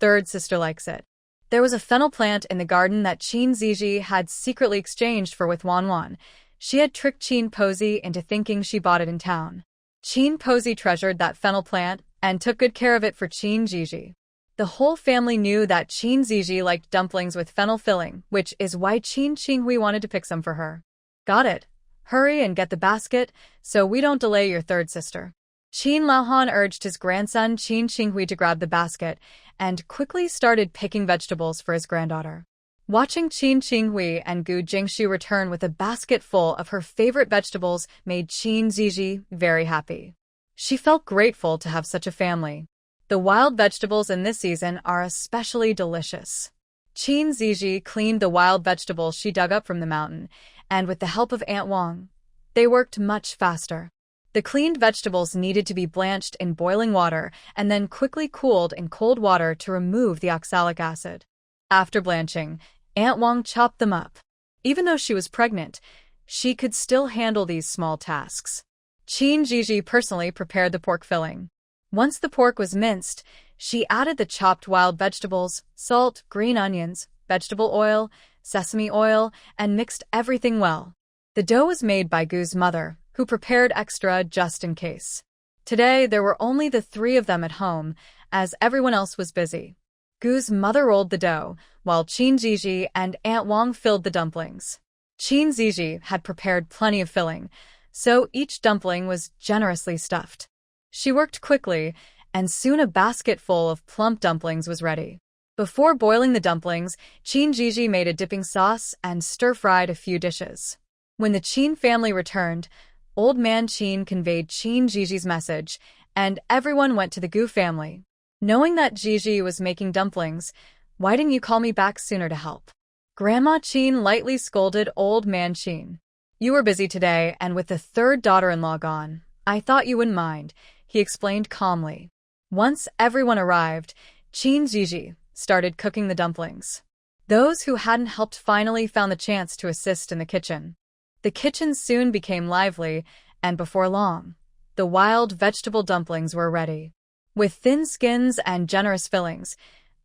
Third sister likes it." There was a fennel plant in the garden that Zhizhi had secretly exchanged for with Wanwan. She had tricked Qin Posey into thinking she bought it in town. Qin Posey treasured that fennel plant and took good care of it for Zhizhi. The whole family knew that Zhizhi liked dumplings with fennel filling, which is why Qinghui wanted to pick some for her. "Got it. Hurry and get the basket, so we don't delay your third sister." Qin Laohan urged his grandson Qinghui to grab the basket and quickly started picking vegetables for his granddaughter. Watching Qinghui and Gu Jingshu return with a basket full of her favorite vegetables made Zhizhi very happy. She felt grateful to have such a family. The wild vegetables in this season are especially delicious. Zhizhi cleaned the wild vegetables she dug up from the mountain, and with the help of Aunt Wang, they worked much faster. The cleaned vegetables needed to be blanched in boiling water and then quickly cooled in cold water to remove the oxalic acid. After blanching, Aunt Wang chopped them up. Even though she was pregnant, she could still handle these small tasks. Zhizhi personally prepared the pork filling. Once the pork was minced, she added the chopped wild vegetables, salt, green onions, vegetable oil, sesame oil, and mixed everything well. The dough was made by Gu's mother, who prepared extra just in case. Today, there were only the 3 of them at home, as everyone else was busy. Gu's mother rolled the dough, while Zhizhi and Aunt Wang filled the dumplings. Zhizhi had prepared plenty of filling, so each dumpling was generously stuffed. She worked quickly, and soon a basket full of plump dumplings was ready. Before boiling the dumplings, Zhizhi made a dipping sauce and stir-fried a few dishes. When the Qin family returned, Old Man Qin conveyed Zhiji's message, and everyone went to the Gu family. Knowing that Zhizhi was making dumplings, "Why didn't you call me back sooner to help?" Grandma Qin lightly scolded Old Man Qin. "You were busy today, and with the third daughter-in-law gone, I thought you wouldn't mind," he explained calmly. Once everyone arrived, Zhizhi started cooking the dumplings. Those who hadn't helped finally found the chance to assist in the kitchen. The kitchen soon became lively, and before long, the wild vegetable dumplings were ready. With thin skins and generous fillings,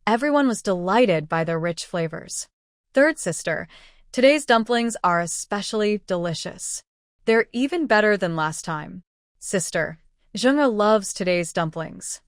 everyone was delighted by their rich flavors. Third sister, today's dumplings are especially delicious. They're even better than last time. Sister, Zheng'er loves today's dumplings.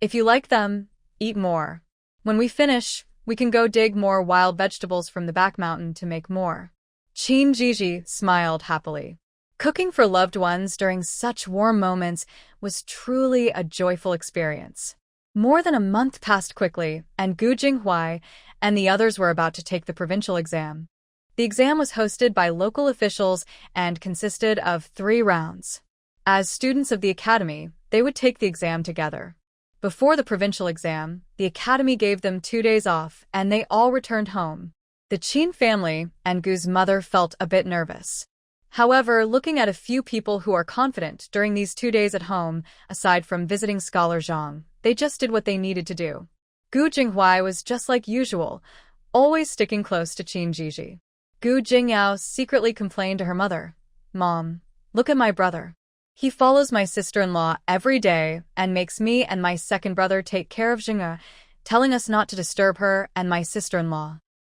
If you like them, eat more. When we finish, We can go dig more wild vegetables from the back mountain to make more. Zhizhi smiled happily. Cooking for loved ones during such warm moments was truly a joyful experience. More than a month passed quickly, and Gu Jinghuai and the others were about to take the provincial exam. The exam was hosted by local officials and consisted of 3 rounds. As students of the academy, they would take the exam together. Before the provincial exam, the academy gave them 2 days off, and they all returned home. The Qin family and Gu's mother felt a bit nervous. However, looking at a few people who are confident during these 2 days at home, aside from visiting scholar Zhang, they just did what they needed to do. Gu Jinghuai was just like usual, always sticking close to Zhizhi. Gu Jingyao secretly complained to her mother, "Mom, look at my brother. He follows my sister-in-law every day and makes me and my second brother take care of Jing'e, telling us not to disturb her and my sister-in-law."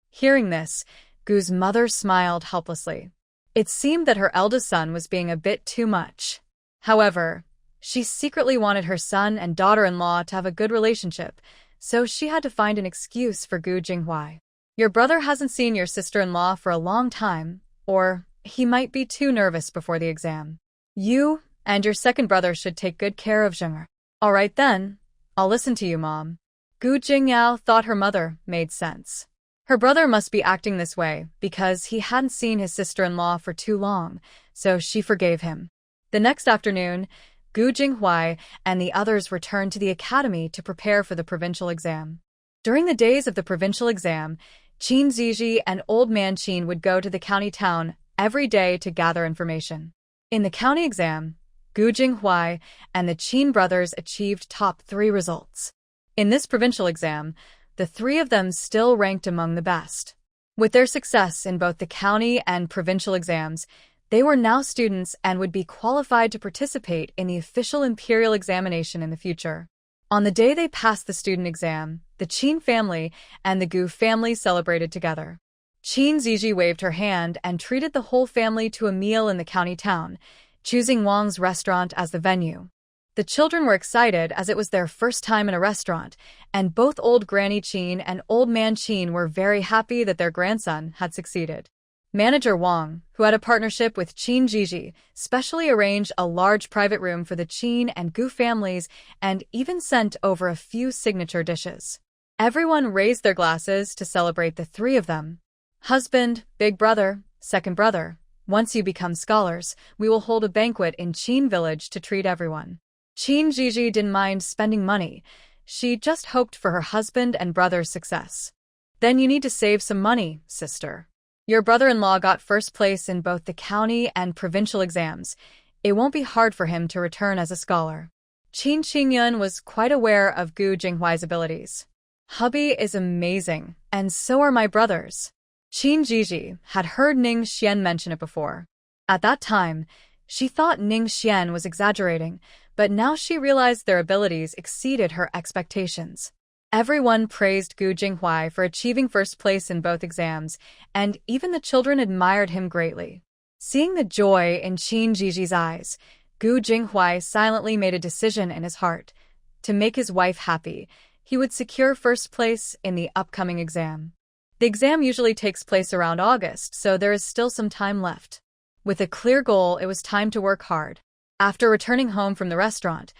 Hearing this, Gu's mother smiled helplessly. It seemed that her eldest son was being a bit too much. However, she secretly wanted her son and daughter-in-law to have a good relationship, so she had to find an excuse for Gu Jinghuai. "Your brother hasn't seen your sister-in-law for a long time, or he might be too nervous before the exam. You and your second brother should take good care of Zheng'er." "All right then, I'll listen to you, Mom." Gu Jingyao thought her mother made sense. Her brother must be acting this way because he hadn't seen his sister-in-law for too long, so she forgave him. The next afternoon, Gu Jinghuai and the others returned to the academy to prepare for the provincial exam. During the days of the provincial exam, Qin Zhizhi and Old Man Qin would go to the county town every day to gather information. In the county exam, Gu Jinghuai and the Qin brothers achieved top 3 results. In this provincial exam, the 3 of them still ranked among the best. With their success in both the county and provincial exams, they were now students and would be qualified to participate in the official imperial examination in the future. On the day they passed the student exam, the Qin family and the Gu family celebrated together. Qin Zhizhi waved her hand and treated the whole family to a meal in the county town, choosing Wang's restaurant as the venue. The children were excited as it was their first time in a restaurant, and both Old Granny Qin and Old Man Qin were very happy that their grandson had succeeded. Manager Wang, who had a partnership with Qin Zhizhi, specially arranged a large private room for the Qin and Gu families and even sent over a few signature dishes. Everyone raised their glasses to celebrate the 3 of them. "Husband, big brother, second brother, once you become scholars, we will hold a banquet in Qin village to treat everyone." Qin Zhizhi didn't mind spending money. She just hoped for her husband and brother's success. "Then you need to save some money, sister. Your brother-in-law got first place in both the county and provincial exams. It won't be hard for him to return as a scholar." Qin Qingyun was quite aware of Gu Jinghuai's abilities. "Hubby is amazing, and so are my brothers." Qin Zhizhi had heard Ning Xian mention it before. At that time, she thought Ning Xian was exaggerating, but now she realized their abilities exceeded her expectations. Everyone praised Gu Jinghuai for achieving first place in both exams, and even the children admired him greatly. Seeing the joy in Qin Zhizhi's eyes, Gu Jinghuai silently made a decision in his heart. To make his wife happy, he would secure first place in the upcoming exam. The exam usually takes place around August, so there is still some time left. With a clear goal, it was time to work hard. After returning home from the restaurant,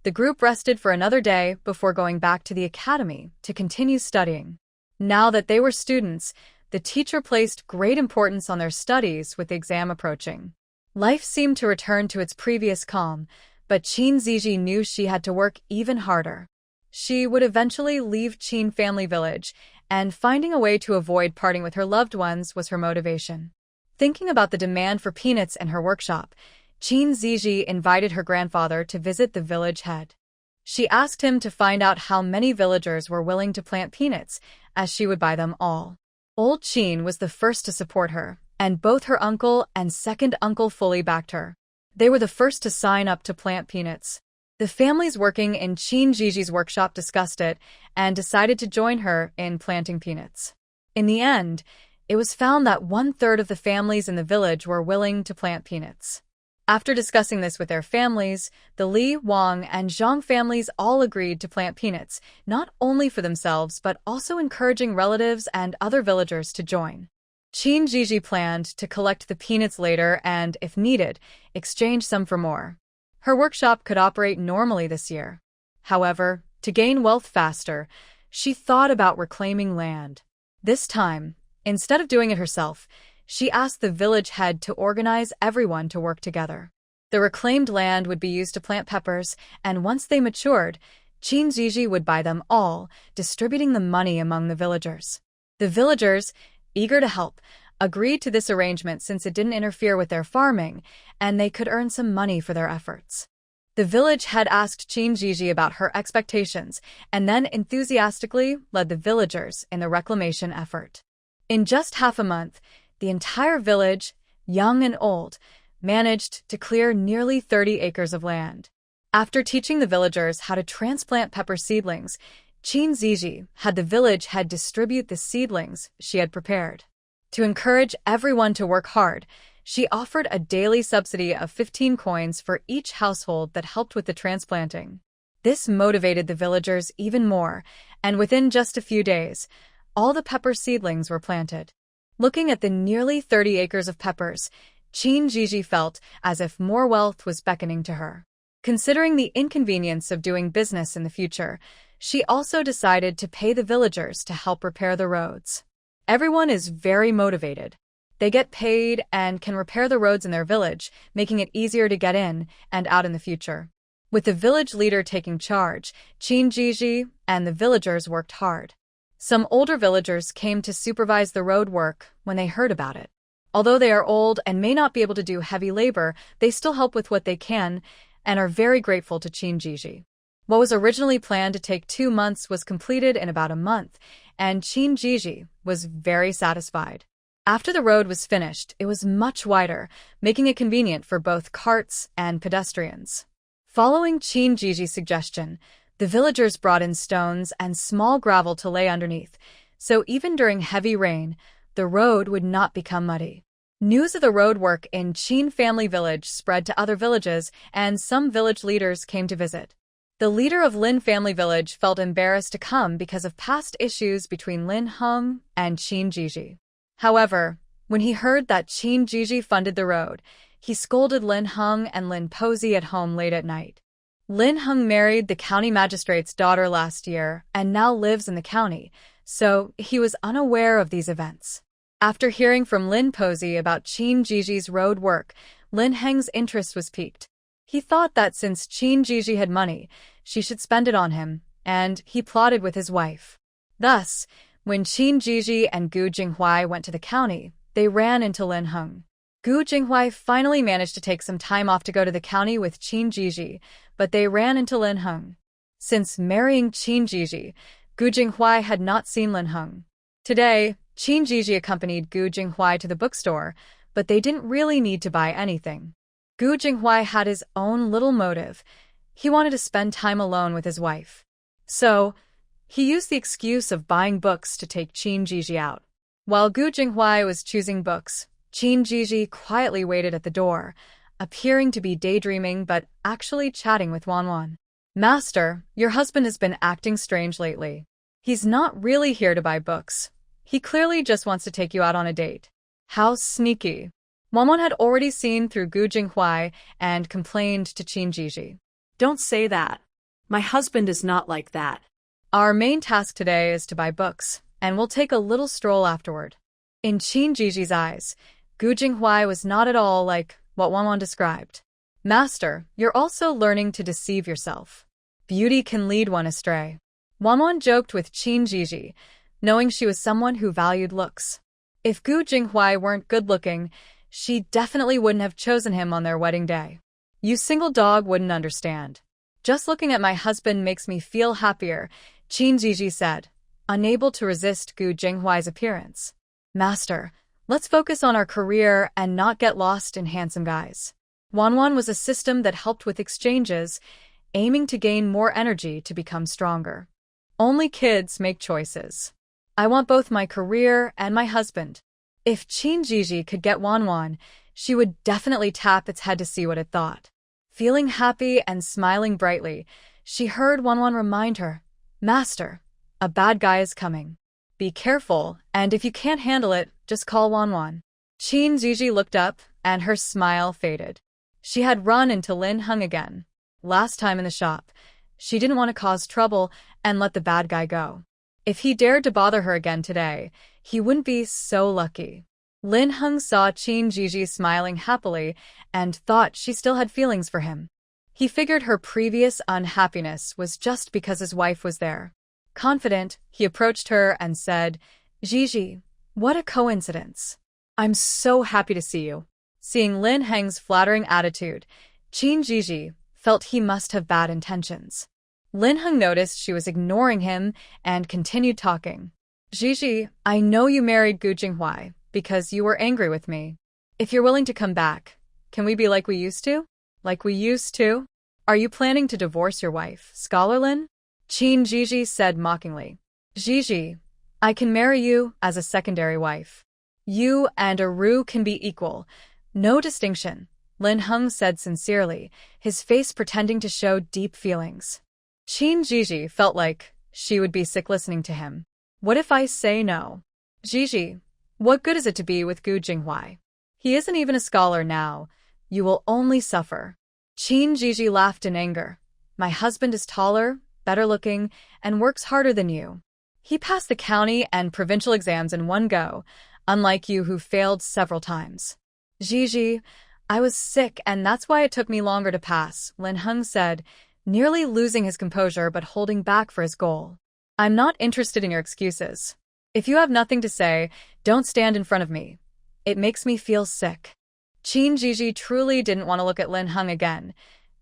the group rested for another day before going back to the academy to continue studying. Now that they were students, the teacher placed great importance on their studies with the exam approaching. Life seemed to return to its previous calm, but Qin Zhizhi knew she had to work even harder. She would eventually leave Qin family village, and finding a way to avoid parting with her loved ones was her motivation. Thinking about the demand for peanuts in her workshop, Qin Zhizhi invited her grandfather to visit the village head. She asked him to find out how many villagers were willing to plant peanuts, as she would buy them all. Old Qin was the first to support her, and both her uncle and second uncle fully backed her. They were the first to sign up to plant peanuts. The families working in Qin Zhizhi's workshop discussed it and decided to join her in planting peanuts. In the end, it was found that 1/3 of the families in the village were willing to plant peanuts. After discussing this with their families, the Li, Wang, and Zhang families all agreed to plant peanuts, not only for themselves but also encouraging relatives and other villagers to join. Zhizhi planned to collect the peanuts later and, if needed, exchange some for more. Her workshop could operate normally this year. However, to gain wealth faster, she thought about reclaiming land. This time, instead of doing it herself, she asked the village head to organize everyone to work together. The reclaimed land would be used to plant peppers, and once they matured, Zhizhi would buy them all, distributing the money among the villagers. The villagers, eager to help, agreed to this arrangement since it didn't interfere with their farming, and they could earn some money for their efforts. The village head asked Zhizhi about her expectations, and then enthusiastically led the villagers in the reclamation effort. In just half a month, the entire village, young and old, managed to clear nearly 30 acres of land. After teaching the villagers how to transplant pepper seedlings, Zhizhi had the village head distribute the seedlings she had prepared. To encourage everyone to work hard, she offered a daily subsidy of 15 coins for each household that helped with the transplanting. This motivated the villagers even more, and within just a few days, all the pepper seedlings were planted. Looking at the nearly 30 acres of peppers, Zhizhi felt as if more wealth was beckoning to her. Considering the inconvenience of doing business in the future, she also decided to pay the villagers to help repair the roads. Everyone is very motivated. They get paid and can repair the roads in their village, making it easier to get in and out in the future. With the village leader taking charge, Zhizhi and the villagers worked hard. Some older villagers came to supervise the road work when they heard about it. Although they are old and may not be able to do heavy labor, they still help with what they can and are very grateful to Zhizhi. What was originally planned to take 2 months was completed in about a month, and Zhizhi was very satisfied. After the road was finished, it was much wider, making it convenient for both carts and pedestrians. Following Zhizhi's suggestion, the villagers brought in stones and small gravel to lay underneath, so even during heavy rain, the road would not become muddy. News of the road work in Qin family village spread to other villages, and some village leaders came to visit. The leader of Lin family village felt embarrassed to come because of past issues between Lin Heng and Zhizhi. However, when he heard that Zhizhi funded the road, he scolded Lin Heng and Lin Posey at home late at night. Lin Heng married the county magistrate's daughter last year and now lives in the county, so he was unaware of these events. After hearing from Lin Posey about Zhizhi's road work, Lin Heng's interest was piqued. He thought that since Zhizhi had money, she should spend it on him, and he plotted with his wife. Thus, when Zhizhi and Gu Jinghuai went to the county, they ran into Lin Heng. Gu Jinghuai finally managed to take some time off to go to the county with Zhizhi, but they ran into Lin Heng. Since marrying Zhizhi, Gu Jinghuai had not seen Lin Heng. Today, Zhizhi accompanied Gu Jinghuai to the bookstore, but they didn't really need to buy anything. Gu Jinghuai had his own little motive. He wanted to spend time alone with his wife. So, he used the excuse of buying books to take Zhizhi out. While Gu Jinghuai was choosing books, Zhizhi quietly waited at the door, appearing to be daydreaming but actually chatting with Wanwan. "Master, your husband has been acting strange lately. He's not really here to buy books. He clearly just wants to take you out on a date." How sneaky. Wanwan had already seen through Gu Jinghuai and complained to Zhizhi. Don't say that. My husband is not like that. Our main task today is to buy books, and we'll take a little stroll afterward. In Zhizhi's eyes, Gu Jinghuai was not at all like what Wanwan described. "Master, you're also learning to deceive yourself. Beauty can lead one astray." Wanwan joked with Zhizhi, knowing she was someone who valued looks. If Gu Jinghuai weren't good-looking, she definitely wouldn't have chosen him on their wedding day. "You single dog wouldn't understand. Just looking at my husband makes me feel happier," Zhizhi said, unable to resist Gu Jinghuai's appearance. "Master, let's focus on our career and not get lost in handsome guys." Wanwan was a system that helped with exchanges, aiming to gain more energy to become stronger. Only kids make choices. I want both my career and my husband. If Zhizhi could get Wanwan, she would definitely tap its head to see what it thought. Feeling happy and smiling brightly, she heard Wanwan remind her, "Master, a bad guy is coming. Be careful, and if you can't handle it, just call Wanwan." Zhizhi looked up, and her smile faded. She had run into Lin Heng again. Last time in the shop, she didn't want to cause trouble and let the bad guy go. If he dared to bother her again today, he wouldn't be so lucky. Lin Heng saw Zhizhi smiling happily and thought she still had feelings for him. He figured her previous unhappiness was just because his wife was there. Confident, he approached her and said, "Zhizhi, what a coincidence. I'm so happy to see you." Seeing Lin Heng's flattering attitude, Zhizhi felt he must have bad intentions. Lin Heng noticed she was ignoring him and continued talking. "Zhizhi, I know you married Gu Jinghuai because you were angry with me. If you're willing to come back, can we be like we used to? Like we used to? Are you planning to divorce your wife, Scholar Lin?" Zhizhi said mockingly. "Zhizhi, I can marry you as a secondary wife. You and a Ru can be equal. No distinction," Lin Heng said sincerely, his face pretending to show deep feelings. Zhizhi felt like she would be sick listening to him. What if I say no? "Zhizhi, what good is it to be with Gu Jinghuai? He isn't even a scholar now. You will only suffer." Zhizhi laughed in anger. "My husband is taller, better looking, and works harder than you. He passed the county and provincial exams in one go, unlike you who failed several times." "Zhizhi, I was sick and that's why it took me longer to pass," Lin Heng said, nearly losing his composure but holding back for his goal. "I'm not interested in your excuses. If you have nothing to say, don't stand in front of me. It makes me feel sick." Zhizhi truly didn't want to look at Lin Heng again.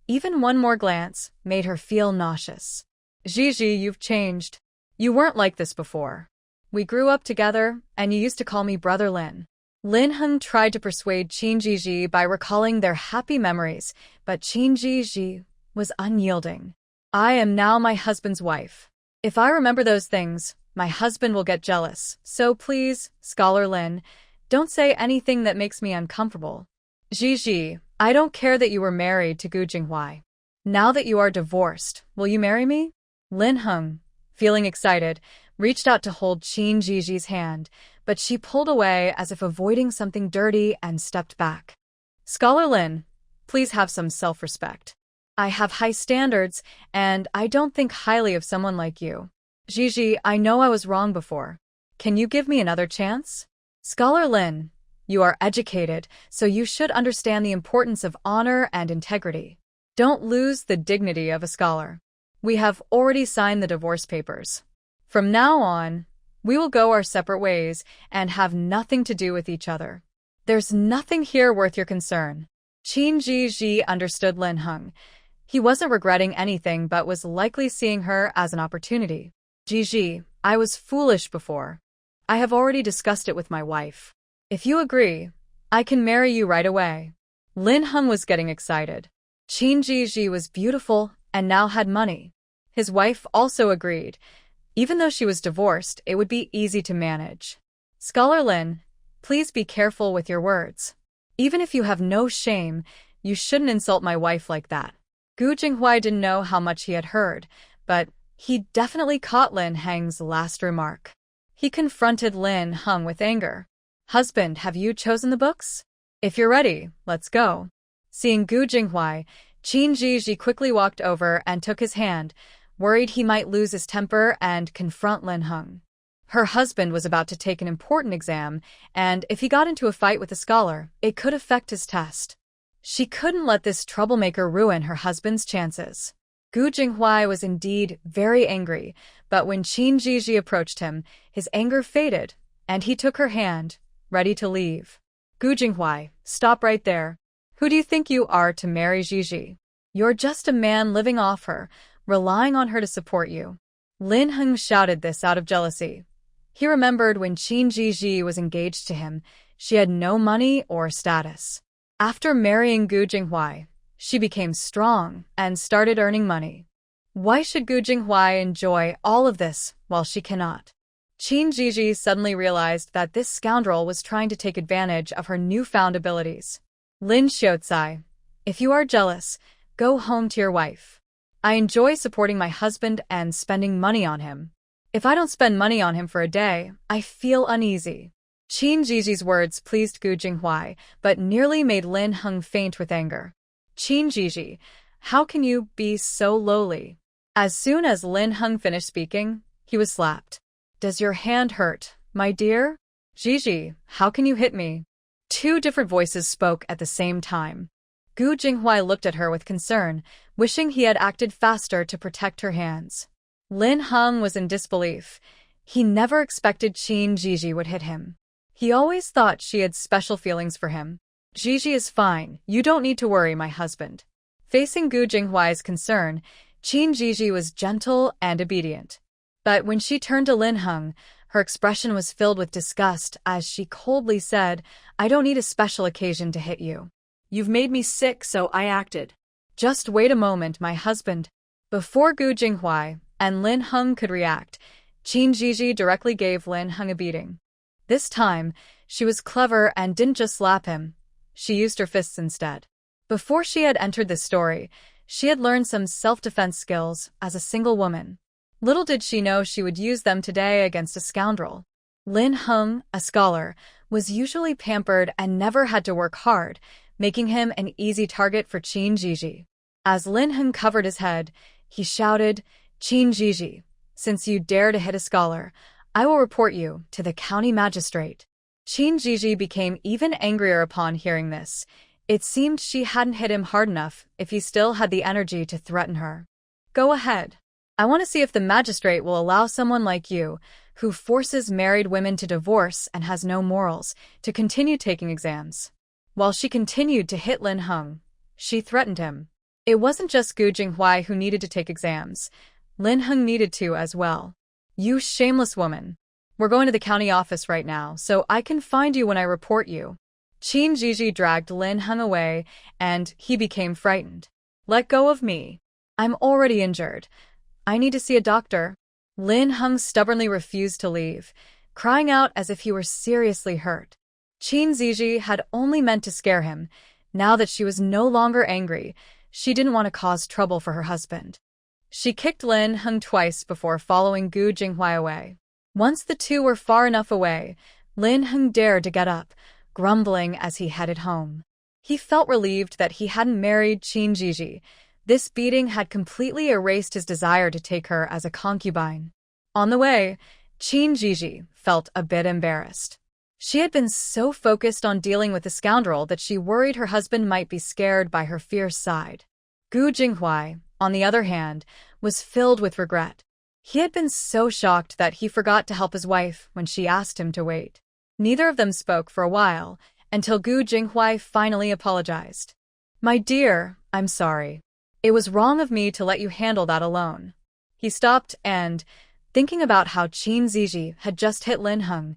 Even one more glance made her feel nauseous. "Zhizhi, you've changed. You weren't like this before. We grew up together, and you used to call me Brother Lin." Lin Heng tried to persuade Zhizhi by recalling their happy memories, but Zhizhi was unyielding. "I am now my husband's wife. If I remember those things, my husband will get jealous, so please, Scholar Lin, don't say anything that makes me uncomfortable." "Zhizhi, I don't care that you were married to Gu Jinghuai. Now that you are divorced, will you marry me?" Lin Heng, feeling excited, reached out to hold Zhizhi's hand, but she pulled away as if avoiding something dirty and stepped back. "Scholar Lin, please have some self-respect. I have high standards, and I don't think highly of someone like you. Zhizhi, I know I was wrong before. Can you give me another chance? Scholar Lin, you are educated, so you should understand the importance of honor and integrity. Don't lose the dignity of a scholar. We have already signed the divorce papers. From now on, we will go our separate ways and have nothing to do with each other. There's nothing here worth your concern." Zhizhi understood Lin Heng. He wasn't regretting anything but was likely seeing her as an opportunity. "Zhizhi, I was foolish before. I have already discussed it with my wife. If you agree, I can marry you right away." Lin Heng was getting excited. Zhizhi was beautiful and now had money. His wife also agreed. Even though she was divorced, it would be easy to manage. "Scholar Lin, please be careful with your words. Even if you have no shame, you shouldn't insult my wife like that." Gu Jinghuai didn't know how much he had heard, but he definitely caught Lin Heng's last remark. He confronted Lin Heng with anger. "Husband, have you chosen the books? If you're ready, let's go." Seeing Gu Jinghuai, Zhizhi quickly walked over and took his hand, worried he might lose his temper and confront Lin Heng. Her husband was about to take an important exam, and if he got into a fight with a scholar, it could affect his test. She couldn't let this troublemaker ruin her husband's chances. Gu Jinghuai was indeed very angry, but when Zhizhi approached him, his anger faded, and he took her hand, ready to leave. "Gu Jinghuai, stop right there. Who do you think you are to marry Zhizhi? You're just a man living off her, relying on her to support you." Lin Heng shouted this out of jealousy. He remembered when Zhizhi was engaged to him, she had no money or status. After marrying Gu Jinghuai, she became strong and started earning money. Why should Gu Jinghuai enjoy all of this while she cannot? Zhizhi suddenly realized that this scoundrel was trying to take advantage of her newfound abilities. Lin Xiaozai, if you are jealous, go home to your wife. I enjoy supporting my husband and spending money on him. If I don't spend money on him for a day, I feel uneasy. Zhizhi's words pleased Gu Jinghuai, but nearly made Lin Heng faint with anger. Zhizhi, how can you be so lowly? As soon as Lin Heng finished speaking, he was slapped. Does your hand hurt, my dear? Zhizhi, how can you hit me? Two different voices spoke at the same time. Gu Jinghuai looked at her with concern, wishing he had acted faster to protect her hands. Lin Heng was in disbelief. He never expected Zhizhi would hit him. He always thought she had special feelings for him. Zhizhi is fine, you don't need to worry, my husband. Facing Gu Jinghuai's concern, Zhizhi was gentle and obedient. But when she turned to Lin Heng, her expression was filled with disgust as she coldly said, I don't need a special occasion to hit you. You've made me sick, so I acted. Just wait a moment, my husband. Before Gu Jinghuai and Lin Heng could react, Zhizhi directly gave Lin Heng a beating. This time, she was clever and didn't just slap him. She used her fists instead. Before she had entered this story, she had learned some self-defense skills as a single woman. Little did she know she would use them today against a scoundrel. Lin Heng, a scholar, was usually pampered and never had to work hard, making him an easy target for Zhizhi. As Lin Heng covered his head, he shouted, Zhizhi, since you dare to hit a scholar, I will report you to the county magistrate. Zhizhi became even angrier upon hearing this. It seemed she hadn't hit him hard enough if he still had the energy to threaten her. Go ahead. I want to see if the magistrate will allow someone like you, who forces married women to divorce and has no morals, to continue taking exams. While she continued to hit Lin Heng, she threatened him. It wasn't just Gu Jinghuai who needed to take exams. Lin Heng needed to as well. You shameless woman. We're going to the county office right now, so I can find you when I report you. Zhizhi dragged Lin Heng away, and he became frightened. Let go of me. I'm already injured. I need to see a doctor. Lin Heng stubbornly refused to leave, crying out as if he were seriously hurt. Zhizhi had only meant to scare him. Now that she was no longer angry, she didn't want to cause trouble for her husband. She kicked Lin Heng twice before following Gu Jinghuai away. Once the two were far enough away, Lin Heng dared to get up, grumbling as he headed home. He felt relieved that he hadn't married Zhizhi. This beating had completely erased his desire to take her as a concubine. On the way, Zhizhi felt a bit embarrassed. She had been so focused on dealing with the scoundrel that she worried her husband might be scared by her fierce side. Gu Jinghuai, on the other hand, was filled with regret. He had been so shocked that he forgot to help his wife when she asked him to wait. Neither of them spoke for a while, until Gu Jinghuai finally apologized. My dear, I'm sorry. It was wrong of me to let you handle that alone. He stopped and, thinking about how Zhizhi had just hit Lin Heng,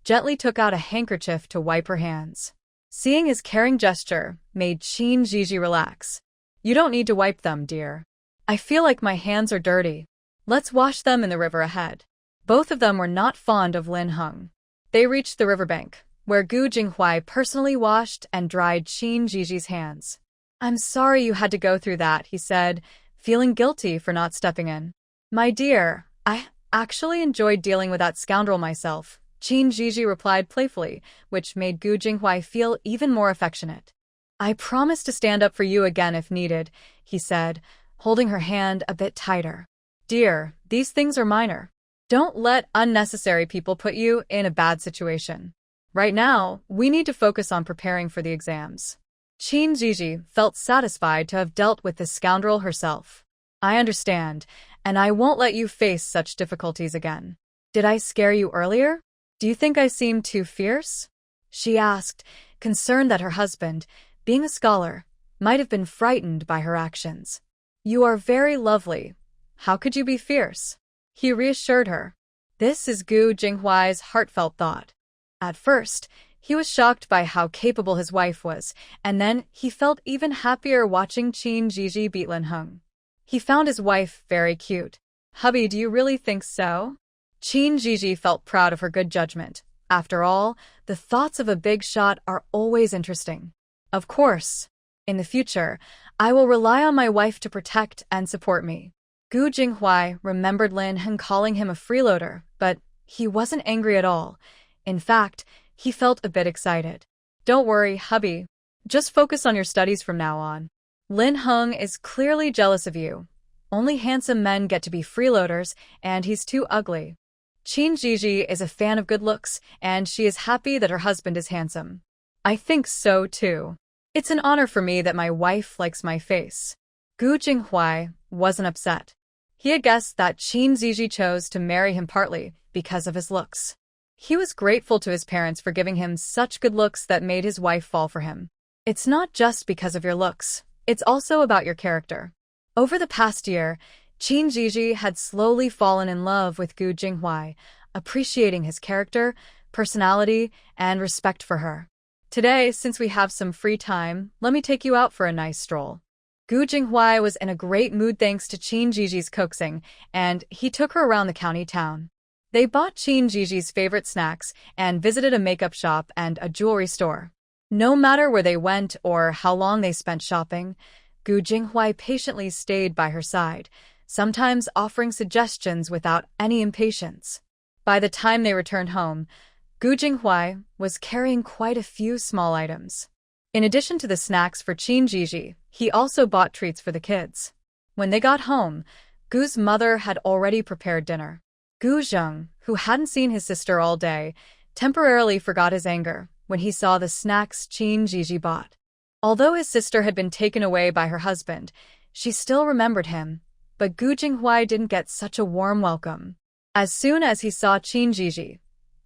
gently took out a handkerchief to wipe her hands. Seeing his caring gesture made Zhizhi relax. You don't need to wipe them, dear. I feel like my hands are dirty. Let's wash them in the river ahead. Both of them were not fond of Lin Heng. They reached the riverbank, where Gu Jinghuai personally washed and dried Zhizhi's hands. I'm sorry you had to go through that, he said, feeling guilty for not stepping in. My dear, I actually enjoyed dealing with that scoundrel myself, Zhizhi replied playfully, which made Gu Jinghuai feel even more affectionate. I promise to stand up for you again if needed, he said, holding her hand a bit tighter. Dear, these things are minor. Don't let unnecessary people put you in a bad situation. Right now, we need to focus on preparing for the exams. Zhizhi felt satisfied to have dealt with this scoundrel herself. I understand, and I won't let you face such difficulties again. Did I scare you earlier? Do you think I seemed too fierce? She asked, concerned that her husband, being a scholar, might have been frightened by her actions. You are very lovely. How could you be fierce? He reassured her. This is Gu Jinghuai's heartfelt thought. At first, he was shocked by how capable his wife was, and then he felt even happier watching Zhizhi beat Lin Heng. He found his wife very cute. Hubby, do you really think so? Zhizhi felt proud of her good judgment. After all, the thoughts of a big shot are always interesting. Of course. In the future, I will rely on my wife to protect and support me. Gu Jinghuai remembered Lin Han calling him a freeloader, but he wasn't angry at all. In fact, he felt a bit excited. Don't worry, hubby. Just focus on your studies from now on. Lin Heng is clearly jealous of you. Only handsome men get to be freeloaders, and he's too ugly. Zhizhi is a fan of good looks, and she is happy that her husband is handsome. I think so too. It's an honor for me that my wife likes my face. Gu Jinghuai wasn't upset. He had guessed that Zhizhi chose to marry him partly because of his looks. He was grateful to his parents for giving him such good looks that made his wife fall for him. It's not just because of your looks, it's also about your character. Over the past year, Zhizhi had slowly fallen in love with Gu Jinghuai, appreciating his character, personality, and respect for her. Today, since we have some free time, let me take you out for a nice stroll. Gu Jinghuai was in a great mood thanks to Zhiji's coaxing, and he took her around the county town. They bought Zhiji's favorite snacks and visited a makeup shop and a jewelry store. No matter where they went or how long they spent shopping, Gu Jinghuai patiently stayed by her side, sometimes offering suggestions without any impatience. By the time they returned home, Gu Jinghuai was carrying quite a few small items. In addition to the snacks for Zhiji, he also bought treats for the kids. When they got home, Gu's mother had already prepared dinner. Gu Zheng, who hadn't seen his sister all day, temporarily forgot his anger when he saw the snacks Zhiji bought. Although his sister had been taken away by her husband, she still remembered him, but Gu Jinghuai didn't get such a warm welcome. As soon as he saw Zhiji,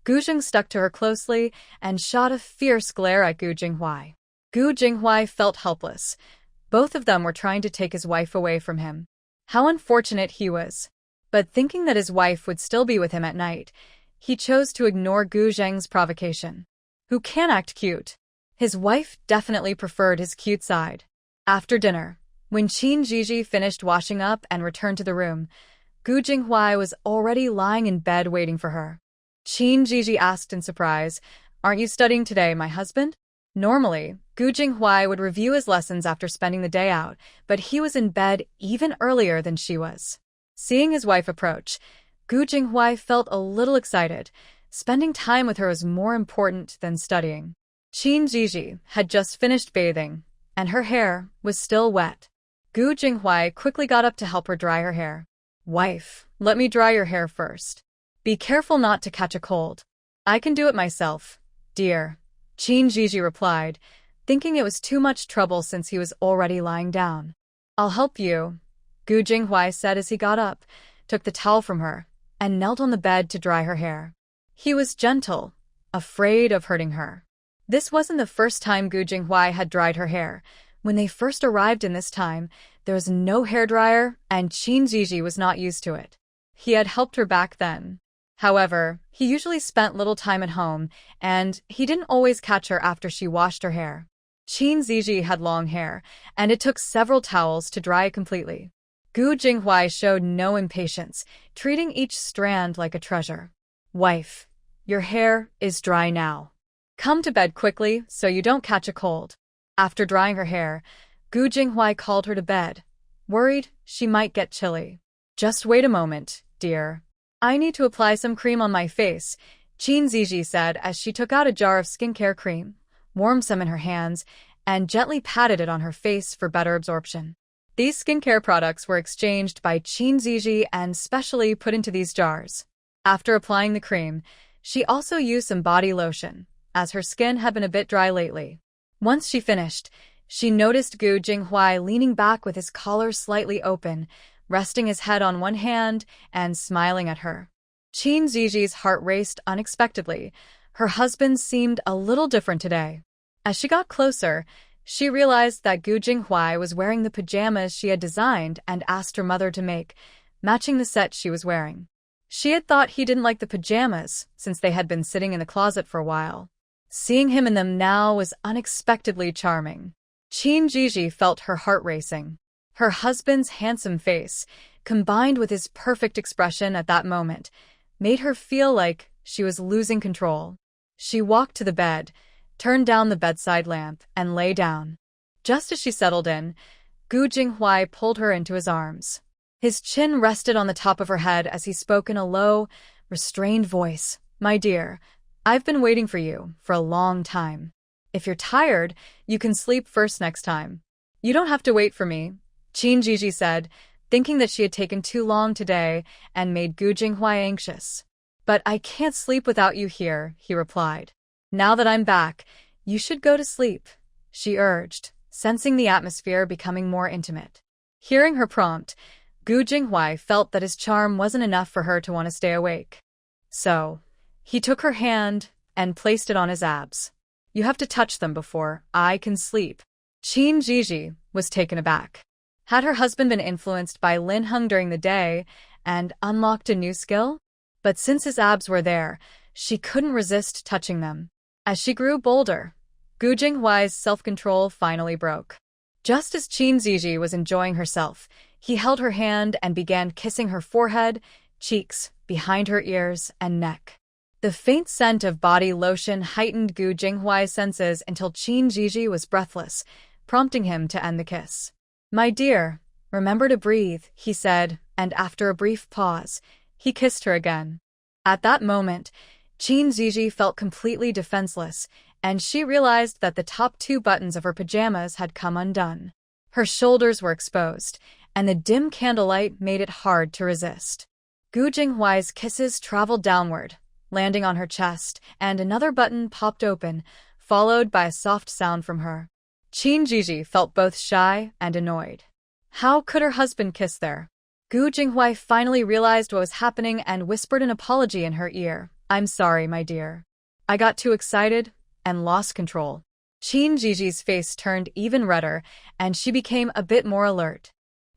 Gu Zheng stuck to her closely and shot a fierce glare at Gu Jinghuai. Gu Jinghuai felt helpless. Both of them were trying to take his wife away from him. How unfortunate he was. But thinking that his wife would still be with him at night, he chose to ignore Gu Zheng's provocation. Who can act cute? His wife definitely preferred his cute side. After dinner, when Zhiji finished washing up and returned to the room, Gu Jinghuai was already lying in bed waiting for her. Zhiji asked in surprise, "Aren't you studying today, my husband?" Normally, Gu Jinghuai would review his lessons after spending the day out, but he was in bed even earlier than she was. Seeing his wife approach, Gu Jinghuai felt a little excited. Spending time with her was more important than studying. Zhiji had just finished bathing, and her hair was still wet. Gu Jinghuai quickly got up to help her dry her hair. "Wife, let me dry your hair first. Be careful not to catch a cold." "I can do it myself, dear," Zhiji replied, thinking it was too much trouble since he was already lying down. "I'll help you," Gu Jinghuai said as he got up, took the towel from her, and knelt on the bed to dry her hair. He was gentle, afraid of hurting her. This wasn't the first time Gu Jinghuai had dried her hair. When they first arrived in this time, there was no hairdryer, and Zhiji was not used to it. He had helped her back then. However, he usually spent little time at home, and he didn't always catch her after she washed her hair. Zhiji had long hair, and it took several towels to dry it completely. Gu Jinghuai showed no impatience, treating each strand like a treasure. "Wife, your hair is dry now. Come to bed quickly so you don't catch a cold." After drying her hair, Gu Jinghuai called her to bed, worried she might get chilly. "Just wait a moment, dear. I need to apply some cream on my face," Zhiji said as she took out a jar of skincare cream, warmed some in her hands, and gently patted it on her face for better absorption. These skincare products were exchanged by Zhiji and specially put into these jars. After applying the cream, she also used some body lotion, as her skin had been a bit dry lately. Once she finished, she noticed Gu Jinghuai leaning back with his collar slightly open, resting his head on one hand and smiling at her. Zhiji's heart raced unexpectedly. Her husband seemed a little different today. As she got closer, she realized that Gu Jinghuai was wearing the pajamas she had designed and asked her mother to make, matching the set she was wearing. She had thought he didn't like the pajamas, since they had been sitting in the closet for a while. Seeing him in them now was unexpectedly charming. Zhiji felt her heart racing. Her husband's handsome face, combined with his perfect expression at that moment, made her feel like she was losing control. She walked to the bed, turned down the bedside lamp, and lay down. Just as she settled in, Gu Jinghua pulled her into his arms. His chin rested on the top of her head as he spoke in a low, restrained voice. "My dear, I've been waiting for you for a long time. If you're tired, you can sleep first next time." "You don't have to wait for me," Zhizhi said, thinking that she had taken too long today and made Gu Jinghua anxious. "But I can't sleep without you here," he replied. "Now that I'm back, you should go to sleep," she urged, sensing the atmosphere becoming more intimate. Hearing her prompt, Gu Jinghua felt that his charm wasn't enough for her to want to stay awake. So, he took her hand and placed it on his abs. "You have to touch them before I can sleep." Zhizhi was taken aback. Had her husband been influenced by Lin Heng during the day and unlocked a new skill? But since his abs were there, she couldn't resist touching them. As she grew bolder, Gu Jinghuai's self-control finally broke. Just as Zhizhi was enjoying herself, he held her hand and began kissing her forehead, cheeks, behind her ears, and neck. The faint scent of body lotion heightened Gu Jinghuai's senses until Zhizhi was breathless, prompting him to end the kiss. "My dear, remember to breathe," he said, and after a brief pause, he kissed her again. At that moment, Zhizhi felt completely defenseless, and she realized that the top 2 buttons of her pajamas had come undone. Her shoulders were exposed, and the dim candlelight made it hard to resist. Gu Jinghuai's kisses traveled downward, landing on her chest, and another button popped open, followed by a soft sound from her. Zhizhi felt both shy and annoyed. How could her husband kiss there? Gu Jinghua finally realized what was happening and whispered an apology in her ear. "I'm sorry, my dear. I got too excited and lost control." Zhiji's face turned even redder, and she became a bit more alert.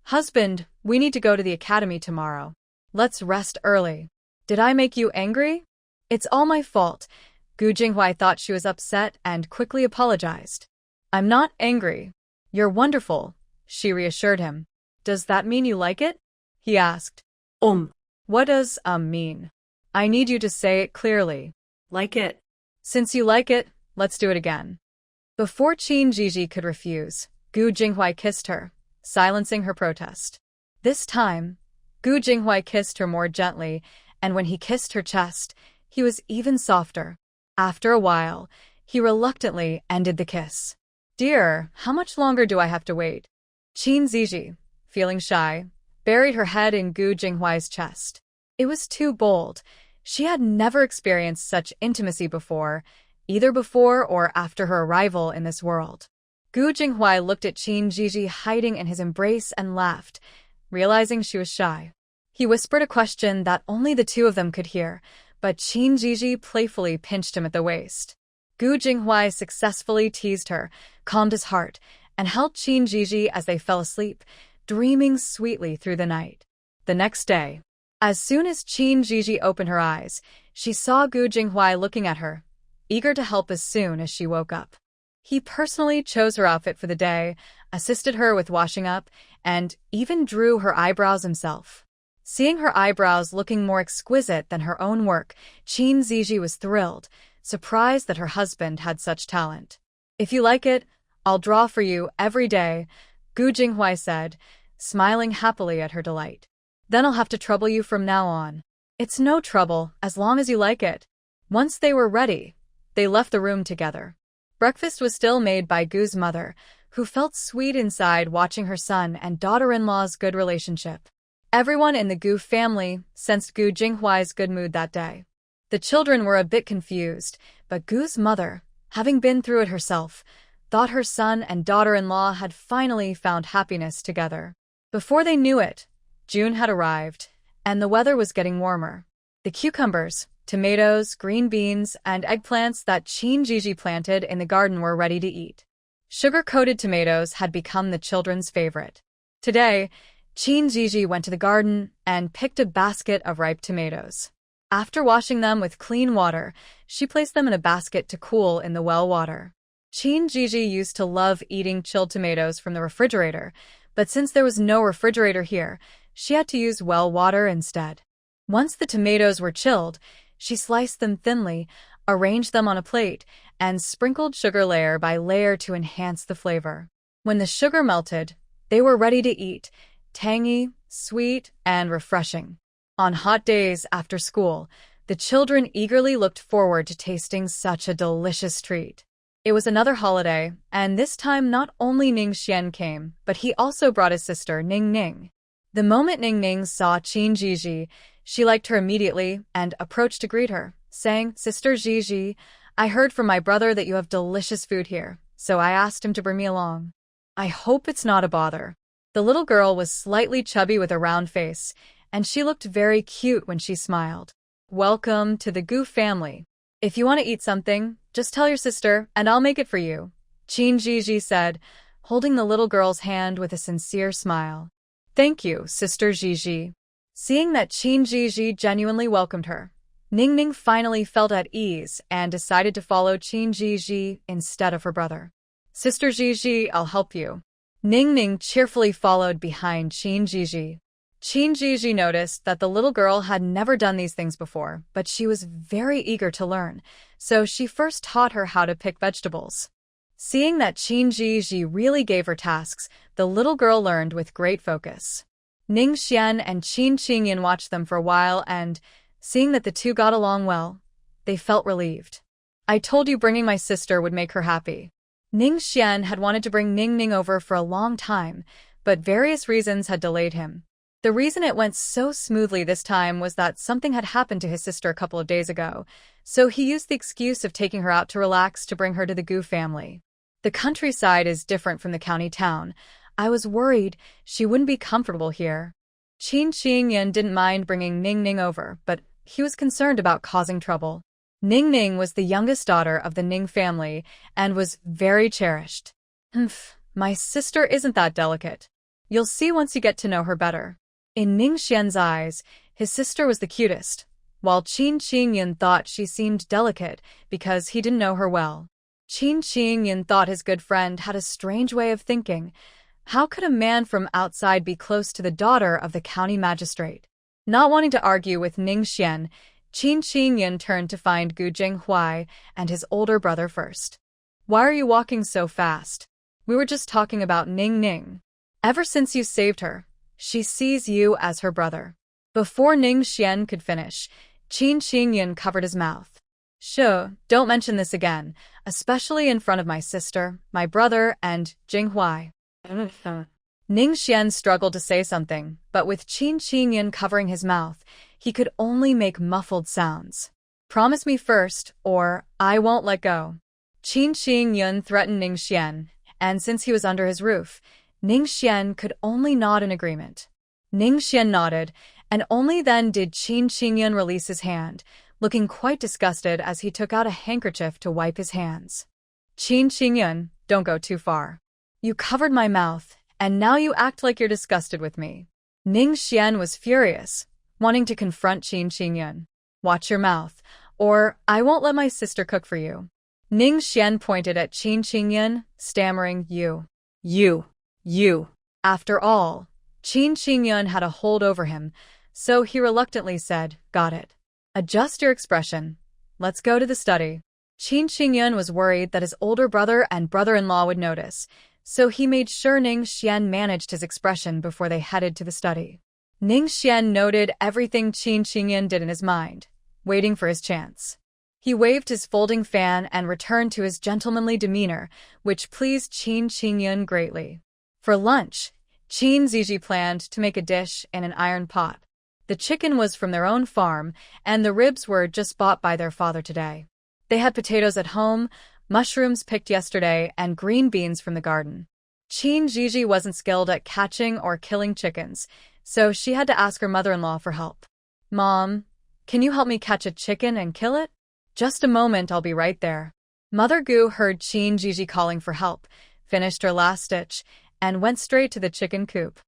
"Husband, we need to go to the academy tomorrow. Let's rest early." "Did I make you angry?" "It's all my fault." Gu Jinghua thought she was upset and quickly apologized. "I'm not angry. You're wonderful," she reassured him. "Does that mean you like it?" he asked. What does mean? I need you to say it clearly." "Like it." "Since you like it, let's do it again." Before Zhizhi could refuse, Gu Jinghua kissed her, silencing her protest. This time, Gu Jinghua kissed her more gently, and when he kissed her chest, he was even softer. After a while, he reluctantly ended the kiss. "Dear, how much longer do I have to wait?" Zhizhi, feeling shy, buried her head in Gu Jinghua's chest. It was too bold. She had never experienced such intimacy before, either before or after her arrival in this world. Gu Jinghua looked at Zhizhi hiding in his embrace and laughed, realizing she was shy. He whispered a question that only the 2 of them could hear, but Zhizhi playfully pinched him at the waist. Gu Jinghua successfully teased her, calmed his heart, and held Zhizhi as they fell asleep, dreaming sweetly through the night. The next day, as soon as Zhizhi opened her eyes, she saw Gu Jinghua looking at her, eager to help as soon as she woke up. He personally chose her outfit for the day, assisted her with washing up, and even drew her eyebrows himself. Seeing her eyebrows looking more exquisite than her own work, Zhizhi was thrilled, surprised that her husband had such talent. "If you like it, I'll draw for you every day," Gu Jinghua said, smiling happily at her delight. "Then I'll have to trouble you from now on." "It's no trouble, as long as you like it." Once they were ready, they left the room together. Breakfast was still made by Gu's mother, who felt sweet inside watching her son and daughter-in-law's good relationship. Everyone in the Gu family sensed Gu Jinghua's good mood that day. The children were a bit confused, but Gu's mother, having been through it herself, thought her son and daughter-in-law had finally found happiness together. Before they knew it, June had arrived, and the weather was getting warmer. The cucumbers, tomatoes, green beans, and eggplants that Zhizhi planted in the garden were ready to eat. Sugar-coated tomatoes had become the children's favorite. Today, Zhizhi went to the garden and picked a basket of ripe tomatoes. After washing them with clean water, she placed them in a basket to cool in the well water. Zhizhi used to love eating chilled tomatoes from the refrigerator, but since there was no refrigerator here, she had to use well water instead. Once the tomatoes were chilled, she sliced them thinly, arranged them on a plate, and sprinkled sugar layer by layer to enhance the flavor. When the sugar melted, they were ready to eat, tangy, sweet, and refreshing. On hot days after school, the children eagerly looked forward to tasting such a delicious treat. It was another holiday, and this time not only Ning Xian came, but he also brought his sister Ning Ning. The moment Ning Ning saw Qin Zhizhi, she liked her immediately and approached to greet her, saying, "Sister Zhizhi, I heard from my brother that you have delicious food here, so I asked him to bring me along. I hope it's not a bother." The little girl was slightly chubby with a round face, and she looked very cute when she smiled. "Welcome to the Gu family. If you want to eat something, just tell your sister and I'll make it for you," Qin Zhizhi said, holding the little girl's hand with a sincere smile. "Thank you, Sister Zhizhi." Seeing that Qin Zhizhi genuinely welcomed her, Ning Ning finally felt at ease and decided to follow Qin Zhizhi instead of her brother. "Sister Zhizhi, I'll help you." Ning Ning cheerfully followed behind Qin Zhizhi. Qin Zhizhi noticed that the little girl had never done these things before, but she was very eager to learn, so she first taught her how to pick vegetables. Seeing that Qin Zhizhi really gave her tasks, the little girl learned with great focus. Ning Xian and Qin Qingyan watched them for a while and, seeing that the two got along well, they felt relieved. "I told you bringing my sister would make her happy." Ning Xian had wanted to bring Ning Ning over for a long time, but various reasons had delayed him. The reason it went so smoothly this time was that something had happened to his sister a couple of days ago, so he used the excuse of taking her out to relax to bring her to the Gu family. "The countryside is different from the county town. I was worried she wouldn't be comfortable here." Qin Qingyan didn't mind bringing Ning Ning over, but he was concerned about causing trouble. Ning Ning was the youngest daughter of the Ning family and was very cherished. My sister isn't that delicate. You'll see once you get to know her better." In Ning Xian's eyes, his sister was the cutest, while Qin Qingyan thought she seemed delicate because he didn't know her well. Qin Qingyan thought his good friend had a strange way of thinking. How could a man from outside be close to the daughter of the county magistrate? Not wanting to argue with Ning Xian, Qin Qingyan turned to find Gu Jinghuai and his older brother first. "Why are you walking so fast? We were just talking about Ning Ning. Ever since you saved her, she sees you as her brother." Before Ning Xian could finish, Qin Qingyan covered his mouth. "Sure, don't mention this again, especially in front of my sister, my brother, and Jinghuai." Ning Xian struggled to say something, but with Qin Qingyan covering his mouth, he could only make muffled sounds. "Promise me first, or I won't let go." Qin Qingyan threatened Ning Xian, and since he was under his roof, Ning Xian could only nod in agreement. Ning Xian nodded, and only then did Qin Qingyan release his hand, looking quite disgusted as he took out a handkerchief to wipe his hands. "Qin Qingyan, don't go too far. You covered my mouth, and now you act like you're disgusted with me." Ning Xian was furious, wanting to confront Qin Qingyan. "Watch your mouth, or I won't let my sister cook for you." Ning Xian pointed at Qin Qingyan, stammering, You. After all, Qin Qingyan had a hold over him, so he reluctantly said, "Got it. Adjust your expression. Let's go to the study." Qin Qingyan was worried that his older brother and brother-in-law would notice, so he made sure Ning Xian managed his expression before they headed to the study. Ning Xian noted everything Qin Qingyan did in his mind, waiting for his chance. He waved his folding fan and returned to his gentlemanly demeanor, which pleased Qin Qingyan greatly. For lunch, Qin Zhizhi planned to make a dish in an iron pot. The chicken was from their own farm, and the ribs were just bought by their father today. They had potatoes at home, mushrooms picked yesterday, and green beans from the garden. Qin Zhizhi wasn't skilled at catching or killing chickens, so she had to ask her mother-in-law for help. "Mom, can you help me catch a chicken and kill it?" "Just a moment, I'll be right there." Mother Gu heard Qin Zhizhi calling for help, finished her last stitch, and went straight to the chicken coop.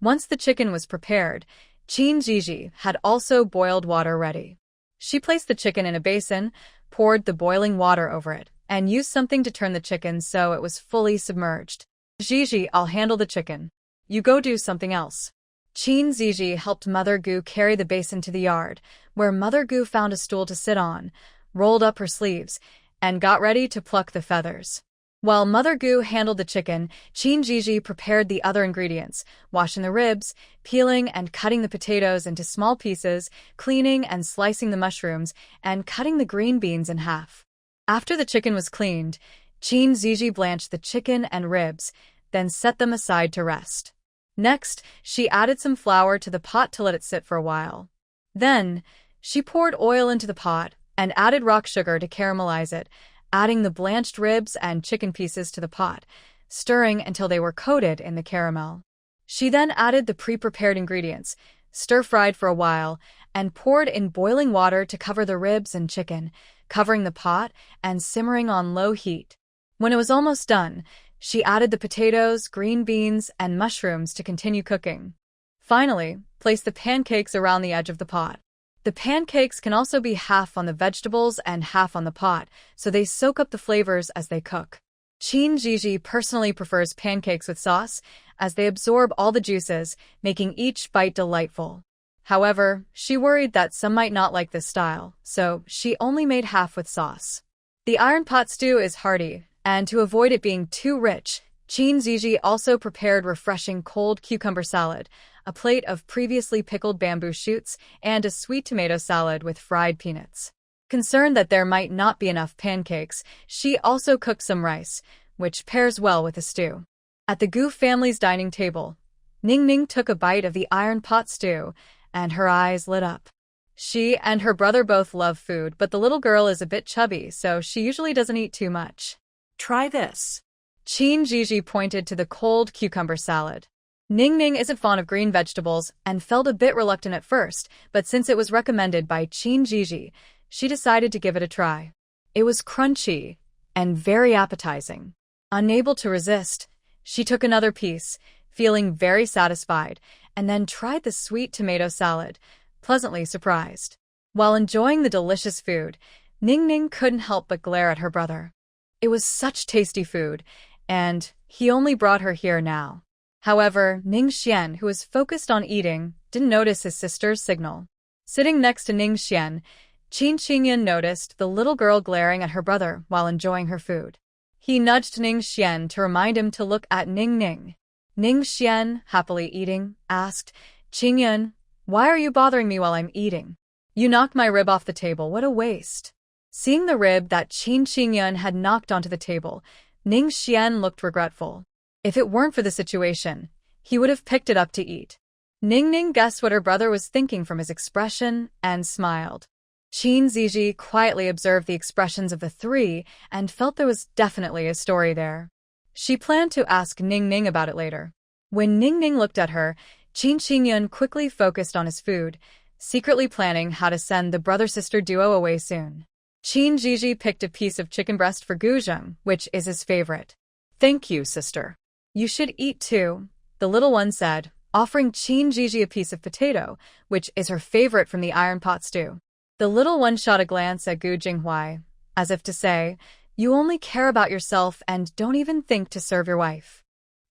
Once the chicken was prepared, Qin Zhizhi had also boiled water ready. She placed the chicken in a basin, poured the boiling water over it, and used something to turn the chicken so it was fully submerged. "Zhizhi, I'll handle the chicken. You go do something else." Zhizhi helped Mother Gu carry the basin to the yard, where Mother Gu found a stool to sit on, rolled up her sleeves, and got ready to pluck the feathers. While Mother Gu handled the chicken, Zhizhi prepared the other ingredients, washing the ribs, peeling and cutting the potatoes into small pieces, cleaning and slicing the mushrooms, and cutting the green beans in half. After the chicken was cleaned, Zhizhi blanched the chicken and ribs, then set them aside to rest. Next, she added some flour to the pot to let it sit for a while. Then, she poured oil into the pot and added rock sugar to caramelize it, adding the blanched ribs and chicken pieces to the pot, stirring until they were coated in the caramel. She then added the pre-prepared ingredients, stir-fried for a while, and poured in boiling water to cover the ribs and chicken, covering the pot and simmering on low heat. When it was almost done, she added the potatoes, green beans, and mushrooms to continue cooking. Finally, place the pancakes around the edge of the pot. The pancakes can also be half on the vegetables and half on the pot, so they soak up the flavors as they cook. Zhizhi personally prefers pancakes with sauce, as they absorb all the juices, making each bite delightful. However, she worried that some might not like this style, so she only made half with sauce. The iron pot stew is hearty, and to avoid it being too rich, Zhizhi also prepared refreshing cold cucumber salad, a plate of previously pickled bamboo shoots, and a sweet tomato salad with fried peanuts. Concerned that there might not be enough pancakes, she also cooked some rice, which pairs well with the stew. At the Gu family's dining table, Ning took a bite of the iron pot stew, and her eyes lit up. She and her brother both love food, but the little girl is a bit chubby, so she usually doesn't eat too much. Try this. Zhizhi pointed to the cold cucumber salad. Ning isn't fond of green vegetables and felt a bit reluctant at first, but since it was recommended by Zhizhi, she decided to give it a try. It was crunchy and very appetizing. Unable to resist, she took another piece, feeling very satisfied, and then tried the sweet tomato salad, pleasantly surprised. While enjoying the delicious food, Ning couldn't help but glare at her brother. It was such tasty food, and he only brought her here now. However, Ning Xian, who was focused on eating, didn't notice his sister's signal. Sitting next to Ning Xian, Qingyan noticed the little girl glaring at her brother while enjoying her food. He nudged Ning Xian to remind him to look at Ning. Ning Xian, happily eating, asked, "Qingyan, why are you bothering me while I'm eating? You knocked my rib off the table, what a waste." Seeing the rib that Qingyan had knocked onto the table, Ning Xian looked regretful. If it weren't for the situation, he would have picked it up to eat. Ning guessed what her brother was thinking from his expression and smiled. Zhizhi quietly observed the expressions of the three and felt there was definitely a story there. She planned to ask Ning about it later. When Ning looked at her, Qingyan quickly focused on his food, secretly planning how to send the brother-sister duo away soon. Zhizhi picked a piece of chicken breast for Guzheng, which is his favorite. "Thank you, sister. You should eat too," the little one said, offering Zhizhi a piece of potato, which is her favorite from the iron pot stew. The little one shot a glance at Gu Jinghua, as if to say, "You only care about yourself and don't even think to serve your wife."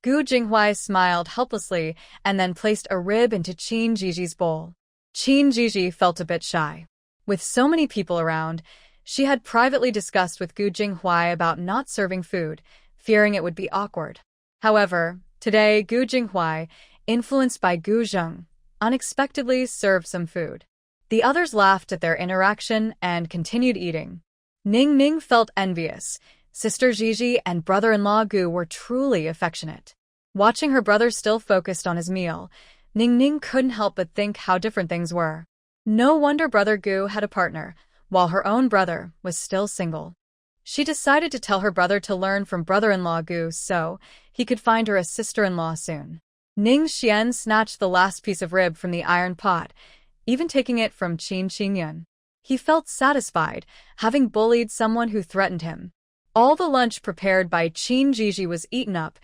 Gu Jinghua smiled helplessly and then placed a rib into Zhizhi's bowl. Zhizhi felt a bit shy. With so many people around, she had privately discussed with Gu Jinghua about not serving food, fearing it would be awkward. However, today Gu Jinghua, influenced by Gu Zheng, unexpectedly served some food. The others laughed at their interaction and continued eating. Ning felt envious. Sister Zhizhi and brother-in-law Gu were truly affectionate. Watching her brother still focused on his meal, Ning couldn't help but think how different things were. No wonder brother Gu had a partner, while her own brother was still single. She decided to tell her brother to learn from brother-in-law Gu so he could find her a sister-in-law soon. Ning Xian snatched the last piece of rib from the iron pot, even taking it from Qingyan. He felt satisfied, having bullied someone who threatened him. All the lunch prepared by Zhizhi was eaten up,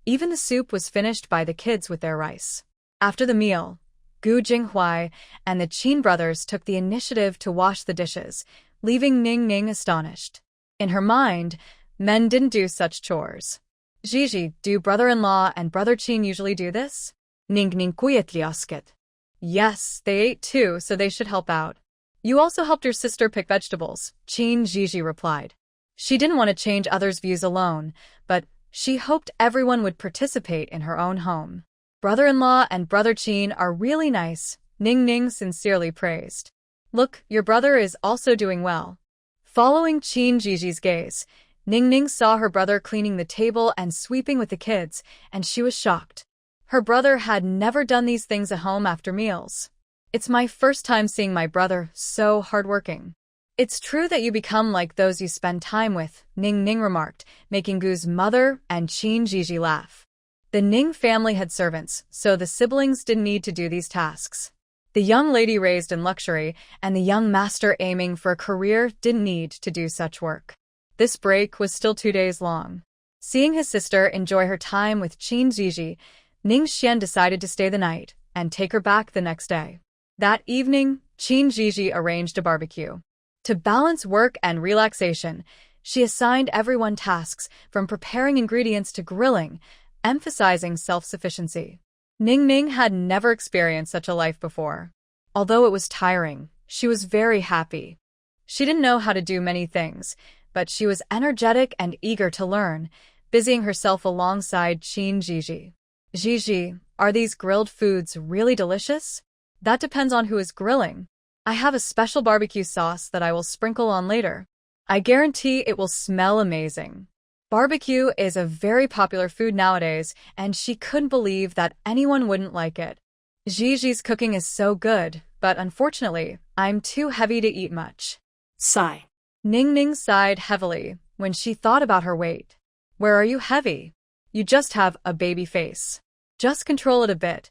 even the soup was finished by the kids with their rice. After the meal, Gu Jinghua and the Qin brothers took the initiative to wash the dishes, leaving Ning astonished. In her mind, men didn't do such chores. "Zhizhi, do brother-in-law and brother Qin usually do this?" Ning quietly asked. Yes, they ate too, so they should help out. You also helped your sister pick vegetables, Zhizhi replied. She didn't want to change others' views alone, but she hoped everyone would participate in her own home. Brother-in-law and brother Qin are really nice, Ning sincerely praised. Look, your brother is also doing well. Following Zhiji's gaze, Ning saw her brother cleaning the table and sweeping with the kids, and she was shocked. Her brother had never done these things at home after meals. It's my first time seeing my brother so hardworking. It's true that you become like those you spend time with, Ning remarked, making Gu's mother and Zhizhi laugh. The Ning family had servants, so the siblings didn't need to do these tasks. The young lady raised in luxury and the young master aiming for a career didn't need to do such work. This break was still 2 days long. Seeing his sister enjoy her time with Zhizhi, Ning Xian decided to stay the night and take her back the next day. That evening, Zhizhi arranged a barbecue. To balance work and relaxation, she assigned everyone tasks from preparing ingredients to grilling, emphasizing self-sufficiency. Ning had never experienced such a life before. Although it was tiring, she was very happy. She didn't know how to do many things, but she was energetic and eager to learn, busying herself alongside Zhizhi. Zhizhi, are these grilled foods really delicious? That depends on who is grilling. I have a special barbecue sauce that I will sprinkle on later. I guarantee it will smell amazing. Barbecue is a very popular food nowadays, and she couldn't believe that anyone wouldn't like it. Zhiji's cooking is so good, but unfortunately, I'm too heavy to eat much. Sigh. Ning sighed heavily when she thought about her weight. Where are you heavy? You just have a baby face. Just control it a bit.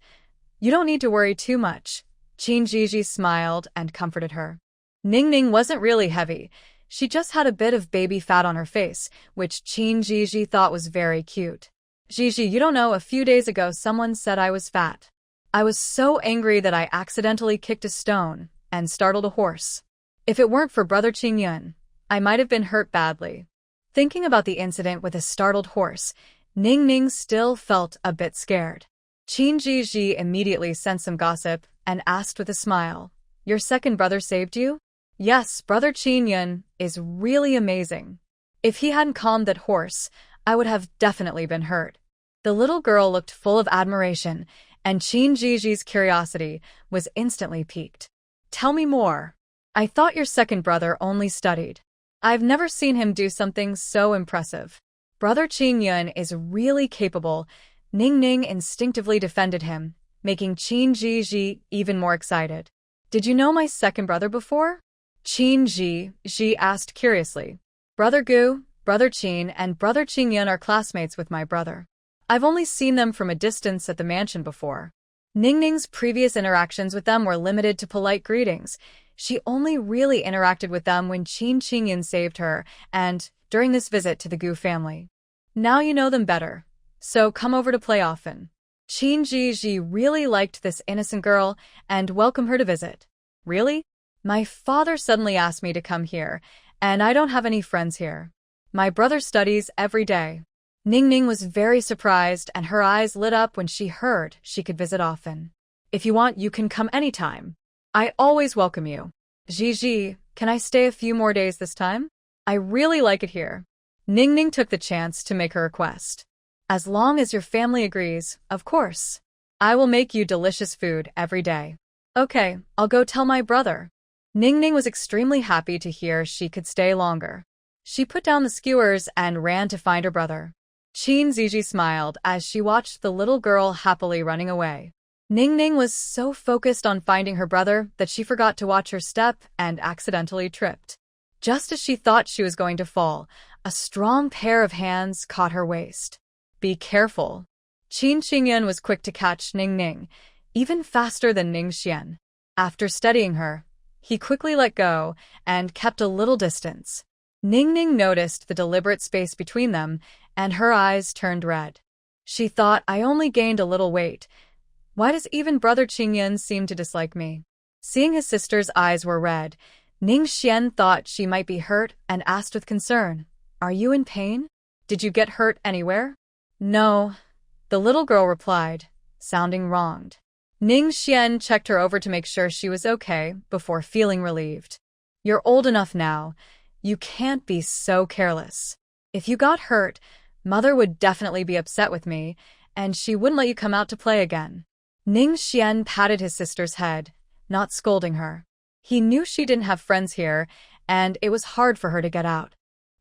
You don't need to worry too much. Zhiji smiled and comforted her. Ning wasn't really heavy. She just had a bit of baby fat on her face, which Zhiji thought was very cute. Zhiji, you don't know, a few days ago someone said I was fat. I was so angry that I accidentally kicked a stone and startled a horse. If it weren't for Brother Qingyun, I might have been hurt badly. Thinking about the incident with a startled horse, Ning still felt a bit scared. Zhiji immediately sensed some gossip and asked with a smile, Your second brother saved you? Yes, Brother Qingyun is really amazing. If he hadn't calmed that horse, I would have definitely been hurt. The little girl looked full of admiration, and Zhiji's curiosity was instantly piqued. Tell me more. I thought your second brother only studied. I've never seen him do something so impressive. Brother Qingyun is really capable. Ning instinctively defended him, making Zhiji even more excited. Did you know my second brother before? Zhi asked curiously. Brother Gu, Brother Qin, and Brother Qingyun are classmates with my brother. I've only seen them from a distance at the mansion before. Ning's previous interactions with them were limited to polite greetings. She only really interacted with them when Qingyun saved her, and during this visit to the Gu family. Now you know them better, so come over to play often. Zhi really liked this innocent girl and welcomed her to visit. Really? My father suddenly asked me to come here, and I don't have any friends here. My brother studies every day. Ning was very surprised, and her eyes lit up when she heard she could visit often. If you want, you can come anytime. I always welcome you. Zhiji, can I stay a few more days this time? I really like it here. Ning took the chance to make her request. As long as your family agrees, of course. I will make you delicious food every day. Okay, I'll go tell my brother. Ning was extremely happy to hear she could stay longer. She put down the skewers and ran to find her brother. Zhiji smiled as she watched the little girl happily running away. Ning was so focused on finding her brother that she forgot to watch her step and accidentally tripped. Just as she thought she was going to fall, a strong pair of hands caught her waist. Be careful. Qingyun was quick to catch Ning, even faster than Ning Xian. After studying her, he quickly let go and kept a little distance. Ning noticed the deliberate space between them, and her eyes turned red. She thought, I only gained a little weight. Why does even Brother Qingyun seem to dislike me? Seeing his sister's eyes were red, Ning Xian thought she might be hurt and asked with concern, Are you in pain? Did you get hurt anywhere? No, the little girl replied, sounding wronged. Ning Xian checked her over to make sure she was okay before feeling relieved. You're old enough now. You can't be so careless. If you got hurt, Mother would definitely be upset with me, and she wouldn't let you come out to play again. Ning Xian patted his sister's head, not scolding her. He knew she didn't have friends here, and it was hard for her to get out.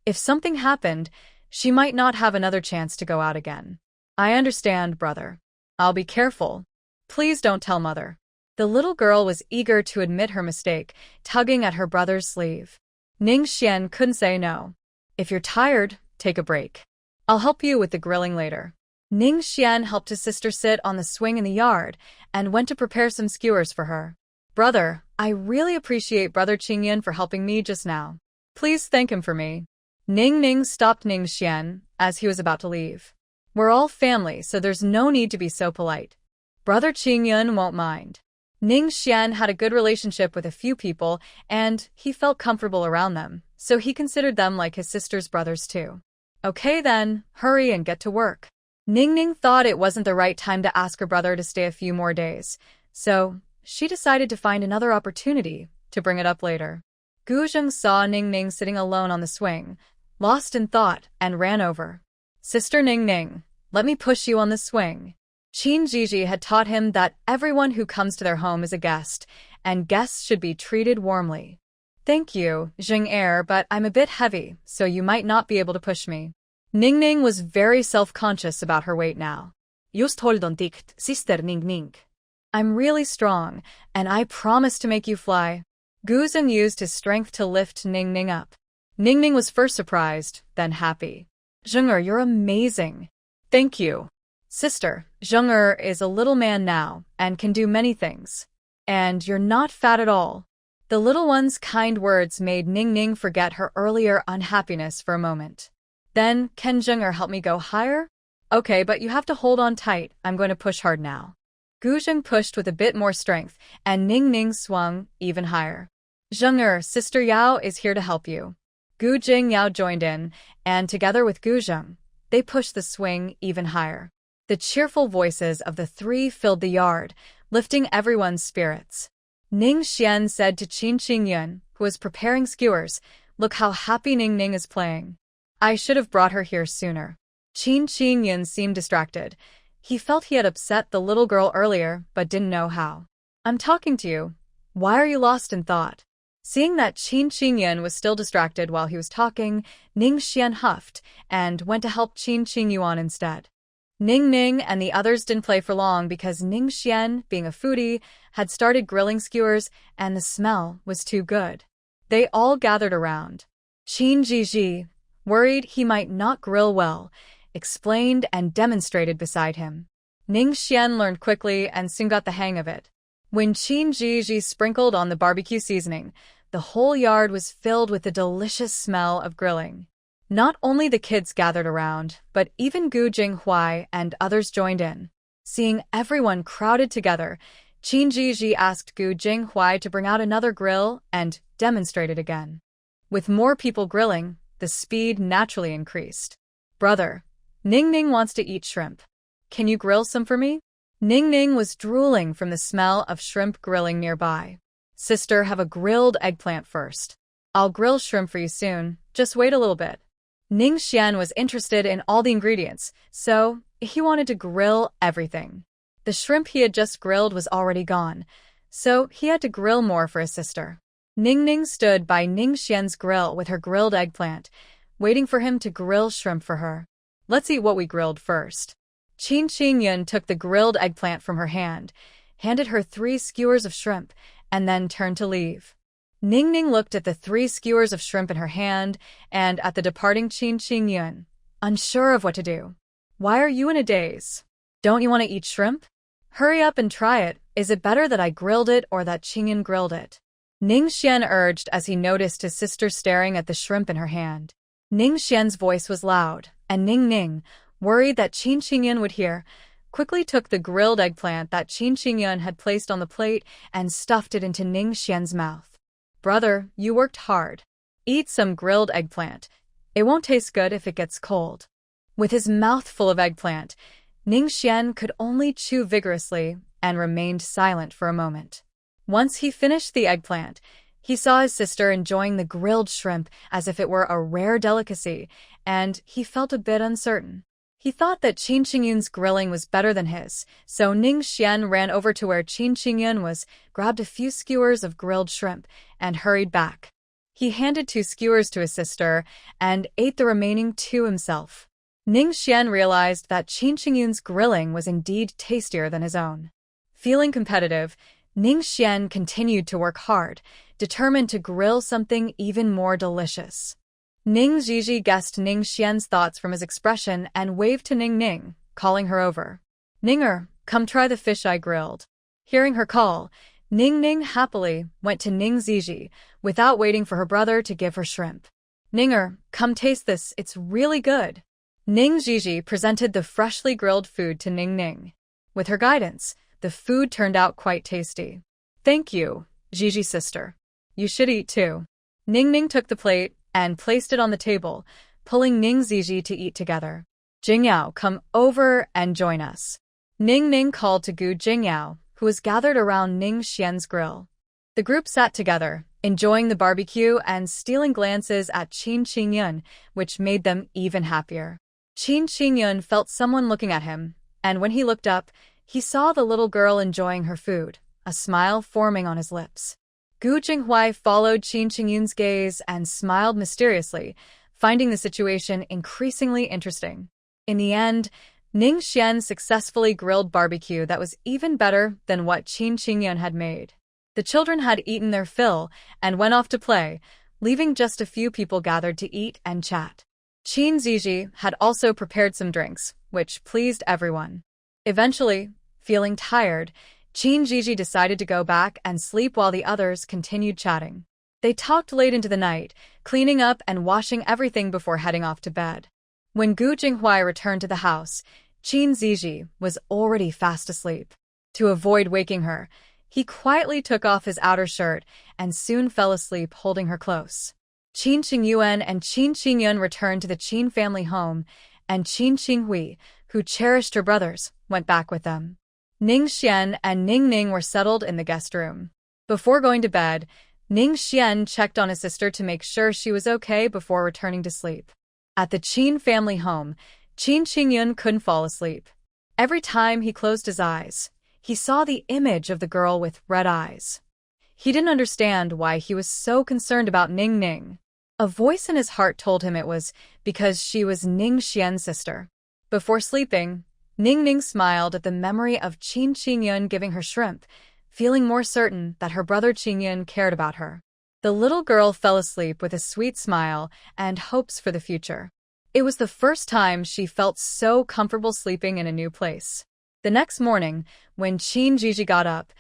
If something happened, she might not have another chance to go out again. I understand, brother. I'll be careful. Please don't tell Mother. The little girl was eager to admit her mistake, tugging at her brother's sleeve. Ning Xian couldn't say no. If you're tired, take a break. I'll help you with the grilling later. Ning Xian helped his sister sit on the swing in the yard and went to prepare some skewers for her. Brother, I really appreciate Brother Qingyan for helping me just now. Please thank him for me. Ning stopped Ning Xian as he was about to leave. We're all family, so there's no need to be so polite. Brother Qingyan won't mind. Ning Xian had a good relationship with a few people, and he felt comfortable around them, so he considered them like his sister's brothers too. Okay then, hurry and get to work. Ning thought it wasn't the right time to ask her brother to stay a few more days, so she decided to find another opportunity to bring it up later. Gu Zheng saw Ning sitting alone on the swing, lost in thought, and ran over. Sister Ning, let me push you on the swing. Zhizhi had taught him that everyone who comes to their home is a guest, and guests should be treated warmly. Thank you, Zheng, but I'm a bit heavy, so you might not be able to push me. Ning was very self-conscious about her weight now. Just hold on tight, sister Ning. I'm really strong, and I promise to make you fly. Gu Zheng used his strength to lift Ning up. Ning was first surprised, then happy. Zheng, you're amazing. Thank you. Sister, Zheng is a little man now and can do many things. And you're not fat at all. The little one's kind words made Ning forget her earlier unhappiness for a moment. Then, can Zheng help me go higher? Okay, but you have to hold on tight. I'm going to push hard now. Gu Zheng pushed with a bit more strength, and Ning swung even higher. Zheng, Sister Yao is here to help you. Gu Jingyao joined in, and together with Gu Zheng, they pushed the swing even higher. The cheerful voices of the three filled the yard, lifting everyone's spirits. Ning Xian said to Qingyun, who was preparing skewers, "Look how happy Ning is playing. I should have brought her here sooner." Qingyun seemed distracted. He felt he had upset the little girl earlier, but didn't know how. "I'm talking to you. Why are you lost in thought?" Seeing that Qingyun was still distracted while he was talking, Ning Xian huffed and went to help Qingyun instead. Ning and the others didn't play for long because Ning Xian, being a foodie, had started grilling skewers and the smell was too good. They all gathered around. Zhizhi, worried he might not grill well, explained and demonstrated beside him. Ning Xian learned quickly and soon got the hang of it. When Zhizhi sprinkled on the barbecue seasoning, the whole yard was filled with the delicious smell of grilling. Not only the kids gathered around, but even Gu Jinghui and others joined in. Seeing everyone crowded together, Zhizhi asked Gu Jinghui to bring out another grill and demonstrate it again. With more people grilling, the speed naturally increased. "Brother, Ning wants to eat shrimp. Can you grill some for me?" Ning was drooling from the smell of shrimp grilling nearby. "Sister, have a grilled eggplant first. I'll grill shrimp for you soon, just wait a little bit." Ning Xian was interested in all the ingredients, so he wanted to grill everything. The shrimp he had just grilled was already gone, so he had to grill more for his sister. Ning stood by Ning Xian's grill with her grilled eggplant, waiting for him to grill shrimp for her. "Let's eat what we grilled first." Qingyun took the grilled eggplant from her hand, handed her 3 skewers of shrimp, and then turned to leave. Ning looked at the 3 skewers of shrimp in her hand and at the departing Qingyun, unsure of what to do. "Why are you in a daze? Don't you want to eat shrimp? Hurry up and try it. Is it better that I grilled it or that Qingyun grilled it?" Ning Xian urged as he noticed his sister staring at the shrimp in her hand. Ning Xian's voice was loud, and Ning, worried that Qingyun would hear, quickly took the grilled eggplant that Qingyun had placed on the plate and stuffed it into Ning Xian's mouth. "Brother, you worked hard. Eat some grilled eggplant. It won't taste good if it gets cold." With his mouth full of eggplant, Ning Xian could only chew vigorously and remained silent for a moment. Once he finished the eggplant, he saw his sister enjoying the grilled shrimp as if it were a rare delicacy, and he felt a bit uncertain. He thought that Qin Qingyun's grilling was better than his, so Ning Xian ran over to where Qin Qingyun was, grabbed a few skewers of grilled shrimp, and hurried back. He handed 2 skewers to his sister and ate the remaining 2 himself. Ning Xian realized that Qin Qingyun's grilling was indeed tastier than his own. Feeling competitive, Ning Xian continued to work hard, determined to grill something even more delicious. Ning Zhizhi guessed Ning Xian's thoughts from his expression and waved to Ning Ning, calling her over. "Ninger, come try the fish I grilled." Hearing her call, Ning Ning happily went to Ning Zhizhi without waiting for her brother to give her shrimp. "Ninger, come taste this, it's really good." Ning Zhizhi presented the freshly grilled food to Ning Ning. With her guidance, the food turned out quite tasty. "Thank you, Zhizhi sister. You should eat too." Ning Ning took the plate and placed it on the table, pulling Ning Zhizhi to eat together. "Jingyao, come over and join us." Ning Ning called to Gu Jingyao, who was gathered around Ning Xian's grill. The group sat together, enjoying the barbecue and stealing glances at Qin Qingyun, which made them even happier. Qin Qingyun felt someone looking at him, and when he looked up, he saw the little girl enjoying her food, a smile forming on his lips. Gu Jinghuai followed Qin Qingyun's gaze and smiled mysteriously, finding the situation increasingly interesting. In the end, Ning Xian successfully grilled barbecue that was even better than what Qin Qingyun had made. The children had eaten their fill and went off to play, leaving just a few people gathered to eat and chat. Qin Zhizhi had also prepared some drinks, which pleased everyone. Eventually, feeling tired, Qin Zhizhi decided to go back and sleep while the others continued chatting. They talked late into the night, cleaning up and washing everything before heading off to bed. When Gu Jinghuai returned to the house, Qin Zhizhi was already fast asleep. To avoid waking her, he quietly took off his outer shirt and soon fell asleep holding her close. Qin Qingyuan and Qin Qingyun returned to the Qin family home, and Qin Qinghui, who cherished her brothers, went back with them. Ning Xian and Ning Ning were settled in the guest room. Before going to bed, Ning Xian checked on his sister to make sure she was okay before returning to sleep. At the Qin family home, Qin Qingyun couldn't fall asleep. Every time he closed his eyes, he saw the image of the girl with red eyes. He didn't understand why he was so concerned about Ning Ning. A voice in his heart told him it was because she was Ning Xian's sister. Before sleeping, Ning Ning smiled at the memory of Qin Qingyun giving her shrimp, feeling more certain that her brother Qingyun cared about her. The little girl fell asleep with a sweet smile and hopes for the future. It was the first time she felt so comfortable sleeping in a new place. The next morning, when Qin Zhizhi got up,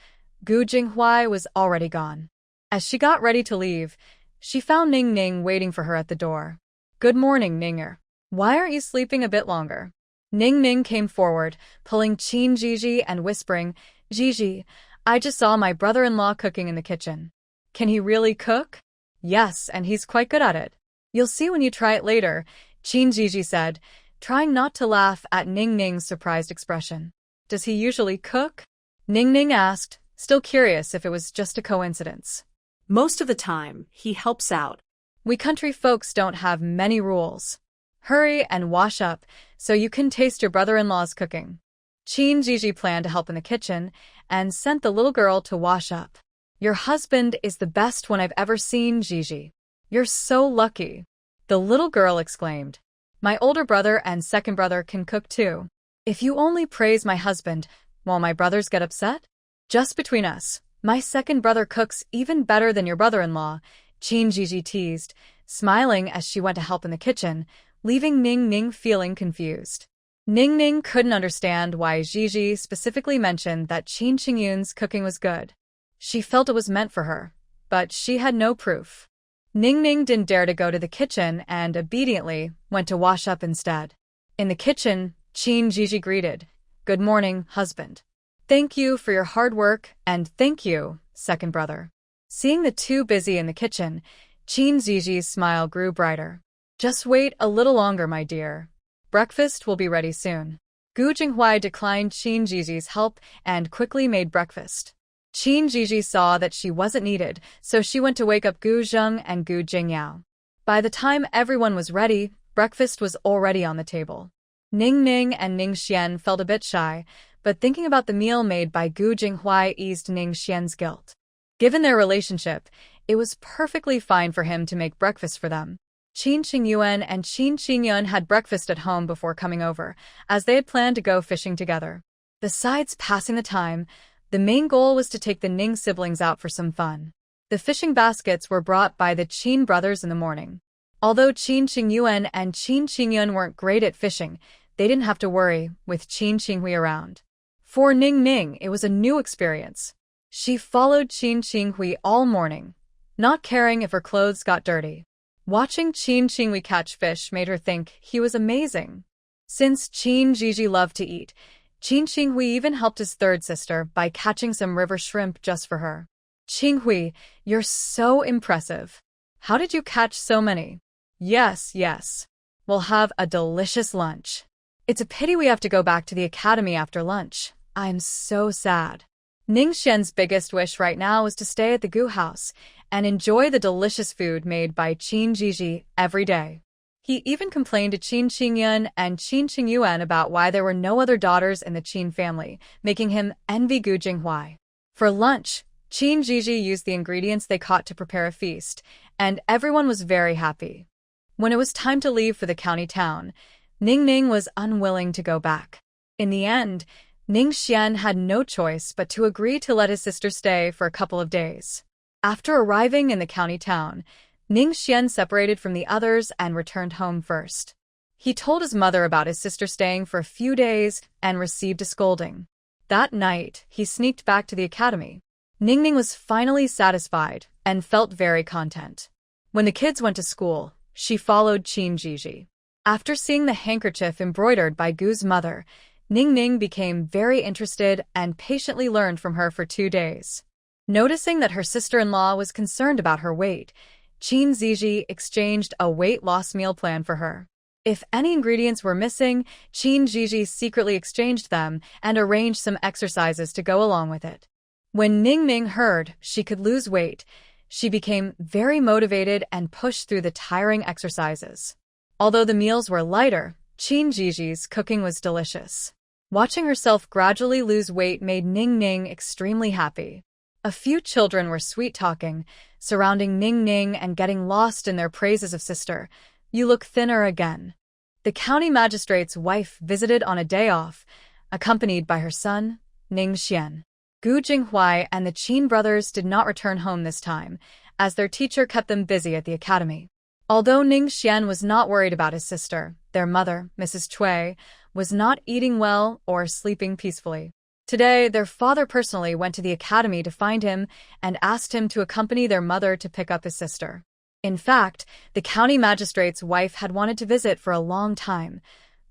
Gu Jinghuai was already gone. As she got ready to leave, she found Ning Ning waiting for her at the door. "Good morning, Ninger. Why aren't you sleeping a bit longer?" Ning Ning came forward, pulling Qin Zhizhi and whispering, "Zhizhi, I just saw my brother-in-law cooking in the kitchen." "Can he really cook?" "Yes, and he's quite good at it. You'll see when you try it later," Qin Zhizhi said, trying not to laugh at Ning Ning's surprised expression. "Does he usually cook?" Ning Ning asked, still curious if it was just a coincidence. Most of the time, he helps out. "We country folks don't have many rules. Hurry and wash up so you can taste your brother-in-law's cooking." Qin Zhizhi planned to help in the kitchen and sent the little girl to wash up. "Your husband is the best one I've ever seen, Zhizhi. You're so lucky," the little girl exclaimed. "My older brother and second brother can cook too. If you only praise my husband, while my brothers get upset? Just between us, my second brother cooks even better than your brother-in-law," Qin Zhizhi teased, smiling as she went to help in the kitchen, leaving Ning Ning feeling confused. Ning Ning couldn't understand why Zhizhi specifically mentioned that Qin Qingyun's cooking was good. She felt it was meant for her, but she had no proof. Ning Ning didn't dare to go to the kitchen and obediently went to wash up instead. In the kitchen, Qin Zhizhi greeted, "Good morning, husband. Thank you for your hard work, and thank you, second brother." Seeing the two busy in the kitchen, Qin Zhizhi's smile grew brighter. "Just wait a little longer, my dear. Breakfast will be ready soon." Gu Jinghuai declined Qin Zhizi's help and quickly made breakfast. Qin Zhizhi saw that she wasn't needed, so she went to wake up Gu Zheng and Gu Jingyao. By the time everyone was ready, breakfast was already on the table. Ning Ning and Ning Xian felt a bit shy, but thinking about the meal made by Gu Jinghuai eased Ning Xian's guilt. Given their relationship, it was perfectly fine for him to make breakfast for them. Qin Qingyuan and Qin Qingyun had breakfast at home before coming over, as they had planned to go fishing together. Besides passing the time, the main goal was to take the Ning siblings out for some fun. The fishing baskets were brought by the Qin brothers in the morning. Although Qin Qingyuan and Qin Qingyun weren't great at fishing, they didn't have to worry with Qin Qinghui around. For Ning Ning, it was a new experience. She followed Qin Qinghui all morning, not caring if her clothes got dirty. Watching Qin Qinghui catch fish made her think he was amazing. Since Qin Zhizhi loved to eat, Qin Qinghui even helped his third sister by catching some river shrimp just for her. Qinghui, you're so impressive. How did you catch so many? Yes. We'll have a delicious lunch. It's a pity we have to go back to the academy after lunch. I'm so sad. Ning Xian's biggest wish right now was to stay at the Gu house and enjoy the delicious food made by Qin Zhizhi every day. He even complained to Qin Qingyun and Qin Qingyuan about why there were no other daughters in the Qin family, making him envy Gu Jinghuai. For lunch, Qin Zhizhi used the ingredients they caught to prepare a feast, and everyone was very happy. When it was time to leave for the county town, Ning Ning was unwilling to go back. In the end, Ning Xian had no choice but to agree to let his sister stay for a couple of days. After arriving in the county town, Ning Xian separated from the others and returned home first. He told his mother about his sister staying for a few days and received a scolding. That night, he sneaked back to the academy. Ning Ning was finally satisfied and felt very content. When the kids went to school, she followed Qin Zhizhi. After seeing the handkerchief embroidered by Gu's mother, Ning Ning became very interested and patiently learned from her for 2 days. Noticing that her sister-in-law was concerned about her weight, Qin Zhizhi exchanged a weight loss meal plan for her. If any ingredients were missing, Qin Zhizhi secretly exchanged them and arranged some exercises to go along with it. When Ning Ning heard she could lose weight, she became very motivated and pushed through the tiring exercises. Although the meals were lighter, Qin Zhizhi's cooking was delicious. Watching herself gradually lose weight made Ning Ning extremely happy. A few children were sweet-talking, surrounding Ning Ning and getting lost in their praises of sister. You look thinner again. The county magistrate's wife visited on a day off, accompanied by her son, Ning Xian. Gu Jinghuai and the Qin brothers did not return home this time, as their teacher kept them busy at the academy. Although Ning Xian was not worried about his sister, their mother, Mrs. Cui, was not eating well or sleeping peacefully. Today, their father personally went to the academy to find him and asked him to accompany their mother to pick up his sister. In fact, the county magistrate's wife had wanted to visit for a long time,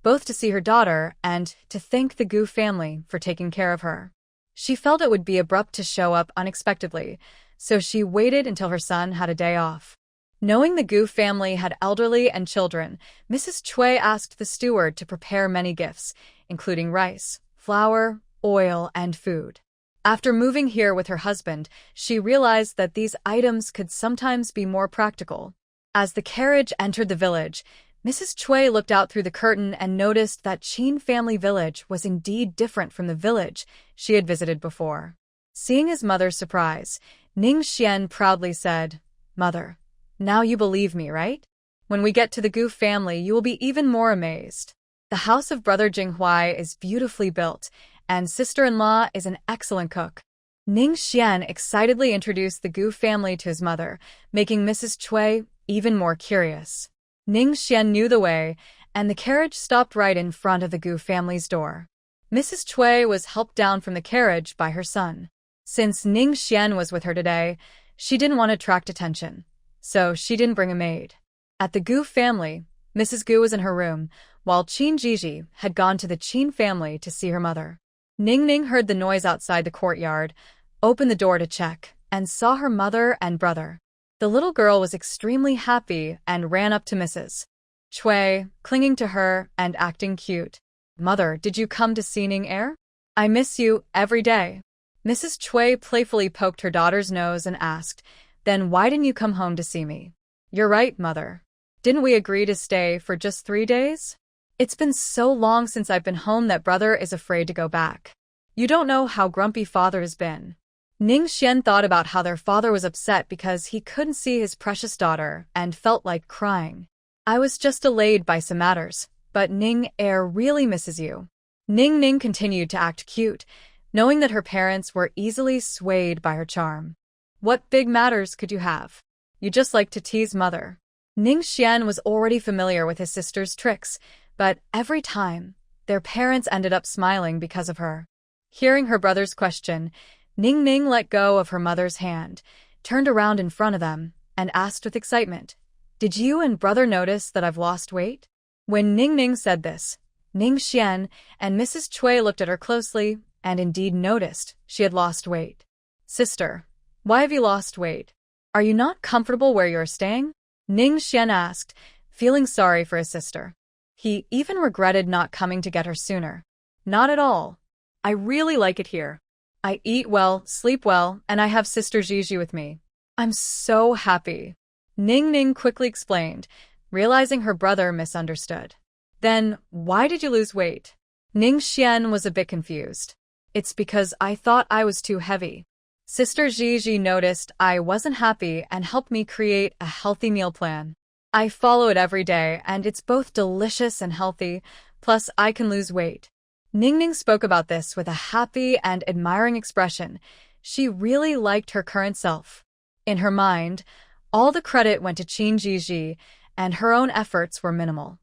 both to see her daughter and to thank the Gu family for taking care of her. She felt it would be abrupt to show up unexpectedly, so she waited until her son had a day off. Knowing the Gu family had elderly and children, Mrs. Cui asked the steward to prepare many gifts, including rice, flour, oil, and food. After moving here with her husband, she realized that these items could sometimes be more practical. As the carriage entered the village, Mrs. Cui looked out through the curtain and noticed that Qin family village was indeed different from the village she had visited before. Seeing his mother's surprise, Ning Xian proudly said, "Mother, now you believe me, right? When we get to the Gu family, you will be even more amazed. The house of Brother Jinghuai is beautifully built, and sister-in-law is an excellent cook." Ning Xian excitedly introduced the Gu family to his mother, making Mrs. Cui even more curious. Ning Xian knew the way, and the carriage stopped right in front of the Gu family's door. Mrs. Cui was helped down from the carriage by her son. Since Ning Xian was with her today, she didn't want to attract attention, so she didn't bring a maid. At the Gu family, Mrs. Gu was in her room, while Qin Zhizhi had gone to the Qin family to see her mother. Ning Ning heard the noise outside the courtyard, opened the door to check, and saw her mother and brother. The little girl was extremely happy and ran up to Mrs. Cui, clinging to her and acting cute. Mother, did you come to see Ning Er? I miss you every day. Mrs. Chui playfully poked her daughter's nose and asked, Then why didn't you come home to see me? You're right, Mother. Didn't we agree to stay for just 3 days? It's been so long since I've been home that brother is afraid to go back. You don't know how grumpy father has been. Ning Xian thought about how their father was upset because he couldn't see his precious daughter and felt like crying. I was just delayed by some matters, but Ning Er really misses you. Ning Ning continued to act cute, knowing that her parents were easily swayed by her charm. What big matters could you have? You just like to tease Mother. Ning Xian was already familiar with his sister's tricks, but every time, their parents ended up smiling because of her. Hearing her brother's question, Ning Ning let go of her mother's hand, turned around in front of them, and asked with excitement, Did you and brother notice that I've lost weight? When Ning Ning said this, Ning Xian and Mrs. Chui looked at her closely and indeed noticed she had lost weight. Sister, why have you lost weight? Are you not comfortable where you're staying? Ning Xian asked, feeling sorry for his sister. He even regretted not coming to get her sooner. Not at all. I really like it here. I eat well, sleep well, and I have Sister Zhizhi with me. I'm so happy. Ning Ning quickly explained, realizing her brother misunderstood. Then, why did you lose weight? Ning Xian was a bit confused. It's because I thought I was too heavy. Sister Zhizhi noticed I wasn't happy and helped me create a healthy meal plan. I follow it every day, and it's both delicious and healthy, plus I can lose weight. Ning Ning spoke about this with a happy and admiring expression. She really liked her current self. In her mind, all the credit went to Qin Zhizhi, and her own efforts were minimal.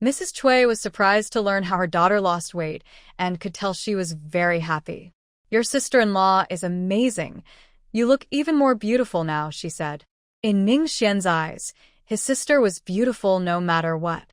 Mrs. Chui was surprised to learn how her daughter lost weight and could tell she was very happy. Your sister-in-law is amazing. You look even more beautiful now, she said. In Ning Xian's eyes, his sister was beautiful no matter what.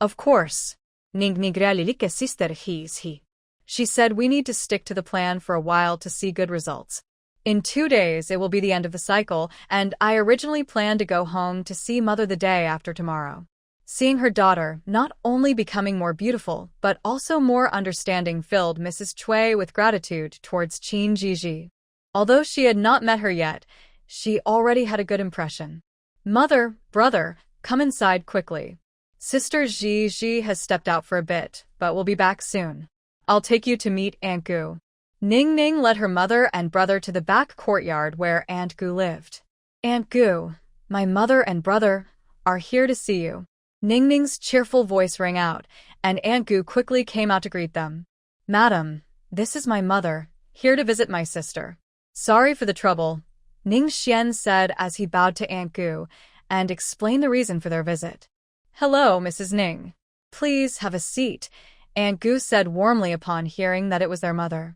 Of course. Ning Nigralilike sister he. She said we need to stick to the plan for a while to see good results. In 2 days, it will be the end of the cycle, and I originally planned to go home to see Mother the day after tomorrow. Seeing her daughter not only becoming more beautiful, but also more understanding filled Mrs. Chui with gratitude towards Qin Zhizhi. Although she had not met her yet, she already had a good impression. Mother, brother, come inside quickly. Sister Zhizhi has stepped out for a bit, but will be back soon. I'll take you to meet Aunt Gu. Ning Ning led her mother and brother to the back courtyard where Aunt Gu lived. Aunt Gu, my mother and brother are here to see you. Ning Ning's cheerful voice rang out, and Aunt Gu quickly came out to greet them. Madam, this is my mother, here to visit my sister. Sorry for the trouble, Ning Xian said as he bowed to Aunt Gu and explained the reason for their visit. Hello, Mrs. Ning. Please have a seat, Aunt Gu said warmly upon hearing that it was their mother.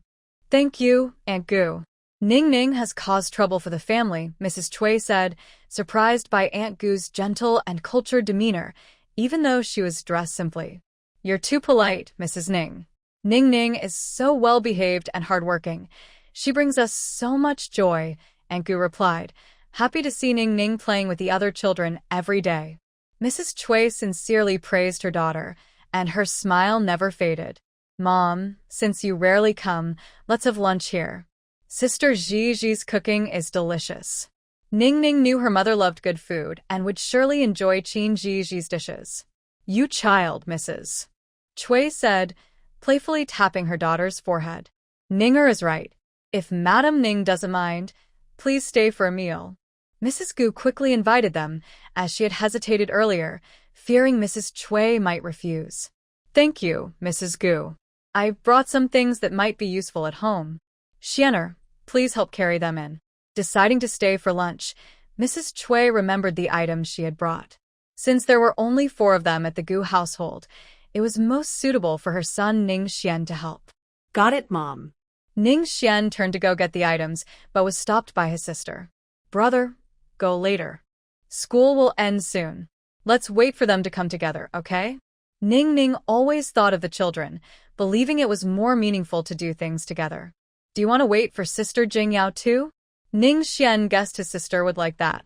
Thank you, Aunt Gu. Ning Ning has caused trouble for the family, Mrs. Chui said, surprised by Aunt Gu's gentle and cultured demeanor, even though she was dressed simply. You're too polite, Mrs. Ning. Ning Ning is so well-behaved and hardworking. She brings us so much joy, Aunt Gu replied, happy to see Ning Ning playing with the other children every day. Mrs. Chui sincerely praised her daughter, and her smile never faded. Mom, since you rarely come, let's have lunch here. Sister Zhizhi's cooking is delicious. Ning Ning knew her mother loved good food and would surely enjoy Qin Zhizhi's dishes. You child, Mrs. Chui said, playfully tapping her daughter's forehead. Ninger is right. If Madam Ning doesn't mind, please stay for a meal. Mrs. Gu quickly invited them, as she had hesitated earlier, fearing Mrs. Chui might refuse. Thank you, Mrs. Gu. I've brought some things that might be useful at home. Xianer, please help carry them in. Deciding to stay for lunch, Mrs. Chui remembered the items she had brought. Since there were only 4 of them at the Gu household, it was most suitable for her son Ning Xian to help. Got it, Mom. Ning Xian turned to go get the items, but was stopped by his sister. Brother, go later. School will end soon. Let's wait for them to come together, okay? Ning Ning always thought of the children, believing it was more meaningful to do things together. Do you want to wait for Sister Jingyao too? Ning Xian guessed his sister would like that.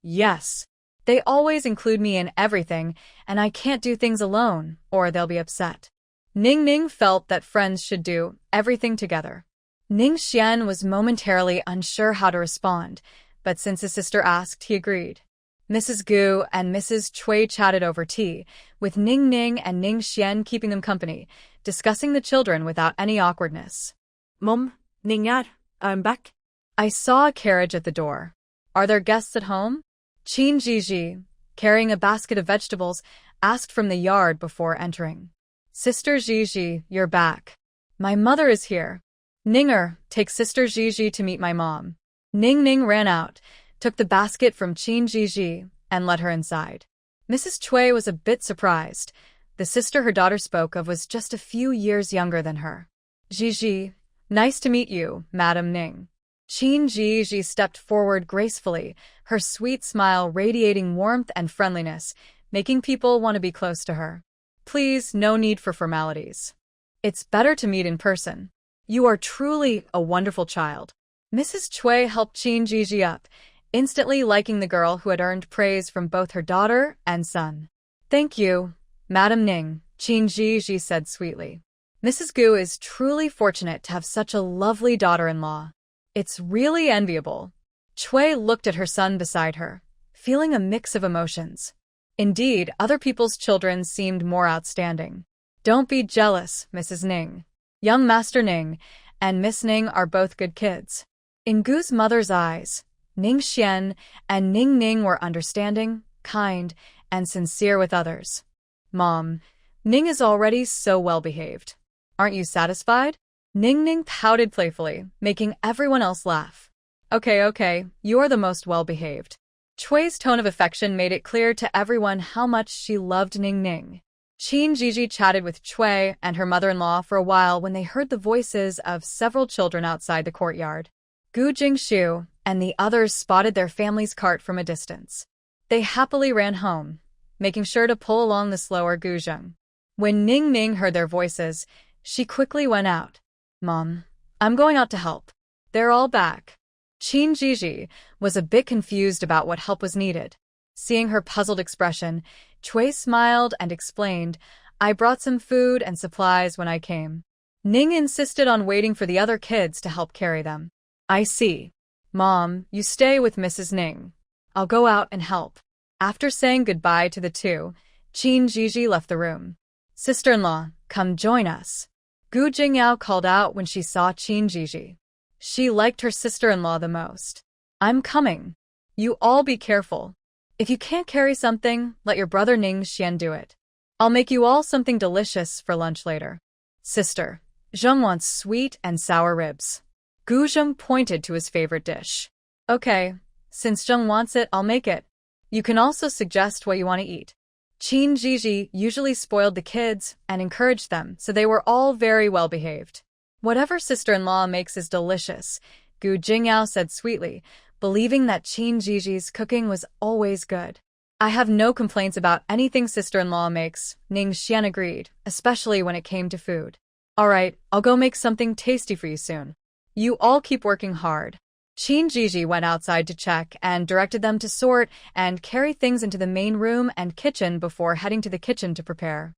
Yes. They always include me in everything, and I can't do things alone, or they'll be upset. Ning Ning felt that friends should do everything together. Ning Xian was momentarily unsure how to respond, but since his sister asked, he agreed. Mrs. Gu and Mrs. Cui chatted over tea, with Ning Ning and Ning Xian keeping them company, discussing the children without any awkwardness. Mom, Ningar, I'm back. I saw a carriage at the door. Are there guests at home? Qin Zhizhi, carrying a basket of vegetables, asked from the yard before entering. Sister Zhizhi, you're back. My mother is here. Ninger, take Sister Zhizhi to meet my mom. Ning Ning ran out, took the basket from Qin Zhizhi, and led her inside. Mrs. Cui was a bit surprised. The sister her daughter spoke of was just a few years younger than her. Zhizhi, nice to meet you, Madam Ning. Qin Zhizhi stepped forward gracefully, her sweet smile radiating warmth and friendliness, making people want to be close to her. Please, no need for formalities. It's better to meet in person. You are truly a wonderful child. Mrs. Cui helped Qin Zhizhi up, instantly liking the girl who had earned praise from both her daughter and son. Thank you, Madam Ning, Qin Zhizhi said sweetly. Mrs. Gu is truly fortunate to have such a lovely daughter-in-law. It's really enviable. Cui looked at her son beside her, feeling a mix of emotions. Indeed, other people's children seemed more outstanding. Don't be jealous, Mrs. Ning. Young Master Ning and Miss Ning are both good kids. In Gu's mother's eyes, Ning Xian and Ning Ning were understanding, kind, and sincere with others. Mom, Ning is already so well-behaved. Aren't you satisfied? Ning Ning pouted playfully, making everyone else laugh. Okay, you are the most well-behaved. Cui's tone of affection made it clear to everyone how much she loved Ning Ning. Qin Zhizhi chatted with Cui and her mother-in-law for a while when they heard the voices of several children outside the courtyard. Gu Jingshu and the others spotted their family's cart from a distance. They happily ran home, making sure to pull along the slower Guzheng. When Ning Ning heard their voices, she quickly went out. Mom, I'm going out to help. They're all back. Qin Zhizhi was a bit confused about what help was needed. Seeing her puzzled expression, Cui smiled and explained, I brought some food and supplies when I came. Ning insisted on waiting for the other kids to help carry them. I see. Mom, you stay with Mrs. Ning. I'll go out and help. After saying goodbye to the two, Qin Zhizhi left the room. Sister-in-law, come join us. Gu Jingyao called out when she saw Qin Zhizhi. She liked her sister-in-law the most. I'm coming. You all be careful. If you can't carry something, let your brother Ning Xian do it. I'll make you all something delicious for lunch later. Sister, Zheng wants sweet and sour ribs. Gu Zheng pointed to his favorite dish. Okay, since Zheng wants it, I'll make it. You can also suggest what you want to eat. Qin Zhizhi usually spoiled the kids and encouraged them, so they were all very well behaved. Whatever sister-in-law makes is delicious, Gu Jingyao said sweetly, believing that Qin Zhizhi's cooking was always good. I have no complaints about anything sister-in-law makes, Ning Xian agreed, especially when it came to food. Alright, I'll go make something tasty for you soon. You all keep working hard. Qin Zhizhi went outside to check and directed them to sort and carry things into the main room and kitchen before heading to the kitchen to prepare.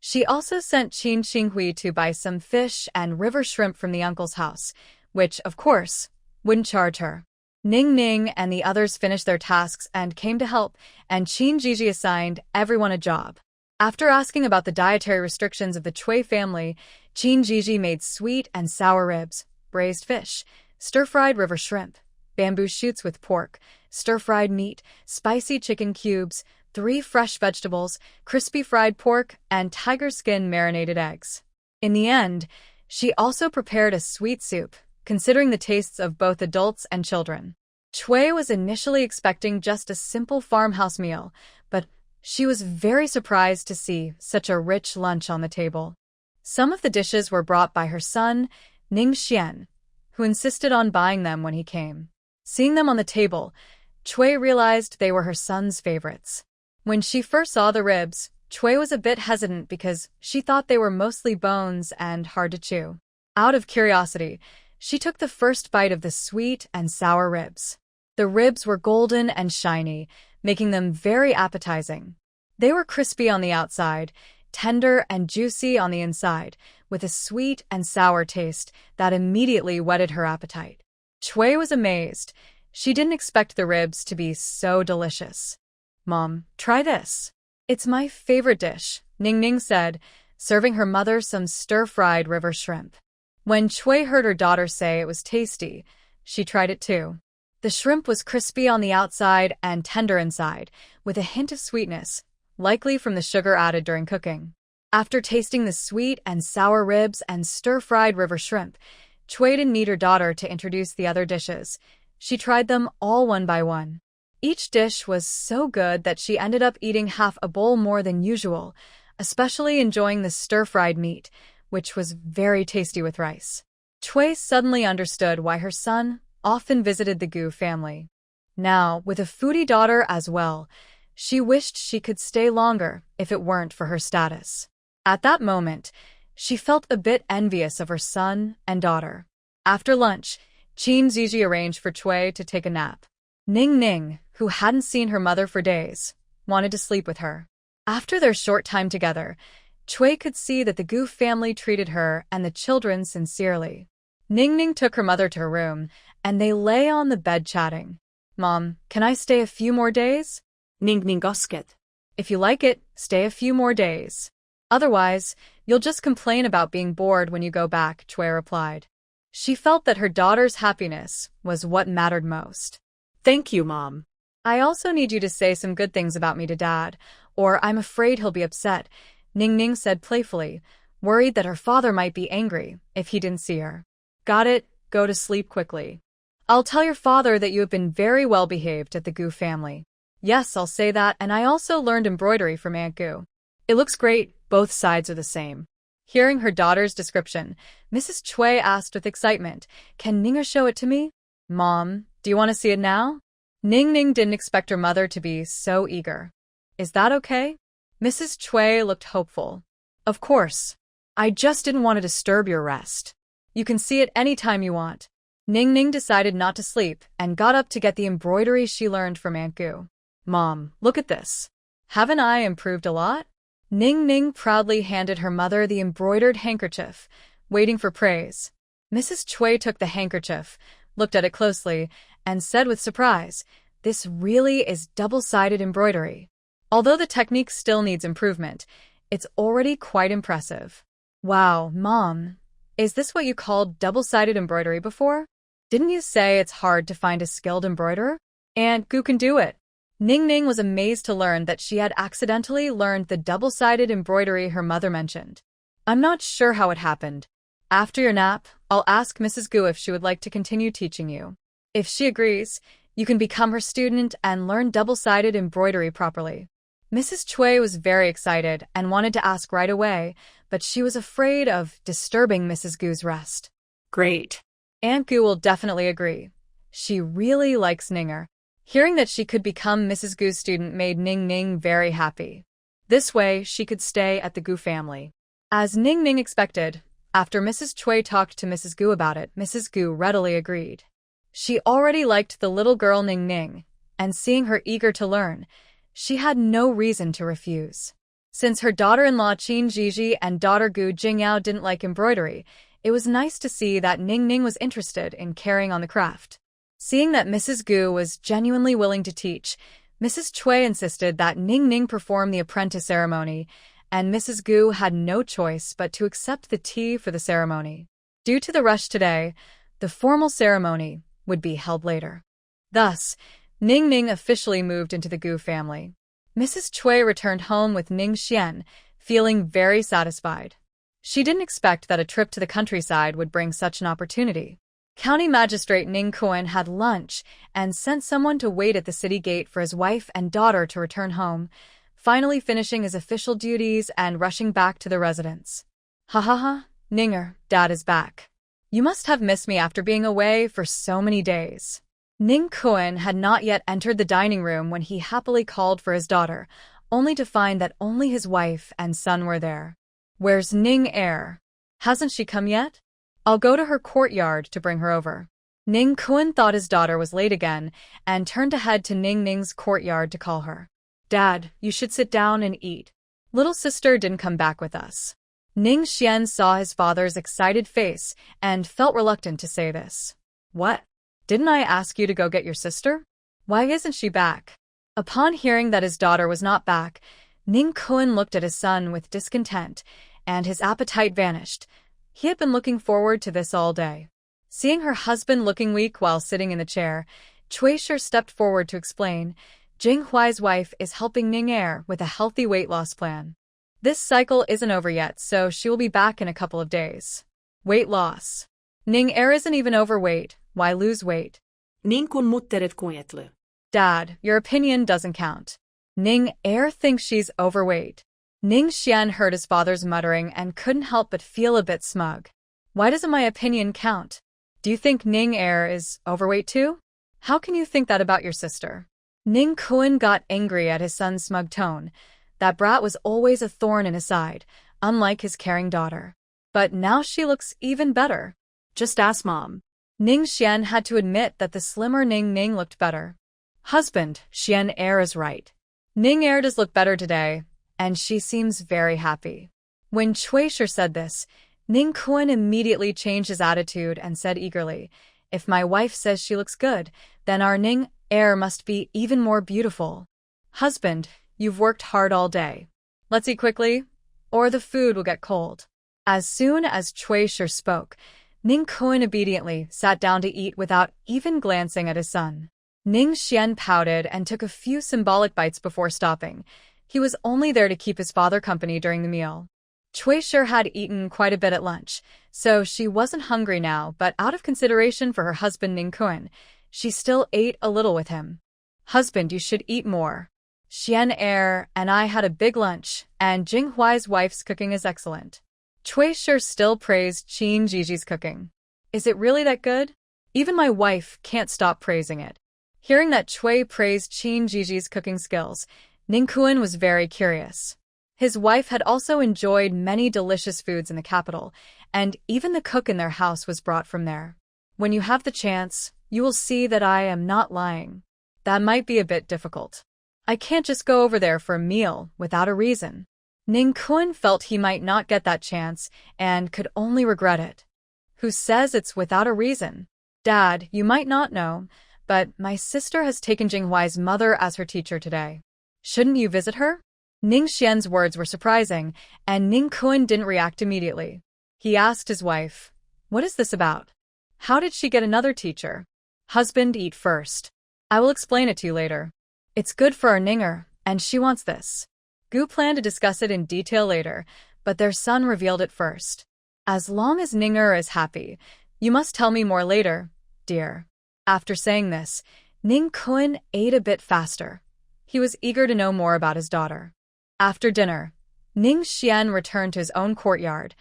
She also sent Qin Xinghui to buy some fish and river shrimp from the uncle's house, which, of course, wouldn't charge her. Ning Ning and the others finished their tasks and came to help, and Qin Zhizhi assigned everyone a job. After asking about the dietary restrictions of the Cui family, Qin Zhizhi made sweet and sour ribs, braised fish, stir-fried river shrimp, bamboo shoots with pork, stir-fried meat, spicy chicken cubes, 3 fresh vegetables, crispy fried pork, and tiger skin marinated eggs. In the end, she also prepared a sweet soup, considering the tastes of both adults and children. Cui was initially expecting just a simple farmhouse meal, but she was very surprised to see such a rich lunch on the table. Some of the dishes were brought by her son, Ning Xian, who insisted on buying them when he came. Seeing them on the table, Cui realized they were her son's favorites. When she first saw the ribs, Cui was a bit hesitant because she thought they were mostly bones and hard to chew. Out of curiosity, she took the first bite of the sweet and sour ribs. The ribs were golden and shiny, making them very appetizing. They were crispy on the outside, tender and juicy on the inside, with a sweet and sour taste that immediately whetted her appetite. Chui was amazed. She didn't expect the ribs to be so delicious. "Mom, try this. It's my favorite dish," Ning Ning said, serving her mother some stir-fried river shrimp. When Chui heard her daughter say it was tasty, she tried it too. The shrimp was crispy on the outside and tender inside, with a hint of sweetness, likely from the sugar added during cooking. After tasting the sweet and sour ribs and stir-fried river shrimp, Chui didn't need her daughter to introduce the other dishes. She tried them all one by one. Each dish was so good that she ended up eating half a bowl more than usual, especially enjoying the stir-fried meat, which was very tasty with rice. Chui suddenly understood why her son often visited the Gu family. Now, with a foodie daughter as well, she wished she could stay longer if it weren't for her status. At that moment, she felt a bit envious of her son and daughter. After lunch, Zhizhi arranged for Chui to take a nap. Ning Ning, who hadn't seen her mother for days, wanted to sleep with her. After their short time together, Chui could see that the Gu family treated her and the children sincerely. Ning Ning took her mother to her room, and they lay on the bed chatting. "Mom, can I stay a few more days?" Ning Ning gosket. "If you like it, stay a few more days. Otherwise, you'll just complain about being bored when you go back," Chui replied. She felt that her daughter's happiness was what mattered most. "Thank you, Mom. "I also need you to say some good things about me to Dad, or I'm afraid he'll be upset," Ning Ning said playfully, worried that her father might be angry if he didn't see her. "Got it, go to sleep quickly. I'll tell your father that you have been very well behaved at the Gu family." "Yes, I'll say that, and I also learned embroidery from Aunt Gu. It looks great, both sides are the same." Hearing her daughter's description, Mrs. Chui asked with excitement, "Can Ninger show it to me?" "Mom, do you want to see it now?" Ning Ning didn't expect her mother to be so eager. "Is that okay?" Mrs. Chui looked hopeful. "Of course. I just didn't want to disturb your rest. You can see it any time you want." Ning Ning decided not to sleep and got up to get the embroidery she learned from Aunt Gu. "Mom, look at this. Haven't I improved a lot?" Ning Ning proudly handed her mother the embroidered handkerchief, waiting for praise. Mrs. Chui took the handkerchief, looked at it closely, and said with surprise, "This really is double-sided embroidery. Although the technique still needs improvement, it's already quite impressive." "Wow, Mom. Is this what you called double-sided embroidery before? Didn't you say it's hard to find a skilled embroiderer? Aunt Gu can do it." Ning Ning was amazed to learn that she had accidentally learned the double-sided embroidery her mother mentioned. "I'm not sure how it happened. After your nap, I'll ask Mrs. Gu if she would like to continue teaching you. If she agrees, you can become her student and learn double-sided embroidery properly." Mrs. Chui was very excited and wanted to ask right away, but she was afraid of disturbing Mrs. Gu's rest. "Great. Aunt Gu will definitely agree. She really likes Ninger." Hearing that she could become Mrs. Gu's student made Ning Ning very happy. This way, she could stay at the Gu family. As Ning Ning expected, after Mrs. Chui talked to Mrs. Gu about it, Mrs. Gu readily agreed. She already liked the little girl Ning Ning, and seeing her eager to learn, she had no reason to refuse. Since her daughter-in-law Qin Zhizhi and daughter Gu Jingyao didn't like embroidery, it was nice to see that Ning Ning was interested in carrying on the craft. Seeing that Mrs. Gu was genuinely willing to teach, Mrs. Chui insisted that Ning Ning perform the apprentice ceremony, and Mrs. Gu had no choice but to accept the tea for the ceremony. Due to the rush today, the formal ceremony would be held later. Thus, Ning Ning officially moved into the Gu family. Mrs. Chui returned home with Ning Xian, feeling very satisfied. She didn't expect that a trip to the countryside would bring such an opportunity. County Magistrate Ning Kuan had lunch and sent someone to wait at the city gate for his wife and daughter to return home, finally finishing his official duties and rushing back to the residence. "Ha ha ha, Ninger, Dad is back. You must have missed me after being away for so many days." Ning Kuan had not yet entered the dining room when he happily called for his daughter, only to find that only his wife and son were there. "Where's Ning Er? Hasn't she come yet? I'll go to her courtyard to bring her over." Ning Kuan thought his daughter was late again and turned to head to Ning Ning's courtyard to call her. "Dad, you should sit down and eat." Little sister didn't come back with us. Ning Xian saw his father's excited face and felt reluctant to say this. What? Didn't I ask you to go get your sister? Why isn't she back? Upon hearing that his daughter was not back, Ning Kun looked at his son with discontent, and his appetite vanished. He had been looking forward to this all day. Seeing her husband looking weak while sitting in the chair, Cui Shi stepped forward to explain, Jing Huai's wife is helping Ning Er with a healthy weight loss plan. This cycle isn't over yet, so she will be back in a couple of days. Weight loss. Ning Er isn't even overweight. Why lose weight? Niin kuin mutteret kujetle. Dad, your opinion doesn't count. Ning Er thinks she's overweight. Ning Xian heard his father's muttering and couldn't help but feel a bit smug. Why doesn't my opinion count? Do you think Ning Er is overweight too? How can you think that about your sister? Ning Kun got angry at his son's smug tone. That brat was always a thorn in his side, unlike his caring daughter. But now she looks even better. Just ask Mom. Ning Xian had to admit that the slimmer Ning looked better. Husband, Xian Er is right. Ning Er does look better today, and she seems very happy. When Cui Shi said this, Ning Kun immediately changed his attitude and said eagerly, if my wife says she looks good, then our Ning Er must be even more beautiful. Husband, you've worked hard all day. Let's eat quickly, or the food will get cold. As soon as Cui Shi spoke, Ning Kun obediently sat down to eat without even glancing at his son. Ning Xian pouted and took a few symbolic bites before stopping. He was only there to keep his father company during the meal. Cui Shi had eaten quite a bit at lunch, so she wasn't hungry now, but out of consideration for her husband Ning Kun, she still ate a little with him. Husband, you should eat more. Xian Er and I had a big lunch, and Jing Huai's wife's cooking is excellent. Cui Shi still praised Zhiji's cooking. Is it really that good? Even my wife can't stop praising it. Hearing that Cui praised Zhiji's cooking skills, Ning Kun was very curious. His wife had also enjoyed many delicious foods in the capital, and even the cook in their house was brought from there. When you have the chance, you will see that I am not lying. That might be a bit difficult. I can't just go over there for a meal without a reason. Ning Kun felt he might not get that chance and could only regret it. Who says it's without a reason? Dad, you might not know, but my sister has taken Jing Huai's mother as her teacher today. Shouldn't you visit her? Ning Xian's words were surprising, and Ning Kun didn't react immediately. He asked his wife, what is this about? How did she get another teacher? Husband, eat first. I will explain it to you later. It's good for our Ninger, and she wants this. Gu planned to discuss it in detail later, but their son revealed it first. As long as Ninger is happy, you must tell me more later, dear. After saying this, Ning Kun ate a bit faster. He was eager to know more about his daughter. After dinner, Ning Xian returned to his own courtyard,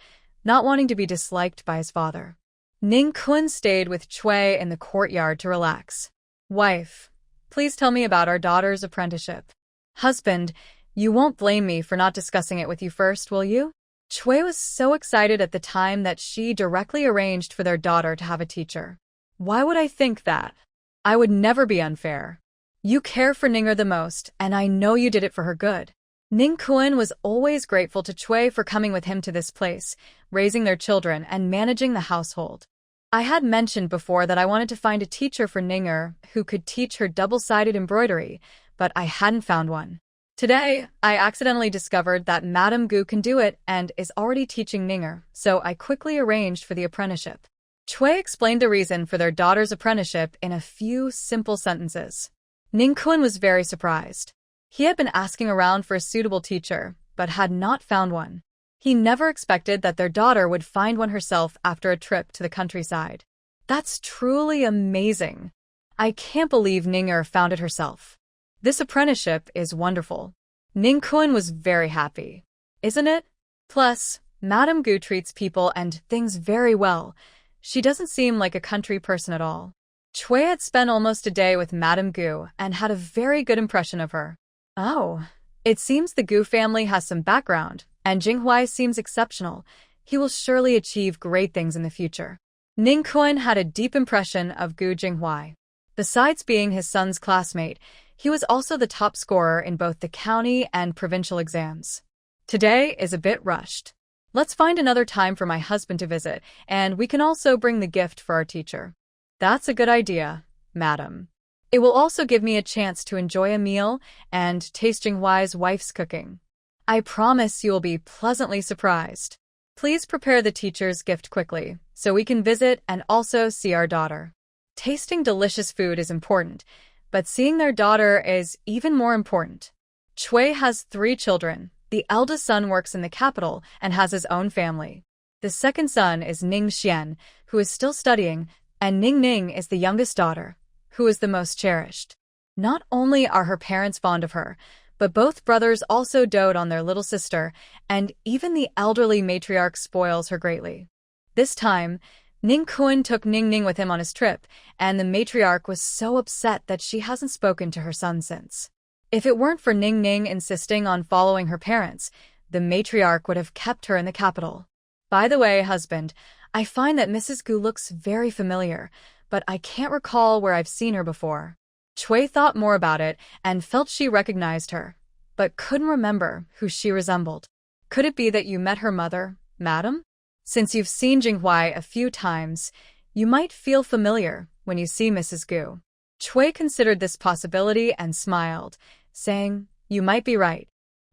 not wanting to be disliked by his father. Ning Kun stayed with Cui in the courtyard to relax. Wife, please tell me about our daughter's apprenticeship. Husband, you won't blame me for not discussing it with you first, will you? Cui was so excited at the time that she directly arranged for their daughter to have a teacher. Why would I think that? I would never be unfair. You care for Ninger the most, and I know you did it for her good. Ning Kun was always grateful to Cui for coming with him to this place, raising their children and managing the household. I had mentioned before that I wanted to find a teacher for Ninger who could teach her double-sided embroidery, but I hadn't found one. Today, I accidentally discovered that Madame Gu can do it and is already teaching Ninger, so I quickly arranged for the apprenticeship. Cui explained the reason for their daughter's apprenticeship in a few simple sentences. Ning Kun was very surprised. He had been asking around for a suitable teacher, but had not found one. He never expected that their daughter would find one herself after a trip to the countryside. That's truly amazing. I can't believe Ninger found it herself. This apprenticeship is wonderful. Ning Kun was very happy. Isn't it? Plus, Madame Gu treats people and things very well. She doesn't seem like a country person at all. Cui had spent almost a day with Madame Gu and had a very good impression of her. Oh, it seems the Gu family has some background, and Jing Huai seems exceptional. He will surely achieve great things in the future. Ning Kun had a deep impression of Gu Jinghuai. Besides being his son's classmate, he was also the top scorer in both the county and provincial exams. Today is a bit rushed. Let's find another time for my husband to visit, and we can also bring the gift for our teacher. That's a good idea, madam. It will also give me a chance to enjoy a meal and taste Jinghwai's wife's cooking. I promise you will be pleasantly surprised. Please prepare the teacher's gift quickly, so we can visit and also see our daughter. Tasting delicious food is important, but seeing their daughter is even more important. Chui has 3 children. The eldest son works in the capital and has his own family. The second son is Ning Xian, who is still studying, and Ning Ning is the youngest daughter, who is the most cherished. Not only are her parents fond of her, but both brothers also dote on their little sister, and even the elderly matriarch spoils her greatly. This time, Ning Kun took Ning Ning with him on his trip, and the matriarch was so upset that she hasn't spoken to her son since. If it weren't for Ning Ning insisting on following her parents, the matriarch would have kept her in the capital. By the way, husband, I find that Mrs. Gu looks very familiar, but I can't recall where I've seen her before. Chui thought more about it and felt she recognized her, but couldn't remember who she resembled. Could it be that you met her mother, madam? Since you've seen Jinghwai a few times, you might feel familiar when you see Mrs. Gu. Chui considered this possibility and smiled, saying, "You might be right.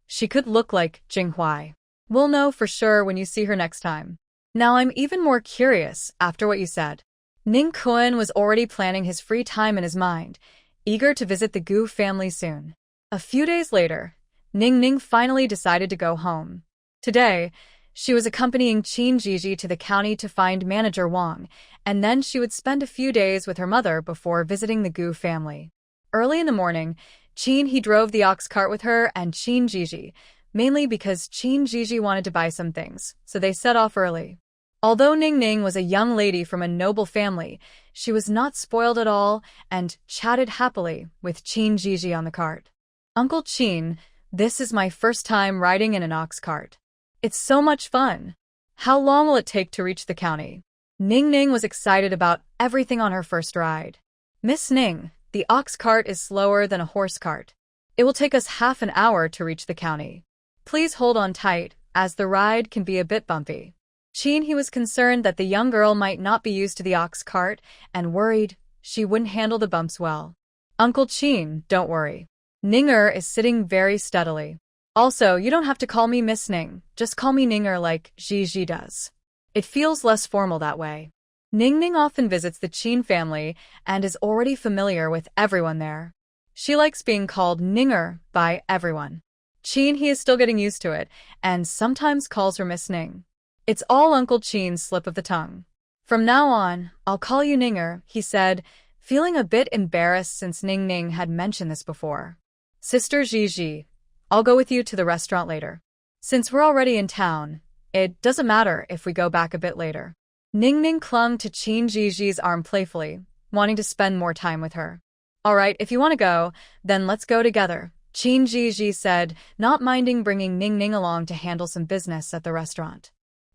She could look like Jinghwai. We'll know for sure when you see her next time." Now I'm even more curious after what you said. Ning Kun was already planning his free time in his mind, eager to visit the Gu family soon. A few days later, Ning Ning finally decided to go home. Today, she was accompanying Zhizhi to the county to find Manager Wang, and then she would spend a few days with her mother before visiting the Gu family. Early in the morning, he drove the ox cart with her and Zhizhi, mainly because Zhizhi wanted to buy some things, so they set off early. Although Ning Ning was a young lady from a noble family, she was not spoiled at all and chatted happily with Zhizhi on the cart. "Uncle Qin, this is my first time riding in an ox cart. It's so much fun. How long will it take to reach the county?" Ning Ning was excited about everything on her first ride. "Miss Ning, the ox cart is slower than a horse cart. It will take us half an hour to reach the county. Please hold on tight, as the ride can be a bit bumpy." He was concerned that the young girl might not be used to the ox cart and worried she wouldn't handle the bumps well. "Uncle Qin, don't worry. Ninger is sitting very steadily. Also, you don't have to call me Miss Ning, just call me Ninger like Zhizhi does. It feels less formal that way." Ning Ning often visits the Qin family and is already familiar with everyone there. She likes being called Ninger by everyone. He is still getting used to it and sometimes calls her Miss Ning. It's all Uncle Qin's slip of the tongue. "From now on, I'll call you Ninger," he said, feeling a bit embarrassed since Ning Ning had mentioned this before. "Sister Zhizhi, I'll go with you to the restaurant later. Since we're already in town, it doesn't matter if we go back a bit later." Ning Ning clung to Zhizhi's arm playfully, wanting to spend more time with her. "All right, if you want to go, then let's go together," Zhizhi said, not minding bringing Ning Ning along to handle some business at the restaurant.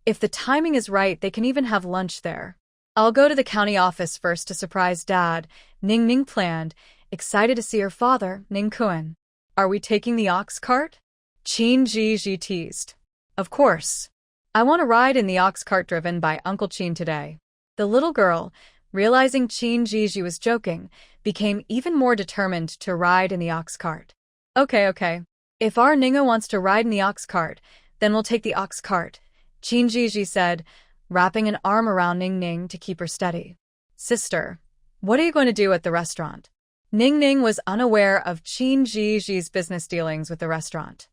If the timing is right, they can even have lunch there. "I'll go to the county office first to surprise Dad," Ning Ning planned, excited to see her father, Ning Kun. "Are we taking the ox cart?" Zhizhi teased. "Of course. I want to ride in the ox cart driven by Uncle Qin today." The little girl, realizing Zhizhi was joking, became even more determined to ride in the ox cart. Okay. If our Ninga wants to ride in the ox cart, then we'll take the ox cart," Zhizhi said, wrapping an arm around Ning Ning to keep her steady. "Sister, what are you going to do at the restaurant?" Ning Ning was unaware of Zhizhi's business dealings with the restaurant.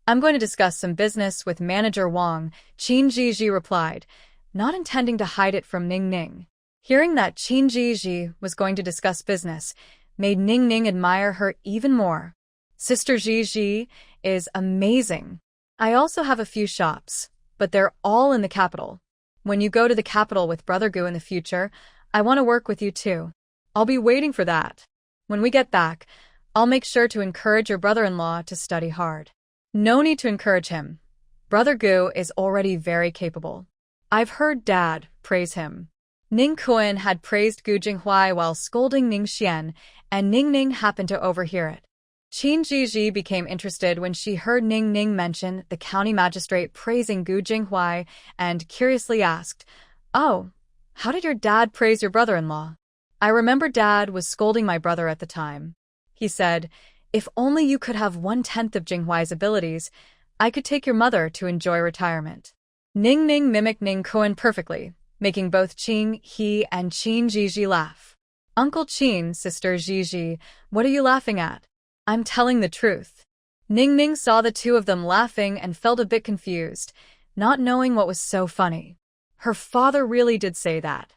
"I'm going to discuss some business with Manager Wang," Zhizhi replied, not intending to hide it from Ning Ning. Hearing that Zhizhi was going to discuss business made Ning Ning admire her even more. "Sister Zhizhi is amazing. I also have a few shops, but they're all in the capital. When you go to the capital with Brother Gu in the future, I want to work with you too. I'll be waiting for that. When we get back, I'll make sure to encourage your brother-in-law to study hard." "No need to encourage him. Brother Gu is already very capable. I've heard Dad praise him." Ning Kun had praised Gu Jinghwai while scolding Ning Xian, and Ning Ning happened to overhear it. Qin Zhizhi became interested when she heard Ning Ning mention the county magistrate praising Gu Jinghuai and curiously asked, "Oh, how did your dad praise your brother-in-law?" "I remember Dad was scolding my brother at the time. He said, 'If only you could have 1/10 of Jinghuai's abilities, I could take your mother to enjoy retirement.'" Ning Ning mimicked Ning Kuan perfectly, making both Qin He and Qin Zhizhi laugh. "Uncle Qin, Sister Zhizhi, what are you laughing at?" "I'm telling the truth." Ning Ning saw the two of them laughing and felt a bit confused, not knowing what was so funny. Her father really did say that.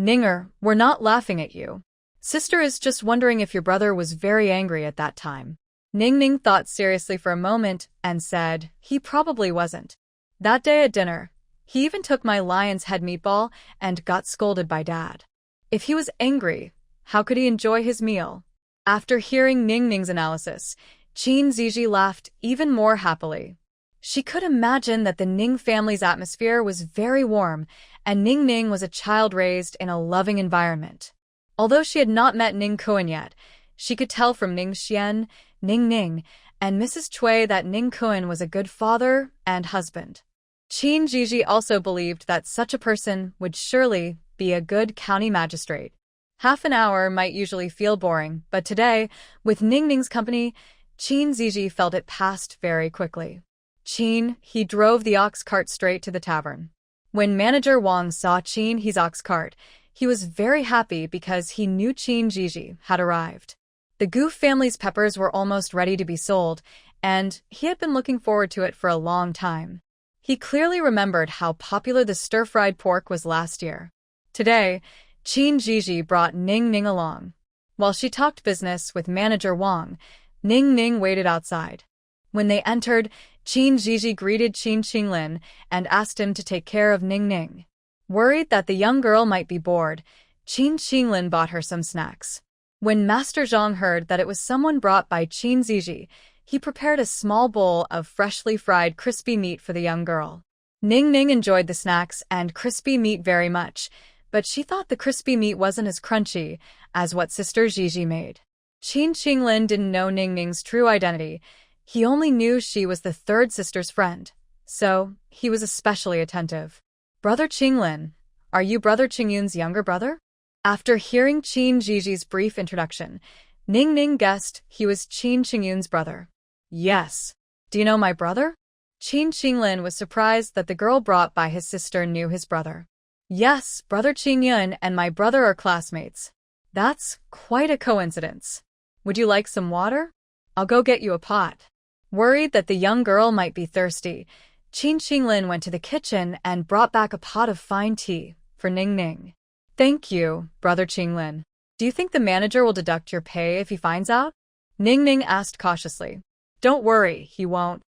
"Ninger, we're not laughing at you. Sister is just wondering if your brother was very angry at that time." Ning Ning thought seriously for a moment and said, "He probably wasn't. That day at dinner, he even took my lion's head meatball and got scolded by Dad. If he was angry, how could he enjoy his meal?" After hearing Ning Ning's analysis, Qin Zhizhi laughed even more happily. She could imagine that the Ning family's atmosphere was very warm, and Ning Ning was a child raised in a loving environment. Although she had not met Ning Kuan yet, she could tell from Ning Xian, Ning Ning, and Mrs. Cui that Ning Kuan was a good father and husband. Qin Zhizhi also believed that such a person would surely be a good county magistrate. Half an hour might usually feel boring, but today, with Ning Ning's company, Qin Zhizhi felt it passed very quickly. He drove the ox cart straight to the tavern. When Manager Wang saw Qin He's ox cart, he was very happy because he knew Qin Zhizhi had arrived. The Gu family's peppers were almost ready to be sold, and he had been looking forward to it for a long time. He clearly remembered how popular the stir-fried pork was last year. Today, Qin Zhizhi brought Ning Ning along. While she talked business with Manager Wang, Ning Ning waited outside. When they entered, Qin Zhizhi greeted Qin Qinglin and asked him to take care of Ning Ning. Worried that the young girl might be bored, Qin Qinglin bought her some snacks. When Master Zhang heard that it was someone brought by Qin Zhizhi, he prepared a small bowl of freshly fried crispy meat for the young girl. Ning Ning enjoyed the snacks and crispy meat very much, but she thought the crispy meat wasn't as crunchy as what Sister Zhizhi made. Qin Qinglin didn't know Ning Ning's true identity. He only knew she was the third sister's friend, so he was especially attentive. "Brother Qinglin, are you Brother Qingyun's younger brother?" After hearing Qin Zhizhi's brief introduction, Ning Ning guessed he was Qin Qingyun's brother. "Yes. Do you know my brother?" Qin Qinglin was surprised that the girl brought by his sister knew his brother. "Yes, Brother Qingyun and my brother are classmates." "That's quite a coincidence. Would you like some water? I'll go get you a pot." Worried that the young girl might be thirsty, Qin Qinglin went to the kitchen and brought back a pot of fine tea for Ning Ning. "Thank you, Brother Qinglin. Do you think the manager will deduct your pay if he finds out?" Ning Ning asked cautiously. "Don't worry, he won't.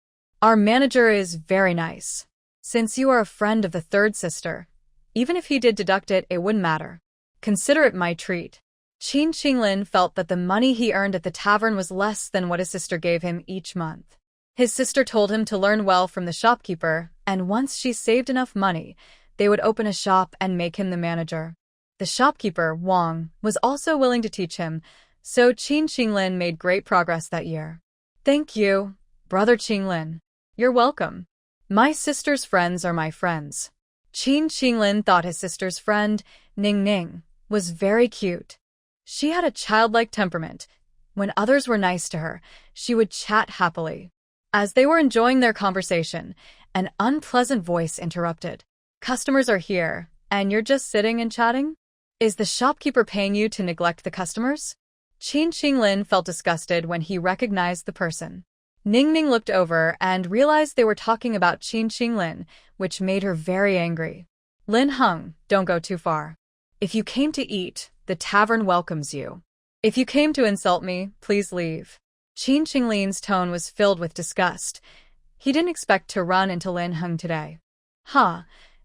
Our manager is very nice. Since you are a friend of the third sister, even if he did deduct it, it wouldn't matter. Consider it my treat." Qin Qinglin felt that the money he earned at the tavern was less than what his sister gave him each month. His sister told him to learn well from the shopkeeper, and once she saved enough money, they would open a shop and make him the manager. The shopkeeper, Wang, was also willing to teach him, so Qin Qinglin made great progress that year. "Thank you, Brother Qinglin." "You're welcome. My sister's friends are my friends." Qin Qinglin thought his sister's friend, Ning Ning, was very cute. She had a childlike temperament. When others were nice to her, she would chat happily. As they were enjoying their conversation, an unpleasant voice interrupted. "Customers are here, and you're just sitting and chatting? Is the shopkeeper paying you to neglect the customers?" Qin Qinglin felt disgusted when he recognized the person. Ning Ning looked over and realized they were talking about Qin Qinglin, which made her very angry. "Lin Heng, don't go too far. If you came to eat, the tavern welcomes you. If you came to insult me, please leave." Qin Qinglin's tone was filled with disgust. He didn't expect to run into Lin Heng today. "Huh,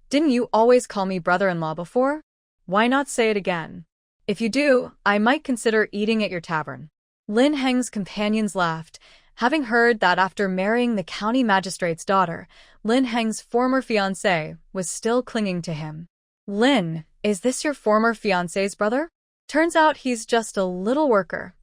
didn't you always call me brother-in-law before? Why not say it again? If you do, I might consider eating at your tavern." Lin Heng's companions laughed, having heard that after marrying the county magistrate's daughter, Lin Heng's former fiancé was still clinging to him. "Lin, is this your former fiancé's brother? Turns out he's just a little worker.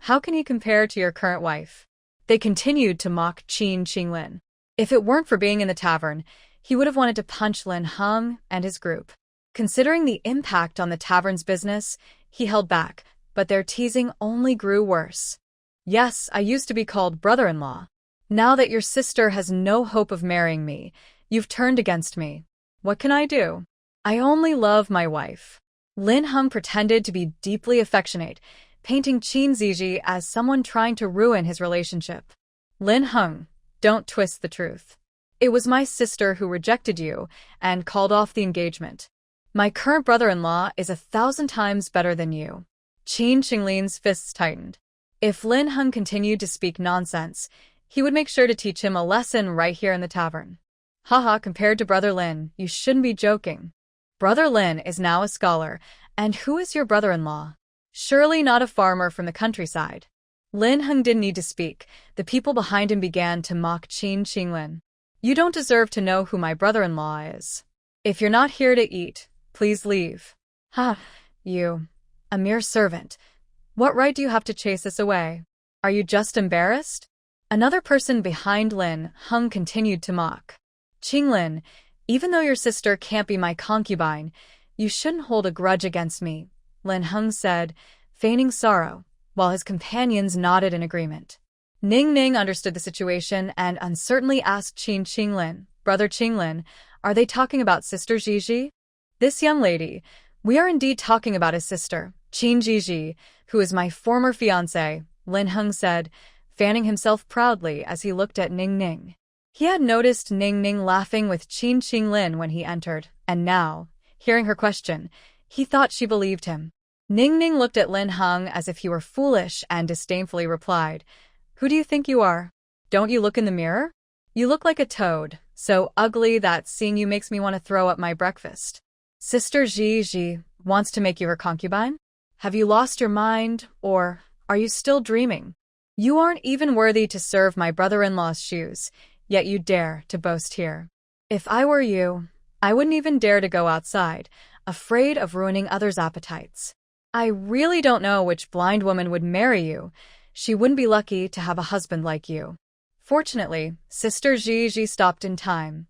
How can he compare to your current wife? They continued to mock Qin Qinglin. If it weren't for being in the tavern, he would have wanted to punch Lin Heng and his group. Considering the impact on the tavern's business, he held back, but their teasing only grew worse. Yes, I used to be called brother-in-law. Now that your sister has no hope of marrying me, you've turned against me. What can I do? I only love my wife. Lin Heng pretended to be deeply affectionate, painting Qin Zhizhi as someone trying to ruin his relationship. Lin Heng, don't twist the truth. It was my sister who rejected you and called off the engagement. My current brother-in-law is 1,000 times better than you. Qin Qinglin's fists tightened. If Lin Heng continued to speak nonsense, he would make sure to teach him a lesson right here in the tavern. Haha, compared to Brother Lin, you shouldn't be joking. Brother Lin is now a scholar, and who is your brother-in-law? Surely not a farmer from the countryside. Lin Heng didn't need to speak. The people behind him began to mock Qin Qinglin. You don't deserve to know who my brother-in-law is. If you're not here to eat, please leave. Ha, you, a mere servant. What right do you have to chase us away? Are you just embarrassed? Another person behind Lin Heng continued to mock. Qinglin, even though your sister can't be my concubine, you shouldn't hold a grudge against me, Lin Heng said, feigning sorrow, while his companions nodded in agreement. Ning Ning understood the situation and uncertainly asked Qin Qinglin, Brother Qinglin, are they talking about Sister Zhizhi? This young lady, we are indeed talking about his sister, Qin Zhizhi, who is my former fiancé, Lin Heng said, fanning himself proudly as he looked at Ning Ning. He had noticed Ning Ning laughing with Qin Qinglin when he entered, and now, hearing her question, he thought she believed him. Ning Ning looked at Lin Heng as if he were foolish and disdainfully replied, Who do you think you are? Don't you look in the mirror? You look like a toad, so ugly that seeing you makes me want to throw up my breakfast. Sister Zhizhi wants to make you her concubine? Have you lost your mind, or are you still dreaming? You aren't even worthy to serve my brother-in-law's shoes, yet you dare to boast here. If I were you, I wouldn't even dare to go outside, afraid of ruining others' appetites. I really don't know which blind woman would marry you. She wouldn't be lucky to have a husband like you. Fortunately, Sister Zhizhi stopped in time.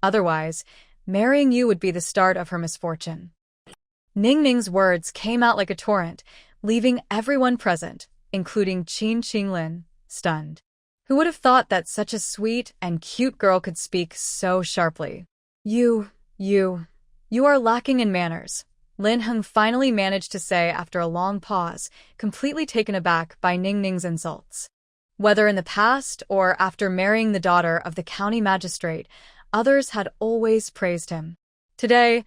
Otherwise, marrying you would be the start of her misfortune. Ning Ning's words came out like a torrent, leaving everyone present, including Qin Qinglin, stunned. Who would have thought that such a sweet and cute girl could speak so sharply? You are lacking in manners, Lin Heng finally managed to say after a long pause, completely taken aback by Ning Ning's insults. Whether in the past or after marrying the daughter of the county magistrate, others had always praised him. Today,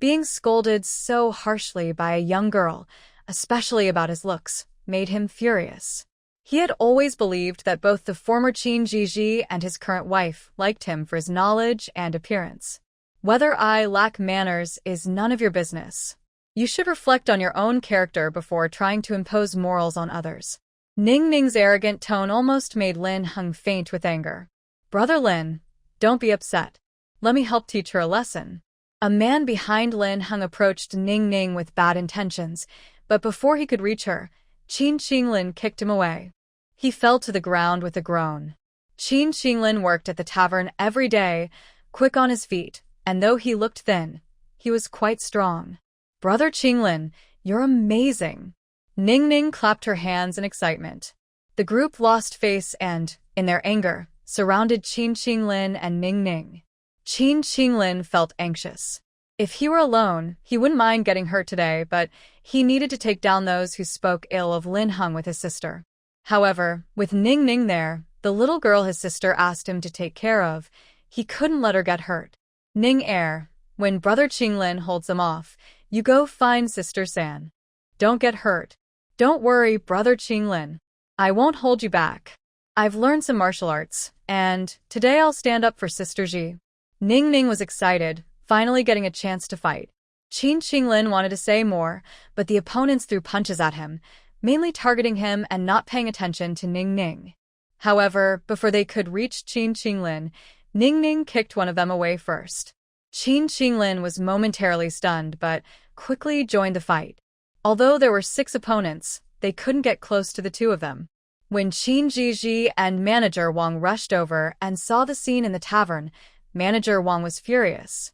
being scolded so harshly by a young girl, especially about his looks, made him furious. He had always believed that both the former Qin Zhizhi and his current wife liked him for his knowledge and appearance. Whether I lack manners is none of your business. You should reflect on your own character before trying to impose morals on others. Ning Ning's arrogant tone almost made Lin Heng faint with anger. Brother Lin, don't be upset. Let me help teach her a lesson. A man behind Lin Heng approached Ning Ning with bad intentions, but before he could reach her, Qin Qinglin kicked him away. He fell to the ground with a groan. Qin Qinglin worked at the tavern every day, quick on his feet, and though he looked thin, he was quite strong. Brother Qinglin, you're amazing. Ning Ning clapped her hands in excitement. The group lost face and, in their anger, surrounded Qin Qinglin and Ning Ning. Qin Qinglin felt anxious. If he were alone, he wouldn't mind getting hurt today, but he needed to take down those who spoke ill of Lin Heng with his sister. However, with Ning Ning there, the little girl his sister asked him to take care of, he couldn't let her get hurt. Ning when Brother Qinglin holds them off, you go find Sister San. Don't get hurt. Don't worry, Brother Qinglin. I won't hold you back. I've learned some martial arts, and today I'll stand up for Sister Zhi. Ning Ning was excited, finally getting a chance to fight. Qin Qinglin wanted to say more, but the opponents threw punches at him, mainly targeting him and not paying attention to Ning Ning. However, before they could reach Qin Qinglin, Ning Ning kicked one of them away first. Qin Qinglin was momentarily stunned but quickly joined the fight. Although there were 6 opponents, they couldn't get close to the two of them. When Zhizhi and Manager Wang rushed over and saw the scene in the tavern, Manager Wang was furious.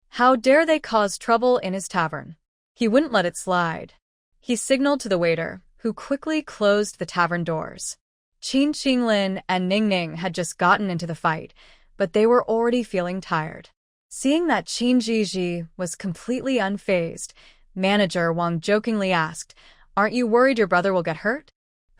How dare they cause trouble in his tavern? He wouldn't let it slide. He signaled to the waiter, who quickly closed the tavern doors. Qinlin and Ning had just gotten into the fight, but they were already feeling tired. Seeing that Zhizhi was completely unfazed, Manager Wang jokingly asked, "Aren't you worried your brother will get hurt?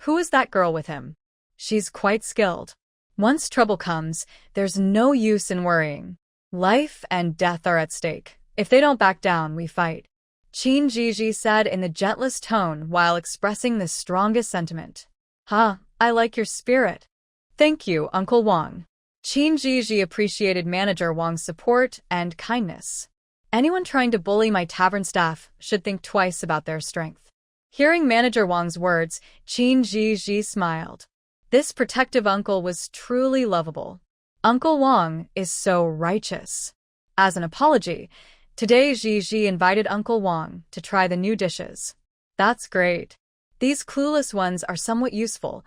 Who is that girl with him? She's quite skilled. Once trouble comes, there's no use in worrying. Life and death are at stake. If they don't back down, we fight." Zhizhi said in the gentlest tone while expressing the strongest sentiment. "Huh, I like your spirit." "Thank you, Uncle Wang." Zhizhi appreciated Manager Wang's support and kindness. "Anyone trying to bully my tavern staff should think twice about their strength." Hearing Manager Wang's words, Zhizhi smiled. This protective uncle was truly lovable. Uncle Wang is so righteous. As an apology, today Zhizhi invited Uncle Wang to try the new dishes. "That's great. These clueless ones are somewhat useful.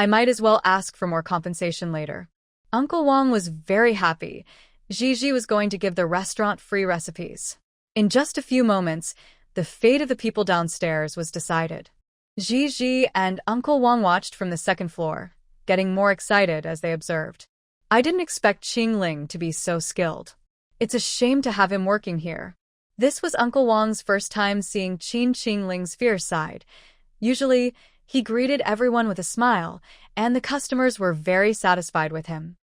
I might as well ask for more compensation later." Uncle Wang was very happy. Zhizhi was going to give the restaurant free recipes. In just a few moments, the fate of the people downstairs was decided. Zhizhi and Uncle Wang watched from the second floor, getting more excited as they observed. "I didn't expect Qingling to be so skilled. It's a shame to have him working here." This was Uncle Wang's first time seeing Qingling's fierce side. Usually, he greeted everyone with a smile, and the customers were very satisfied with him.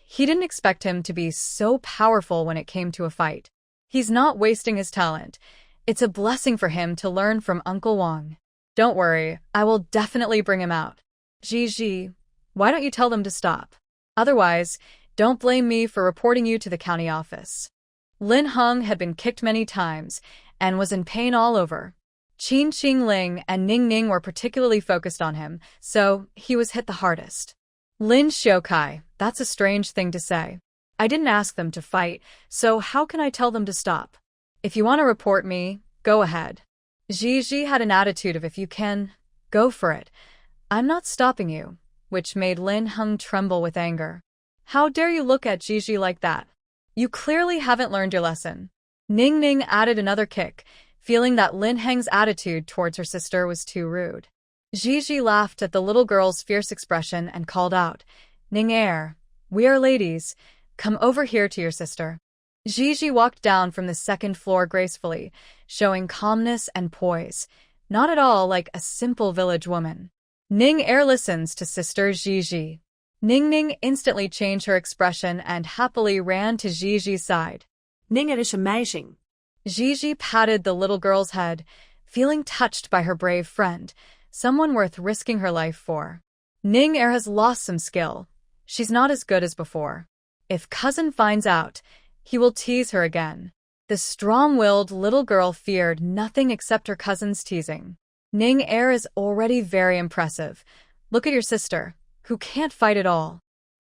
He didn't expect him to be so powerful when it came to a fight. He's not wasting his talent. It's a blessing for him to learn from Uncle Wang. "Don't worry, I will definitely bring him out." "Zhizhi, why don't you tell them to stop? Otherwise, don't blame me for reporting you to the county office." Lin Heng had been kicked many times and was in pain all over. Qingling and Ning were particularly focused on him, so he was hit the hardest. "Lin Xiaokai, that's a strange thing to say. I didn't ask them to fight, so how can I tell them to stop? If you want to report me, go ahead." Zhizhi had an attitude of "if you can, go for it. I'm not stopping you," which made Lin Heng tremble with anger. "How dare you look at Zhizhi like that? You clearly haven't learned your lesson." Ning added another kick, feeling that Lin Heng's attitude towards her sister was too rude. Zhizhi laughed at the little girl's fierce expression and called out, "Ning, we are ladies. Come over here to your sister." Zhizhi walked down from the second floor gracefully, showing calmness and poise, not at all like a simple village woman. Ning listens to Sister Zhizhi. Ning instantly changed her expression and happily ran to Zhizhi's side. Ning is amazing. Zhizhi patted the little girl's head, feeling touched by her brave friend, someone worth risking her life for. Ning has lost some skill. She's not as good as before. If cousin finds out, he will tease her again. The strong-willed little girl feared nothing except her cousin's teasing. Ning is already very impressive. Look at your sister, who can't fight at all.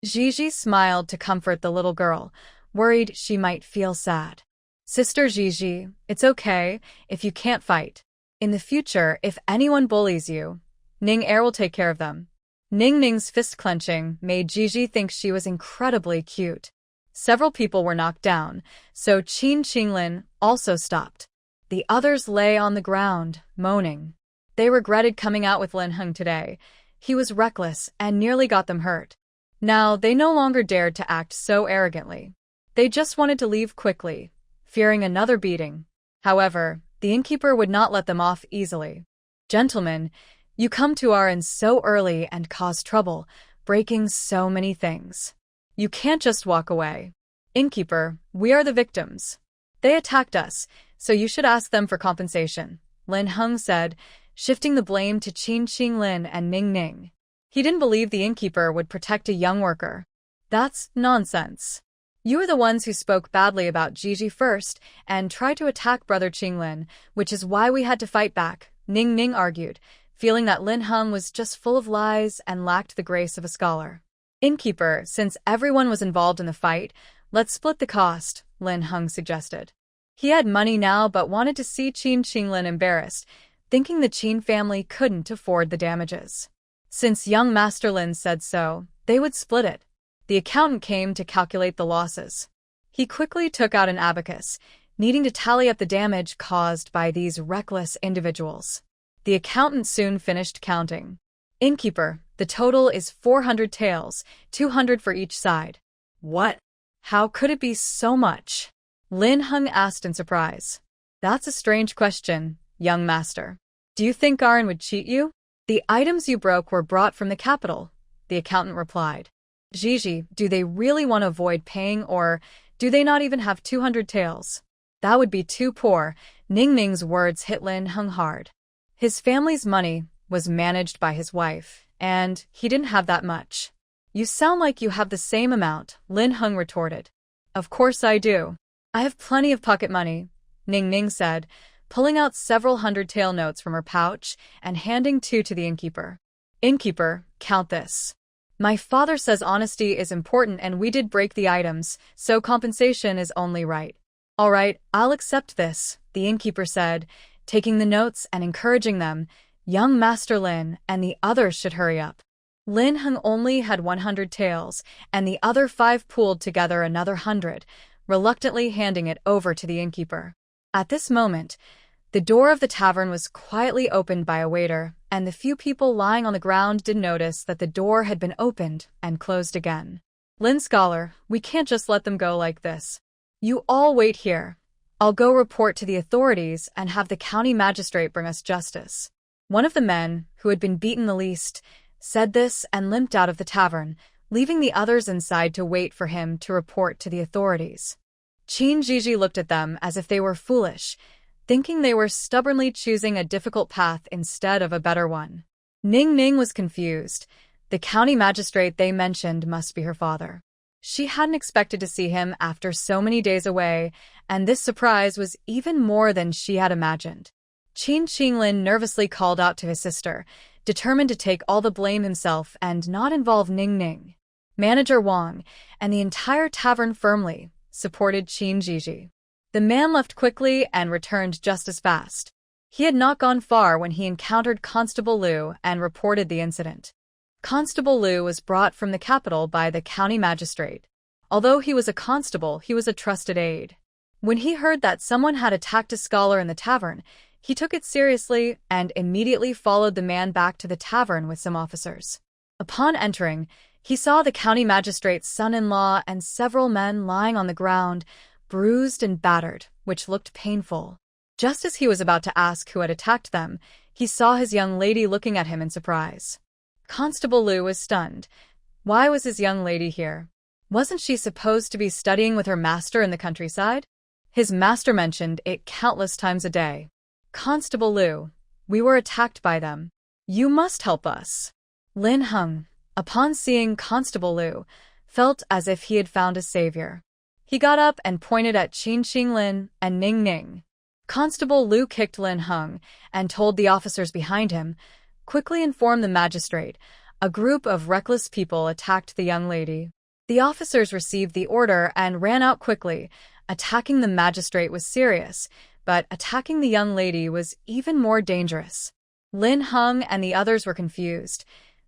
Zhizhi smiled to comfort the little girl, worried she might feel sad. "Sister Zhizhi, it's okay if you can't fight. In the future, if anyone bullies you, Ning will take care of them." Ning's fist clenching made Zhizhi think she was incredibly cute. Several people were knocked down, so Qinlin also stopped. The others lay on the ground, moaning. They regretted coming out with Lin Heng today. He was reckless and nearly got them hurt. Now they no longer dared to act so arrogantly. They just wanted to leave quickly, fearing another beating. However, the innkeeper would not let them off easily. "Gentlemen, you come to our inn so early and cause trouble, breaking so many things. You can't just walk away. Innkeeper, we are the victims. They attacked us, so you should ask them for compensation," Lin Heng said, shifting the blame to Qinlin and Ning. He didn't believe the innkeeper would protect a young worker. "That's nonsense. You are the ones who spoke badly about Zhizhi first and tried to attack Brother Qinglin, which is why we had to fight back," Ning argued, feeling that Lin Heng was just full of lies and lacked the grace of a scholar. "Innkeeper, since everyone was involved in the fight, let's split the cost," Lin Heng suggested. He had money now but wanted to see Qinlin embarrassed, thinking the Qin family couldn't afford the damages. Since young Master Lin said so, they would split it. The accountant came to calculate the losses. He quickly took out an abacus, needing to tally up the damage caused by these reckless individuals. The accountant soon finished counting. Innkeeper, the total is 400 taels, 200 for each side. What? How could it be so much? Lin Heng asked in surprise. That's a strange question, young master. Do you think Aaron would cheat you? The items you broke were brought from the capital, the accountant replied. Zhizhi, do they really want to avoid paying, or do they not even have 200 taels? That would be too poor. Ning Ning's words hit Lin Heng hard. His family's money was managed by his wife, and he didn't have that much. You sound like you have the same amount, Lin Heng retorted. Of course I do. I have plenty of pocket money, Ning Ning said, pulling out several 100-tael notes from her pouch and handing 2 to the innkeeper. Innkeeper, count this. My father says honesty is important and we did break the items, so compensation is only right. All right, I'll accept this, the innkeeper said, taking the notes and encouraging them. Young Master Lin and the others should hurry up. Lin Heng only had 100 taels, and the other 5 pooled together another 100, reluctantly handing it over to the innkeeper. At this moment, the door of the tavern was quietly opened by a waiter, and the few people lying on the ground did notice that the door had been opened and closed again. Lin Scholar, we can't just let them go like this. You all wait here. I'll go report to the authorities and have the county magistrate bring us justice. One of the men, who had been beaten the least, said this and limped out of the tavern, leaving the others inside to wait for him to report to the authorities. Qin Zhizhi looked at them as if they were foolish, thinking they were stubbornly choosing a difficult path instead of a better one. Ning Ning was confused. The county magistrate they mentioned must be her father. She hadn't expected to see him after so many days away, and this surprise was even more than she had imagined. Qin Qinglin nervously called out to his sister, determined to take all the blame himself and not involve Ning Ning. Manager Wang and the entire tavern firmly supported Qin Zhizhi. The man left quickly and returned just as fast. He had not gone far when he encountered Constable Liu and reported the incident. Constable Liu was brought from the capital by the county magistrate. Although he was a constable, he was a trusted aide. When he heard that someone had attacked a scholar in the tavern, he took it seriously and immediately followed the man back to the tavern with some officers. Upon entering, he saw the county magistrate's son-in-law and several men lying on the ground, bruised and battered, which looked painful. Just as he was about to ask who had attacked them, he saw his young lady looking at him in surprise. Constable Liu was stunned. Why was his young lady here? Wasn't she supposed to be studying with her master in the countryside? His master mentioned it countless times a day. Constable Liu, we were attacked by them. You must help us. Lin Heng, upon seeing Constable Liu, felt as if he had found a savior. He got up and pointed at Qin Qinglin and Ning Ning. Constable Liu kicked Lin Heng and told the officers behind him, quickly inform the magistrate. A group of reckless people attacked the young lady. The officers received the order and ran out quickly. Attacking the magistrate was serious, but attacking the young lady was even more dangerous. Lin Heng and the others were confused.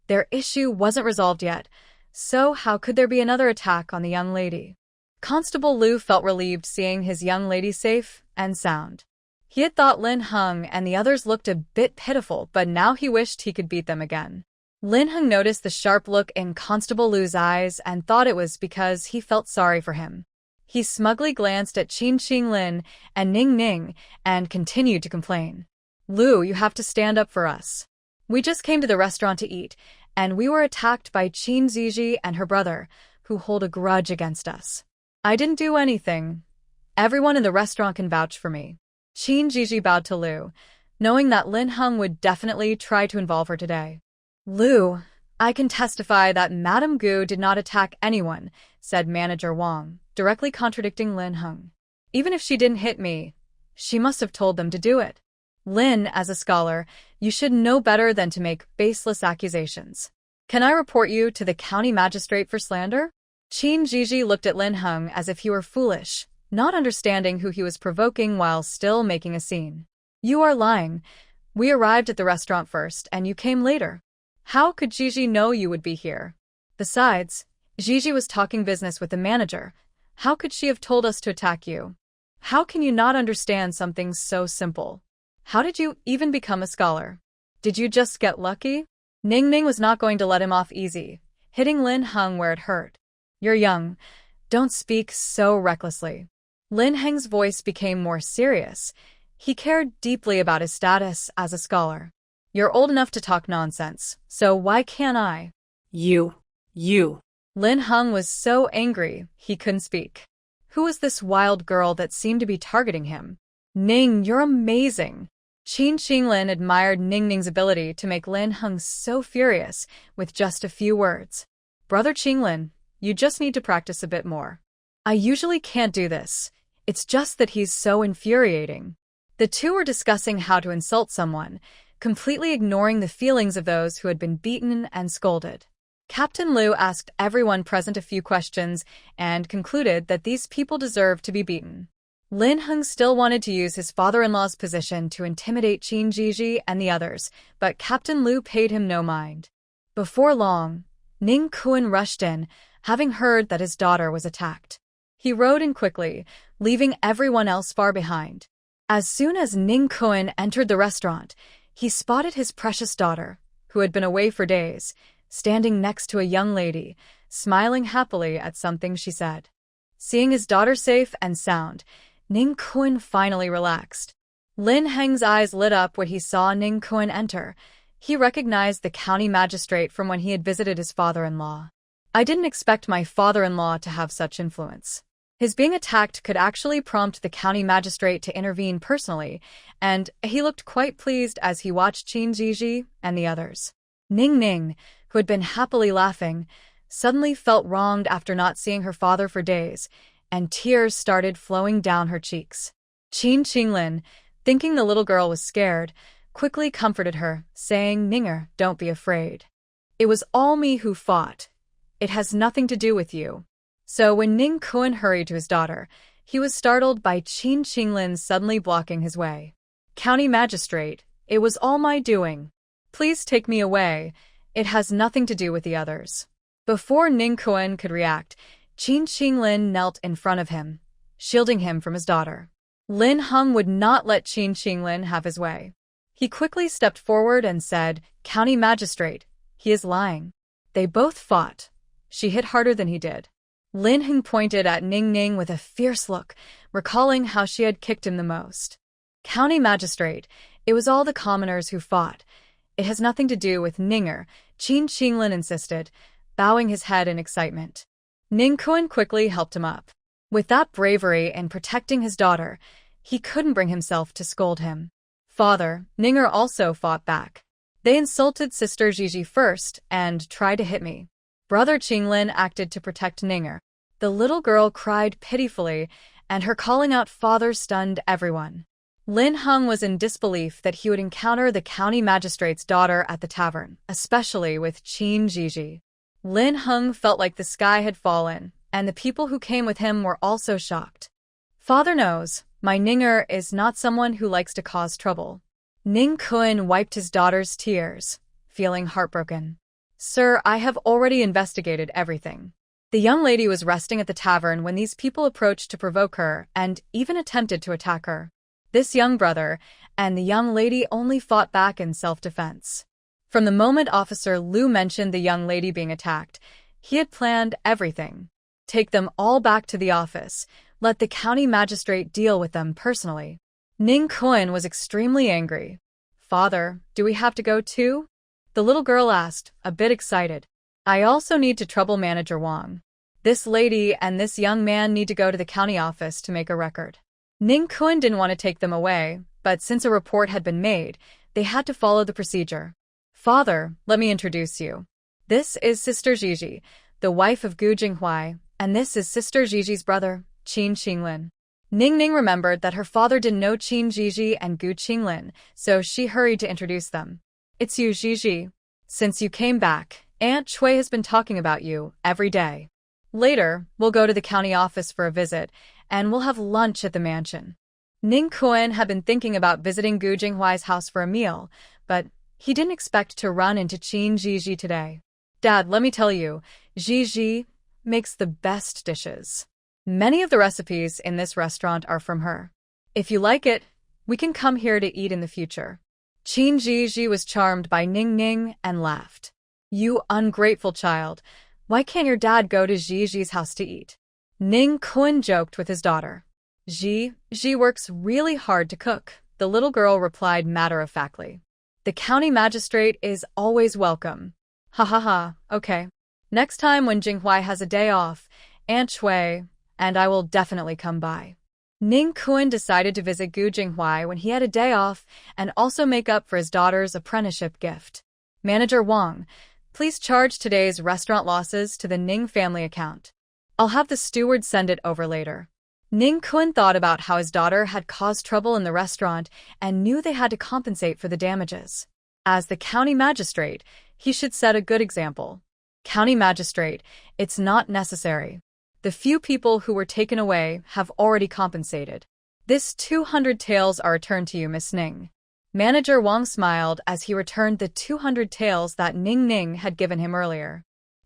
Their issue wasn't resolved yet, so how could there be another attack on the young lady? Constable Liu felt relieved seeing his young lady safe and sound. He had thought Lin Heng and the others looked a bit pitiful, but now he wished he could beat them again. Lin Heng noticed the sharp look in Constable Liu's eyes and thought it was because he felt sorry for him. He smugly glanced at Qin Qinglin and Ning Ning and continued to complain. Liu, you have to stand up for us. We just came to the restaurant to eat, and we were attacked by Qin Zhizhi and her brother, who hold a grudge against us. I didn't do anything. Everyone in the restaurant can vouch for me. Qin Zhizhi bowed to Liu, knowing that Lin Heng would definitely try to involve her today. Liu, I can testify that Madame Gu did not attack anyone, said Manager Wang, directly contradicting Lin Heng. Even if she didn't hit me, she must have told them to do it. Lin, as a scholar, you should know better than to make baseless accusations. Can I report you to the county magistrate for slander? Qin Zhizhi looked at Lin Heng as if he were foolish, not understanding who he was provoking while still making a scene. You are lying. We arrived at the restaurant first, and you came later. How could Zhizhi know you would be here? Besides, Zhizhi was talking business with the manager. How could she have told us to attack you? How can you not understand something so simple? How did you even become a scholar? Did you just get lucky? Ning Ning was not going to let him off easy, hitting Lin Heng where it hurt. You're young. Don't speak so recklessly. Lin Heng's voice became more serious. He cared deeply about his status as a scholar. You're old enough to talk nonsense, so why can't I? You. Lin Heng was so angry, he couldn't speak. Who was this wild girl that seemed to be targeting him? Ning, you're amazing. Qin Qinglin admired Ning Ning's ability to make Lin Heng so furious with just a few words. Brother Qinglin, you just need to practice a bit more. I usually can't do this. It's just that he's so infuriating. The two were discussing how to insult someone, completely ignoring the feelings of those who had been beaten and scolded. Captain Liu asked everyone present a few questions and concluded that these people deserved to be beaten. Lin Heng still wanted to use his father-in-law's position to intimidate Qin Zhizhi and the others, but Captain Liu paid him no mind. Before long, Ning Kuan rushed in, having heard that his daughter was attacked. He rode in quickly, leaving everyone else far behind. As soon as Ning Kuan entered the restaurant, he spotted his precious daughter, who had been away for days, standing next to a young lady, smiling happily at something she said. Seeing his daughter safe and sound, Ning Kuan finally relaxed. Lin Heng's eyes lit up when he saw Ning Kuan enter. He recognized the county magistrate from when he had visited his father-in-law. I didn't expect my father-in-law to have such influence. His being attacked could actually prompt the county magistrate to intervene personally, and he looked quite pleased as he watched Qin Zhizhi and the others. Ning Ning, who had been happily laughing, suddenly felt wronged after not seeing her father for days, and tears started flowing down her cheeks. Qin Qinglin, thinking the little girl was scared, quickly comforted her, saying, Ninger, don't be afraid. It was all me who fought. It has nothing to do with you. So when Ning Kuan hurried to his daughter, he was startled by Qin Qinglin suddenly blocking his way. County magistrate, it was all my doing. Please take me away. It has nothing to do with the others. Before Ning Kuan could react, Qin Qinglin knelt in front of him, shielding him from his daughter. Lin Heng would not let Qin Qinglin have his way. He quickly stepped forward and said, County magistrate, he is lying. They both fought. She hit harder than he did. Lin Heng pointed at Ning Ning with a fierce look, recalling how she had kicked him the most. County magistrate, it was all the commoners who fought. It has nothing to do with Ninger, Qin Qinglin insisted, bowing his head in excitement. Ning Kuan quickly helped him up. With that bravery in protecting his daughter, he couldn't bring himself to scold him. Father, Ninger also fought back. They insulted Sister Zhizhi first and tried to hit me. Brother Qinglin acted to protect Ninger. The little girl cried pitifully, and her calling out father stunned everyone. Lin Heng was in disbelief that he would encounter the county magistrate's daughter at the tavern, especially with Qin Zhizhi. Lin Heng felt like the sky had fallen, and the people who came with him were also shocked. Father knows, my Ninger is not someone who likes to cause trouble. Ning Kuan wiped his daughter's tears, feeling heartbroken. Sir, I have already investigated everything. The young lady was resting at the tavern when these people approached to provoke her and even attempted to attack her. This young brother and the young lady only fought back in self-defense. From the moment Officer Liu mentioned the young lady being attacked, he had planned everything. Take them all back to the office. Let the county magistrate deal with them personally. Ning Kuan was extremely angry. Father, do we have to go too? The little girl asked, a bit excited. I also need to trouble Manager Wang. This lady and this young man need to go to the county office to make a record. Ning Kuan didn't want to take them away, but since a report had been made, they had to follow the procedure. Father, let me introduce you. This is Sister Zhizhi, the wife of Gu Jinghuai, and this is Sister Zhizhi's brother, Qin Qinglin. Ning Ning remembered that her father didn't know Qin Zhizhi and Gu Qinglin, so she hurried to introduce them. It's you, Zhizhi. Since you came back, Aunt Chui has been talking about you every day. Later, we'll go to the county office for a visit, and we'll have lunch at the mansion. Ning Kuan had been thinking about visiting Gu Jinghuai's house for a meal, but he didn't expect to run into Qin Zhizhi today. Dad, let me tell you, Zhizhi makes the best dishes. Many of the recipes in this restaurant are from her. If you like it, we can come here to eat in the future. Qin Zhizhi was charmed by Ning Ning and laughed. You ungrateful child. Why can't your dad go to Zhizhi's house to eat? Ning Kun joked with his daughter. Zhi works really hard to cook, the little girl replied matter-of-factly. The county magistrate is always welcome. Ha ha ha, okay. Next time when Jinghuai has a day off, Aunt Shui and I will definitely come by. Ning Kun decided to visit Gu Jinghuai when he had a day off and also make up for his daughter's apprenticeship gift. Manager Wang, please charge today's restaurant losses to the Ning family account. I'll have the steward send it over later. Ning Kun thought about how his daughter had caused trouble in the restaurant and knew they had to compensate for the damages. As the county magistrate, he should set a good example. County magistrate, it's not necessary. The few people who were taken away have already compensated. This 200 taels are returned to you, Miss Ning. Manager Wang smiled as he returned the 200 taels that Ning Ning had given him earlier.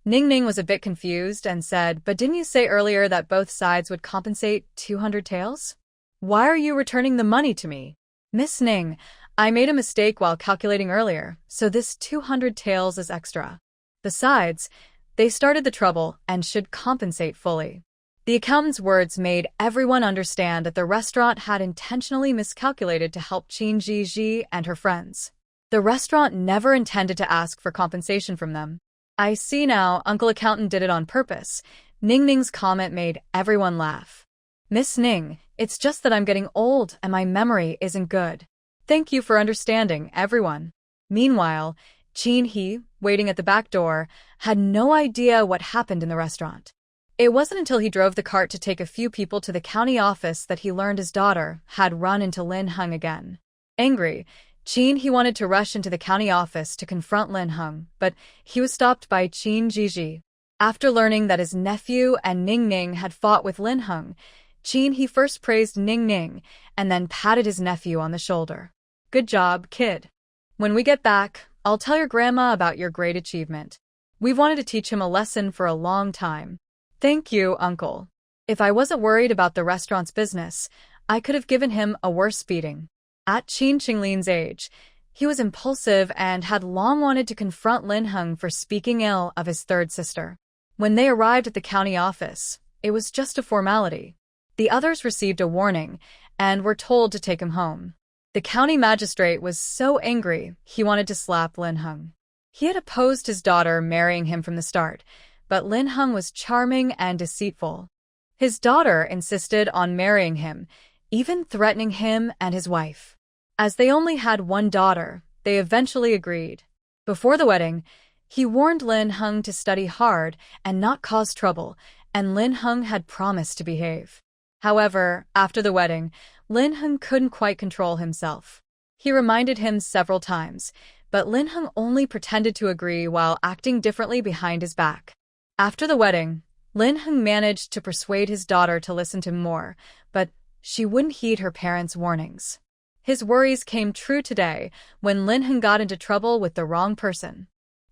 Ning Ning was a bit confused and said, but didn't you say earlier that both sides would compensate 200 taels? Why are you returning the money to me? Miss Ning, I made a mistake while calculating earlier, so this 200 taels is extra. Besides, they started the trouble and should compensate fully. The accountant's words made everyone understand that the restaurant had intentionally miscalculated to help Qin Zhizhi and her friends. The restaurant never intended to ask for compensation from them. I see now, Uncle Accountant did it on purpose. Ning Ning's comment made everyone laugh. Miss Ning, it's just that I'm getting old and my memory isn't good. Thank you for understanding, everyone. Meanwhile, Qin He, waiting at the back door, had no idea what happened in the restaurant. It wasn't until he drove the cart to take a few people to the county office that he learned his daughter had run into Lin Heng again. Angry, Qin He wanted to rush into the county office to confront Lin Heng, but he was stopped by Qin Zhizhi. After learning that his nephew and Ning Ning had fought with Lin Heng, Qin He first praised Ning Ning and then patted his nephew on the shoulder. Good job, kid. When we get back, I'll tell your grandma about your great achievement. We've wanted to teach him a lesson for a long time. Thank you, Uncle. If I wasn't worried about the restaurant's business, I could have given him a worse beating. At Qin Qinglin's age, he was impulsive and had long wanted to confront Lin Heng for speaking ill of his third sister. When they arrived at the county office, it was just a formality. The others received a warning and were told to take him home. The county magistrate was so angry he wanted to slap Lin Heng. He had opposed his daughter marrying him from the start, but Lin Heng was charming and deceitful. His daughter insisted on marrying him, even threatening him and his wife. As they only had one daughter, they eventually agreed. Before the wedding, he warned Lin Heng to study hard and not cause trouble, and Lin Heng had promised to behave. However, after the wedding, Lin Heng couldn't quite control himself. He reminded him several times, but Lin Heng only pretended to agree while acting differently behind his back. After the wedding, Lin Heng managed to persuade his daughter to listen to him more, but she wouldn't heed her parents' warnings. His worries came true today when Lin Heng got into trouble with the wrong person.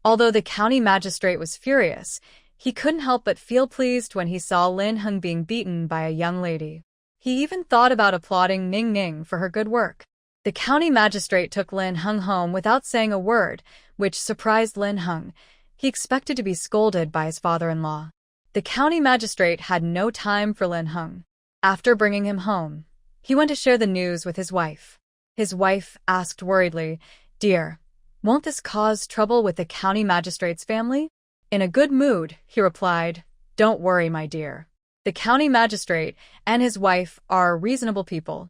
Although the county magistrate was furious, he couldn't help but feel pleased when he saw Lin Heng being beaten by a young lady. He even thought about applauding Ning Ning for her good work. The county magistrate took Lin Heng home without saying a word, which surprised Lin Heng. He expected to be scolded by his father-in-law. The county magistrate had no time for Lin Heng. After bringing him home, he went to share the news with his wife. His wife asked worriedly, "Dear, won't this cause trouble with the county magistrate's family?" In a good mood, he replied, "Don't worry, my dear. The county magistrate and his wife are reasonable people.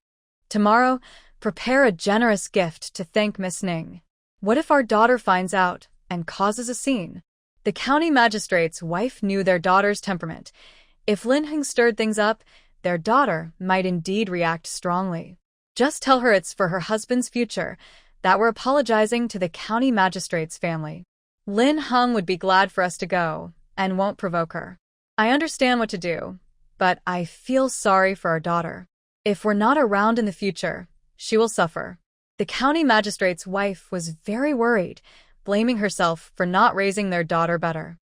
Tomorrow, prepare a generous gift to thank Miss Ning. What if our daughter finds out and causes a scene?" The county magistrate's wife knew their daughter's temperament. If Lin Heng stirred things up, their daughter might indeed react strongly. Just tell her it's for her husband's future, that we're apologizing to the county magistrate's family. Lin Heng would be glad for us to go, and won't provoke her. I understand what to do, but I feel sorry for our daughter. If we're not around in the future, she will suffer. The county magistrate's wife was very worried, blaming herself for not raising their daughter better.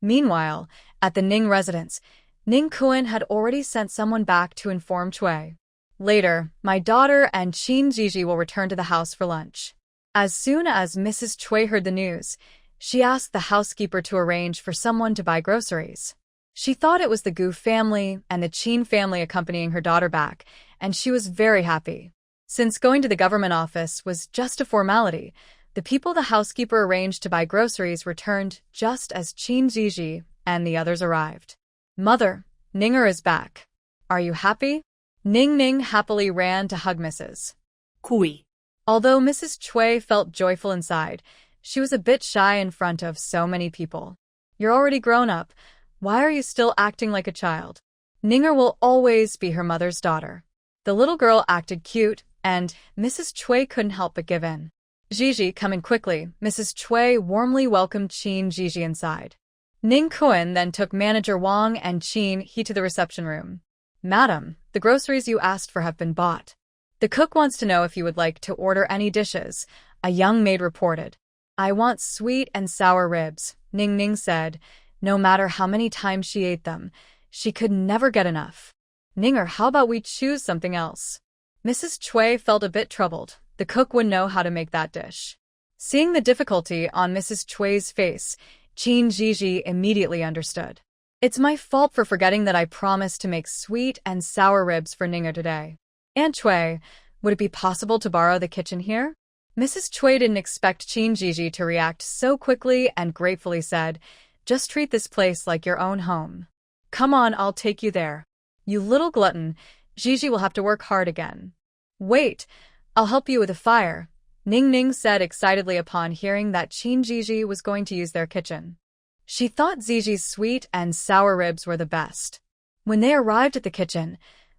Meanwhile, at the Ning residence, Ning Kuan had already sent someone back to inform Chui. Later, my daughter and Zhizhi will return to the house for lunch. As soon as Mrs. Chui heard the news, she asked the housekeeper to arrange for someone to buy groceries. She thought it was the Gu family and the Qin family accompanying her daughter back, and she was very happy. Since going to the government office was just a formality, the people the housekeeper arranged to buy groceries returned just as Zhizhi and the others arrived. Mother, Ninger is back. Are you happy? Ning happily ran to hug Mrs. Kui. Although Mrs. Chui felt joyful inside, she was a bit shy in front of so many people. You're already grown up. Why are you still acting like a child? Ninger will always be her mother's daughter. The little girl acted cute, and Mrs. Chui couldn't help but give in. Zhizhi, come in quickly. Mrs. Chui warmly welcomed Zhizhi inside. Ning Kuan then took Manager Wang and He to the reception room. Madam, the groceries you asked for have been bought. The cook wants to know if you would like to order any dishes, a young maid reported. I want sweet and sour ribs, Ning said. No matter how many times she ate them, she could never get enough. Ninger, how about we choose something else? Mrs. Chui felt a bit troubled. The cook would know how to make that dish. Seeing the difficulty on Mrs. Chui's face, Zhizhi immediately understood. It's my fault for forgetting that I promised to make sweet and sour ribs for Ninger today. Aunt Chui, would it be possible to borrow the kitchen here? Mrs. Chui didn't expect Zhizhi to react so quickly and gratefully said, just treat this place like your own home. Come on, I'll take you there. You little glutton, Zhizhi will have to work hard again. Wait, I'll help you with the fire, Ning said excitedly upon hearing that Zhizhi was going to use their kitchen. She thought Zhizhi's sweet and sour ribs were the best. When they arrived at the kitchen,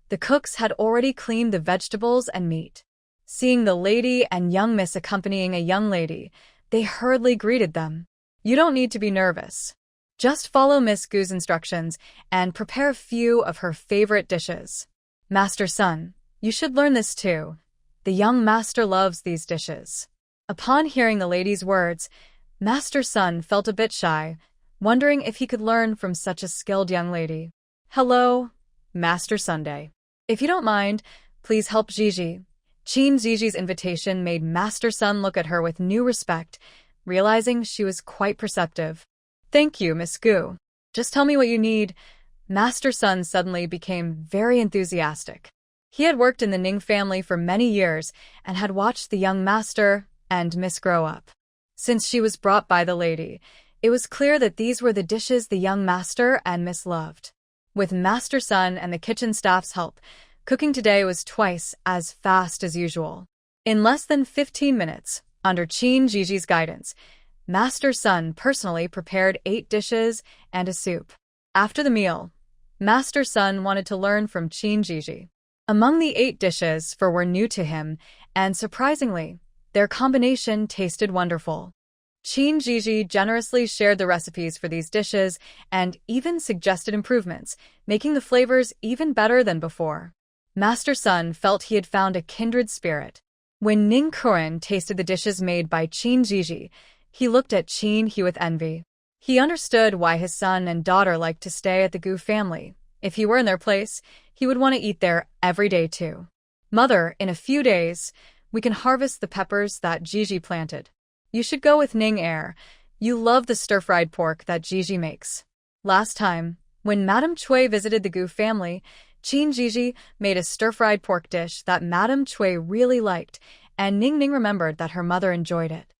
the cooks had already cleaned the vegetables and meat. Seeing the lady and young miss accompanying a young lady, they hurriedly greeted them. You don't need to be nervous. Just follow Miss Gu's instructions and prepare a few of her favorite dishes. Master Sun, you should learn this too. The young master loves these dishes. Upon hearing the lady's words, Master Sun felt a bit shy, wondering if he could learn from such a skilled young lady. Hello, Master Sunday. If you don't mind, please help Zhizhi. Zhiji's invitation made Master Sun look at her with new respect, realizing she was quite perceptive. Thank you, Miss Gu. Just tell me what you need. Master Sun suddenly became very enthusiastic. He had worked in the Ning family for many years and had watched the young master and Miss grow up. Since she was brought by the lady, it was clear that these were the dishes the young master and Miss loved. With Master Sun and the kitchen staff's help, cooking today was twice as fast as usual. In less than 15 minutes, under Zhiji's guidance, Master Sun personally prepared 8 dishes and a soup. After the meal, Master Sun wanted to learn from Zhiji. Among the 8 dishes 4 were new to him, and surprisingly, their combination tasted wonderful. Zhiji generously shared the recipes for these dishes and even suggested improvements, making the flavors even better than before. Master Sun felt he had found a kindred spirit. When Ning Kuan tasted the dishes made by Zhiji, he looked at He with envy. He understood why his son and daughter liked to stay at the Gu family. If he were in their place, he would want to eat there every day too. Mother, in a few days, we can harvest the peppers that Zhiji planted. You should go with Ning Air. You love the stir-fried pork that Zhiji makes. Last time, when Madame Chui visited the Gu family, Zhiji made a stir-fried pork dish that Madame Chui really liked, and Ning remembered that her mother enjoyed it.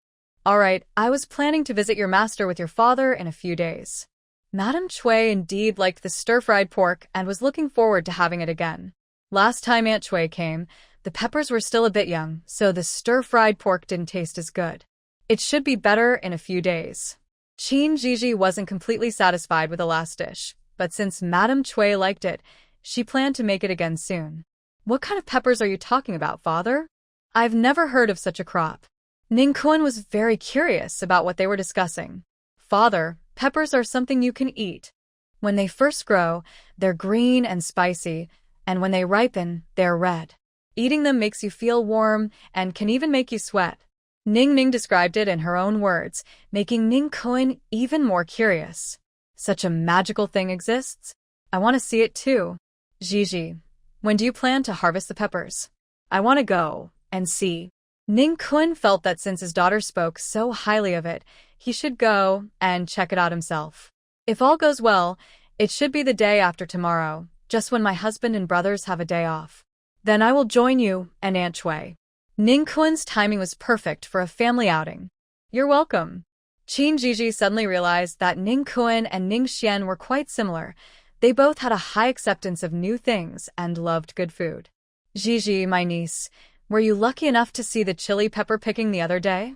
All right, I was planning to visit your master with your father in a few days. Madame Chui indeed liked the stir-fried pork and was looking forward to having it again. Last time Aunt Chui came, the peppers were still a bit young, so the stir-fried pork didn't taste as good. It should be better in a few days. Zhiji wasn't completely satisfied with the last dish, but since Madame Chui liked it, she planned to make it again soon. What kind of peppers are you talking about, father? I've never heard of such a crop. Ning Kuan was very curious about what they were discussing. Father, peppers are something you can eat. When they first grow, they're green and spicy, and when they ripen, they're red. Eating them makes you feel warm and can even make you sweat. Ning Ning described it in her own words, making Ning Kun even more curious. Such a magical thing exists? I want to see it too. Zhizhi, when do you plan to harvest the peppers? I want to go and see. Ning Kun felt that since his daughter spoke so highly of it, he should go and check it out himself. If all goes well, it should be the day after tomorrow, just when my husband and brothers have a day off. Then I will join you and Aunt Chui. Ning Kun's timing was perfect for a family outing. You're welcome. Zhizhi suddenly realized that Ning Kun and Ning Xian were quite similar. They both had a high acceptance of new things and loved good food. Zhizhi, my niece, were you lucky enough to see the chili pepper picking the other day?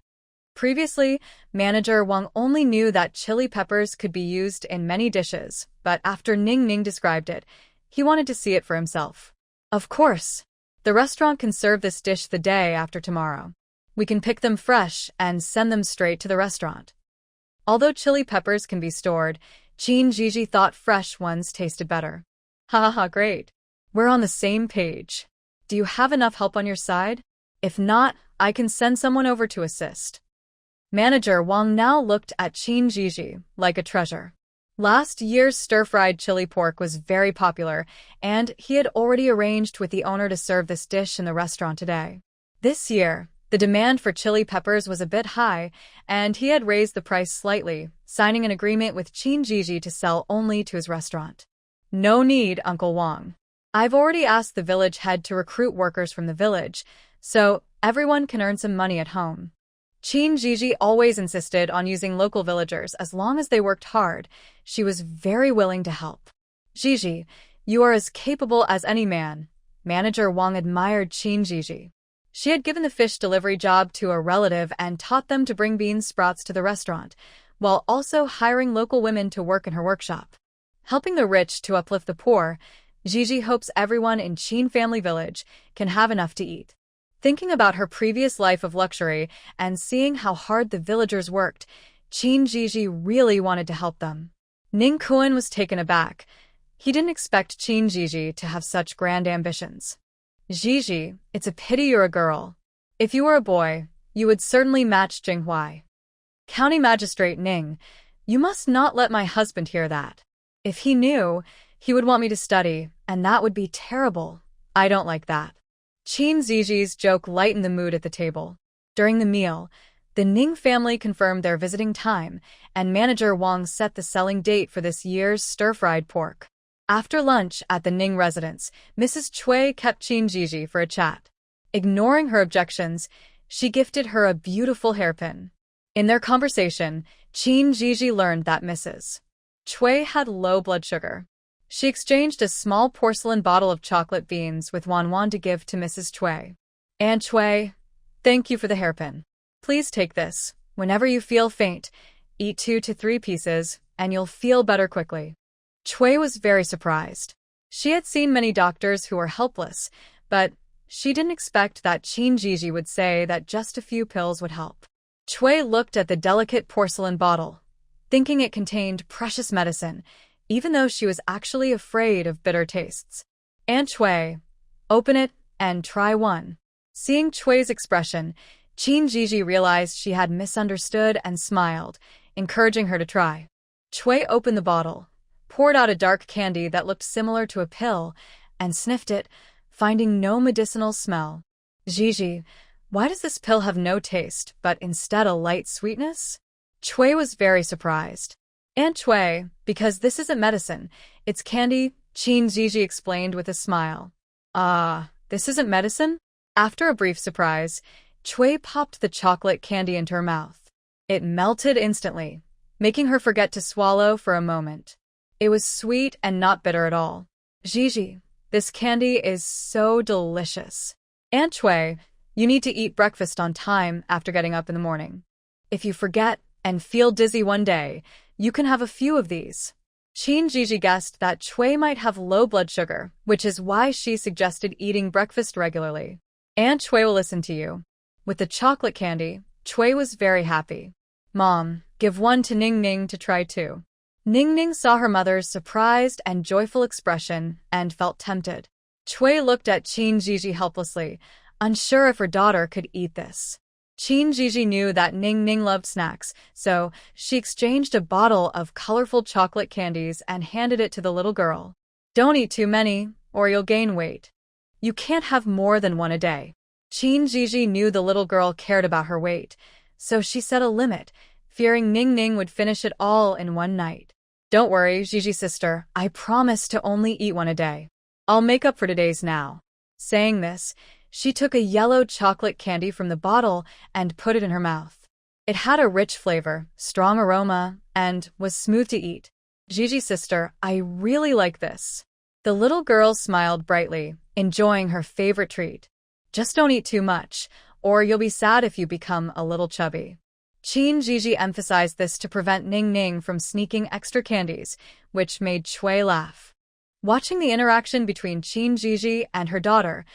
Previously, Manager Wang only knew that chili peppers could be used in many dishes, but after Ning Ning described it, he wanted to see it for himself. Of course. The restaurant can serve this dish the day after tomorrow. We can pick them fresh and send them straight to the restaurant. Although chili peppers can be stored, Zhizhi thought fresh ones tasted better. Ha ha, great. We're on the same page. Do you have enough help on your side? If not, I can send someone over to assist. Manager Wang now looked at Zhizhi like a treasure. Last year's stir-fried chili pork was very popular, and he had already arranged with the owner to serve this dish in the restaurant today. This year, the demand for chili peppers was a bit high, and he had raised the price slightly, signing an agreement with Zhizhi to sell only to his restaurant. No need, Uncle Wang. I've already asked the village head to recruit workers from the village, so everyone can earn some money at home. Zhizhi always insisted on using local villagers as long as they worked hard. She was very willing to help. Zhizhi, you are as capable as any man. Manager Wang admired Zhizhi. She had given the fish delivery job to a relative and taught them to bring bean sprouts to the restaurant, while also hiring local women to work in her workshop. Helping the rich to uplift the poor, Zhizhi hopes everyone in Qin Family Village can have enough to eat. Thinking about her previous life of luxury and seeing how hard the villagers worked, Zhizhi really wanted to help them. Ning Kun was taken aback. He didn't expect Zhizhi to have such grand ambitions. Zhizhi, it's a pity you're a girl. If you were a boy, you would certainly match Jinghuai. County Magistrate Ning, you must not let my husband hear that. If he knew, he would want me to study, and that would be terrible. I don't like that. Zhizhi's joke lightened the mood at the table. During the meal, the Ning family confirmed their visiting time, and Manager Wang set the selling date for this year's stir-fried pork. After lunch at the Ning residence, Mrs. Chui kept Zhizhi for a chat. Ignoring her objections, she gifted her a beautiful hairpin. In their conversation, Zhizhi learned that Mrs. Chui had low blood sugar. She exchanged a small porcelain bottle of chocolate beans with Wan to give to Mrs. Chui. Aunt Chui, thank you for the hairpin. Please take this. Whenever you feel faint, eat 2 to 3 pieces, and you'll feel better quickly. Chui was very surprised. She had seen many doctors who were helpless, but she didn't expect that Zhizhi would say that just a few pills would help. Chui looked at the delicate porcelain bottle, thinking it contained precious medicine, even though she was actually afraid of bitter tastes. Aunt Chui, open it and try one. Seeing Chui's expression, Zhizhi realized she had misunderstood and smiled, encouraging her to try. Chui opened the bottle, poured out a dark candy that looked similar to a pill, and sniffed it, finding no medicinal smell. Zhizhi, why does this pill have no taste, but instead a light sweetness? Chui was very surprised. Aunt Chui, because this isn't medicine, it's candy, Zhizhi explained with a smile. This isn't medicine? After a brief surprise, Chui popped the chocolate candy into her mouth. It melted instantly, making her forget to swallow for a moment. It was sweet and not bitter at all. Zhizhi, this candy is so delicious. Aunt Chui, you need to eat breakfast on time after getting up in the morning. If you forget and feel dizzy one day, you can have a few of these. Zhizhi guessed that Chui might have low blood sugar, which is why she suggested eating breakfast regularly. Aunt Chui will listen to you. With the chocolate candy, Chui was very happy. Mom, give one to Ning Ning to try too. Ning Ning saw her mother's surprised and joyful expression and felt tempted. Chui looked at Qin Zhizhi helplessly, unsure if her daughter could eat this. Qin Zhizhi knew that Ning Ning loved snacks, so she exchanged a bottle of colorful chocolate candies and handed it to the little girl. Don't eat too many, or you'll gain weight. You can't have more than one a day. Qin Zhizhi knew the little girl cared about her weight, so she set a limit, fearing Ning Ning would finish it all in one night. Don't worry, Zhizhi sister, I promise to only eat one a day. I'll make up for today's now. Saying this, she took a yellow chocolate candy from the bottle and put it in her mouth. It had a rich flavor, strong aroma, and was smooth to eat. Zhizhi sister, I really like this. The little girl smiled brightly, enjoying her favorite treat. Just don't eat too much, or you'll be sad if you become a little chubby. Qin Zhizhi emphasized this to prevent Ning Ning from sneaking extra candies, which made Chui laugh. Watching the interaction between Qin Zhizhi and her daughter,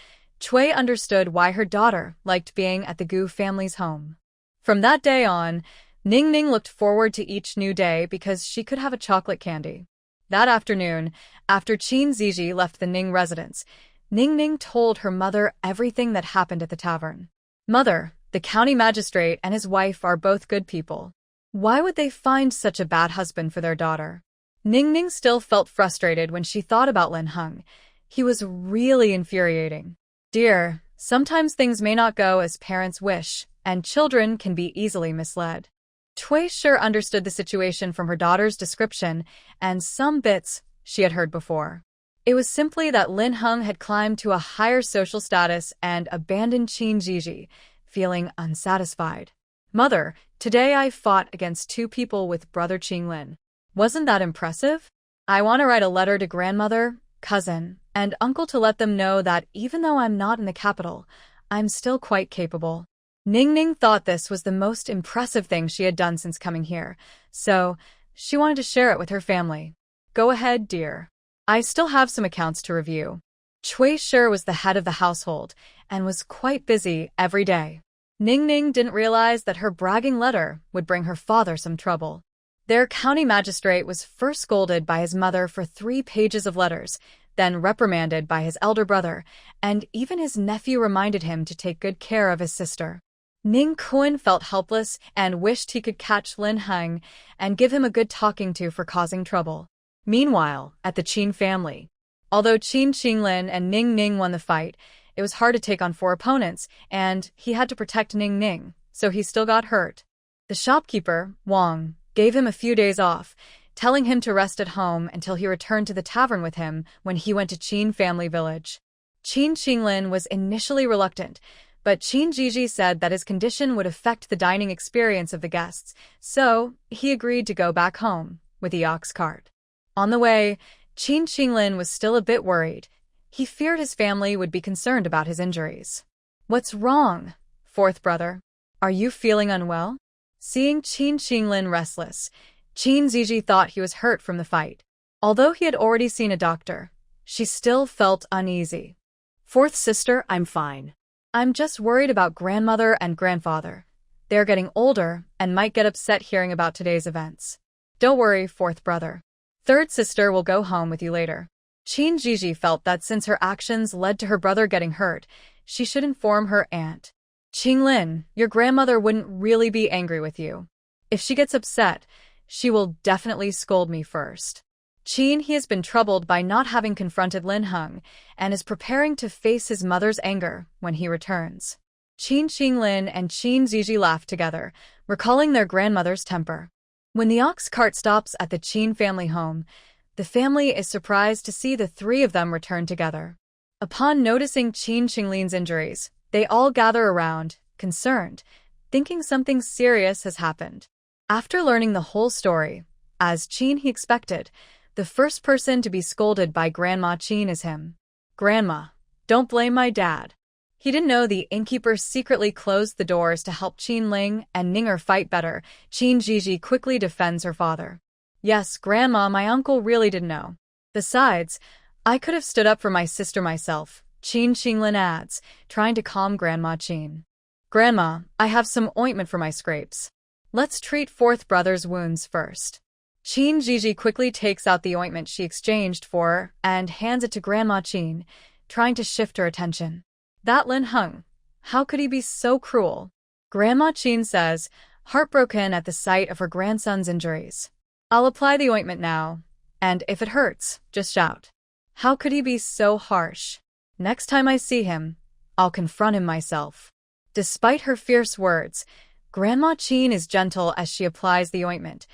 Chui understood why her daughter liked being at the Gu family's home. From that day on, Ning Ning looked forward to each new day because she could have a chocolate candy. That afternoon, after Qin Zhizhi left the Ning residence, Ning Ning told her mother everything that happened at the tavern. Mother, the county magistrate and his wife are both good people. Why would they find such a bad husband for their daughter? Ning Ning still felt frustrated when she thought about Lin Heng. He was really infuriating. Dear, sometimes things may not go as parents wish, and children can be easily misled. Chui sure understood the situation from her daughter's description and some bits she had heard before. It was simply that Lin Heng had climbed to a higher social status and abandoned Qin Zhizhi, feeling unsatisfied. Mother, today I fought against two people with brother Qinglin. Wasn't that impressive? I want to write a letter to grandmother, cousin, and uncle to let them know that even though I'm not in the capital, I'm still quite capable. Ning Ning thought this was the most impressive thing she had done since coming here, so she wanted to share it with her family. Go ahead, dear. I still have some accounts to review. Chui sure was the head of the household and was quite busy every day. Ning Ning didn't realize that her bragging letter would bring her father some trouble. Their county magistrate was first scolded by his mother for 3 pages of letters, then reprimanded by his elder brother, and even his nephew reminded him to take good care of his sister. Ning Kun felt helpless and wished he could catch Lin Heng and give him a good talking to for causing trouble. Meanwhile, at the Qin family, although Qin Qinglin and Ning Ning won the fight, it was hard to take on 4 opponents, and he had to protect Ning Ning, so he still got hurt. The shopkeeper, Wang, gave him a few days off, telling him to rest at home until he returned to the tavern with him when he went to Qin family village. Qin Qinglin was initially reluctant, but Qin Zhizhi said that his condition would affect the dining experience of the guests, so he agreed to go back home with the ox cart. On the way, Qin Qinglin was still a bit worried. He feared his family would be concerned about his injuries. What's wrong, 4th brother? Are you feeling unwell? Seeing Qin Qinglin restless, Qin Zhizhi thought he was hurt from the fight. Although he had already seen a doctor, she still felt uneasy. 4th sister, I'm fine. I'm just worried about grandmother and grandfather. They're getting older and might get upset hearing about today's events. Don't worry, 4th brother. 3rd sister will go home with you later. Qin Zhizhi felt that since her actions led to her brother getting hurt, she should inform her aunt. Qinglin, your grandmother wouldn't really be angry with you. If she gets upset, she will definitely scold me first. Qin he has been troubled by not having confronted Lin Heng and is preparing to face his mother's anger when he returns. Qin Qinglin and Qin Zhizhi laughed together, recalling their grandmother's temper. When the ox cart stops at the Qin family home, the family is surprised to see the 3 of them return together. Upon noticing Qin Qinglin's injuries, they all gather around, concerned, thinking something serious has happened. After learning the whole story, as Qin he expected, the first person to be scolded by Grandma Qin is him. Grandma, don't blame my dad. He didn't know the innkeeper secretly closed the doors to help Qin Ling and Ninger fight better. Qin Zhizhi quickly defends her father. Yes, Grandma, my uncle really didn't know. Besides, I could have stood up for my sister myself, Qin Qinglin adds, trying to calm Grandma Qin. Grandma, I have some ointment for my scrapes. Let's treat 4th brother's wounds first. Qin Zhizhi quickly takes out the ointment she exchanged for and hands it to Grandma Qin, trying to shift her attention. That Lin Hung. How could he be so cruel? Grandma Qin says, heartbroken at the sight of her grandson's injuries. I'll apply the ointment now. And if it hurts, just shout. How could he be so harsh? Next time I see him, I'll confront him myself. Despite her fierce words, Grandma Qin is gentle as she applies the ointment,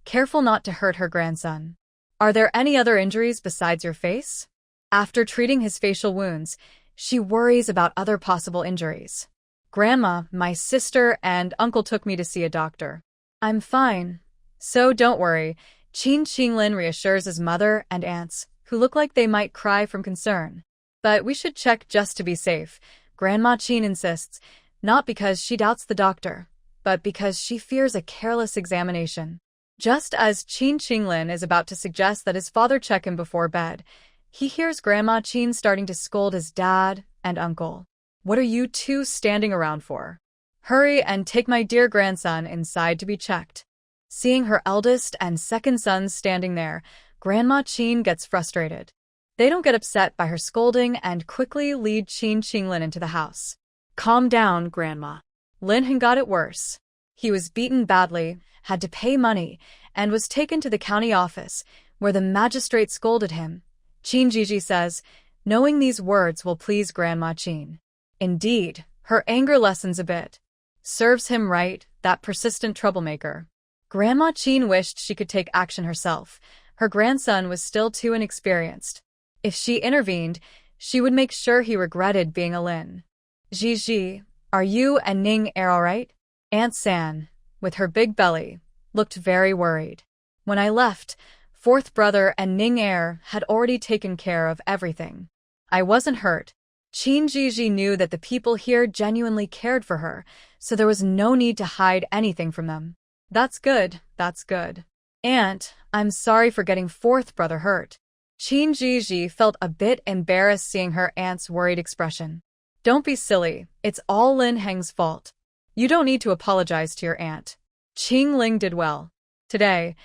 careful not to hurt her grandson. Are there any other injuries besides your face? After treating his facial wounds, she worries about other possible injuries. Grandma, my sister, and uncle took me to see a doctor. I'm fine. So don't worry, Qin Qinglin reassures his mother and aunts, who look like they might cry from concern. But we should check just to be safe, Grandma Qin insists, not because she doubts the doctor, but because she fears a careless examination. Just as Qin Qinglin is about to suggest that his father check him before bed, he hears Grandma Qin starting to scold his dad and uncle. What are you two standing around for? Hurry and take my dear grandson inside to be checked. Seeing her eldest and second sons standing there, Grandma Qin gets frustrated. They don't get upset by her scolding and quickly lead Qin Qinglin into the house. Calm down, Grandma. Lin Heng got it worse. He was beaten badly, had to pay money, and was taken to the county office, where the magistrate scolded him. Qin Zhizhi says, knowing these words will please Grandma Qin. Indeed, her anger lessens a bit. Serves him right, that persistent troublemaker. Grandma Qin wished she could take action herself. Her grandson was still too inexperienced. If she intervened, she would make sure he regretted being a Lin. Zhizhi, are you and Ning Er all right? Aunt San, with her big belly, looked very worried. When I left, fourth brother and Ning Er had already taken care of everything. I wasn't hurt. Qin Zhizhi knew that the people here genuinely cared for her, so there was no need to hide anything from them. That's good, that's good. Aunt, I'm sorry for getting fourth brother hurt. Qin Zhizhi felt a bit embarrassed seeing her aunt's worried expression. Don't be silly, it's all Lin Heng's fault. You don't need to apologize to your aunt. Qing Ling did well. Today,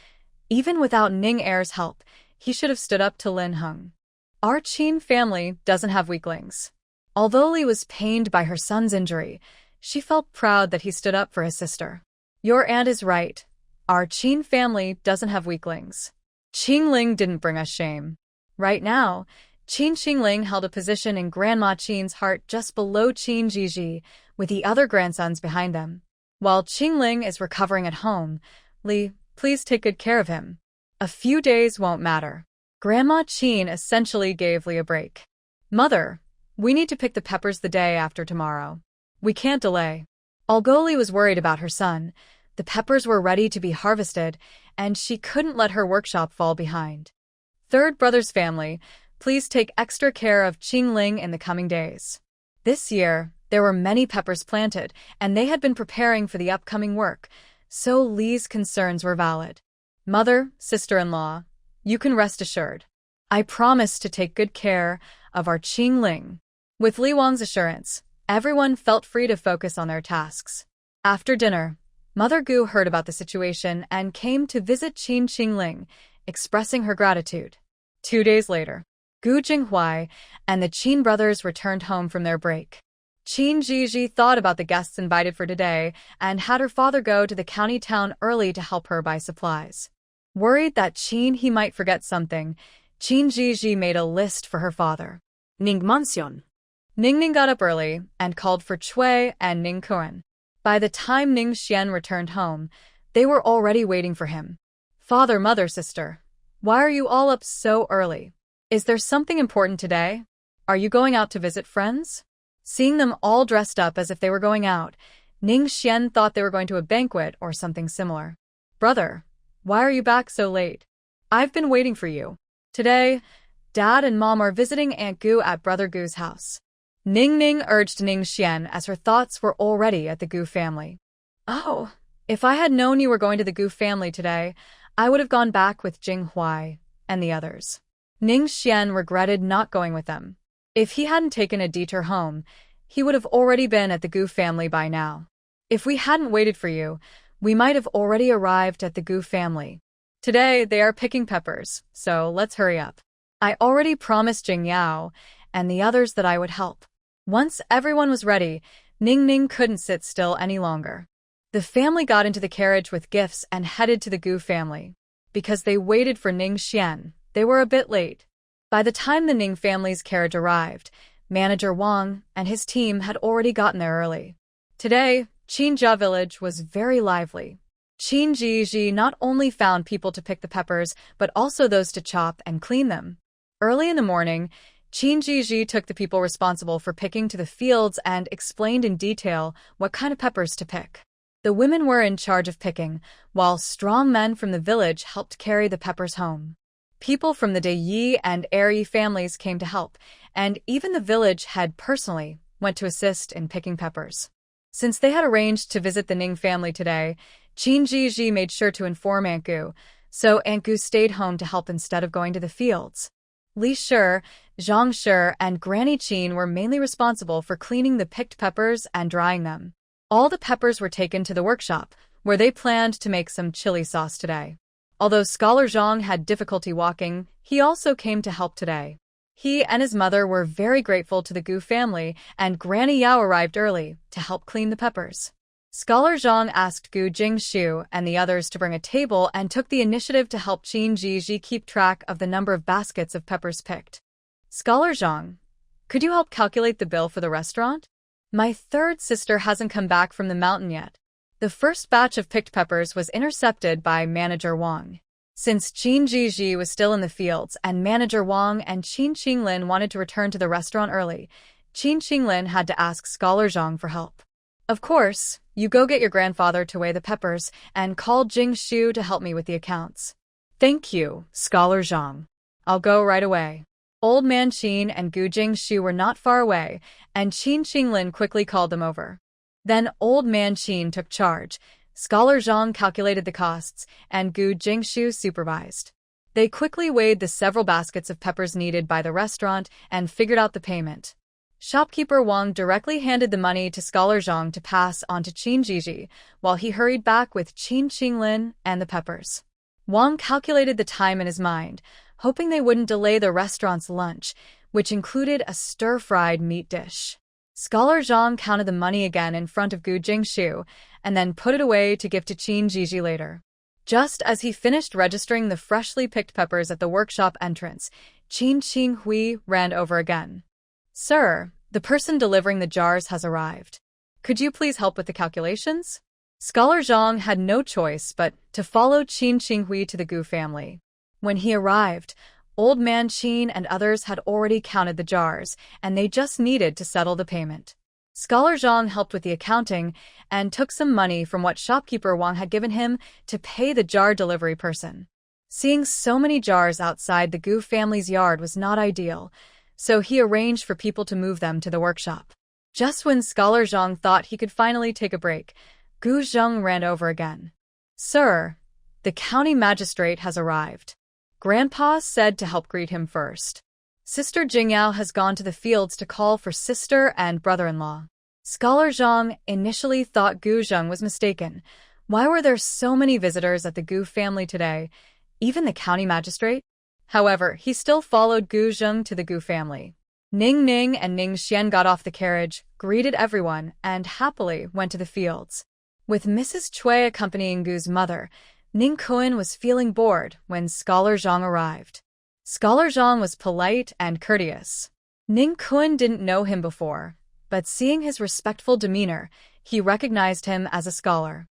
even without Ning Er's help, he should have stood up to Lin Heng. Our Qin family doesn't have weaklings. Although Li was pained by her son's injury, she felt proud that he stood up for his sister. Your aunt is right. Our Qin family doesn't have weaklings. Qing Ling didn't bring us shame. Right now, Qin Qingling held a position in Grandma Qin's heart just below Qin Zhizhi, with the other grandsons behind them. While Qingling is recovering at home, Li, please take good care of him. A few days won't matter. Grandma Qin essentially gave Li a break. Mother, we need to pick the peppers the day after tomorrow. We can't delay. Although Li was worried about her son, the peppers were ready to be harvested, and she couldn't let her workshop fall behind. Third brother's family, please take extra care of Qingling in the coming days. This year, there were many peppers planted, and they had been preparing for the upcoming work, so Li's concerns were valid. Mother, sister-in-law, you can rest assured. I promise to take good care of our Qingling. With Li Wang's assurance, everyone felt free to focus on their tasks. After dinner, Mother Gu heard about the situation and came to visit Qin Qingling, expressing her gratitude. 2 days later, Gu Jinghuai and the Qin brothers returned home from their break. Qin Zhizhi thought about the guests invited for today and had her father go to the county town early to help her buy supplies. Worried that he might forget something, Qin Zhizhi made a list for her father. Ning Mansion. Ning got up early and called for Chui and Ning Kuan. By the time Ning Xian returned home, they were already waiting for him. Father, mother, sister, why are you all up so early? Is there something important today? Are you going out to visit friends? Seeing them all dressed up as if they were going out, Ning Xian thought they were going to a banquet or something similar. Brother, why are you back so late? I've been waiting for you. Today, Dad and Mom are visiting Aunt Gu at Brother Gu's house. Ning urged Ning Xian as her thoughts were already at the Gu family. Oh, if I had known you were going to the Gu family today, I would have gone back with Jing Huai and the others. Ning Xian regretted not going with them. If he hadn't taken a detour home, he would have already been at the Gu family by now. If we hadn't waited for you, we might have already arrived at the Gu family. Today, they are picking peppers, so let's hurry up. I already promised Jing Yao, and the others that I would help. Once everyone was ready, Ning Ning couldn't sit still any longer. The family got into the carriage with gifts and headed to the Gu family. Because they waited for Ning Xian, they were a bit late. By the time the Ning family's carriage arrived, Manager Wang and his team had already gotten there early. Today, Qinjia village was very lively. Qin Zhizhi not only found people to pick the peppers, but also those to chop and clean them. Early in the morning, Qin Zhizhi took the people responsible for picking to the fields and explained in detail what kind of peppers to pick. The women were in charge of picking, while strong men from the village helped carry the peppers home. People from the Yi and Eri families came to help, and even the village head personally went to assist in picking peppers. Since they had arranged to visit the Ning family today, Qin Zhizhi made sure to inform Aunt Gu, so Aunt Gu stayed home to help instead of going to the fields. Li Shi, Zhang Shi, and Granny Qin were mainly responsible for cleaning the picked peppers and drying them. All the peppers were taken to the workshop, where they planned to make some chili sauce today. Although Scholar Zhang had difficulty walking, he also came to help today. He and his mother were very grateful to the Gu family, and Granny Yao arrived early to help clean the peppers. Scholar Zhang asked Gu Jingshu and the others to bring a table and took the initiative to help Qin Zhizhi keep track of the number of baskets of peppers picked. Scholar Zhang, could you help calculate the bill for the restaurant? My third sister hasn't come back from the mountain yet. The first batch of picked peppers was intercepted by Manager Wang. Since Qin Zhizhi was still in the fields and Manager Wang and Qin Qinglin wanted to return to the restaurant early, Qin Qinglin had to ask Scholar Zhang for help. Of course, you go get your grandfather to weigh the peppers and call Jingshu to help me with the accounts. Thank you, Scholar Zhang. I'll go right away. Old Man Qin and Gu Jingshu were not far away, and Qin Qinglin quickly called them over. Then Old Man Qin took charge, Scholar Zhang calculated the costs, and Gu Jingshu supervised. They quickly weighed the several baskets of peppers needed by the restaurant and figured out the payment. Shopkeeper Wang directly handed the money to Scholar Zhang to pass on to Qin Zhizhi, while he hurried back with Qin Qinglin and the peppers. Wang calculated the time in his mind, hoping they wouldn't delay the restaurant's lunch, which included a stir-fried meat dish. Scholar Zhang counted the money again in front of Gu Jingshu, and then put it away to give to Qin Zhizhi later. Just as he finished registering the freshly picked peppers at the workshop entrance, Qin Qinghui ran over again. Sir, the person delivering the jars has arrived. Could you please help with the calculations? Scholar Zhang had no choice but to follow Qin Qinghui to the Gu family. When he arrived, Old Man Qin and others had already counted the jars, and they just needed to settle the payment. Scholar Zhang helped with the accounting and took some money from what shopkeeper Wang had given him to pay the jar delivery person. Seeing so many jars outside the Gu family's yard was not ideal, so he arranged for people to move them to the workshop. Just when Scholar Zhang thought he could finally take a break, Gu Zheng ran over again. Sir, the county magistrate has arrived. Grandpa said to help greet him first. Sister Jingyao has gone to the fields to call for sister and brother-in-law. Scholar Zhang initially thought Gu Zheng was mistaken. Why were there so many visitors at the Gu family today, even the county magistrate? However, he still followed Gu Zheng to the Gu family. Ning Ning and Ning Xian got off the carriage, greeted everyone, and happily went to the fields. With Mrs. Cui accompanying Gu's mother, Ning Kuan was feeling bored when Scholar Zhang arrived. Scholar Zhang was polite and courteous. Ning Kuan didn't know him before, but seeing his respectful demeanor, he recognized him as a scholar.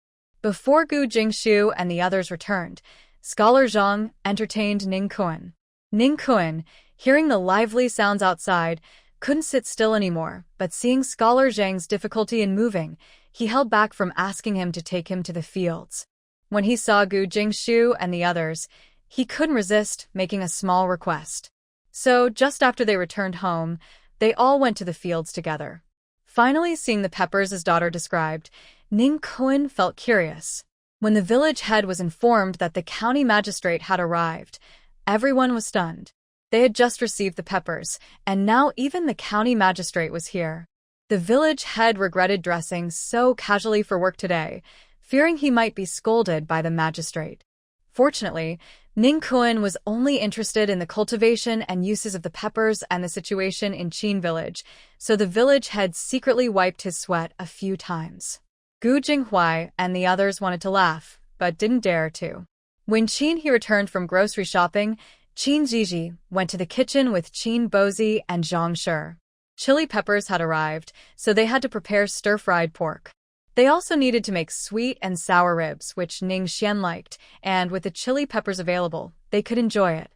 Before Gu Jingshu and the others returned, Scholar Zhang entertained Ning Kuan. Ning Kuan, hearing the lively sounds outside, couldn't sit still anymore, but seeing Scholar Zhang's difficulty in moving, he held back from asking him to take him to the fields. When he saw Gu Jingshu and the others, he couldn't resist making a small request. So, just after they returned home, they all went to the fields together. Finally seeing the peppers his daughter described, Ning Kuan felt curious. When the village head was informed that the county magistrate had arrived, everyone was stunned. They had just received the peppers, and now even the county magistrate was here. The village head regretted dressing so casually for work today, fearing he might be scolded by the magistrate. Fortunately, Ning Kun was only interested in the cultivation and uses of the peppers and the situation in Qin village, so the village head secretly wiped his sweat a few times. Gu Jinghuai and the others wanted to laugh, but didn't dare to. When Qin returned from grocery shopping, Qin Zhizhi went to the kitchen with Qin Bozi and Zhang Shi. Chili peppers had arrived, so they had to prepare stir-fried pork. They also needed to make sweet and sour ribs, which Ning Xian liked, and with the chili peppers available, they could enjoy it.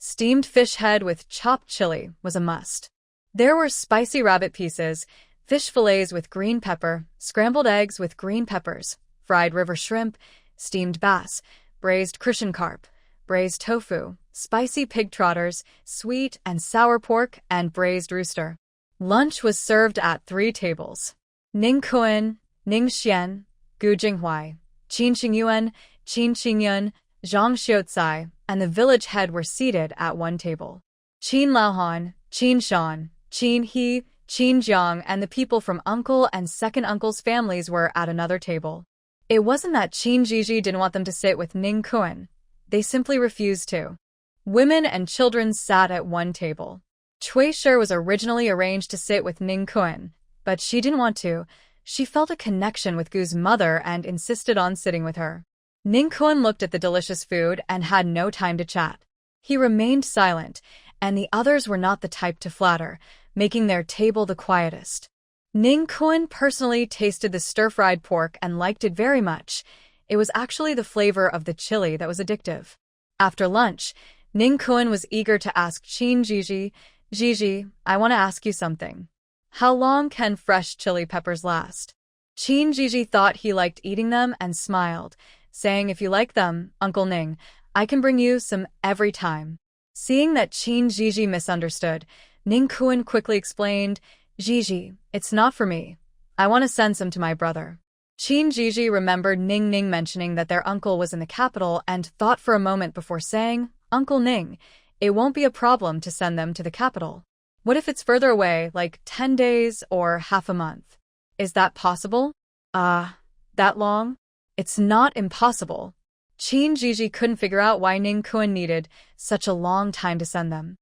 Steamed fish head with chopped chili was a must. There were spicy rabbit pieces, fish fillets with green pepper, scrambled eggs with green peppers, fried river shrimp, steamed bass, braised Crucian carp, braised tofu, spicy pig trotters, sweet and sour pork, and braised rooster. Lunch was served at 3 tables. Ning Kun, Ning Xian, Gu Jinghuai, Qin Xingyuan, Qin Xingyun, Zhang Xiaocai, and the village head were seated at 1 table. Qin Laohan, Qin Shan, Qin He, Qin Jiang, and the people from uncle and second uncle's families were at another table. It wasn't that Qin Zhizhi didn't want them to sit with Ning Kun. They simply refused to. Women and children sat at 1 table. Cui Shi was originally arranged to sit with Ning Kun, but she didn't want to. She felt a connection with Gu's mother and insisted on sitting with her. Ning Kun looked at the delicious food and had no time to chat. He remained silent, and the others were not the type to flatter, making their table the quietest. Ning Kun personally tasted the stir-fried pork and liked it very much. It was actually the flavor of the chili that was addictive. After lunch, Ning Kun was eager to ask Qin Zhizhi, "Zhizhi, I want to ask you something. How long can fresh chili peppers last?" Qin Zhizhi thought he liked eating them and smiled, saying, "If you like them, Uncle Ning, I can bring you some every time." Seeing that Qin Zhizhi misunderstood, Ning Kun quickly explained, "Zhizhi, it's not for me. I want to send some to my brother." Qin Zhizhi remembered Ning mentioning that their uncle was in the capital and thought for a moment before saying, "Uncle Ning, it won't be a problem to send them to the capital. What if it's further away, like 10 days or half a month? Is that possible?" That long? It's not impossible. Qin Zhizhi couldn't figure out why Ning Kun needed such a long time to send them.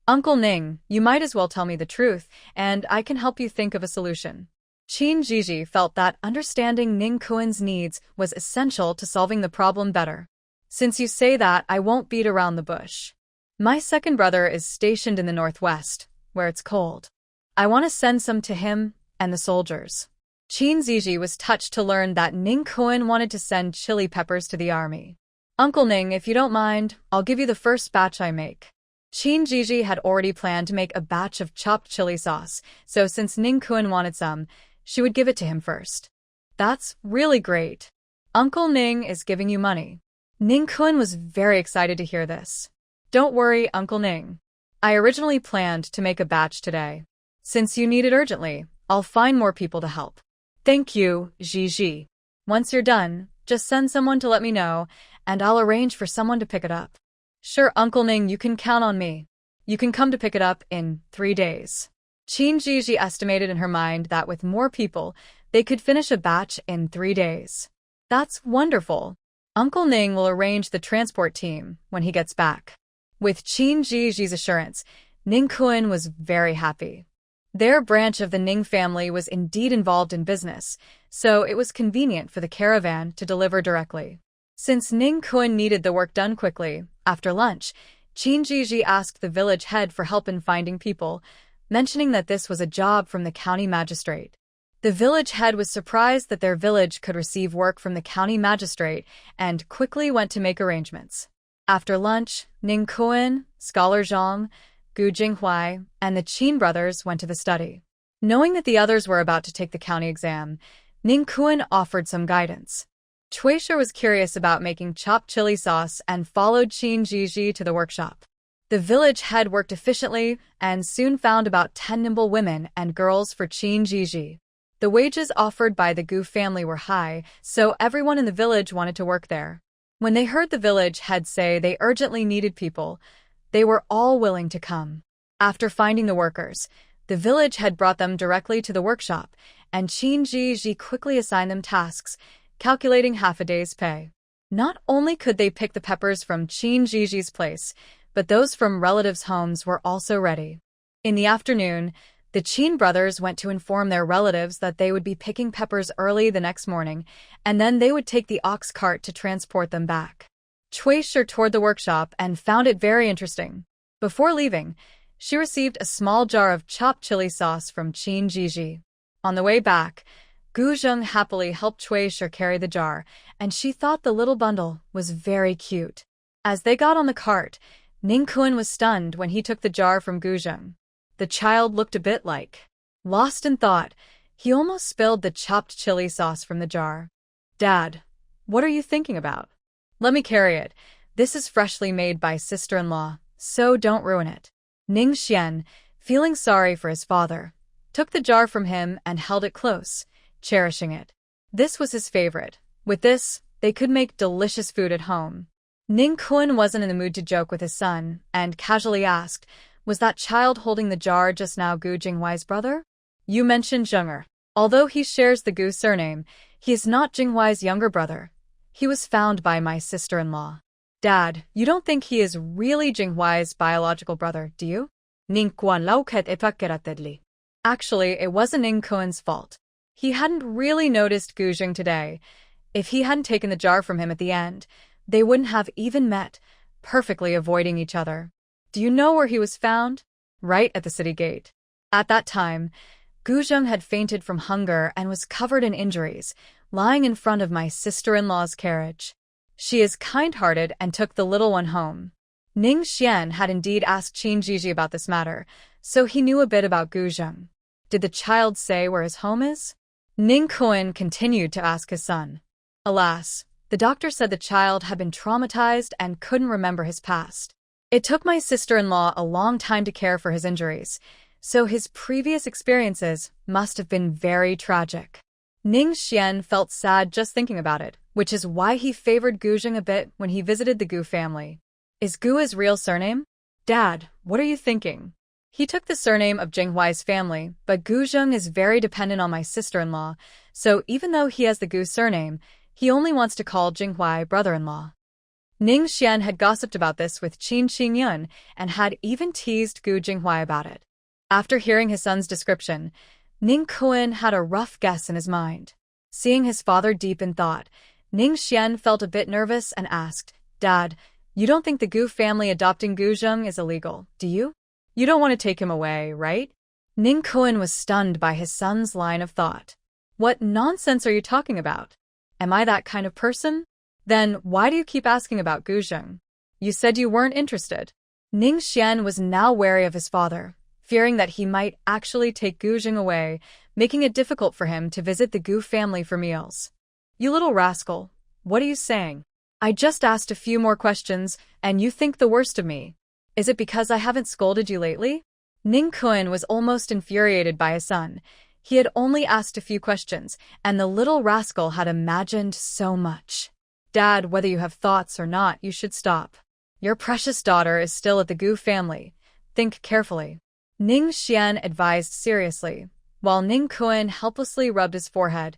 "Uncle Ning, you might as well tell me the truth, and I can help you think of a solution." Qin Zhizhi felt that understanding Ning Kun's needs was essential to solving the problem better. "Since you say that, I won't beat around the bush. My second brother is stationed in the northwest, where it's cold. I want to send some to him and the soldiers." Qin Zhizhi was touched to learn that Ning Kun wanted to send chili peppers to the army. "Uncle Ning, if you don't mind, I'll give you the first batch I make." Qin Zhizhi had already planned to make a batch of chopped chili sauce, so since Ning Kun wanted some, she would give it to him first. "That's really great. Uncle Ning is giving you money." Ning Kun was very excited to hear this. "Don't worry, Uncle Ning. I originally planned to make a batch today. Since you need it urgently, I'll find more people to help." "Thank you, Zhizhi. Once you're done, just send someone to let me know, and I'll arrange for someone to pick it up." "Sure, Uncle Ning, you can count on me. You can come to pick it up in 3 days. Qin Zhizhi estimated in her mind that with more people, they could finish a batch in 3 days. "That's wonderful. Uncle Ning will arrange the transport team when he gets back." With Qin Zhizhi's assurance, Ning Kun was very happy. Their branch of the Ning family was indeed involved in business, so it was convenient for the caravan to deliver directly. Since Ning Kun needed the work done quickly, after lunch, Qin Zhizhi asked the village head for help in finding people, mentioning that this was a job from the county magistrate. The village head was surprised that their village could receive work from the county magistrate and quickly went to make arrangements. After lunch, Ning Kun, Scholar Zhang, Gu Jinghuai, and the Qin brothers went to the study. Knowing that the others were about to take the county exam, Ning Kun offered some guidance. Cui Shi was curious about making chopped chili sauce and followed Qin Zhizhi to the workshop. The village head worked efficiently and soon found about 10 nimble women and girls for Qin Zhizhi. The wages offered by the Gu family were high, so everyone in the village wanted to work there. When they heard the village head say they urgently needed people, they were all willing to come. After finding the workers, the village head brought them directly to the workshop, and Qin Zhizhi quickly assigned them tasks, calculating half a day's pay. Not only could they pick the peppers from Zhizi's place, but those from relatives' homes were also ready. In the afternoon, the Chin brothers went to inform their relatives that they would be picking peppers early the next morning, and then they would take the ox cart to transport them back. Cui toured the workshop and found it very interesting. Before leaving, she received a small jar of chopped chili sauce from Zhizhi. On the way back, Gu Zheng happily helped Cui carry the jar, and she thought the little bundle was very cute. As they got on the cart, Ning Kun was stunned when he took the jar from Gu Zheng. The child looked a bit lost in thought. He almost spilled the chopped chili sauce from the jar. "Dad, what are you thinking about?" "Let me carry it. This is freshly made by sister-in-law, so don't ruin it." Ning Xian, feeling sorry for his father, took the jar from him and held it close, cherishing it. This was his favorite. With this, they could make delicious food at home. Ning Kun wasn't in the mood to joke with his son, and casually asked, "Was that child holding the jar just now Gu Jinghuai's brother?" "You mentioned Zhenger. Although he shares the Gu surname, he is not Jinghuai's younger brother. He was found by my sister-in-law." "Dad, you don't think he is really Jinghuai's biological brother, do you?" Ning Kuan lauket epakkeratedli. Actually, it wasn't Ning Kuan's fault. He hadn't really noticed Gu Jing today. If he hadn't taken the jar from him at the end, they wouldn't have even met, perfectly avoiding each other. Do you know where he was found? Right at the city gate. At that time, Gu Zheng had fainted from hunger and was covered in injuries, lying in front of my sister-in-law's carriage. She is kind-hearted and took the little one home. Ning Xian had indeed asked Zhizhi about this matter, so he knew a bit about Gu Zheng. Did the child say where his home is? Ning Kun continued to ask his son. Alas, the doctor said the child had been traumatized and couldn't remember his past. It took my sister-in-law a long time to care for his injuries, so his previous experiences must have been very tragic. Ning Xian felt sad just thinking about it, which is why he favored Gu Zheng a bit when he visited the Gu family. Is Gu his real surname? Dad, what are you thinking? He took the surname of Jinghuai's family, but Gu Zheng is very dependent on my sister-in-law, so even though he has the Gu surname, he only wants to call Jinghuai brother-in-law. Ning Xian had gossiped about this with Qin Qingyun and had even teased Gu Jinghuai about it. After hearing his son's description, Ning Kun had a rough guess in his mind. Seeing his father deep in thought, Ning Xian felt a bit nervous and asked, "Dad, you don't think the Gu family adopting Gu Zheng is illegal, do you? You don't want to take him away, right?" Ning Kun was stunned by his son's line of thought. "What nonsense are you talking about? Am I that kind of person? Then why do you keep asking about Gu Zheng? You said you weren't interested." Ning Xian was now wary of his father, fearing that he might actually take Gu Zheng away, making it difficult for him to visit the Gu family for meals. "You little rascal, what are you saying? I just asked a few more questions, and you think the worst of me. Is it because I haven't scolded you lately?" Ning Kun was almost infuriated by his son. He had only asked a few questions, and the little rascal had imagined so much. "Dad, whether you have thoughts or not, you should stop. Your precious daughter is still at the Gu family. Think carefully," Ning Xian advised seriously, while Ning Kun helplessly rubbed his forehead,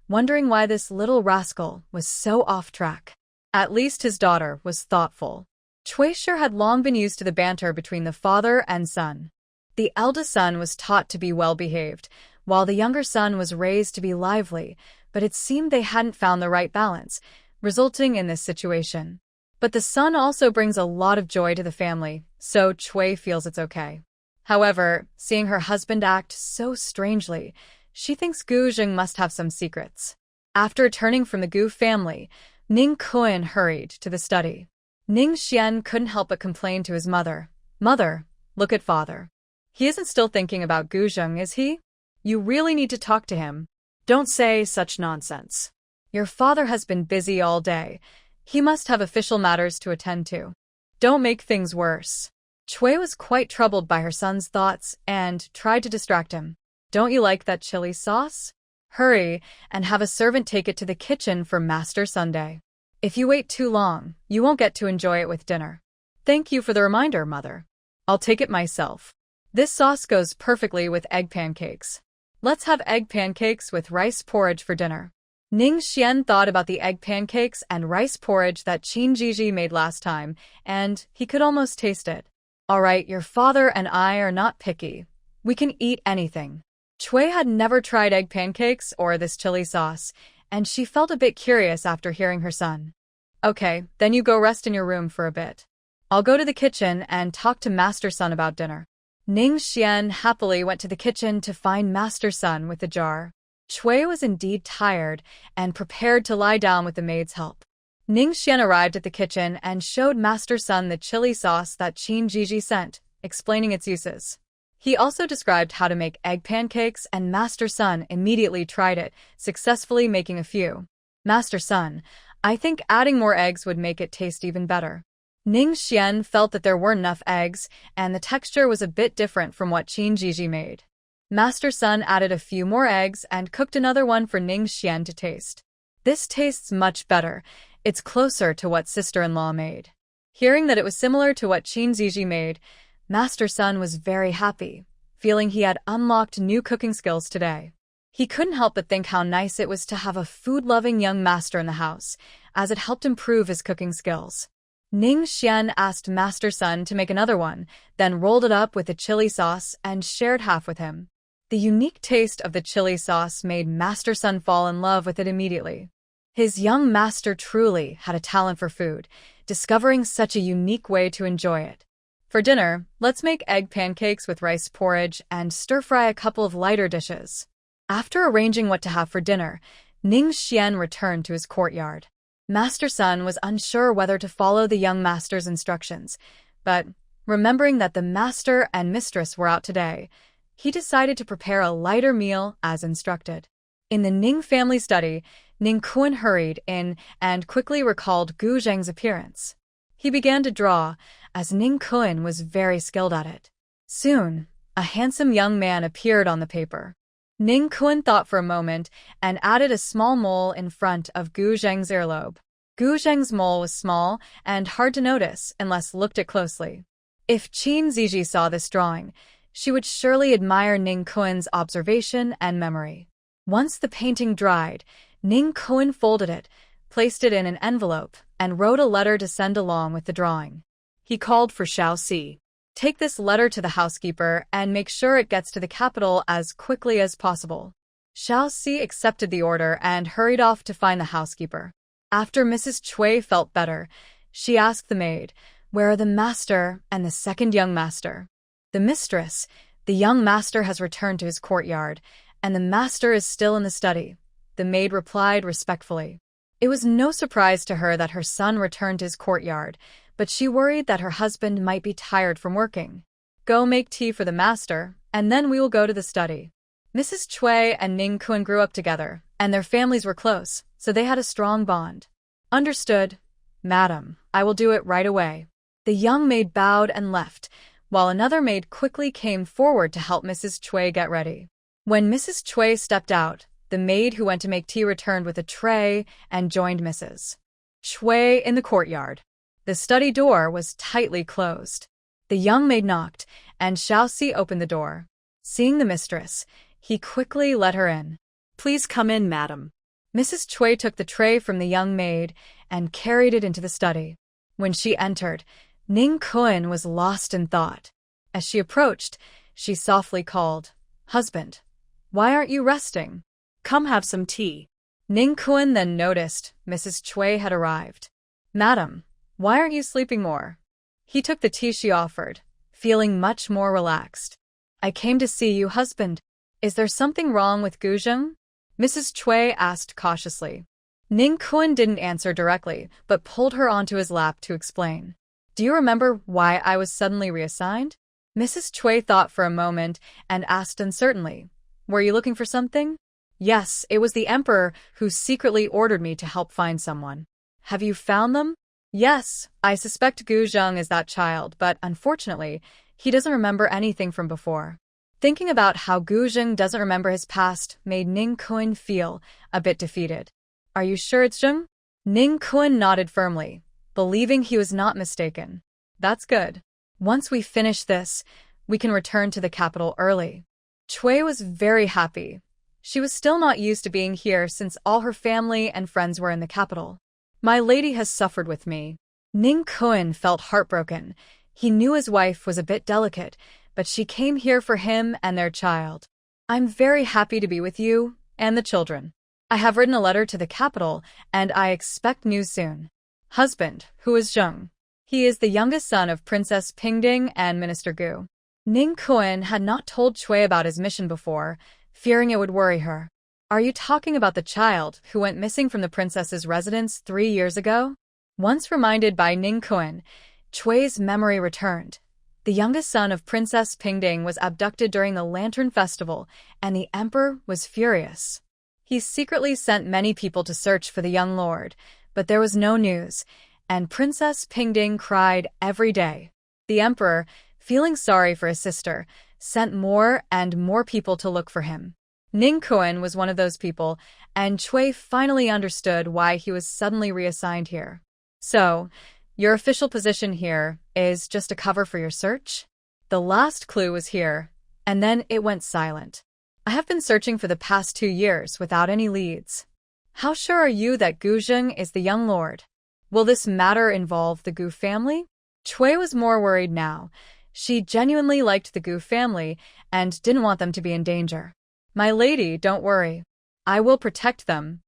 wondering why this little rascal was so off track. At least his daughter was thoughtful. Cui had long been used to the banter between the father and son. The eldest son was taught to be well-behaved, while the younger son was raised to be lively, but it seemed they hadn't found the right balance, resulting in this situation. But the son also brings a lot of joy to the family, so Cui feels it's okay. However, seeing her husband act so strangely, she thinks Gu Zheng must have some secrets. After returning from the Gu family, Ning Kun hurried to the study. Ning Xian couldn't help but complain to his mother. "Mother, look at father. He isn't still thinking about Gu Zheng, is he? You really need to talk to him. Don't say such nonsense. Your father has been busy all day. He must have official matters to attend to. Don't make things worse." Cui was quite troubled by her son's thoughts and tried to distract him. "Don't you like that chili sauce? Hurry and have a servant take it to the kitchen for Master Sunday. If you wait too long, you won't get to enjoy it with dinner." "Thank you for the reminder, Mother. I'll take it myself. This sauce goes perfectly with egg pancakes. Let's have egg pancakes with rice porridge for dinner." Ning Xian thought about the egg pancakes and rice porridge that Zhizhi made last time, and he could almost taste it. All right, your father and I are not picky. We can eat anything. Chui had never tried egg pancakes or this chili sauce, and she felt a bit curious after hearing her son. Okay, then you go rest in your room for a bit. I'll go to the kitchen and talk to Master Sun about dinner. Ning Xian happily went to the kitchen to find Master Sun with the jar. Chui was indeed tired and prepared to lie down with the maid's help. Ning Xian arrived at the kitchen and showed Master Sun the chili sauce that Zhizhi sent, explaining its uses. He also described how to make egg pancakes, and Master Sun immediately tried it, successfully making a few. Master Sun, I think adding more eggs would make it taste even better. Ning Xian felt that there weren't enough eggs, and the texture was a bit different from what Zhizhi made. Master Sun added a few more eggs and cooked another one for Ning Xian to taste. This tastes much better. It's closer to what sister-in-law made. Hearing that it was similar to what Zhizhi made, Master Sun was very happy, feeling he had unlocked new cooking skills today. He couldn't help but think how nice it was to have a food-loving young master in the house, as it helped improve his cooking skills. Ning Xian asked Master Sun to make another one, then rolled it up with the chili sauce and shared half with him. The unique taste of the chili sauce made Master Sun fall in love with it immediately. His young master truly had a talent for food, discovering such a unique way to enjoy it. For dinner, let's make egg pancakes with rice porridge and stir-fry a couple of lighter dishes. After arranging what to have for dinner, Ning Xian returned to his courtyard. Master Sun was unsure whether to follow the young master's instructions, but remembering that the master and mistress were out today, he decided to prepare a lighter meal as instructed. In the Ning family study, Ning Kun hurried in and quickly recalled Gu Zheng's appearance. He began to draw, as Ning Kun was very skilled at it. Soon, a handsome young man appeared on the paper. Ning Kun thought for a moment and added a small mole in front of Gu Zheng's earlobe. Gu Zheng's mole was small and hard to notice unless looked at closely. If Zhizhi saw this drawing, she would surely admire Ning Kun's observation and memory. Once the painting dried, Ning Kun folded it, placed it in an envelope, and wrote a letter to send along with the drawing. He called for Xiaoxi. Take this letter to the housekeeper and make sure it gets to the capital as quickly as possible. Xiaoxi accepted the order and hurried off to find the housekeeper. After Mrs. Chui felt better, she asked the maid, "Where are the master and the second young master?" The mistress, "The young master has returned to his courtyard, and the master is still in the study," the maid replied respectfully. It was no surprise to her that her son returned to his courtyard, but she worried that her husband might be tired from working. "Go make tea for the master, and then we will go to the study." Mrs. Chui and Ning Kun grew up together, and their families were close, so they had a strong bond. "Understood, madam. I will do it right away." The young maid bowed and left, while another maid quickly came forward to help Mrs. Chui get ready. When Mrs. Chui stepped out, the maid who went to make tea returned with a tray and joined Mrs. Chui in the courtyard. The study door was tightly closed. The young maid knocked, and Xiaoxi opened the door. Seeing the mistress, he quickly let her in. "Please come in, madam." Mrs. Chui took the tray from the young maid and carried it into the study. When she entered, Ning Kun was lost in thought. As she approached, she softly called, "Husband, why aren't you resting? Come have some tea." Ning Kun then noticed Mrs. Chui had arrived. "Madam, why aren't you sleeping more?" He took the tea she offered, feeling much more relaxed. "I came to see you, husband. Is there something wrong with Gu Zheng?" Mrs. Chui asked cautiously. Ning Kun didn't answer directly, but pulled her onto his lap to explain. "Do you remember why I was suddenly reassigned?" Mrs. Chui thought for a moment and asked uncertainly, "Were you looking for something?" "Yes, it was the emperor who secretly ordered me to help find someone." "Have you found them?" "Yes, I suspect Gu Zheng is that child, but unfortunately, he doesn't remember anything from before." Thinking about how Gu Zheng doesn't remember his past made Ning Kun feel a bit defeated. "Are you sure it's Zheng?" Ning Kun nodded firmly, believing he was not mistaken. "That's good. Once we finish this, we can return to the capital early." Chui was very happy. She was still not used to being here since all her family and friends were in the capital. My lady has suffered with me. Ning Kun felt heartbroken. He knew his wife was a bit delicate, but she came here for him and their child. I'm very happy to be with you and the children. I have written a letter to the capital, and I expect news soon. Husband, who is Zheng. He is the youngest son of Princess Pingding and Minister Gu. Ning Kun had not told Cui about his mission before, fearing it would worry her. Are you talking about the child who went missing from the princess's residence 3 years ago? Once reminded by Ning Kun, Cui's memory returned. The youngest son of Princess Pingding was abducted during the Lantern Festival, and the emperor was furious. He secretly sent many people to search for the young lord, but there was no news, and Princess Pingding cried every day. The emperor, feeling sorry for his sister, sent more and more people to look for him. Ning Kun was one of those people, and Cui finally understood why he was suddenly reassigned here. So, your official position here is just a cover for your search? The last clue was here, and then it went silent. I have been searching for the past 2 years without any leads. How sure are you that Gu Zheng is the young lord? Will this matter involve the Gu family? Cui was more worried now. She genuinely liked the Gu family and didn't want them to be in danger. My lady, don't worry. I will protect them